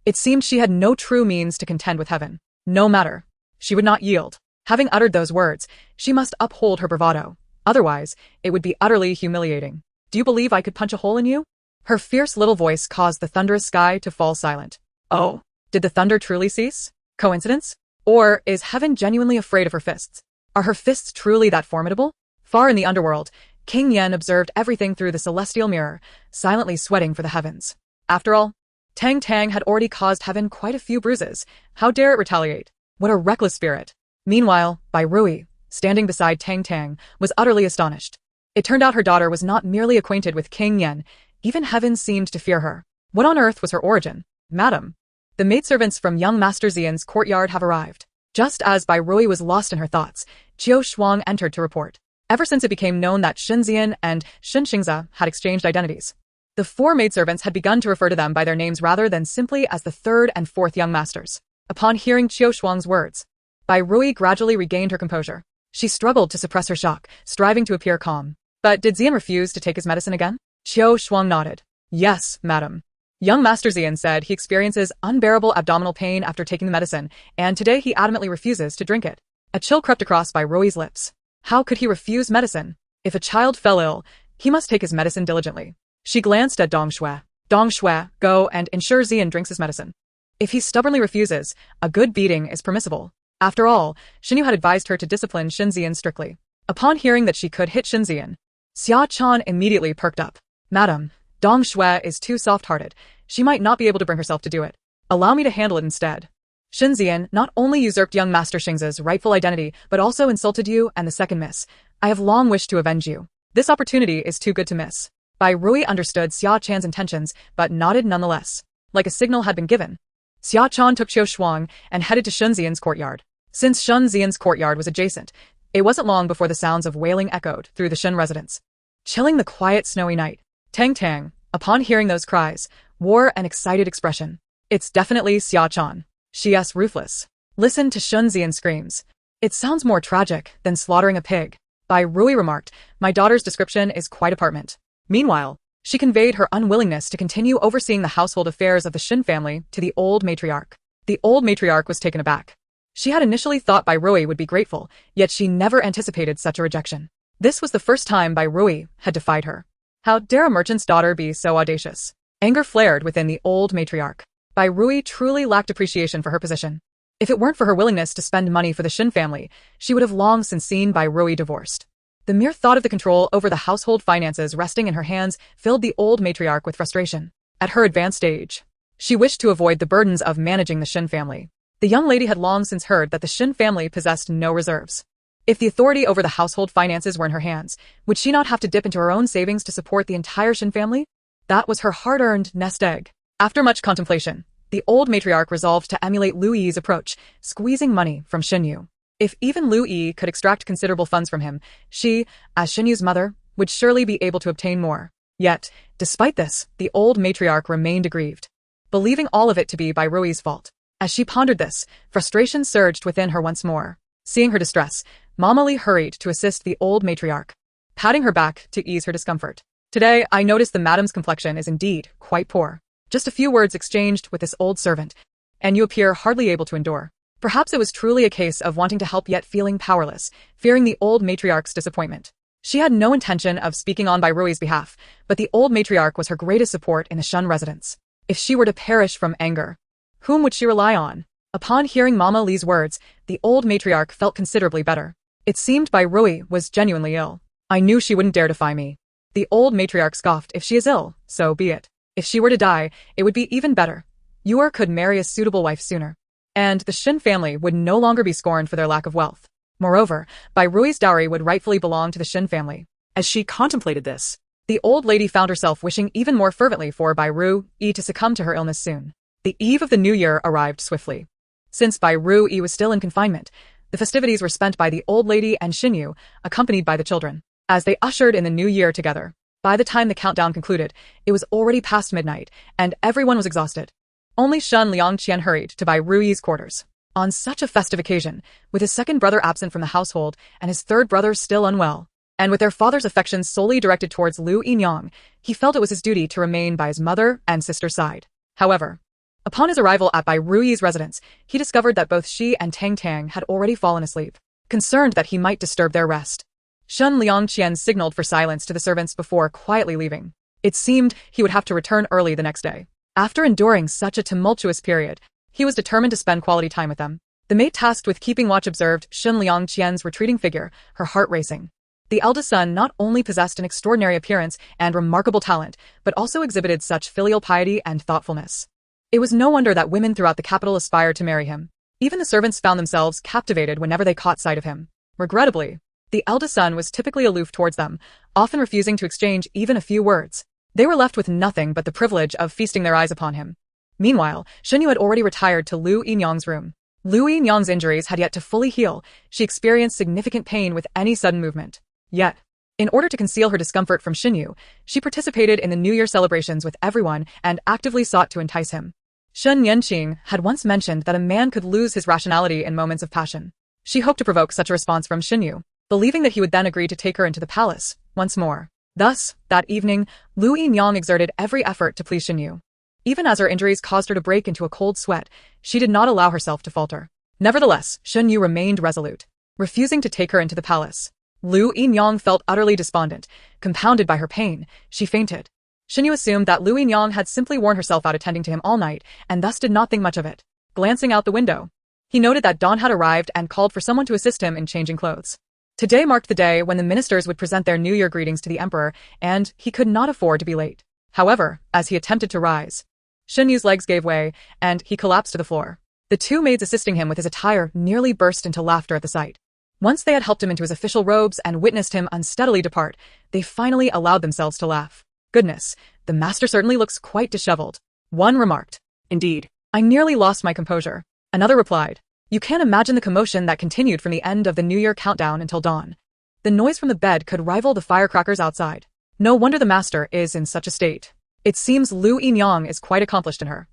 It seemed she had no true means to contend with heaven. No matter. She would not yield. Having uttered those words, she must uphold her bravado. Otherwise, it would be utterly humiliating. Do you believe I could punch a hole in you? Her fierce little voice caused the thunderous sky to fall silent. Oh, did the thunder truly cease? Coincidence? Or is heaven genuinely afraid of her fists? Are her fists truly that formidable? Far in the underworld, King Yen observed everything through the celestial mirror, silently sweating for the heavens. After all, Tang Tang had already caused heaven quite a few bruises. How dare it retaliate? What a reckless spirit. Meanwhile, Bai Rui, standing beside Tang Tang, was utterly astonished. It turned out her daughter was not merely acquainted with King Yen, even heaven seemed to fear her. What on earth was her origin? Madam. The maidservants from young Master Xian's courtyard have arrived. Just as Bai Rui was lost in her thoughts, Qiu Shuang entered to report. Ever since it became known that Xin Xian and Xin Xingze had exchanged identities, the four maidservants had begun to refer to them by their names rather than simply as the third and fourth young masters. Upon hearing Qiu Shuang's words, Bai Rui gradually regained her composure. She struggled to suppress her shock, striving to appear calm. But did Xian refuse to take his medicine again? Qiu Shuang nodded. Yes, madam. Young Master Xian said he experiences unbearable abdominal pain after taking the medicine, and today he adamantly refuses to drink it. A chill crept across Bai Rui's lips. How could he refuse medicine? If a child fell ill, he must take his medicine diligently. She glanced at Dong Shui. Dong Shui, go and ensure Xian drinks his medicine. If he stubbornly refuses, a good beating is permissible. After all, Xinyu had advised her to discipline Xin Xian strictly. Upon hearing that she could hit Xin Xian, Xia Chan immediately perked up. Madam, Dong Shui is too soft-hearted. She might not be able to bring herself to do it. Allow me to handle it instead. Xin Xian not only usurped young Master Xingze's rightful identity, but also insulted you and the second miss. I have long wished to avenge you. This opportunity is too good to miss. Bai Rui understood Xia Chan's intentions, but nodded nonetheless. Like a signal had been given. Xia Chan took Qiu Shuang and headed to Shun Xian's courtyard. Since Shun Xian's courtyard was adjacent, it wasn't long before the sounds of wailing echoed through the Shun residence, chilling the quiet snowy night. Tang Tang, upon hearing those cries, wore an excited expression. It's definitely Xia Chan. She's ruthless. Listen to Shun Xian's screams. It sounds more tragic than slaughtering a pig. Bai Rui remarked, "My daughter's description is quite apartment." Meanwhile, she conveyed her unwillingness to continue overseeing the household affairs of the Shin family to the old matriarch. The old matriarch was taken aback. She had initially thought Bai Rui would be grateful, yet she never anticipated such a rejection. This was the first time Bai Rui had defied her. How dare a merchant's daughter be so audacious? Anger flared within the old matriarch. Bai Rui truly lacked appreciation for her position. If it weren't for her willingness to spend money for the Shin family, she would have long since seen Bai Rui divorced. The mere thought of the control over the household finances resting in her hands filled the old matriarch with frustration. At her advanced age, she wished to avoid the burdens of managing the Shin family. The young lady had long since heard that the Shin family possessed no reserves. If the authority over the household finances were in her hands, would she not have to dip into her own savings to support the entire Shin family? That was her hard-earned nest egg. After much contemplation, the old matriarch resolved to emulate Lu Yi's approach, squeezing money from Shin Yu. If even Lu Yi could extract considerable funds from him, she, as Shin Yu's mother, would surely be able to obtain more. Yet, despite this, the old matriarch remained aggrieved, believing all of it to be Bai Rui's fault. As she pondered this, frustration surged within her once more. Seeing her distress, Mama Li hurried to assist the old matriarch, patting her back to ease her discomfort. "Today, I noticed the madam's complexion is indeed quite poor. Just a few words exchanged with this old servant, and you appear hardly able to endure." Perhaps it was truly a case of wanting to help yet feeling powerless, fearing the old matriarch's disappointment. She had no intention of speaking on Bai Rui's behalf, but the old matriarch was her greatest support in the Shun residence. If she were to perish from anger, whom would she rely on? Upon hearing Mama Li's words, the old matriarch felt considerably better. It seemed Bai Rui was genuinely ill. "I knew she wouldn't dare defy me." The old matriarch scoffed. "If she is ill, so be it. If she were to die, it would be even better. You could marry a suitable wife sooner. And the Shin family would no longer be scorned for their lack of wealth. Moreover, Bai Rui's dowry would rightfully belong to the Shin family." As she contemplated this, the old lady found herself wishing even more fervently for Bai Rui to succumb to her illness soon. The eve of the new year arrived swiftly. Since Bai Rui was still in confinement, the festivities were spent by the old lady and Shin Yu, accompanied by the children. As they ushered in the new year together, by the time the countdown concluded, it was already past midnight, and everyone was exhausted. Only Shun Liangqian hurried to Bai Rui's quarters. On such a festive occasion, with his second brother absent from the household and his third brother still unwell, and with their father's affections solely directed towards Lu Yinyang, he felt it was his duty to remain by his mother and sister's side. However, upon his arrival at Bai Rui's residence, he discovered that both she and Tang Tang had already fallen asleep. Concerned that he might disturb their rest, Shun Liangqian signaled for silence to the servants before quietly leaving. It seemed he would have to return early the next day. After enduring such a tumultuous period, he was determined to spend quality time with them. The maid tasked with keeping watch observed Shun Liangqian's retreating figure, her heart racing. The eldest son not only possessed an extraordinary appearance and remarkable talent, but also exhibited such filial piety and thoughtfulness. It was no wonder that women throughout the capital aspired to marry him. Even the servants found themselves captivated whenever they caught sight of him. Regrettably, the eldest son was typically aloof towards them, often refusing to exchange even a few words. They were left with nothing but the privilege of feasting their eyes upon him. Meanwhile, Shin Yu had already retired to Lu Yinyang's room. Lu Yinyang's injuries had yet to fully heal. She experienced significant pain with any sudden movement. Yet, in order to conceal her discomfort from Shin Yu, she participated in the New Year celebrations with everyone and actively sought to entice him. Shun Yanqing had once mentioned that a man could lose his rationality in moments of passion. She hoped to provoke such a response from Shin Yu, believing that he would then agree to take her into the palace once more. Thus, that evening, Lu Yinyang exerted every effort to please Shin Yu. Even as her injuries caused her to break into a cold sweat, she did not allow herself to falter. Nevertheless, Shin Yu remained resolute, refusing to take her into the palace. Lu Yinyang felt utterly despondent. Compounded by her pain, she fainted. Shin Yu assumed that Lu Yinyang had simply worn herself out attending to him all night, and thus did not think much of it. Glancing out the window, he noted that dawn had arrived and called for someone to assist him in changing clothes. Today marked the day when the ministers would present their New Year greetings to the emperor, and he could not afford to be late. However, as he attempted to rise, Shin Yu's legs gave way, and he collapsed to the floor. The two maids assisting him with his attire nearly burst into laughter at the sight. Once they had helped him into his official robes and witnessed him unsteadily depart, they finally allowed themselves to laugh. "Goodness, the master certainly looks quite disheveled," one remarked. "Indeed. "I nearly lost my composure," another replied. You can't imagine the commotion that continued from the end of the New Year countdown until dawn. The noise from the bed could rival the firecrackers outside. No wonder the master is in such a state. It seems Lu Yinyang is quite accomplished in her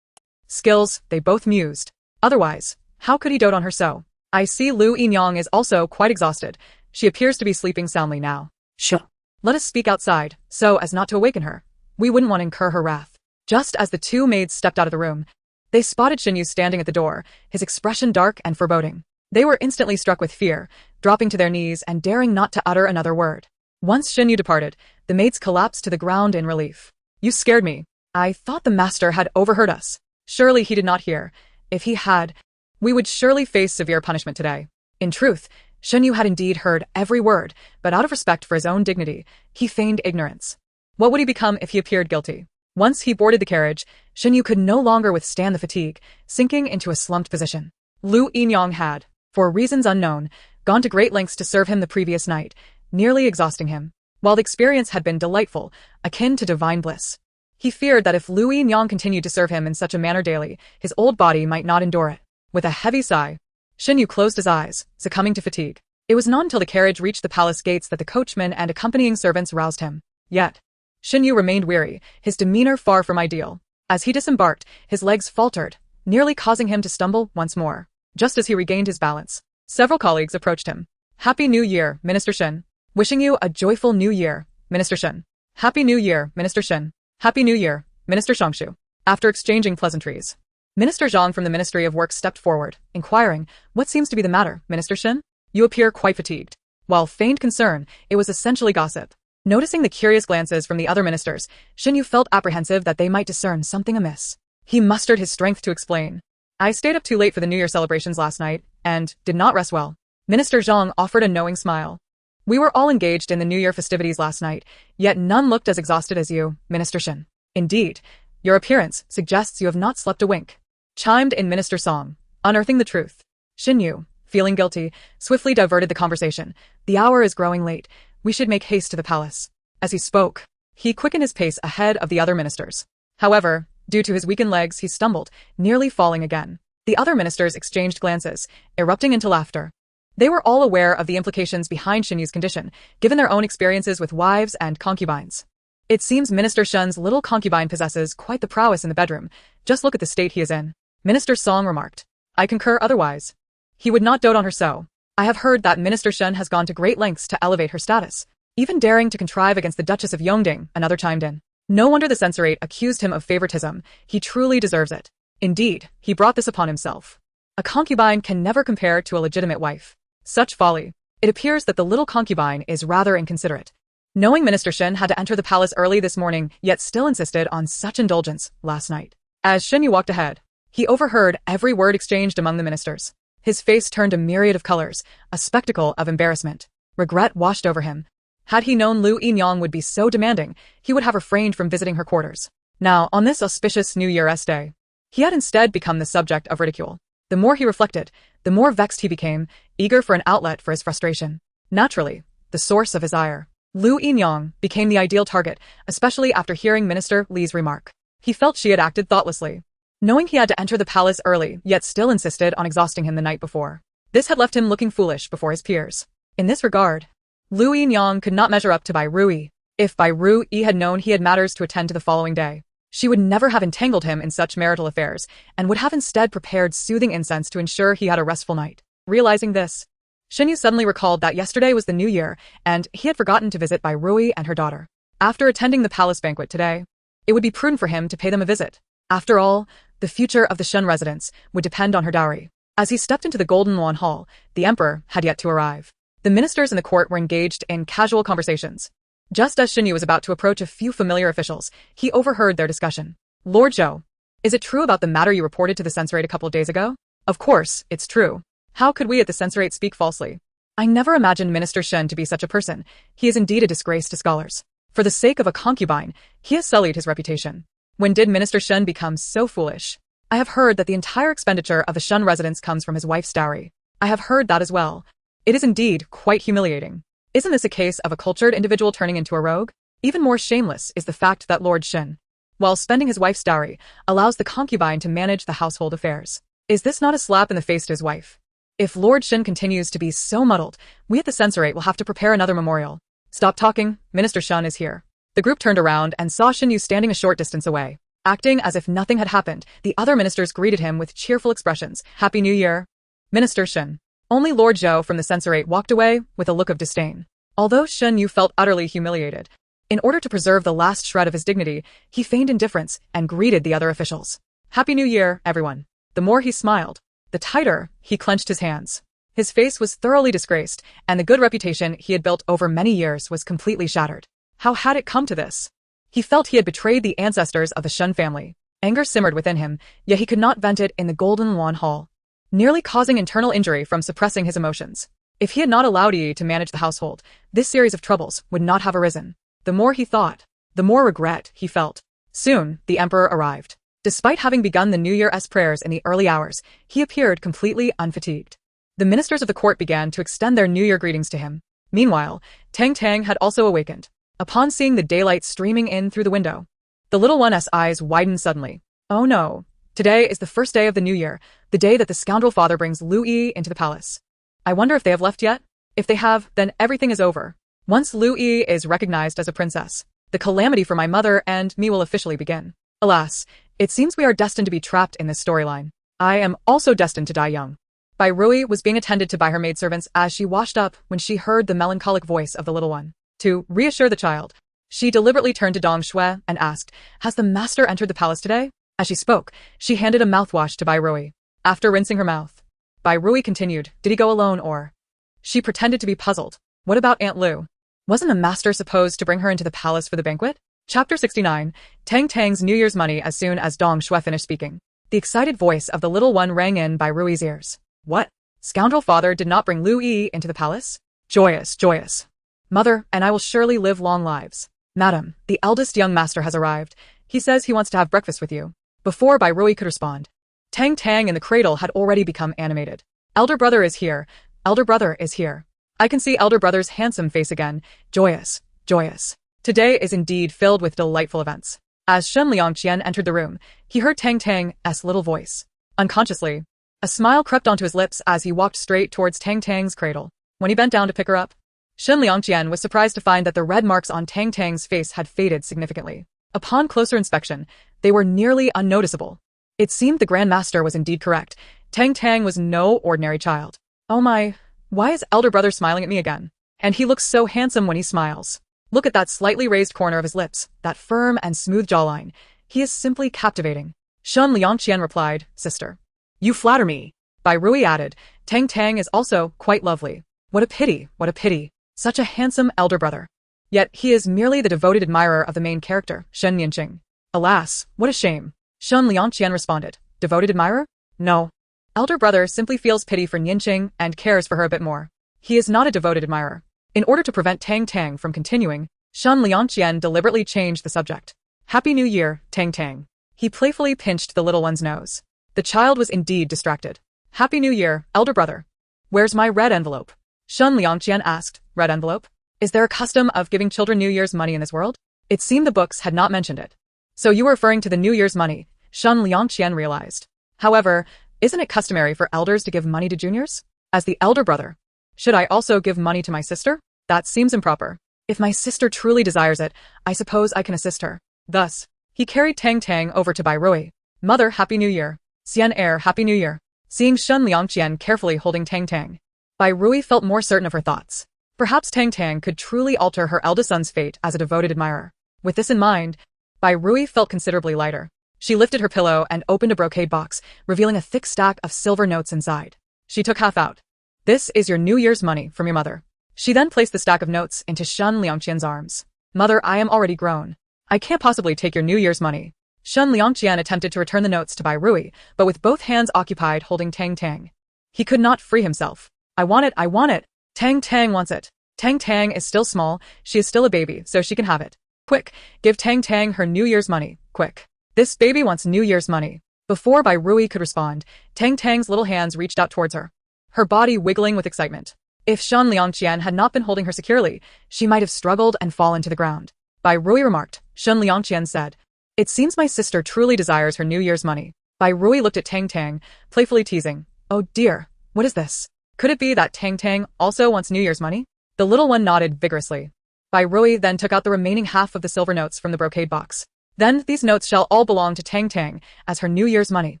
skills, they both mused. Otherwise, how could he dote on her so? I see Lu Yinyang is also quite exhausted. She appears to be sleeping soundly now. Sure. Let us speak outside, so as not to awaken her. We wouldn't want to incur her wrath. Just as the two maids stepped out of the room, they spotted Xinyu standing at the door, his expression dark and foreboding. They were instantly struck with fear, dropping to their knees and daring not to utter another word. Once Xinyu departed, the maids collapsed to the ground in relief. You scared me. I thought the master had overheard us. Surely he did not hear. If he had, we would surely face severe punishment today. In truth, Xinyu had indeed heard every word, but out of respect for his own dignity, he feigned ignorance. What would he become if he appeared guilty? Once he boarded the carriage, Xinyu could no longer withstand the fatigue, sinking into a slumped position. Lu Yinyang had, for reasons unknown, gone to great lengths to serve him the previous night, nearly exhausting him. While the experience had been delightful, akin to divine bliss, he feared that if Lu Yinyang continued to serve him in such a manner daily, his old body might not endure it. With a heavy sigh, Xinyu closed his eyes, succumbing to fatigue. It was not until the carriage reached the palace gates that the coachman and accompanying servants roused him. Yet, Xinyu remained weary, his demeanor far from ideal. As he disembarked, his legs faltered, nearly causing him to stumble once more. Just as he regained his balance, several colleagues approached him. Happy New Year, Minister Shen. Wishing you a joyful New Year, Minister Shen. Happy New Year, Minister Shen. Happy New Year, Minister Shangshu. After exchanging pleasantries, Minister Zhang from the Ministry of Works stepped forward, inquiring, what seems to be the matter, Minister Shen? You appear quite fatigued. While feigned concern, it was essentially gossip. Noticing the curious glances from the other ministers, Xinyu felt apprehensive that they might discern something amiss. He mustered his strength to explain. I stayed up too late for the New Year celebrations last night, and did not rest well. Minister Zhang offered a knowing smile. We were all engaged in the New Year festivities last night, yet none looked as exhausted as you, Minister Shen. Indeed, your appearance suggests you have not slept a wink. Chimed in Minister Song, unearthing the truth. Xinyu, feeling guilty, swiftly diverted the conversation. The hour is growing late. We should make haste to the palace. As he spoke, he quickened his pace ahead of the other ministers. However, due to his weakened legs, he stumbled, nearly falling again. The other ministers exchanged glances, erupting into laughter. They were all aware of the implications behind Xinyu's condition, given their own experiences with wives and concubines. It seems Minister Shen's little concubine possesses quite the prowess in the bedroom. Just look at the state he is in. Minister Song remarked. I concur otherwise. He would not dote on her so. I have heard that Minister Shen has gone to great lengths to elevate her status, even daring to contrive against the Duchess of Yongding, another chimed in. No wonder the censorate accused him of favoritism. He truly deserves it. Indeed, he brought this upon himself. A concubine can never compare to a legitimate wife. Such folly. It appears that the little concubine is rather inconsiderate. Knowing Minister Shen had to enter the palace early this morning, yet still insisted on such indulgence last night. As Xinyu walked ahead, he overheard every word exchanged among the ministers. His face turned a myriad of colors, a spectacle of embarrassment. Regret washed over him. Had he known Lu Yinyang would be so demanding, he would have refrained from visiting her quarters. Now, on this auspicious New Year's Day, he had instead become the subject of ridicule. The more he reflected, the more vexed he became, eager for an outlet for his frustration. Naturally, the source of his ire, Lu Yinyang, became the ideal target, especially after hearing Minister Li's remark. He felt she had acted thoughtlessly. Knowing he had to enter the palace early, yet still insisted on exhausting him the night before. This had left him looking foolish before his peers. In this regard, Lu Yinyang could not measure up to Bai Rui. If Bai Rui had known he had matters to attend to the following day, she would never have entangled him in such marital affairs, and would have instead prepared soothing incense to ensure he had a restful night. Realizing this, Xinyu suddenly recalled that yesterday was the New Year, and he had forgotten to visit Bai Rui and her daughter. After attending the palace banquet today, it would be prudent for him to pay them a visit. After all, the future of the Shen residence would depend on her dowry. As he stepped into the Golden Lawn Hall, the emperor had yet to arrive. The ministers in the court were engaged in casual conversations. Just as Xinyu was about to approach a few familiar officials, he overheard their discussion. Lord Zhou, is it true about the matter you reported to the censorate a couple of days ago? Of course, it's true. How could we at the censorate speak falsely? I never imagined Minister Shen to be such a person. He is indeed a disgrace to scholars. For the sake of a concubine, he has sullied his reputation. When did Minister Shen become so foolish? I have heard that the entire expenditure of the Shen residence comes from his wife's dowry. I have heard that as well. It is indeed quite humiliating. Isn't this a case of a cultured individual turning into a rogue? Even more shameless is the fact that Lord Shen, while spending his wife's dowry, allows the concubine to manage the household affairs. Is this not a slap in the face to his wife? If Lord Shen continues to be so muddled, we at the censorate will have to prepare another memorial. Stop talking, Minister Shen is here. The group turned around and saw Xinyu standing a short distance away. Acting as if nothing had happened, the other ministers greeted him with cheerful expressions. Happy New Year, Minister Shen. Only Lord Zhou from the censorate walked away with a look of disdain. Although Shen Yu felt utterly humiliated, in order to preserve the last shred of his dignity, he feigned indifference and greeted the other officials. Happy New Year, everyone. The more he smiled, the tighter he clenched his hands. His face was thoroughly disgraced, and the good reputation he had built over many years was completely shattered. How had it come to this? He felt he had betrayed the ancestors of the Shen family. Anger simmered within him, yet he could not vent it in the Golden Lawn Hall, nearly causing internal injury from suppressing his emotions. If he had not allowed Yi to manage the household, this series of troubles would not have arisen. The more he thought, the more regret he felt. Soon, the emperor arrived. Despite having begun the New Year's prayers in the early hours, he appeared completely unfatigued. The ministers of the court began to extend their New Year greetings to him. Meanwhile, Tang Tang had also awakened. Upon seeing the daylight streaming in through the window, the little one's eyes widened suddenly. Oh no. Today is the first day of the new year, the day that the scoundrel father brings Lu Yi into the palace. I wonder if they have left yet? If they have, then everything is over. Once Lu Yi is recognized as a princess, the calamity for my mother and me will officially begin. Alas, it seems we are destined to be trapped in this storyline. I am also destined to die young. Bai Rui was being attended to by her maidservants as she washed up when she heard the melancholic voice of the little one. To reassure the child, she deliberately turned to Dong Shui and asked, "Has the master entered the palace today?" As she spoke, she handed a mouthwash to Bai Rui. After rinsing her mouth, Bai Rui continued, "Did he go alone or?" She pretended to be puzzled. What about Aunt Lu? Wasn't the master supposed to bring her into the palace for the banquet? Chapter 69, Tang Tang's New Year's money. As soon as Dong Shui finished speaking, the excited voice of the little one rang in Bai Rui's ears. What? Scoundrel father did not bring Lu Yi into the palace? Joyous, joyous. Mother, and I will surely live long lives. Madam, the eldest young master has arrived. He says he wants to have breakfast with you. Before Bai Rui could respond, Tang Tang in the cradle had already become animated. Elder brother is here. Elder brother is here. I can see elder brother's handsome face again. Joyous, joyous. Today is indeed filled with delightful events. As Shen Liangqian entered the room, he heard Tang Tang's little voice. Unconsciously, a smile crept onto his lips as he walked straight towards Tang Tang's cradle. When he bent down to pick her up, Shen Liangqian was surprised to find that the red marks on Tang Tang's face had faded significantly. Upon closer inspection, they were nearly unnoticeable. It seemed the Grand Master was indeed correct. Tang Tang was no ordinary child. Oh my, why is elder brother smiling at me again? And he looks so handsome when he smiles. Look at that slightly raised corner of his lips, that firm and smooth jawline. He is simply captivating. Shen Liangqian replied, "Sister, you flatter me." Bai Rui added, "Tang Tang is also quite lovely. What a pity, what a pity. Such a handsome elder brother. Yet he is merely the devoted admirer of the main character, Shen Yanjun. Alas, what a shame." Shen Liangqian responded, "Devoted admirer? No. Elder brother simply feels pity for Yanjun and cares for her a bit more. He is not a devoted admirer." In order to prevent Tang Tang from continuing, Shen Liangqian deliberately changed the subject. "Happy New Year, Tang Tang." He playfully pinched the little one's nose. The child was indeed distracted. "Happy New Year, elder brother. Where's my red envelope?" Shen Liangqian asked. "Red envelope? Is there a custom of giving children New Year's money in this world?" It seemed the books had not mentioned it. So you were referring to the New Year's money, Shen Liangqian realized. However, isn't it customary for elders to give money to juniors? As the elder brother, should I also give money to my sister? That seems improper. If my sister truly desires it, I suppose I can assist her. Thus, he carried Tang Tang over to Bai Rui. "Mother, Happy New Year. Xian Heir, Happy New Year." Seeing Shen Liangqian carefully holding Tang Tang, Bai Rui felt more certain of her thoughts. Perhaps Tang Tang could truly alter her eldest son's fate as a devoted admirer. With this in mind, Bai Rui felt considerably lighter. She lifted her pillow and opened a brocade box, revealing a thick stack of silver notes inside. She took half out. "This is your New Year's money from your mother." She then placed the stack of notes into Shen Liangqian's arms. "Mother, I am already grown. I can't possibly take your New Year's money." Shen Liangqian attempted to return the notes to Bai Rui, but with both hands occupied holding Tang Tang. He could not free himself. I want it, I want it. Tang Tang wants it. Tang Tang is still small, she is still a baby, so she can have it. Quick, give Tang Tang her New Year's money, quick. This baby wants New Year's money. Before Bai Rui could respond, Tang Tang's little hands reached out towards her, her body wiggling with excitement. If Shen Liangqian had not been holding her securely, she might have struggled and fallen to the ground. Bai Rui remarked. Shen Liangqian said, "It seems my sister truly desires her New Year's money." Bai Rui looked at Tang Tang, playfully teasing. "Oh dear, what is this? Could it be that Tang Tang also wants New Year's money?" The little one nodded vigorously. Bai Rui then took out the remaining half of the silver notes from the brocade box. "Then these notes shall all belong to Tang Tang as her New Year's money.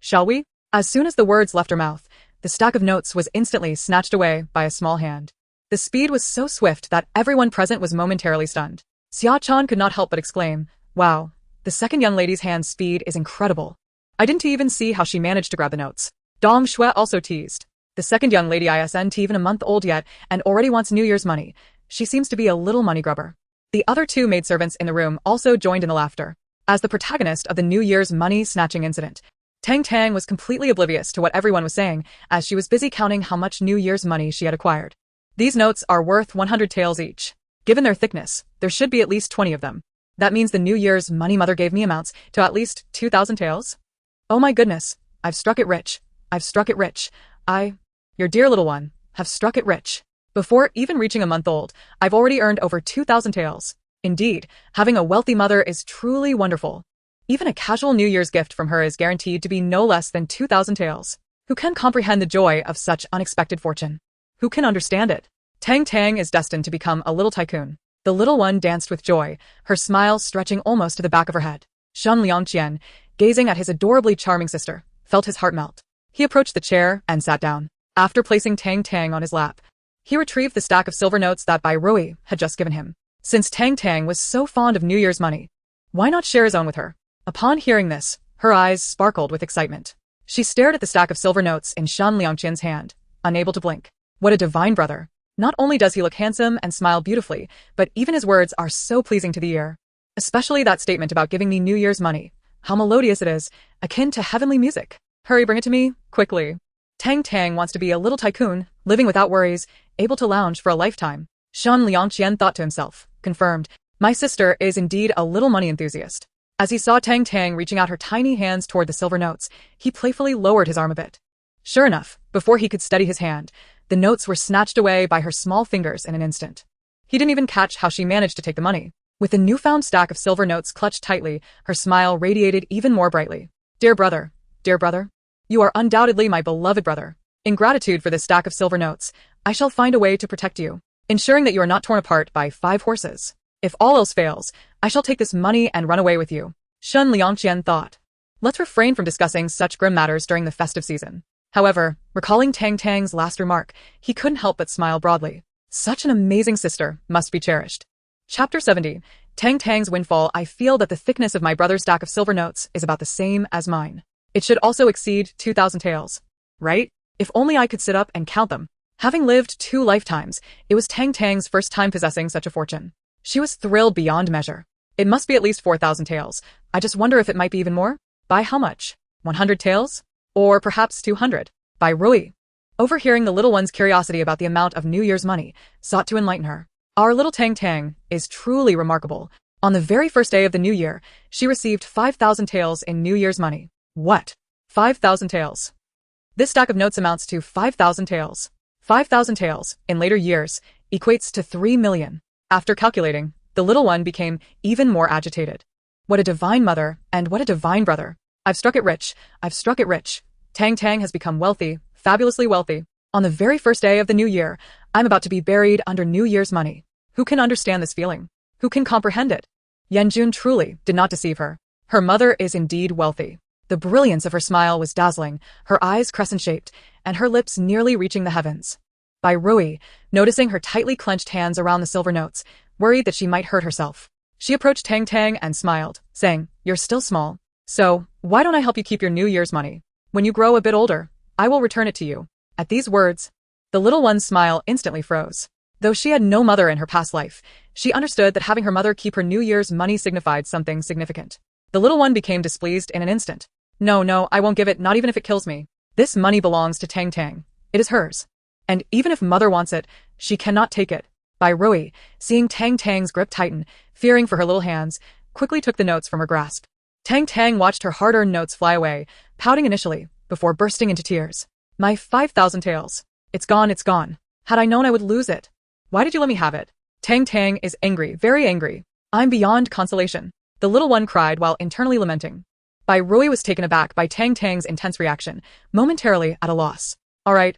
Shall we?" As soon as the words left her mouth, the stack of notes was instantly snatched away by a small hand. The speed was so swift that everyone present was momentarily stunned. Xia-chan could not help but exclaim, "Wow, the second young lady's hand speed is incredible. I didn't even see how she managed to grab the notes." Dong Shui also teased. "The second young lady isn't even a month old yet and already wants New Year's money. She seems to be a little money grubber." The other two maidservants in the room also joined in the laughter. As the protagonist of the New Year's money snatching incident, Tang Tang was completely oblivious to what everyone was saying as she was busy counting how much New Year's money she had acquired. "These notes are worth 100 taels each. Given their thickness, there should be at least 20 of them. That means the New Year's money mother gave me amounts to at least 2,000 taels. Oh my goodness, I've struck it rich. I've struck it rich. Your dear little one, have struck it rich. Before even reaching a month old, I've already earned over 2,000 taels. Indeed, having a wealthy mother is truly wonderful. Even a casual New Year's gift from her is guaranteed to be no less than 2,000 taels. Who can comprehend the joy of such unexpected fortune? Who can understand it?" Tang Tang is destined to become a little tycoon. The little one danced with joy, her smile stretching almost to the back of her head. Shen Liangqian, gazing at his adorably charming sister, felt his heart melt. He approached the chair and sat down. After placing Tang Tang on his lap, he retrieved the stack of silver notes that Bai Rui had just given him. Since Tang Tang was so fond of New Year's money, why not share his own with her? Upon hearing this, her eyes sparkled with excitement. She stared at the stack of silver notes in Shen Liangqian's hand, unable to blink. What a divine brother. Not only does he look handsome and smile beautifully, but even his words are so pleasing to the ear. Especially that statement about giving me New Year's money. How melodious it is, akin to heavenly music. Hurry, bring it to me, quickly. Tang Tang wants to be a little tycoon, living without worries, able to lounge for a lifetime. Shen Liangqian thought to himself, confirmed, my sister is indeed a little money enthusiast. As he saw Tang Tang reaching out her tiny hands toward the silver notes, he playfully lowered his arm a bit. Sure enough, before he could steady his hand, the notes were snatched away by her small fingers in an instant. He didn't even catch how she managed to take the money. With the newfound stack of silver notes clutched tightly, her smile radiated even more brightly. Dear brother, you are undoubtedly my beloved brother. In gratitude for this stack of silver notes, I shall find a way to protect you, ensuring that you are not torn apart by 5 horses. If all else fails, I shall take this money and run away with you. Shen Liangqian thought. Let's refrain from discussing such grim matters during the festive season. However, recalling Tang Tang's last remark, he couldn't help but smile broadly. Such an amazing sister must be cherished. Chapter 70. Tang Tang's windfall. I feel that the thickness of my brother's stack of silver notes is about the same as mine. It should also exceed 2,000 taels. Right? If only I could sit up and count them. Having lived 2 lifetimes, it was Tang Tang's first time possessing such a fortune. She was thrilled beyond measure. It must be at least 4,000 taels. I just wonder if it might be even more? By how much? 100 taels? Or perhaps 200? By Rui. Overhearing the little one's curiosity about the amount of New Year's money, sought to enlighten her. Our little Tang Tang is truly remarkable. On the very first day of the new year, she received 5,000 taels in New Year's money. What? 5,000 taels. This stack of notes amounts to 5,000 taels. 5,000 taels, in later years, equates to 3 million. After calculating, the little one became even more agitated. What a divine mother, and what a divine brother. I've struck it rich. I've struck it rich. Tang Tang has become wealthy, fabulously wealthy. On the very first day of the new year, I'm about to be buried under New Year's money. Who can understand this feeling? Who can comprehend it? Yanjun truly did not deceive her. Her mother is indeed wealthy. The brilliance of her smile was dazzling, her eyes crescent-shaped, and her lips nearly reaching the heavens. Bai Rui, noticing her tightly clenched hands around the silver notes, worried that she might hurt herself. She approached Tang Tang and smiled, saying, You're still small. So, why don't I help you keep your New Year's money? When you grow a bit older, I will return it to you. At these words, the little one's smile instantly froze. Though she had no mother in her past life, she understood that having her mother keep her New Year's money signified something significant. The little one became displeased in an instant. No, I won't give it, not even if it kills me. This money belongs to Tang Tang. It is hers. And even if mother wants it, she cannot take it. Bai Rui, seeing Tang Tang's grip tighten, fearing for her little hands, quickly took the notes from her grasp. Tang Tang watched her hard-earned notes fly away, pouting initially, before bursting into tears. My 5,000 taels. It's gone. Had I known I would lose it. Why did you let me have it? Tang Tang is angry, very angry. I'm beyond consolation. The little one cried while internally lamenting. Bai Rui was taken aback by Tang Tang's intense reaction, momentarily at a loss. All right,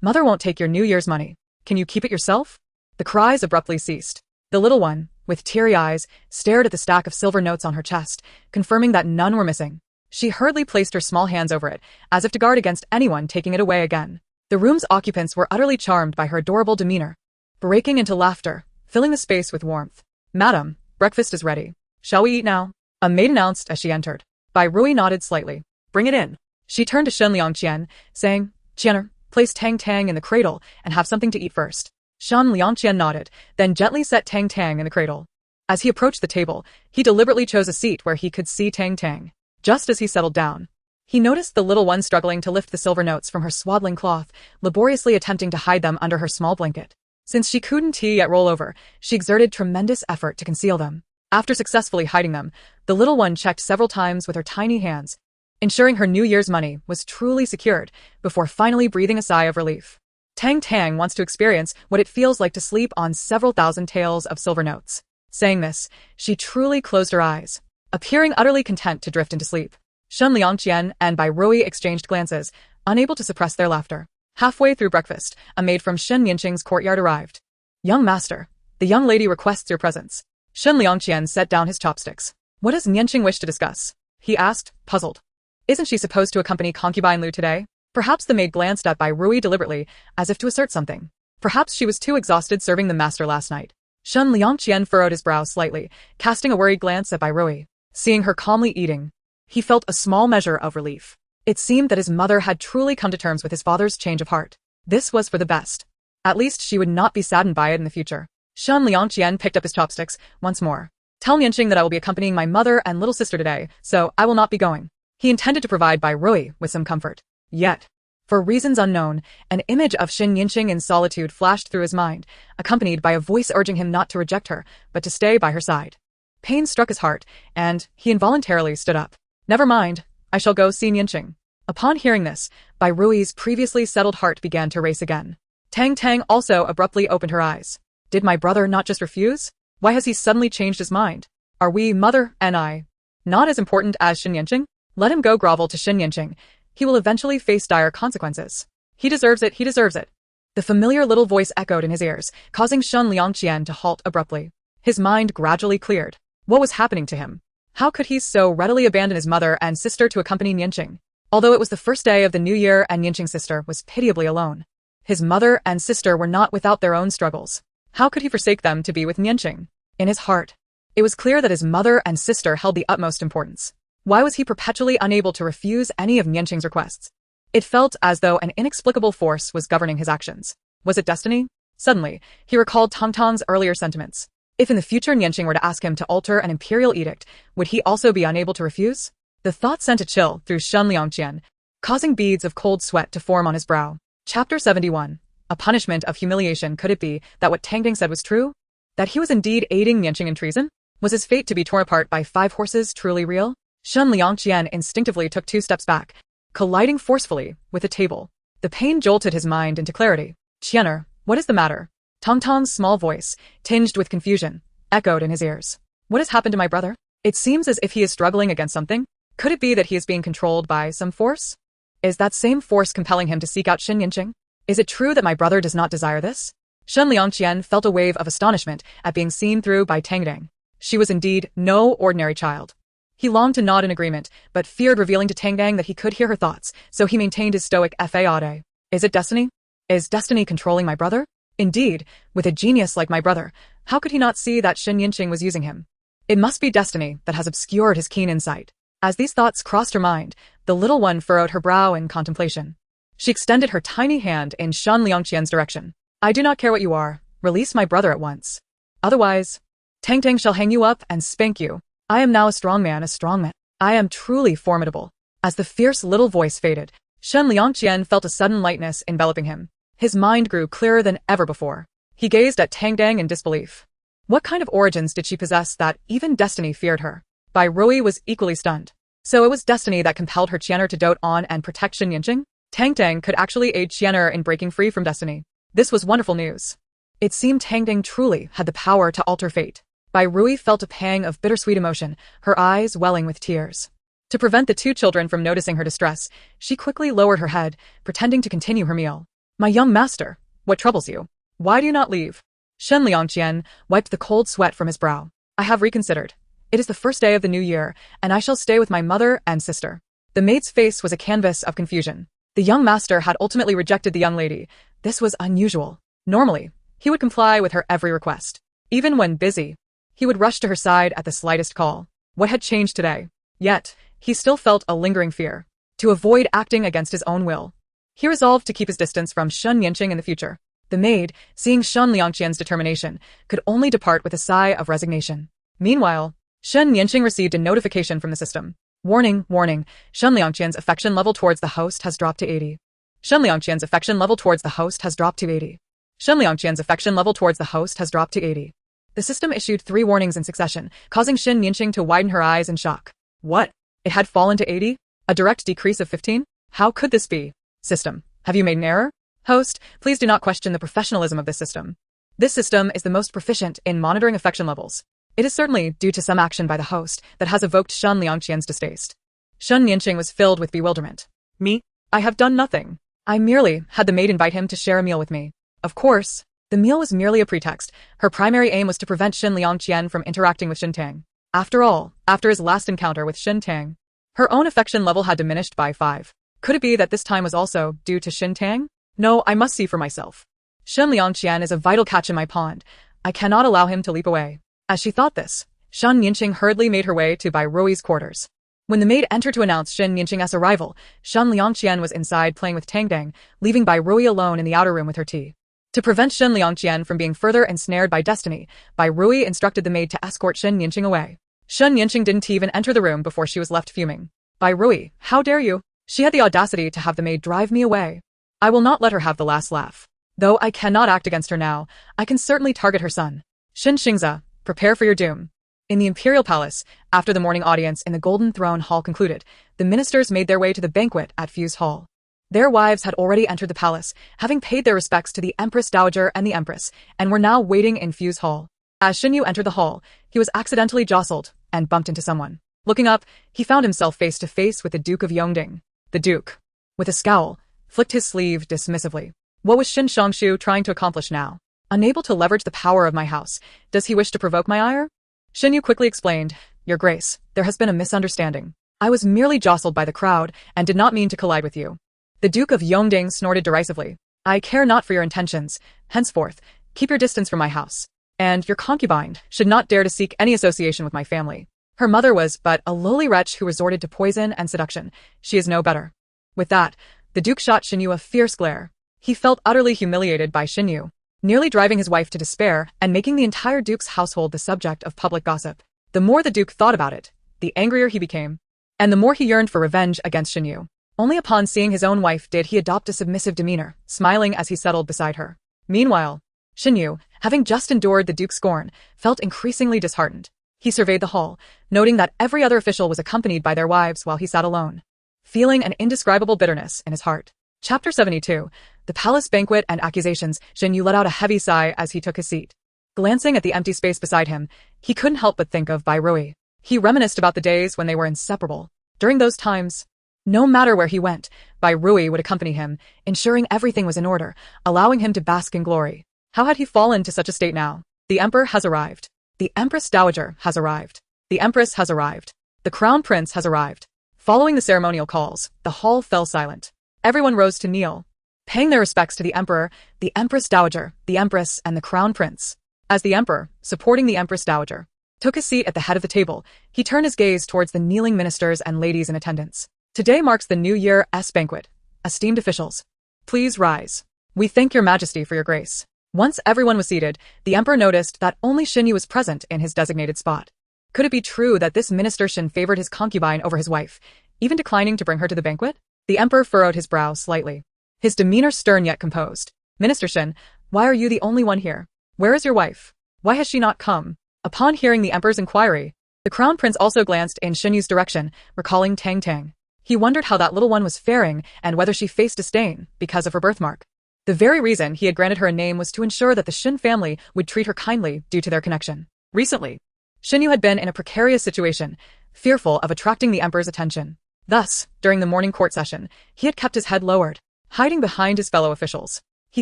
mother won't take your New Year's money. Can you keep it yourself? The cries abruptly ceased. The little one, with teary eyes, stared at the stack of silver notes on her chest, confirming that none were missing. She hurriedly placed her small hands over it, as if to guard against anyone taking it away again. The room's occupants were utterly charmed by her adorable demeanor, breaking into laughter, filling the space with warmth. "Madam, breakfast is ready. Shall we eat now?" a maid announced as she entered. Bai Rui nodded slightly. Bring it in. She turned to Shen Liangqian, saying, "Qianer, place Tang Tang in the cradle and have something to eat first." Shen Liangqian nodded, then gently set Tang Tang in the cradle. As he approached the table, he deliberately chose a seat where he could see Tang Tang. Just as he settled down, he noticed the little one struggling to lift the silver notes from her swaddling cloth, laboriously attempting to hide them under her small blanket. Since she couldn't yet roll over, she exerted tremendous effort to conceal them. After successfully hiding them, the little one checked several times with her tiny hands, ensuring her New Year's money was truly secured, before finally breathing a sigh of relief. Tang Tang wants to experience what it feels like to sleep on several thousand taels of silver notes. Saying this, she truly closed her eyes, appearing utterly content to drift into sleep. Shen Liangqian and Bai Rui exchanged glances, unable to suppress their laughter. Halfway through breakfast, a maid from Shen Yinqing's courtyard arrived. "Young master, the young lady requests your presence." Shen Liangqian set down his chopsticks. "What does Yanjun wish to discuss?" he asked, puzzled. "Isn't she supposed to accompany concubine Lu today?" Perhaps the maid glanced at Bai Rui deliberately, as if to assert something. Perhaps she was too exhausted serving the master last night. Shen Liangqian furrowed his brow slightly, casting a worried glance at Bai Rui. Seeing her calmly eating, he felt a small measure of relief. It seemed that his mother had truly come to terms with his father's change of heart. This was for the best. At least she would not be saddened by it in the future. Shen Liangqian picked up his chopsticks once more. "Tell Yanjun that I will be accompanying my mother and little sister today, so I will not be going." He intended to provide Bai Rui with some comfort. Yet, for reasons unknown, an image of Shen Yinqing in solitude flashed through his mind, accompanied by a voice urging him not to reject her, but to stay by her side. Pain struck his heart, and he involuntarily stood up. "Never mind, I shall go see Yanjun." Upon hearing this, Bai Rui's previously settled heart began to race again. Tang Tang also abruptly opened her eyes. Did my brother not just refuse? Why has he suddenly changed his mind? Are we, mother and I, not as important as Shen Yinqing? Let him go grovel to Shen Yinqing. He will eventually face dire consequences. He deserves it, he deserves it. The familiar little voice echoed in his ears, causing Shen Liangqian to halt abruptly. His mind gradually cleared. What was happening to him? How could he so readily abandon his mother and sister to accompany Yanjun? Although it was the first day of the new year and Yanjun's sister was pitiably alone, his mother and sister were not without their own struggles. How could he forsake them to be with Yanjun? In his heart, it was clear that his mother and sister held the utmost importance. Why was he perpetually unable to refuse any of Yanjun's requests? It felt as though an inexplicable force was governing his actions. Was it destiny? Suddenly, he recalled Tang Tang's earlier sentiments. If in the future Yanjun were to ask him to alter an imperial edict, would he also be unable to refuse? The thought sent a chill through Shen Liangqian, causing beads of cold sweat to form on his brow. Chapter 71. A punishment of humiliation. Could it be that what Tang Tang said was true? That he was indeed aiding Yanjun in treason? Was his fate to be torn apart by 5 horses truly real? Shen Liangqian instinctively took 2 steps back, colliding forcefully with the table. The pain jolted his mind into clarity. "Qianer, what is the matter?" Tang Tang's small voice, tinged with confusion, echoed in his ears. "What has happened to my brother? It seems as if he is struggling against something. Could it be that he is being controlled by some force? Is that same force compelling him to seek out Shen Yinqing? Is it true that my brother does not desire this?" Shen Liangqian felt a wave of astonishment at being seen through by Tang Tang. She was indeed no ordinary child. He longed to nod in agreement, but feared revealing to Tang Tang that he could hear her thoughts, so he maintained his stoic faade. "Is it destiny? Is destiny controlling my brother? Indeed, with a genius like my brother, how could he not see that Shen Yinqing was using him? It must be destiny that has obscured his keen insight." As these thoughts crossed her mind, the little one furrowed her brow in contemplation. She extended her tiny hand in Shen Liangqian's direction. "I do not care what you are. Release my brother at once. Otherwise, Tang Tang shall hang you up and spank you. I am now a strong man, a strong man. I am truly formidable." As the fierce little voice faded, Shen Liangqian felt a sudden lightness enveloping him. His mind grew clearer than ever before. He gazed at Tang Tang in disbelief. What kind of origins did she possess that even destiny feared her? Bai Rui was equally stunned. So it was destiny that compelled her Qianer to dote on and protect Shen Yinqing? Tang Tang could actually aid Qianer in breaking free from destiny. This was wonderful news. It seemed Tang Tang truly had the power to alter fate. Bai Rui felt a pang of bittersweet emotion, her eyes welling with tears. To prevent the 2 children from noticing her distress, she quickly lowered her head, pretending to continue her meal. "My young master, what troubles you? Why do you not leave?" Shen Liangqian wiped the cold sweat from his brow. "I have reconsidered. It is the first day of the new year, and I shall stay with my mother and sister. The maid's face was a canvas of confusion. The young master had ultimately rejected the young lady. This was unusual. Normally, he would comply with her every request. Even when busy, he would rush to her side at the slightest call. What had changed today? Yet, he still felt a lingering fear. To avoid acting against his own will, he resolved to keep his distance from Shen Yanqing in the future. The maid, seeing Shen Liangqian's determination, could only depart with a sigh of resignation. Meanwhile, Shen Yanqing received a notification from the system. Warning, warning, Shen Liangqian's affection level towards the host has dropped to 80. Shen Liangqian's affection level towards the host has dropped to 80. Shen Liangqian's affection level towards the host has dropped to 80. The system issued 3 warnings in succession, causing Shen Yanqing to widen her eyes in shock. What? It had fallen to 80? A direct decrease of 15? How could this be? System, have you made an error? Host, please do not question the professionalism of this system. This system is the most proficient in monitoring affection levels. It is certainly due to some action by the host that has evoked Shen Liangqian's distaste. Shen Yanqing was filled with bewilderment. Me? I have done nothing. I merely had the maid invite him to share a meal with me. Of course, the meal was merely a pretext. Her primary aim was to prevent Shen Liangqian from interacting with Shen Tang. After all, after his last encounter with Shen Tang, her own affection level had diminished by 5. Could it be that this time was also due to Shen Tang? No, I must see for myself. Shen Liangqian is a vital catch in my pond. I cannot allow him to leap away. As she thought this, Shen Yanqing hurriedly made her way to Bai Rui's quarters. When the maid entered to announce Shen Yanqing's arrival, Shen Liangqian was inside playing with Tang Tang, leaving Bai Rui alone in the outer room with her tea. To prevent Shen Liangqian from being further ensnared by destiny, Bai Rui instructed the maid to escort Shen Yanqing away. Shen Yanqing didn't even enter the room before she was left fuming. Bai Rui, how dare you? She had the audacity to have the maid drive me away. I will not let her have the last laugh. Though I cannot act against her now, I can certainly target her son. Shen Xingzi, prepare for your doom. In the imperial palace, after the morning audience in the Golden Throne Hall concluded, the ministers made their way to the banquet at Fuse Hall. Their wives had already entered the palace, having paid their respects to the Empress Dowager and the Empress, and were now waiting in Fuse Hall. As Xin Yu entered the hall, he was accidentally jostled and bumped into someone. Looking up, he found himself face to face with the Duke of Yongding. The Duke, with a scowl, flicked his sleeve dismissively. What was Xin Shongshu trying to accomplish now? Unable to leverage the power of my house, does he wish to provoke my ire? Xin Yu quickly explained, Your Grace, there has been a misunderstanding. I was merely jostled by the crowd and did not mean to collide with you. The Duke of Yongding snorted derisively. I care not for your intentions. Henceforth, keep your distance from my house. And your concubine should not dare to seek any association with my family. Her mother was but a lowly wretch who resorted to poison and seduction. She is no better. With that, the Duke shot Xin Yu a fierce glare. He felt utterly humiliated by Xin Yu, nearly driving his wife to despair and making the entire Duke's household the subject of public gossip. The more the Duke thought about it, the angrier he became, and the more he yearned for revenge against Xin Yu. Only upon seeing his own wife did he adopt a submissive demeanor, smiling as he settled beside her. Meanwhile, Xin Yu, having just endured the Duke's scorn, felt increasingly disheartened. He surveyed the hall, noting that every other official was accompanied by their wives while he sat alone, feeling an indescribable bitterness in his heart. Chapter 72. The Palace Banquet and Accusations. Xin Yu let out a heavy sigh as he took his seat. Glancing at the empty space beside him, he couldn't help but think of Bai Rui. He reminisced about the days when they were inseparable. During those times, no matter where he went, Bai Rui would accompany him, ensuring everything was in order, allowing him to bask in glory. How had he fallen to such a state now? The Emperor has arrived. The Empress Dowager has arrived. The Empress has arrived. The Crown Prince has arrived. Following the ceremonial calls, the hall fell silent. Everyone rose to kneel, paying their respects to the Emperor, the Empress Dowager, the Empress, and the Crown Prince. As the Emperor, supporting the Empress Dowager, took his seat at the head of the table, he turned his gaze towards the kneeling ministers and ladies in attendance. Today marks the New Year's banquet. Esteemed officials, please rise. We thank your Majesty for your grace. Once everyone was seated, the Emperor noticed that only Xin Yu was present in his designated spot. Could it be true that this Minister Xin favored his concubine over his wife, even declining to bring her to the banquet? The Emperor furrowed his brow slightly, his demeanor stern yet composed. Minister Xin, why are you the only one here? Where is your wife? Why has she not come? Upon hearing the Emperor's inquiry, the Crown Prince also glanced in Xin Yu's direction, recalling Tang Tang. He wondered how that little one was faring and whether she faced disdain because of her birthmark. The very reason he had granted her a name was to ensure that the Xin family would treat her kindly due to their connection. Recently, Xin Yu had been in a precarious situation, fearful of attracting the Emperor's attention. Thus, during the morning court session, he had kept his head lowered, hiding behind his fellow officials. He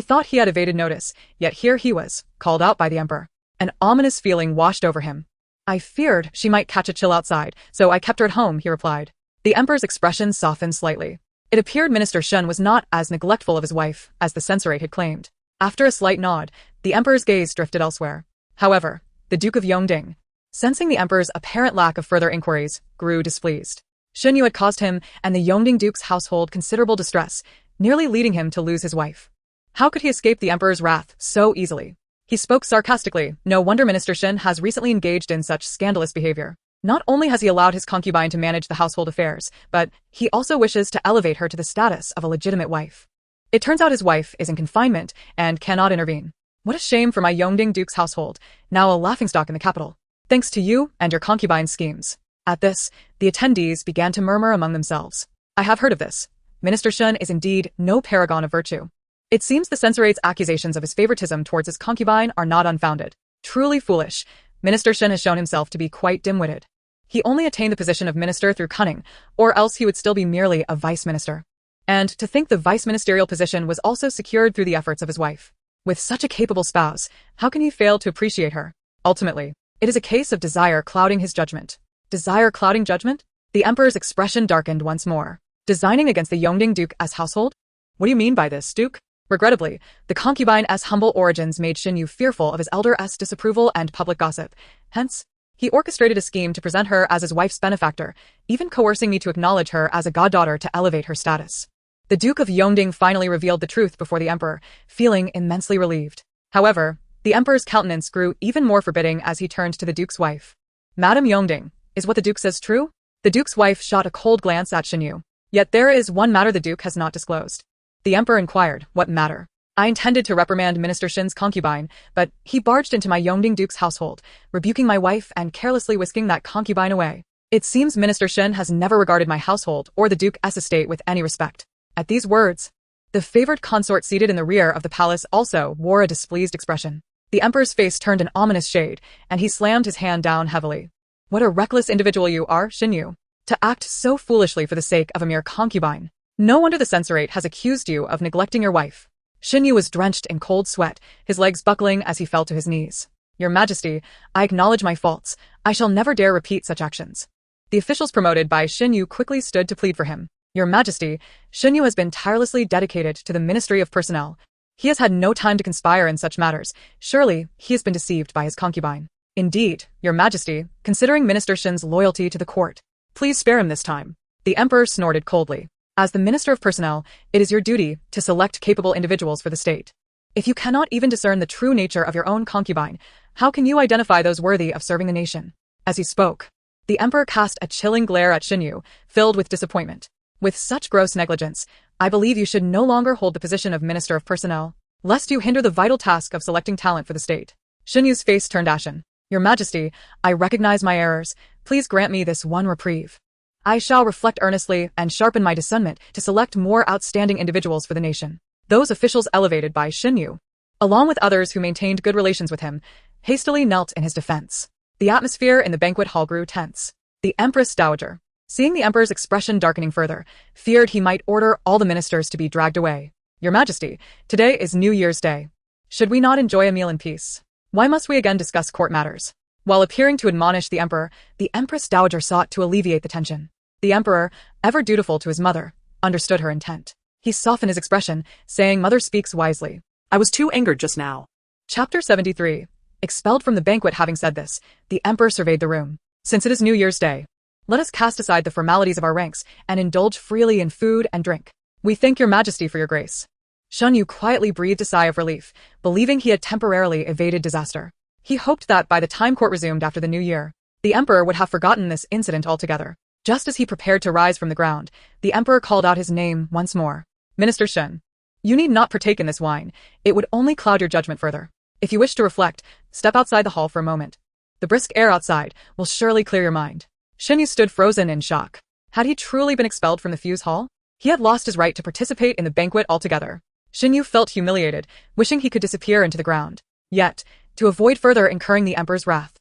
thought he had evaded notice, yet here he was, called out by the Emperor. An ominous feeling washed over him. I feared she might catch a chill outside, so I kept her at home, he replied. The emperor's expression softened slightly. It appeared Minister Shun was not as neglectful of his wife as the censorate had claimed. After a slight nod, the emperor's gaze drifted elsewhere. However, the Duke of Yongding, sensing the emperor's apparent lack of further inquiries, grew displeased. Xun Yu had caused him and the Yongding duke's household considerable distress, nearly leading him to lose his wife. How could he escape the emperor's wrath so easily? He spoke sarcastically. No wonder Minister Shin has recently engaged in such scandalous behavior. Not only has he allowed his concubine to manage the household affairs, but he also wishes to elevate her to the status of a legitimate wife. It turns out his wife is in confinement and cannot intervene. What a shame for my Yongding duke's household, now a laughingstock in the capital. Thanks to you and your concubine's schemes. At this, the attendees began to murmur among themselves. I have heard of this. Minister Shun is indeed no paragon of virtue. It seems the censorate's accusations of his favoritism towards his concubine are not unfounded. Truly foolish. Minister Shun has shown himself to be quite dim-witted. He only attained the position of minister through cunning, or else he would still be merely a vice-minister. And to think the vice-ministerial position was also secured through the efforts of his wife. With such a capable spouse, how can he fail to appreciate her? Ultimately, it is a case of desire clouding his judgment. Desire clouding judgment? The emperor's expression darkened once more. Designing against the Yongding duke as household? What do you mean by this, duke? Regrettably, the concubine's humble origins made Xun Yu fearful of his elder's disapproval and public gossip. Hence, he orchestrated a scheme to present her as his wife's benefactor, even coercing me to acknowledge her as a goddaughter to elevate her status. The Duke of Yongding finally revealed the truth before the emperor, feeling immensely relieved. However, the emperor's countenance grew even more forbidding as he turned to the duke's wife. Madame Yongding, is what the duke says true? The duke's wife shot a cold glance at Xun Yu. Yet there is one matter the duke has not disclosed. The emperor inquired, what matter? I intended to reprimand Minister Shin's concubine, but he barged into my Yongding duke's household, rebuking my wife and carelessly whisking that concubine away. It seems Minister Shin has never regarded my household or the duke's estate with any respect. At these words, the favored consort seated in the rear of the palace also wore a displeased expression. The emperor's face turned an ominous shade, and he slammed his hand down heavily. What a reckless individual you are, Xun Yu, to act so foolishly for the sake of a mere concubine. No wonder the censorate has accused you of neglecting your wife. Xun Yu was drenched in cold sweat, his legs buckling as he fell to his knees. Your Majesty, I acknowledge my faults. I shall never dare repeat such actions. The officials promoted by Xun Yu quickly stood to plead for him. Your Majesty, Xun Yu has been tirelessly dedicated to the Ministry of Personnel. He has had no time to conspire in such matters. Surely, he has been deceived by his concubine. Indeed, Your Majesty, considering Minister Shin's loyalty to the court, please spare him this time. The emperor snorted coldly. As the Minister of Personnel, it is your duty to select capable individuals for the state. If you cannot even discern the true nature of your own concubine, how can you identify those worthy of serving the nation? As he spoke, the emperor cast a chilling glare at Xun Yu, filled with disappointment. With such gross negligence, I believe you should no longer hold the position of Minister of Personnel, lest you hinder the vital task of selecting talent for the state. Xun Yu's face turned ashen. Your Majesty, I recognize my errors. Please grant me this one reprieve. I shall reflect earnestly and sharpen my discernment to select more outstanding individuals for the nation. Those officials elevated by Xun Yu, along with others who maintained good relations with him, hastily knelt in his defense. The atmosphere in the banquet hall grew tense. The Empress Dowager, seeing the emperor's expression darkening further, feared he might order all the ministers to be dragged away. Your Majesty, today is New Year's Day. Should we not enjoy a meal in peace? Why must we again discuss court matters? While appearing to admonish the emperor, the Empress Dowager sought to alleviate the tension. The emperor, ever dutiful to his mother, understood her intent. He softened his expression, saying, Mother speaks wisely. I was too angered just now. Chapter 73. Expelled from the banquet. Having said this, the emperor surveyed the room. Since it is New Year's Day, let us cast aside the formalities of our ranks and indulge freely in food and drink. We thank your Majesty for your grace. Xun Yu quietly breathed a sigh of relief, believing he had temporarily evaded disaster. He hoped that by the time court resumed after the new year, the emperor would have forgotten this incident altogether. Just as he prepared to rise from the ground, the emperor called out his name once more. Minister Shun, you need not partake in this wine. It would only cloud your judgment further. If you wish to reflect, step outside the hall for a moment. The brisk air outside will surely clear your mind. Xun Yu stood frozen in shock. Had he truly been expelled from the fuse hall? He had lost his right to participate in the banquet altogether. Xun Yu felt humiliated, wishing he could disappear into the ground. Yet, to avoid further incurring the emperor's wrath,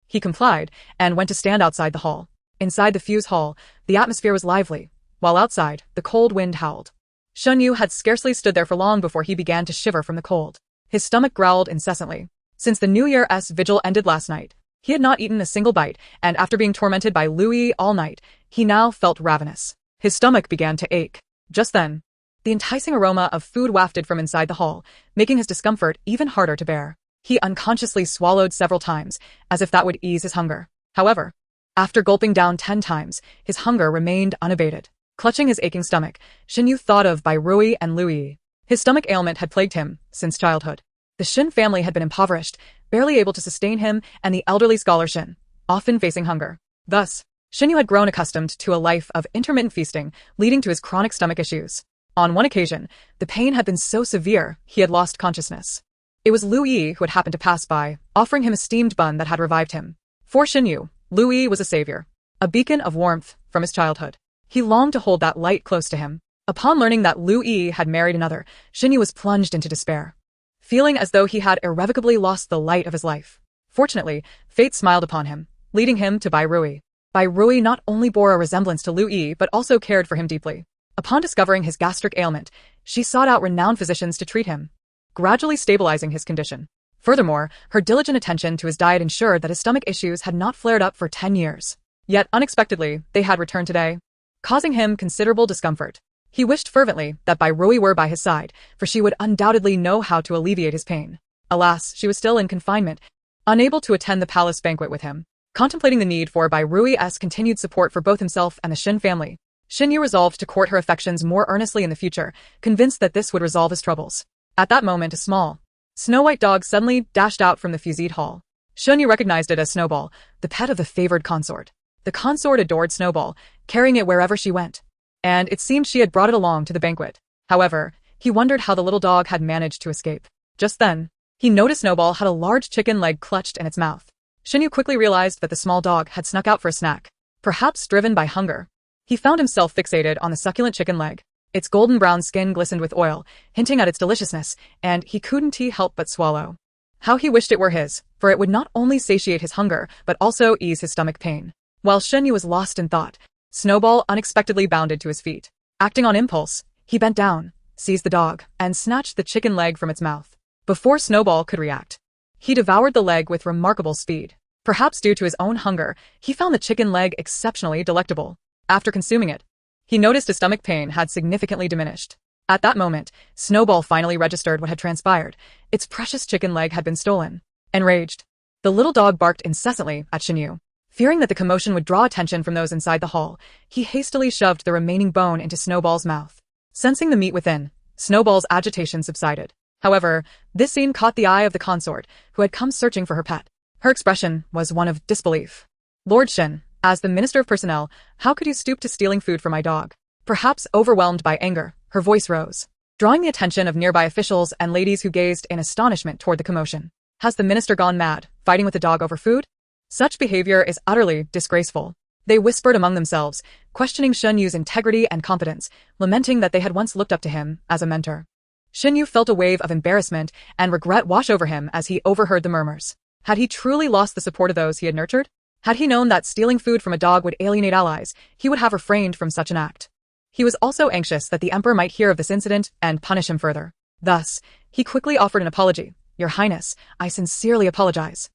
he complied and went to stand outside the hall. Inside the fuse hall, the atmosphere was lively, while outside, the cold wind howled. Xun Yu had scarcely stood there for long before he began to shiver from the cold. His stomach growled incessantly. Since the New Year's vigil ended last night, He had not eaten a single bite, and after being tormented by Louis all night, he now felt ravenous. His stomach began to ache. Just then, the enticing aroma of food wafted from inside the hall, making his discomfort even harder to bear. He unconsciously swallowed several times, as if that would ease his hunger. However, after gulping down 10 times, his hunger remained unabated. Clutching his aching stomach, Xinyu thought of Bai Rui and Louis. His stomach ailment had plagued him since childhood. The Xin family had been impoverished, barely able to sustain him and the elderly scholar Xin, often facing hunger. Thus, Xinyu had grown accustomed to a life of intermittent feasting, leading to his chronic stomach issues. On one occasion, the pain had been so severe he had lost consciousness. It was Louis who had happened to pass by, offering him a steamed bun that had revived him. For Xinyu, Louis was a savior, a beacon of warmth from his childhood. He longed to hold that light close to him. Upon learning that Louis had married another, Xinyu was plunged into despair, feeling as though he had irrevocably lost the light of his life. Fortunately, fate smiled upon him, leading him to Bai Rui. Bai Rui not only bore a resemblance to Louis but also cared for him deeply. Upon discovering his gastric ailment, she sought out renowned physicians to treat him, gradually stabilizing his condition. Furthermore, her diligent attention to his diet ensured that his stomach issues had not flared up for 10 years. Yet, unexpectedly, they had returned today, causing him considerable discomfort. He wished fervently that Bai Rui were by his side, for she would undoubtedly know how to alleviate his pain. Alas, she was still in confinement, unable to attend the palace banquet with him. Contemplating the need for Bai Rui's continued support for both himself and the Xin family, Xinyu resolved to court her affections more earnestly in the future, convinced that this would resolve his troubles. At that moment, a small, snow-white dog suddenly dashed out from the fused hall. Xinyu recognized it as Snowball, the pet of the favored consort. The consort adored Snowball, carrying it wherever she went, and it seemed she had brought it along to the banquet. However, he wondered how the little dog had managed to escape. Just then, he noticed Snowball had a large chicken leg clutched in its mouth. Xinyu quickly realized that the small dog had snuck out for a snack, perhaps driven by hunger. He found himself fixated on the succulent chicken leg. Its golden brown skin glistened with oil, hinting at its deliciousness, and he couldn't help but swallow. How he wished it were his, for it would not only satiate his hunger, but also ease his stomach pain. While Xinyu was lost in thought, Snowball unexpectedly bounded to his feet. Acting on impulse, he bent down, seized the dog, and snatched the chicken leg from its mouth. Before Snowball could react, he devoured the leg with remarkable speed. Perhaps due to his own hunger, he found the chicken leg exceptionally delectable. After consuming it, he noticed his stomach pain had significantly diminished. At that moment, Snowball finally registered what had transpired. Its precious chicken leg had been stolen. Enraged, the little dog barked incessantly at Xinyu. Fearing that the commotion would draw attention from those inside the hall, he hastily shoved the remaining bone into Snowball's mouth. Sensing the meat within, Snowball's agitation subsided. However, this scene caught the eye of the consort, who had come searching for her pet. Her expression was one of disbelief. Lord Xin, as the Minister of Personnel, how could you stoop to stealing food from my dog? Perhaps overwhelmed by anger, her voice rose, drawing the attention of nearby officials and ladies who gazed in astonishment toward the commotion. Has the minister gone mad, fighting with the dog over food? Such behavior is utterly disgraceful. They whispered among themselves, questioning Xinyu's integrity and competence, lamenting that they had once looked up to him as a mentor. Xinyu felt a wave of embarrassment and regret wash over him as he overheard the murmurs. Had he truly lost the support of those he had nurtured? Had he known that stealing food from a dog would alienate allies, he would have refrained from such an act. He was also anxious that the emperor might hear of this incident and punish him further. Thus, he quickly offered an apology. Your Highness, I sincerely apologize.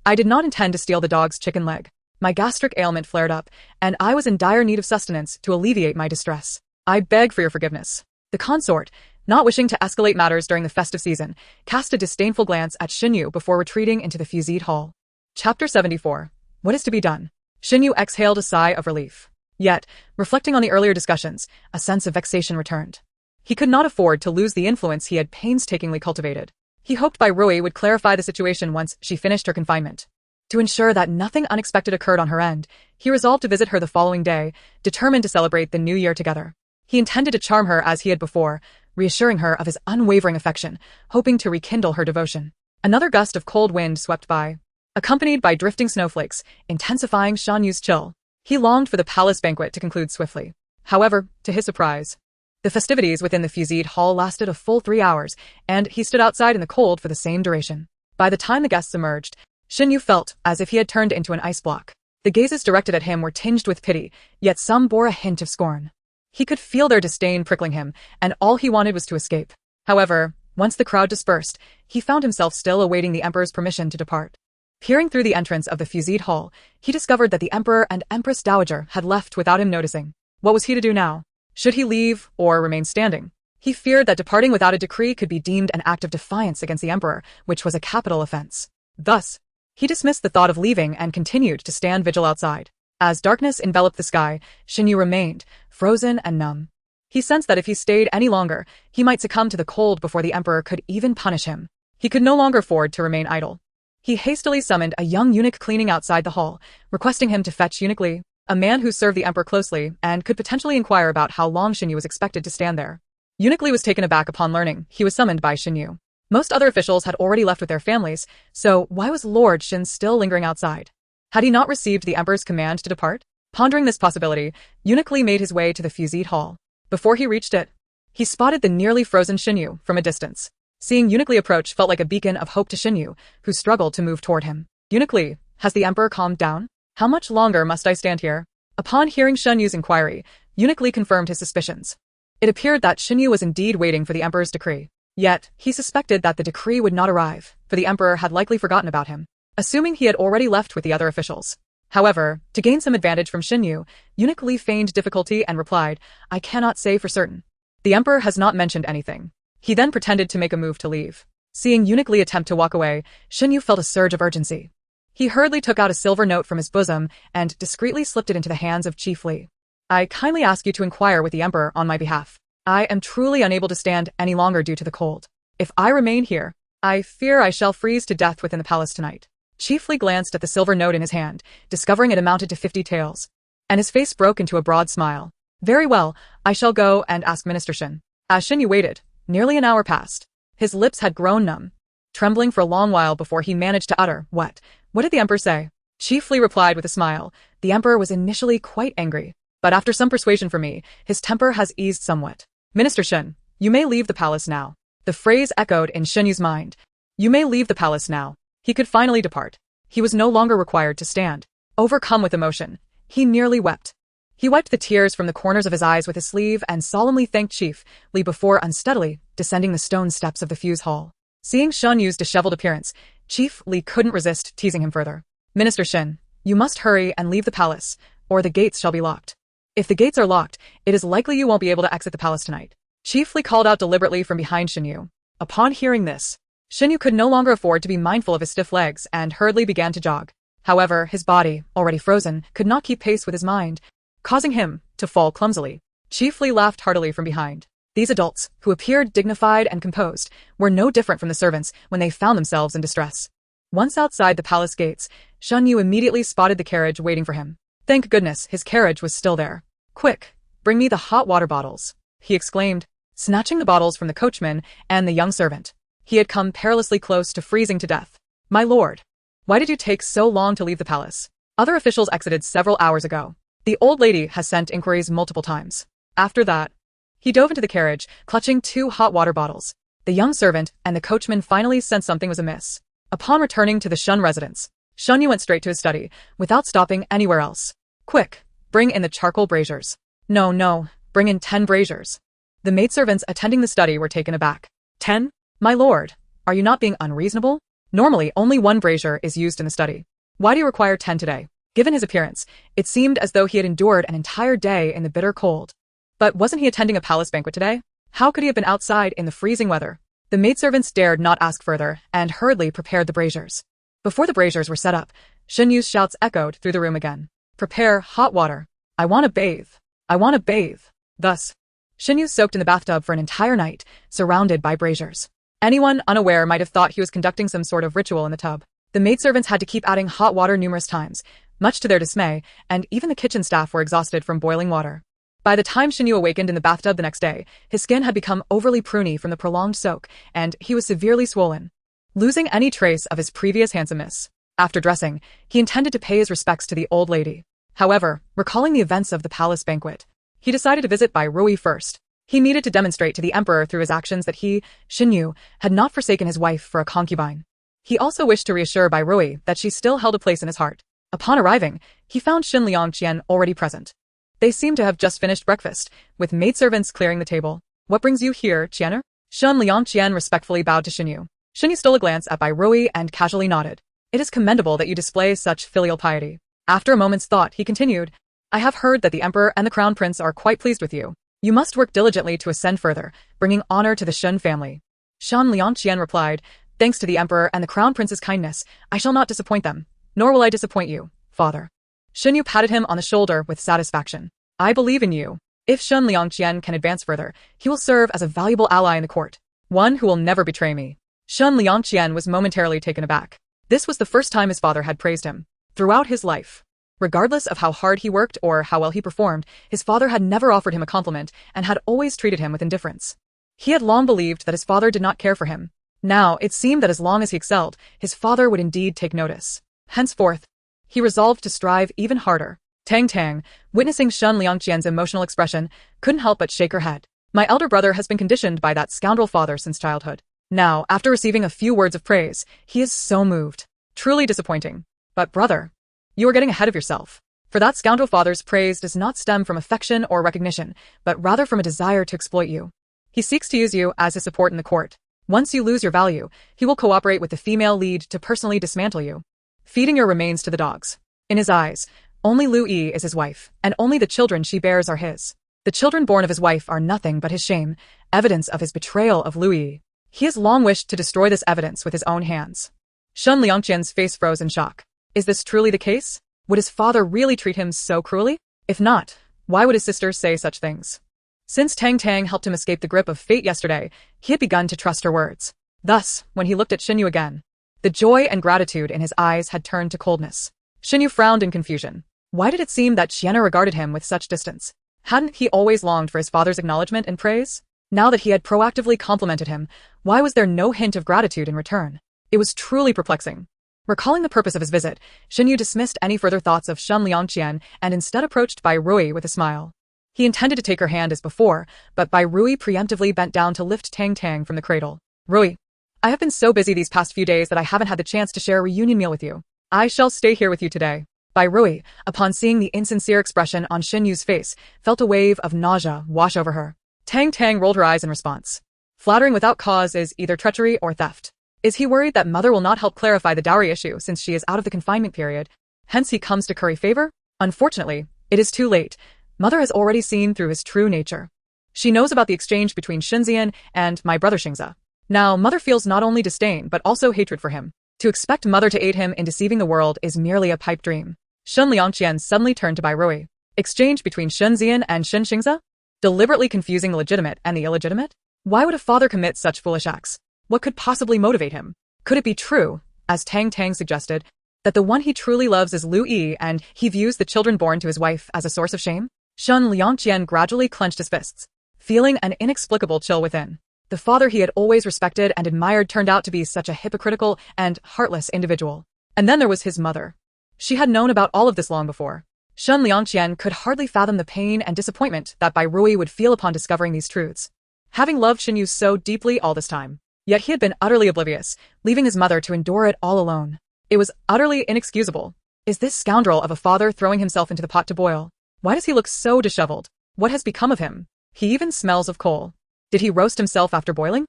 I did not intend to steal the dog's chicken leg. My gastric ailment flared up, and I was in dire need of sustenance to alleviate my distress. I beg for your forgiveness. The consort, not wishing to escalate matters during the festive season, cast a disdainful glance at Xinyu before retreating into the fused hall. Chapter 74. What is to be done? Xinyu exhaled a sigh of relief. Yet, reflecting on the earlier discussions, a sense of vexation returned. He could not afford to lose the influence he had painstakingly cultivated. He hoped Bai Rui would clarify the situation once she finished her confinement. To ensure that nothing unexpected occurred on her end, he resolved to visit her the following day, determined to celebrate the new year together. He intended to charm her as he had before, reassuring her of his unwavering affection, hoping to rekindle her devotion. Another gust of cold wind swept by, accompanied by drifting snowflakes, intensifying Xinyu's chill. He longed for the palace banquet to conclude swiftly. However, to his surprise, the festivities within the fused hall lasted a full 3 hours, and he stood outside in the cold for the same duration. By the time the guests emerged, Xinyu felt as if he had turned into an ice block. The gazes directed at him were tinged with pity, yet some bore a hint of scorn. He could feel their disdain prickling him, and all he wanted was to escape. However, once the crowd dispersed, he found himself still awaiting the emperor's permission to depart. Peering through the entrance of the Fused Hall, he discovered that the Emperor and Empress Dowager had left without him noticing. What was he to do now? Should he leave or remain standing? He feared that departing without a decree could be deemed an act of defiance against the Emperor, which was a capital offense. Thus, he dismissed the thought of leaving and continued to stand vigil outside. As darkness enveloped the sky, Xinyu remained, frozen and numb. He sensed that if he stayed any longer, he might succumb to the cold before the Emperor could even punish him. He could no longer afford to remain idle. He hastily summoned a young eunuch cleaning outside the hall, requesting him to fetch Eunuch Li, a man who served the Emperor closely and could potentially inquire about how long Xinyu was expected to stand there. Eunuch Li was taken aback upon learning he was summoned by Xinyu. Most other officials had already left with their families, so why was Lord Xin still lingering outside? Had he not received the Emperor's command to depart? Pondering this possibility, Eunuch Li made his way to the Fused Hall. Before he reached it, he spotted the nearly frozen Xinyu from a distance. Seeing Eunuch Li approach felt like a beacon of hope to Xinyu, who struggled to move toward him. Eunuch Li, has the Emperor calmed down? How much longer must I stand here? Upon hearing Xunyu's inquiry, Eunuch Li confirmed his suspicions. It appeared that Xinyu was indeed waiting for the Emperor's decree. Yet, he suspected that the decree would not arrive, for the Emperor had likely forgotten about him, assuming he had already left with the other officials. However, to gain some advantage from Xinyu, Eunuch Li feigned difficulty and replied, I cannot say for certain. The Emperor has not mentioned anything. He then pretended to make a move to leave. Seeing Eunuch Li attempt to walk away, Xinyu felt a surge of urgency. He hurriedly took out a silver note from his bosom and discreetly slipped it into the hands of Chief Li. I kindly ask you to inquire with the Emperor on my behalf. I am truly unable to stand any longer due to the cold. If I remain here, I fear I shall freeze to death within the palace tonight. Chief Li glanced at the silver note in his hand, discovering it amounted to 50 taels. And his face broke into a broad smile. Very well, I shall go and ask Minister Xin. As Xinyu waited, nearly an hour passed. His lips had grown numb, trembling for a long while before he managed to utter, What did the Emperor say? Chief Li replied with a smile. The Emperor was initially quite angry, but after some persuasion from me, his temper has eased somewhat. Minister Xin, you may leave the palace now. The phrase echoed in Xinyu's mind. You may leave the palace now. He could finally depart. He was no longer required to stand. Overcome with emotion, he nearly wept. He wiped the tears from the corners of his eyes with his sleeve and solemnly thanked Chief Li before unsteadily descending the stone steps of the Fuse Hall. Seeing Xunyu's disheveled appearance, Chief Li couldn't resist teasing him further. Minister Xin, you must hurry and leave the palace, or the gates shall be locked. If the gates are locked, it is likely you won't be able to exit the palace tonight. Chief Li called out deliberately from behind Xinyu. Upon hearing this, Xinyu could no longer afford to be mindful of his stiff legs and hurriedly began to jog. However, his body, already frozen, could not keep pace with his mind, causing him to fall clumsily. Chief Li laughed heartily from behind. These adults, who appeared dignified and composed, were no different from the servants when they found themselves in distress. Once outside the palace gates, Xinyu immediately spotted the carriage waiting for him. Thank goodness his carriage was still there. Quick, bring me the hot water bottles, he exclaimed, snatching the bottles from the coachman and the young servant. He had come perilously close to freezing to death. My lord, why did you take so long to leave the palace? Other officials exited several hours ago. The old lady has sent inquiries multiple times. After that, he dove into the carriage, clutching 2 hot water bottles. The young servant and the coachman finally sensed something was amiss. Upon returning to the Shun residence, Xunyu went straight to his study, without stopping anywhere else. Quick, bring in the charcoal braziers. No, bring in 10 braziers. The maidservants attending the study were taken aback. 10? My lord, are you not being unreasonable? Normally, only 1 brazier is used in the study. Why do you require 10 today? Given his appearance, it seemed as though he had endured an entire day in the bitter cold. But wasn't he attending a palace banquet today? How could he have been outside in the freezing weather? The maidservants dared not ask further and hurriedly prepared the braziers. Before the braziers were set up, Xinyu's shouts echoed through the room again. Prepare hot water. I want to bathe. I want to bathe. Thus, Xinyu soaked in the bathtub for an entire night, surrounded by braziers. Anyone unaware might have thought he was conducting some sort of ritual in the tub. The maidservants had to keep adding hot water numerous times, much to their dismay, and even the kitchen staff were exhausted from boiling water. By the time Xinyu awakened in the bathtub the next day, his skin had become overly pruny from the prolonged soak, and he was severely swollen, losing any trace of his previous handsomeness. After dressing, he intended to pay his respects to the old lady. However, recalling the events of the palace banquet, he decided to visit Bai Rui first. He needed to demonstrate to the emperor through his actions that he, Xinyu, had not forsaken his wife for a concubine. He also wished to reassure Bai Rui that she still held a place in his heart. Upon arriving, he found Xin Liangqian already present. They seemed to have just finished breakfast, with maidservants clearing the table. What brings you here, Qianer? Xin Liangqian respectfully bowed to Xinyu. Xinyu stole a glance at Bai Rui and casually nodded. It is commendable that you display such filial piety. After a moment's thought, he continued, I have heard that the emperor and the crown prince are quite pleased with you. You must work diligently to ascend further, bringing honor to the Shun family. Shan Liangqian replied, Thanks to the emperor and the crown prince's kindness, I shall not disappoint them, nor will I disappoint you, father. Xunyu patted him on the shoulder with satisfaction. I believe in you. If Shun Liangqian can advance further, he will serve as a valuable ally in the court, one who will never betray me. Shun Liangqian was momentarily taken aback. This was the first time his father had praised him. Throughout his life, regardless of how hard he worked or how well he performed, his father had never offered him a compliment and had always treated him with indifference. He had long believed that his father did not care for him. Now, it seemed that as long as he excelled, his father would indeed take notice. Henceforth, he resolved to strive even harder. Tang Tang, witnessing Shun Liangqian's emotional expression, couldn't help but shake her head. My elder brother has been conditioned by that scoundrel father since childhood. Now, after receiving a few words of praise, he is so moved. Truly disappointing. But brother, you are getting ahead of yourself. For that scoundrel father's praise does not stem from affection or recognition, but rather from a desire to exploit you. He seeks to use you as his support in the court. Once you lose your value, he will cooperate with the female lead to personally dismantle you, feeding your remains to the dogs. In his eyes, only Lu Yi is his wife, and only the children she bears are his. The children born of his wife are nothing but his shame, evidence of his betrayal of Lu Yi. He has long wished to destroy this evidence with his own hands. Shun Liangqian's face froze in shock. Is this truly the case? Would his father really treat him so cruelly? If not, why would his sisters say such things? Since Tang Tang helped him escape the grip of fate yesterday, he had begun to trust her words. Thus, when he looked at Xinyu again, the joy and gratitude in his eyes had turned to coldness. Xinyu frowned in confusion. Why did it seem that Xianna regarded him with such distance? Hadn't he always longed for his father's acknowledgement and praise? Now that he had proactively complimented him, why was there no hint of gratitude in return? It was truly perplexing. Recalling the purpose of his visit, Xinyu dismissed any further thoughts of Shun Liangqian and instead approached Bai Rui with a smile. He intended to take her hand as before, but Bai Rui preemptively bent down to lift Tang Tang from the cradle. Rui, I have been so busy these past few days that I haven't had the chance to share a reunion meal with you. I shall stay here with you today. Bai Rui, upon seeing the insincere expression on Xinyu's face, felt a wave of nausea wash over her. Tang Tang rolled her eyes in response. Flattering without cause is either treachery or theft. Is he worried that mother will not help clarify the dowry issue since she is out of the confinement period? Hence he comes to curry favor? Unfortunately, it is too late. Mother has already seen through his true nature. She knows about the exchange between Shinzian and my brother Xingze. Now, mother feels not only disdain but also hatred for him. To expect mother to aid him in deceiving the world is merely a pipe dream. Shun Liangqian suddenly turned to Bai Rui. Exchange between Shinzian and Shin Xingze? Deliberately confusing the legitimate and the illegitimate? Why would a father commit such foolish acts? What could possibly motivate him? Could it be true, as Tang Tang suggested, that the one he truly loves is Lu Yi and he views the children born to his wife as a source of shame? Shun Liangqian gradually clenched his fists, feeling an inexplicable chill within. The father he had always respected and admired turned out to be such a hypocritical and heartless individual. And then there was his mother. She had known about all of this long before. Shun Liangqian could hardly fathom the pain and disappointment that Bai Rui would feel upon discovering these truths. Having loved Xinyu so deeply all this time, yet he had been utterly oblivious, leaving his mother to endure it all alone. It was utterly inexcusable. Is this scoundrel of a father throwing himself into the pot to boil? Why does he look so disheveled? What has become of him? He even smells of coal. Did he roast himself after boiling?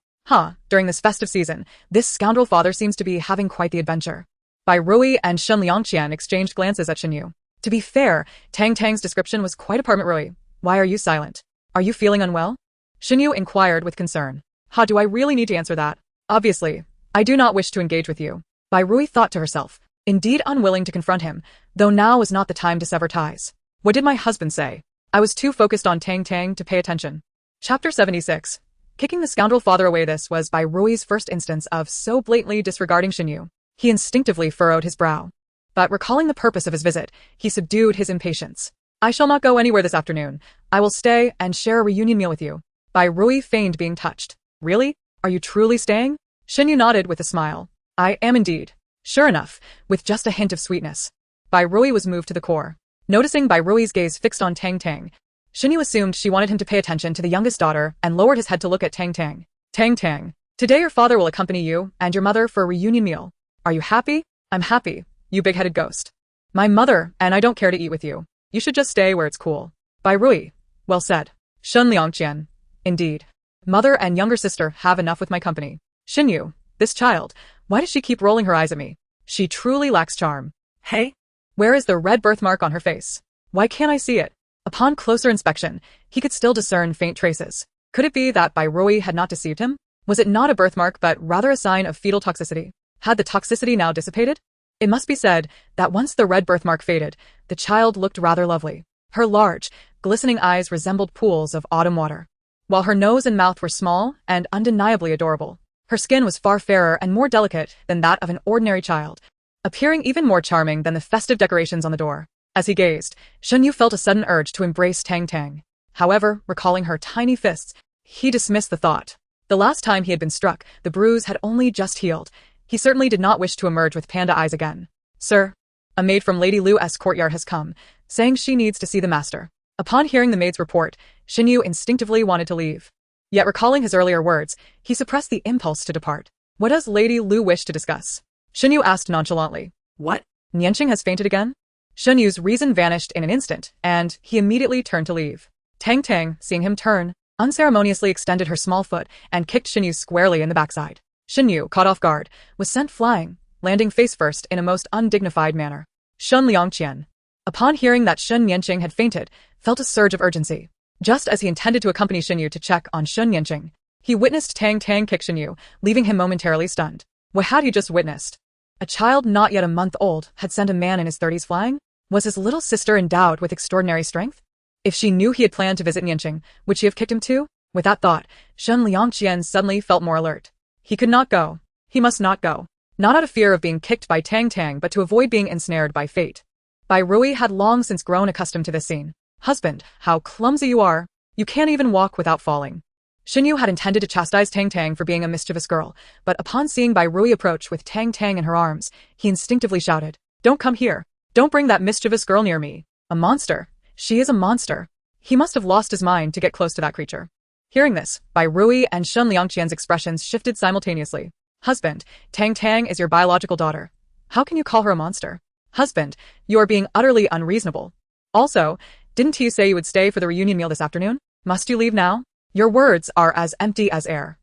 During this festive season, this scoundrel father seems to be having quite the adventure. Bai Rui and Shun Liangqian exchanged glances at Xinyu. To be fair, Tang Tang's description was quite apartment Rui. Why are you silent? Are you feeling unwell? Xinyu inquired with concern. Do I really need to answer that? Obviously, I do not wish to engage with you. Bai Rui thought to herself, indeed unwilling to confront him, though now was not the time to sever ties. What did my husband say? I was too focused on Tang Tang to pay attention. Chapter 76. Kicking the scoundrel father away. This was Bai Rui's first instance of so blatantly disregarding Xinyu. He instinctively furrowed his brow. But recalling the purpose of his visit, he subdued his impatience. I shall not go anywhere this afternoon. I will stay and share a reunion meal with you. Bai Rui feigned being touched. Really? Are you truly staying? Xinyu nodded with a smile. I am indeed. Sure enough, with just a hint of sweetness. Bai Rui was moved to the core. Noticing Bai Rui's gaze fixed on Tang Tang, Xinyu assumed she wanted him to pay attention to the youngest daughter and lowered his head to look at Tang Tang. Tang Tang, today your father will accompany you and your mother for a reunion meal. Are you happy? I'm happy, you big-headed ghost. My mother and I don't care to eat with you. You should just stay where it's cool. Bai Rui. Well said. Shun Liangqian. Indeed. Mother and younger sister have enough with my company. Xinyu, this child, why does she keep rolling her eyes at me? She truly lacks charm. Hey? Where is the red birthmark on her face? Why can't I see it? Upon closer inspection, he could still discern faint traces. Could it be that Bairui had not deceived him? Was it not a birthmark but rather a sign of fetal toxicity? Had the toxicity now dissipated? It must be said that once the red birthmark faded, the child looked rather lovely. Her large, glistening eyes resembled pools of autumn water, while her nose and mouth were small and undeniably adorable. Her skin was far fairer and more delicate than that of an ordinary child, appearing even more charming than the festive decorations on the door. As he gazed, Shenyu felt a sudden urge to embrace Tang Tang. However, recalling her tiny fists, he dismissed the thought. The last time he had been struck, the bruise had only just healed. He certainly did not wish to emerge with panda eyes again. Sir, a maid from Lady Lu's courtyard has come, saying she needs to see the master. Upon hearing the maid's report, Shenyu instinctively wanted to leave. Yet recalling his earlier words, he suppressed the impulse to depart. What does Lady Lu wish to discuss? Shenyu asked nonchalantly. What? Yanjun has fainted again? Shenyu's reason vanished in an instant, and he immediately turned to leave. Tang Tang, seeing him turn, unceremoniously extended her small foot and kicked Shenyu squarely in the backside. Shenyu, caught off guard, was sent flying, landing face first in a most undignified manner. Shun Liangqian, upon hearing that Shun Yanqing had fainted, felt a surge of urgency. Just as he intended to accompany Shenyu to check on Shun Yanqing, he witnessed Tang Tang kick Shenyu, leaving him momentarily stunned. What had he just witnessed? A child not yet a month old had sent a man in his 30s flying? Was his little sister endowed with extraordinary strength? If she knew he had planned to visit Yanqing, would she have kicked him too? With that thought, Shun Liangqian suddenly felt more alert. He could not go. He must not go. Not out of fear of being kicked by Tang Tang, but to avoid being ensnared by fate. Bairui had long since grown accustomed to this scene. Husband, how clumsy you are. You can't even walk without falling. Shenyu had intended to chastise Tang Tang for being a mischievous girl, but upon seeing Bairui approach with Tang Tang in her arms, he instinctively shouted, "Don't come here. Don't bring that mischievous girl near me. A monster. She is a monster." He must have lost his mind to get close to that creature. Hearing this, Bairui and Shun Liangqian's expressions shifted simultaneously. Husband, Tang Tang is your biological daughter. How can you call her a monster? Husband, you are being utterly unreasonable. Also, didn't he say you would stay for the reunion meal this afternoon? Must you leave now? Your words are as empty as air.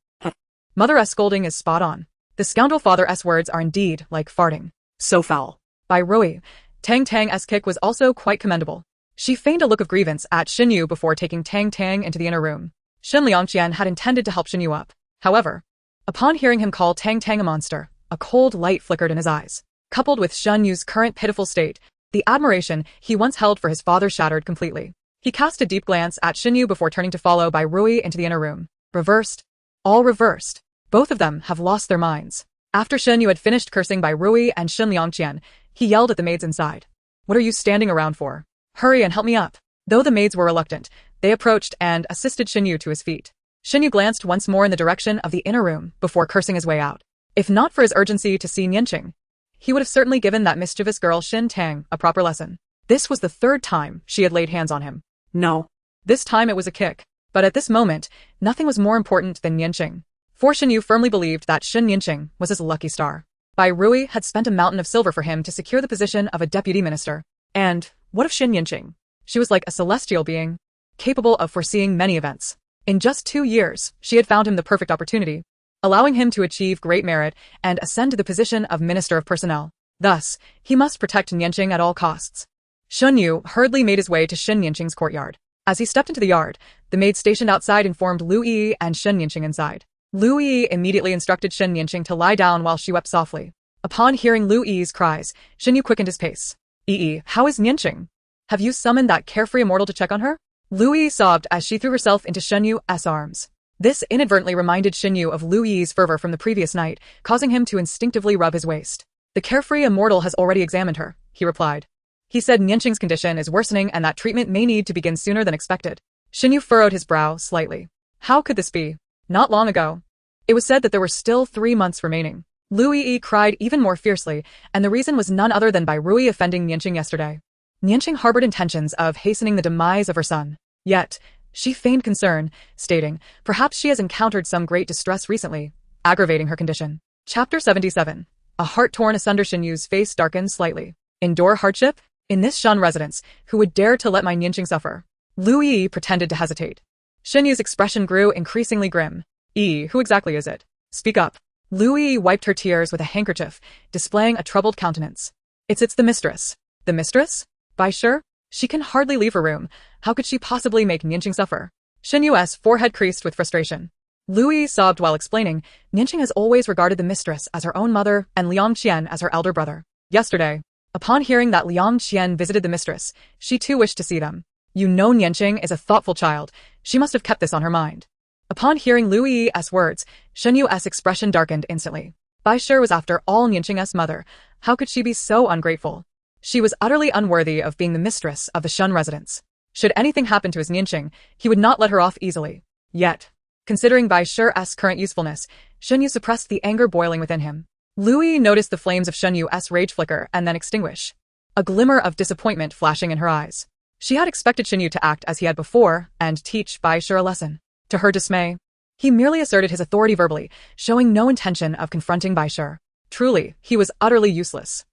Mother's scolding is spot on. The scoundrel father's words are indeed like farting. So foul. Bairui, Tang Tang's kick was also quite commendable. She feigned a look of grievance at Shenyu before taking Tang Tang into the inner room. Shun Liangqian had intended to help Shenyu up. However, upon hearing him call Tang Tang a monster, a cold light flickered in his eyes. Coupled with Shenyu's current pitiful state, the admiration he once held for his father shattered completely. He cast a deep glance at Shenyu before turning to follow Bairui into the inner room. Reversed. All reversed. Both of them have lost their minds. After Shenyu had finished cursing Bairui and Shun Liangqian, he yelled at the maids inside. What are you standing around for? Hurry and help me up. Though the maids were reluctant, they approached and assisted Shenyu to his feet. Shenyu glanced once more in the direction of the inner room before cursing his way out. If not for his urgency to see Yanqing, he would have certainly given that mischievous girl Xin Tang a proper lesson. This was the third time she had laid hands on him. No. This time it was a kick. But at this moment, nothing was more important than Yanqing. For Shenyu firmly believed that Shen Yanqing was his lucky star. Bairui had spent a mountain of silver for him to secure the position of a deputy minister. And what of Shen Yanqing? She was like a celestial being, capable of foreseeing many events. In just 2 years, she had found him the perfect opportunity, allowing him to achieve great merit and ascend to the position of Minister of Personnel. Thus, he must protect Yanqing at all costs. Shenyu hurriedly made his way to Shen Yanqing's courtyard. As he stepped into the yard, the maid stationed outside informed Lu Yi and Shen Yanqing inside. Lu Yi immediately instructed Shen Yanqing to lie down while she wept softly. Upon hearing Lu Yi's cries, Shenyu quickened his pace. "Yi, how is Yanqing? Have you summoned that carefree immortal to check on her?" Lu Yi sobbed as she threw herself into Shenyu's arms. This inadvertently reminded Shenyu of Lu Yi's fervor from the previous night, causing him to instinctively rub his waist. "The carefree immortal has already examined her," he replied. He said Yanqing's condition is worsening and that treatment may need to begin sooner than expected. Shenyu furrowed his brow slightly. How could this be? Not long ago, it was said that there were still 3 months remaining. Lu Yi cried even more fiercely, and the reason was none other than Bairui offending Yanqing yesterday. Yanqing harbored intentions of hastening the demise of her son. Yet, she feigned concern, stating, perhaps she has encountered some great distress recently, aggravating her condition. Chapter 77. A heart torn asunder. Shenyu's face darkened slightly. Endure hardship? In this Shan residence, who would dare to let my Yanqing suffer? Lu Yi pretended to hesitate. Shenyu's expression grew increasingly grim. Who exactly is it? Speak up. Louis wiped her tears with a handkerchief, displaying a troubled countenance. It's the mistress. The mistress? By sure? She can hardly leave her room. How could she possibly make Yanjun suffer? Shen Yu's forehead creased with frustration. Louis sobbed while explaining, Yanjun has always regarded the mistress as her own mother and Liang Qian as her elder brother. Yesterday, upon hearing that Liang Qian visited the mistress, she too wished to see them. You know Yanjun is a thoughtful child. She must have kept this on her mind. Upon hearing Louis' words, Shen Yu's expression darkened instantly. Bai Shi was after all Yanjun's mother. How could she be so ungrateful? She was utterly unworthy of being the mistress of the Shun residence. Should anything happen to his Yanjun, he would not let her off easily. Yet, considering Bai Shi's current usefulness, Shen Yu suppressed the anger boiling within him. Louis noticed the flames of Shen Yu's rage flicker and then extinguish. A glimmer of disappointment flashing in her eyes. She had expected Shen Yu to act as he had before and teach Bai Shi a lesson. To her dismay, he merely asserted his authority verbally, showing no intention of confronting Bai Shi. Truly, he was utterly useless.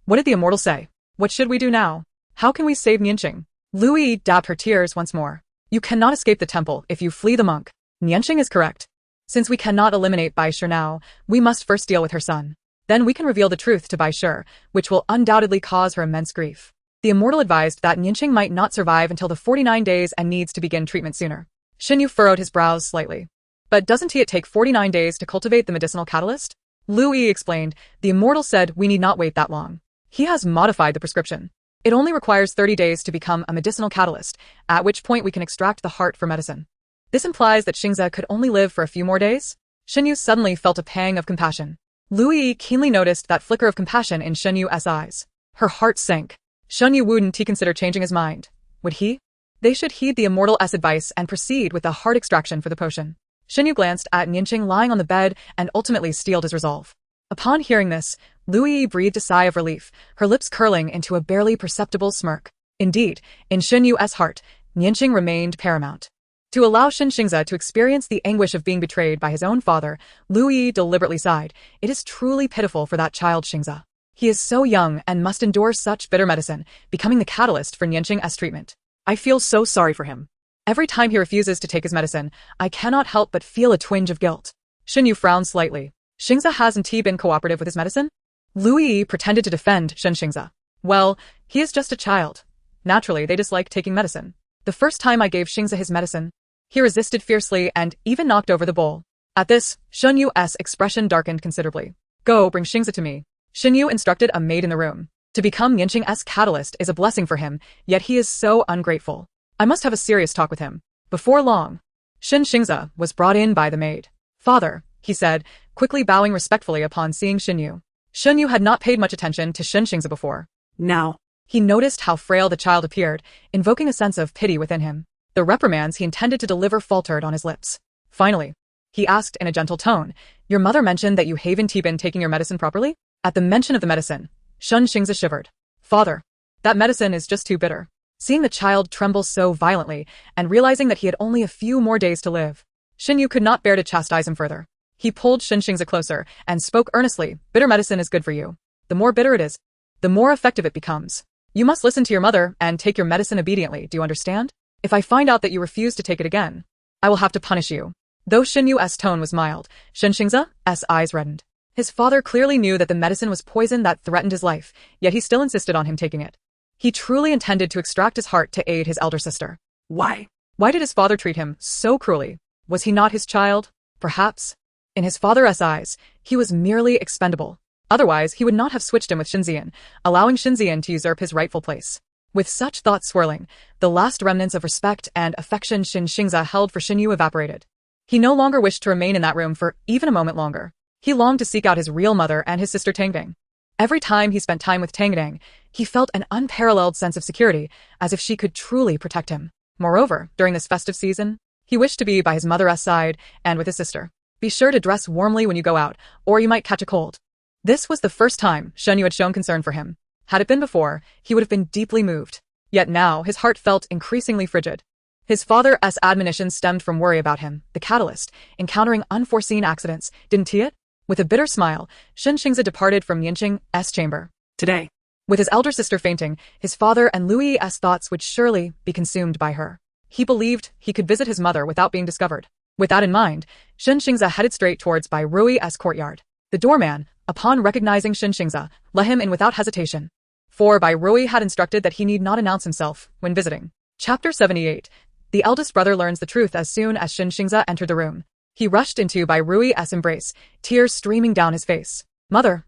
What did the immortal say? What should we do now? How can we save Yanjun? Louis dabbed her tears once more. You cannot escape the temple if you flee the monk. Yanjun is correct. Since we cannot eliminate Bai Shi now, we must first deal with her son. Then we can reveal the truth to Bai Shi, which will undoubtedly cause her immense grief. The immortal advised that Yanjun might not survive until the 49 days and needs to begin treatment sooner. Shen Yu furrowed his brows slightly. But doesn't it take 49 days to cultivate the medicinal catalyst? Louis explained, the immortal said we need not wait that long. He has modified the prescription. It only requires 30 days to become a medicinal catalyst, at which point we can extract the heart for medicine. This implies that Xingze could only live for a few more days? Shen Yu suddenly felt a pang of compassion. Louis keenly noticed that flicker of compassion in Shen Yu's eyes. Her heart sank. Shen Yu wouldn't he consider changing his mind? Would he? They should heed the immortal's advice and proceed with the heart extraction for the potion. Shen Yu glanced at Yanjun lying on the bed and ultimately steeled his resolve. Upon hearing this, Louis breathed a sigh of relief, her lips curling into a barely perceptible smirk. Indeed, in Shen Yu's heart, Yanjun remained paramount. To allow Shen Xingze to experience the anguish of being betrayed by his own father, Louis deliberately sighed. It is truly pitiful for that child Xingze. He is so young and must endure such bitter medicine, becoming the catalyst for Yanjun's treatment. I feel so sorry for him. Every time he refuses to take his medicine, I cannot help but feel a twinge of guilt. Shen Yu frowned slightly. Xingze hasn't he been cooperative with his medicine? Louis pretended to defend Shen Xingze. Well, he is just a child. Naturally, they dislike taking medicine. The first time I gave Xingze his medicine, he resisted fiercely and even knocked over the bowl. At this, Shen Yu's expression darkened considerably. Go, bring Xingze to me. Shen Yu instructed a maid in the room. To become Yanjun's catalyst is a blessing for him, yet he is so ungrateful. I must have a serious talk with him. Before long, Shen Xingze was brought in by the maid. Father, he said, quickly bowing respectfully upon seeing Shen Yu. Shen Yu had not paid much attention to Shen Xingze before. Now, he noticed how frail the child appeared, invoking a sense of pity within him. The reprimands he intended to deliver faltered on his lips. Finally, he asked in a gentle tone, your mother mentioned that you haven't been taking your medicine properly? At the mention of the medicine, Shen Xingze shivered. Father, that medicine is just too bitter. Seeing the child tremble so violently, and realizing that he had only a few more days to live, Shen Yu could not bear to chastise him further. He pulled Shen Xingze closer, and spoke earnestly, bitter medicine is good for you. The more bitter it is, the more effective it becomes. You must listen to your mother and take your medicine obediently, do you understand? If I find out that you refuse to take it again, I will have to punish you. Though Shen Yu's tone was mild, Shen Xingze's eyes reddened. His father clearly knew that the medicine was poison that threatened his life, yet he still insisted on him taking it. He truly intended to extract his heart to aid his elder sister. Why? Why did his father treat him so cruelly? Was he not his child? Perhaps. In his father's eyes, he was merely expendable. Otherwise, he would not have switched him with Xinzian, allowing Xinzian to usurp his rightful place. With such thoughts swirling, the last remnants of respect and affection Shen Xingze held for Shen Yu evaporated. He no longer wished to remain in that room for even a moment longer. He longed to seek out his real mother and his sister Tang Tang. Every time he spent time with Tang Tang, he felt an unparalleled sense of security, as if she could truly protect him. Moreover, during this festive season, he wished to be by his mother's side and with his sister. Be sure to dress warmly when you go out, or you might catch a cold. This was the first time Shen Yu had shown concern for him. Had it been before, he would have been deeply moved. Yet now, his heart felt increasingly frigid. His father's admonitions stemmed from worry about him, the catalyst, encountering unforeseen accidents, didn't he it? With a bitter smile, Shen Xingze departed from Yanjun's chamber. Today, with his elder sister fainting, his father and Louis's thoughts would surely be consumed by her. He believed he could visit his mother without being discovered. With that in mind, Shen Xingze headed straight towards Bai Rui's courtyard. The doorman, upon recognizing Shen Xingze, let him in without hesitation. For Bai Rui had instructed that he need not announce himself when visiting. Chapter 78. The eldest brother learns the truth as soon as Shen Xingze entered the room. He rushed into Bai Rui's embrace, tears streaming down his face. Mother,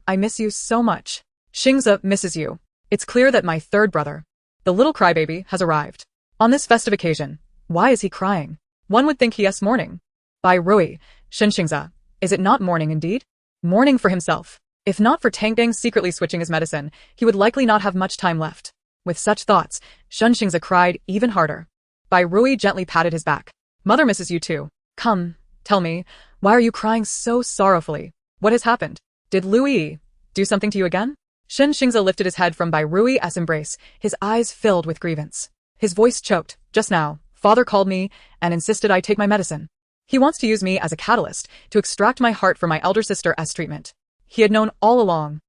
I miss you so much. Xingze misses you. It's clear that my third brother, the little crybaby, has arrived. On this festive occasion, why is he crying? One would think he is mourning. Bai Rui, Shen Xingze, is it not mourning indeed? Mourning for himself. If not for Tang Tang secretly switching his medicine, he would likely not have much time left. With such thoughts, Shen Xingze cried even harder. Bai Rui gently patted his back. Mother misses you too. Come, tell me, why are you crying so sorrowfully? What has happened? Did Louis do something to you again? Shen Xingze lifted his head from Bai Rui's embrace, his eyes filled with grievance. His voice choked. Just now, father called me and insisted I take my medicine. He wants to use me as a catalyst to extract my heart for my elder sister as treatment. He had known all along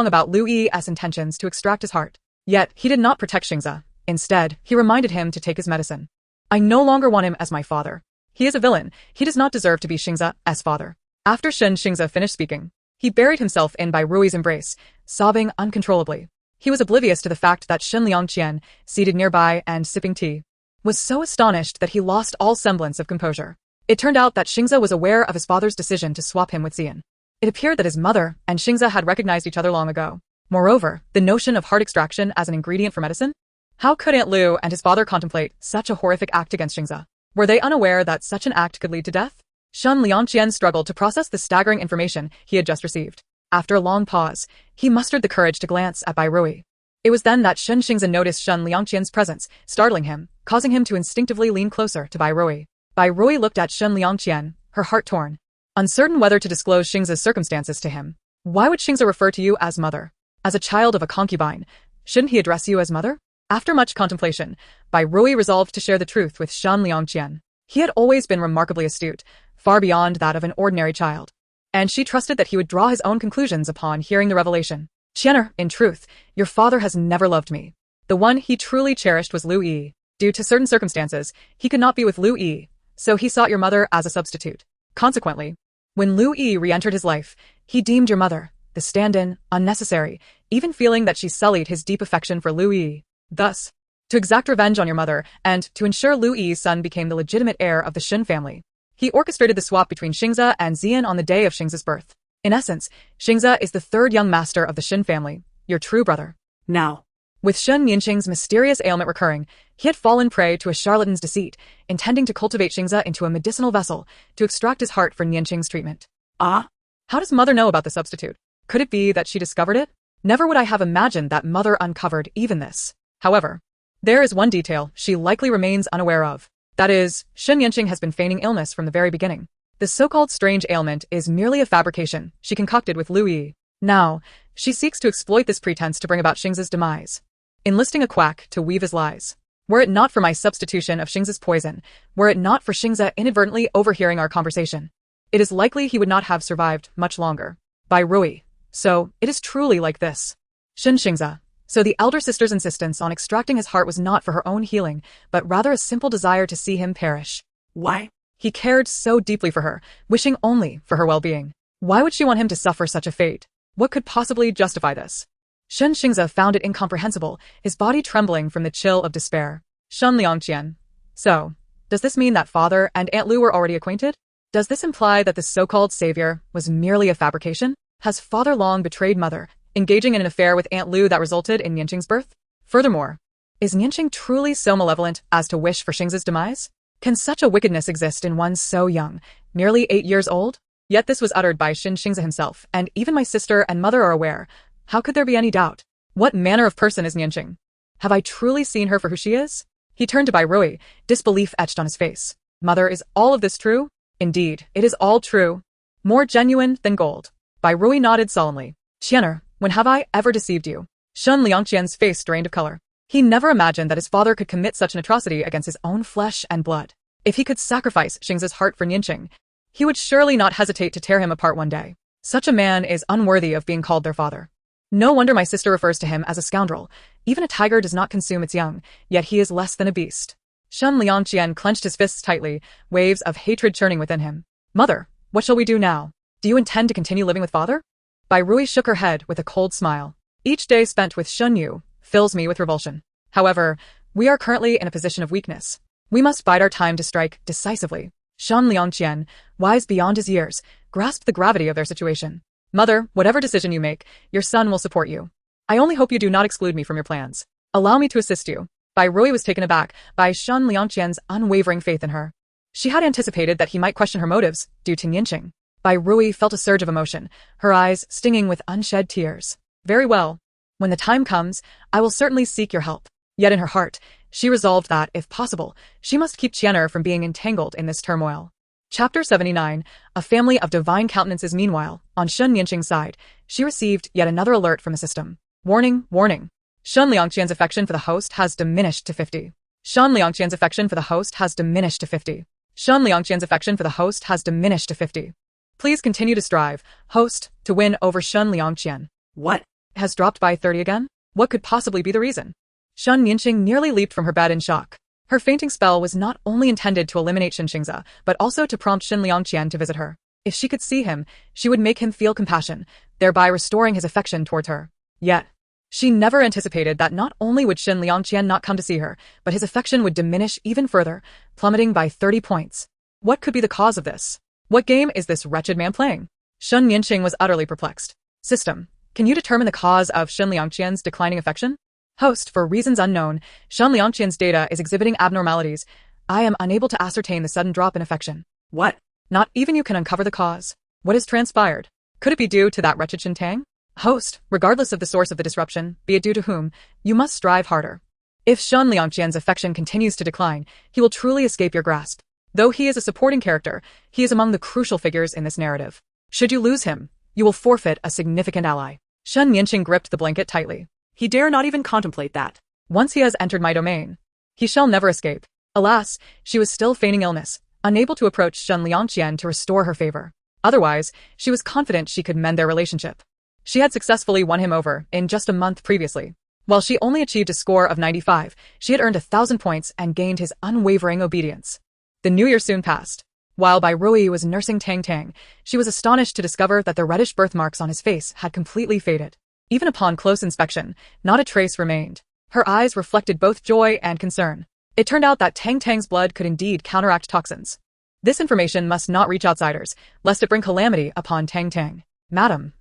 about Louis's intentions to extract his heart. Yet, he did not protect Xingze. Instead, he reminded him to take his medicine. I no longer want him as my father. He is a villain. He does not deserve to be Xingze's father. After Shen Xingze finished speaking, he buried himself in Bai Rui's embrace, sobbing uncontrollably. He was oblivious to the fact that Shen Liangqian, seated nearby and sipping tea, was so astonished that he lost all semblance of composure. It turned out that Xingze was aware of his father's decision to swap him with Xian. It appeared that his mother and Xingze had recognized each other long ago. Moreover, the notion of heart extraction as an ingredient for medicine? How could Aunt Lu and his father contemplate such a horrific act against Xingze? Were they unaware that such an act could lead to death? Shen Liangqian struggled to process the staggering information he had just received. After a long pause, he mustered the courage to glance at Bai Rui. It was then that Shen Xingze noticed Shen Liangqian's presence, startling him, causing him to instinctively lean closer to Bai Rui. Bai Rui looked at Shen Liangqian, her heart torn, uncertain whether to disclose Xingze's circumstances to him. Why would Xingze refer to you as mother? As a child of a concubine, shouldn't he address you as mother? After much contemplation, Bai Rui resolved to share the truth with Shen Liangqian. He had always been remarkably astute, far beyond that of an ordinary child. And she trusted that he would draw his own conclusions upon hearing the revelation. Qianer, in truth, your father has never loved me. The one he truly cherished was Lu Yi. Due to certain circumstances, he could not be with Lu Yi, so he sought your mother as a substitute. Consequently, when Lu Yi re-entered his life, he deemed your mother, the stand-in, unnecessary, even feeling that she sullied his deep affection for Lu Yi. Thus, to exact revenge on your mother and to ensure Lu Yi's son became the legitimate heir of the Shen family, he orchestrated the swap between Xingze and Xian on the day of Xingze's birth. In essence, Xingze is the third young master of the Shen family, your true brother. Now, with Shen Nianqing's mysterious ailment recurring, he had fallen prey to a charlatan's deceit, intending to cultivate Xingze into a medicinal vessel to extract his heart for Nianqing's treatment. Ah? How does mother know about the substitute? Could it be that she discovered it? Never would I have imagined that mother uncovered even this. However, there is one detail she likely remains unaware of. That is, Shen Yanqing has been feigning illness from the very beginning. The so-called strange ailment is merely a fabrication she concocted with Lu Yi. Now, she seeks to exploit this pretense to bring about Xingze's demise, enlisting a quack to weave his lies. Were it not for my substitution of Xingze's poison, were it not for Xingze inadvertently overhearing our conversation, it is likely he would not have survived much longer. Bai Rui. So, it is truly like this. Shen Xingze. So the elder sister's insistence on extracting his heart was not for her own healing, but rather a simple desire to see him perish. Why? He cared so deeply for her, wishing only for her well-being. Why would she want him to suffer such a fate? What could possibly justify this? Shen Xingze found it incomprehensible, his body trembling from the chill of despair. Shen Liangqian. So, does this mean that father and Aunt Lu were already acquainted? Does this imply that the so-called savior was merely a fabrication? Has father long betrayed mother, engaging in an affair with Aunt Lu that resulted in Nianqing's birth? Furthermore, is Nianqing truly so malevolent as to wish for Xingze's demise? Can such a wickedness exist in one so young, merely 8 years old? Yet this was uttered by Shen Xingze himself, and even my sister and mother are aware. How could there be any doubt? What manner of person is Nianqing? Have I truly seen her for who she is? He turned to Bai Rui, disbelief etched on his face. Mother, is all of this true? Indeed, it is all true. More genuine than gold. Bai Rui nodded solemnly. Qianer, when have I ever deceived you? Shen Liangqian's face drained of color. He never imagined that his father could commit such an atrocity against his own flesh and blood. If he could sacrifice Xingze's heart for Nianqing, he would surely not hesitate to tear him apart one day. Such a man is unworthy of being called their father. No wonder my sister refers to him as a scoundrel. Even a tiger does not consume its young, yet he is less than a beast. Shen Liangqian clenched his fists tightly, waves of hatred churning within him. Mother, what shall we do now? Do you intend to continue living with father? Bai Rui shook her head with a cold smile. Each day spent with Shun Yu fills me with revulsion. However, we are currently in a position of weakness. We must bide our time to strike decisively. Shen Liangqian, wise beyond his years, grasped the gravity of their situation. Mother, whatever decision you make, your son will support you. I only hope you do not exclude me from your plans. Allow me to assist you. Bai Rui was taken aback by Shen Liangqian's unwavering faith in her. She had anticipated that he might question her motives due to Yanjun. Bai Rui felt a surge of emotion, her eyes stinging with unshed tears. Very well. When the time comes, I will certainly seek your help. Yet in her heart, she resolved that, if possible, she must keep Qianer from being entangled in this turmoil. Chapter 79, A Family of Divine Countenances. Meanwhile, on Shen Yanqing's side, she received yet another alert from the system. Warning, warning. Shen Liangqian's affection for the host has diminished to 50. Shen Liangqian's affection for the host has diminished to 50. Shen Liangqian's affection for the host has diminished to 50. Please continue to strive, host, to win over Shen Liangqian. What? Has dropped by 30 again? What could possibly be the reason? Shen Yanqing nearly leaped from her bed in shock. Her fainting spell was not only intended to eliminate Xingxingza, but also to prompt Shen Liangqian to visit her. If she could see him, she would make him feel compassion, thereby restoring his affection towards her. Yet, she never anticipated that not only would Shen Liangqian not come to see her, but his affection would diminish even further, plummeting by 30 points. What could be the cause of this? What game is this wretched man playing? Shen Yanqing was utterly perplexed. System, can you determine the cause of Shen Liangqian's declining affection? Host, for reasons unknown, Shen Liangqian's data is exhibiting abnormalities. I am unable to ascertain the sudden drop in affection. What? Not even you can uncover the cause. What has transpired? Could it be due to that wretched Shen Tang? Host, regardless of the source of the disruption, be it due to whom, you must strive harder. If Shen Liangqian's affection continues to decline, he will truly escape your grasp. Though he is a supporting character, he is among the crucial figures in this narrative. Should you lose him, you will forfeit a significant ally. Shen Yanqing gripped the blanket tightly. He dare not even contemplate that. Once he has entered my domain, he shall never escape. Alas, she was still feigning illness, unable to approach Shen Liangqian to restore her favor. Otherwise, she was confident she could mend their relationship. She had successfully won him over in just a month previously. While she only achieved a score of 95, she had earned 1,000 points and gained his unwavering obedience. The new year soon passed. While Bai Rui was nursing Tang Tang, she was astonished to discover that the reddish birthmarks on his face had completely faded. Even upon close inspection, not a trace remained. Her eyes reflected both joy and concern. It turned out that Tang Tang's blood could indeed counteract toxins. This information must not reach outsiders, lest it bring calamity upon Tang Tang. Madam,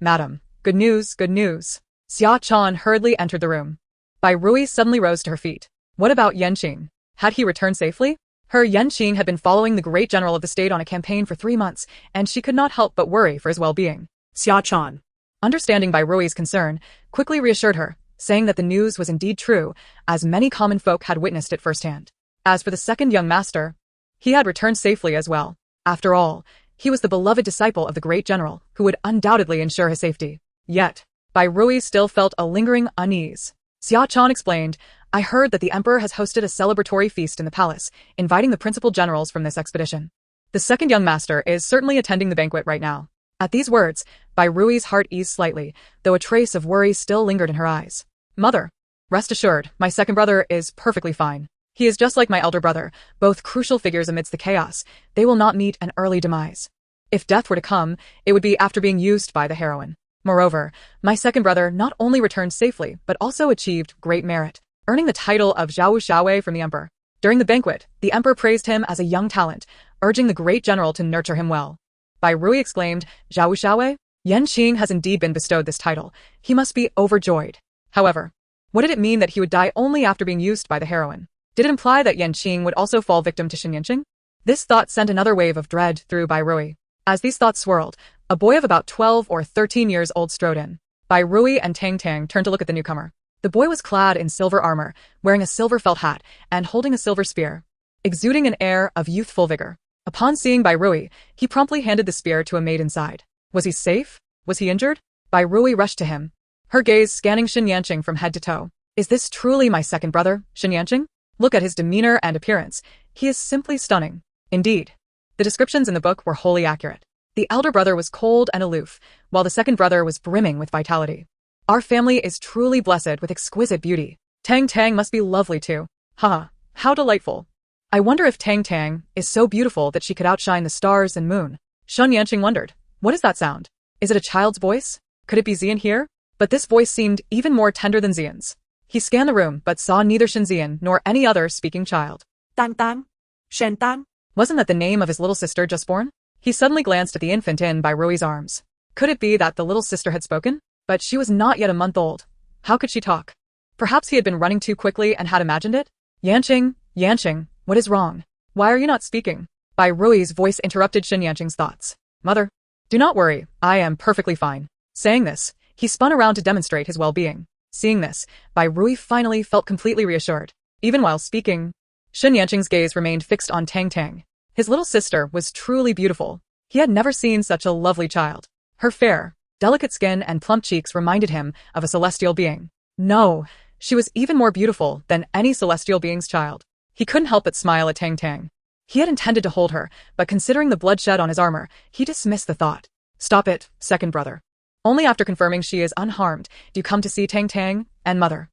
good news, good news. Xia Chan hurriedly entered the room. Bai Rui suddenly rose to her feet. What about Yanjun? Had he returned safely? Her Yanjun had been following the great general of the state on a campaign for 3 months, and she could not help but worry for his well-being. Xia Chan, understanding Bai Rui's concern, quickly reassured her, saying that the news was indeed true, as many common folk had witnessed it firsthand. As for the second young master, he had returned safely as well. After all, he was the beloved disciple of the great general, who would undoubtedly ensure his safety. Yet, Bai Rui still felt a lingering unease. Xia Chan explained, I heard that the emperor has hosted a celebratory feast in the palace, inviting the principal generals from this expedition. The second young master is certainly attending the banquet right now. At these words, Bai Rui's heart eased slightly, though a trace of worry still lingered in her eyes. Mother, rest assured, my second brother is perfectly fine. He is just like my elder brother, both crucial figures amidst the chaos. They will not meet an early demise. If death were to come, it would be after being used by the heroine. Moreover, my second brother not only returned safely, but also achieved great merit, earning the title of Zhao Xiaowei from the emperor. During the banquet, the emperor praised him as a young talent, urging the great general to nurture him well. Bai Rui exclaimed, Zhao Xiaowei? Yanjun has indeed been bestowed this title. He must be overjoyed. However, what did it mean that he would die only after being used by the heroine? Did it imply that Yanjun would also fall victim to Shen Yanqing? This thought sent another wave of dread through Bai Rui. As these thoughts swirled, a boy of about 12 or 13 years old strode in. Bai Rui and Tang Tang turned to look at the newcomer. The boy was clad in silver armor, wearing a silver felt hat, and holding a silver spear, exuding an air of youthful vigor. Upon seeing Bai Rui, he promptly handed the spear to a maid inside. Was he safe? Was he injured? Bai Rui rushed to him, her gaze scanning Shen Yanqing from head to toe. Is this truly my second brother, Shen Yanqing? Look at his demeanor and appearance. He is simply stunning. Indeed, the descriptions in the book were wholly accurate. The elder brother was cold and aloof, while the second brother was brimming with vitality. Our family is truly blessed with exquisite beauty. Tang Tang must be lovely too. Haha, how delightful. I wonder if Tang Tang is so beautiful that she could outshine the stars and moon. Shen Yanqing wondered. What is that sound? Is it a child's voice? Could it be Xian here? But this voice seemed even more tender than Xian's. He scanned the room but saw neither Shen Xian nor any other speaking child. Tang Tang? Shen Tang? Wasn't that the name of his little sister just born? He suddenly glanced at the infant in by Rui's arms. Could it be that the little sister had spoken? But she was not yet a month old. How could she talk? Perhaps he had been running too quickly and had imagined it? Yanqing, Yanqing, what is wrong? Why are you not speaking? By Rui's voice interrupted Shen Yanqing's thoughts. Mother, do not worry, I am perfectly fine. Saying this, he spun around to demonstrate his well-being. Seeing this, Bai Rui finally felt completely reassured. Even while speaking, Shen Yanqing's gaze remained fixed on Tang Tang. His little sister was truly beautiful. He had never seen such a lovely child. Her fair, delicate skin and plump cheeks reminded him of a celestial being. No, she was even more beautiful than any celestial being's child. He couldn't help but smile at Tang Tang. He had intended to hold her, but considering the bloodshed on his armor, he dismissed the thought. Stop it, second brother. Only after confirming she is unharmed do you come to see Tang Tang and mother.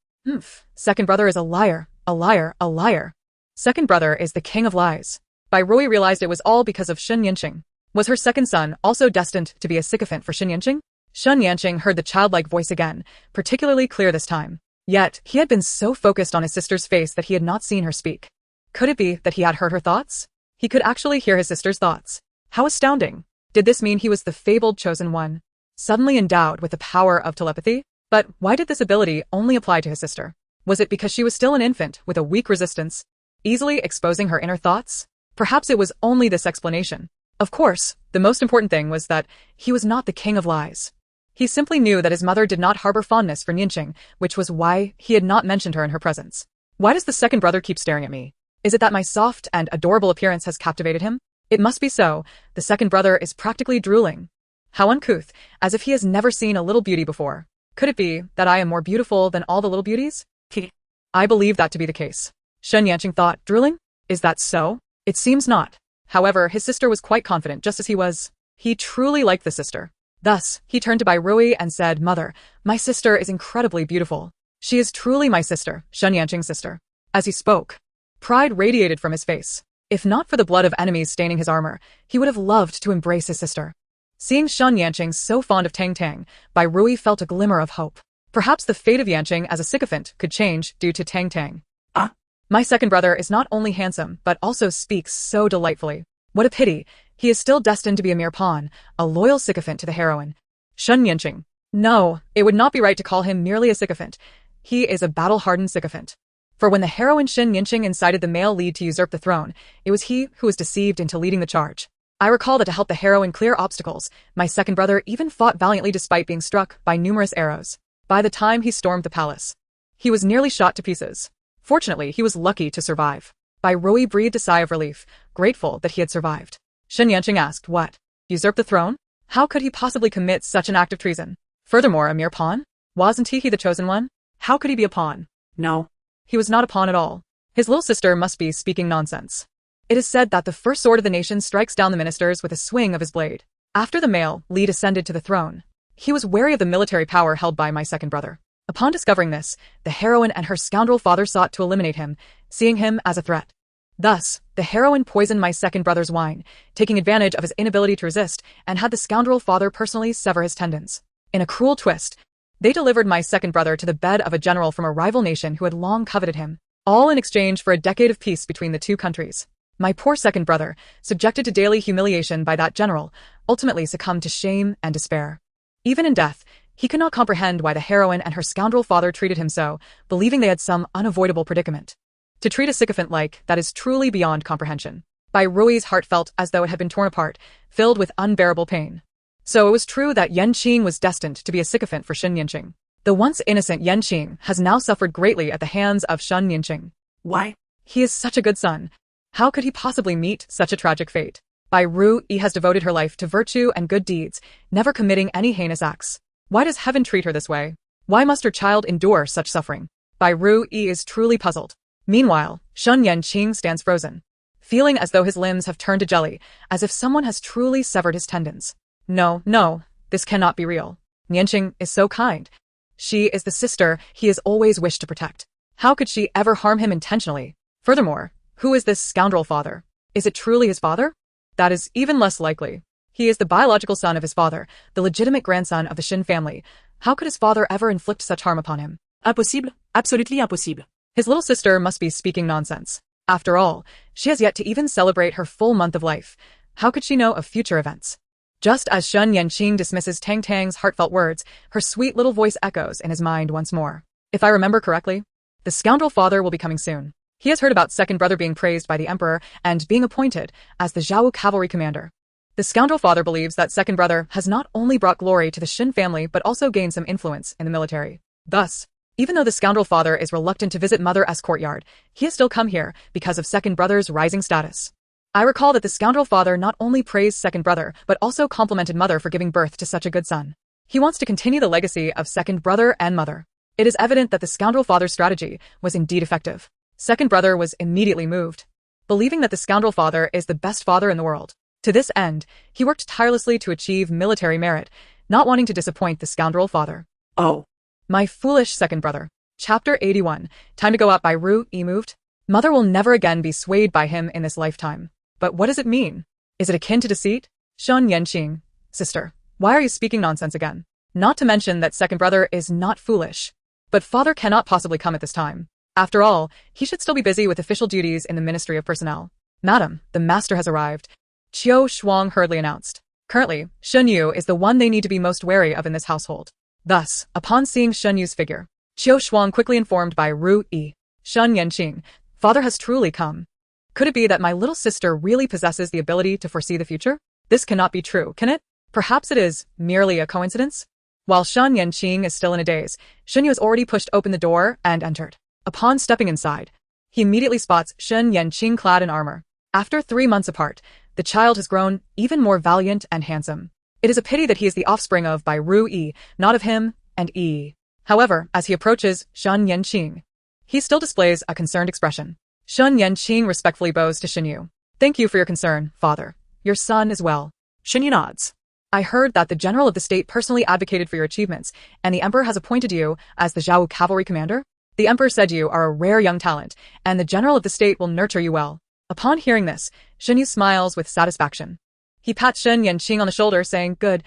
Second brother is a liar, a liar, a liar. Second brother is the king of lies. Bai Rui realized it was all because of Shen Yanqing. Was her second son also destined to be a sycophant for Shen Yanqing? Shen Yanqing heard the childlike voice again, particularly clear this time. Yet, he had been so focused on his sister's face that he had not seen her speak. Could it be that he had heard her thoughts? He could actually hear his sister's thoughts. How astounding! Did this mean he was the fabled chosen one, suddenly endowed with the power of telepathy? But why did this ability only apply to his sister? Was it because she was still an infant with a weak resistance, easily exposing her inner thoughts? Perhaps it was only this explanation. Of course, the most important thing was that he was not the king of lies. He simply knew that his mother did not harbor fondness for Yanqing, which was why he had not mentioned her in her presence. Why does the second brother keep staring at me? Is it that my soft and adorable appearance has captivated him? It must be so. The second brother is practically drooling. How uncouth, as if he has never seen a little beauty before. Could it be that I am more beautiful than all the little beauties? I believe that to be the case. Shen Yanqing thought, drooling? Is that so? It seems not. However, his sister was quite confident, just as he was. He truly liked the sister. Thus, he turned to Bai Rui and said, Mother, my sister is incredibly beautiful. She is truly my sister, Shen Yanqing's sister. As he spoke, pride radiated from his face. If not for the blood of enemies staining his armor, he would have loved to embrace his sister. Seeing Shen Yanqing so fond of Tang Tang, Bai Rui felt a glimmer of hope. Perhaps the fate of Yanqing as a sycophant could change due to Tang Tang. My second brother is not only handsome, but also speaks so delightfully. What a pity, he is still destined to be a mere pawn, a loyal sycophant to the heroine. Shen Yanqing. No, it would not be right to call him merely a sycophant. He is a battle-hardened sycophant. For when the heroine Shen Yanqing incited the male lead to usurp the throne, it was he who was deceived into leading the charge. I recall that to help the heroine clear obstacles, my second brother even fought valiantly despite being struck by numerous arrows. By the time he stormed the palace, he was nearly shot to pieces. Fortunately, he was lucky to survive. Bai Rui breathed a sigh of relief, grateful that he had survived. Shen Yanqing asked, what? Usurp the throne? How could he possibly commit such an act of treason? Furthermore, a mere pawn? Wasn't he the chosen one? How could he be a pawn? No. He was not a pawn at all. His little sister must be speaking nonsense. It is said that the first sword of the nation strikes down the ministers with a swing of his blade. After the male lead ascended to the throne, he was wary of the military power held by my second brother. Upon discovering this, the heroine and her scoundrel father sought to eliminate him, seeing him as a threat. Thus, the heroine poisoned my second brother's wine, taking advantage of his inability to resist, and had the scoundrel father personally sever his tendons. In a cruel twist, they delivered my second brother to the bed of a general from a rival nation who had long coveted him, all in exchange for a decade of peace between the two countries. My poor second brother, subjected to daily humiliation by that general, ultimately succumbed to shame and despair. Even in death, he could not comprehend why the heroine and her scoundrel father treated him so, believing they had some unavoidable predicament. To treat a sycophant like that is truly beyond comprehension. Bai Rui's heart felt as though it had been torn apart, filled with unbearable pain. So it was true that Yanqing was destined to be a sycophant for Shen Yanqing. The once innocent Yanqing has now suffered greatly at the hands of Shen Yanqing. Why? He is such a good son. How could he possibly meet such a tragic fate? Bai Rui has devoted her life to virtue and good deeds, never committing any heinous acts. Why does heaven treat her this way? Why must her child endure such suffering? Bai Rui is truly puzzled. Meanwhile, Shen Yanqing stands frozen, feeling as though his limbs have turned to jelly, as if someone has truly severed his tendons. No, this cannot be real. Yanqing is so kind. She is the sister he has always wished to protect. How could she ever harm him intentionally? Furthermore, Who is this scoundrel father? Is it truly his father? That is even less likely. He is the biological son of his father, the legitimate grandson of the Shin family. How could his father ever inflict such harm upon him? Impossible, absolutely impossible. His little sister must be speaking nonsense. After all, she has yet to even celebrate her full month of life. How could she know of future events? Just as Shun Yanqing dismisses Tang Tang's heartfelt words, her sweet little voice echoes in his mind once more. If I remember correctly, the scoundrel father will be coming soon. He has heard about second brother being praised by the emperor and being appointed as the Zhao cavalry commander. The scoundrel father believes that second brother has not only brought glory to the Shin family but also gained some influence in the military. Thus, even though the scoundrel father is reluctant to visit Mother's courtyard, he has still come here because of second brother's rising status. I recall that the scoundrel father not only praised second brother but also complimented mother for giving birth to such a good son. He wants to continue the legacy of second brother and mother. It is evident that the scoundrel father's strategy was indeed effective. Second brother was immediately moved, believing that the scoundrel father is the best father in the world. To this end, he worked tirelessly to achieve military merit, not wanting to disappoint the scoundrel father. Oh. My foolish second brother. Chapter 81. Time to go out by Ru Yi moved. Mother will never again be swayed by him in this lifetime. But what does it mean? Is it akin to deceit? Shun Yanqing. Sister, why are you speaking nonsense again? Not to mention that second brother is not foolish. But father cannot possibly come at this time. After all, he should still be busy with official duties in the Ministry of Personnel. Madam, the master has arrived. Qiu Shuang hurriedly announced. Currently, Shun Yu is the one they need to be most wary of in this household. Thus, upon seeing Shun Yu's figure, Qiu Shuang quickly informed by Ru Yi. Shun Yanqing, father has truly come. Could it be that my little sister really possesses the ability to foresee the future? This cannot be true, can it? Perhaps it is merely a coincidence? While Shun Yanqing is still in a daze, Shun Yu has already pushed open the door and entered. Upon stepping inside, he immediately spots Shun Yanqing clad in armor. After 3 months apart, the child has grown even more valiant and handsome. It is a pity that he is the offspring of by Ru Yi, not of him and Yi. However, as he approaches Shun Yanqing, he still displays a concerned expression. Shun Yanqing respectfully bows to Shun Yu. Thank you for your concern, father. Your son is well. Shun Yu nods. I heard that the general of the state personally advocated for your achievements, and the emperor has appointed you as the Zhao cavalry commander? The emperor said you are a rare young talent, and the general of the state will nurture you well. Upon hearing this, Shun Yu smiles with satisfaction. He pats Shun Yanqing on the shoulder, saying, Good.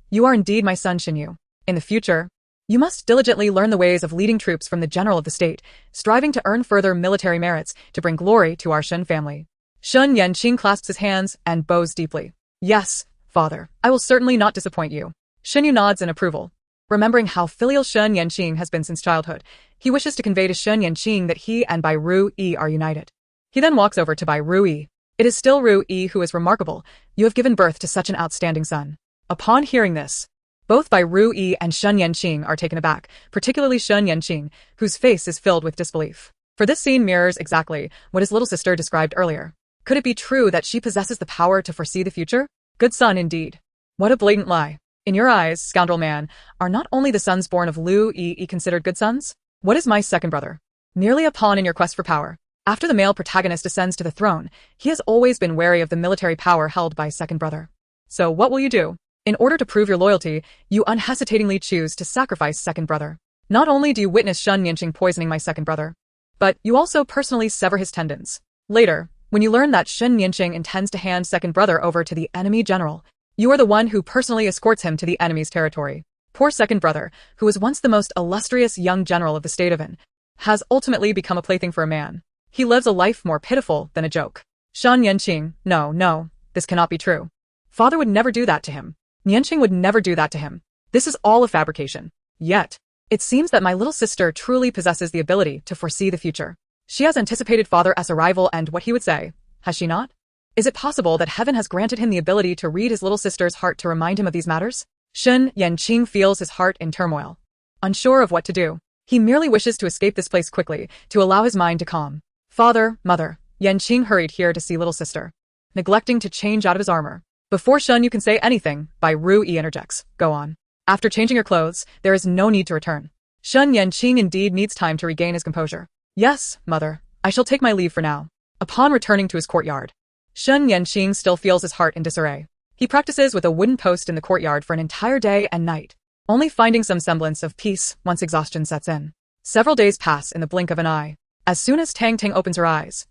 You are indeed my son, Shun Yu. In the future, you must diligently learn the ways of leading troops from the general of the state, striving to earn further military merits to bring glory to our Shin family. Shun Yanqing clasps his hands and bows deeply. Yes, father, I will certainly not disappoint you. Shun Yu nods in approval. Remembering how filial Shun Yanqing has been since childhood, he wishes to convey to Shun Yanqing that he and Bai Ru Yi are united. He then walks over to Bai Ru Yi. It is still Ru Yi who is remarkable. You have given birth to such an outstanding son. Upon hearing this, both Bai Ru Yi and Shun Yanqing are taken aback, particularly Shun Yanqing, whose face is filled with disbelief. For this scene mirrors exactly what his little sister described earlier. Could it be true that she possesses the power to foresee the future? Good son indeed. What a blatant lie. In your eyes, scoundrel man, are not only the sons born of Lu Yi considered good sons? What is my second brother? Merely a pawn in your quest for power. After the male protagonist ascends to the throne, he has always been wary of the military power held by second brother. So what will you do? In order to prove your loyalty, you unhesitatingly choose to sacrifice second brother. Not only do you witness Shun Yanqing poisoning my second brother, but you also personally sever his tendons. Later, when you learn that Shun Yanqing intends to hand second brother over to the enemy general, you are the one who personally escorts him to the enemy's territory. Poor second brother, who was once the most illustrious young general of the state of In, has ultimately become a plaything for a man. He lives a life more pitiful than a joke. Shun Yanqing, no, this cannot be true. Father would never do that to him. Yanqing would never do that to him. This is all a fabrication. Yet, it seems that my little sister truly possesses the ability to foresee the future. She has anticipated Father's arrival and what he would say, has she not? Is it possible that heaven has granted him the ability to read his little sister's heart to remind him of these matters? Shun Yanqing feels his heart in turmoil. Unsure of what to do, he merely wishes to escape this place quickly, to allow his mind to calm. Father, mother, Yanqing hurried here to see little sister, neglecting to change out of his armor. Before Shun Yu can say anything, Bai Ru Yi interjects, Go on. After changing your clothes, there is no need to return. Shun Yanqing indeed needs time to regain his composure. Yes, mother, I shall take my leave for now. Upon returning to his courtyard, Shun Yanqing still feels his heart in disarray. He practices with a wooden post in the courtyard for an entire day and night, only finding some semblance of peace once exhaustion sets in. Several days pass in the blink of an eye. As soon as Tang Tang opens her eyes,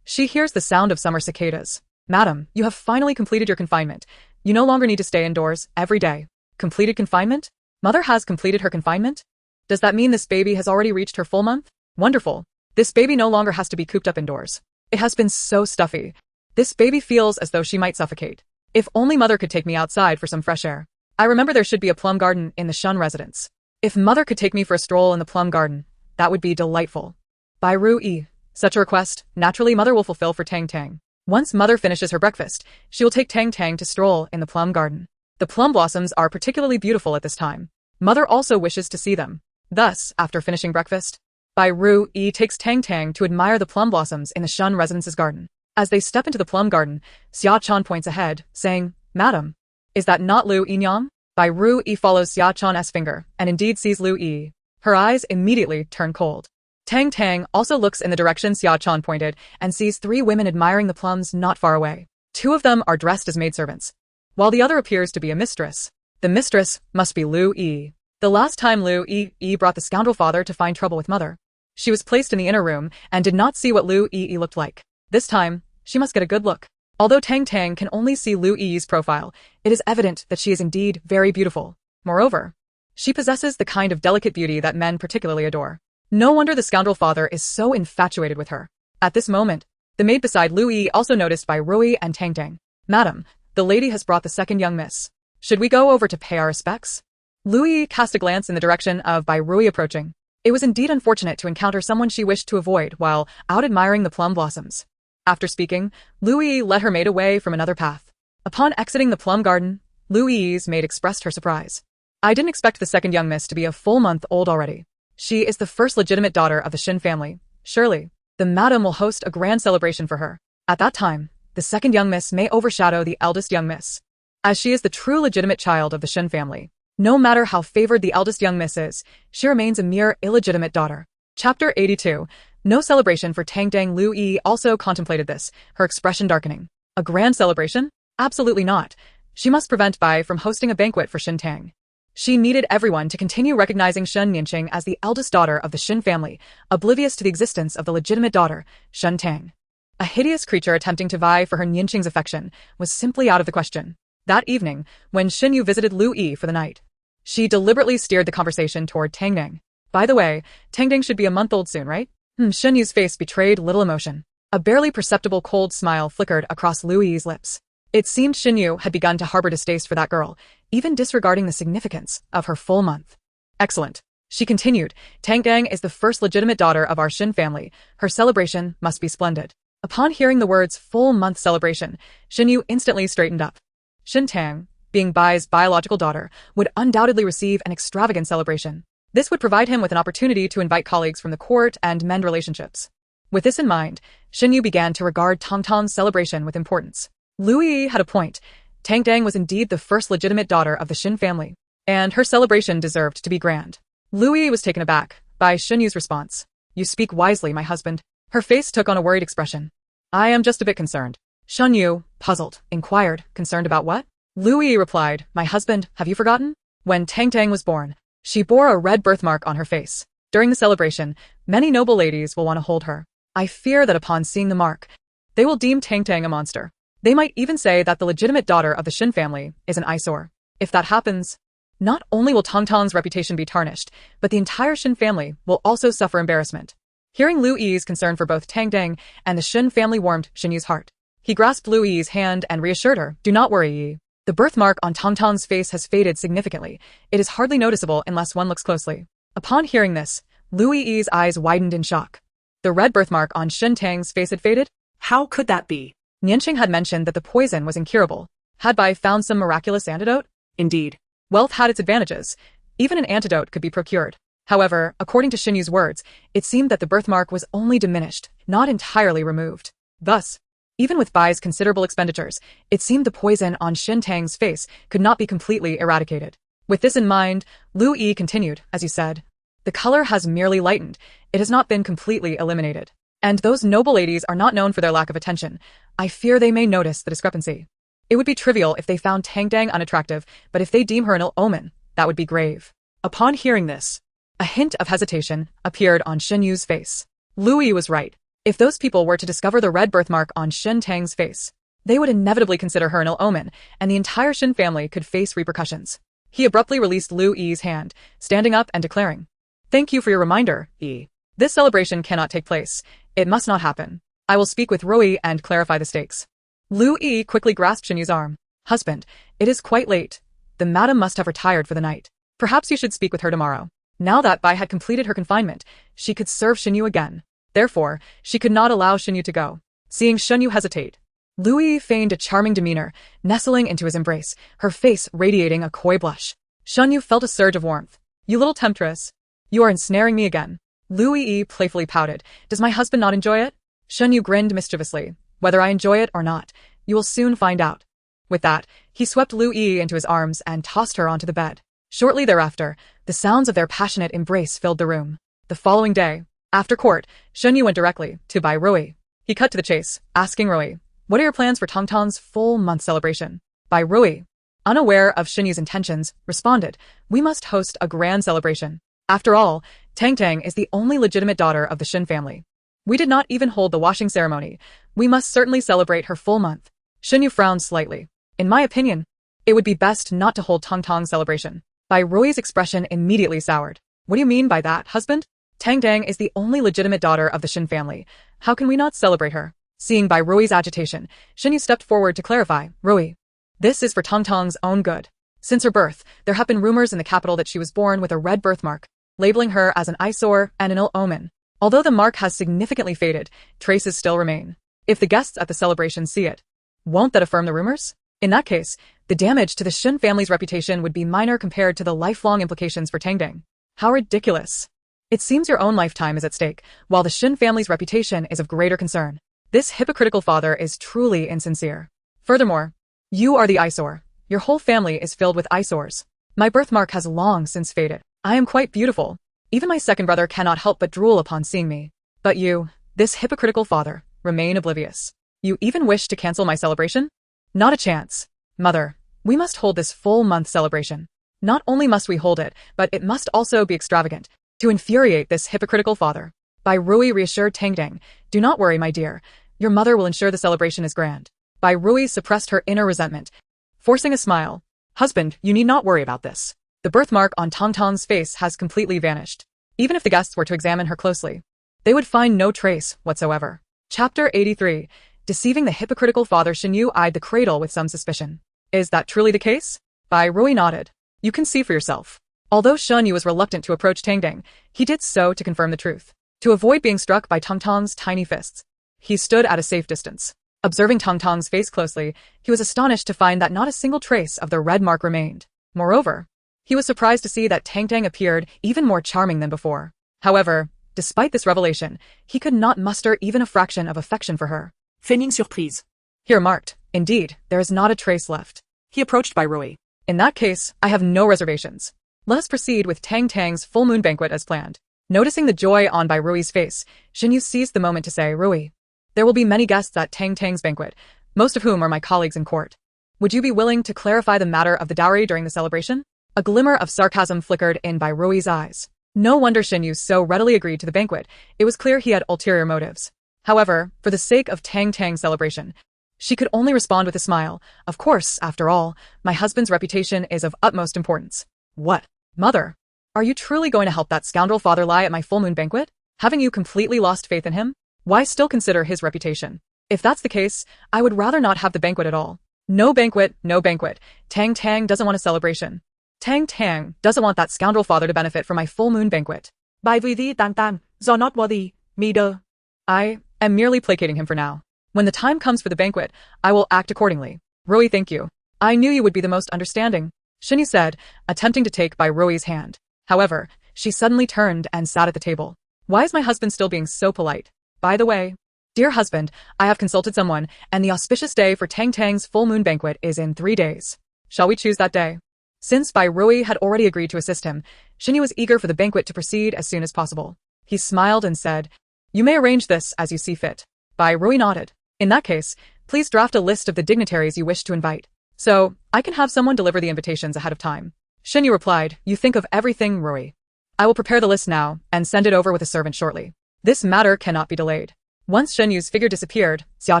She hears the sound of summer cicadas. Madam, you have finally completed your confinement. You no longer need to stay indoors every day. Completed confinement? Mother has completed her confinement? Does that mean this baby has already reached her full month? Wonderful. This baby no longer has to be cooped up indoors. It has been so stuffy. This baby feels as though she might suffocate. If only mother could take me outside for some fresh air. I remember there should be a plum garden in the Shun residence. If mother could take me for a stroll in the plum garden, that would be delightful. By Ru-yi. Such a request, naturally mother will fulfill for Tang Tang. Once mother finishes her breakfast, she will take Tang Tang to stroll in the plum garden. The plum blossoms are particularly beautiful at this time. Mother also wishes to see them. Thus, after finishing breakfast, Bai Ru-yi takes Tang Tang to admire the plum blossoms in the Shun residence's garden. As they step into the plum garden, Xia Chan points ahead, saying, Madam, is that not Lu Yinyam? Bai Ru-yi follows Xia Chan's finger, and indeed sees Lu-yi. Her eyes immediately turn cold. Tang Tang also looks in the direction Xia Chan pointed and sees 3 women admiring the plums not far away. 2 of them are dressed as maidservants, while the other appears to be a mistress. The mistress must be Lu-yi. The last time Lu-yi brought the scoundrel father to find trouble with mother, she was placed in the inner room and did not see what Lu-yi looked like. This time, she must get a good look. Although Tang Tang can only see Lu-yi's profile, it is evident that she is indeed very beautiful. Moreover, she possesses the kind of delicate beauty that men particularly adore. No wonder the scoundrel father is so infatuated with her. At this moment, the maid beside Lu-yi also noticed by Rui and Tang Tang. Madam, the lady has brought the second young miss. Should we go over to pay our respects? Lu-yi cast a glance in the direction of Bai Rui approaching. It was indeed unfortunate to encounter someone she wished to avoid while out admiring the plum blossoms. After speaking, Lu-yi led her maid away from another path. Upon exiting the plum garden, Lu-yi's maid expressed her surprise. I didn't expect the second young miss to be a full month old already. She is the first legitimate daughter of the Shin family. Surely, the madam will host a grand celebration for her. At that time, the second young miss may overshadow the eldest young miss, as she is the true legitimate child of the Shin family. No matter how favored the eldest young miss is, she remains a mere illegitimate daughter. Chapter 82. No celebration for Tang Tang. Lu-yi also contemplated this, her expression darkening. A grand celebration? Absolutely not. She must prevent Bai from hosting a banquet for Shin Tang. She needed everyone to continue recognizing Shen Nianqing as the eldest daughter of the Shin family, oblivious to the existence of the legitimate daughter, Shen Tang. A hideous creature attempting to vie for her Nianqing's affection was simply out of the question. That evening, when Shin Yu visited Lu-yi for the night, she deliberately steered the conversation toward Tang Tang. By the way, Tang Tang should be a month old soon, right? Shin Yu's face betrayed little emotion. A barely perceptible cold smile flickered across Lu-yi's lips. It seemed Shin Yu had begun to harbor distaste for that girl, even disregarding the significance of her full month. Excellent. She continued, Tang Tang is the first legitimate daughter of our Shin family. Her celebration must be splendid. Upon hearing the words full month celebration, Shin Yu instantly straightened up. Shin Tang, being Bai's biological daughter, would undoubtedly receive an extravagant celebration. This would provide him with an opportunity to invite colleagues from the court and mend relationships. With this in mind, Shin Yu began to regard Tang Tang's celebration with importance. Lu-yi had a point. Tang Tang was indeed the first legitimate daughter of the Shin family, and her celebration deserved to be grand. Lu-yi was taken aback by Shin Yu's response. You speak wisely, my husband. Her face took on a worried expression. I am just a bit concerned. Shin Yu, puzzled, inquired, concerned about what? Lu-yi replied, my husband, have you forgotten? When Tang Tang was born, she bore a red birthmark on her face. During the celebration, many noble ladies will want to hold her. I fear that upon seeing the mark, they will deem Tang Tang a monster. They might even say that the legitimate daughter of the Shin family is an eyesore. If that happens, not only will Tang Tang's reputation be tarnished, but the entire Shin family will also suffer embarrassment. Hearing Lu-yi's concern for both Tang Tang and the Shin family warmed Shin Yu's heart. He grasped Lu-yi's hand and reassured her, do not worry, Yi. The birthmark on Tang Tang's face has faded significantly. It is hardly noticeable unless one looks closely. Upon hearing this, Lu-yi's eyes widened in shock. The red birthmark on Shin Tang's face had faded? How could that be? Nianqing had mentioned that the poison was incurable. Had Bai found some miraculous antidote? Indeed. Wealth had its advantages. Even an antidote could be procured. However, according to Shin Yu's words, it seemed that the birthmark was only diminished, not entirely removed. Thus, even with Bai's considerable expenditures, it seemed the poison on Shin Tang's face could not be completely eradicated. With this in mind, Lu-yi continued, as you said, the color has merely lightened. It has not been completely eliminated. And those noble ladies are not known for their lack of attention. I fear they may notice the discrepancy. It would be trivial if they found Tang Tang unattractive, but if they deem her an ill omen, that would be grave. Upon hearing this, a hint of hesitation appeared on Shin Yu's face. Lu-yi was right. If those people were to discover the red birthmark on Shen Tang's face, they would inevitably consider her an ill omen, and the entire Shen family could face repercussions. He abruptly released Lu Yi's hand, standing up and declaring, "Thank you for your reminder, Yi. This celebration cannot take place. It must not happen. I will speak with Rui and clarify the stakes." Lu Yi quickly grasped Shen Yu's arm. "Husband, it is quite late. The madam must have retired for the night. Perhaps you should speak with her tomorrow. Now that Bai had completed her confinement, she could serve Shen Yu again. Therefore, she could not allow Shen Yu to go." Seeing Shen Yu hesitate, Lu Yi feigned a charming demeanor, nestling into his embrace, her face radiating a coy blush. Shen Yu felt a surge of warmth. "You little temptress. You are ensnaring me again." Lu Yi playfully pouted. "Does my husband not enjoy it?" Shen Yu grinned mischievously. "Whether I enjoy it or not, you will soon find out." With that, he swept Lu Yi into his arms and tossed her onto the bed. Shortly thereafter, the sounds of their passionate embrace filled the room. The following day, after court, Shen Yu went directly to Bai Rui. He cut to the chase, asking Rui, "What are your plans for Tang Tang's full month celebration?" Bai Rui, unaware of Shen Yu's intentions, responded, "We must host a grand celebration. After all, Tang Tang is the only legitimate daughter of the Shen family. We did not even hold the washing ceremony. We must certainly celebrate her full month." Shen Yu frowned slightly. "In my opinion, it would be best not to hold Tang Tang's celebration." Bai Rui's expression immediately soured. "What do you mean by that, husband? Tang Tang is the only legitimate daughter of the Shen family. How can we not celebrate her?" Seeing Bai Rui's agitation, Shen Yu stepped forward to clarify, "Rui, this is for Tang Tang's own good. Since her birth, there have been rumors in the capital that she was born with a red birthmark, labeling her as an eyesore and an ill omen. Although the mark has significantly faded, traces still remain. If the guests at the celebration see it, won't that affirm the rumors? In that case, the damage to the Shen family's reputation would be minor compared to the lifelong implications for Tang Tang. How ridiculous. It seems your own lifetime is at stake, while the Shen family's reputation is of greater concern. This hypocritical father is truly insincere. Furthermore, you are the eyesore. Your whole family is filled with eyesores. My birthmark has long since faded. I am quite beautiful. Even my second brother cannot help but drool upon seeing me. But you, this hypocritical father, remain oblivious. You even wish to cancel my celebration? Not a chance. Mother, we must hold this full month celebration. Not only must we hold it, but it must also be extravagant, to infuriate this hypocritical father. Bai Rui reassured Tang Tang, "Do not worry, my dear. Your mother will ensure the celebration is grand." Bai Rui suppressed her inner resentment, forcing a smile. "Husband, you need not worry about this. The birthmark on Tang Tang's face has completely vanished. Even if the guests were to examine her closely, they would find no trace whatsoever." Chapter 83. Deceiving the hypocritical father. Shen Yu eyed the cradle with some suspicion. "Is that truly the case?" Bai Rui nodded. "You can see for yourself." Although Shen Yu was reluctant to approach Tang Tang, he did so to confirm the truth. To avoid being struck by Tang Tang's tiny fists, he stood at a safe distance. Observing Tang Tang's face closely, he was astonished to find that not a single trace of the red mark remained. Moreover, he was surprised to see that Tang Tang appeared even more charming than before. However, despite this revelation, he could not muster even a fraction of affection for her. Feigning surprise. Here marked, indeed, there is not a trace left. He approached Bai Rui. In that case, I have no reservations. Let us proceed with Tang Tang's full moon banquet as planned. Noticing the joy on Bai Rui's face, Shen Yu seized the moment to say, "Rui, there will be many guests at Tang Tang's banquet, most of whom are my colleagues in court. Would you be willing to clarify the matter of the dowry during the celebration?" A glimmer of sarcasm flickered in Bai Rui's eyes. No wonder Shen Yu so readily agreed to the banquet. It was clear he had ulterior motives. However, for the sake of Tang Tang's celebration, she could only respond with a smile. "Of course, after all, my husband's reputation is of utmost importance." "What? Mother? Are you truly going to help that scoundrel father lie at my full moon banquet? Haven't you completely lost faith in him? Why still consider his reputation? If that's the case, I would rather not have the banquet at all." No banquet, no banquet. Tang Tang doesn't want a celebration. Tang Tang doesn't want that scoundrel father to benefit from my full moon banquet. Bai Vidi Tang Tang, you're not worthy, Meader. I am merely placating him for now. When the time comes for the banquet, I will act accordingly. Rui, thank you. I knew you would be the most understanding, Shen Yu said, attempting to take Bai Rui's hand. However, she suddenly turned and sat at the table. Why is my husband still being so polite? By the way, dear husband, I have consulted someone, and the auspicious day for Tang Tang's full moon banquet is in 3 days. Shall we choose that day? Since Bai Rui had already agreed to assist him, Shen Yu was eager for the banquet to proceed as soon as possible. He smiled and said, "You may arrange this as you see fit." Bai Rui nodded. "In that case, please draft a list of the dignitaries you wish to invite, so I can have someone deliver the invitations ahead of time." Shen Yu replied, "You think of everything, Rui. I will prepare the list now and send it over with a servant shortly. This matter cannot be delayed." Once Shen Yu's figure disappeared, Xia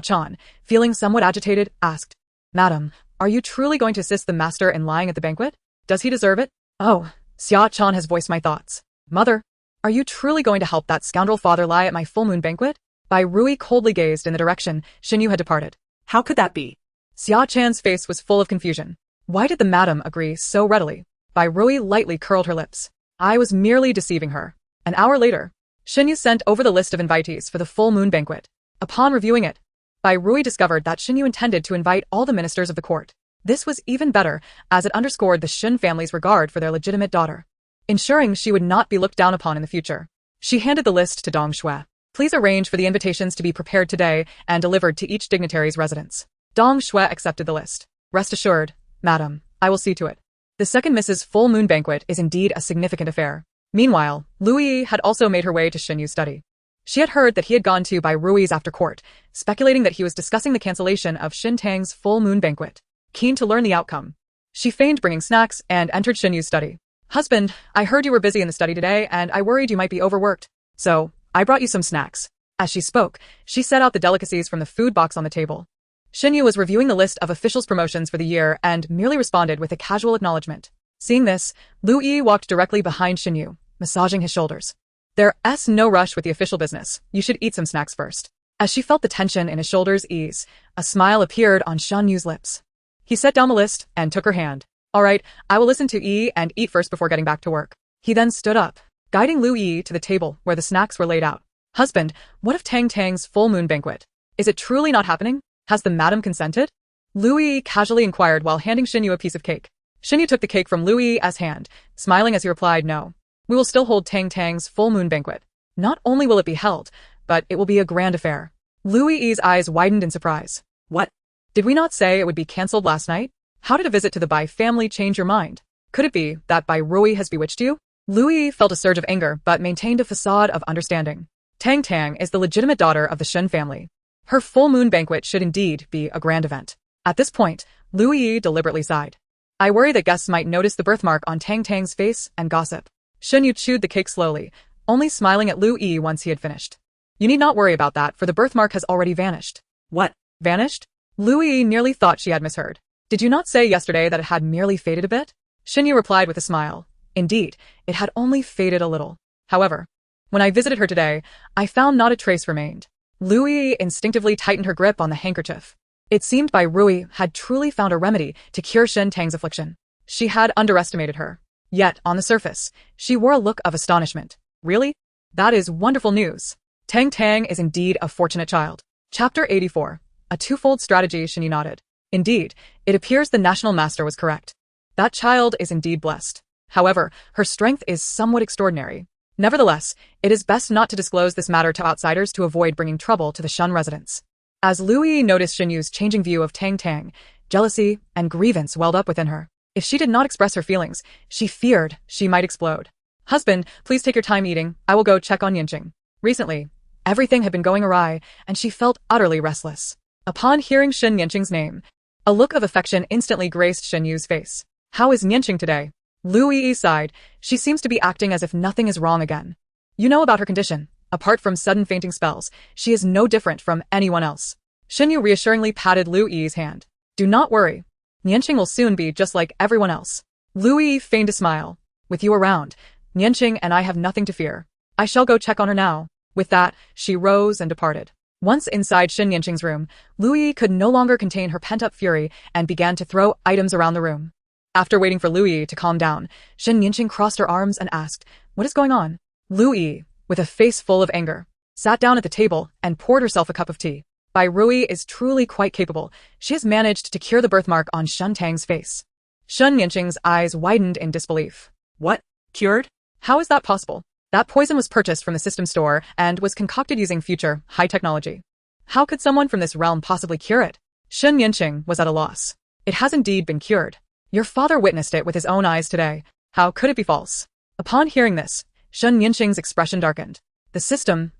Chan, feeling somewhat agitated, asked, Madam, are you truly going to assist the master in lying at the banquet? Does he deserve it? Oh, Xia Chan has voiced my thoughts. Mother, are you truly going to help that scoundrel father lie at my full moon banquet? Bai Rui coldly gazed in the direction Shen Yu had departed. How could that be? Xia Chan's face was full of confusion. Why did the madam agree so readily? Bai Rui lightly curled her lips. I was merely deceiving her. An hour later, Shen Yu sent over the list of invitees for the full moon banquet. Upon reviewing it, Bai Rui discovered that Shen Yu intended to invite all the ministers of the court. This was even better, as it underscored the Shen family's regard for their legitimate daughter, ensuring she would not be looked down upon in the future. She handed the list to Dong Shui. Please arrange for the invitations to be prepared today and delivered to each dignitary's residence. Dong Shui accepted the list. Rest assured, madam, I will see to it. The second Mrs. Full Moon Banquet is indeed a significant affair. Meanwhile, Lu Yi had also made her way to Shen Yu's study. She had heard that he had gone to Bai Rui's after court, speculating that he was discussing the cancellation of Shin Tang's Full Moon Banquet. Keen to learn the outcome, she feigned bringing snacks and entered Shen Yu's study. Husband, I heard you were busy in the study today and I worried you might be overworked. So, I brought you some snacks. As she spoke, she set out the delicacies from the food box on the table. Shen Yu was reviewing the list of officials' promotions for the year and merely responded with a casual acknowledgement. Seeing this, Lu Yi walked directly behind Shen Yu, massaging his shoulders. There's no rush with the official business. You should eat some snacks first. As she felt the tension in his shoulders ease, a smile appeared on Shen Yu's lips. He set down the list and took her hand. All right, I will listen to Yi and eat first before getting back to work. He then stood up, guiding Lu Yi to the table where the snacks were laid out. Husband, what of Tang Tang's full moon banquet? Is it truly not happening? Has the madam consented? Lu Yi casually inquired while handing Shen Yu a piece of cake. Shen Yu took the cake from Lu Yi's hand, smiling as he replied, no. We will still hold Tang Tang's full moon banquet. Not only will it be held, but it will be a grand affair. Lu Yi's eyes widened in surprise. What? Did we not say it would be cancelled last night? How did a visit to the Bai family change your mind? Could it be that Bai Rui has bewitched you? Lu Yi felt a surge of anger but maintained a facade of understanding. Tang Tang is the legitimate daughter of the Shen family. Her full moon banquet should indeed be a grand event. At this point, Lu Yi deliberately sighed. I worry that guests might notice the birthmark on Tang Tang's face and gossip. Shen Yu chewed the cake slowly, only smiling at Lu Yi once he had finished. You need not worry about that, for the birthmark has already vanished. What? Vanished? Lu Yi nearly thought she had misheard. Did you not say yesterday that it had merely faded a bit? Shen Yu replied with a smile. Indeed, it had only faded a little. However, when I visited her today, I found not a trace remained. Lu Yi instinctively tightened her grip on the handkerchief. It seemed Bai Rui had truly found a remedy to cure Shen Tang's affliction. She had underestimated her. Yet, on the surface, she wore a look of astonishment. Really? That is wonderful news. Tang Tang is indeed a fortunate child. Chapter 84. A twofold strategy. Shen Yu nodded. Indeed, it appears the national master was correct. That child is indeed blessed. However, her strength is somewhat extraordinary. Nevertheless, it is best not to disclose this matter to outsiders to avoid bringing trouble to the Shen residents. As Lu Yi noticed Shen Yu's changing view of Tang Tang, jealousy and grievance welled up within her. If she did not express her feelings, she feared she might explode. Husband, please take your time eating. I will go check on Yanjun. Recently, everything had been going awry, and she felt utterly restless. Upon hearing Shen Yanjun's name, a look of affection instantly graced Shen Yu's face. How is Yanjun today? Lu Yi sighed. She seems to be acting as if nothing is wrong again. You know about her condition. Apart from sudden fainting spells, she is no different from anyone else. Shen Yu reassuringly patted Lu Yi's hand. Do not worry. Yanjun will soon be just like everyone else. Lu Yi feigned a smile. With you around, Yanjun and I have nothing to fear. I shall go check on her now. With that, she rose and departed. Once inside Shen Yanjun's room, Lu Yi could no longer contain her pent-up fury and began to throw items around the room. After waiting for Lu Yi to calm down, Shen Yanjun crossed her arms and asked, What is going on? Lu Yi, with a face full of anger, sat down at the table and poured herself a cup of tea. Bai Rui is truly quite capable. She has managed to cure the birthmark on Shen Tang's face. Shen Yanjun's eyes widened in disbelief. What? Cured? How is that possible? That poison was purchased from the system store and was concocted using future, high technology. How could someone from this realm possibly cure it? Shen Yanjun was at a loss. It has indeed been cured. Your father witnessed it with his own eyes today. How could it be false? Upon hearing this, Shen Yanjun's expression darkened. The system,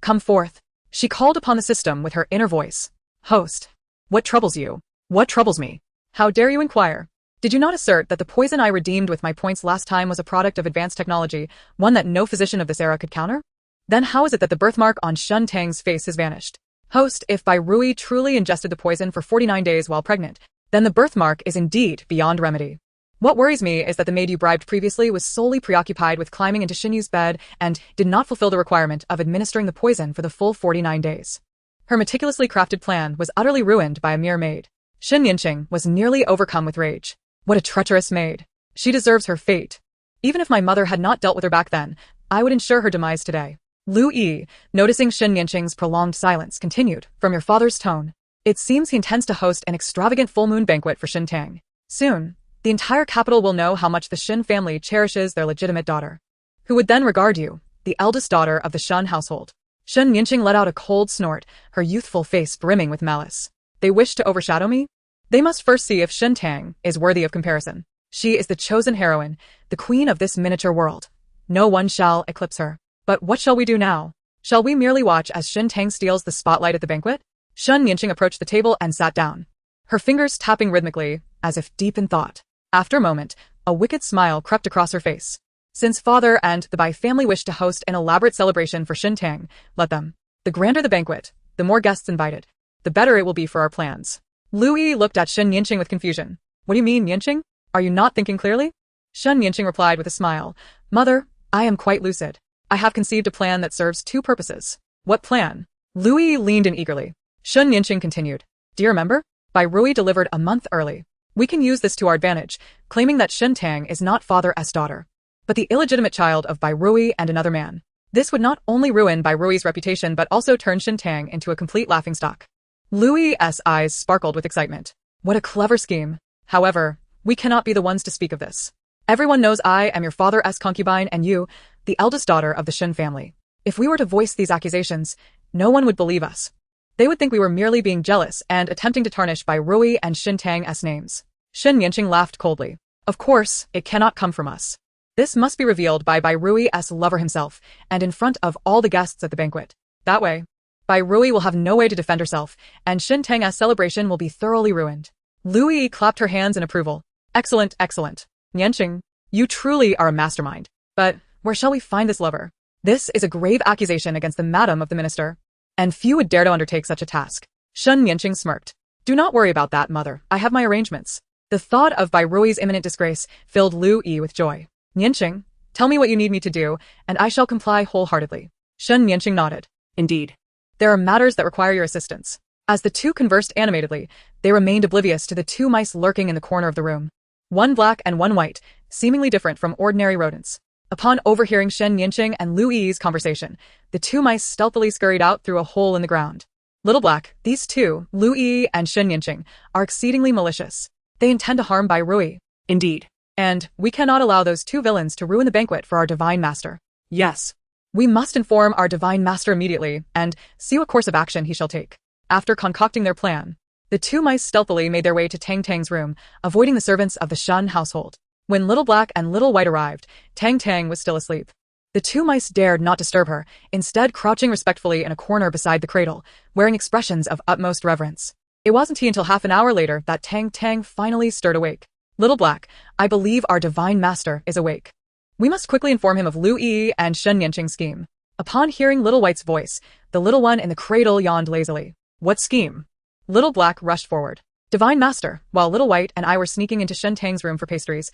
come forth. She called upon the system with her inner voice. Host. What troubles you? What troubles me? How dare you inquire? Did you not assert that the poison I redeemed with my points last time was a product of advanced technology, one that no physician of this era could counter? Then how is it that the birthmark on Shun Tang's face has vanished? Host, if Bai Rui truly ingested the poison for 49 days while pregnant, then the birthmark is indeed beyond remedy. What worries me is that the maid you bribed previously was solely preoccupied with climbing into Shin Yu's bed and did not fulfill the requirement of administering the poison for the full 49 days. Her meticulously crafted plan was utterly ruined by a mere maid. Shin Yanjun was nearly overcome with rage. What a treacherous maid. She deserves her fate. Even if my mother had not dealt with her back then, I would ensure her demise today. Lu Yi, noticing Shin Yanjun's prolonged silence, continued, from your father's tone. It seems he intends to host an extravagant full moon banquet for Shin Tang. Soon, the entire capital will know how much the Shin family cherishes their legitimate daughter, who would then regard you, the eldest daughter of the Shun household. Shin Yanjun let out a cold snort, her youthful face brimming with malice. They wish to overshadow me? They must first see if Shin Tang is worthy of comparison. She is the chosen heroine, the queen of this miniature world. No one shall eclipse her. But what shall we do now? Shall we merely watch as Shin Tang steals the spotlight at the banquet? Shin Yanjun approached the table and sat down, her fingers tapping rhythmically, as if deep in thought. After a moment, a wicked smile crept across her face. Since father and the Bai family wish to host an elaborate celebration for Shin Tang, let them. The grander the banquet, the more guests invited, the better it will be for our plans. Lu Yi looked at Shin Yanjun with confusion. What do you mean, Yanjun? Are you not thinking clearly? Shin Yanjun replied with a smile. Mother, I am quite lucid. I have conceived a plan that serves two purposes. What plan? Lu Yi leaned in eagerly. Shin Yanjun continued. Do you remember? Bai Rui delivered a month early. We can use this to our advantage, claiming that Shin Tang is not father's daughter, but the illegitimate child of Bai Rui and another man. This would not only ruin Bai Rui's reputation but also turn Shin Tang into a complete laughingstock. Lu Yi's eyes sparkled with excitement. What a clever scheme. However, we cannot be the ones to speak of this. Everyone knows I am your father's concubine and you, the eldest daughter of the Shin family. If we were to voice these accusations, no one would believe us. They would think we were merely being jealous and attempting to tarnish Bai Rui and Shin Tang's names. Shin Yanjun laughed coldly. Of course, it cannot come from us. This must be revealed by Bai Rui's lover himself, and in front of all the guests at the banquet. That way, Bai Rui will have no way to defend herself, and Shin Tang's celebration will be thoroughly ruined. Lu Yi clapped her hands in approval. Excellent, excellent. Yanjun, you truly are a mastermind. But where shall we find this lover? This is a grave accusation against the madam of the minister, and few would dare to undertake such a task. Shin Yanjun smirked. Do not worry about that, mother. I have my arrangements. The thought of Bai Rui's imminent disgrace filled Lu Yi with joy. Yanjun, tell me what you need me to do, and I shall comply wholeheartedly. Shin Yanjun nodded. Indeed. There are matters that require your assistance. As the two conversed animatedly, they remained oblivious to the two mice lurking in the corner of the room. One black and one white, seemingly different from ordinary rodents. Upon overhearing Shin Yanjun and Lu Yi's conversation, the two mice stealthily scurried out through a hole in the ground. Little Black, these two, Lu Yi and Shin Yanjun, are exceedingly malicious. They intend to harm Bai Rui. Indeed. And we cannot allow those two villains to ruin the banquet for our divine master. Yes. We must inform our divine master immediately and see what course of action he shall take. After concocting their plan, the two mice stealthily made their way to Tang Tang's room, avoiding the servants of the Shun household. When Little Black and Little White arrived, Tang Tang was still asleep. The two mice dared not disturb her, instead crouching respectfully in a corner beside the cradle, wearing expressions of utmost reverence. It wasn't until half an hour later that Tang Tang finally stirred awake. Little Black, I believe our divine master is awake. We must quickly inform him of Lu Yi and Shin Yanjun's scheme. Upon hearing Little White's voice, the little one in the cradle yawned lazily. What scheme? Little Black rushed forward. Divine master, while Little White and I were sneaking into Shin Tang's room for pastries.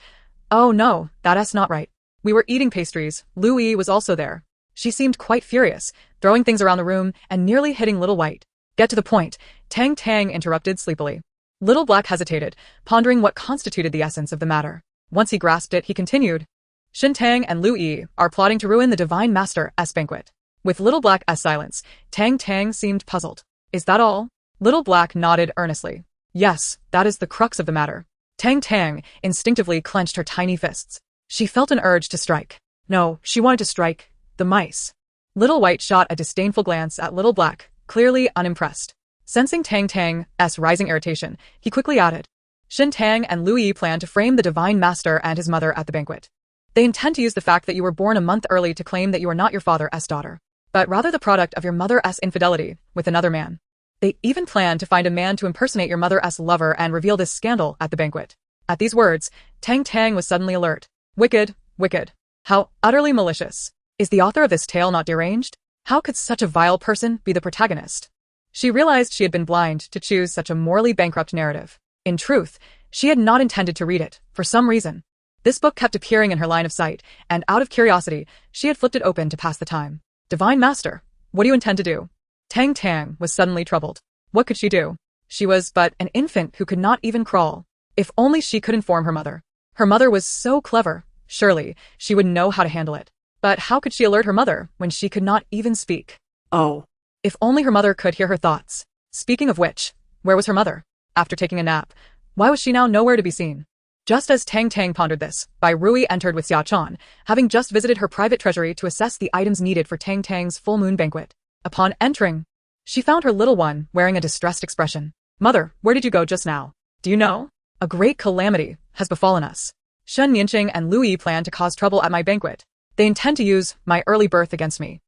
Oh no, that's not right. We were eating pastries. Lu Yi was also there. She seemed quite furious, throwing things around the room and nearly hitting Little White. Get to the point, Tang Tang interrupted sleepily. Little Black hesitated, pondering what constituted the essence of the matter. Once he grasped it, he continued. Shin Tang and Lu Yi are plotting to ruin the divine master's banquet. With Little Black's silence, Tang Tang seemed puzzled. Is that all? Little Black nodded earnestly. Yes, that is the crux of the matter. Tang Tang instinctively clenched her tiny fists. She felt an urge to strike. No, she wanted to strike the mice. Little White shot a disdainful glance at Little Black, clearly unimpressed. Sensing Tang Tang's rising irritation, he quickly added. Shin Tang and Lu Yi plan to frame the divine master and his mother at the banquet. They intend to use the fact that you were born a month early to claim that you are not your father's daughter, but rather the product of your mother's infidelity with another man. They even plan to find a man to impersonate your mother's lover and reveal this scandal at the banquet. At these words, Tang Tang was suddenly alert. Wicked, wicked. How utterly malicious. Is the author of this tale not deranged? How could such a vile person be the protagonist? She realized she had been blind to choose such a morally bankrupt narrative. In truth, she had not intended to read it, for some reason. This book kept appearing in her line of sight, and out of curiosity, she had flipped it open to pass the time. Divine Master, what do you intend to do? Tang Tang was suddenly troubled. What could she do? She was but an infant who could not even crawl. If only she could inform her mother. Her mother was so clever, surely she would know how to handle it. But how could she alert her mother when she could not even speak? Oh. If only her mother could hear her thoughts. Speaking of which, where was her mother? After taking a nap, why was she now nowhere to be seen? Just as Tang Tang pondered this, Bai Rui entered with Xia Chan, having just visited her private treasury to assess the items needed for Tang Tang's full moon banquet. Upon entering, she found her little one wearing a distressed expression. Mother, where did you go just now? Do you know? A great calamity has befallen us. Shen Yinqing and Lu Yi plan to cause trouble at my banquet. They intend to use my early birth against me.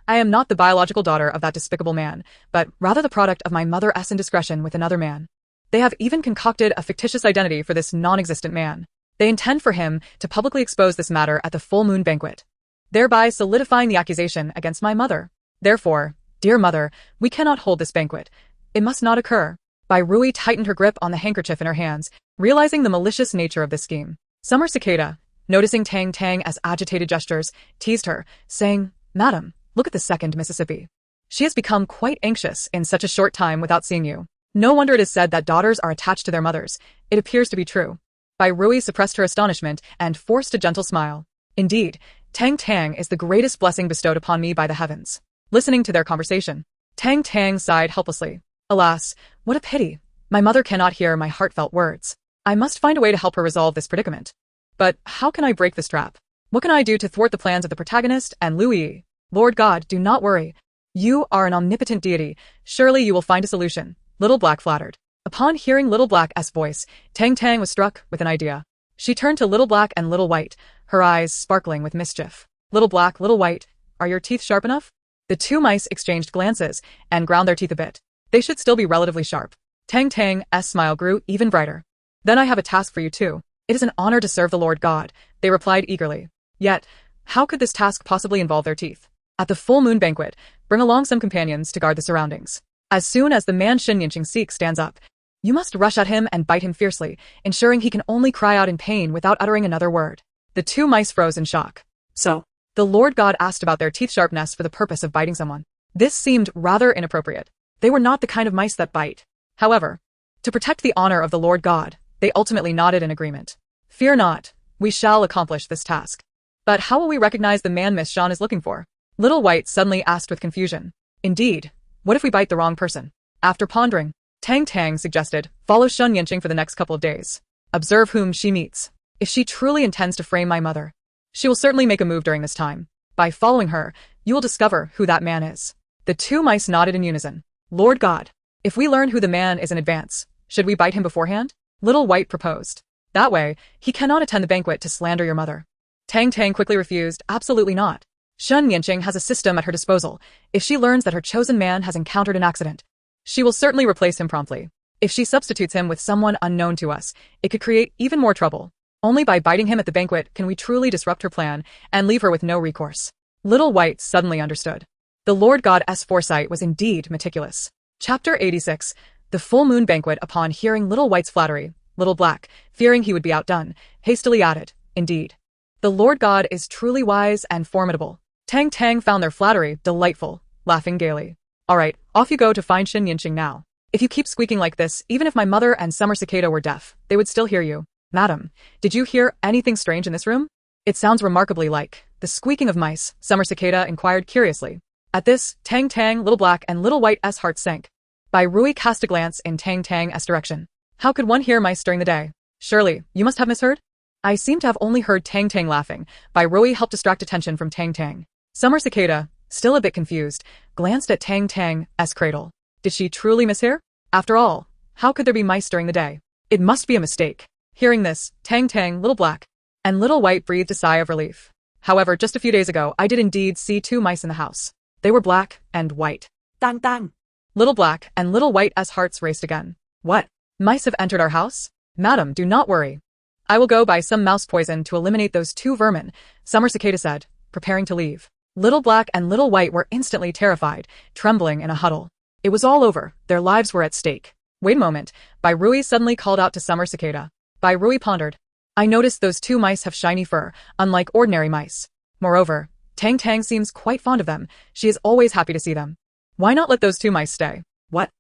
I am not the biological daughter of that despicable man, but rather the product of my mother's indiscretion with another man. They have even concocted a fictitious identity for this non-existent man. They intend for him to publicly expose this matter at the full moon banquet, thereby solidifying the accusation against my mother. Therefore, dear mother, we cannot hold this banquet. It must not occur. Bai Rui tightened her grip on the handkerchief in her hands, realizing the malicious nature of this scheme. Summer Cicada, noticing Tang Tang as agitated gestures, teased her, saying, Madam, look at the second Mississippi. She has become quite anxious in such a short time without seeing you. No wonder it is said that daughters are attached to their mothers. It appears to be true. Bai Rui suppressed her astonishment and forced a gentle smile. Indeed, Tang Tang is the greatest blessing bestowed upon me by the heavens. Listening to their conversation, Tang Tang sighed helplessly. Alas, what a pity. My mother cannot hear my heartfelt words. I must find a way to help her resolve this predicament. But how can I break this trap? What can I do to thwart the plans of the protagonist and Lu Yi? Lord God, do not worry. You are an omnipotent deity. Surely you will find a solution. Little Black flattered. Upon hearing Little Black's voice, Tang Tang was struck with an idea. She turned to Little Black and Little White, her eyes sparkling with mischief. Little Black, Little White, are your teeth sharp enough? The two mice exchanged glances and ground their teeth a bit. They should still be relatively sharp. Tang Tang's smile grew even brighter. Then I have a task for you too. It is an honor to serve the Lord God, they replied eagerly. Yet, how could this task possibly involve their teeth? At the full moon banquet, bring along some companions to guard the surroundings. As soon as the man Shen Yinqing Seek stands up, you must rush at him and bite him fiercely, ensuring he can only cry out in pain without uttering another word. The two mice froze in shock. So, the Lord God asked about their teeth sharpness for the purpose of biting someone. This seemed rather inappropriate. They were not the kind of mice that bite. However, to protect the honor of the Lord God, they ultimately nodded in agreement. Fear not, we shall accomplish this task. But how will we recognize the man Miss Shan is looking for? Little White suddenly asked with confusion. Indeed, what if we bite the wrong person? After pondering, Tang Tang suggested, follow Shen Yinqing for the next couple of days. Observe whom she meets. If she truly intends to frame my mother, she will certainly make a move during this time. By following her, you will discover who that man is. The two mice nodded in unison. Lord God, if we learn who the man is in advance, should we bite him beforehand? Little White proposed. That way, he cannot attend the banquet to slander your mother. Tang Tang quickly refused, absolutely not. Shen Yinqing has a system at her disposal. If she learns that her chosen man has encountered an accident, she will certainly replace him promptly. If she substitutes him with someone unknown to us, it could create even more trouble. Only by biting him at the banquet can we truly disrupt her plan and leave her with no recourse. Little White suddenly understood. The Lord God's foresight was indeed meticulous. Chapter 86, The Full Moon Banquet. Upon hearing Little White's flattery, Little Black, fearing he would be outdone, hastily added, Indeed, the Lord God is truly wise and formidable. Tang Tang found their flattery delightful, laughing gaily. All right, off you go to find Shen Yinqing now. If you keep squeaking like this, even if my mother and Summer Cicada were deaf, they would still hear you. Madam, did you hear anything strange in this room? It sounds remarkably like the squeaking of mice, Summer Cicada inquired curiously. At this, Tang Tang, Little Black, and Little White's hearts sank. Bai Rui cast a glance in Tang Tang's direction. How could one hear mice during the day? Surely, you must have misheard? I seem to have only heard Tang Tang laughing. Bai Rui helped distract attention from Tang Tang. Summer Cicada, still a bit confused, glanced at Tang Tang's cradle. Did she truly mishear? After all, how could there be mice during the day? It must be a mistake. Hearing this, Tang Tang, Little Black, and Little White breathed a sigh of relief. However, just a few days ago, I did indeed see two mice in the house. They were black and white. Tang Tang. Little Black and Little White's hearts raced again. What? Mice have entered our house? Madam, do not worry. I will go buy some mouse poison to eliminate those two vermin, Summer Cicada said, preparing to leave. Little Black and Little White were instantly terrified, trembling in a huddle. It was all over, their lives were at stake. Wait a moment, Bai Rui suddenly called out to Summer Cicada. Bai Rui pondered. I noticed those two mice have shiny fur, unlike ordinary mice. Moreover, Tang Tang seems quite fond of them, she is always happy to see them. Why not let those two mice stay? What?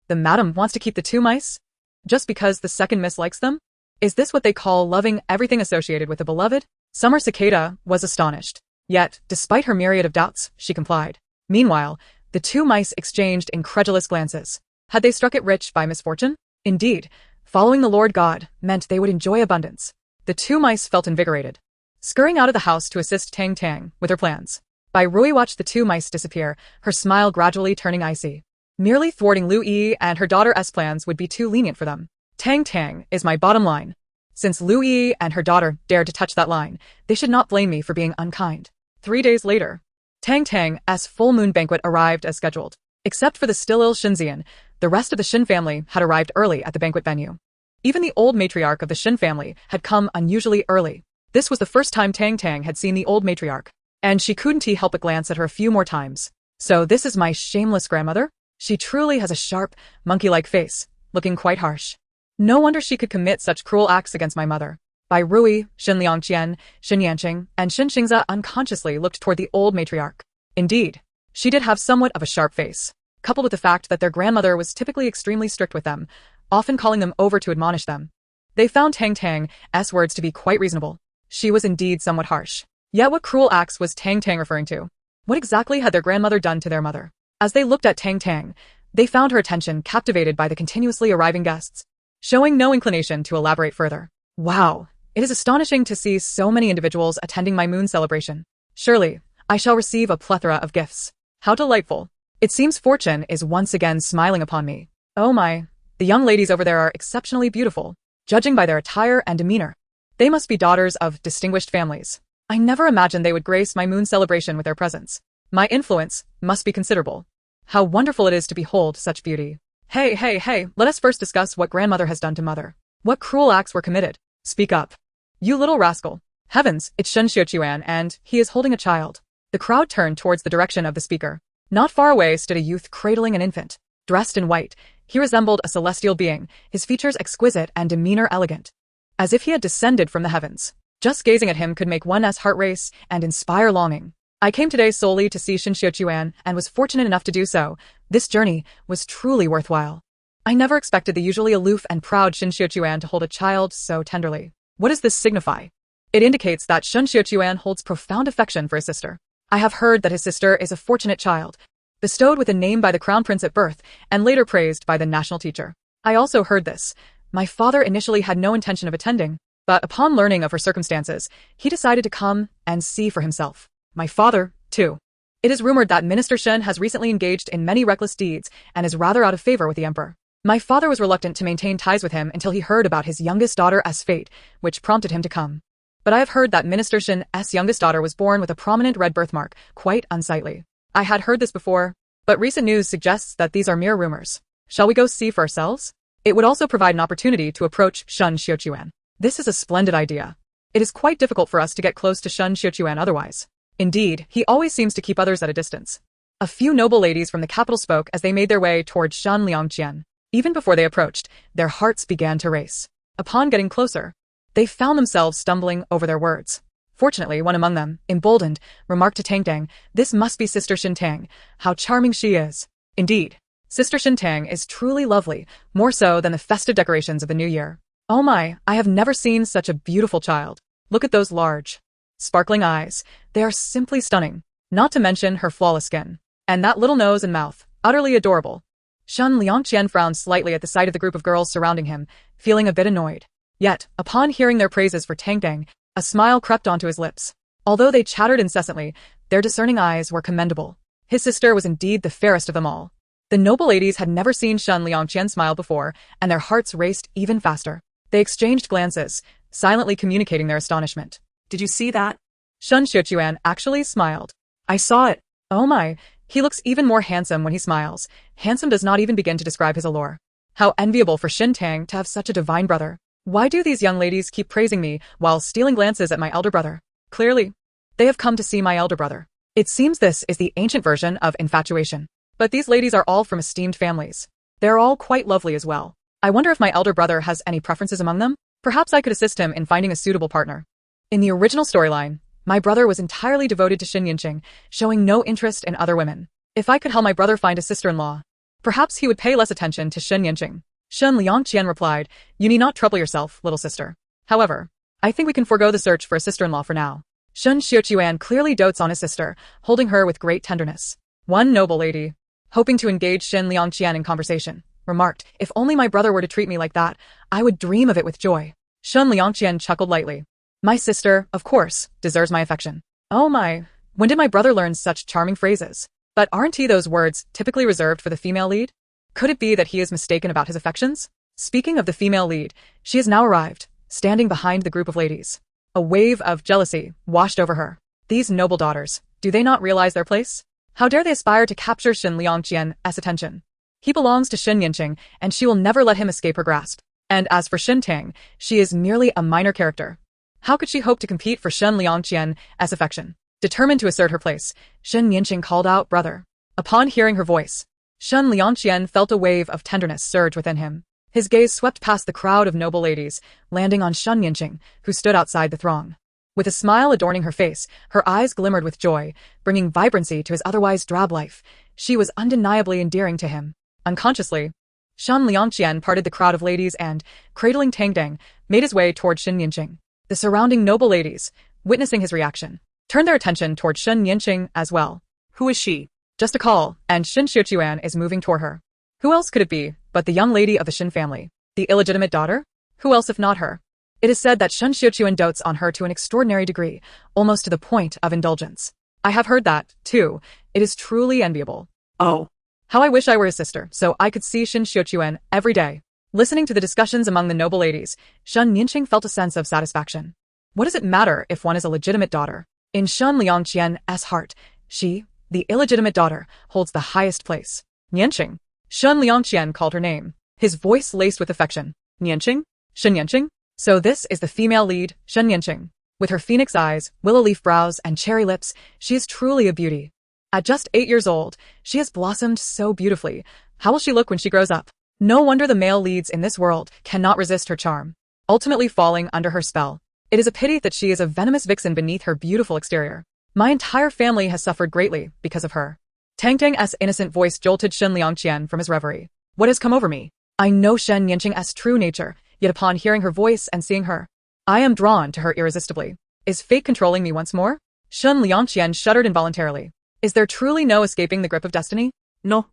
The madam wants to keep the two mice? Just because the second miss likes them? Is this what they call loving everything associated with the beloved? Summer Cicada was astonished. Yet, despite her myriad of doubts, she complied. Meanwhile, the two mice exchanged incredulous glances. Had they struck it rich by misfortune? Indeed, following the Lord God meant they would enjoy abundance. The two mice felt invigorated. Scurrying out of the house to assist Tang Tang with her plans, Bai Rui watched the two mice disappear, her smile gradually turning icy. Merely thwarting Lu Yi and her daughter's plans would be too lenient for them. Tang Tang is my bottom line. Since Lu Yi and her daughter dared to touch that line, they should not blame me for being unkind. 3 days later, Tang Tang's full moon banquet arrived as scheduled. Except for the still ill Shinzian, the rest of the Shin family had arrived early at the banquet venue. Even the old matriarch of the Shin family had come unusually early. This was the first time Tang Tang had seen the old matriarch, and she couldn't help but glance at her a few more times. So this is my shameless grandmother? She truly has a sharp, monkey-like face, looking quite harsh. No wonder she could commit such cruel acts against my mother. Bai Rui, Shin Liangqian, Shin Yanqing, and Shin Xingza unconsciously looked toward the old matriarch. Indeed, she did have somewhat of a sharp face, coupled with the fact that their grandmother was typically extremely strict with them, often calling them over to admonish them. They found Tang Tang's words to be quite reasonable. She was indeed somewhat harsh. Yet what cruel acts was Tang Tang referring to? What exactly had their grandmother done to their mother? As they looked at Tang Tang, they found her attention captivated by the continuously arriving guests, showing no inclination to elaborate further. Wow, it is astonishing to see so many individuals attending my moon celebration. Surely, I shall receive a plethora of gifts. How delightful. It seems fortune is once again smiling upon me. Oh my, the young ladies over there are exceptionally beautiful, judging by their attire and demeanor. They must be daughters of distinguished families. I never imagined they would grace my moon celebration with their presence. My influence must be considerable. How wonderful it is to behold such beauty. Hey, let us first discuss what grandmother has done to mother. What cruel acts were committed? Speak up. You little rascal. Heavens, it's Shen Xiuquan and he is holding a child. The crowd turned towards the direction of the speaker. Not far away stood a youth cradling an infant. Dressed in white, he resembled a celestial being, his features exquisite and demeanor elegant. As if he had descended from the heavens. Just gazing at him could make one's heart race and inspire longing. I came today solely to see Shin Xiuquan and was fortunate enough to do so. This journey was truly worthwhile. I never expected the usually aloof and proud Shin Xiuquan to hold a child so tenderly. What does this signify? It indicates that Shin Xiuquan holds profound affection for his sister. I have heard that his sister is a fortunate child, bestowed with a name by the crown prince at birth and later praised by the national teacher. I also heard this. My father initially had no intention of attending, but upon learning of her circumstances, he decided to come and see for himself. My father, too. It is rumored that Minister Shen has recently engaged in many reckless deeds and is rather out of favor with the emperor. My father was reluctant to maintain ties with him until he heard about his youngest daughter's fate, which prompted him to come. But I have heard that Minister Shen's youngest daughter was born with a prominent red birthmark, quite unsightly. I had heard this before, but recent news suggests that these are mere rumors. Shall we go see for ourselves? It would also provide an opportunity to approach Shen Xiuquan. This is a splendid idea. It is quite difficult for us to get close to Shen Xiuquan otherwise. Indeed, he always seems to keep others at a distance. A few noble ladies from the capital spoke as they made their way towards Shan Liangqian. Even before they approached, their hearts began to race. Upon getting closer, they found themselves stumbling over their words. Fortunately, one among them, emboldened, remarked to Tang Tang, "This must be Sister Shin Tang. How charming she is." Indeed, Sister Shin Tang is truly lovely, more so than the festive decorations of the new year. Oh my, I have never seen such a beautiful child. Look at those large, sparkling eyes. They are simply stunning. Not to mention her flawless skin. And that little nose and mouth, utterly adorable. Shen Liangqian frowned slightly at the sight of the group of girls surrounding him, feeling a bit annoyed. Yet, upon hearing their praises for Tang Tang, a smile crept onto his lips. Although they chattered incessantly, their discerning eyes were commendable. His sister was indeed the fairest of them all. The noble ladies had never seen Shen Liangqian smile before, and their hearts raced even faster. They exchanged glances, silently communicating their astonishment. Did you see that? Shen Xiuquan actually smiled. I saw it. Oh my, he looks even more handsome when he smiles. Handsome does not even begin to describe his allure. How enviable for Shin Tang to have such a divine brother. Why do these young ladies keep praising me while stealing glances at my elder brother? Clearly, They have come to see my elder brother. It seems this is the ancient version of infatuation. But these ladies are all from esteemed families. They're all quite lovely as well. I wonder if my elder brother has any preferences among them? Perhaps I could assist him in finding a suitable partner. In the original storyline, my brother was entirely devoted to Shen Yinqing, showing no interest in other women. If I could help my brother find a sister-in-law, perhaps he would pay less attention to Shen Yinqing. Shen Liangqian replied, "You need not trouble yourself, little sister. However, I think we can forego the search for a sister-in-law for now." Shen Xiuquan clearly dotes on his sister, holding her with great tenderness. One noble lady, hoping to engage Shen Liangqian in conversation, remarked, "If only my brother were to treat me like that, I would dream of it with joy." Shen Liangqian chuckled lightly. "My sister, of course, deserves my affection." Oh my, when did my brother learn such charming phrases? But aren't those words typically reserved for the female lead? Could it be that he is mistaken about his affections? Speaking of the female lead, she has now arrived, standing behind the group of ladies. A wave of jealousy washed over her. These noble daughters, do they not realize their place? How dare they aspire to capture Shen Liangqian's attention? He belongs to Shen Yinqing, and she will never let him escape her grasp. And as for Shen Tang, she is merely a minor character. How could she hope to compete for Shen Liangqian's affection? Determined to assert her place, Shen Yinqing called out, "Brother." Upon hearing her voice, Shen Liangqian felt a wave of tenderness surge within him. His gaze swept past the crowd of noble ladies, landing on Shen Yinqing, who stood outside the throng. With a smile adorning her face, her eyes glimmered with joy, bringing vibrancy to his otherwise drab life. She was undeniably endearing to him. Unconsciously, Shen Liangqian parted the crowd of ladies and, cradling Tang Tang, made his way toward Shen Yinqing. The surrounding noble ladies, witnessing his reaction, turned their attention toward Shen Yinqing as well. Who is she? Just a call, and Shen Xiuquan is moving toward her. Who else could it be but the young lady of the Shen family? The illegitimate daughter? Who else if not her? It is said that Shen Xiuquan dotes on her to an extraordinary degree, almost to the point of indulgence. I have heard that, too. It is truly enviable. Oh. How I wish I were his sister, so I could see Shen Xiuquan every day. Listening to the discussions among the noble ladies, Shen Yinqing felt a sense of satisfaction. What does it matter if one is a legitimate daughter? In Shen Liangqian's heart, she, the illegitimate daughter, holds the highest place. Yanjun. Shen Liangqian called her name, his voice laced with affection. Yanjun? Shen Yanjun? So this is the female lead, Shen Yanjun. With her phoenix eyes, willow leaf brows, and cherry lips, she is truly a beauty. At just 8 years old, she has blossomed so beautifully. How will she look when she grows up? No wonder the male leads in this world cannot resist her charm, ultimately falling under her spell. It is a pity that she is a venomous vixen beneath her beautiful exterior. My entire family has suffered greatly because of her. Tang Tang's innocent voice jolted Shen Liangqian from his reverie. What has come over me? I know Shen Yinqing's true nature, yet upon hearing her voice and seeing her, I am drawn to her irresistibly. Is fate controlling me once more? Shen Liangqian shuddered involuntarily. Is there truly no escaping the grip of destiny? No.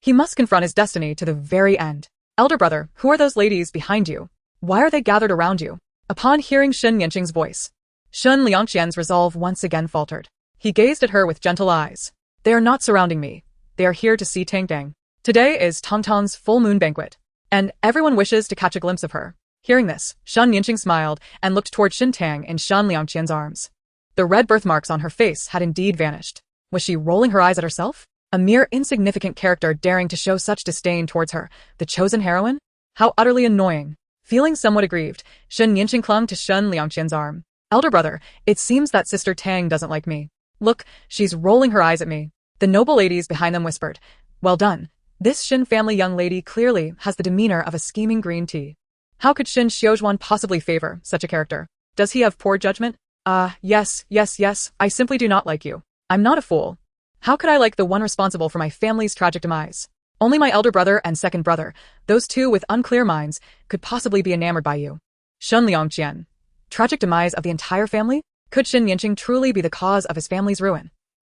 He must confront his destiny to the very end. Elder brother, who are those ladies behind you? Why are they gathered around you? Upon hearing Shen Yinqing's voice, Shen Liangqian's resolve once again faltered. He gazed at her with gentle eyes. They are not surrounding me. They are here to see Tang Tang. Today is Tang Tang's full moon banquet, and everyone wishes to catch a glimpse of her. Hearing this, Shen Yinqing smiled and looked toward Shen Tang in Shen Liangqian's arms. The red birthmarks on her face had indeed vanished. Was she rolling her eyes at herself? A mere insignificant character daring to show such disdain towards her, the chosen heroine? How utterly annoying. Feeling somewhat aggrieved, Shen Yinqing clung to Shen Liangqian's arm. Elder brother, it seems that Sister Tang doesn't like me. Look, she's rolling her eyes at me. The noble ladies behind them whispered. Well done. This Shen family young lady clearly has the demeanor of a scheming green tea. How could Shen Xiuquan possibly favor such a character? Does he have poor judgment? Yes, I simply do not like you. I'm not a fool. How could I like the one responsible for my family's tragic demise? Only my elder brother and second brother, those two with unclear minds, could possibly be enamored by you. Shen Liangqian. Tragic demise of the entire family? Could Shen Yinqing truly be the cause of his family's ruin?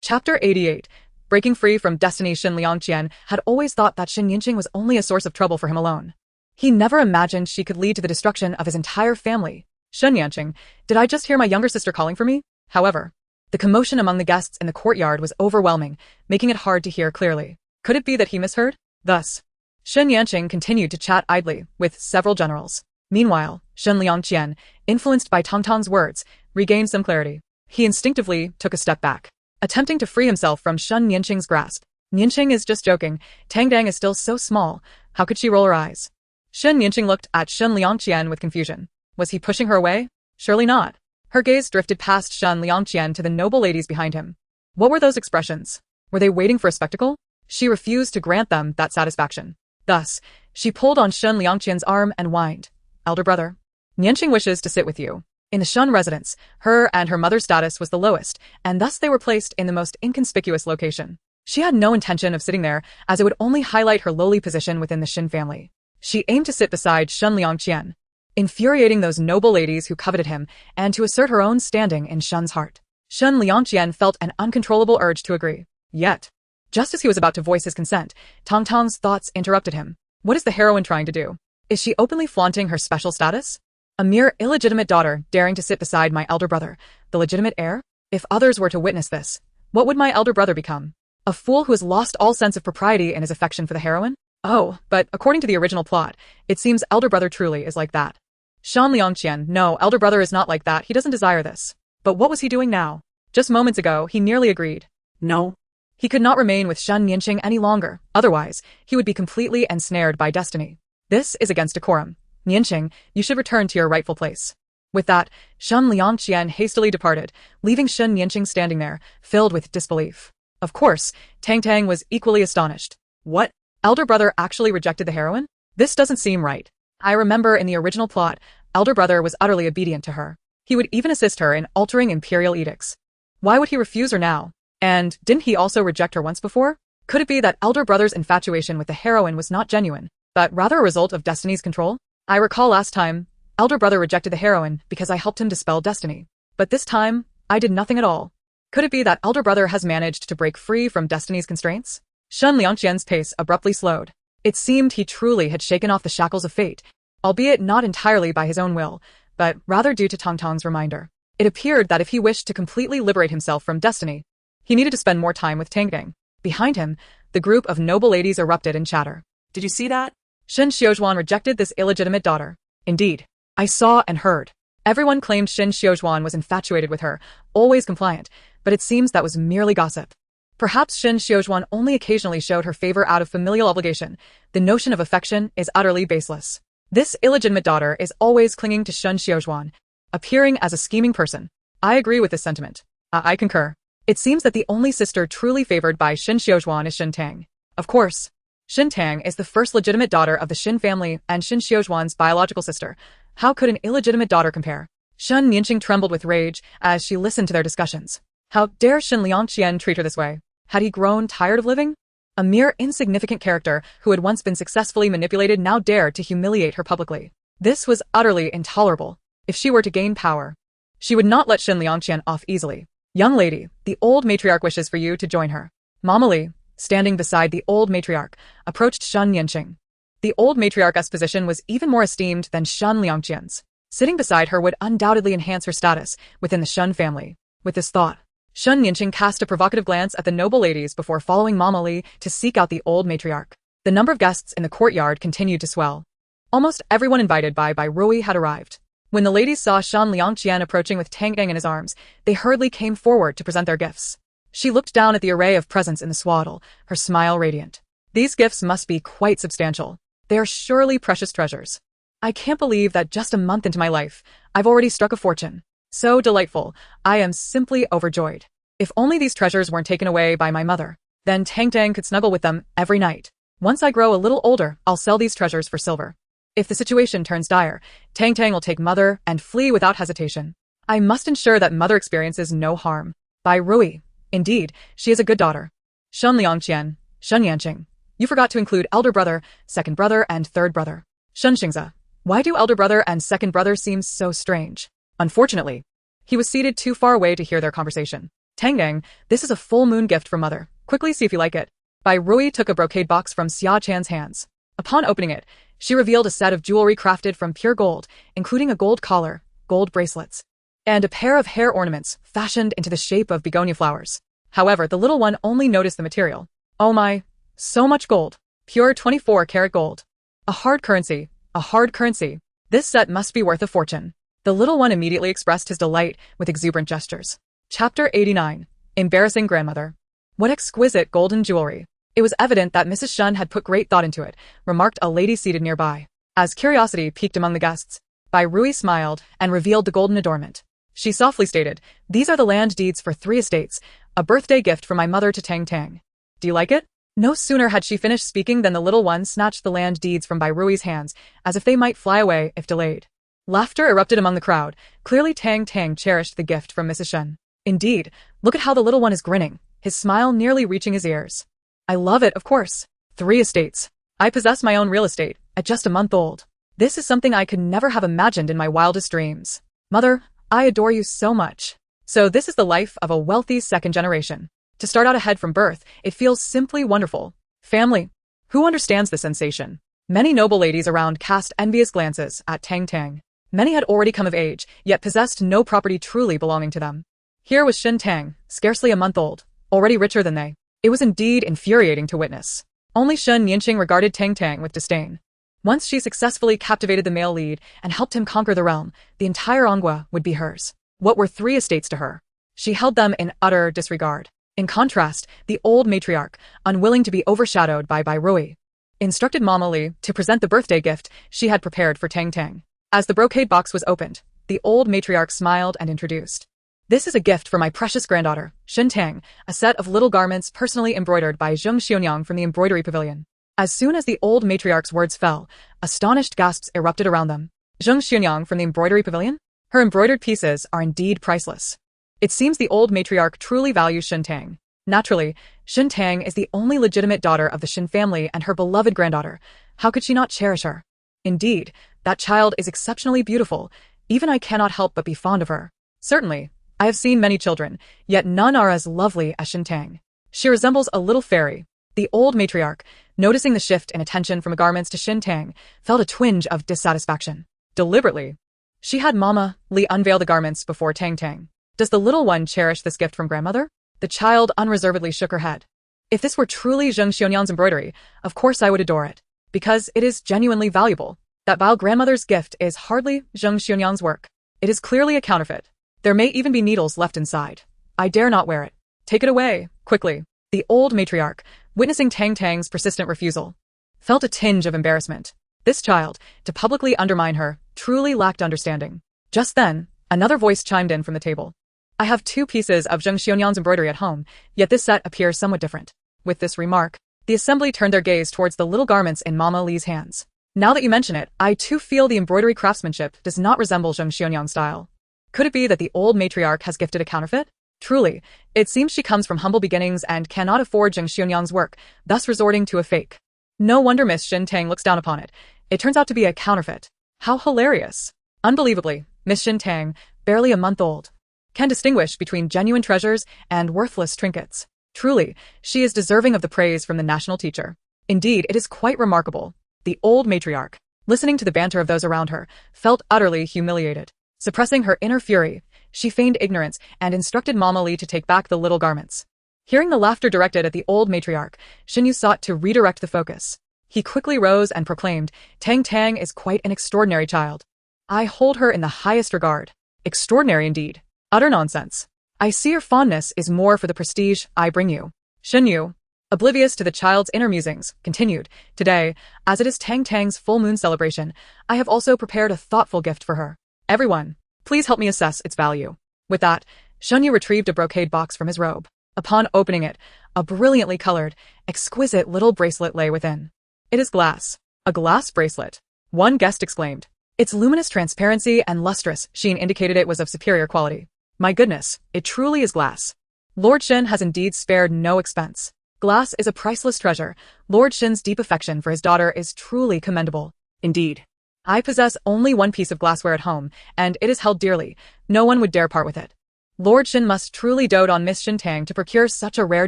Chapter 88. Breaking free from destiny. Shen Liangqian had always thought that Shen Yinqing was only a source of trouble for him alone. He never imagined she could lead to the destruction of his entire family. Shen Yanqing, did I just hear my younger sister calling for me? However, the commotion among the guests in the courtyard was overwhelming, making it hard to hear clearly. Could it be that he misheard? Thus, Shen Yanqing continued to chat idly with several generals. Meanwhile, Shen Liangqian, influenced by Tang Tang's words, regained some clarity. He instinctively took a step back, attempting to free himself from Shen Yinqing's grasp. Yinqing is just joking. Tang Tang is still so small. How could she roll her eyes? Shen Yinqing looked at Shen Liangqian with confusion. Was he pushing her away? Surely not. Her gaze drifted past Shun Liangqian to the noble ladies behind him. What were those expressions? Were they waiting for a spectacle? She refused to grant them that satisfaction. Thus, she pulled on Shun Liangqian's arm and whined. Elder brother, Nianqing wishes to sit with you. In the Shun residence, her and her mother's status was the lowest, and thus they were placed in the most inconspicuous location. She had no intention of sitting there, as it would only highlight her lowly position within the Shin family. She aimed to sit beside Shun Liangqian, infuriating those noble ladies who coveted him, and to assert her own standing in Shun's heart. Shun Liangqian felt an uncontrollable urge to agree. Yet, just as he was about to voice his consent, Tang Tang's thoughts interrupted him. What is the heroine trying to do? Is she openly flaunting her special status? A mere illegitimate daughter daring to sit beside my elder brother, the legitimate heir? If others were to witness this, what would my elder brother become? A fool who has lost all sense of propriety in his affection for the heroine? Oh, but according to the original plot, it seems elder brother truly is like that. Shan Liangqian, no, elder brother is not like that, he doesn't desire this. But what was he doing now? Just moments ago, he nearly agreed. No. He could not remain with Shun Nianqing any longer, otherwise, he would be completely ensnared by destiny. This is against decorum. Nianqing, you should return to your rightful place. With that, Shun Liangqian hastily departed, leaving Shun Nianqing standing there, filled with disbelief. Of course, Tang Tang was equally astonished. What? Elder brother actually rejected the heroine? This doesn't seem right. I remember in the original plot, elder brother was utterly obedient to her. He would even assist her in altering imperial edicts. Why would he refuse her now? And didn't he also reject her once before? Could it be that elder brother's infatuation with the heroine was not genuine, but rather a result of destiny's control? I recall last time, elder brother rejected the heroine because I helped him dispel destiny. But this time, I did nothing at all. Could it be that elder brother has managed to break free from destiny's constraints? Shun Liangqian's pace abruptly slowed. It seemed he truly had shaken off the shackles of fate, albeit not entirely by his own will, but rather due to Tang Tang's reminder. It appeared that if he wished to completely liberate himself from destiny, he needed to spend more time with Tang Tang. Behind him, the group of noble ladies erupted in chatter. Did you see that? Shin Xiozhuan rejected this illegitimate daughter. Indeed, I saw and heard. Everyone claimed Shin Xiozhuan was infatuated with her, always compliant, but it seems that was merely gossip. Perhaps Shin Xiozhuan only occasionally showed her favor out of familial obligation. The notion of affection is utterly baseless. This illegitimate daughter is always clinging to Shin Xiozhuan, appearing as a scheming person. I agree with this sentiment. I concur. It seems that the only sister truly favored by Shin Xiozhuan is Shin Tang. Of course, Shin Tang is the first legitimate daughter of the Shin family and Shin Xiozhuan's biological sister. How could an illegitimate daughter compare? Shun Nianqing trembled with rage as she listened to their discussions. How dare Shin Liangqian treat her this way? Had he grown tired of living? A mere insignificant character who had once been successfully manipulated now dared to humiliate her publicly. This was utterly intolerable. If she were to gain power, she would not let Shin Liangqian off easily. Young lady, the old matriarch wishes for you to join her. Mama Li, standing beside the old matriarch, approached Shun Nianqing. The old matriarch's position was even more esteemed than Shun Liangqian's. Sitting beside her would undoubtedly enhance her status within the Shun family. With this thought, Shun Nianqing cast a provocative glance at the noble ladies before following Mama Li to seek out the old matriarch. The number of guests in the courtyard continued to swell. Almost everyone invited by Rui had arrived. When the ladies saw Shun Liangqian approaching with Tang Tang in his arms, they hurriedly came forward to present their gifts. She looked down at the array of presents in the swaddle, her smile radiant. These gifts must be quite substantial. They are surely precious treasures. I can't believe that just a month into my life, I've already struck a fortune. So delightful, I am simply overjoyed. If only these treasures weren't taken away by my mother, then Tang Tang could snuggle with them every night. Once I grow a little older, I'll sell these treasures for silver. If the situation turns dire, Tang Tang will take mother and flee without hesitation. I must ensure that mother experiences no harm. By Rui. Indeed, she is a good daughter. Shun Liangqian, Shun Yanqing. You forgot to include elder brother, second brother, and third brother. Shun Xingza. Why do elder brother and second brother seem so strange? Unfortunately, he was seated too far away to hear their conversation. Tang Tang, this is a full moon gift from mother. Quickly see if you like it. Bai Rui took a brocade box from Xia Chan's hands. Upon opening it, she revealed a set of jewelry crafted from pure gold, including a gold collar, gold bracelets, and a pair of hair ornaments fashioned into the shape of begonia flowers. However, the little one only noticed the material. Oh my, so much gold. Pure 24-karat gold. A hard currency, a hard currency. This set must be worth a fortune. The little one immediately expressed his delight with exuberant gestures. Chapter 89. Embarrassing Grandmother. What exquisite golden jewelry. It was evident that Mrs. Shun had put great thought into it, remarked a lady seated nearby. As curiosity piqued among the guests, Bai Rui smiled and revealed the golden adornment. She softly stated, "These are the land deeds for 3 estates, a birthday gift from my mother to Tang Tang. Do you like it?" No sooner had she finished speaking than the little one snatched the land deeds from Bai Rui's hands, as if they might fly away if delayed. Laughter erupted among the crowd. Clearly Tang Tang cherished the gift from Mrs. Shen. Indeed, look at how the little one is grinning, his smile nearly reaching his ears. "I love it, of course. 3 estates. I possess my own real estate, at just a month old. This is something I could never have imagined in my wildest dreams. Mother, I adore you so much." So this is the life of a wealthy second generation. To start out ahead from birth, it feels simply wonderful. Family. Who understands the sensation? Many noble ladies around cast envious glances at Tang Tang. Many had already come of age, yet possessed no property truly belonging to them. Here was Shen Tang, scarcely a month old, already richer than they. It was indeed infuriating to witness. Only Shen Yanjun regarded Tang Tang with disdain. Once she successfully captivated the male lead and helped him conquer the realm, the entire Angua would be hers. What were 3 estates to her? She held them in utter disregard. In contrast, the old matriarch, unwilling to be overshadowed by Bai Rui, instructed Mama Li to present the birthday gift she had prepared for Tang Tang. As the brocade box was opened, the old matriarch smiled and introduced. "This is a gift for my precious granddaughter, Shen Tang, a set of little garments personally embroidered by Zheng Xionyang from the embroidery pavilion." As soon as the old matriarch's words fell, astonished gasps erupted around them. "Zheng Xionyang from the embroidery pavilion? Her embroidered pieces are indeed priceless." It seems the old matriarch truly values Shen Tang. Naturally, Shen Tang is the only legitimate daughter of the Shen family and her beloved granddaughter. How could she not cherish her? Indeed, that child is exceptionally beautiful. Even I cannot help but be fond of her. Certainly, I have seen many children, yet none are as lovely as Shen Tang. She resembles a little fairy. The old matriarch, noticing the shift in attention from garments to Shen Tang, felt a twinge of dissatisfaction. Deliberately, she had Mama Li unveil the garments before Tang Tang. "Does the little one cherish this gift from grandmother?" The child unreservedly shook her head. "If this were truly Zheng Xionyang's embroidery, of course I would adore it, because it is genuinely valuable. That vile grandmother's gift is hardly Zheng Xionyang's work. It is clearly a counterfeit. There may even be needles left inside. I dare not wear it. Take it away, quickly." The old matriarch, witnessing Tang Tang's persistent refusal, felt a tinge of embarrassment. This child, to publicly undermine her, truly lacked understanding. Just then, another voice chimed in from the table. "I have 2 pieces of Zheng Xionyang's embroidery at home, yet this set appears somewhat different." With this remark, the assembly turned their gaze towards the little garments in Mama Li's hands. "Now that you mention it, I too feel the embroidery craftsmanship does not resemble Zheng Xionyang's style. Could it be that the old matriarch has gifted a counterfeit? Truly, it seems she comes from humble beginnings and cannot afford Zheng Xionyang's work, thus resorting to a fake. No wonder Miss Shen Tang looks down upon it. It turns out to be a counterfeit. How hilarious." Unbelievably, Miss Shen Tang, barely a month old, can distinguish between genuine treasures and worthless trinkets. Truly, she is deserving of the praise from the national teacher. Indeed, it is quite remarkable. The old matriarch, listening to the banter of those around her, felt utterly humiliated. Suppressing her inner fury, she feigned ignorance and instructed Mama Li to take back the little garments. Hearing the laughter directed at the old matriarch, Xinyu sought to redirect the focus. He quickly rose and proclaimed, "Tang Tang is quite an extraordinary child. I hold her in the highest regard." Extraordinary indeed. Utter nonsense. "I see your fondness is more for the prestige I bring you." Xinyu, oblivious to the child's inner musings, continued, "Today, as it is Tang Tang's full moon celebration, I have also prepared a thoughtful gift for her. Everyone, please help me assess its value." With that, Xinyu retrieved a brocade box from his robe. Upon opening it, a brilliantly colored, exquisite little bracelet lay within. "It is glass." "A glass bracelet?" one guest exclaimed. Its luminous transparency and lustrous sheen indicated it was of superior quality. "My goodness, it truly is glass." Lord Shen has indeed spared no expense. Glass is a priceless treasure. Lord Shen's deep affection for his daughter is truly commendable. Indeed, I possess only 1 piece of glassware at home, and it is held dearly. No one would dare part with it. Lord Shen must truly dote on Miss Shen Tang to procure such a rare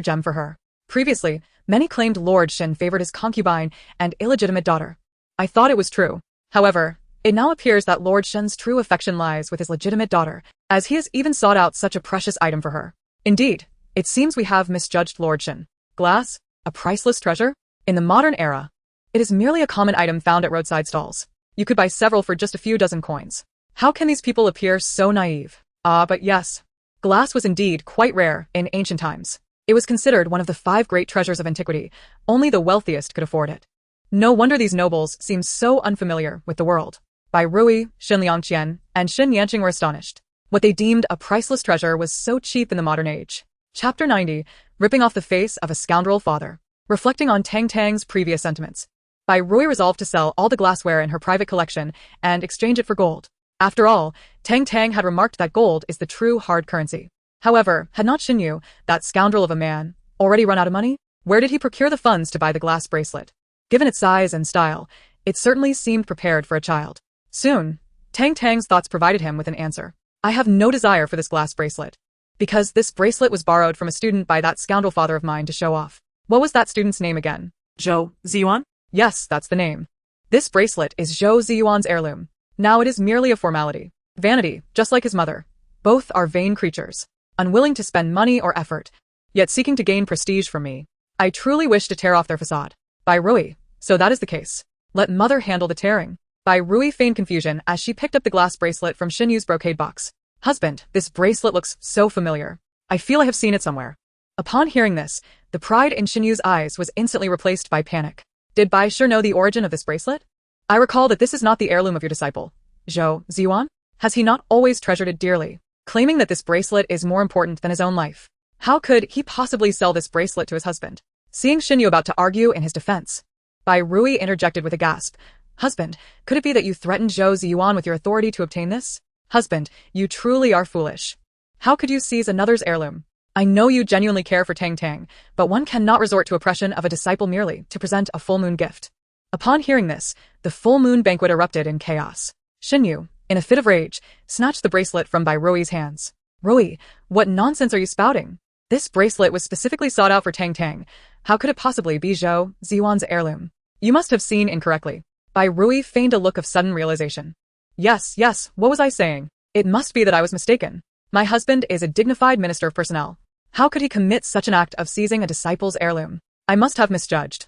gem for her. Previously, many claimed Lord Shen favored his concubine and illegitimate daughter. I thought it was true. However, it now appears that Lord Shen's true affection lies with his legitimate daughter, as he has even sought out such a precious item for her. Indeed, it seems we have misjudged Lord Shen. Glass? A priceless treasure? In the modern era, it is merely a common item found at roadside stalls. You could buy several for just a few dozen coins. How can these people appear so naive? But yes. Glass was indeed quite rare in ancient times. It was considered one of the 5 great treasures of antiquity. Only the wealthiest could afford it. No wonder these nobles seemed so unfamiliar with the world. Bai Rui, Xin Liangqian, and Xin Yanqing were astonished. What they deemed a priceless treasure was so cheap in the modern age. Chapter 90, Ripping Off the Face of a Scoundrel Father. Reflecting on Tang Tang's previous sentiments. Bai Rui resolved to sell all the glassware in her private collection and exchange it for gold. After all, Tang Tang had remarked that gold is the true hard currency. However, had not Xinyu, that scoundrel of a man, already run out of money? Where did he procure the funds to buy the glass bracelet? Given its size and style, it certainly seemed prepared for a child. Soon, Tang Tang's thoughts provided him with an answer. I have no desire for this glass bracelet. Because this bracelet was borrowed from a student by that scoundrel father of mine to show off. What was that student's name again? Zhou Ziyuan? Yes, that's the name. This bracelet is Zhou Ziyuan's heirloom. Now it is merely a formality. Vanity, just like his mother. Both are vain creatures, unwilling to spend money or effort, yet seeking to gain prestige from me. I truly wish to tear off their facade. Bai Rui, so that is the case. Let mother handle the tearing. Bai Rui feigned confusion as she picked up the glass bracelet from Xinyu's brocade box. Husband, this bracelet looks so familiar. I feel I have seen it somewhere. Upon hearing this, the pride in Xinyu's eyes was instantly replaced by panic. Did Bai sure know the origin of this bracelet? I recall that this is not the heirloom of your disciple, Zhou Ziyuan. Has he not always treasured it dearly, claiming that this bracelet is more important than his own life? How could he possibly sell this bracelet to his husband? Seeing Xinyu about to argue in his defense, Bai Rui interjected with a gasp. Husband, could it be that you threatened Zhou Ziyuan with your authority to obtain this? Husband, you truly are foolish. How could you seize another's heirloom? I know you genuinely care for Tang Tang, but one cannot resort to oppression of a disciple merely to present a full moon gift. Upon hearing this, the full moon banquet erupted in chaos. Xinyu, in a fit of rage, snatched the bracelet from Bai Rui's hands. Rui, what nonsense are you spouting? This bracelet was specifically sought out for Tang Tang. How could it possibly be Zhou Ziyuan's heirloom? You must have seen incorrectly. Bai Rui feigned a look of sudden realization. Yes, what was I saying? It must be that I was mistaken. My husband is a dignified minister of personnel. How could he commit such an act of seizing a disciple's heirloom? I must have misjudged.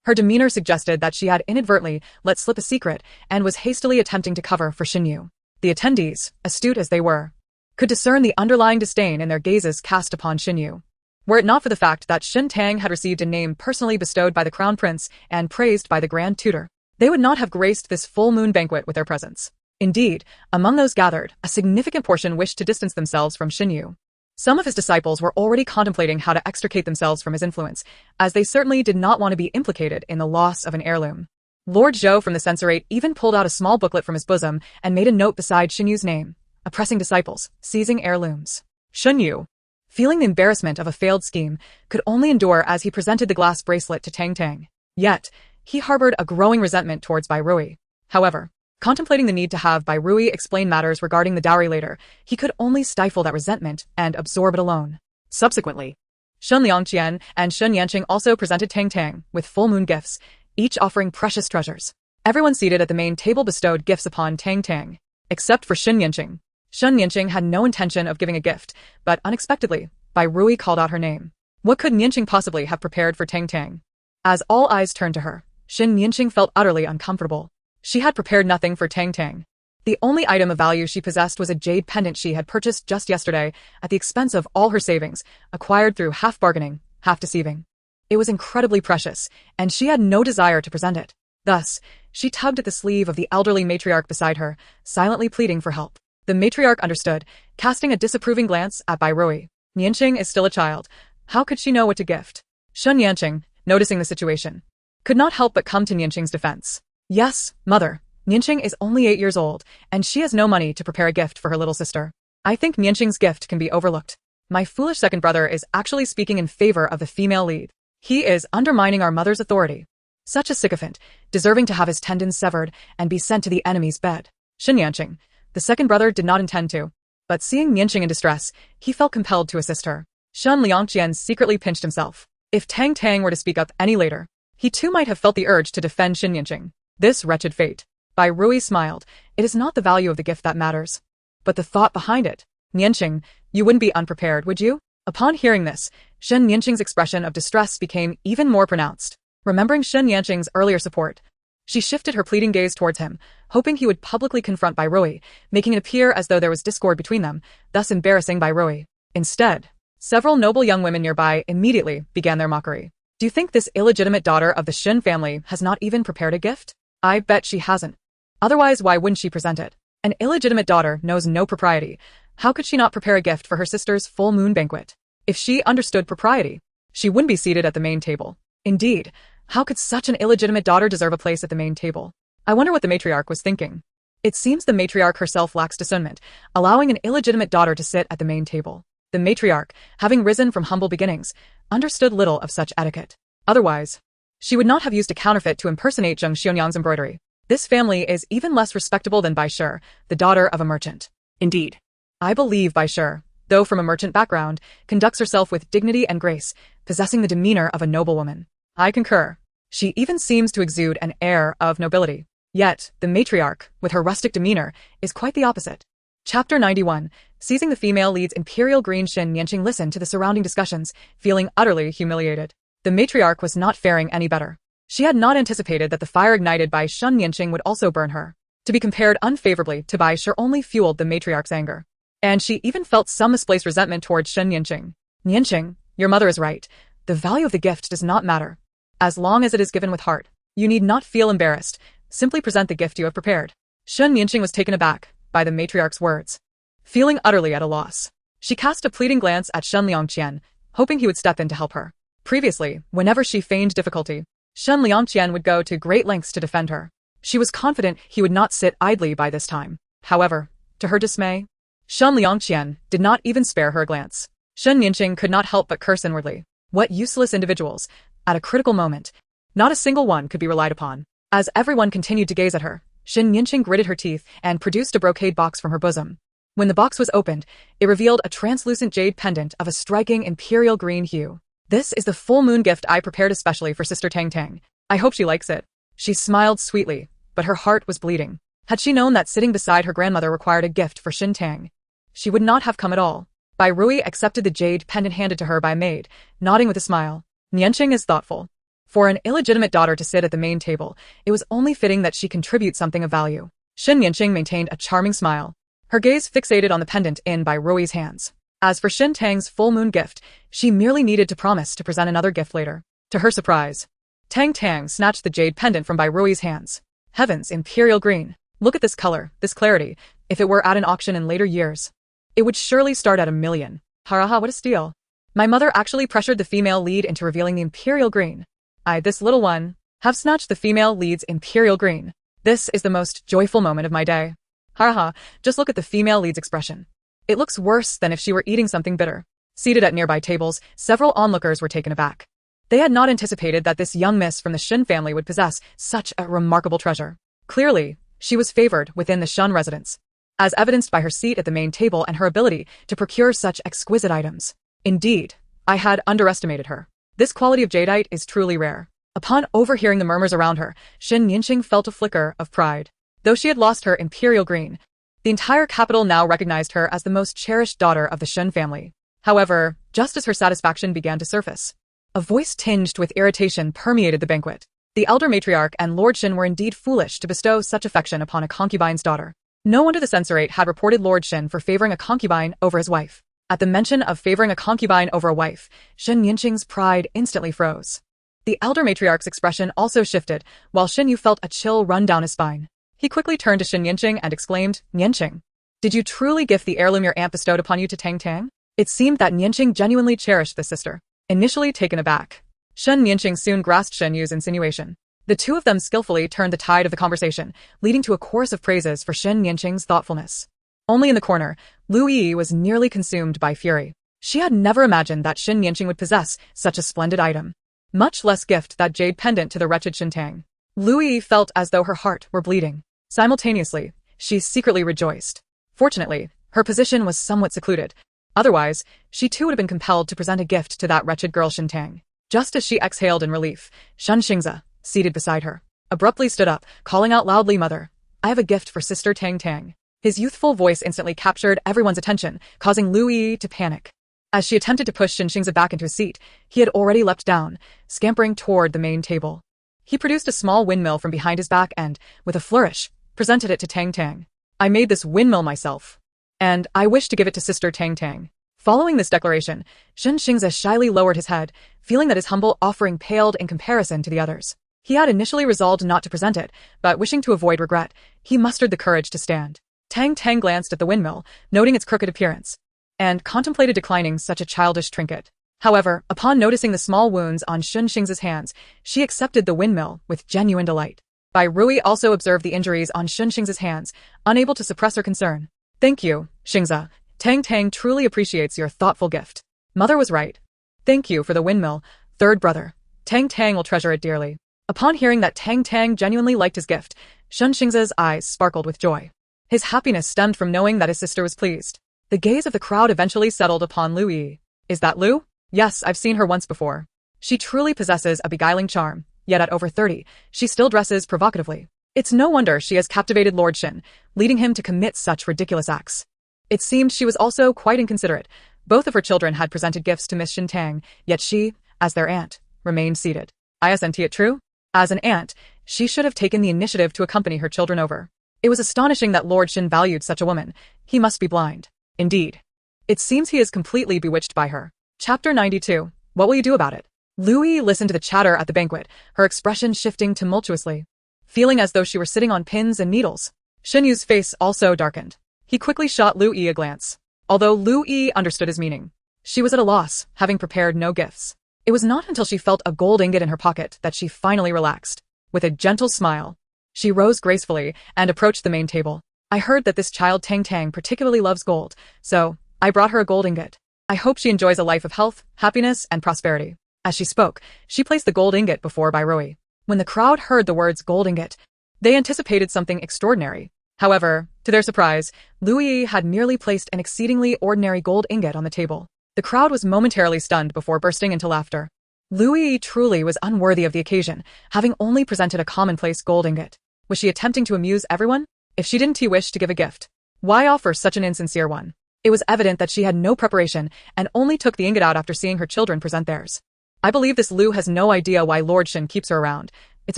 Her demeanor suggested that she had inadvertently let slip a secret and was hastily attempting to cover for Xinyu. The attendees, astute as they were, could discern the underlying disdain in their gazes cast upon Xinyu. Were it not for the fact that Xin Tang had received a name personally bestowed by the crown prince and praised by the grand tutor, they would not have graced this full moon banquet with their presence. Indeed, among those gathered, a significant portion wished to distance themselves from Xinyu. Some of his disciples were already contemplating how to extricate themselves from his influence, as they certainly did not want to be implicated in the loss of an heirloom. Lord Zhou from the censorate even pulled out a small booklet from his bosom and made a note beside Xinyu's name, oppressing disciples, seizing heirlooms. Xinyu, feeling the embarrassment of a failed scheme, could only endure as he presented the glass bracelet to Tang Tang. Yet, he harbored a growing resentment towards Bai Rui. However, contemplating the need to have Bai Rui explain matters regarding the dowry later, he could only stifle that resentment and absorb it alone. Subsequently, Shun Liangqian and Shun Yanqing also presented Tang Tang with full moon gifts, each offering precious treasures. Everyone seated at the main table bestowed gifts upon Tang Tang, except for Shun Yanqing. Shun Yanqing had no intention of giving a gift, but unexpectedly, Bai Rui called out her name. What could Yanqing possibly have prepared for Tang Tang? As all eyes turned to her, Xin Yanqing felt utterly uncomfortable. She had prepared nothing for Tang Tang. The only item of value she possessed was a jade pendant she had purchased just yesterday at the expense of all her savings, acquired through half bargaining, half deceiving. It was incredibly precious, and she had no desire to present it. Thus, she tugged at the sleeve of the elderly matriarch beside her, silently pleading for help. The matriarch understood, casting a disapproving glance at Bai Rui. Yanqing is still a child. How could she know what to gift? Shun Yanqing, noticing the situation, could not help but come to Yanqing's defense. Yes, mother. Yanqing is only 8 years old, and she has no money to prepare a gift for her little sister. I think Yanqing's gift can be overlooked. My foolish second brother is actually speaking in favor of the female lead. He is undermining our mother's authority. Such a sycophant, deserving to have his tendons severed and be sent to the enemy's bed. Xin Yanqing, the second brother, did not intend to, but seeing Yanqing in distress, he felt compelled to assist her. Shun Liangqian secretly pinched himself. If Tang Tang were to speak up any later, he too might have felt the urge to defend Xin Yanqing. This wretched fate. Bai Rui smiled. It is not the value of the gift that matters, but the thought behind it. Yanqing, you wouldn't be unprepared, would you? Upon hearing this, Shen Yanqing's expression of distress became even more pronounced. Remembering Shen Yanqing's earlier support, she shifted her pleading gaze towards him, hoping he would publicly confront Bai Rui, making it appear as though there was discord between them, thus embarrassing Bai Rui. Instead, several noble young women nearby immediately began their mockery. Do you think this illegitimate daughter of the Shen family has not even prepared a gift? I bet she hasn't. Otherwise, why wouldn't she present it? An illegitimate daughter knows no propriety. How could she not prepare a gift for her sister's full moon banquet? If she understood propriety, she wouldn't be seated at the main table. Indeed, how could such an illegitimate daughter deserve a place at the main table? I wonder what the matriarch was thinking. It seems the matriarch herself lacks discernment, allowing an illegitimate daughter to sit at the main table. The matriarch, having risen from humble beginnings, understood little of such etiquette. Otherwise, she would not have used a counterfeit to impersonate Zheng Xionyang's embroidery. This family is even less respectable than Bai Shi, the daughter of a merchant. Indeed. I believe Bai Shi, though from a merchant background, conducts herself with dignity and grace, possessing the demeanor of a noblewoman. I concur. She even seems to exude an air of nobility. Yet, the matriarch, with her rustic demeanor, is quite the opposite. Chapter 91. Seizing the female lead's imperial green, Shen Yanqing listened to the surrounding discussions, feeling utterly humiliated. The matriarch was not faring any better. She had not anticipated that the fire ignited by Shen Yanqing would also burn her. To be compared unfavorably to Bai Shi only fueled the matriarch's anger. And she even felt some misplaced resentment towards Shen Yanqing. Yanqing, your mother is right. The value of the gift does not matter. As long as it is given with heart, you need not feel embarrassed. Simply present the gift you have prepared. Shen Yanqing was taken aback by the matriarch's words. Feeling utterly at a loss, she cast a pleading glance at Shen Liangqian, hoping he would step in to help her. Previously, whenever she feigned difficulty, Shen Liangqian would go to great lengths to defend her. She was confident he would not sit idly by this time. However, to her dismay, Shen Liangqian did not even spare her a glance. Shen Yanqing could not help but curse inwardly. What useless individuals! At a critical moment, not a single one could be relied upon. As everyone continued to gaze at her, Shen Yanqing gritted her teeth and produced a brocade box from her bosom. When the box was opened, it revealed a translucent jade pendant of a striking imperial green hue. This is the full moon gift I prepared especially for Sister Tang Tang. I hope she likes it. She smiled sweetly, but her heart was bleeding. Had she known that sitting beside her grandmother required a gift for Xin Tang, she would not have come at all. Bai Rui accepted the jade pendant handed to her by maid, nodding with a smile. Yanqing is thoughtful. For an illegitimate daughter to sit at the main table, it was only fitting that she contribute something of value. Shen Yanqing maintained a charming smile, her gaze fixated on the pendant in Bai Rui's hands. As for Xin Tang's full moon gift, she merely needed to promise to present another gift later. To her surprise, Tang Tang snatched the jade pendant from Bai Rui's hands. Heavens, imperial green. Look at this color, this clarity. If it were at an auction in later years, it would surely start at 1 million. Haraha, what a steal. My mother actually pressured the female lead into revealing the imperial green. I, this little one, have snatched the female lead's imperial green. This is the most joyful moment of my day. Haraha, just look at the female lead's expression. It looks worse than if she were eating something bitter. Seated at nearby tables, several onlookers were taken aback. They had not anticipated that this young miss from the Shen family would possess such a remarkable treasure. Clearly, she was favored within the Shen residence, as evidenced by her seat at the main table and her ability to procure such exquisite items. Indeed, I had underestimated her. This quality of jadeite is truly rare. Upon overhearing the murmurs around her, Shen Yanqing felt a flicker of pride. Though she had lost her imperial green, the entire capital now recognized her as the most cherished daughter of the Shen family. However, just as her satisfaction began to surface, a voice tinged with irritation permeated the banquet. The elder matriarch and Lord Shen were indeed foolish to bestow such affection upon a concubine's daughter. No wonder the censorate had reported Lord Shen for favoring a concubine over his wife. At the mention of favoring a concubine over a wife, Shen Yanqing's pride instantly froze. The elder matriarch's expression also shifted, while Shen Yu felt a chill run down his spine. He quickly turned to Shen Yanqing and exclaimed, Yanqing, did you truly gift the heirloom your aunt bestowed upon you to Tang Tang? It seemed that Yanqing genuinely cherished this sister. Initially taken aback, Shen Yanqing soon grasped Shen Yu's insinuation. The two of them skillfully turned the tide of the conversation, leading to a chorus of praises for Shen Yanqing's thoughtfulness. Only in the corner, Lu Yi was nearly consumed by fury. She had never imagined that Shen Yanqing would possess such a splendid item, much less gift that jade pendant to the wretched Xin Tang. Lu Yi felt as though her heart were bleeding. Simultaneously, she secretly rejoiced. Fortunately, her position was somewhat secluded. Otherwise, she too would have been compelled to present a gift to that wretched girl Xin Tang. Just as she exhaled in relief, Shen Xingze, seated beside her, abruptly stood up, calling out loudly, Mother, I have a gift for Sister Tang Tang. His youthful voice instantly captured everyone's attention, causing Lu Yi to panic. As she attempted to push Shen Xingze back into his seat, he had already leapt down, scampering toward the main table. He produced a small windmill from behind his back and, with a flourish, presented it to Tang Tang. I made this windmill myself, and I wish to give it to Sister Tang Tang. Following this declaration, Shen Xingze shyly lowered his head, feeling that his humble offering paled in comparison to the others. He had initially resolved not to present it, but wishing to avoid regret, he mustered the courage to stand. Tang Tang glanced at the windmill, noting its crooked appearance, and contemplated declining such a childish trinket. However, upon noticing the small wounds on Shun Xing's hands, she accepted the windmill with genuine delight. Bai Rui also observed the injuries on Shun Xing's hands, unable to suppress her concern. Thank you, Xingza. Tang Tang truly appreciates your thoughtful gift. Mother was right. Thank you for the windmill, third brother. Tang Tang will treasure it dearly. Upon hearing that Tang Tang genuinely liked his gift, Shun Xingza's eyes sparkled with joy. His happiness stemmed from knowing that his sister was pleased. The gaze of the crowd eventually settled upon Lu Yi. Is that Lu? Yes, I've seen her once before. She truly possesses a beguiling charm, yet at over 30, she still dresses provocatively. It's no wonder she has captivated Lord Shin, leading him to commit such ridiculous acts. It seemed she was also quite inconsiderate. Both of her children had presented gifts to Miss Shin Tang, yet she, as their aunt, remained seated. Isn't it true? As an aunt, she should have taken the initiative to accompany her children over. It was astonishing that Lord Shin valued such a woman. He must be blind. Indeed. It seems he is completely bewitched by her. Chapter 92. What will you do about it? Louis listened to the chatter at the banquet, her expression shifting tumultuously, feeling as though she were sitting on pins and needles. Shen Yu's face also darkened. He quickly shot Lu Yi a glance. Although Lu Yi understood his meaning, she was at a loss, having prepared no gifts. It was not until she felt a gold ingot in her pocket that she finally relaxed. With a gentle smile, she rose gracefully and approached the main table. I heard that this child Tang Tang particularly loves gold, so I brought her a gold ingot. I hope she enjoys a life of health, happiness, and prosperity. As she spoke, she placed the gold ingot before Bai Rui. When the crowd heard the words gold ingot, they anticipated something extraordinary. However, to their surprise, Lu Yi had merely placed an exceedingly ordinary gold ingot on the table. The crowd was momentarily stunned before bursting into laughter. Lu Yi truly was unworthy of the occasion, having only presented a commonplace gold ingot. Was she attempting to amuse everyone? If she didn't wish to give a gift, why offer such an insincere one? It was evident that she had no preparation and only took the ingot out after seeing her children present theirs. I believe this Lu has no idea why Lord Shin keeps her around. It's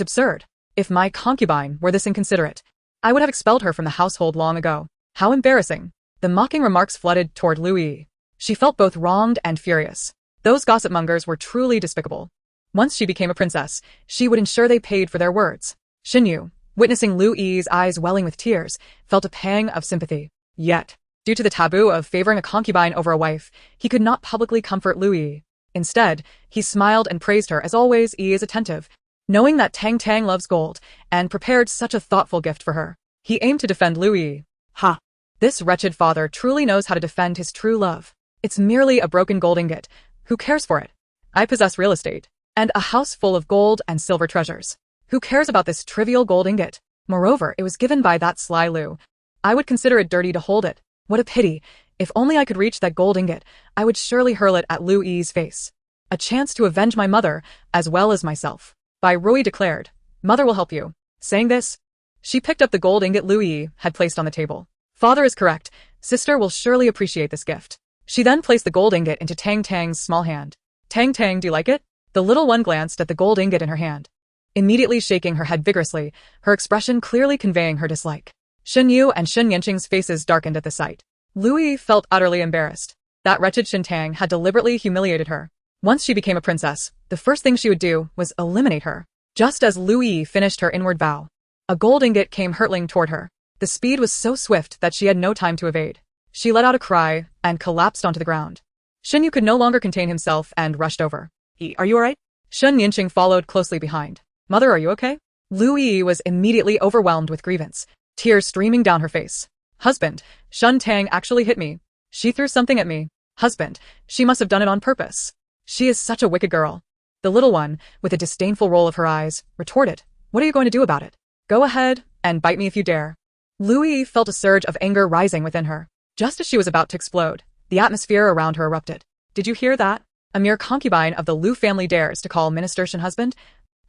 absurd. If my concubine were this inconsiderate, I would have expelled her from the household long ago. How embarrassing. The mocking remarks flooded toward Lu Yi. She felt both wronged and furious. Those gossip mongers were truly despicable. Once she became a princess, she would ensure they paid for their words. Shin Yu, witnessing Lu Yi's eyes welling with tears, felt a pang of sympathy. Yet, due to the taboo of favoring a concubine over a wife, he could not publicly comfort Lu Yi. Instead, he smiled and praised her as always. He is attentive, knowing that Tang Tang loves gold, and prepared such a thoughtful gift for her. He aimed to defend Lu Yi. Ha! This wretched father truly knows how to defend his true love. It's merely a broken gold ingot. Who cares for it? I possess real estate, and a house full of gold and silver treasures. Who cares about this trivial gold ingot? Moreover, it was given by that sly Lu. I would consider it dirty to hold it. What a pity. If only I could reach that gold ingot, I would surely hurl it at Lu Yi's face. A chance to avenge my mother, as well as myself. Bai Rui declared. Mother will help you. Saying this, she picked up the gold ingot Lu Yi had placed on the table. Father is correct. Sister will surely appreciate this gift. She then placed the gold ingot into Tang Tang's small hand. Tang Tang, do you like it? The little one glanced at the gold ingot in her hand, immediately shaking her head vigorously, her expression clearly conveying her dislike. Shen Yu and Shen Yanqing's faces darkened at the sight. Lu Yi felt utterly embarrassed. That wretched Shin Tang had deliberately humiliated her. Once she became a princess, the first thing she would do was eliminate her. Just as Lu Yi finished her inward vow, a gold ingot came hurtling toward her. The speed was so swift that she had no time to evade. She let out a cry and collapsed onto the ground. Shen Yu could no longer contain himself and rushed over. Are you alright? Shen Yanqing followed closely behind. Mother, are you okay? Lu Yi was immediately overwhelmed with grievance, tears streaming down her face. Husband, Shun Tang actually hit me. She threw something at me. Husband, she must have done it on purpose. She is such a wicked girl. The little one, with a disdainful roll of her eyes, retorted. What are you going to do about it? Go ahead and bite me if you dare. Lu Yi felt a surge of anger rising within her. Just as she was about to explode, the atmosphere around her erupted. Did you hear that? A mere concubine of the Lu family dares to call Minister Shin husband?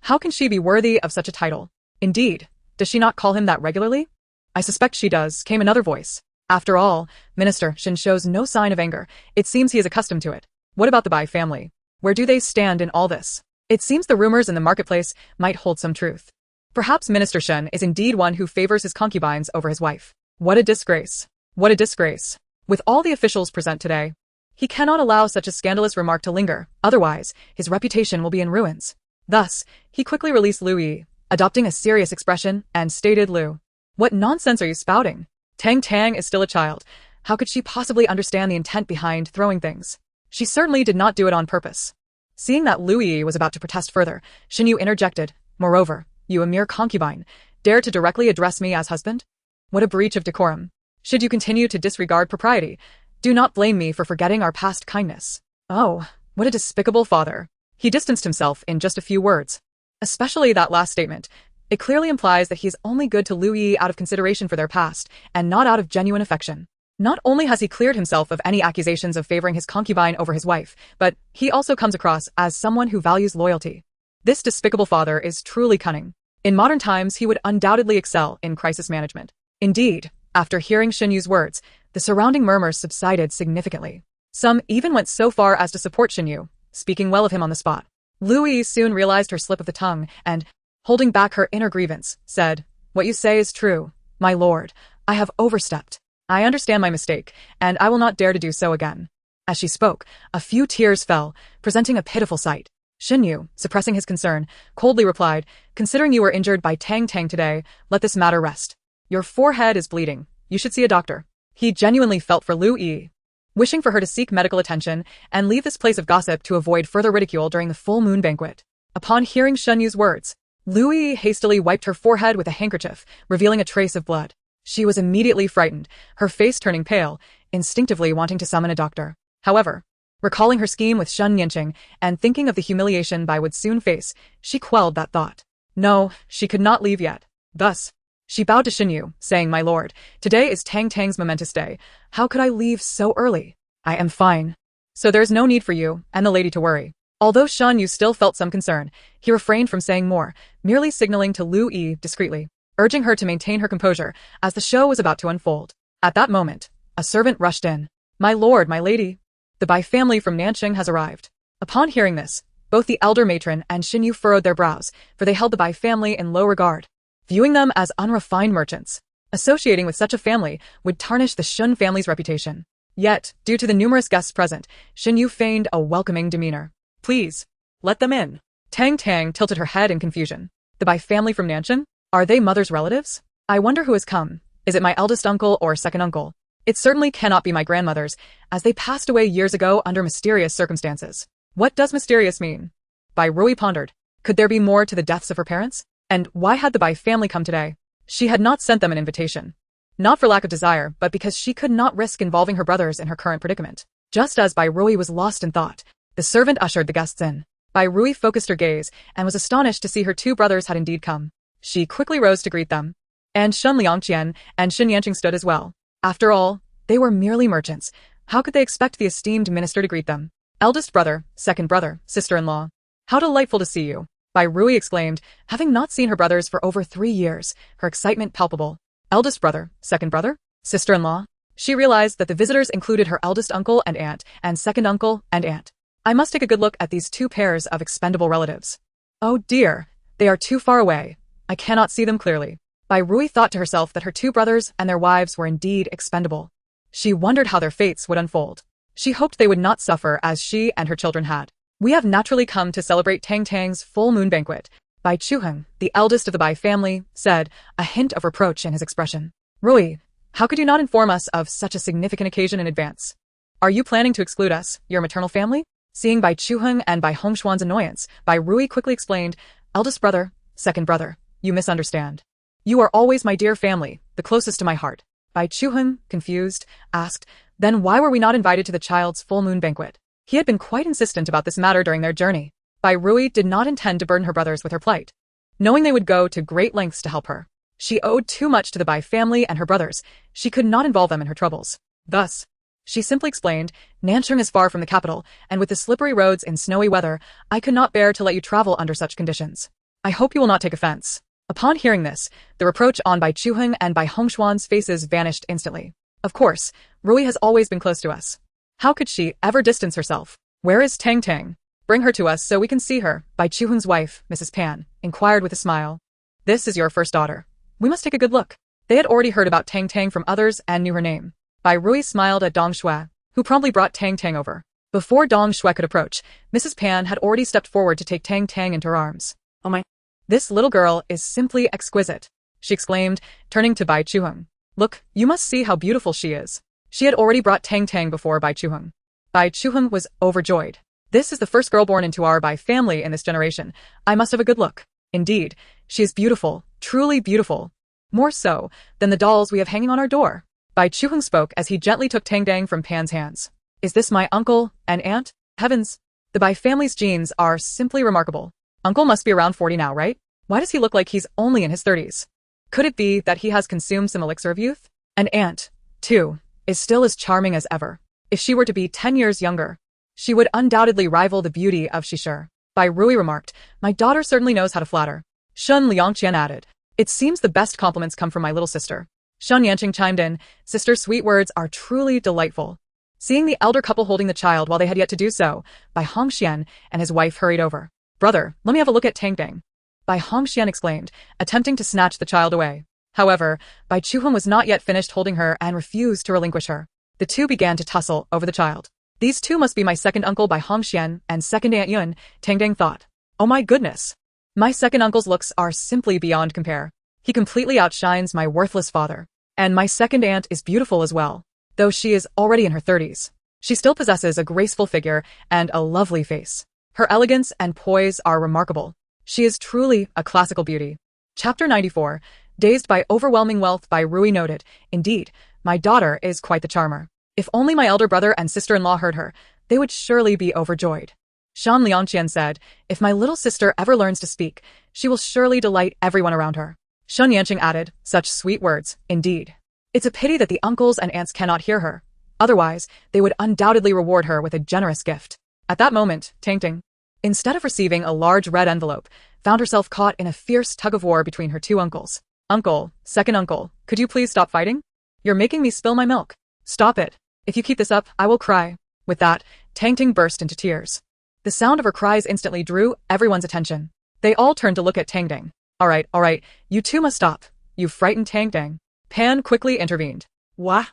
How can she be worthy of such a title? Indeed, does she not call him that regularly? I suspect she does, came another voice. After all, Minister Shin shows no sign of anger. It seems he is accustomed to it. What about the Bai family? Where do they stand in all this? It seems the rumors in the marketplace might hold some truth. Perhaps Minister Shen is indeed one who favors his concubines over his wife. What a disgrace. What a disgrace. With all the officials present today, he cannot allow such a scandalous remark to linger, otherwise, his reputation will be in ruins. Thus, he quickly released Lu Yi, adopting a serious expression, and stated, Lu, what nonsense are you spouting? Tang Tang is still a child. How could she possibly understand the intent behind throwing things? She certainly did not do it on purpose. Seeing that Lu Yi was about to protest further, Xinyu interjected, "Moreover, you a mere concubine, dare to directly address me as husband? What a breach of decorum. Should you continue to disregard propriety, do not blame me for forgetting our past kindness." Oh, what a despicable father. He distanced himself in just a few words. Especially that last statement. It clearly implies that he is only good to Lu Yi out of consideration for their past, and not out of genuine affection. Not only has he cleared himself of any accusations of favoring his concubine over his wife, but he also comes across as someone who values loyalty. This despicable father is truly cunning. In modern times, he would undoubtedly excel in crisis management. Indeed, after hearing Xinyu's words, the surrounding murmurs subsided significantly. Some even went so far as to support Xinyu, speaking well of him on the spot. Lu Yi soon realized her slip of the tongue and, holding back her inner grievance, said, "What you say is true, my lord. I have overstepped. I understand my mistake, and I will not dare to do so again." As she spoke, a few tears fell, presenting a pitiful sight. Xinyu, suppressing his concern, coldly replied, "Considering you were injured by Tang Tang today, let this matter rest. Your forehead is bleeding. You should see a doctor." He genuinely felt for Lu Yi, wishing for her to seek medical attention and leave this place of gossip to avoid further ridicule during the full moon banquet. Upon hearing Xinyu's words, Lu Yi hastily wiped her forehead with a handkerchief, revealing a trace of blood. She was immediately frightened, her face turning pale, instinctively wanting to summon a doctor. However, recalling her scheme with Shen Yanqing and thinking of the humiliation Bai would soon face, she quelled that thought. No, she could not leave yet. Thus, she bowed to Xinyu, saying, "My lord, today is Tang Tang's momentous day. How could I leave so early? I am fine. So there's no need for you and the lady to worry." Although Shan Yu still felt some concern, he refrained from saying more, merely signaling to Lu Yi discreetly, urging her to maintain her composure as the show was about to unfold. At that moment, a servant rushed in. "My lord, my lady, the Bai family from Nanqing has arrived." Upon hearing this, both the elder matron and Xinyu furrowed their brows, for they held the Bai family in low regard, viewing them as unrefined merchants. Associating with such a family would tarnish the Shun family's reputation. Yet, due to the numerous guests present, Xinyu feigned a welcoming demeanor. "Please, let them in." Tang Tang tilted her head in confusion. "The Bai family from Nanqing? Are they mother's relatives? I wonder who has come. Is it my eldest uncle or second uncle? It certainly cannot be my grandmother's, as they passed away years ago under mysterious circumstances." What does mysterious mean? Bai Rui pondered. Could there be more to the deaths of her parents? And why had the Bai family come today? She had not sent them an invitation. Not for lack of desire, but because she could not risk involving her brothers in her current predicament. Just as Bai Rui was lost in thought, the servant ushered the guests in. Bai Rui focused her gaze and was astonished to see her two brothers had indeed come. She quickly rose to greet them. And Shun Liangqian and Xin Yanqing stood as well. After all, they were merely merchants. How could they expect the esteemed minister to greet them? "Eldest brother, second brother, sister-in-law. How delightful to see you," Bai Rui exclaimed, having not seen her brothers for over 3 years, her excitement palpable. Eldest brother, second brother, sister-in-law? She realized that the visitors included her eldest uncle and aunt, and second uncle and aunt. I must take a good look at these two pairs of expendable relatives. Oh dear, they are too far away. I cannot see them clearly. Bai Rui thought to herself that her two brothers and their wives were indeed expendable. She wondered how their fates would unfold. She hoped they would not suffer as she and her children had. "We have naturally come to celebrate Tang Tang's full moon banquet," Bai Chuheng, the eldest of the Bai family, said, a hint of reproach in his expression. "Rui, how could you not inform us of such a significant occasion in advance? Are you planning to exclude us, your maternal family?" Seeing Bai Chuheng and Bai Hongshuan's annoyance, Bai Rui quickly explained, "Eldest brother, second brother, you misunderstand. You are always my dear family, the closest to my heart." Bai Chuheng, confused, asked, "Then why were we not invited to the child's full moon banquet?" He had been quite insistent about this matter during their journey. Bai Rui did not intend to burden her brothers with her plight. Knowing they would go to great lengths to help her, she owed too much to the Bai family and her brothers. She could not involve them in her troubles. Thus, she simply explained, "Nanqing is far from the capital, and with the slippery roads in snowy weather, I could not bear to let you travel under such conditions. I hope you will not take offense." Upon hearing this, the reproach on Bai Chuheng and Bai Hongshuan's faces vanished instantly. Of course, Rui has always been close to us. How could she ever distance herself? "Where is Tang Tang? Bring her to us so we can see her," Bai Chuheng's wife, Mrs. Pan, inquired with a smile. "This is your first daughter. We must take a good look." They had already heard about Tang Tang from others and knew her name. Bai Rui smiled at Dong Shui, who promptly brought Tang Tang over. Before Dong Shui could approach, Mrs. Pan had already stepped forward to take Tang Tang into her arms. "Oh my, this little girl is simply exquisite," she exclaimed, turning to Bai Chuheng. Look, you must see how beautiful she is. She had already brought Tang Tang before Bai Chuheng. Bai Chuheng was overjoyed. This is the first girl born into our Bai family in this generation. I must have a good look. Indeed, she is beautiful, truly beautiful. More so than the dolls we have hanging on our door. Bai Chuheng spoke as he gently took Tang Tang from Pan's hands. Is this my uncle and aunt? Heavens! The Bai family's genes are simply remarkable. Uncle must be around 40 now, right? Why does he look like he's only in his 30s? Could it be that he has consumed some elixir of youth? And aunt, too, is still as charming as ever. If she were to be 10 years younger, she would undoubtedly rival the beauty of Shishir. Bai Rui remarked, my daughter certainly knows how to flatter. Shun Liangqian added, it seems the best compliments come from my little sister. Shun Yanqing chimed in, sister's sweet words are truly delightful. Seeing the elder couple holding the child while they had yet to do so, Bai Hongxian and his wife hurried over. Brother, let me have a look at Tang Tang. Bai Hongxian exclaimed, attempting to snatch the child away. However, Bai Chuheng was not yet finished holding her and refused to relinquish her. The two began to tussle over the child. These two must be my second uncle Bai Hongxian and second aunt Yun, Tang Tang thought. Oh my goodness! My second uncle's looks are simply beyond compare. He completely outshines my worthless father. And my second aunt is beautiful as well. Though she is already in her 30s. She still possesses a graceful figure and a lovely face. Her elegance and poise are remarkable. She is truly a classical beauty. Chapter 94, Dazed by Overwhelming Wealth by Rui noted, indeed, my daughter is quite the charmer. If only my elder brother and sister-in-law heard her, they would surely be overjoyed. Shan Liangqian said, if my little sister ever learns to speak, she will surely delight everyone around her. Shun Yanqing added, such sweet words, indeed. It's a pity that the uncles and aunts cannot hear her. Otherwise, they would undoubtedly reward her with a generous gift. At that moment, Tang Tang, instead of receiving a large red envelope, found herself caught in a fierce tug-of-war between her two uncles. Uncle, second uncle, could you please stop fighting? You're making me spill my milk. Stop it. If you keep this up, I will cry. With that, Tang Tang burst into tears. The sound of her cries instantly drew everyone's attention. They all turned to look at Tang Tang. All right, you two must stop. You've frightened Tang Tang. Pan quickly intervened. Wah?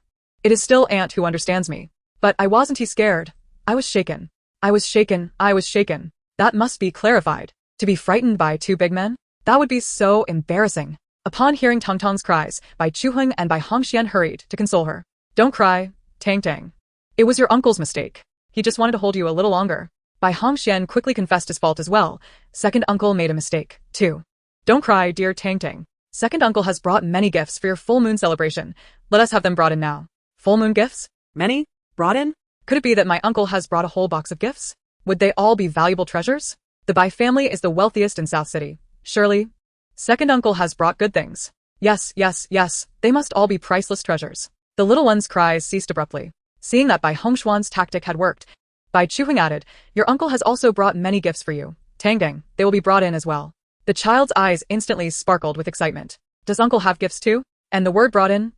It is still aunt who understands me. But I wasn't scared. I was shaken. I was shaken. That must be clarified. To be frightened by two big men? That would be so embarrassing. Upon hearing Tang Tang's cries, Bai Chuheng and Bai Hongxian hurried to console her. Don't cry, Tang Tang. It was your uncle's mistake. He just wanted to hold you a little longer. Bai Hongxian quickly confessed his fault as well. Second uncle made a mistake, too. Don't cry, dear Tang Tang. Second uncle has brought many gifts for your full moon celebration. Let us have them brought in now. Full moon gifts? Many? Brought in? Could it be that my uncle has brought a whole box of gifts? Would they all be valuable treasures? The Bai family is the wealthiest in South City. Surely. Second uncle has brought good things. Yes. They must all be priceless treasures. The little one's cries ceased abruptly. Seeing that Bai Hongxuan's tactic had worked, Bai Chuheng added, your uncle has also brought many gifts for you. Tang Tang, they will be brought in as well. The child's eyes instantly sparkled with excitement. Does uncle have gifts too? And the word brought in?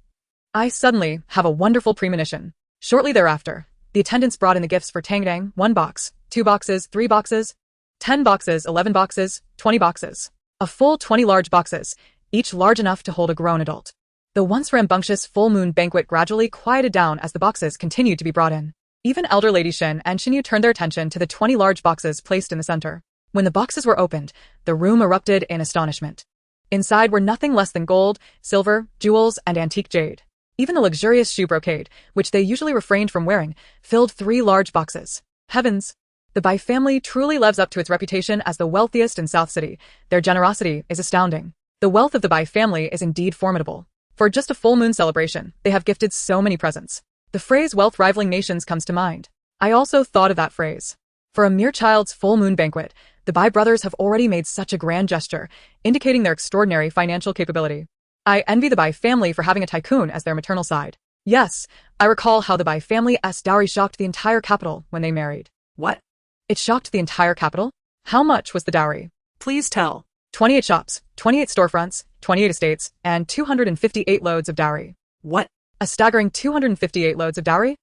I suddenly have a wonderful premonition. Shortly thereafter, the attendants brought in the gifts for Tang Tang, 1 box, 2 boxes, 3 boxes, 10 boxes, 11 boxes, 20 boxes. A full 20 large boxes, each large enough to hold a grown adult. The once rambunctious full moon banquet gradually quieted down as the boxes continued to be brought in. Even elder Lady Shen and Xinyu turned their attention to the 20 large boxes placed in the center. When the boxes were opened, the room erupted in astonishment. Inside were nothing less than gold, silver, jewels, and antique jade. Even the luxurious shoe brocade, which they usually refrained from wearing, filled 3 large boxes. Heavens! The Bai family truly lives up to its reputation as the wealthiest in South City. Their generosity is astounding. The wealth of the Bai family is indeed formidable. For just a full moon celebration, they have gifted so many presents. The phrase wealth rivaling nations comes to mind. I also thought of that phrase. For a mere child's full moon banquet, the Bai brothers have already made such a grand gesture, indicating their extraordinary financial capability. I envy the Bai family for having a tycoon as their maternal side. Yes, I recall how the Bai family's dowry shocked the entire capital when they married. What? It shocked the entire capital? How much was the dowry? Please tell. 28 shops, 28 storefronts, 28 estates, and 258 loads of dowry. What? A staggering 258 loads of dowry?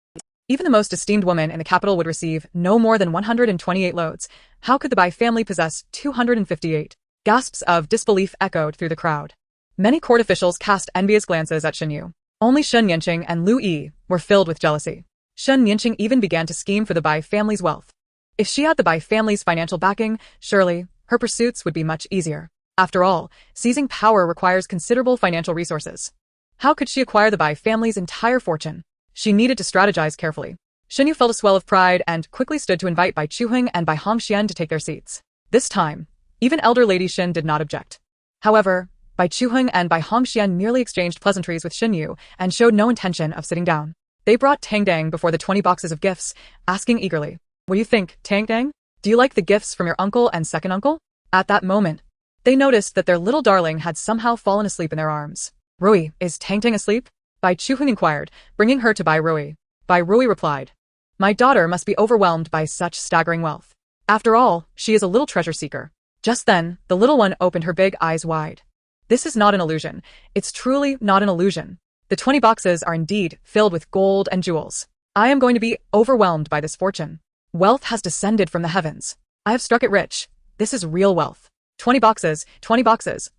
Even the most esteemed woman in the capital would receive no more than 128 loads. How could the Bai family possess 258? Gasps of disbelief echoed through the crowd. Many court officials cast envious glances at Xinyu. Only Shen Yanqing and Lu Yi were filled with jealousy. Shen Yanqing even began to scheme for the Bai family's wealth. If she had the Bai family's financial backing, surely her pursuits would be much easier. After all, seizing power requires considerable financial resources. How could she acquire the Bai family's entire fortune? She needed to strategize carefully. Xinyu felt a swell of pride and quickly stood to invite Bai Chuheng and Bai Hongxian to take their seats. This time, even elder Lady Xin did not object. However, Bai Chuheng and Bai Hongxian merely exchanged pleasantries with Xinyu and showed no intention of sitting down. They brought Tang Tang before the 20 boxes of gifts, asking eagerly, "What do you think, Tang Tang? Do you like the gifts from your uncle and second uncle?" At that moment, they noticed that their little darling had somehow fallen asleep in their arms. "Rui, is Tang Tang asleep?" Bai Chuheng inquired, bringing her to Bai Rui. Bai Rui replied, "My daughter must be overwhelmed by such staggering wealth. After all, she is a little treasure seeker." Just then, the little one opened her big eyes wide. This is not an illusion. It's truly not an illusion. The 20 boxes are indeed filled with gold and jewels. I am going to be overwhelmed by this fortune. Wealth has descended from the heavens. I have struck it rich. This is real wealth. 20 boxes,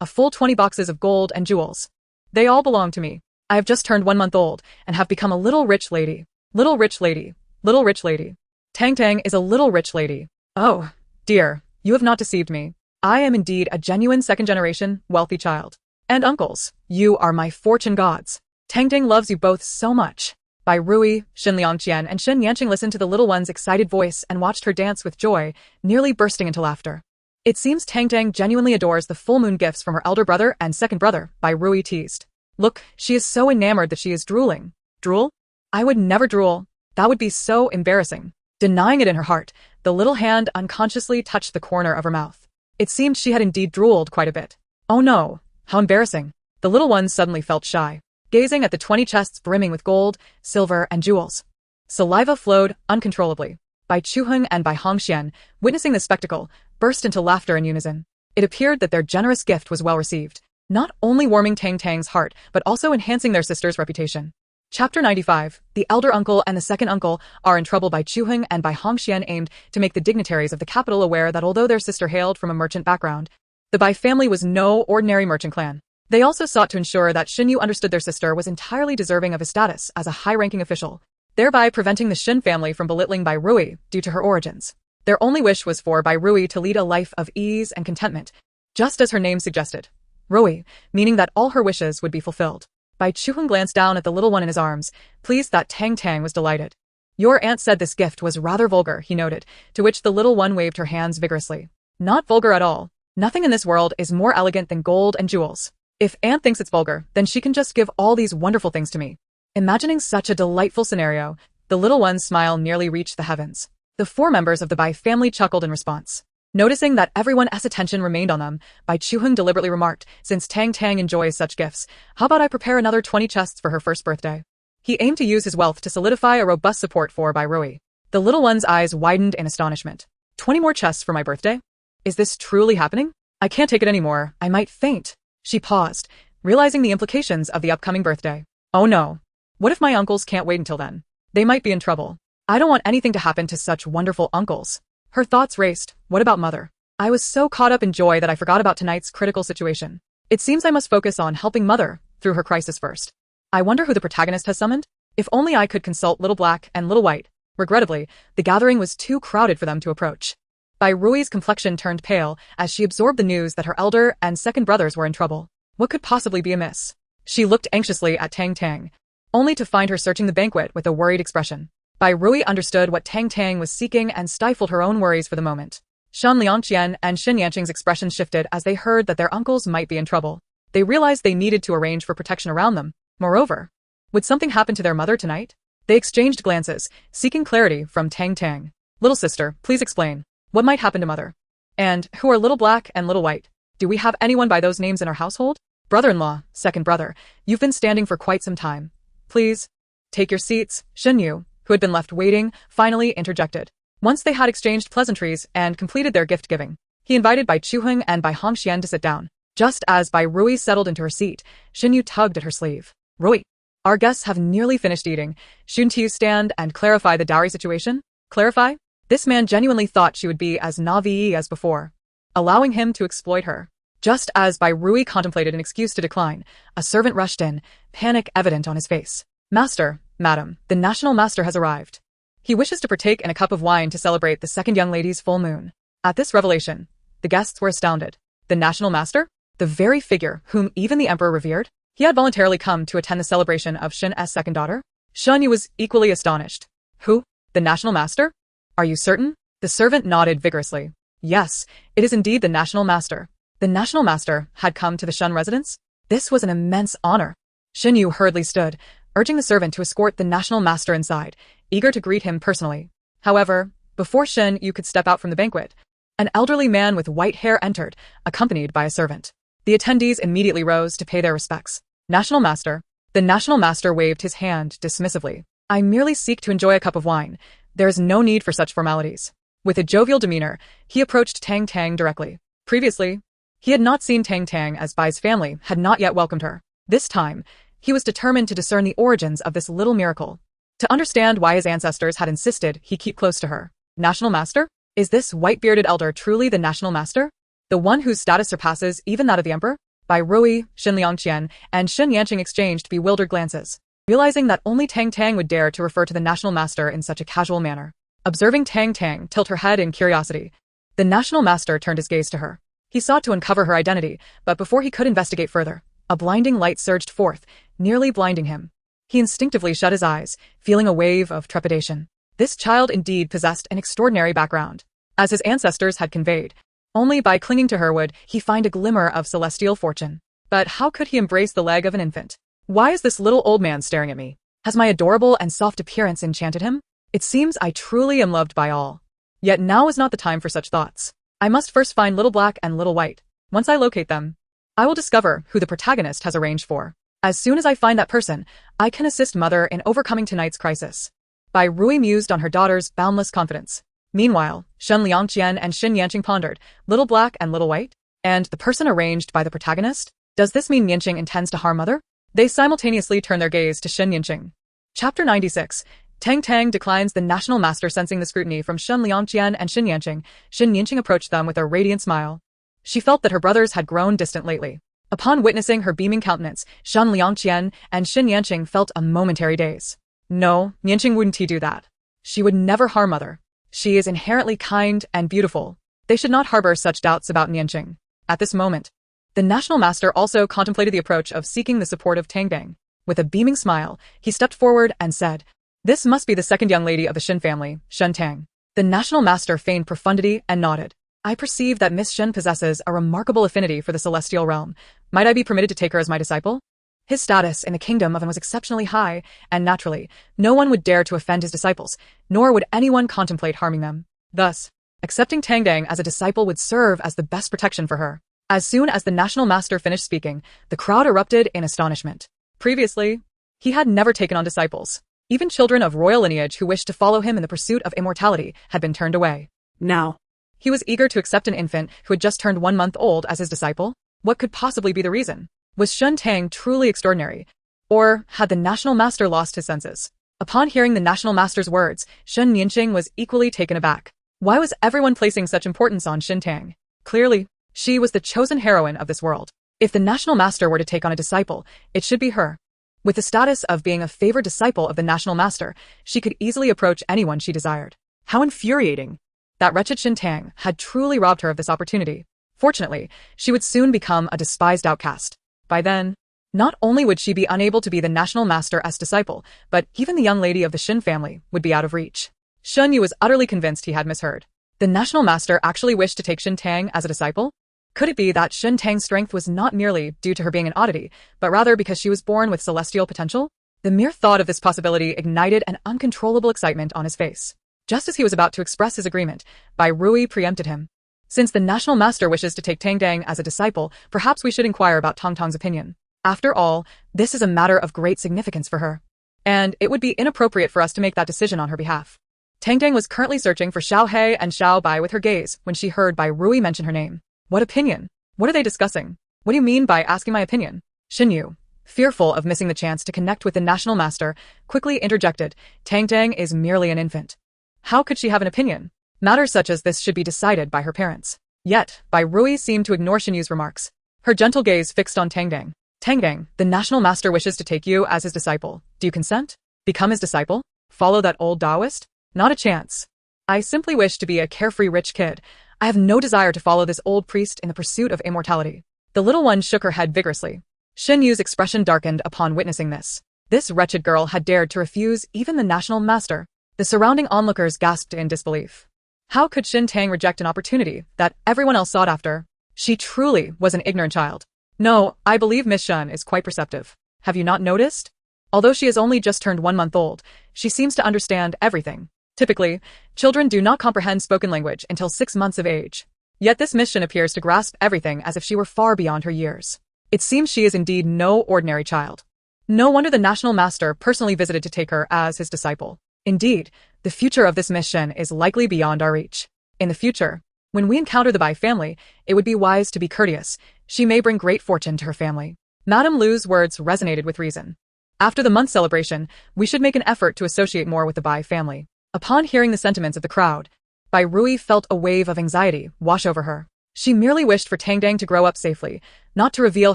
a full 20 boxes of gold and jewels. They all belong to me. I have just turned 1 month old and have become a little rich lady. Little rich lady. Little rich lady. Tang Tang is a little rich lady. Oh, dear, you have not deceived me. I am indeed a genuine second-generation, wealthy child. And uncles, you are my fortune gods. Tang Tang loves you both so much." Bai Rui, Xin Liangqian, and Xin Yanqing listened to the little one's excited voice and watched her dance with joy, nearly bursting into laughter. "It seems Tang Tang genuinely adores the full moon gifts from her elder brother and second brother," Bai Rui teased. "Look, she is so enamored that she is drooling." "Drool? I would never drool. That would be so embarrassing." Denying it in her heart, the little hand unconsciously touched the corner of her mouth. It seemed she had indeed drooled quite a bit. Oh no, how embarrassing. The little one suddenly felt shy, gazing at the 20 chests brimming with gold, silver, and jewels. Saliva flowed uncontrollably. Bai Chuheng and Bai Hongxian, witnessing the spectacle, burst into laughter in unison. It appeared that their generous gift was well received, not only warming Tang Tang's heart but also enhancing their sister's reputation. Chapter 95. The elder uncle and the second uncle are in trouble. Bai Chuheng and Bai Hongxian aimed to make the dignitaries of the capital aware that although their sister hailed from a merchant background, the Bai family was no ordinary merchant clan. They also sought to ensure that Xinyu understood their sister was entirely deserving of his status as a high-ranking official, thereby preventing the Xin family from belittling Bai Rui due to her origins. Their only wish was for Bai Rui to lead a life of ease and contentment, just as her name suggested. Rui, meaning that all her wishes would be fulfilled. Bai Chuheng glanced down at the little one in his arms, pleased that Tang Tang was delighted. "Your aunt said this gift was rather vulgar," he noted, to which the little one waved her hands vigorously. "Not vulgar at all. Nothing in this world is more elegant than gold and jewels. If aunt thinks it's vulgar, then she can just give all these wonderful things to me." Imagining such a delightful scenario, the little one's smile nearly reached the heavens. The 4 members of the Bai family chuckled in response. Noticing that everyone's attention remained on them, Bai Chuheng deliberately remarked, "Since Tang Tang enjoys such gifts, how about I prepare another 20 chests for her first birthday?" He aimed to use his wealth to solidify a robust support for Bai Rui. The little one's eyes widened in astonishment. 20 more chests for my birthday? Is this truly happening? I can't take it anymore. I might faint. She paused, realizing the implications of the upcoming birthday. Oh no. What if my uncles can't wait until then? They might be in trouble. I don't want anything to happen to such wonderful uncles. Her thoughts raced. What about mother? I was so caught up in joy that I forgot about tonight's critical situation. It seems I must focus on helping mother through her crisis first. I wonder who the protagonist has summoned? If only I could consult Little Black and Little White. Regrettably, the gathering was too crowded for them to approach. Bai Rui's complexion turned pale as she absorbed the news that her elder and second brothers were in trouble. What could possibly be amiss? She looked anxiously at Tang Tang, only to find her searching the banquet with a worried expression. Bai Rui understood what Tang Tang was seeking and stifled her own worries for the moment. Shan Liangqian and Xin Yanqing's expressions shifted as they heard that their uncles might be in trouble. They realized they needed to arrange for protection around them. Moreover, would something happen to their mother tonight? They exchanged glances, seeking clarity from Tang Tang. "Little sister, please explain. What might happen to mother? And who are Little Black and Little White? Do we have anyone by those names in our household?" "Brother-in-law, second brother, you've been standing for quite some time. Please, take your seats." Xinyu, who had been left waiting, finally interjected. Once they had exchanged pleasantries and completed their gift-giving, he invited Bai Chuheng and Bai Hongxian to sit down. Just as Bai Rui settled into her seat, Xinyu tugged at her sleeve. "Rui, our guests have nearly finished eating. Shouldn't you stand and clarify the dowry situation?" "Clarify?" This man genuinely thought she would be as naive as before, allowing him to exploit her. Just as Bai Rui contemplated an excuse to decline, a servant rushed in, panic evident on his face. "Master, madam, the national master has arrived. He wishes to partake in a cup of wine to celebrate the second young lady's full moon." At this revelation, the guests were astounded. The national master? The very figure whom even the emperor revered? He had voluntarily come to attend the celebration of Shin's second daughter? Shen Yu was equally astonished. Who? The National Master? Are you certain? The servant nodded vigorously. Yes, it is indeed the National Master. The National Master had come to the Shen residence? This was an immense honor. Shen Yu hurriedly stood, urging the servant to escort the National Master inside, eager to greet him personally. However, before Shen Yu could step out from the banquet, an elderly man with white hair entered, accompanied by a servant. The attendees immediately rose to pay their respects. National Master. The National Master waved his hand dismissively. I merely seek to enjoy a cup of wine. There is no need for such formalities. With a jovial demeanor, he approached Tang Tang directly. Previously, he had not seen Tang Tang as Bai's family had not yet welcomed her. This time, he was determined to discern the origins of this little miracle. To understand why his ancestors had insisted he keep close to her. National Master? Is this white-bearded elder truly the National Master? The one whose status surpasses even that of the Emperor? Bai Rui, Xin Liangqian, and Xin Yanqing exchanged bewildered glances, realizing that only Tang Tang would dare to refer to the National Master in such a casual manner. Observing Tang Tang tilt her head in curiosity, the National Master turned his gaze to her. He sought to uncover her identity, but before he could investigate further, a blinding light surged forth, nearly blinding him. He instinctively shut his eyes, feeling a wave of trepidation. This child indeed possessed an extraordinary background. As his ancestors had conveyed, only by clinging to her would he find a glimmer of celestial fortune. But how could he embrace the leg of an infant? Why is this little old man staring at me? Has my adorable and soft appearance enchanted him? It seems I truly am loved by all. Yet now is not the time for such thoughts. I must first find Little Black and Little White. Once I locate them, I will discover who the protagonist has arranged for. As soon as I find that person, I can assist Mother in overcoming tonight's crisis. Bai Rui mused on her daughter's boundless confidence. Meanwhile, Shen Liangqian and Xin Yanqing pondered, Little Black and Little White? And the person arranged by the protagonist? Does this mean Yanqing intends to harm Mother? They simultaneously turned their gaze to Xin Yanqing. Chapter 96. Tang Tang declines the National Master. Sensing the scrutiny from Shen Liangqian and Xin Yanqing approached them with a radiant smile. She felt that her brothers had grown distant lately. Upon witnessing her beaming countenance, Shen Liangqian and Xin Yanqing felt a momentary daze. No, Yanqing wouldn't he do that. She would never harm Mother. She is inherently kind and beautiful. They should not harbor such doubts about Yanqing. At this moment, the National Master also contemplated the approach of seeking the support of Tang Tang. With a beaming smile, he stepped forward and said, This must be the second young lady of the Shen family, Shen Tang. The National Master feigned profundity and nodded. I perceive that Miss Shen possesses a remarkable affinity for the celestial realm. Might I be permitted to take her as my disciple? His status in the kingdom of An was exceptionally high, and naturally, no one would dare to offend his disciples, nor would anyone contemplate harming them. Thus, accepting Tang Tang as a disciple would serve as the best protection for her. As soon as the National Master finished speaking, the crowd erupted in astonishment. Previously, he had never taken on disciples. Even children of royal lineage who wished to follow him in the pursuit of immortality had been turned away. Now, he was eager to accept an infant who had just turned 1 month old as his disciple. What could possibly be the reason? Was Shen Tang truly extraordinary? Or had the National Master lost his senses? Upon hearing the National Master's words, Shen Yanqing was equally taken aback. Why was everyone placing such importance on Shen Tang? Clearly, she was the chosen heroine of this world. If the National Master were to take on a disciple, it should be her. With the status of being a favored disciple of the National Master, she could easily approach anyone she desired. How infuriating! That wretched Shen Tang had truly robbed her of this opportunity. Fortunately, she would soon become a despised outcast. By then, not only would she be unable to be the National Master's disciple, but even the young lady of the Shen family would be out of reach. Shen Yu was utterly convinced he had misheard. The National Master actually wished to take Shen Tang as a disciple? Could it be that Shen Tang's strength was not merely due to her being an oddity, but rather because she was born with celestial potential? The mere thought of this possibility ignited an uncontrollable excitement on his face. Just as he was about to express his agreement, Bai Rui preempted him. Since the National Master wishes to take Tang Tang as a disciple, perhaps we should inquire about Tang Tang's opinion. After all, this is a matter of great significance for her. And it would be inappropriate for us to make that decision on her behalf. Tang Tang was currently searching for Xiao He and Xiao Bai with her gaze when she heard Bai Rui mention her name. What opinion? What are they discussing? What do you mean by asking my opinion? Xin Yu, fearful of missing the chance to connect with the National Master, quickly interjected, Tang Tang is merely an infant. How could she have an opinion? Matters such as this should be decided by her parents. Yet, Bai Rui seemed to ignore Xin Yu's remarks. Her gentle gaze fixed on Tang Tang. Tang Tang, the National Master wishes to take you as his disciple. Do you consent? Become his disciple? Follow that old Taoist? Not a chance. I simply wish to be a carefree rich kid. I have no desire to follow this old priest in the pursuit of immortality. The little one shook her head vigorously. Xin Yu's expression darkened upon witnessing this. This wretched girl had dared to refuse even the national master. The surrounding onlookers gasped in disbelief. How could Xin Tang reject an opportunity that everyone else sought after? She truly was an ignorant child. No, I believe Miss Shun is quite perceptive. Have you not noticed? Although she has only just turned 1 month old, she seems to understand everything. Typically, children do not comprehend spoken language until 6 months of age. Yet this Miss Shun appears to grasp everything as if she were far beyond her years. It seems she is indeed no ordinary child. No wonder the national master personally visited to take her as his disciple. Indeed, the future of this Miss Shun is likely beyond our reach. In the future, when we encounter the Bai family, it would be wise to be courteous. She may bring great fortune to her family. Madame Lu's words resonated with reason. After the month celebration, we should make an effort to associate more with the Bai family. Upon hearing the sentiments of the crowd, Bai Rui felt a wave of anxiety wash over her. She merely wished for Tang Tang to grow up safely, not to reveal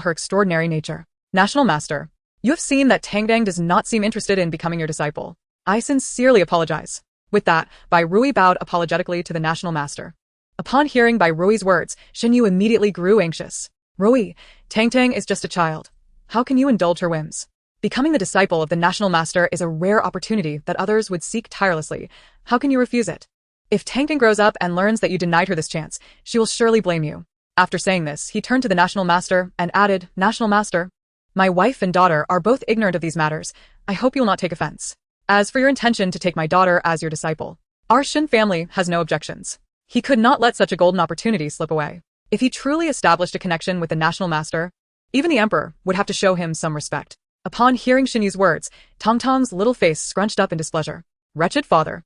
her extraordinary nature. National Master, you have seen that Tang Tang does not seem interested in becoming your disciple. I sincerely apologize. With that, Bai Rui bowed apologetically to the National Master. Upon hearing Bai Rui's words, Xin Yu immediately grew anxious. Rui, Tang Tang is just a child. How can you indulge her whims? Becoming the disciple of the National Master is a rare opportunity that others would seek tirelessly. How can you refuse it? If Tang Tang grows up and learns that you denied her this chance, she will surely blame you. After saying this, he turned to the National Master and added, National Master, my wife and daughter are both ignorant of these matters. I hope you will not take offense. As for your intention to take my daughter as your disciple, our Xin family has no objections. He could not let such a golden opportunity slip away. If he truly established a connection with the National Master, even the Emperor would have to show him some respect. Upon hearing Xin Yu's words, Tang Tang's little face scrunched up in displeasure. Wretched father,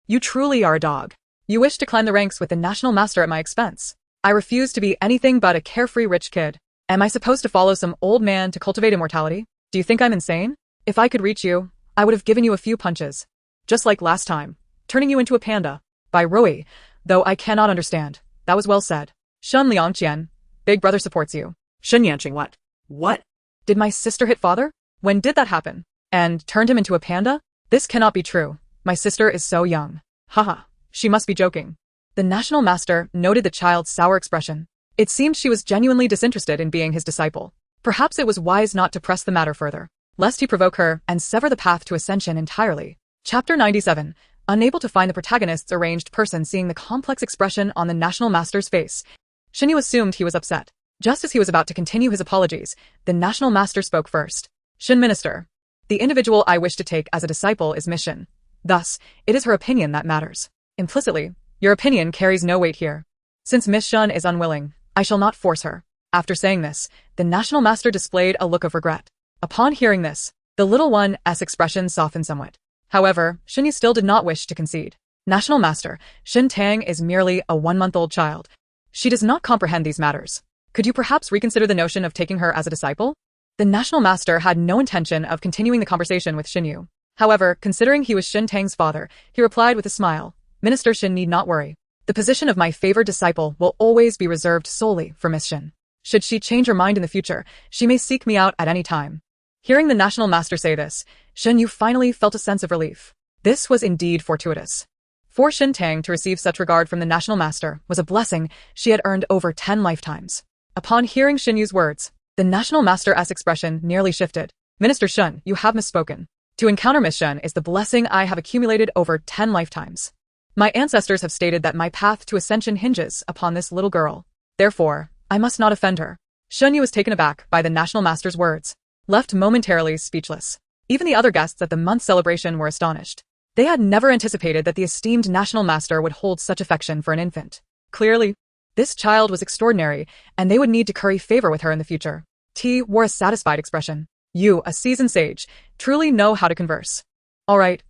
you truly are a dog. You wish to climb the ranks with the National Master at my expense. I refuse to be anything but a carefree rich kid. Am I supposed to follow some old man to cultivate immortality? Do you think I'm insane? If I could reach you, I would have given you a few punches. Just like last time, turning you into a panda. By Rui, though I cannot understand. That was well said. Shun Liangqian, big brother supports you. Shun Yanjun, what? What? Did my sister hit father? When did that happen? And turned him into a panda? This cannot be true. My sister is so young. Haha, she must be joking. The National Master noted the child's sour expression. It seemed she was genuinely disinterested in being his disciple. Perhaps it was wise not to press the matter further, lest he provoke her and sever the path to ascension entirely. Chapter 97. Unable to find the protagonist's arranged person seeing the complex expression on the National Master's face, Xin Yu assumed he was upset. Just as he was about to continue his apologies, the National Master spoke first. Xin Minister, the individual I wish to take as a disciple is Miss Xin. Thus, it is her opinion that matters. Implicitly, your opinion carries no weight here. Since Miss Shun is unwilling, I shall not force her. After saying this, the National Master displayed a look of regret. Upon hearing this, the little one's expression softened somewhat. However, Xin Yu still did not wish to concede. National Master, Xin Tang is merely a 1-month-old child. She does not comprehend these matters. Could you perhaps reconsider the notion of taking her as a disciple? The National Master had no intention of continuing the conversation with Xin Yu. However, considering he was Xin Tang's father, he replied with a smile, Minister Xin need not worry. The position of my favored disciple will always be reserved solely for Miss Xin. Should she change her mind in the future, she may seek me out at any time. Hearing the National Master say this, Xin Yu finally felt a sense of relief. This was indeed fortuitous. For Xin Tang to receive such regard from the National Master was a blessing she had earned over 10 lifetimes. Upon hearing Xin Yu's words, the National Master's expression nearly shifted. Minister Shun, you have misspoken. To encounter Miss Shun is the blessing I have accumulated over 10 lifetimes. My ancestors have stated that my path to ascension hinges upon this little girl. Therefore, I must not offend her. Shun Yu was taken aback by the National Master's words, left momentarily speechless. Even the other guests at the month celebration were astonished. They had never anticipated that the esteemed National Master would hold such affection for an infant. Clearly, this child was extraordinary, and they would need to curry favor with her in the future. T wore a satisfied expression. You, a seasoned sage, truly know how to converse. All right,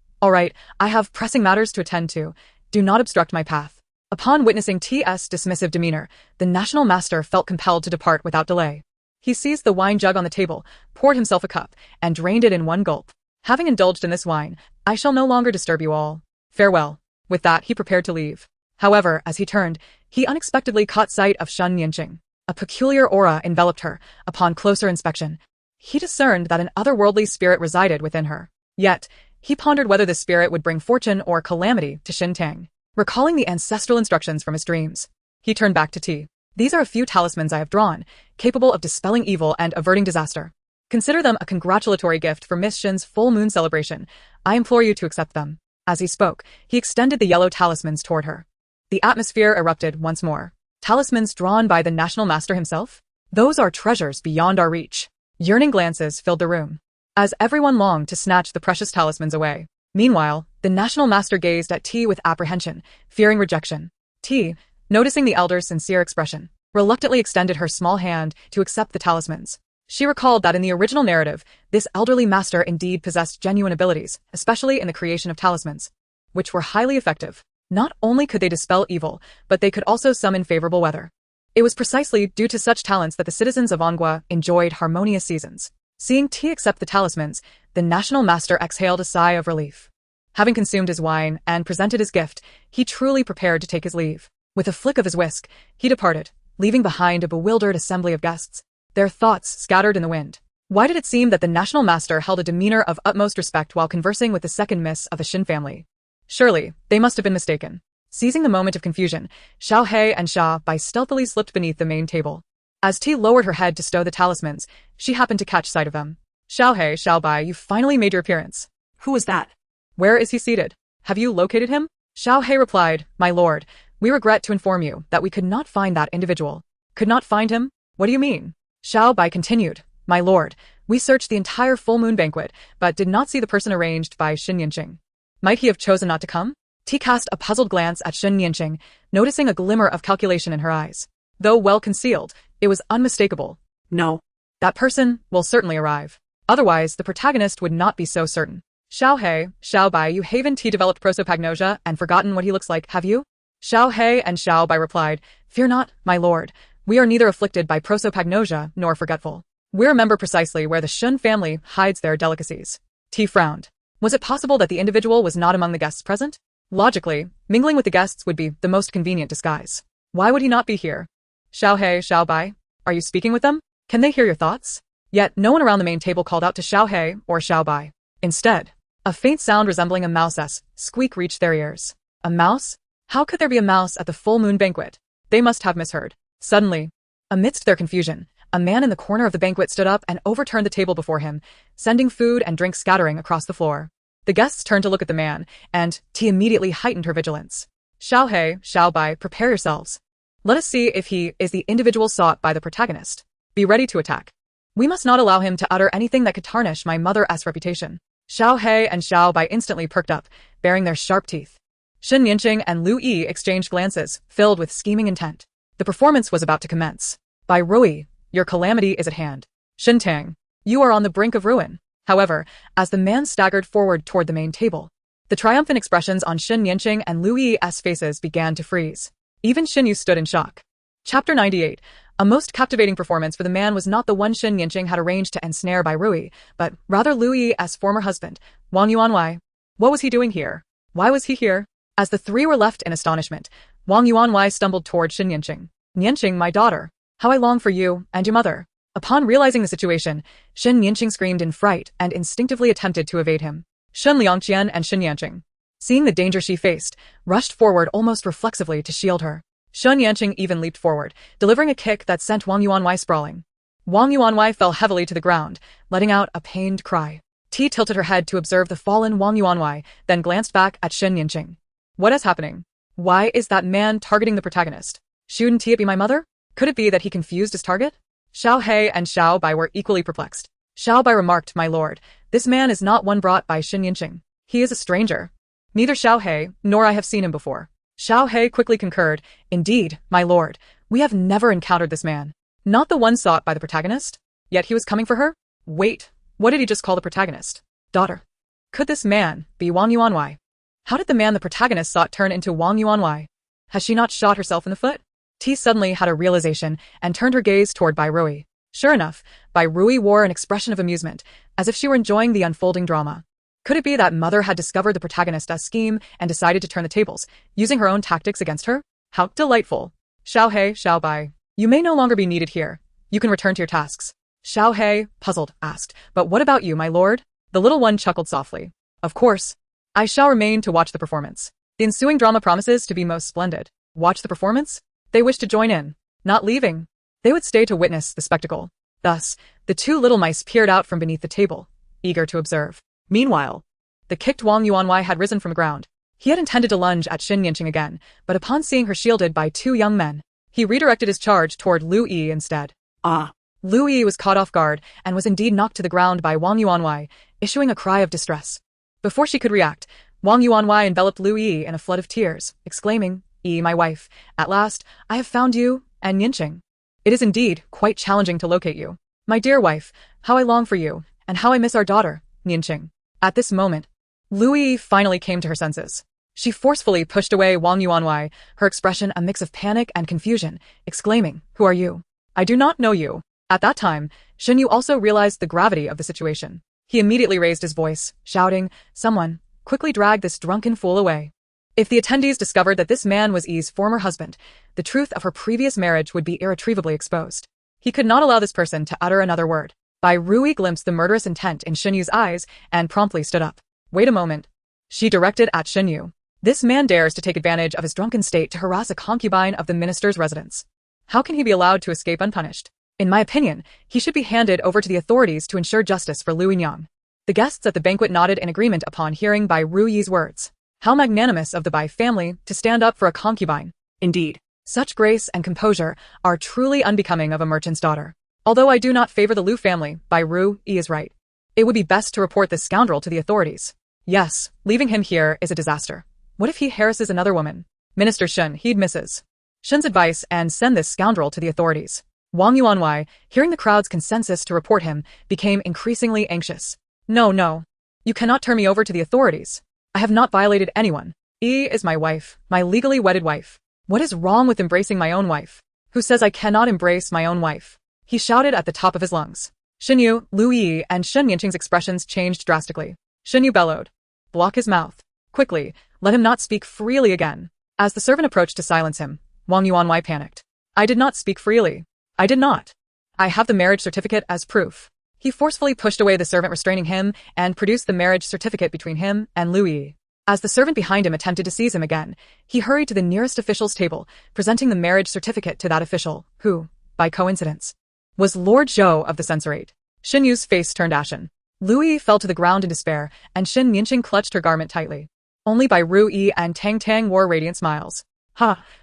I have pressing matters to attend to. Do not obstruct my path. Upon witnessing T.'s dismissive demeanor, the National Master felt compelled to depart without delay. He seized the wine jug on the table, poured himself a cup, and drained it in one gulp. Having indulged in this wine, I shall no longer disturb you all. Farewell. With that, he prepared to leave. However, as he turned, he unexpectedly caught sight of Shun Yanqing. A peculiar aura enveloped her. Upon closer inspection, he discerned that an otherworldly spirit resided within her. Yet, he pondered whether this spirit would bring fortune or calamity to Xin Tang. Recalling the ancestral instructions from his dreams, he turned back to T. These are a few talismans I have drawn, capable of dispelling evil and averting disaster. Consider them a congratulatory gift for Miss Shin's full moon celebration. I implore you to accept them. As he spoke, he extended the yellow talismans toward her. The atmosphere erupted once more. Talismans drawn by the National Master himself? Those are treasures beyond our reach. Yearning glances filled the room, as everyone longed to snatch the precious talismans away. Meanwhile, the National Master gazed at T with apprehension, fearing rejection. T, noticing the elder's sincere expression, reluctantly extended her small hand to accept the talismans. She recalled that in the original narrative, this elderly master indeed possessed genuine abilities, especially in the creation of talismans, which were highly effective. Not only could they dispel evil, but they could also summon favorable weather. It was precisely due to such talents that the citizens of Angua enjoyed harmonious seasons. Seeing T accept the talismans, the National Master exhaled a sigh of relief. Having consumed his wine and presented his gift, he truly prepared to take his leave. With a flick of his whisk, he departed, leaving behind a bewildered assembly of guests, their thoughts scattered in the wind. Why did it seem that the National Master held a demeanor of utmost respect while conversing with the second miss of the Shin family? Surely, they must have been mistaken. Seizing the moment of confusion, Xiao He and Xia Bai stealthily slipped beneath the main table. As T lowered her head to stow the talismans, she happened to catch sight of them. Xiao He, Xiao Bai, you finally made your appearance. Who is that? Where is he seated? Have you located him? Xiao He replied, My lord, we regret to inform you that we could not find that individual. Could not find him? What do you mean? Xiao Bai continued, My lord, we searched the entire full moon banquet, but did not see the person arranged by Xin Yanqing. Might he have chosen not to come? T cast a puzzled glance at Xin Yanqing, noticing a glimmer of calculation in her eyes. Though well concealed, it was unmistakable. No. That person will certainly arrive. Otherwise, the protagonist would not be so certain. Xiao He, Xiao Bai, you haven't developed prosopagnosia and forgotten what he looks like, have you? Xiao He and Xiao Bai replied, Fear not, my lord. We are neither afflicted by prosopagnosia nor forgetful. We remember precisely where the Shun family hides their delicacies. T frowned. Was it possible that the individual was not among the guests present? Logically, mingling with the guests would be the most convenient disguise. Why would he not be here? Xiao He, Xiao Bai, are you speaking with them? Can they hear your thoughts? Yet no one around the main table called out to Xiao He or Xiao Bai. Instead, a faint sound resembling a mouse's squeak reached their ears. A mouse? How could there be a mouse at the full moon banquet? They must have misheard. Suddenly, amidst their confusion, a man in the corner of the banquet stood up and overturned the table before him, sending food and drink scattering across the floor. The guests turned to look at the man, and T immediately heightened her vigilance. Xiao He, Xiao Bai, prepare yourselves. Let us see if he is the individual sought by the protagonist. Be ready to attack. We must not allow him to utter anything that could tarnish my mother's reputation. Xiao He and Xiao Bai instantly perked up, baring their sharp teeth. Xin Yanqing and Lu Yi exchanged glances, filled with scheming intent. The performance was about to commence. By Rui, your calamity is at hand. Xin Tang, you are on the brink of ruin. However, as the man staggered forward toward the main table, the triumphant expressions on Xin Yanqing and Lu Yi's faces began to freeze. Even Xin Yu stood in shock. Chapter 98. A most captivating performance for the man was not the one Xin Yanqing had arranged to ensnare by Rui, but rather Lu Yi's former husband, Wang Yuanwei. What was he doing here? Why was he here? As the three were left in astonishment, Wang Yuanwei stumbled toward Xin Yanqing. Yanqing, my daughter. How I long for you and your mother. Upon realizing the situation, Xin Yanqing screamed in fright and instinctively attempted to evade him. Shen Liangqian and Xin Yanqing, seeing the danger she faced, rushed forward almost reflexively to shield her. Shen Yanqing even leaped forward, delivering a kick that sent Wang Yuanwei sprawling. Wang Yuanwei fell heavily to the ground, letting out a pained cry. T tilted her head to observe the fallen Wang Yuanwei, then glanced back at Xin Yanqing. What is happening? Why is that man targeting the protagonist? Shouldn't it be my mother? Could it be that he confused his target? Xiao He and Xiao Bai were equally perplexed. Xiao Bai remarked, My lord, this man is not one brought by Xin Yanqing. He is a stranger. Neither Xiao He nor I have seen him before. Xiao He quickly concurred, Indeed, my lord, we have never encountered this man. Not the one sought by the protagonist? Yet he was coming for her? Wait, what did he just call the protagonist? Daughter. Could this man be Wang Yuanwei? How did the man the protagonist sought turn into Wang Yuanwei? Has she not shot herself in the foot? T suddenly had a realization and turned her gaze toward Bai Rui. Sure enough, Bai Rui wore an expression of amusement, as if she were enjoying the unfolding drama. Could it be that mother had discovered the protagonist's scheme and decided to turn the tables, using her own tactics against her? How delightful. Xiao He, Xiao Bai, you may no longer be needed here. You can return to your tasks. Xiao He, puzzled, asked, But what about you, my lord? The little one chuckled softly. Of course. I shall remain to watch the performance. The ensuing drama promises to be most splendid. Watch the performance? They wish to join in. not leaving. They would stay to witness the spectacle. Thus, the two little mice peered out from beneath the table, eager to observe. Meanwhile, The kicked Wang Yuanwei had risen from the ground. He had intended to lunge at Xin Yanqing again, but upon seeing her shielded by two young men, he redirected his charge toward Lu Yi instead. ah, Lu Yi was caught off guard and was indeed knocked to the ground by Wang Yuanwei, issuing a cry of distress. Before she could react, Wang Yuanwei enveloped Lu Yi in a flood of tears, exclaiming, "Yi, my wife, at last, I have found you, and Yanqing. It is indeed quite challenging to locate you. My dear wife, how I long for you, and how I miss our daughter, Yanqing." At this moment, Lu Yi finally came to her senses. She forcefully pushed away Wang Yuanwei, her expression a mix of panic and confusion, exclaiming, "Who are you? I do not know you." At that time, Xin Yu also realized the gravity of the situation. He immediately raised his voice, shouting, "Someone, quickly drag this drunken fool away." If the attendees discovered that this man was Yi's former husband, the truth of her previous marriage would be irretrievably exposed. He could not allow this person to utter another word. Bai Rui glimpsed the murderous intent in Xin Yu's eyes and promptly stood up. "Wait a moment," she directed at Xin Yu. "This man dares to take advantage of his drunken state to harass a concubine of the minister's residence. How can he be allowed to escape unpunished? In my opinion, he should be handed over to the authorities to ensure justice for Lu Yinyang." The guests at the banquet nodded in agreement upon hearing Bai Ruyi's words. How magnanimous of the Bai family to stand up for a concubine. Indeed, such grace and composure are truly unbecoming of a merchant's daughter. Although I do not favor the Lu family, Bai Ru Yi is right. It would be best to report this scoundrel to the authorities. Yes, leaving him here is a disaster. What if he harasses another woman? Minister Shen heed Mrs. Shen's advice and send this scoundrel to the authorities. Wang Yuanwei, hearing the crowd's consensus to report him, became increasingly anxious. No. You cannot turn me over to the authorities. I have not violated anyone. Yi is my wife, my legally wedded wife. What is wrong with embracing my own wife? Who says I cannot embrace my own wife? He shouted at the top of his lungs. Xin Yu, Lu Yi, and Shen Yanqing's expressions changed drastically. Xin Yu bellowed. "Block his mouth. Quickly, let him not speak freely again." As the servant approached to silence him, Wang Yuanwei panicked. "I did not speak freely. I did not. I have the marriage certificate as proof." He forcefully pushed away the servant restraining him and produced the marriage certificate between him and Lu Yi. As the servant behind him attempted to seize him again, he hurried to the nearest official's table, presenting the marriage certificate to that official, who, by coincidence, was Lord Zhou of the censorate. Xin Yu's face turned ashen. Lu Yi fell to the ground in despair, and Xin Yanqing clutched her garment tightly. Only Bai Ru Yi and Tang Tang wore radiant smiles.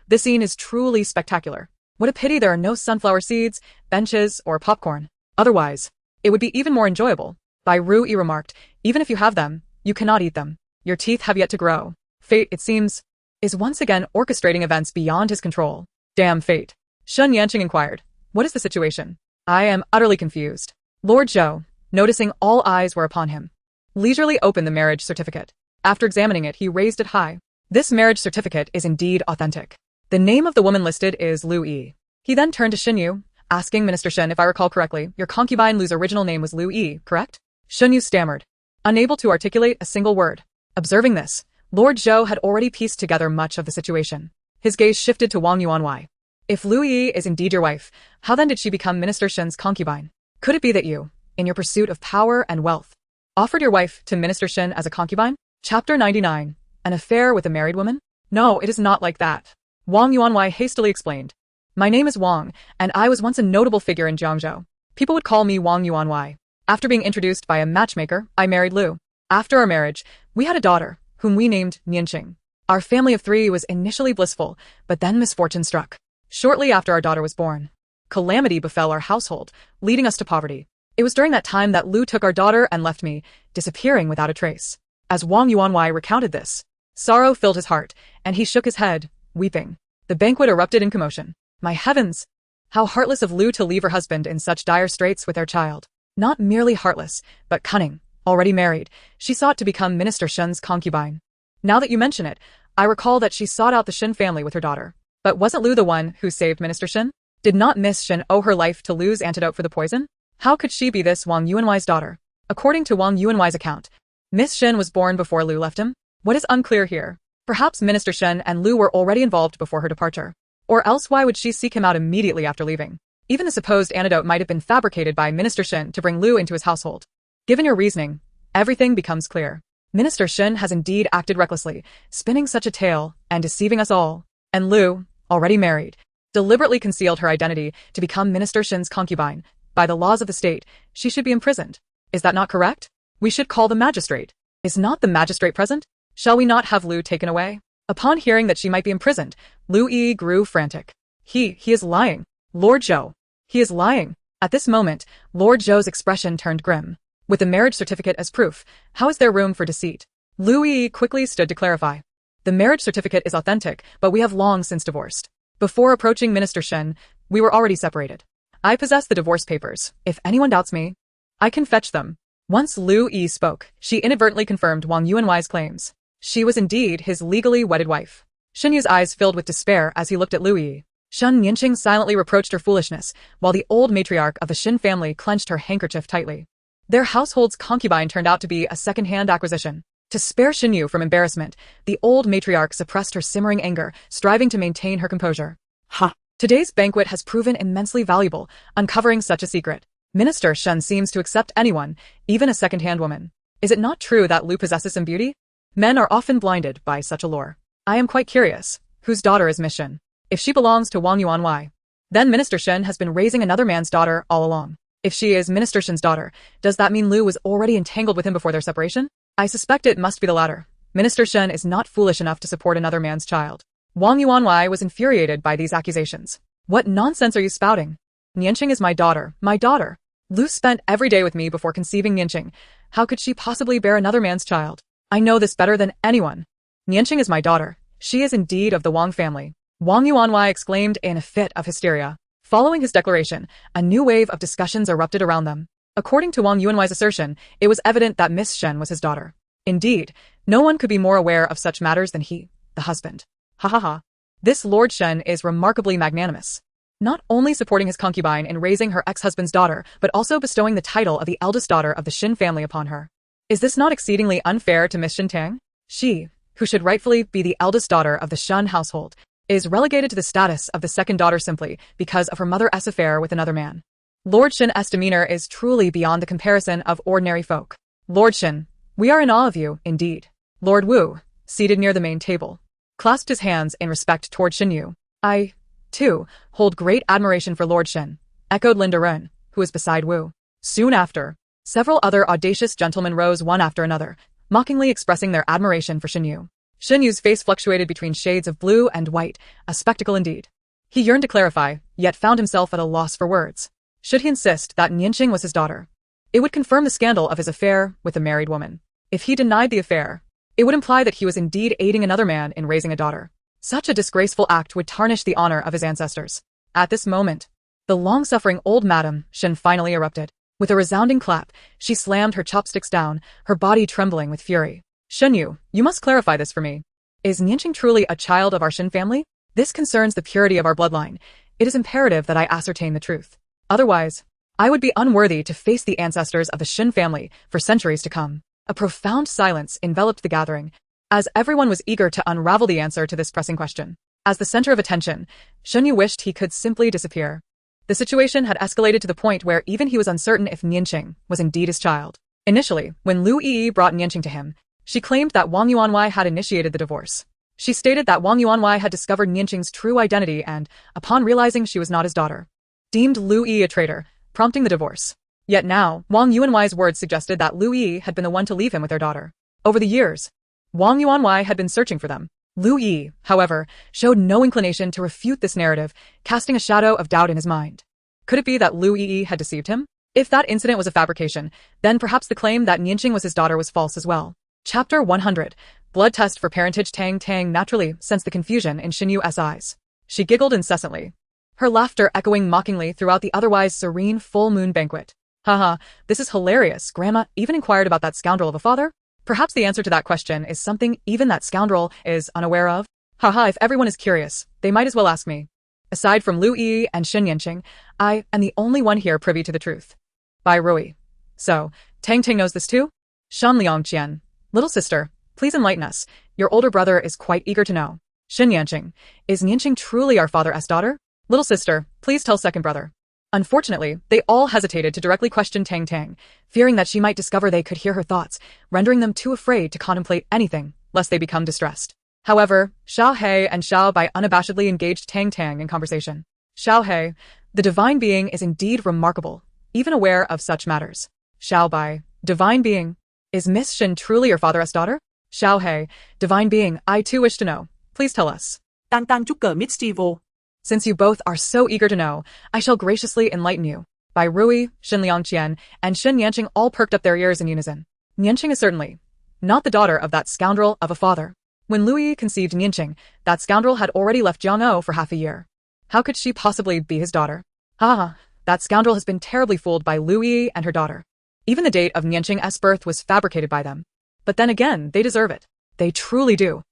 This scene is truly spectacular. What a pity there are no sunflower seeds, benches, or popcorn. Otherwise, it would be even more enjoyable. Bai Ru Yi remarked, "Even if you have them, you cannot eat them. Your teeth have yet to grow. Fate, it seems, is once again orchestrating events beyond his control." "Damn fate." Shen Yanqing inquired. "What is the situation?" "I am utterly confused." Lord Zhou, noticing all eyes were upon him, leisurely opened the marriage certificate. After examining it, he raised it high. This marriage certificate is indeed authentic. The name of the woman listed is Lu Yi. He then turned to Xin Yu, asking Minister Shen, "If I recall correctly, your concubine Lu's original name was Lu Yi, correct?" Xin Yu stammered, unable to articulate a single word. Observing this, Lord Zhou had already pieced together much of the situation. His gaze shifted to Wang Yuanwei. "If Lu Yi is indeed your wife, how then did she become Minister Shen's concubine? Could it be that you, in your pursuit of power and wealth, offered your wife to Minister Shen as a concubine?" Chapter 99. An affair with a married woman? "No, it is not like that," Wang Yuanwei hastily explained. "My name is Wang, and I was once a notable figure in Jiangzhou. People would call me Wang Yuanwei. After being introduced by a matchmaker, I married Lu. After our marriage, we had a daughter, whom we named Yanqing. Our family of 3 was initially blissful, but then misfortune struck. Shortly after our daughter was born, calamity befell our household, leading us to poverty. It was during that time that Lu took our daughter and left me, disappearing without a trace." As Wang Yuanwei recounted this, sorrow filled his heart, and he shook his head, weeping. The banquet erupted in commotion. My heavens! How heartless of Lu to leave her husband in such dire straits with their child. Not merely heartless, but cunning. Already married, she sought to become Minister Shen's concubine. Now that you mention it, I recall that she sought out the Shen family with her daughter. But wasn't Lu the one who saved Minister Shen? Did not Miss Shen owe her life to Lu's antidote for the poison? How could she be this Wang Yuanwei's daughter? According to Wang Yuanwei's account, Miss Shen was born before Lu left him? What is unclear here? Perhaps Minister Shen and Lu were already involved before her departure. Or else why would she seek him out immediately after leaving? Even the supposed antidote might have been fabricated by Minister Shen to bring Lu into his household. Given your reasoning, everything becomes clear. Minister Shen has indeed acted recklessly, spinning such a tale and deceiving us all. And Lu, already married, deliberately concealed her identity to become Minister Shin's concubine. By the laws of the state, she should be imprisoned. Is that not correct? We should call the magistrate. Is not the magistrate present? Shall we not have Lu taken away? Upon hearing that she might be imprisoned, Lu Yi grew frantic. He is lying. Lord Zhou. He is lying. At this moment, Lord Zhou's expression turned grim. With the marriage certificate as proof, how is there room for deceit? Lu Yi quickly stood to clarify. The marriage certificate is authentic, but we have long since divorced. Before approaching Minister Shen, we were already separated. I possess the divorce papers. If anyone doubts me, I can fetch them. Once Lu Yi spoke, she inadvertently confirmed Wang Yuanwai's claims. She was indeed his legally wedded wife. Shen Yu's eyes filled with despair as he looked at Lu Yi. Shen Yanqing silently reproached her foolishness, while the old matriarch of the Shen family clenched her handkerchief tightly. Their household's concubine turned out to be a second-hand acquisition. To spare Shen Yu from embarrassment, the old matriarch suppressed her simmering anger, striving to maintain her composure. Ha! Today's banquet has proven immensely valuable, uncovering such a secret. Minister Shen seems to accept anyone, even a second-hand woman. Is it not true that Lu possesses some beauty? Men are often blinded by such allure. I am quite curious. Whose daughter is Miss Shen? If she belongs to Wang Yuanwai, then Minister Shen has been raising another man's daughter all along. If she is Minister Shen's daughter, does that mean Lu was already entangled with him before their separation? I suspect it must be the latter. Minister Shen is not foolish enough to support another man's child. Wang Yuanwai was infuriated by these accusations. What nonsense are you spouting? Nianqing is my daughter, my daughter. Lu spent every day with me before conceiving Nianqing. How could she possibly bear another man's child? I know this better than anyone. Nianqing is my daughter. She is indeed of the Wang family. Wang Yuanwai exclaimed in a fit of hysteria. Following his declaration, a new wave of discussions erupted around them. According to Wang Yuanwai's assertion, it was evident that Miss Shen was his daughter. Indeed, no one could be more aware of such matters than he, the husband. Ha ha ha. This Lord Shen is remarkably magnanimous. Not only supporting his concubine in raising her ex-husband's daughter, but also bestowing the title of the eldest daughter of the Shen family upon her. Is this not exceedingly unfair to Miss Shen Tang? She, who should rightfully be the eldest daughter of the Shen household, is relegated to the status of the second daughter simply because of her mother's affair with another man. Lord Shen's demeanor is truly beyond the comparison of ordinary folk. Lord Shen, we are in awe of you, indeed. Lord Wu, seated near the main table, clasped his hands in respect toward Shen Yu. I, too, hold great admiration for Lord Shen, echoed Linda Ren, who was beside Wu. Soon after, several other audacious gentlemen rose one after another, mockingly expressing their admiration for Shen Yu. Shen Yu's face fluctuated between shades of blue and white, a spectacle indeed. He yearned to clarify, yet found himself at a loss for words. Should he insist that Nianqing was his daughter? It would confirm the scandal of his affair with a married woman. If he denied the affair, it would imply that he was indeed aiding another man in raising a daughter. Such a disgraceful act would tarnish the honor of his ancestors. At this moment, the long-suffering old Madame Shen finally erupted. With a resounding clap, she slammed her chopsticks down, her body trembling with fury. Shen Yu, you must clarify this for me. Is Nianqing truly a child of our Shen family? This concerns the purity of our bloodline. It is imperative that I ascertain the truth. Otherwise, I would be unworthy to face the ancestors of the Shen family for centuries to come. A profound silence enveloped the gathering, as everyone was eager to unravel the answer to this pressing question. As the center of attention, Shen Yu wished he could simply disappear. The situation had escalated to the point where even he was uncertain if Nianqing was indeed his child. Initially, when Lu Yi brought Nianqing to him, she claimed that Wang Yuanwai had initiated the divorce. She stated that Wang Yuanwai had discovered Nianqing's true identity and, upon realizing she was not his daughter, deemed Lu Yi a traitor, prompting the divorce. Yet now, Wang Yuanwai's words suggested that Lu Yi had been the one to leave him with their daughter. Over the years, Wang Yuanwai had been searching for them. Lu Yi, however, showed no inclination to refute this narrative, casting a shadow of doubt in his mind. Could it be that Lu Yi had deceived him? If that incident was a fabrication, then perhaps the claim that Nianqing was his daughter was false as well. Chapter 100. Blood test for parentage. Tang Tang naturally sensed the confusion in Shen Yu's eyes. She giggled incessantly, her laughter echoing mockingly throughout the otherwise serene full moon banquet. Haha, this is hilarious. Grandma even inquired about that scoundrel of a father? Perhaps the answer to that question is something even that scoundrel is unaware of? Haha, if everyone is curious, they might as well ask me. Aside from Lu Yi and Shen Yanqing, I am the only one here privy to the truth. By Rui. So, Tang Tang knows this too? Shan Liangqian. Little sister, please enlighten us. Your older brother is quite eager to know. Shen Yanqing. Is Nianqing truly our father's daughter? Little sister, please tell second brother. Unfortunately, they all hesitated to directly question Tang Tang, fearing that she might discover they could hear her thoughts, rendering them too afraid to contemplate anything, lest they become distressed. However, Xiao He and Xiao Bai unabashedly engaged Tang Tang in conversation. Xiao He, the divine being is indeed remarkable, even aware of such matters. Xiao Bai, divine being, is Miss Shin truly your father's daughter? Xiao He, divine being, I too wish to know. Please tell us. Tang Tang trúc cờ Mischievous. Since you both are so eager to know, I shall graciously enlighten you. Bai Rui, Shin Liangqian, and Shin Yanqing all perked up their ears in unison. Yanqing is certainly not the daughter of that scoundrel of a father. When Lui conceived Yanqing, that scoundrel had already left Jiang'o for half a year. How could she possibly be his daughter? That scoundrel has been terribly fooled by Lui and her daughter. Even the date of Yanqing's birth was fabricated by them. But then again, they deserve it. They truly do.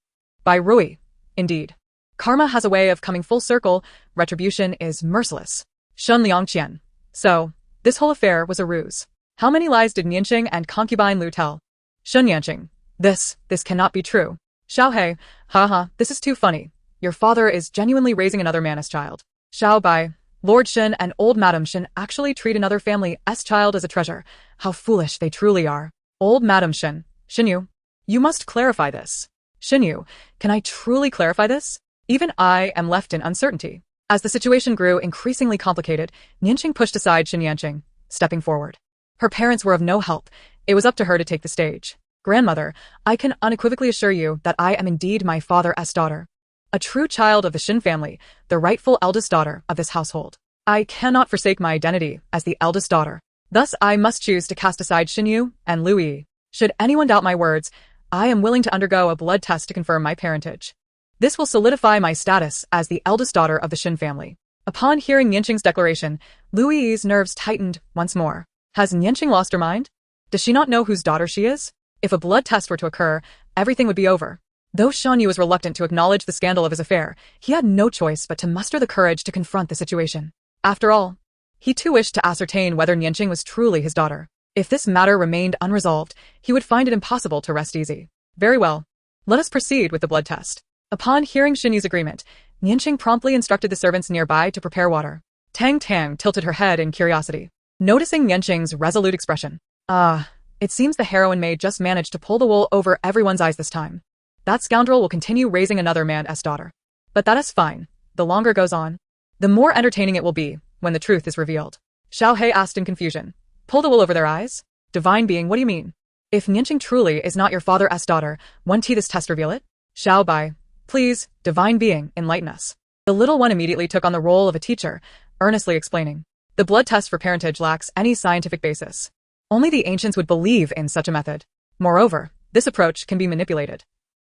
Bai Rui, indeed. Karma has a way of coming full circle, retribution is merciless. Shen Liangqian. So, this whole affair was a ruse. How many lies did Yanqing and concubine Lu tell? Shen Yanqing. This cannot be true. Xiao He, this is too funny. Your father is genuinely raising another man as child. Xiao Bai, Lord Shin and old Madam Shin actually treat another family's child as a treasure. How foolish they truly are. Old Madam Shin, Xinyu, you must clarify this. Xinyu, can I truly clarify this? Even I am left in uncertainty. As the situation grew increasingly complicated, Yanqing pushed aside Shin Yanqing, stepping forward. Her parents were of no help. It was up to her to take the stage. Grandmother, I can unequivocally assure you that I am indeed my father's daughter. A true child of the Shin family, the rightful eldest daughter of this household. I cannot forsake my identity as the eldest daughter. Thus I must choose to cast aside Xinyu and Lu Yi. Should anyone doubt my words, I am willing to undergo a blood test to confirm my parentage. This will solidify my status as the eldest daughter of the Shin family. Upon hearing Yanqing's declaration, Lu Yi's nerves tightened once more. Has Yanqing lost her mind? Does she not know whose daughter she is? If a blood test were to occur, everything would be over. Though Shanyu was reluctant to acknowledge the scandal of his affair, he had no choice but to muster the courage to confront the situation. After all, he too wished to ascertain whether Yanqing was truly his daughter. If this matter remained unresolved, he would find it impossible to rest easy. Very well. Let us proceed with the blood test. Upon hearing Xinyu's agreement, Yanqing promptly instructed the servants nearby to prepare water. Tang Tang tilted her head in curiosity, noticing Yanqing's resolute expression. It seems the heroine may just manage to pull the wool over everyone's eyes this time. That scoundrel will continue raising another man's daughter. But that is fine. The longer it goes on, the more entertaining it will be when the truth is revealed. Xiao He asked in confusion. Pull the wool over their eyes? Divine being, what do you mean? If Yanqing truly is not your father's daughter, won't this test reveal it? Xiao Bai, please, divine being, enlighten us. The little one immediately took on the role of a teacher, earnestly explaining. The blood test for parentage lacks any scientific basis. Only the ancients would believe in such a method. Moreover, this approach can be manipulated.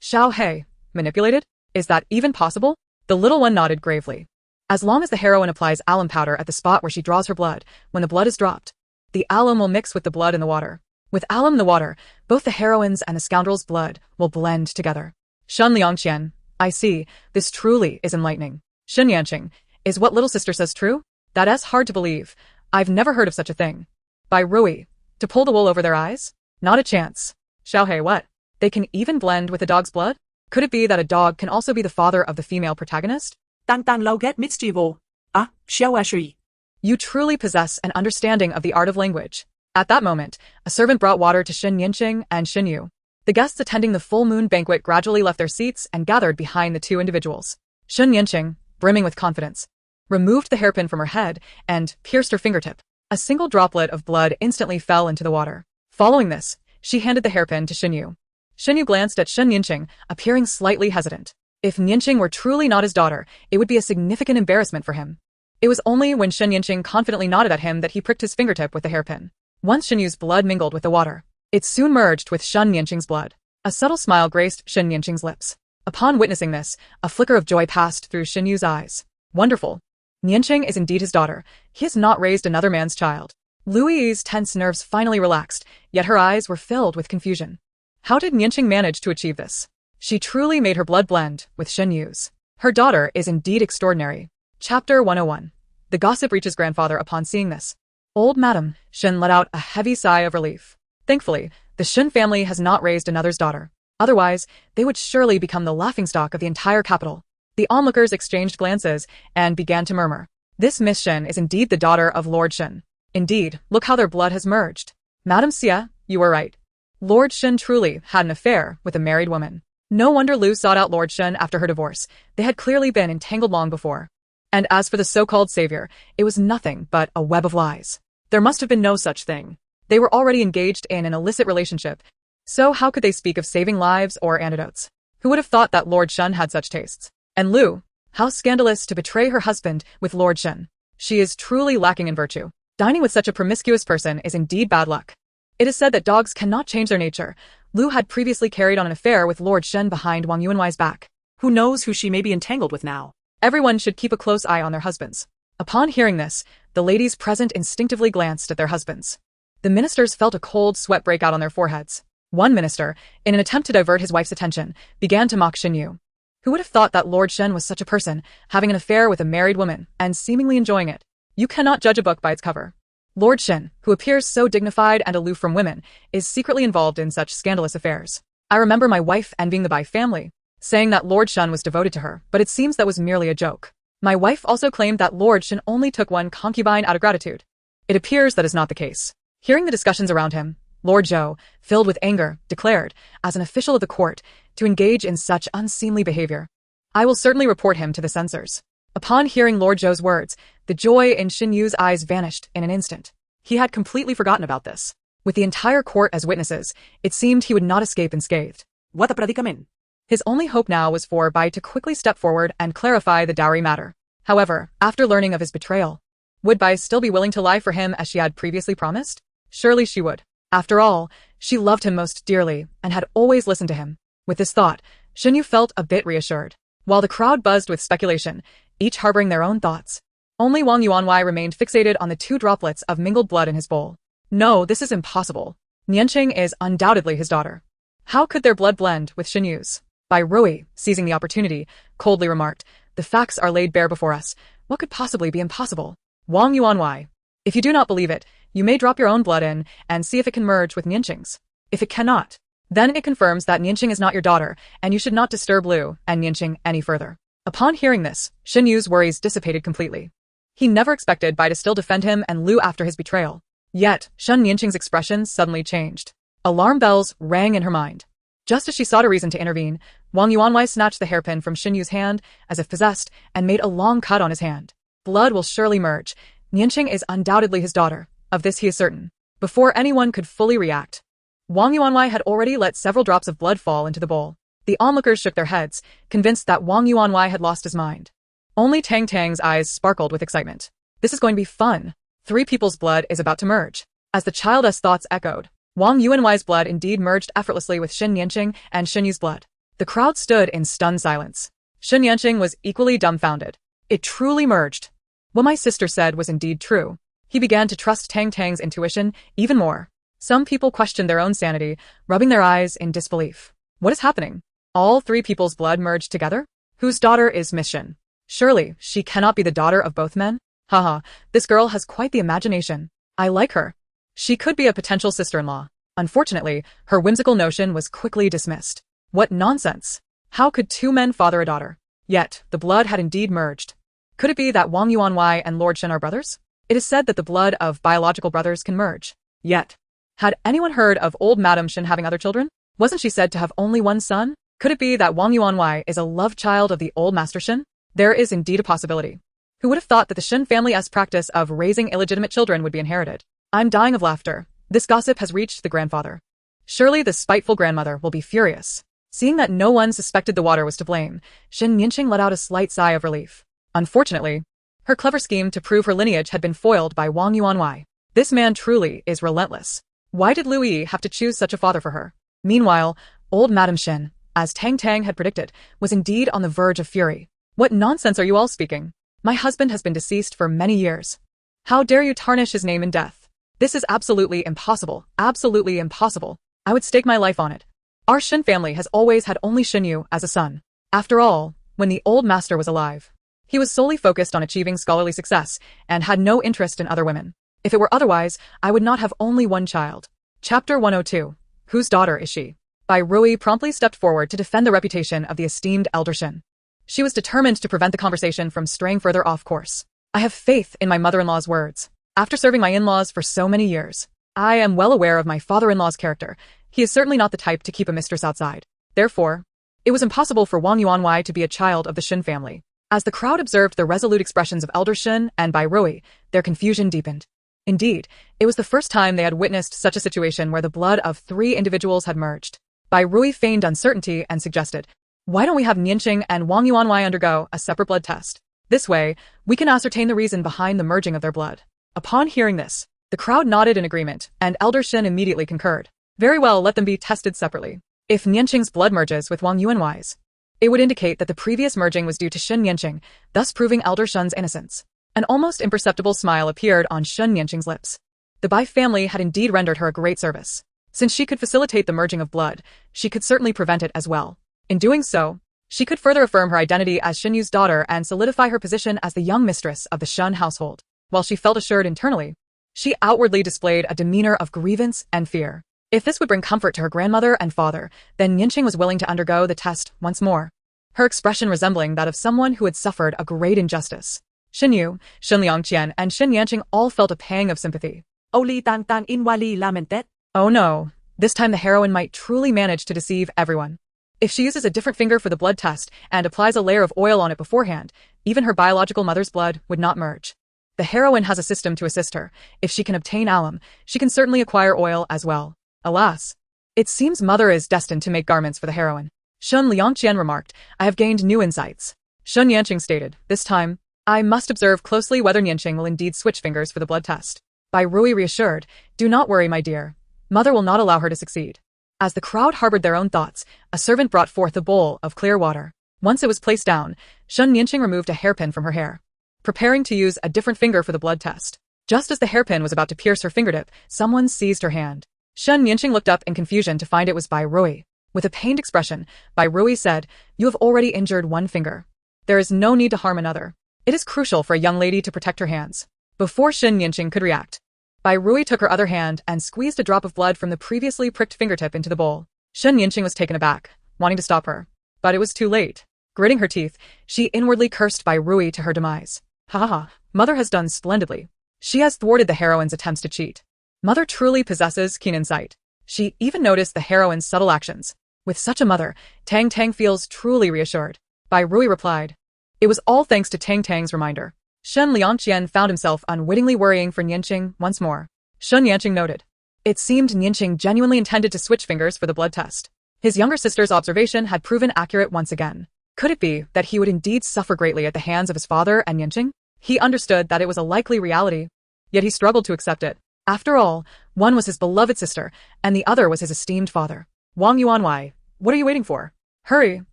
Xiao He, manipulated? Is that even possible? The little one nodded gravely. As long as the heroine applies alum powder at the spot where she draws her blood, when the blood is dropped, the alum will mix with the blood in the water. With alum in the water, both the heroine's and the scoundrel's blood will blend together. Shen Liangqian, I see, this truly is enlightening. Shin Yanqing, is what little sister says true? That's hard to believe. I've never heard of such a thing. By Rui, to pull the wool over their eyes? Not a chance. Xiao He, what? They can even blend with a dog's blood? Could it be that a dog can also be the father of the female protagonist? Tang Tang lâu get Mischievous. Xiao Ashley. You truly possess an understanding of the art of language. At that moment, a servant brought water to Shin Yanqing and Xinyu. The guests attending the full moon banquet gradually left their seats and gathered behind the two individuals. Shin Yanqing, brimming with confidence, removed the hairpin from her head and pierced her fingertip. A single droplet of blood instantly fell into the water. Following this, she handed the hairpin to Xinyu. Xinyu glanced at Shin Yanqing, appearing slightly hesitant. If Yanqing were truly not his daughter, it would be a significant embarrassment for him. It was only when Shin Yanqing confidently nodded at him that he pricked his fingertip with the hairpin. Once Xinyu's blood mingled with the water, it soon merged with Shin Yanqing's blood. A subtle smile graced Shin Yanqing's lips. Upon witnessing this, a flicker of joy passed through Xinyu's eyes. Wonderful. Yanqing is indeed his daughter. He has not raised another man's child. Lu Yi's tense nerves finally relaxed, yet her eyes were filled with confusion. How did Yanqing manage to achieve this? She truly made her blood blend with Xinyu's. Her daughter is indeed extraordinary. Chapter 101. The gossip reaches grandfather upon seeing this. Old Madam Shin let out a heavy sigh of relief. Thankfully, the Shin family has not raised another's daughter. Otherwise, they would surely become the laughingstock of the entire capital. The onlookers exchanged glances and began to murmur. This Miss Shin is indeed the daughter of Lord Shin. Indeed, look how their blood has merged. Madam Xia, you were right. Lord Shin truly had an affair with a married woman. No wonder Lu sought out Lord Shen after her divorce. They had clearly been entangled long before. And as for the so-called savior, it was nothing but a web of lies. There must have been no such thing. They were already engaged in an illicit relationship. So how could they speak of saving lives or antidotes? Who would have thought that Lord Shen had such tastes? And Lu, how scandalous to betray her husband with Lord Shen. She is truly lacking in virtue. Dining with such a promiscuous person is indeed bad luck. It is said that dogs cannot change their nature. Lu had previously carried on an affair with Lord Shen behind Wang Yuanwai's back. Who knows who she may be entangled with now? Everyone should keep a close eye on their husbands. Upon hearing this, the ladies present instinctively glanced at their husbands. The ministers felt a cold sweat break out on their foreheads. One minister, in an attempt to divert his wife's attention, began to mock Shen Yu. Who would have thought that Lord Shen was such a person, having an affair with a married woman, and seemingly enjoying it? You cannot judge a book by its cover. Lord Shen, who appears so dignified and aloof from women, is secretly involved in such scandalous affairs. I remember my wife envying the Bai family, saying that Lord Shen was devoted to her, but it seems that was merely a joke. My wife also claimed that Lord Shen only took one concubine out of gratitude. It appears that is not the case. Hearing the discussions around him, Lord Zhou, filled with anger, declared, as an official of the court, to engage in such unseemly behavior. I will certainly report him to the censors. Upon hearing Lord Zhou's words, the joy in Shen Yu's eyes vanished in an instant. He had completely forgotten about this. With the entire court as witnesses, it seemed he would not escape unscathed. What a predicament! His only hope now was for Bai to quickly step forward and clarify the dowry matter. However, after learning of his betrayal, would Bai still be willing to lie for him as she had previously promised? Surely she would. After all, she loved him most dearly and had always listened to him. With this thought, Shen Yu felt a bit reassured. While the crowd buzzed with speculation, each harboring their own thoughts, only Wang Yuanwai remained fixated on the 2 droplets of mingled blood in his bowl. No, this is impossible. Nianqing is undoubtedly his daughter. How could their blood blend with Shen Yu's? Bai Rui, seizing the opportunity, coldly remarked, "The facts are laid bare before us. What could possibly be impossible?" Wang Yuanwai, if you do not believe it, you may drop your own blood in and see if it can merge with Nianqing's. If it cannot, then it confirms that Nianqing is not your daughter, and you should not disturb Lu and Nianqing any further. Upon hearing this, Shen Yu's worries dissipated completely. He never expected Bai to still defend him and Lu after his betrayal. Yet, Shen Nianqing's expression suddenly changed. Alarm bells rang in her mind. Just as she sought a reason to intervene, Wang Yuanwai snatched the hairpin from Shen Yu's hand, as if possessed, and made a long cut on his hand. Blood will surely merge. Nianqing is undoubtedly his daughter. Of this he is certain. Before anyone could fully react, Wang Yuanwai had already let several drops of blood fall into the bowl. The onlookers shook their heads, convinced that Wang Yuanwai had lost his mind. Only Tang Tang's eyes sparkled with excitement. This is going to be fun. 3 people's blood is about to merge. As the child's thoughts echoed, Wang Yuanwai's blood indeed merged effortlessly with Shen Nianqing and Shen Yu's blood. The crowd stood in stunned silence. Shen Nianqing was equally dumbfounded. It truly merged. What my sister said was indeed true. He began to trust Tang Tang's intuition even more. Some people questioned their own sanity, rubbing their eyes in disbelief. What is happening? All 3 people's blood merged together? Whose daughter is Miss Shen? Surely, she cannot be the daughter of both men? Haha, this girl has quite the imagination. I like her. She could be a potential sister-in-law. Unfortunately, her whimsical notion was quickly dismissed. What nonsense! How could 2 men father a daughter? Yet, the blood had indeed merged. Could it be that Wang Yuanwai and Lord Shen are brothers? It is said that the blood of biological brothers can merge. Yet, had anyone heard of old Madame Shen having other children? Wasn't she said to have only one son? Could it be that Wang Yuanwai is a love child of the old Master Shen? There is indeed a possibility. Who would have thought that the Shen family's practice of raising illegitimate children would be inherited? I'm dying of laughter. This gossip has reached the grandfather. Surely the spiteful grandmother will be furious. Seeing that no one suspected the water was to blame, Shen Nianqing let out a slight sigh of relief. Unfortunately, her clever scheme to prove her lineage had been foiled by Wang Yuanwai. This man truly is relentless. Why did Lu Yi have to choose such a father for her? Meanwhile, old Madame Shen, as Tang Tang had predicted, was indeed on the verge of fury. What nonsense are you all speaking? My husband has been deceased for many years. How dare you tarnish his name in death? This is absolutely impossible. Absolutely impossible. I would stake my life on it. Our Shen family has always had only Shen Yu as a son. After all, when the old master was alive, he was solely focused on achieving scholarly success and had no interest in other women. If it were otherwise, I would not have only one child. Chapter 102. Whose daughter is she? Bai Rui promptly stepped forward to defend the reputation of the esteemed elder Shen. She was determined to prevent the conversation from straying further off course. I have faith in my mother-in-law's words. After serving my in-laws for so many years, I am well aware of my father-in-law's character. He is certainly not the type to keep a mistress outside. Therefore, It was impossible for Wang Yuanwei to be a child of the Shen family. As the crowd observed the resolute expressions of Elder Shen and Bai Rui, their confusion deepened. Indeed, it was the first time they had witnessed such a situation where the blood of 3 individuals had merged. Bai Rui feigned uncertainty and suggested, "Why don't we have Nianqing and Wang Yuanwei undergo a separate blood test? This way, we can ascertain the reason behind the merging of their blood." Upon hearing this, the crowd nodded in agreement, and Elder Shen immediately concurred. Very well, let them be tested separately. If Nianqing's blood merges with Wang Yuanwei's, it would indicate that the previous merging was due to Shen Nianqing, thus proving Elder Shen's innocence. An almost imperceptible smile appeared on Shen Nianqing's lips. The Bai family had indeed rendered her a great service. Since she could facilitate the merging of blood, she could certainly prevent it as well. In doing so, she could further affirm her identity as Shen Yu's daughter and solidify her position as the young mistress of the Shen household. While she felt assured internally, she outwardly displayed a demeanor of grievance and fear. If this would bring comfort to her grandmother and father, then Nianqing was willing to undergo the test once more, her expression resembling that of someone who had suffered a great injustice. Shen Yu, Shen Liangqian, and Shen Yanqing all felt a pang of sympathy. Only Tang Tang inwardly lamented. Oh no, this time the heroine might truly manage to deceive everyone. If she uses a different finger for the blood test and applies a layer of oil on it beforehand, even her biological mother's blood would not merge. The heroine has a system to assist her. If she can obtain alum, she can certainly acquire oil as well. Alas, it seems mother is destined to make garments for the heroine. Shen Liangqian remarked, "I have gained new insights." Shen Yanqing stated, "This time, I must observe closely whether Nianqing will indeed switch fingers for the blood test." Bai Rui reassured, "Do not worry, my dear. Mother will not allow her to succeed." As the crowd harbored their own thoughts, a servant brought forth a bowl of clear water. Once it was placed down, Shen Nianqing removed a hairpin from her hair, preparing to use a different finger for the blood test. Just as the hairpin was about to pierce her fingertip, someone seized her hand. Shen Nianqing looked up in confusion to find it was Bai Rui. With a pained expression, Bai Rui said, "You have already injured one finger. There is no need to harm another. It is crucial for a young lady to protect her hands." Before Shen Nianqing could react, Bai Rui took her other hand and squeezed a drop of blood from the previously pricked fingertip into the bowl. Shen Nianqing was taken aback, wanting to stop her. But it was too late. Gritting her teeth, she inwardly cursed Bai Rui to her demise. Ha ha ha, mother has done splendidly. She has thwarted the heroine's attempts to cheat. Mother truly possesses keen insight. She even noticed the heroine's subtle actions. With such a mother, Tang Tang feels truly reassured. Bai Rui replied. It was all thanks to Tang Tang's reminder. Shen Liangqian found himself unwittingly worrying for Nianqing once more. Shen Yanqing noted. It seemed Nianqing genuinely intended to switch fingers for the blood test. His younger sister's observation had proven accurate once again. Could it be that he would indeed suffer greatly at the hands of his father and Nianqing? He understood that it was a likely reality, yet he struggled to accept it. After all, one was his beloved sister, and the other was his esteemed father. Wang Yuanwei, what are you waiting for? Hurry,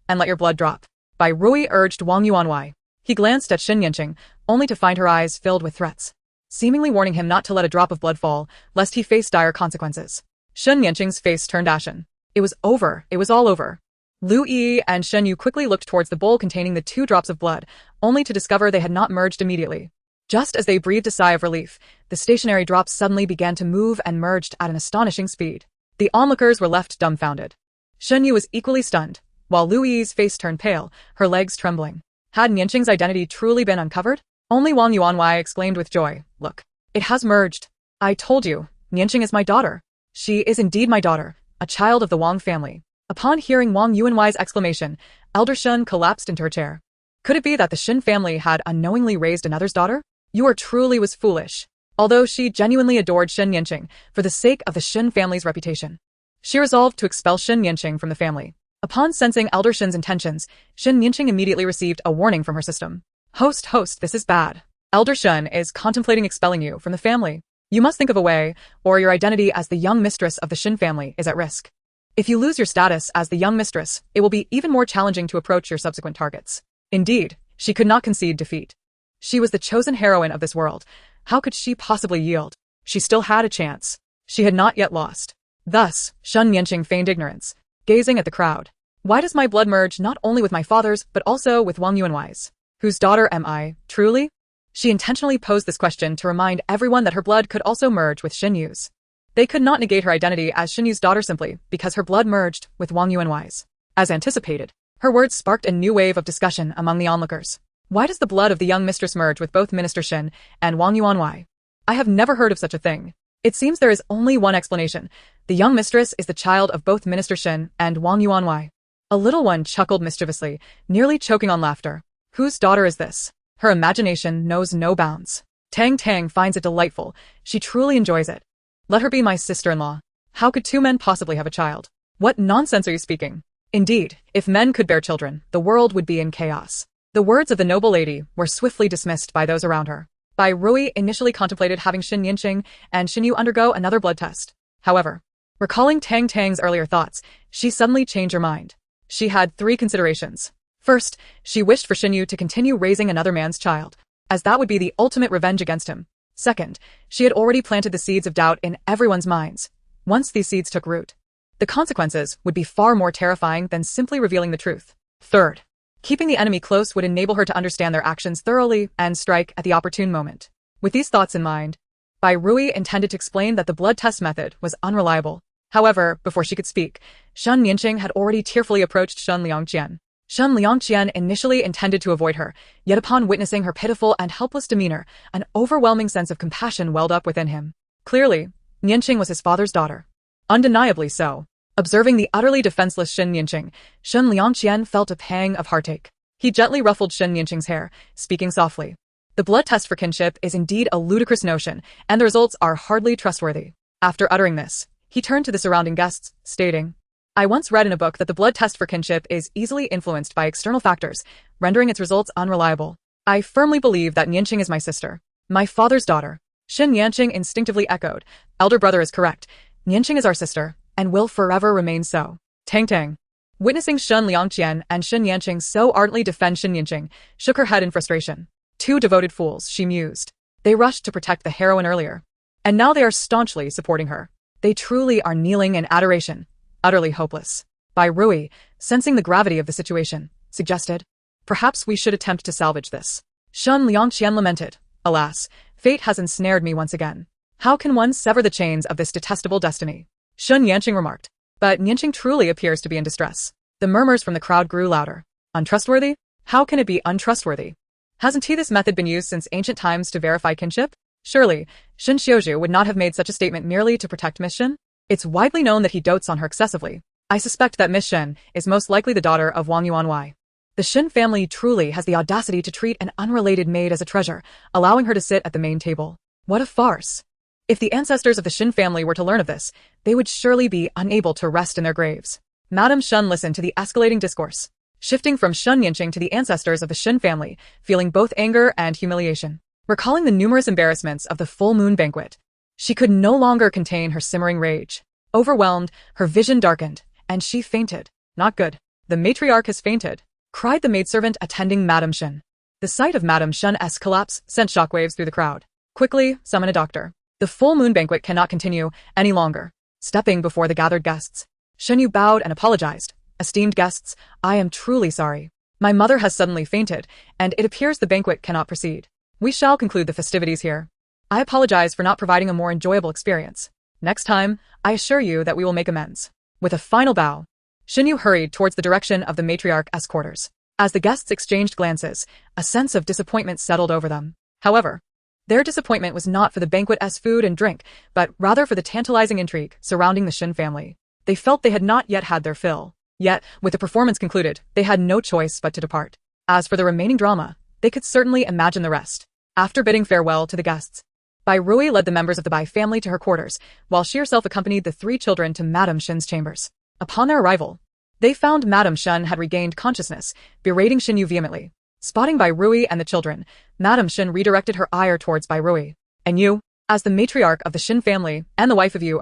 and let your blood drop. Bai Rui urged Wang Yuanwei. He glanced at Shen Yanqing, only to find her eyes filled with threats, seemingly warning him not to let a drop of blood fall, lest he face dire consequences. Shen Yanqing's face turned ashen. It was over, it was all over. Lu Yi and Shen Yu quickly looked towards the bowl containing the 2 drops of blood, only to discover they had not merged immediately. Just as they breathed a sigh of relief, the stationary drops suddenly began to move and merged at an astonishing speed. The onlookers were left dumbfounded. Shen Yu was equally stunned, while Lu Yi's face turned pale, her legs trembling. Had Nianqing's identity truly been uncovered? Only Wang Yuanwei exclaimed with joy, "Look, it has merged. I told you, Nianqing is my daughter. She is indeed my daughter, a child of the Wang family." Upon hearing Wang Yuanwei's exclamation, Elder Shen collapsed into her chair. Could it be that the Shen family had unknowingly raised another's daughter? Yu truly was foolish. Although she genuinely adored Shen Nianqing for the sake of the Shen family's reputation, she resolved to expel Shen Nianqing from the family. Upon sensing Elder Shen's intentions, Shen Nianqing immediately received a warning from her system. Host, this is bad. Elder Shen is contemplating expelling you from the family. You must think of a way, or your identity as the young mistress of the Shen family is at risk. If you lose your status as the young mistress, it will be even more challenging to approach your subsequent targets. Indeed, she could not concede defeat. She was the chosen heroine of this world. How could she possibly yield? She still had a chance. She had not yet lost. Thus, Shen Nianqing feigned ignorance, gazing at the crowd. Why does my blood merge not only with my father's, but also with Wang Yuanwei's? Whose daughter am I, truly? She intentionally posed this question to remind everyone that her blood could also merge with Shen Yu's. They could not negate her identity as Shen Yu's daughter simply because her blood merged with Wang Yuanwei's. As anticipated, her words sparked a new wave of discussion among the onlookers. Why does the blood of the young mistress merge with both Minister Shen and Wang Yuanwei? I have never heard of such a thing. It seems there is only one explanation. The young mistress is the child of both Minister Shen and Wang Yuanwei. A little one chuckled mischievously, nearly choking on laughter. Whose daughter is this? Her imagination knows no bounds. Tang Tang finds it delightful. She truly enjoys it. Let her be my sister-in-law. How could two men possibly have a child? What nonsense are you speaking? Indeed, if men could bear children, the world would be in chaos. The words of the noble lady were swiftly dismissed by those around her. Bai Rui initially contemplated having Xin Yanqing and Xin Yu undergo another blood test. However, recalling Tang Tang's earlier thoughts, she suddenly changed her mind. She had three considerations. First, she wished for Xin Yu to continue raising another man's child, as that would be the ultimate revenge against him. Second, she had already planted the seeds of doubt in everyone's minds. Once these seeds took root, the consequences would be far more terrifying than simply revealing the truth. Third, keeping the enemy close would enable her to understand their actions thoroughly and strike at the opportune moment. With these thoughts in mind, Bai Rui intended to explain that the blood test method was unreliable. However, before she could speak, Shen Yanqing had already tearfully approached Shen Liangqian. Shen Liangqian initially intended to avoid her, yet upon witnessing her pitiful and helpless demeanor, an overwhelming sense of compassion welled up within him. Clearly, Yanqing was his father's daughter. Undeniably so. Observing the utterly defenseless Shen Yanqing, Shen Liangqian felt a pang of heartache. He gently ruffled Shen Yanqing's hair, speaking softly. The blood test for kinship is indeed a ludicrous notion, and the results are hardly trustworthy. After uttering this, he turned to the surrounding guests, stating, I once read in a book that the blood test for kinship is easily influenced by external factors, rendering its results unreliable. I firmly believe that Yanqing is my sister, my father's daughter. Shen Yanqing instinctively echoed, elder brother is correct. Yanqing is our sister, and will forever remain so. Tang Tang, witnessing Shen Liangqian and Shen Yanqing so ardently defend Shen Yanqing, shook her head in frustration. Two devoted fools, she mused. They rushed to protect the heroine earlier, and now they are staunchly supporting her. They truly are kneeling in adoration. Utterly hopeless. Bai Rui, sensing the gravity of the situation, suggested, perhaps we should attempt to salvage this. Shen Liangqian lamented, alas, fate has ensnared me once again. How can one sever the chains of this detestable destiny? Shen Yanqing remarked, but Yanqing truly appears to be in distress. The murmurs from the crowd grew louder. Untrustworthy? How can it be untrustworthy? Hasn't this method been used since ancient times to verify kinship? Surely, Shen Xiaozhu would not have made such a statement merely to protect Miss Shen? It's widely known that he dotes on her excessively. I suspect that Miss Shen is most likely the daughter of Wang Yuanwei. The Shen family truly has the audacity to treat an unrelated maid as a treasure, allowing her to sit at the main table. What a farce. If the ancestors of the Shen family were to learn of this, they would surely be unable to rest in their graves. Madame Shen listened to the escalating discourse, shifting from Shen Yanqing to the ancestors of the Shen family, feeling both anger and humiliation. Recalling the numerous embarrassments of the full moon banquet, she could no longer contain her simmering rage. Overwhelmed, her vision darkened, and she fainted. Not good. The matriarch has fainted, cried the maidservant attending Madame Shen. The sight of Madame Shen's collapse sent shockwaves through the crowd. Quickly, summon a doctor. The full moon banquet cannot continue any longer. Stepping before the gathered guests, Shen Yu bowed and apologized. Esteemed guests, I am truly sorry. My mother has suddenly fainted, and it appears the banquet cannot proceed. We shall conclude the festivities here. I apologize for not providing a more enjoyable experience. Next time, I assure you that we will make amends. With a final bow, Shen Yu hurried towards the direction of the matriarch's quarters. As the guests exchanged glances, a sense of disappointment settled over them. However, their disappointment was not for the banquet's food and drink, but rather for the tantalizing intrigue surrounding the Shen family. They felt they had not yet had their fill. Yet, with the performance concluded, they had no choice but to depart. As for the remaining drama, they could certainly imagine the rest. After bidding farewell to the guests, Bai Rui led the members of the Bai family to her quarters, while she herself accompanied the three children to Madame Shen's chambers. Upon their arrival, they found Madame Shen had regained consciousness, berating Shen Yu vehemently. Spotting Bai Rui and the children, Madame Shen redirected her ire towards Bai Rui. And you, as the matriarch of the Shen family and the wife of you,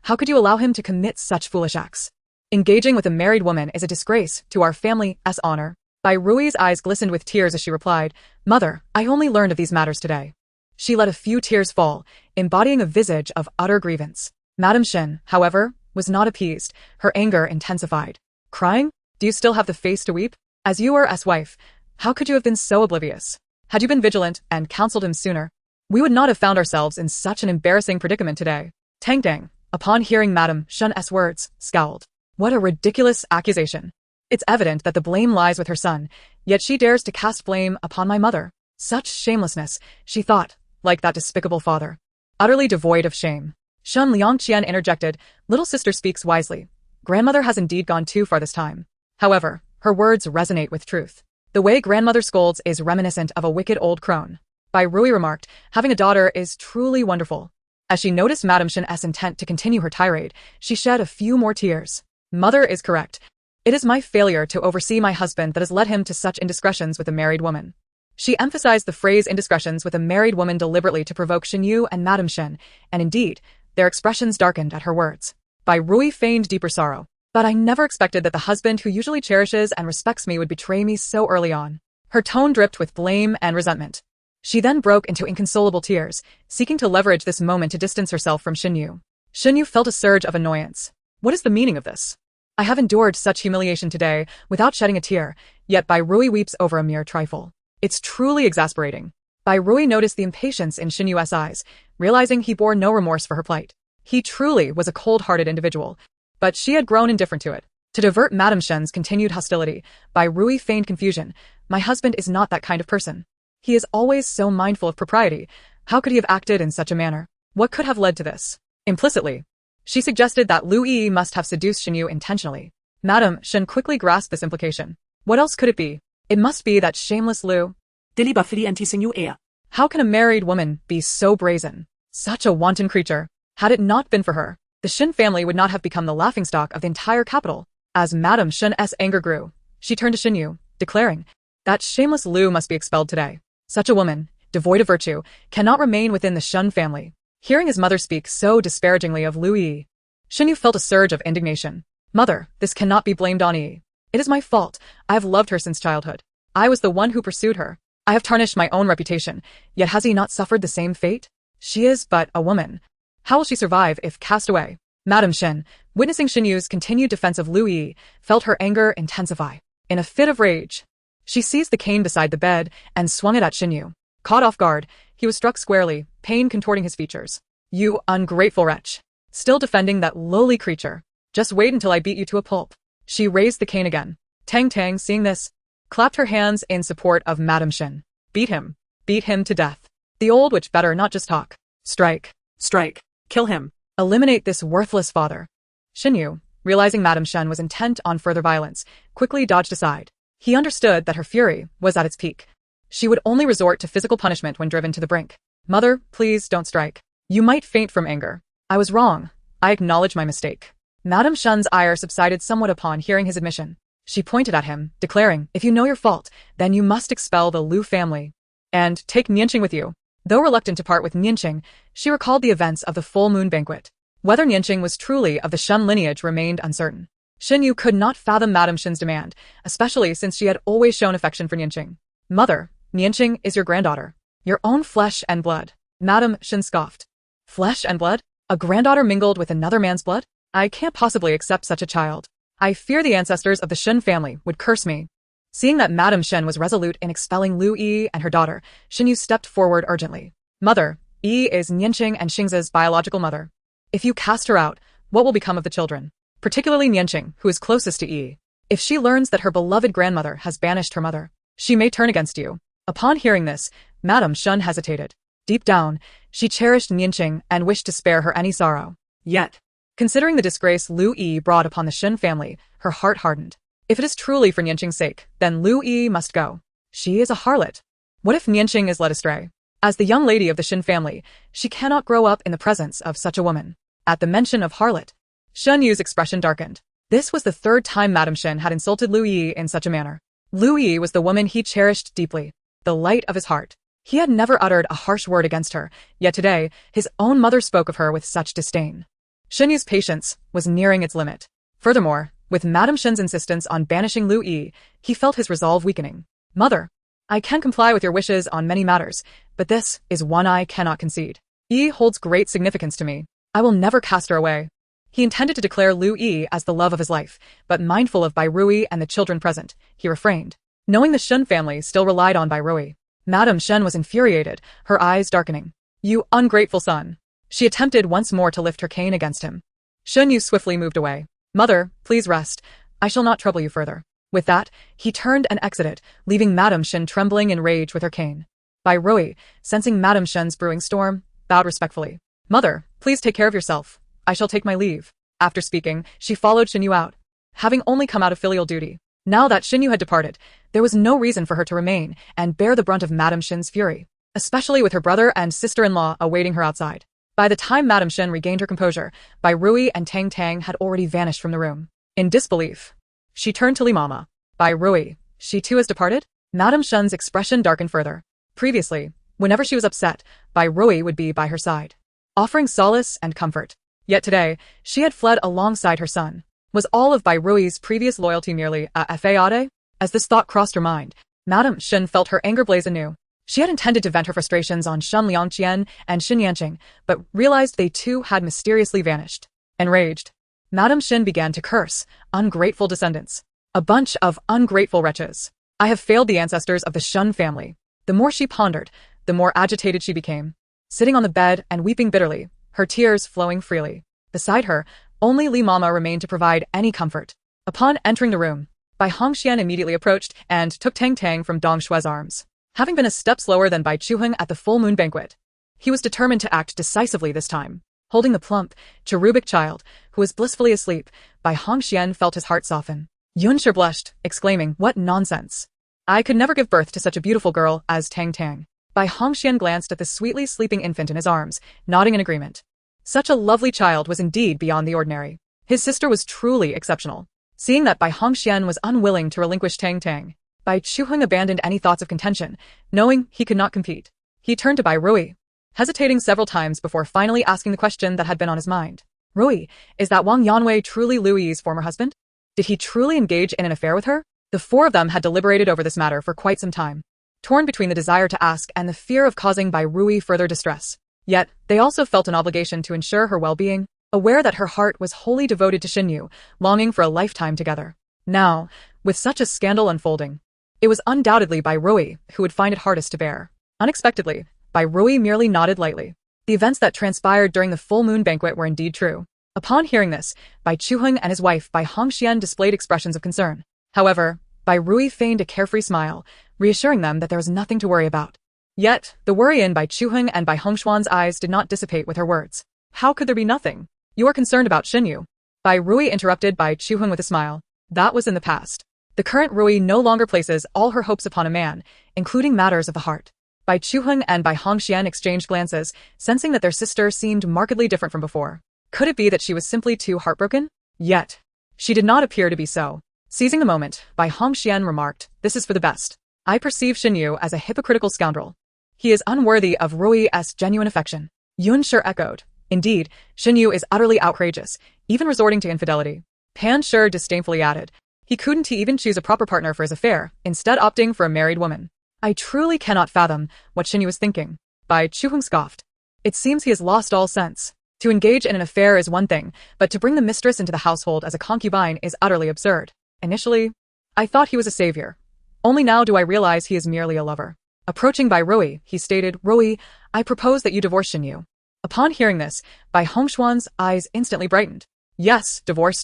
how could you allow him to commit such foolish acts? Engaging with a married woman is a disgrace to our family's honor. Bai Rui's eyes glistened with tears as she replied, Mother, I only learned of these matters today. She let a few tears fall, embodying a visage of utter grievance. Madame Shen, however, was not appeased. Her anger intensified. Crying? Do you still have the face to weep? As you were wife, how could you have been so oblivious? Had you been vigilant and counseled him sooner, we would not have found ourselves in such an embarrassing predicament today. Tang Tang, upon hearing Madame Shen's words, scowled. What a ridiculous accusation. It's evident that the blame lies with her son, yet she dares to cast blame upon my mother. Such shamelessness, she thought, like that despicable father. Utterly devoid of shame. Shen Liangqian interjected, Little sister speaks wisely. Grandmother has indeed gone too far this time. However, her words resonate with truth. The way grandmother scolds is reminiscent of a wicked old crone. Bai Rui remarked, having a daughter is truly wonderful. As she noticed Madame Shen's intent to continue her tirade, she shed a few more tears. Mother is correct. It is my failure to oversee my husband that has led him to such indiscretions with a married woman. She emphasized the phrase indiscretions with a married woman deliberately to provoke Shenyu and Madame Shen, and indeed, their expressions darkened at her words. Bai Rui feigned deeper sorrow. But I never expected that the husband who usually cherishes and respects me would betray me so early on. Her tone dripped with blame and resentment. She then broke into inconsolable tears, seeking to leverage this moment to distance herself from Shenyu. Shenyu felt a surge of annoyance. What is the meaning of this? I have endured such humiliation today without shedding a tear, yet Bai Rui weeps over a mere trifle. It's truly exasperating. Bai Rui noticed the impatience in Shenyu's eyes, realizing he bore no remorse for her plight. He truly was a cold-hearted individual, but she had grown indifferent to it. To divert Madame Shen's continued hostility, Bai Rui feigned confusion. My husband is not that kind of person. He is always so mindful of propriety. How could he have acted in such a manner? What could have led to this? Implicitly, she suggested that Lu Yi must have seduced Shenyu intentionally. Madame Shen quickly grasped this implication. What else could it be? It must be that shameless Lu. Deliberately anti-Shenyu. How can a married woman be so brazen? Such a wanton creature. Had it not been for her, the Shen family would not have become the laughingstock of the entire capital. As Madame Shen's anger grew, she turned to Shenyu, declaring, that shameless Lu must be expelled today. Such a woman, devoid of virtue, cannot remain within the Shen family. Hearing his mother speak so disparagingly of Lu Yi, Shenyu felt a surge of indignation. Mother, this cannot be blamed on Yi. It is my fault. I have loved her since childhood. I was the one who pursued her. I have tarnished my own reputation, yet has he not suffered the same fate? She is but a woman. How will she survive if cast away? Madame Shen, witnessing Shenyu's continued defense of Lu Yi, felt her anger intensify. In a fit of rage, she seized the cane beside the bed and swung it at Shenyu. Caught off guard, he was struck squarely, pain contorting his features. You ungrateful wretch. Still defending that lowly creature. Just wait until I beat you to a pulp. She raised the cane again. Tang Tang, seeing this, clapped her hands in support of Madame Shen. Beat him. Beat him to death. The old witch better not just talk. Strike. Strike. Kill him. Eliminate this worthless fodder. Shenyu, realizing Madame Shen was intent on further violence, quickly dodged aside. He understood that her fury was at its peak. She would only resort to physical punishment when driven to the brink. Mother, please don't strike. You might faint from anger. I was wrong. I acknowledge my mistake. Madame Shen's ire subsided somewhat upon hearing his admission. She pointed at him, declaring, if you know your fault, then you must expel the Lu family. And take Nianqing with you. Though reluctant to part with Nianqing, she recalled the events of the full moon banquet. Whether Nianqing was truly of the Shen lineage remained uncertain. Shenyu could not fathom Madame Shen's demand, especially since she had always shown affection for Nianqing. Mother, Nianqing is your granddaughter. Your own flesh and blood. Madame Shen scoffed. Flesh and blood? A granddaughter mingled with another man's blood? I can't possibly accept such a child. I fear the ancestors of the Shen family would curse me. Seeing that Madame Shen was resolute in expelling Lu Yi and her daughter, Shenyu stepped forward urgently. Mother, Yi is Nianqing and Xingze's biological mother. If you cast her out, what will become of the children? Particularly Nianqing, who is closest to Yi. If she learns that her beloved grandmother has banished her mother, she may turn against you. Upon hearing this, Madame Shen hesitated. Deep down, she cherished Nianqing and wished to spare her any sorrow. Yet, considering the disgrace Lu Yi brought upon the Shen family, her heart hardened. If it is truly for Nianqing's sake, then Lu Yi must go. She is a harlot. What if Nianqing is led astray? As the young lady of the Shen family, she cannot grow up in the presence of such a woman. At the mention of harlot, Shenyu's expression darkened. This was the third time Madame Shen had insulted Lu Yi in such a manner. Lu Yi was the woman he cherished deeply, the light of his heart. He had never uttered a harsh word against her, yet today, his own mother spoke of her with such disdain. Shenyu's patience was nearing its limit. Furthermore, with Madame Shen's insistence on banishing Lu Yi, he felt his resolve weakening. Mother, I can comply with your wishes on many matters, but this is one I cannot concede. Yi holds great significance to me. I will never cast her away. He intended to declare Lu Yi as the love of his life, but mindful of Bai Rui and the children present, he refrained. Knowing the Shen family still relied on Bai Rui, Madame Shen was infuriated, her eyes darkening. You ungrateful son. She attempted once more to lift her cane against him. Shenyu swiftly moved away. Mother, please rest. I shall not trouble you further. With that, he turned and exited, leaving Madame Shen trembling in rage with her cane. Bai Rui, sensing Madame Shen's brewing storm, bowed respectfully. Mother, please take care of yourself. I shall take my leave. After speaking, she followed Shenyu out. Having only come out of filial duty, Now that Xinyu had departed, there was no reason for her to remain and bear the brunt of Madame Shin's fury, especially with her brother and sister-in-law awaiting her outside. By the time Madame Shin regained her composure, Bai Rui and Tang Tang had already vanished from the room. In disbelief, she turned to Li Mama. Bai Rui, she too has departed? Madame Shin's expression darkened further. Previously, whenever she was upset, Bai Rui would be by her side, offering solace and comfort. Yet today, she had fled alongside her son. Was all of Bai Rui's previous loyalty merely a fade? As this thought crossed her mind, Madame Shin felt her anger blaze anew. She had intended to vent her frustrations on Shen Liangqian and Xin Yanqing, but realized they too had mysteriously vanished. Enraged, Madame Shin began to curse, ungrateful descendants. A bunch of ungrateful wretches. I have failed the ancestors of the Shen family. The more she pondered, the more agitated she became. Sitting on the bed and weeping bitterly, her tears flowing freely. Beside her, only Li Mama remained to provide any comfort. Upon entering the room, Bai Hongxian immediately approached and took Tang Tang from Dong Shue's arms. Having been a step slower than Bai Chuheng at the full moon banquet, he was determined to act decisively this time. Holding the plump, cherubic child, who was blissfully asleep, Bai Hongxian felt his heart soften. Yunshi blushed, exclaiming, "What nonsense! I could never give birth to such a beautiful girl as Tang Tang." Bai Hongxian glanced at the sweetly sleeping infant in his arms, nodding in agreement. Such a lovely child was indeed beyond the ordinary. His sister was truly exceptional. Seeing that Bai Hongxian was unwilling to relinquish Tang Tang, Bai Chuheng abandoned any thoughts of contention, knowing he could not compete. He turned to Bai Rui, hesitating several times before finally asking the question that had been on his mind. "Rui, is that Wang Yanwei truly Lu Yi's former husband? Did he truly engage in an affair with her?" The four of them had deliberated over this matter for quite some time, torn between the desire to ask and the fear of causing Bai Rui further distress. Yet, they also felt an obligation to ensure her well-being, aware that her heart was wholly devoted to Xinyu, longing for a lifetime together. Now, with such a scandal unfolding, it was undoubtedly Bai Rui who would find it hardest to bear. Unexpectedly, Bai Rui merely nodded lightly. The events that transpired during the full moon banquet were indeed true. Upon hearing this, Bai Chuheng and his wife Bai Hongxian displayed expressions of concern. However, Bai Rui feigned a carefree smile, reassuring them that there was nothing to worry about. Yet, the worry in Bai Chuheng and Bai Hongxuan's eyes did not dissipate with her words. "How could there be nothing? You are concerned about Xinyu." Bai Rui interrupted Bai Chuheng with a smile. That was in the past. The current Rui no longer places all her hopes upon a man, including matters of the heart. Bai Chuheng and Bai Hongxian exchanged glances, sensing that their sister seemed markedly different from before. Could it be that she was simply too heartbroken? Yet, she did not appear to be so. Seizing the moment, Bai Hongxian remarked, "This is for the best. I perceive Xinyu as a hypocritical scoundrel. He is unworthy of Rui's genuine affection." Yun Shi echoed, "Indeed, Xinyu is utterly outrageous, even resorting to infidelity." Pan Shi disdainfully added, "He couldn't even choose a proper partner for his affair, instead opting for a married woman. I truly cannot fathom what Xinyu is thinking." Bai Chuheng scoffed. "It seems he has lost all sense. To engage in an affair is one thing, but to bring the mistress into the household as a concubine is utterly absurd. Initially, I thought he was a savior. Only now do I realize he is merely a lover." Approaching Bai Rui, he stated, "Rui, I propose that you divorce Xinyu." Upon hearing this, Bai Hongxuan's eyes instantly brightened. "Yes, divorce.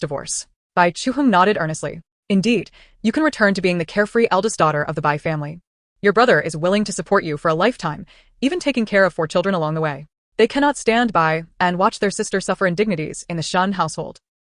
Bai Chuheng nodded earnestly. "Indeed, you can return to being the carefree eldest daughter of the Bai family. Your brother is willing to support you for a lifetime, even taking care of 4 children along the way. They cannot stand by and watch their sister suffer indignities in the Shen household.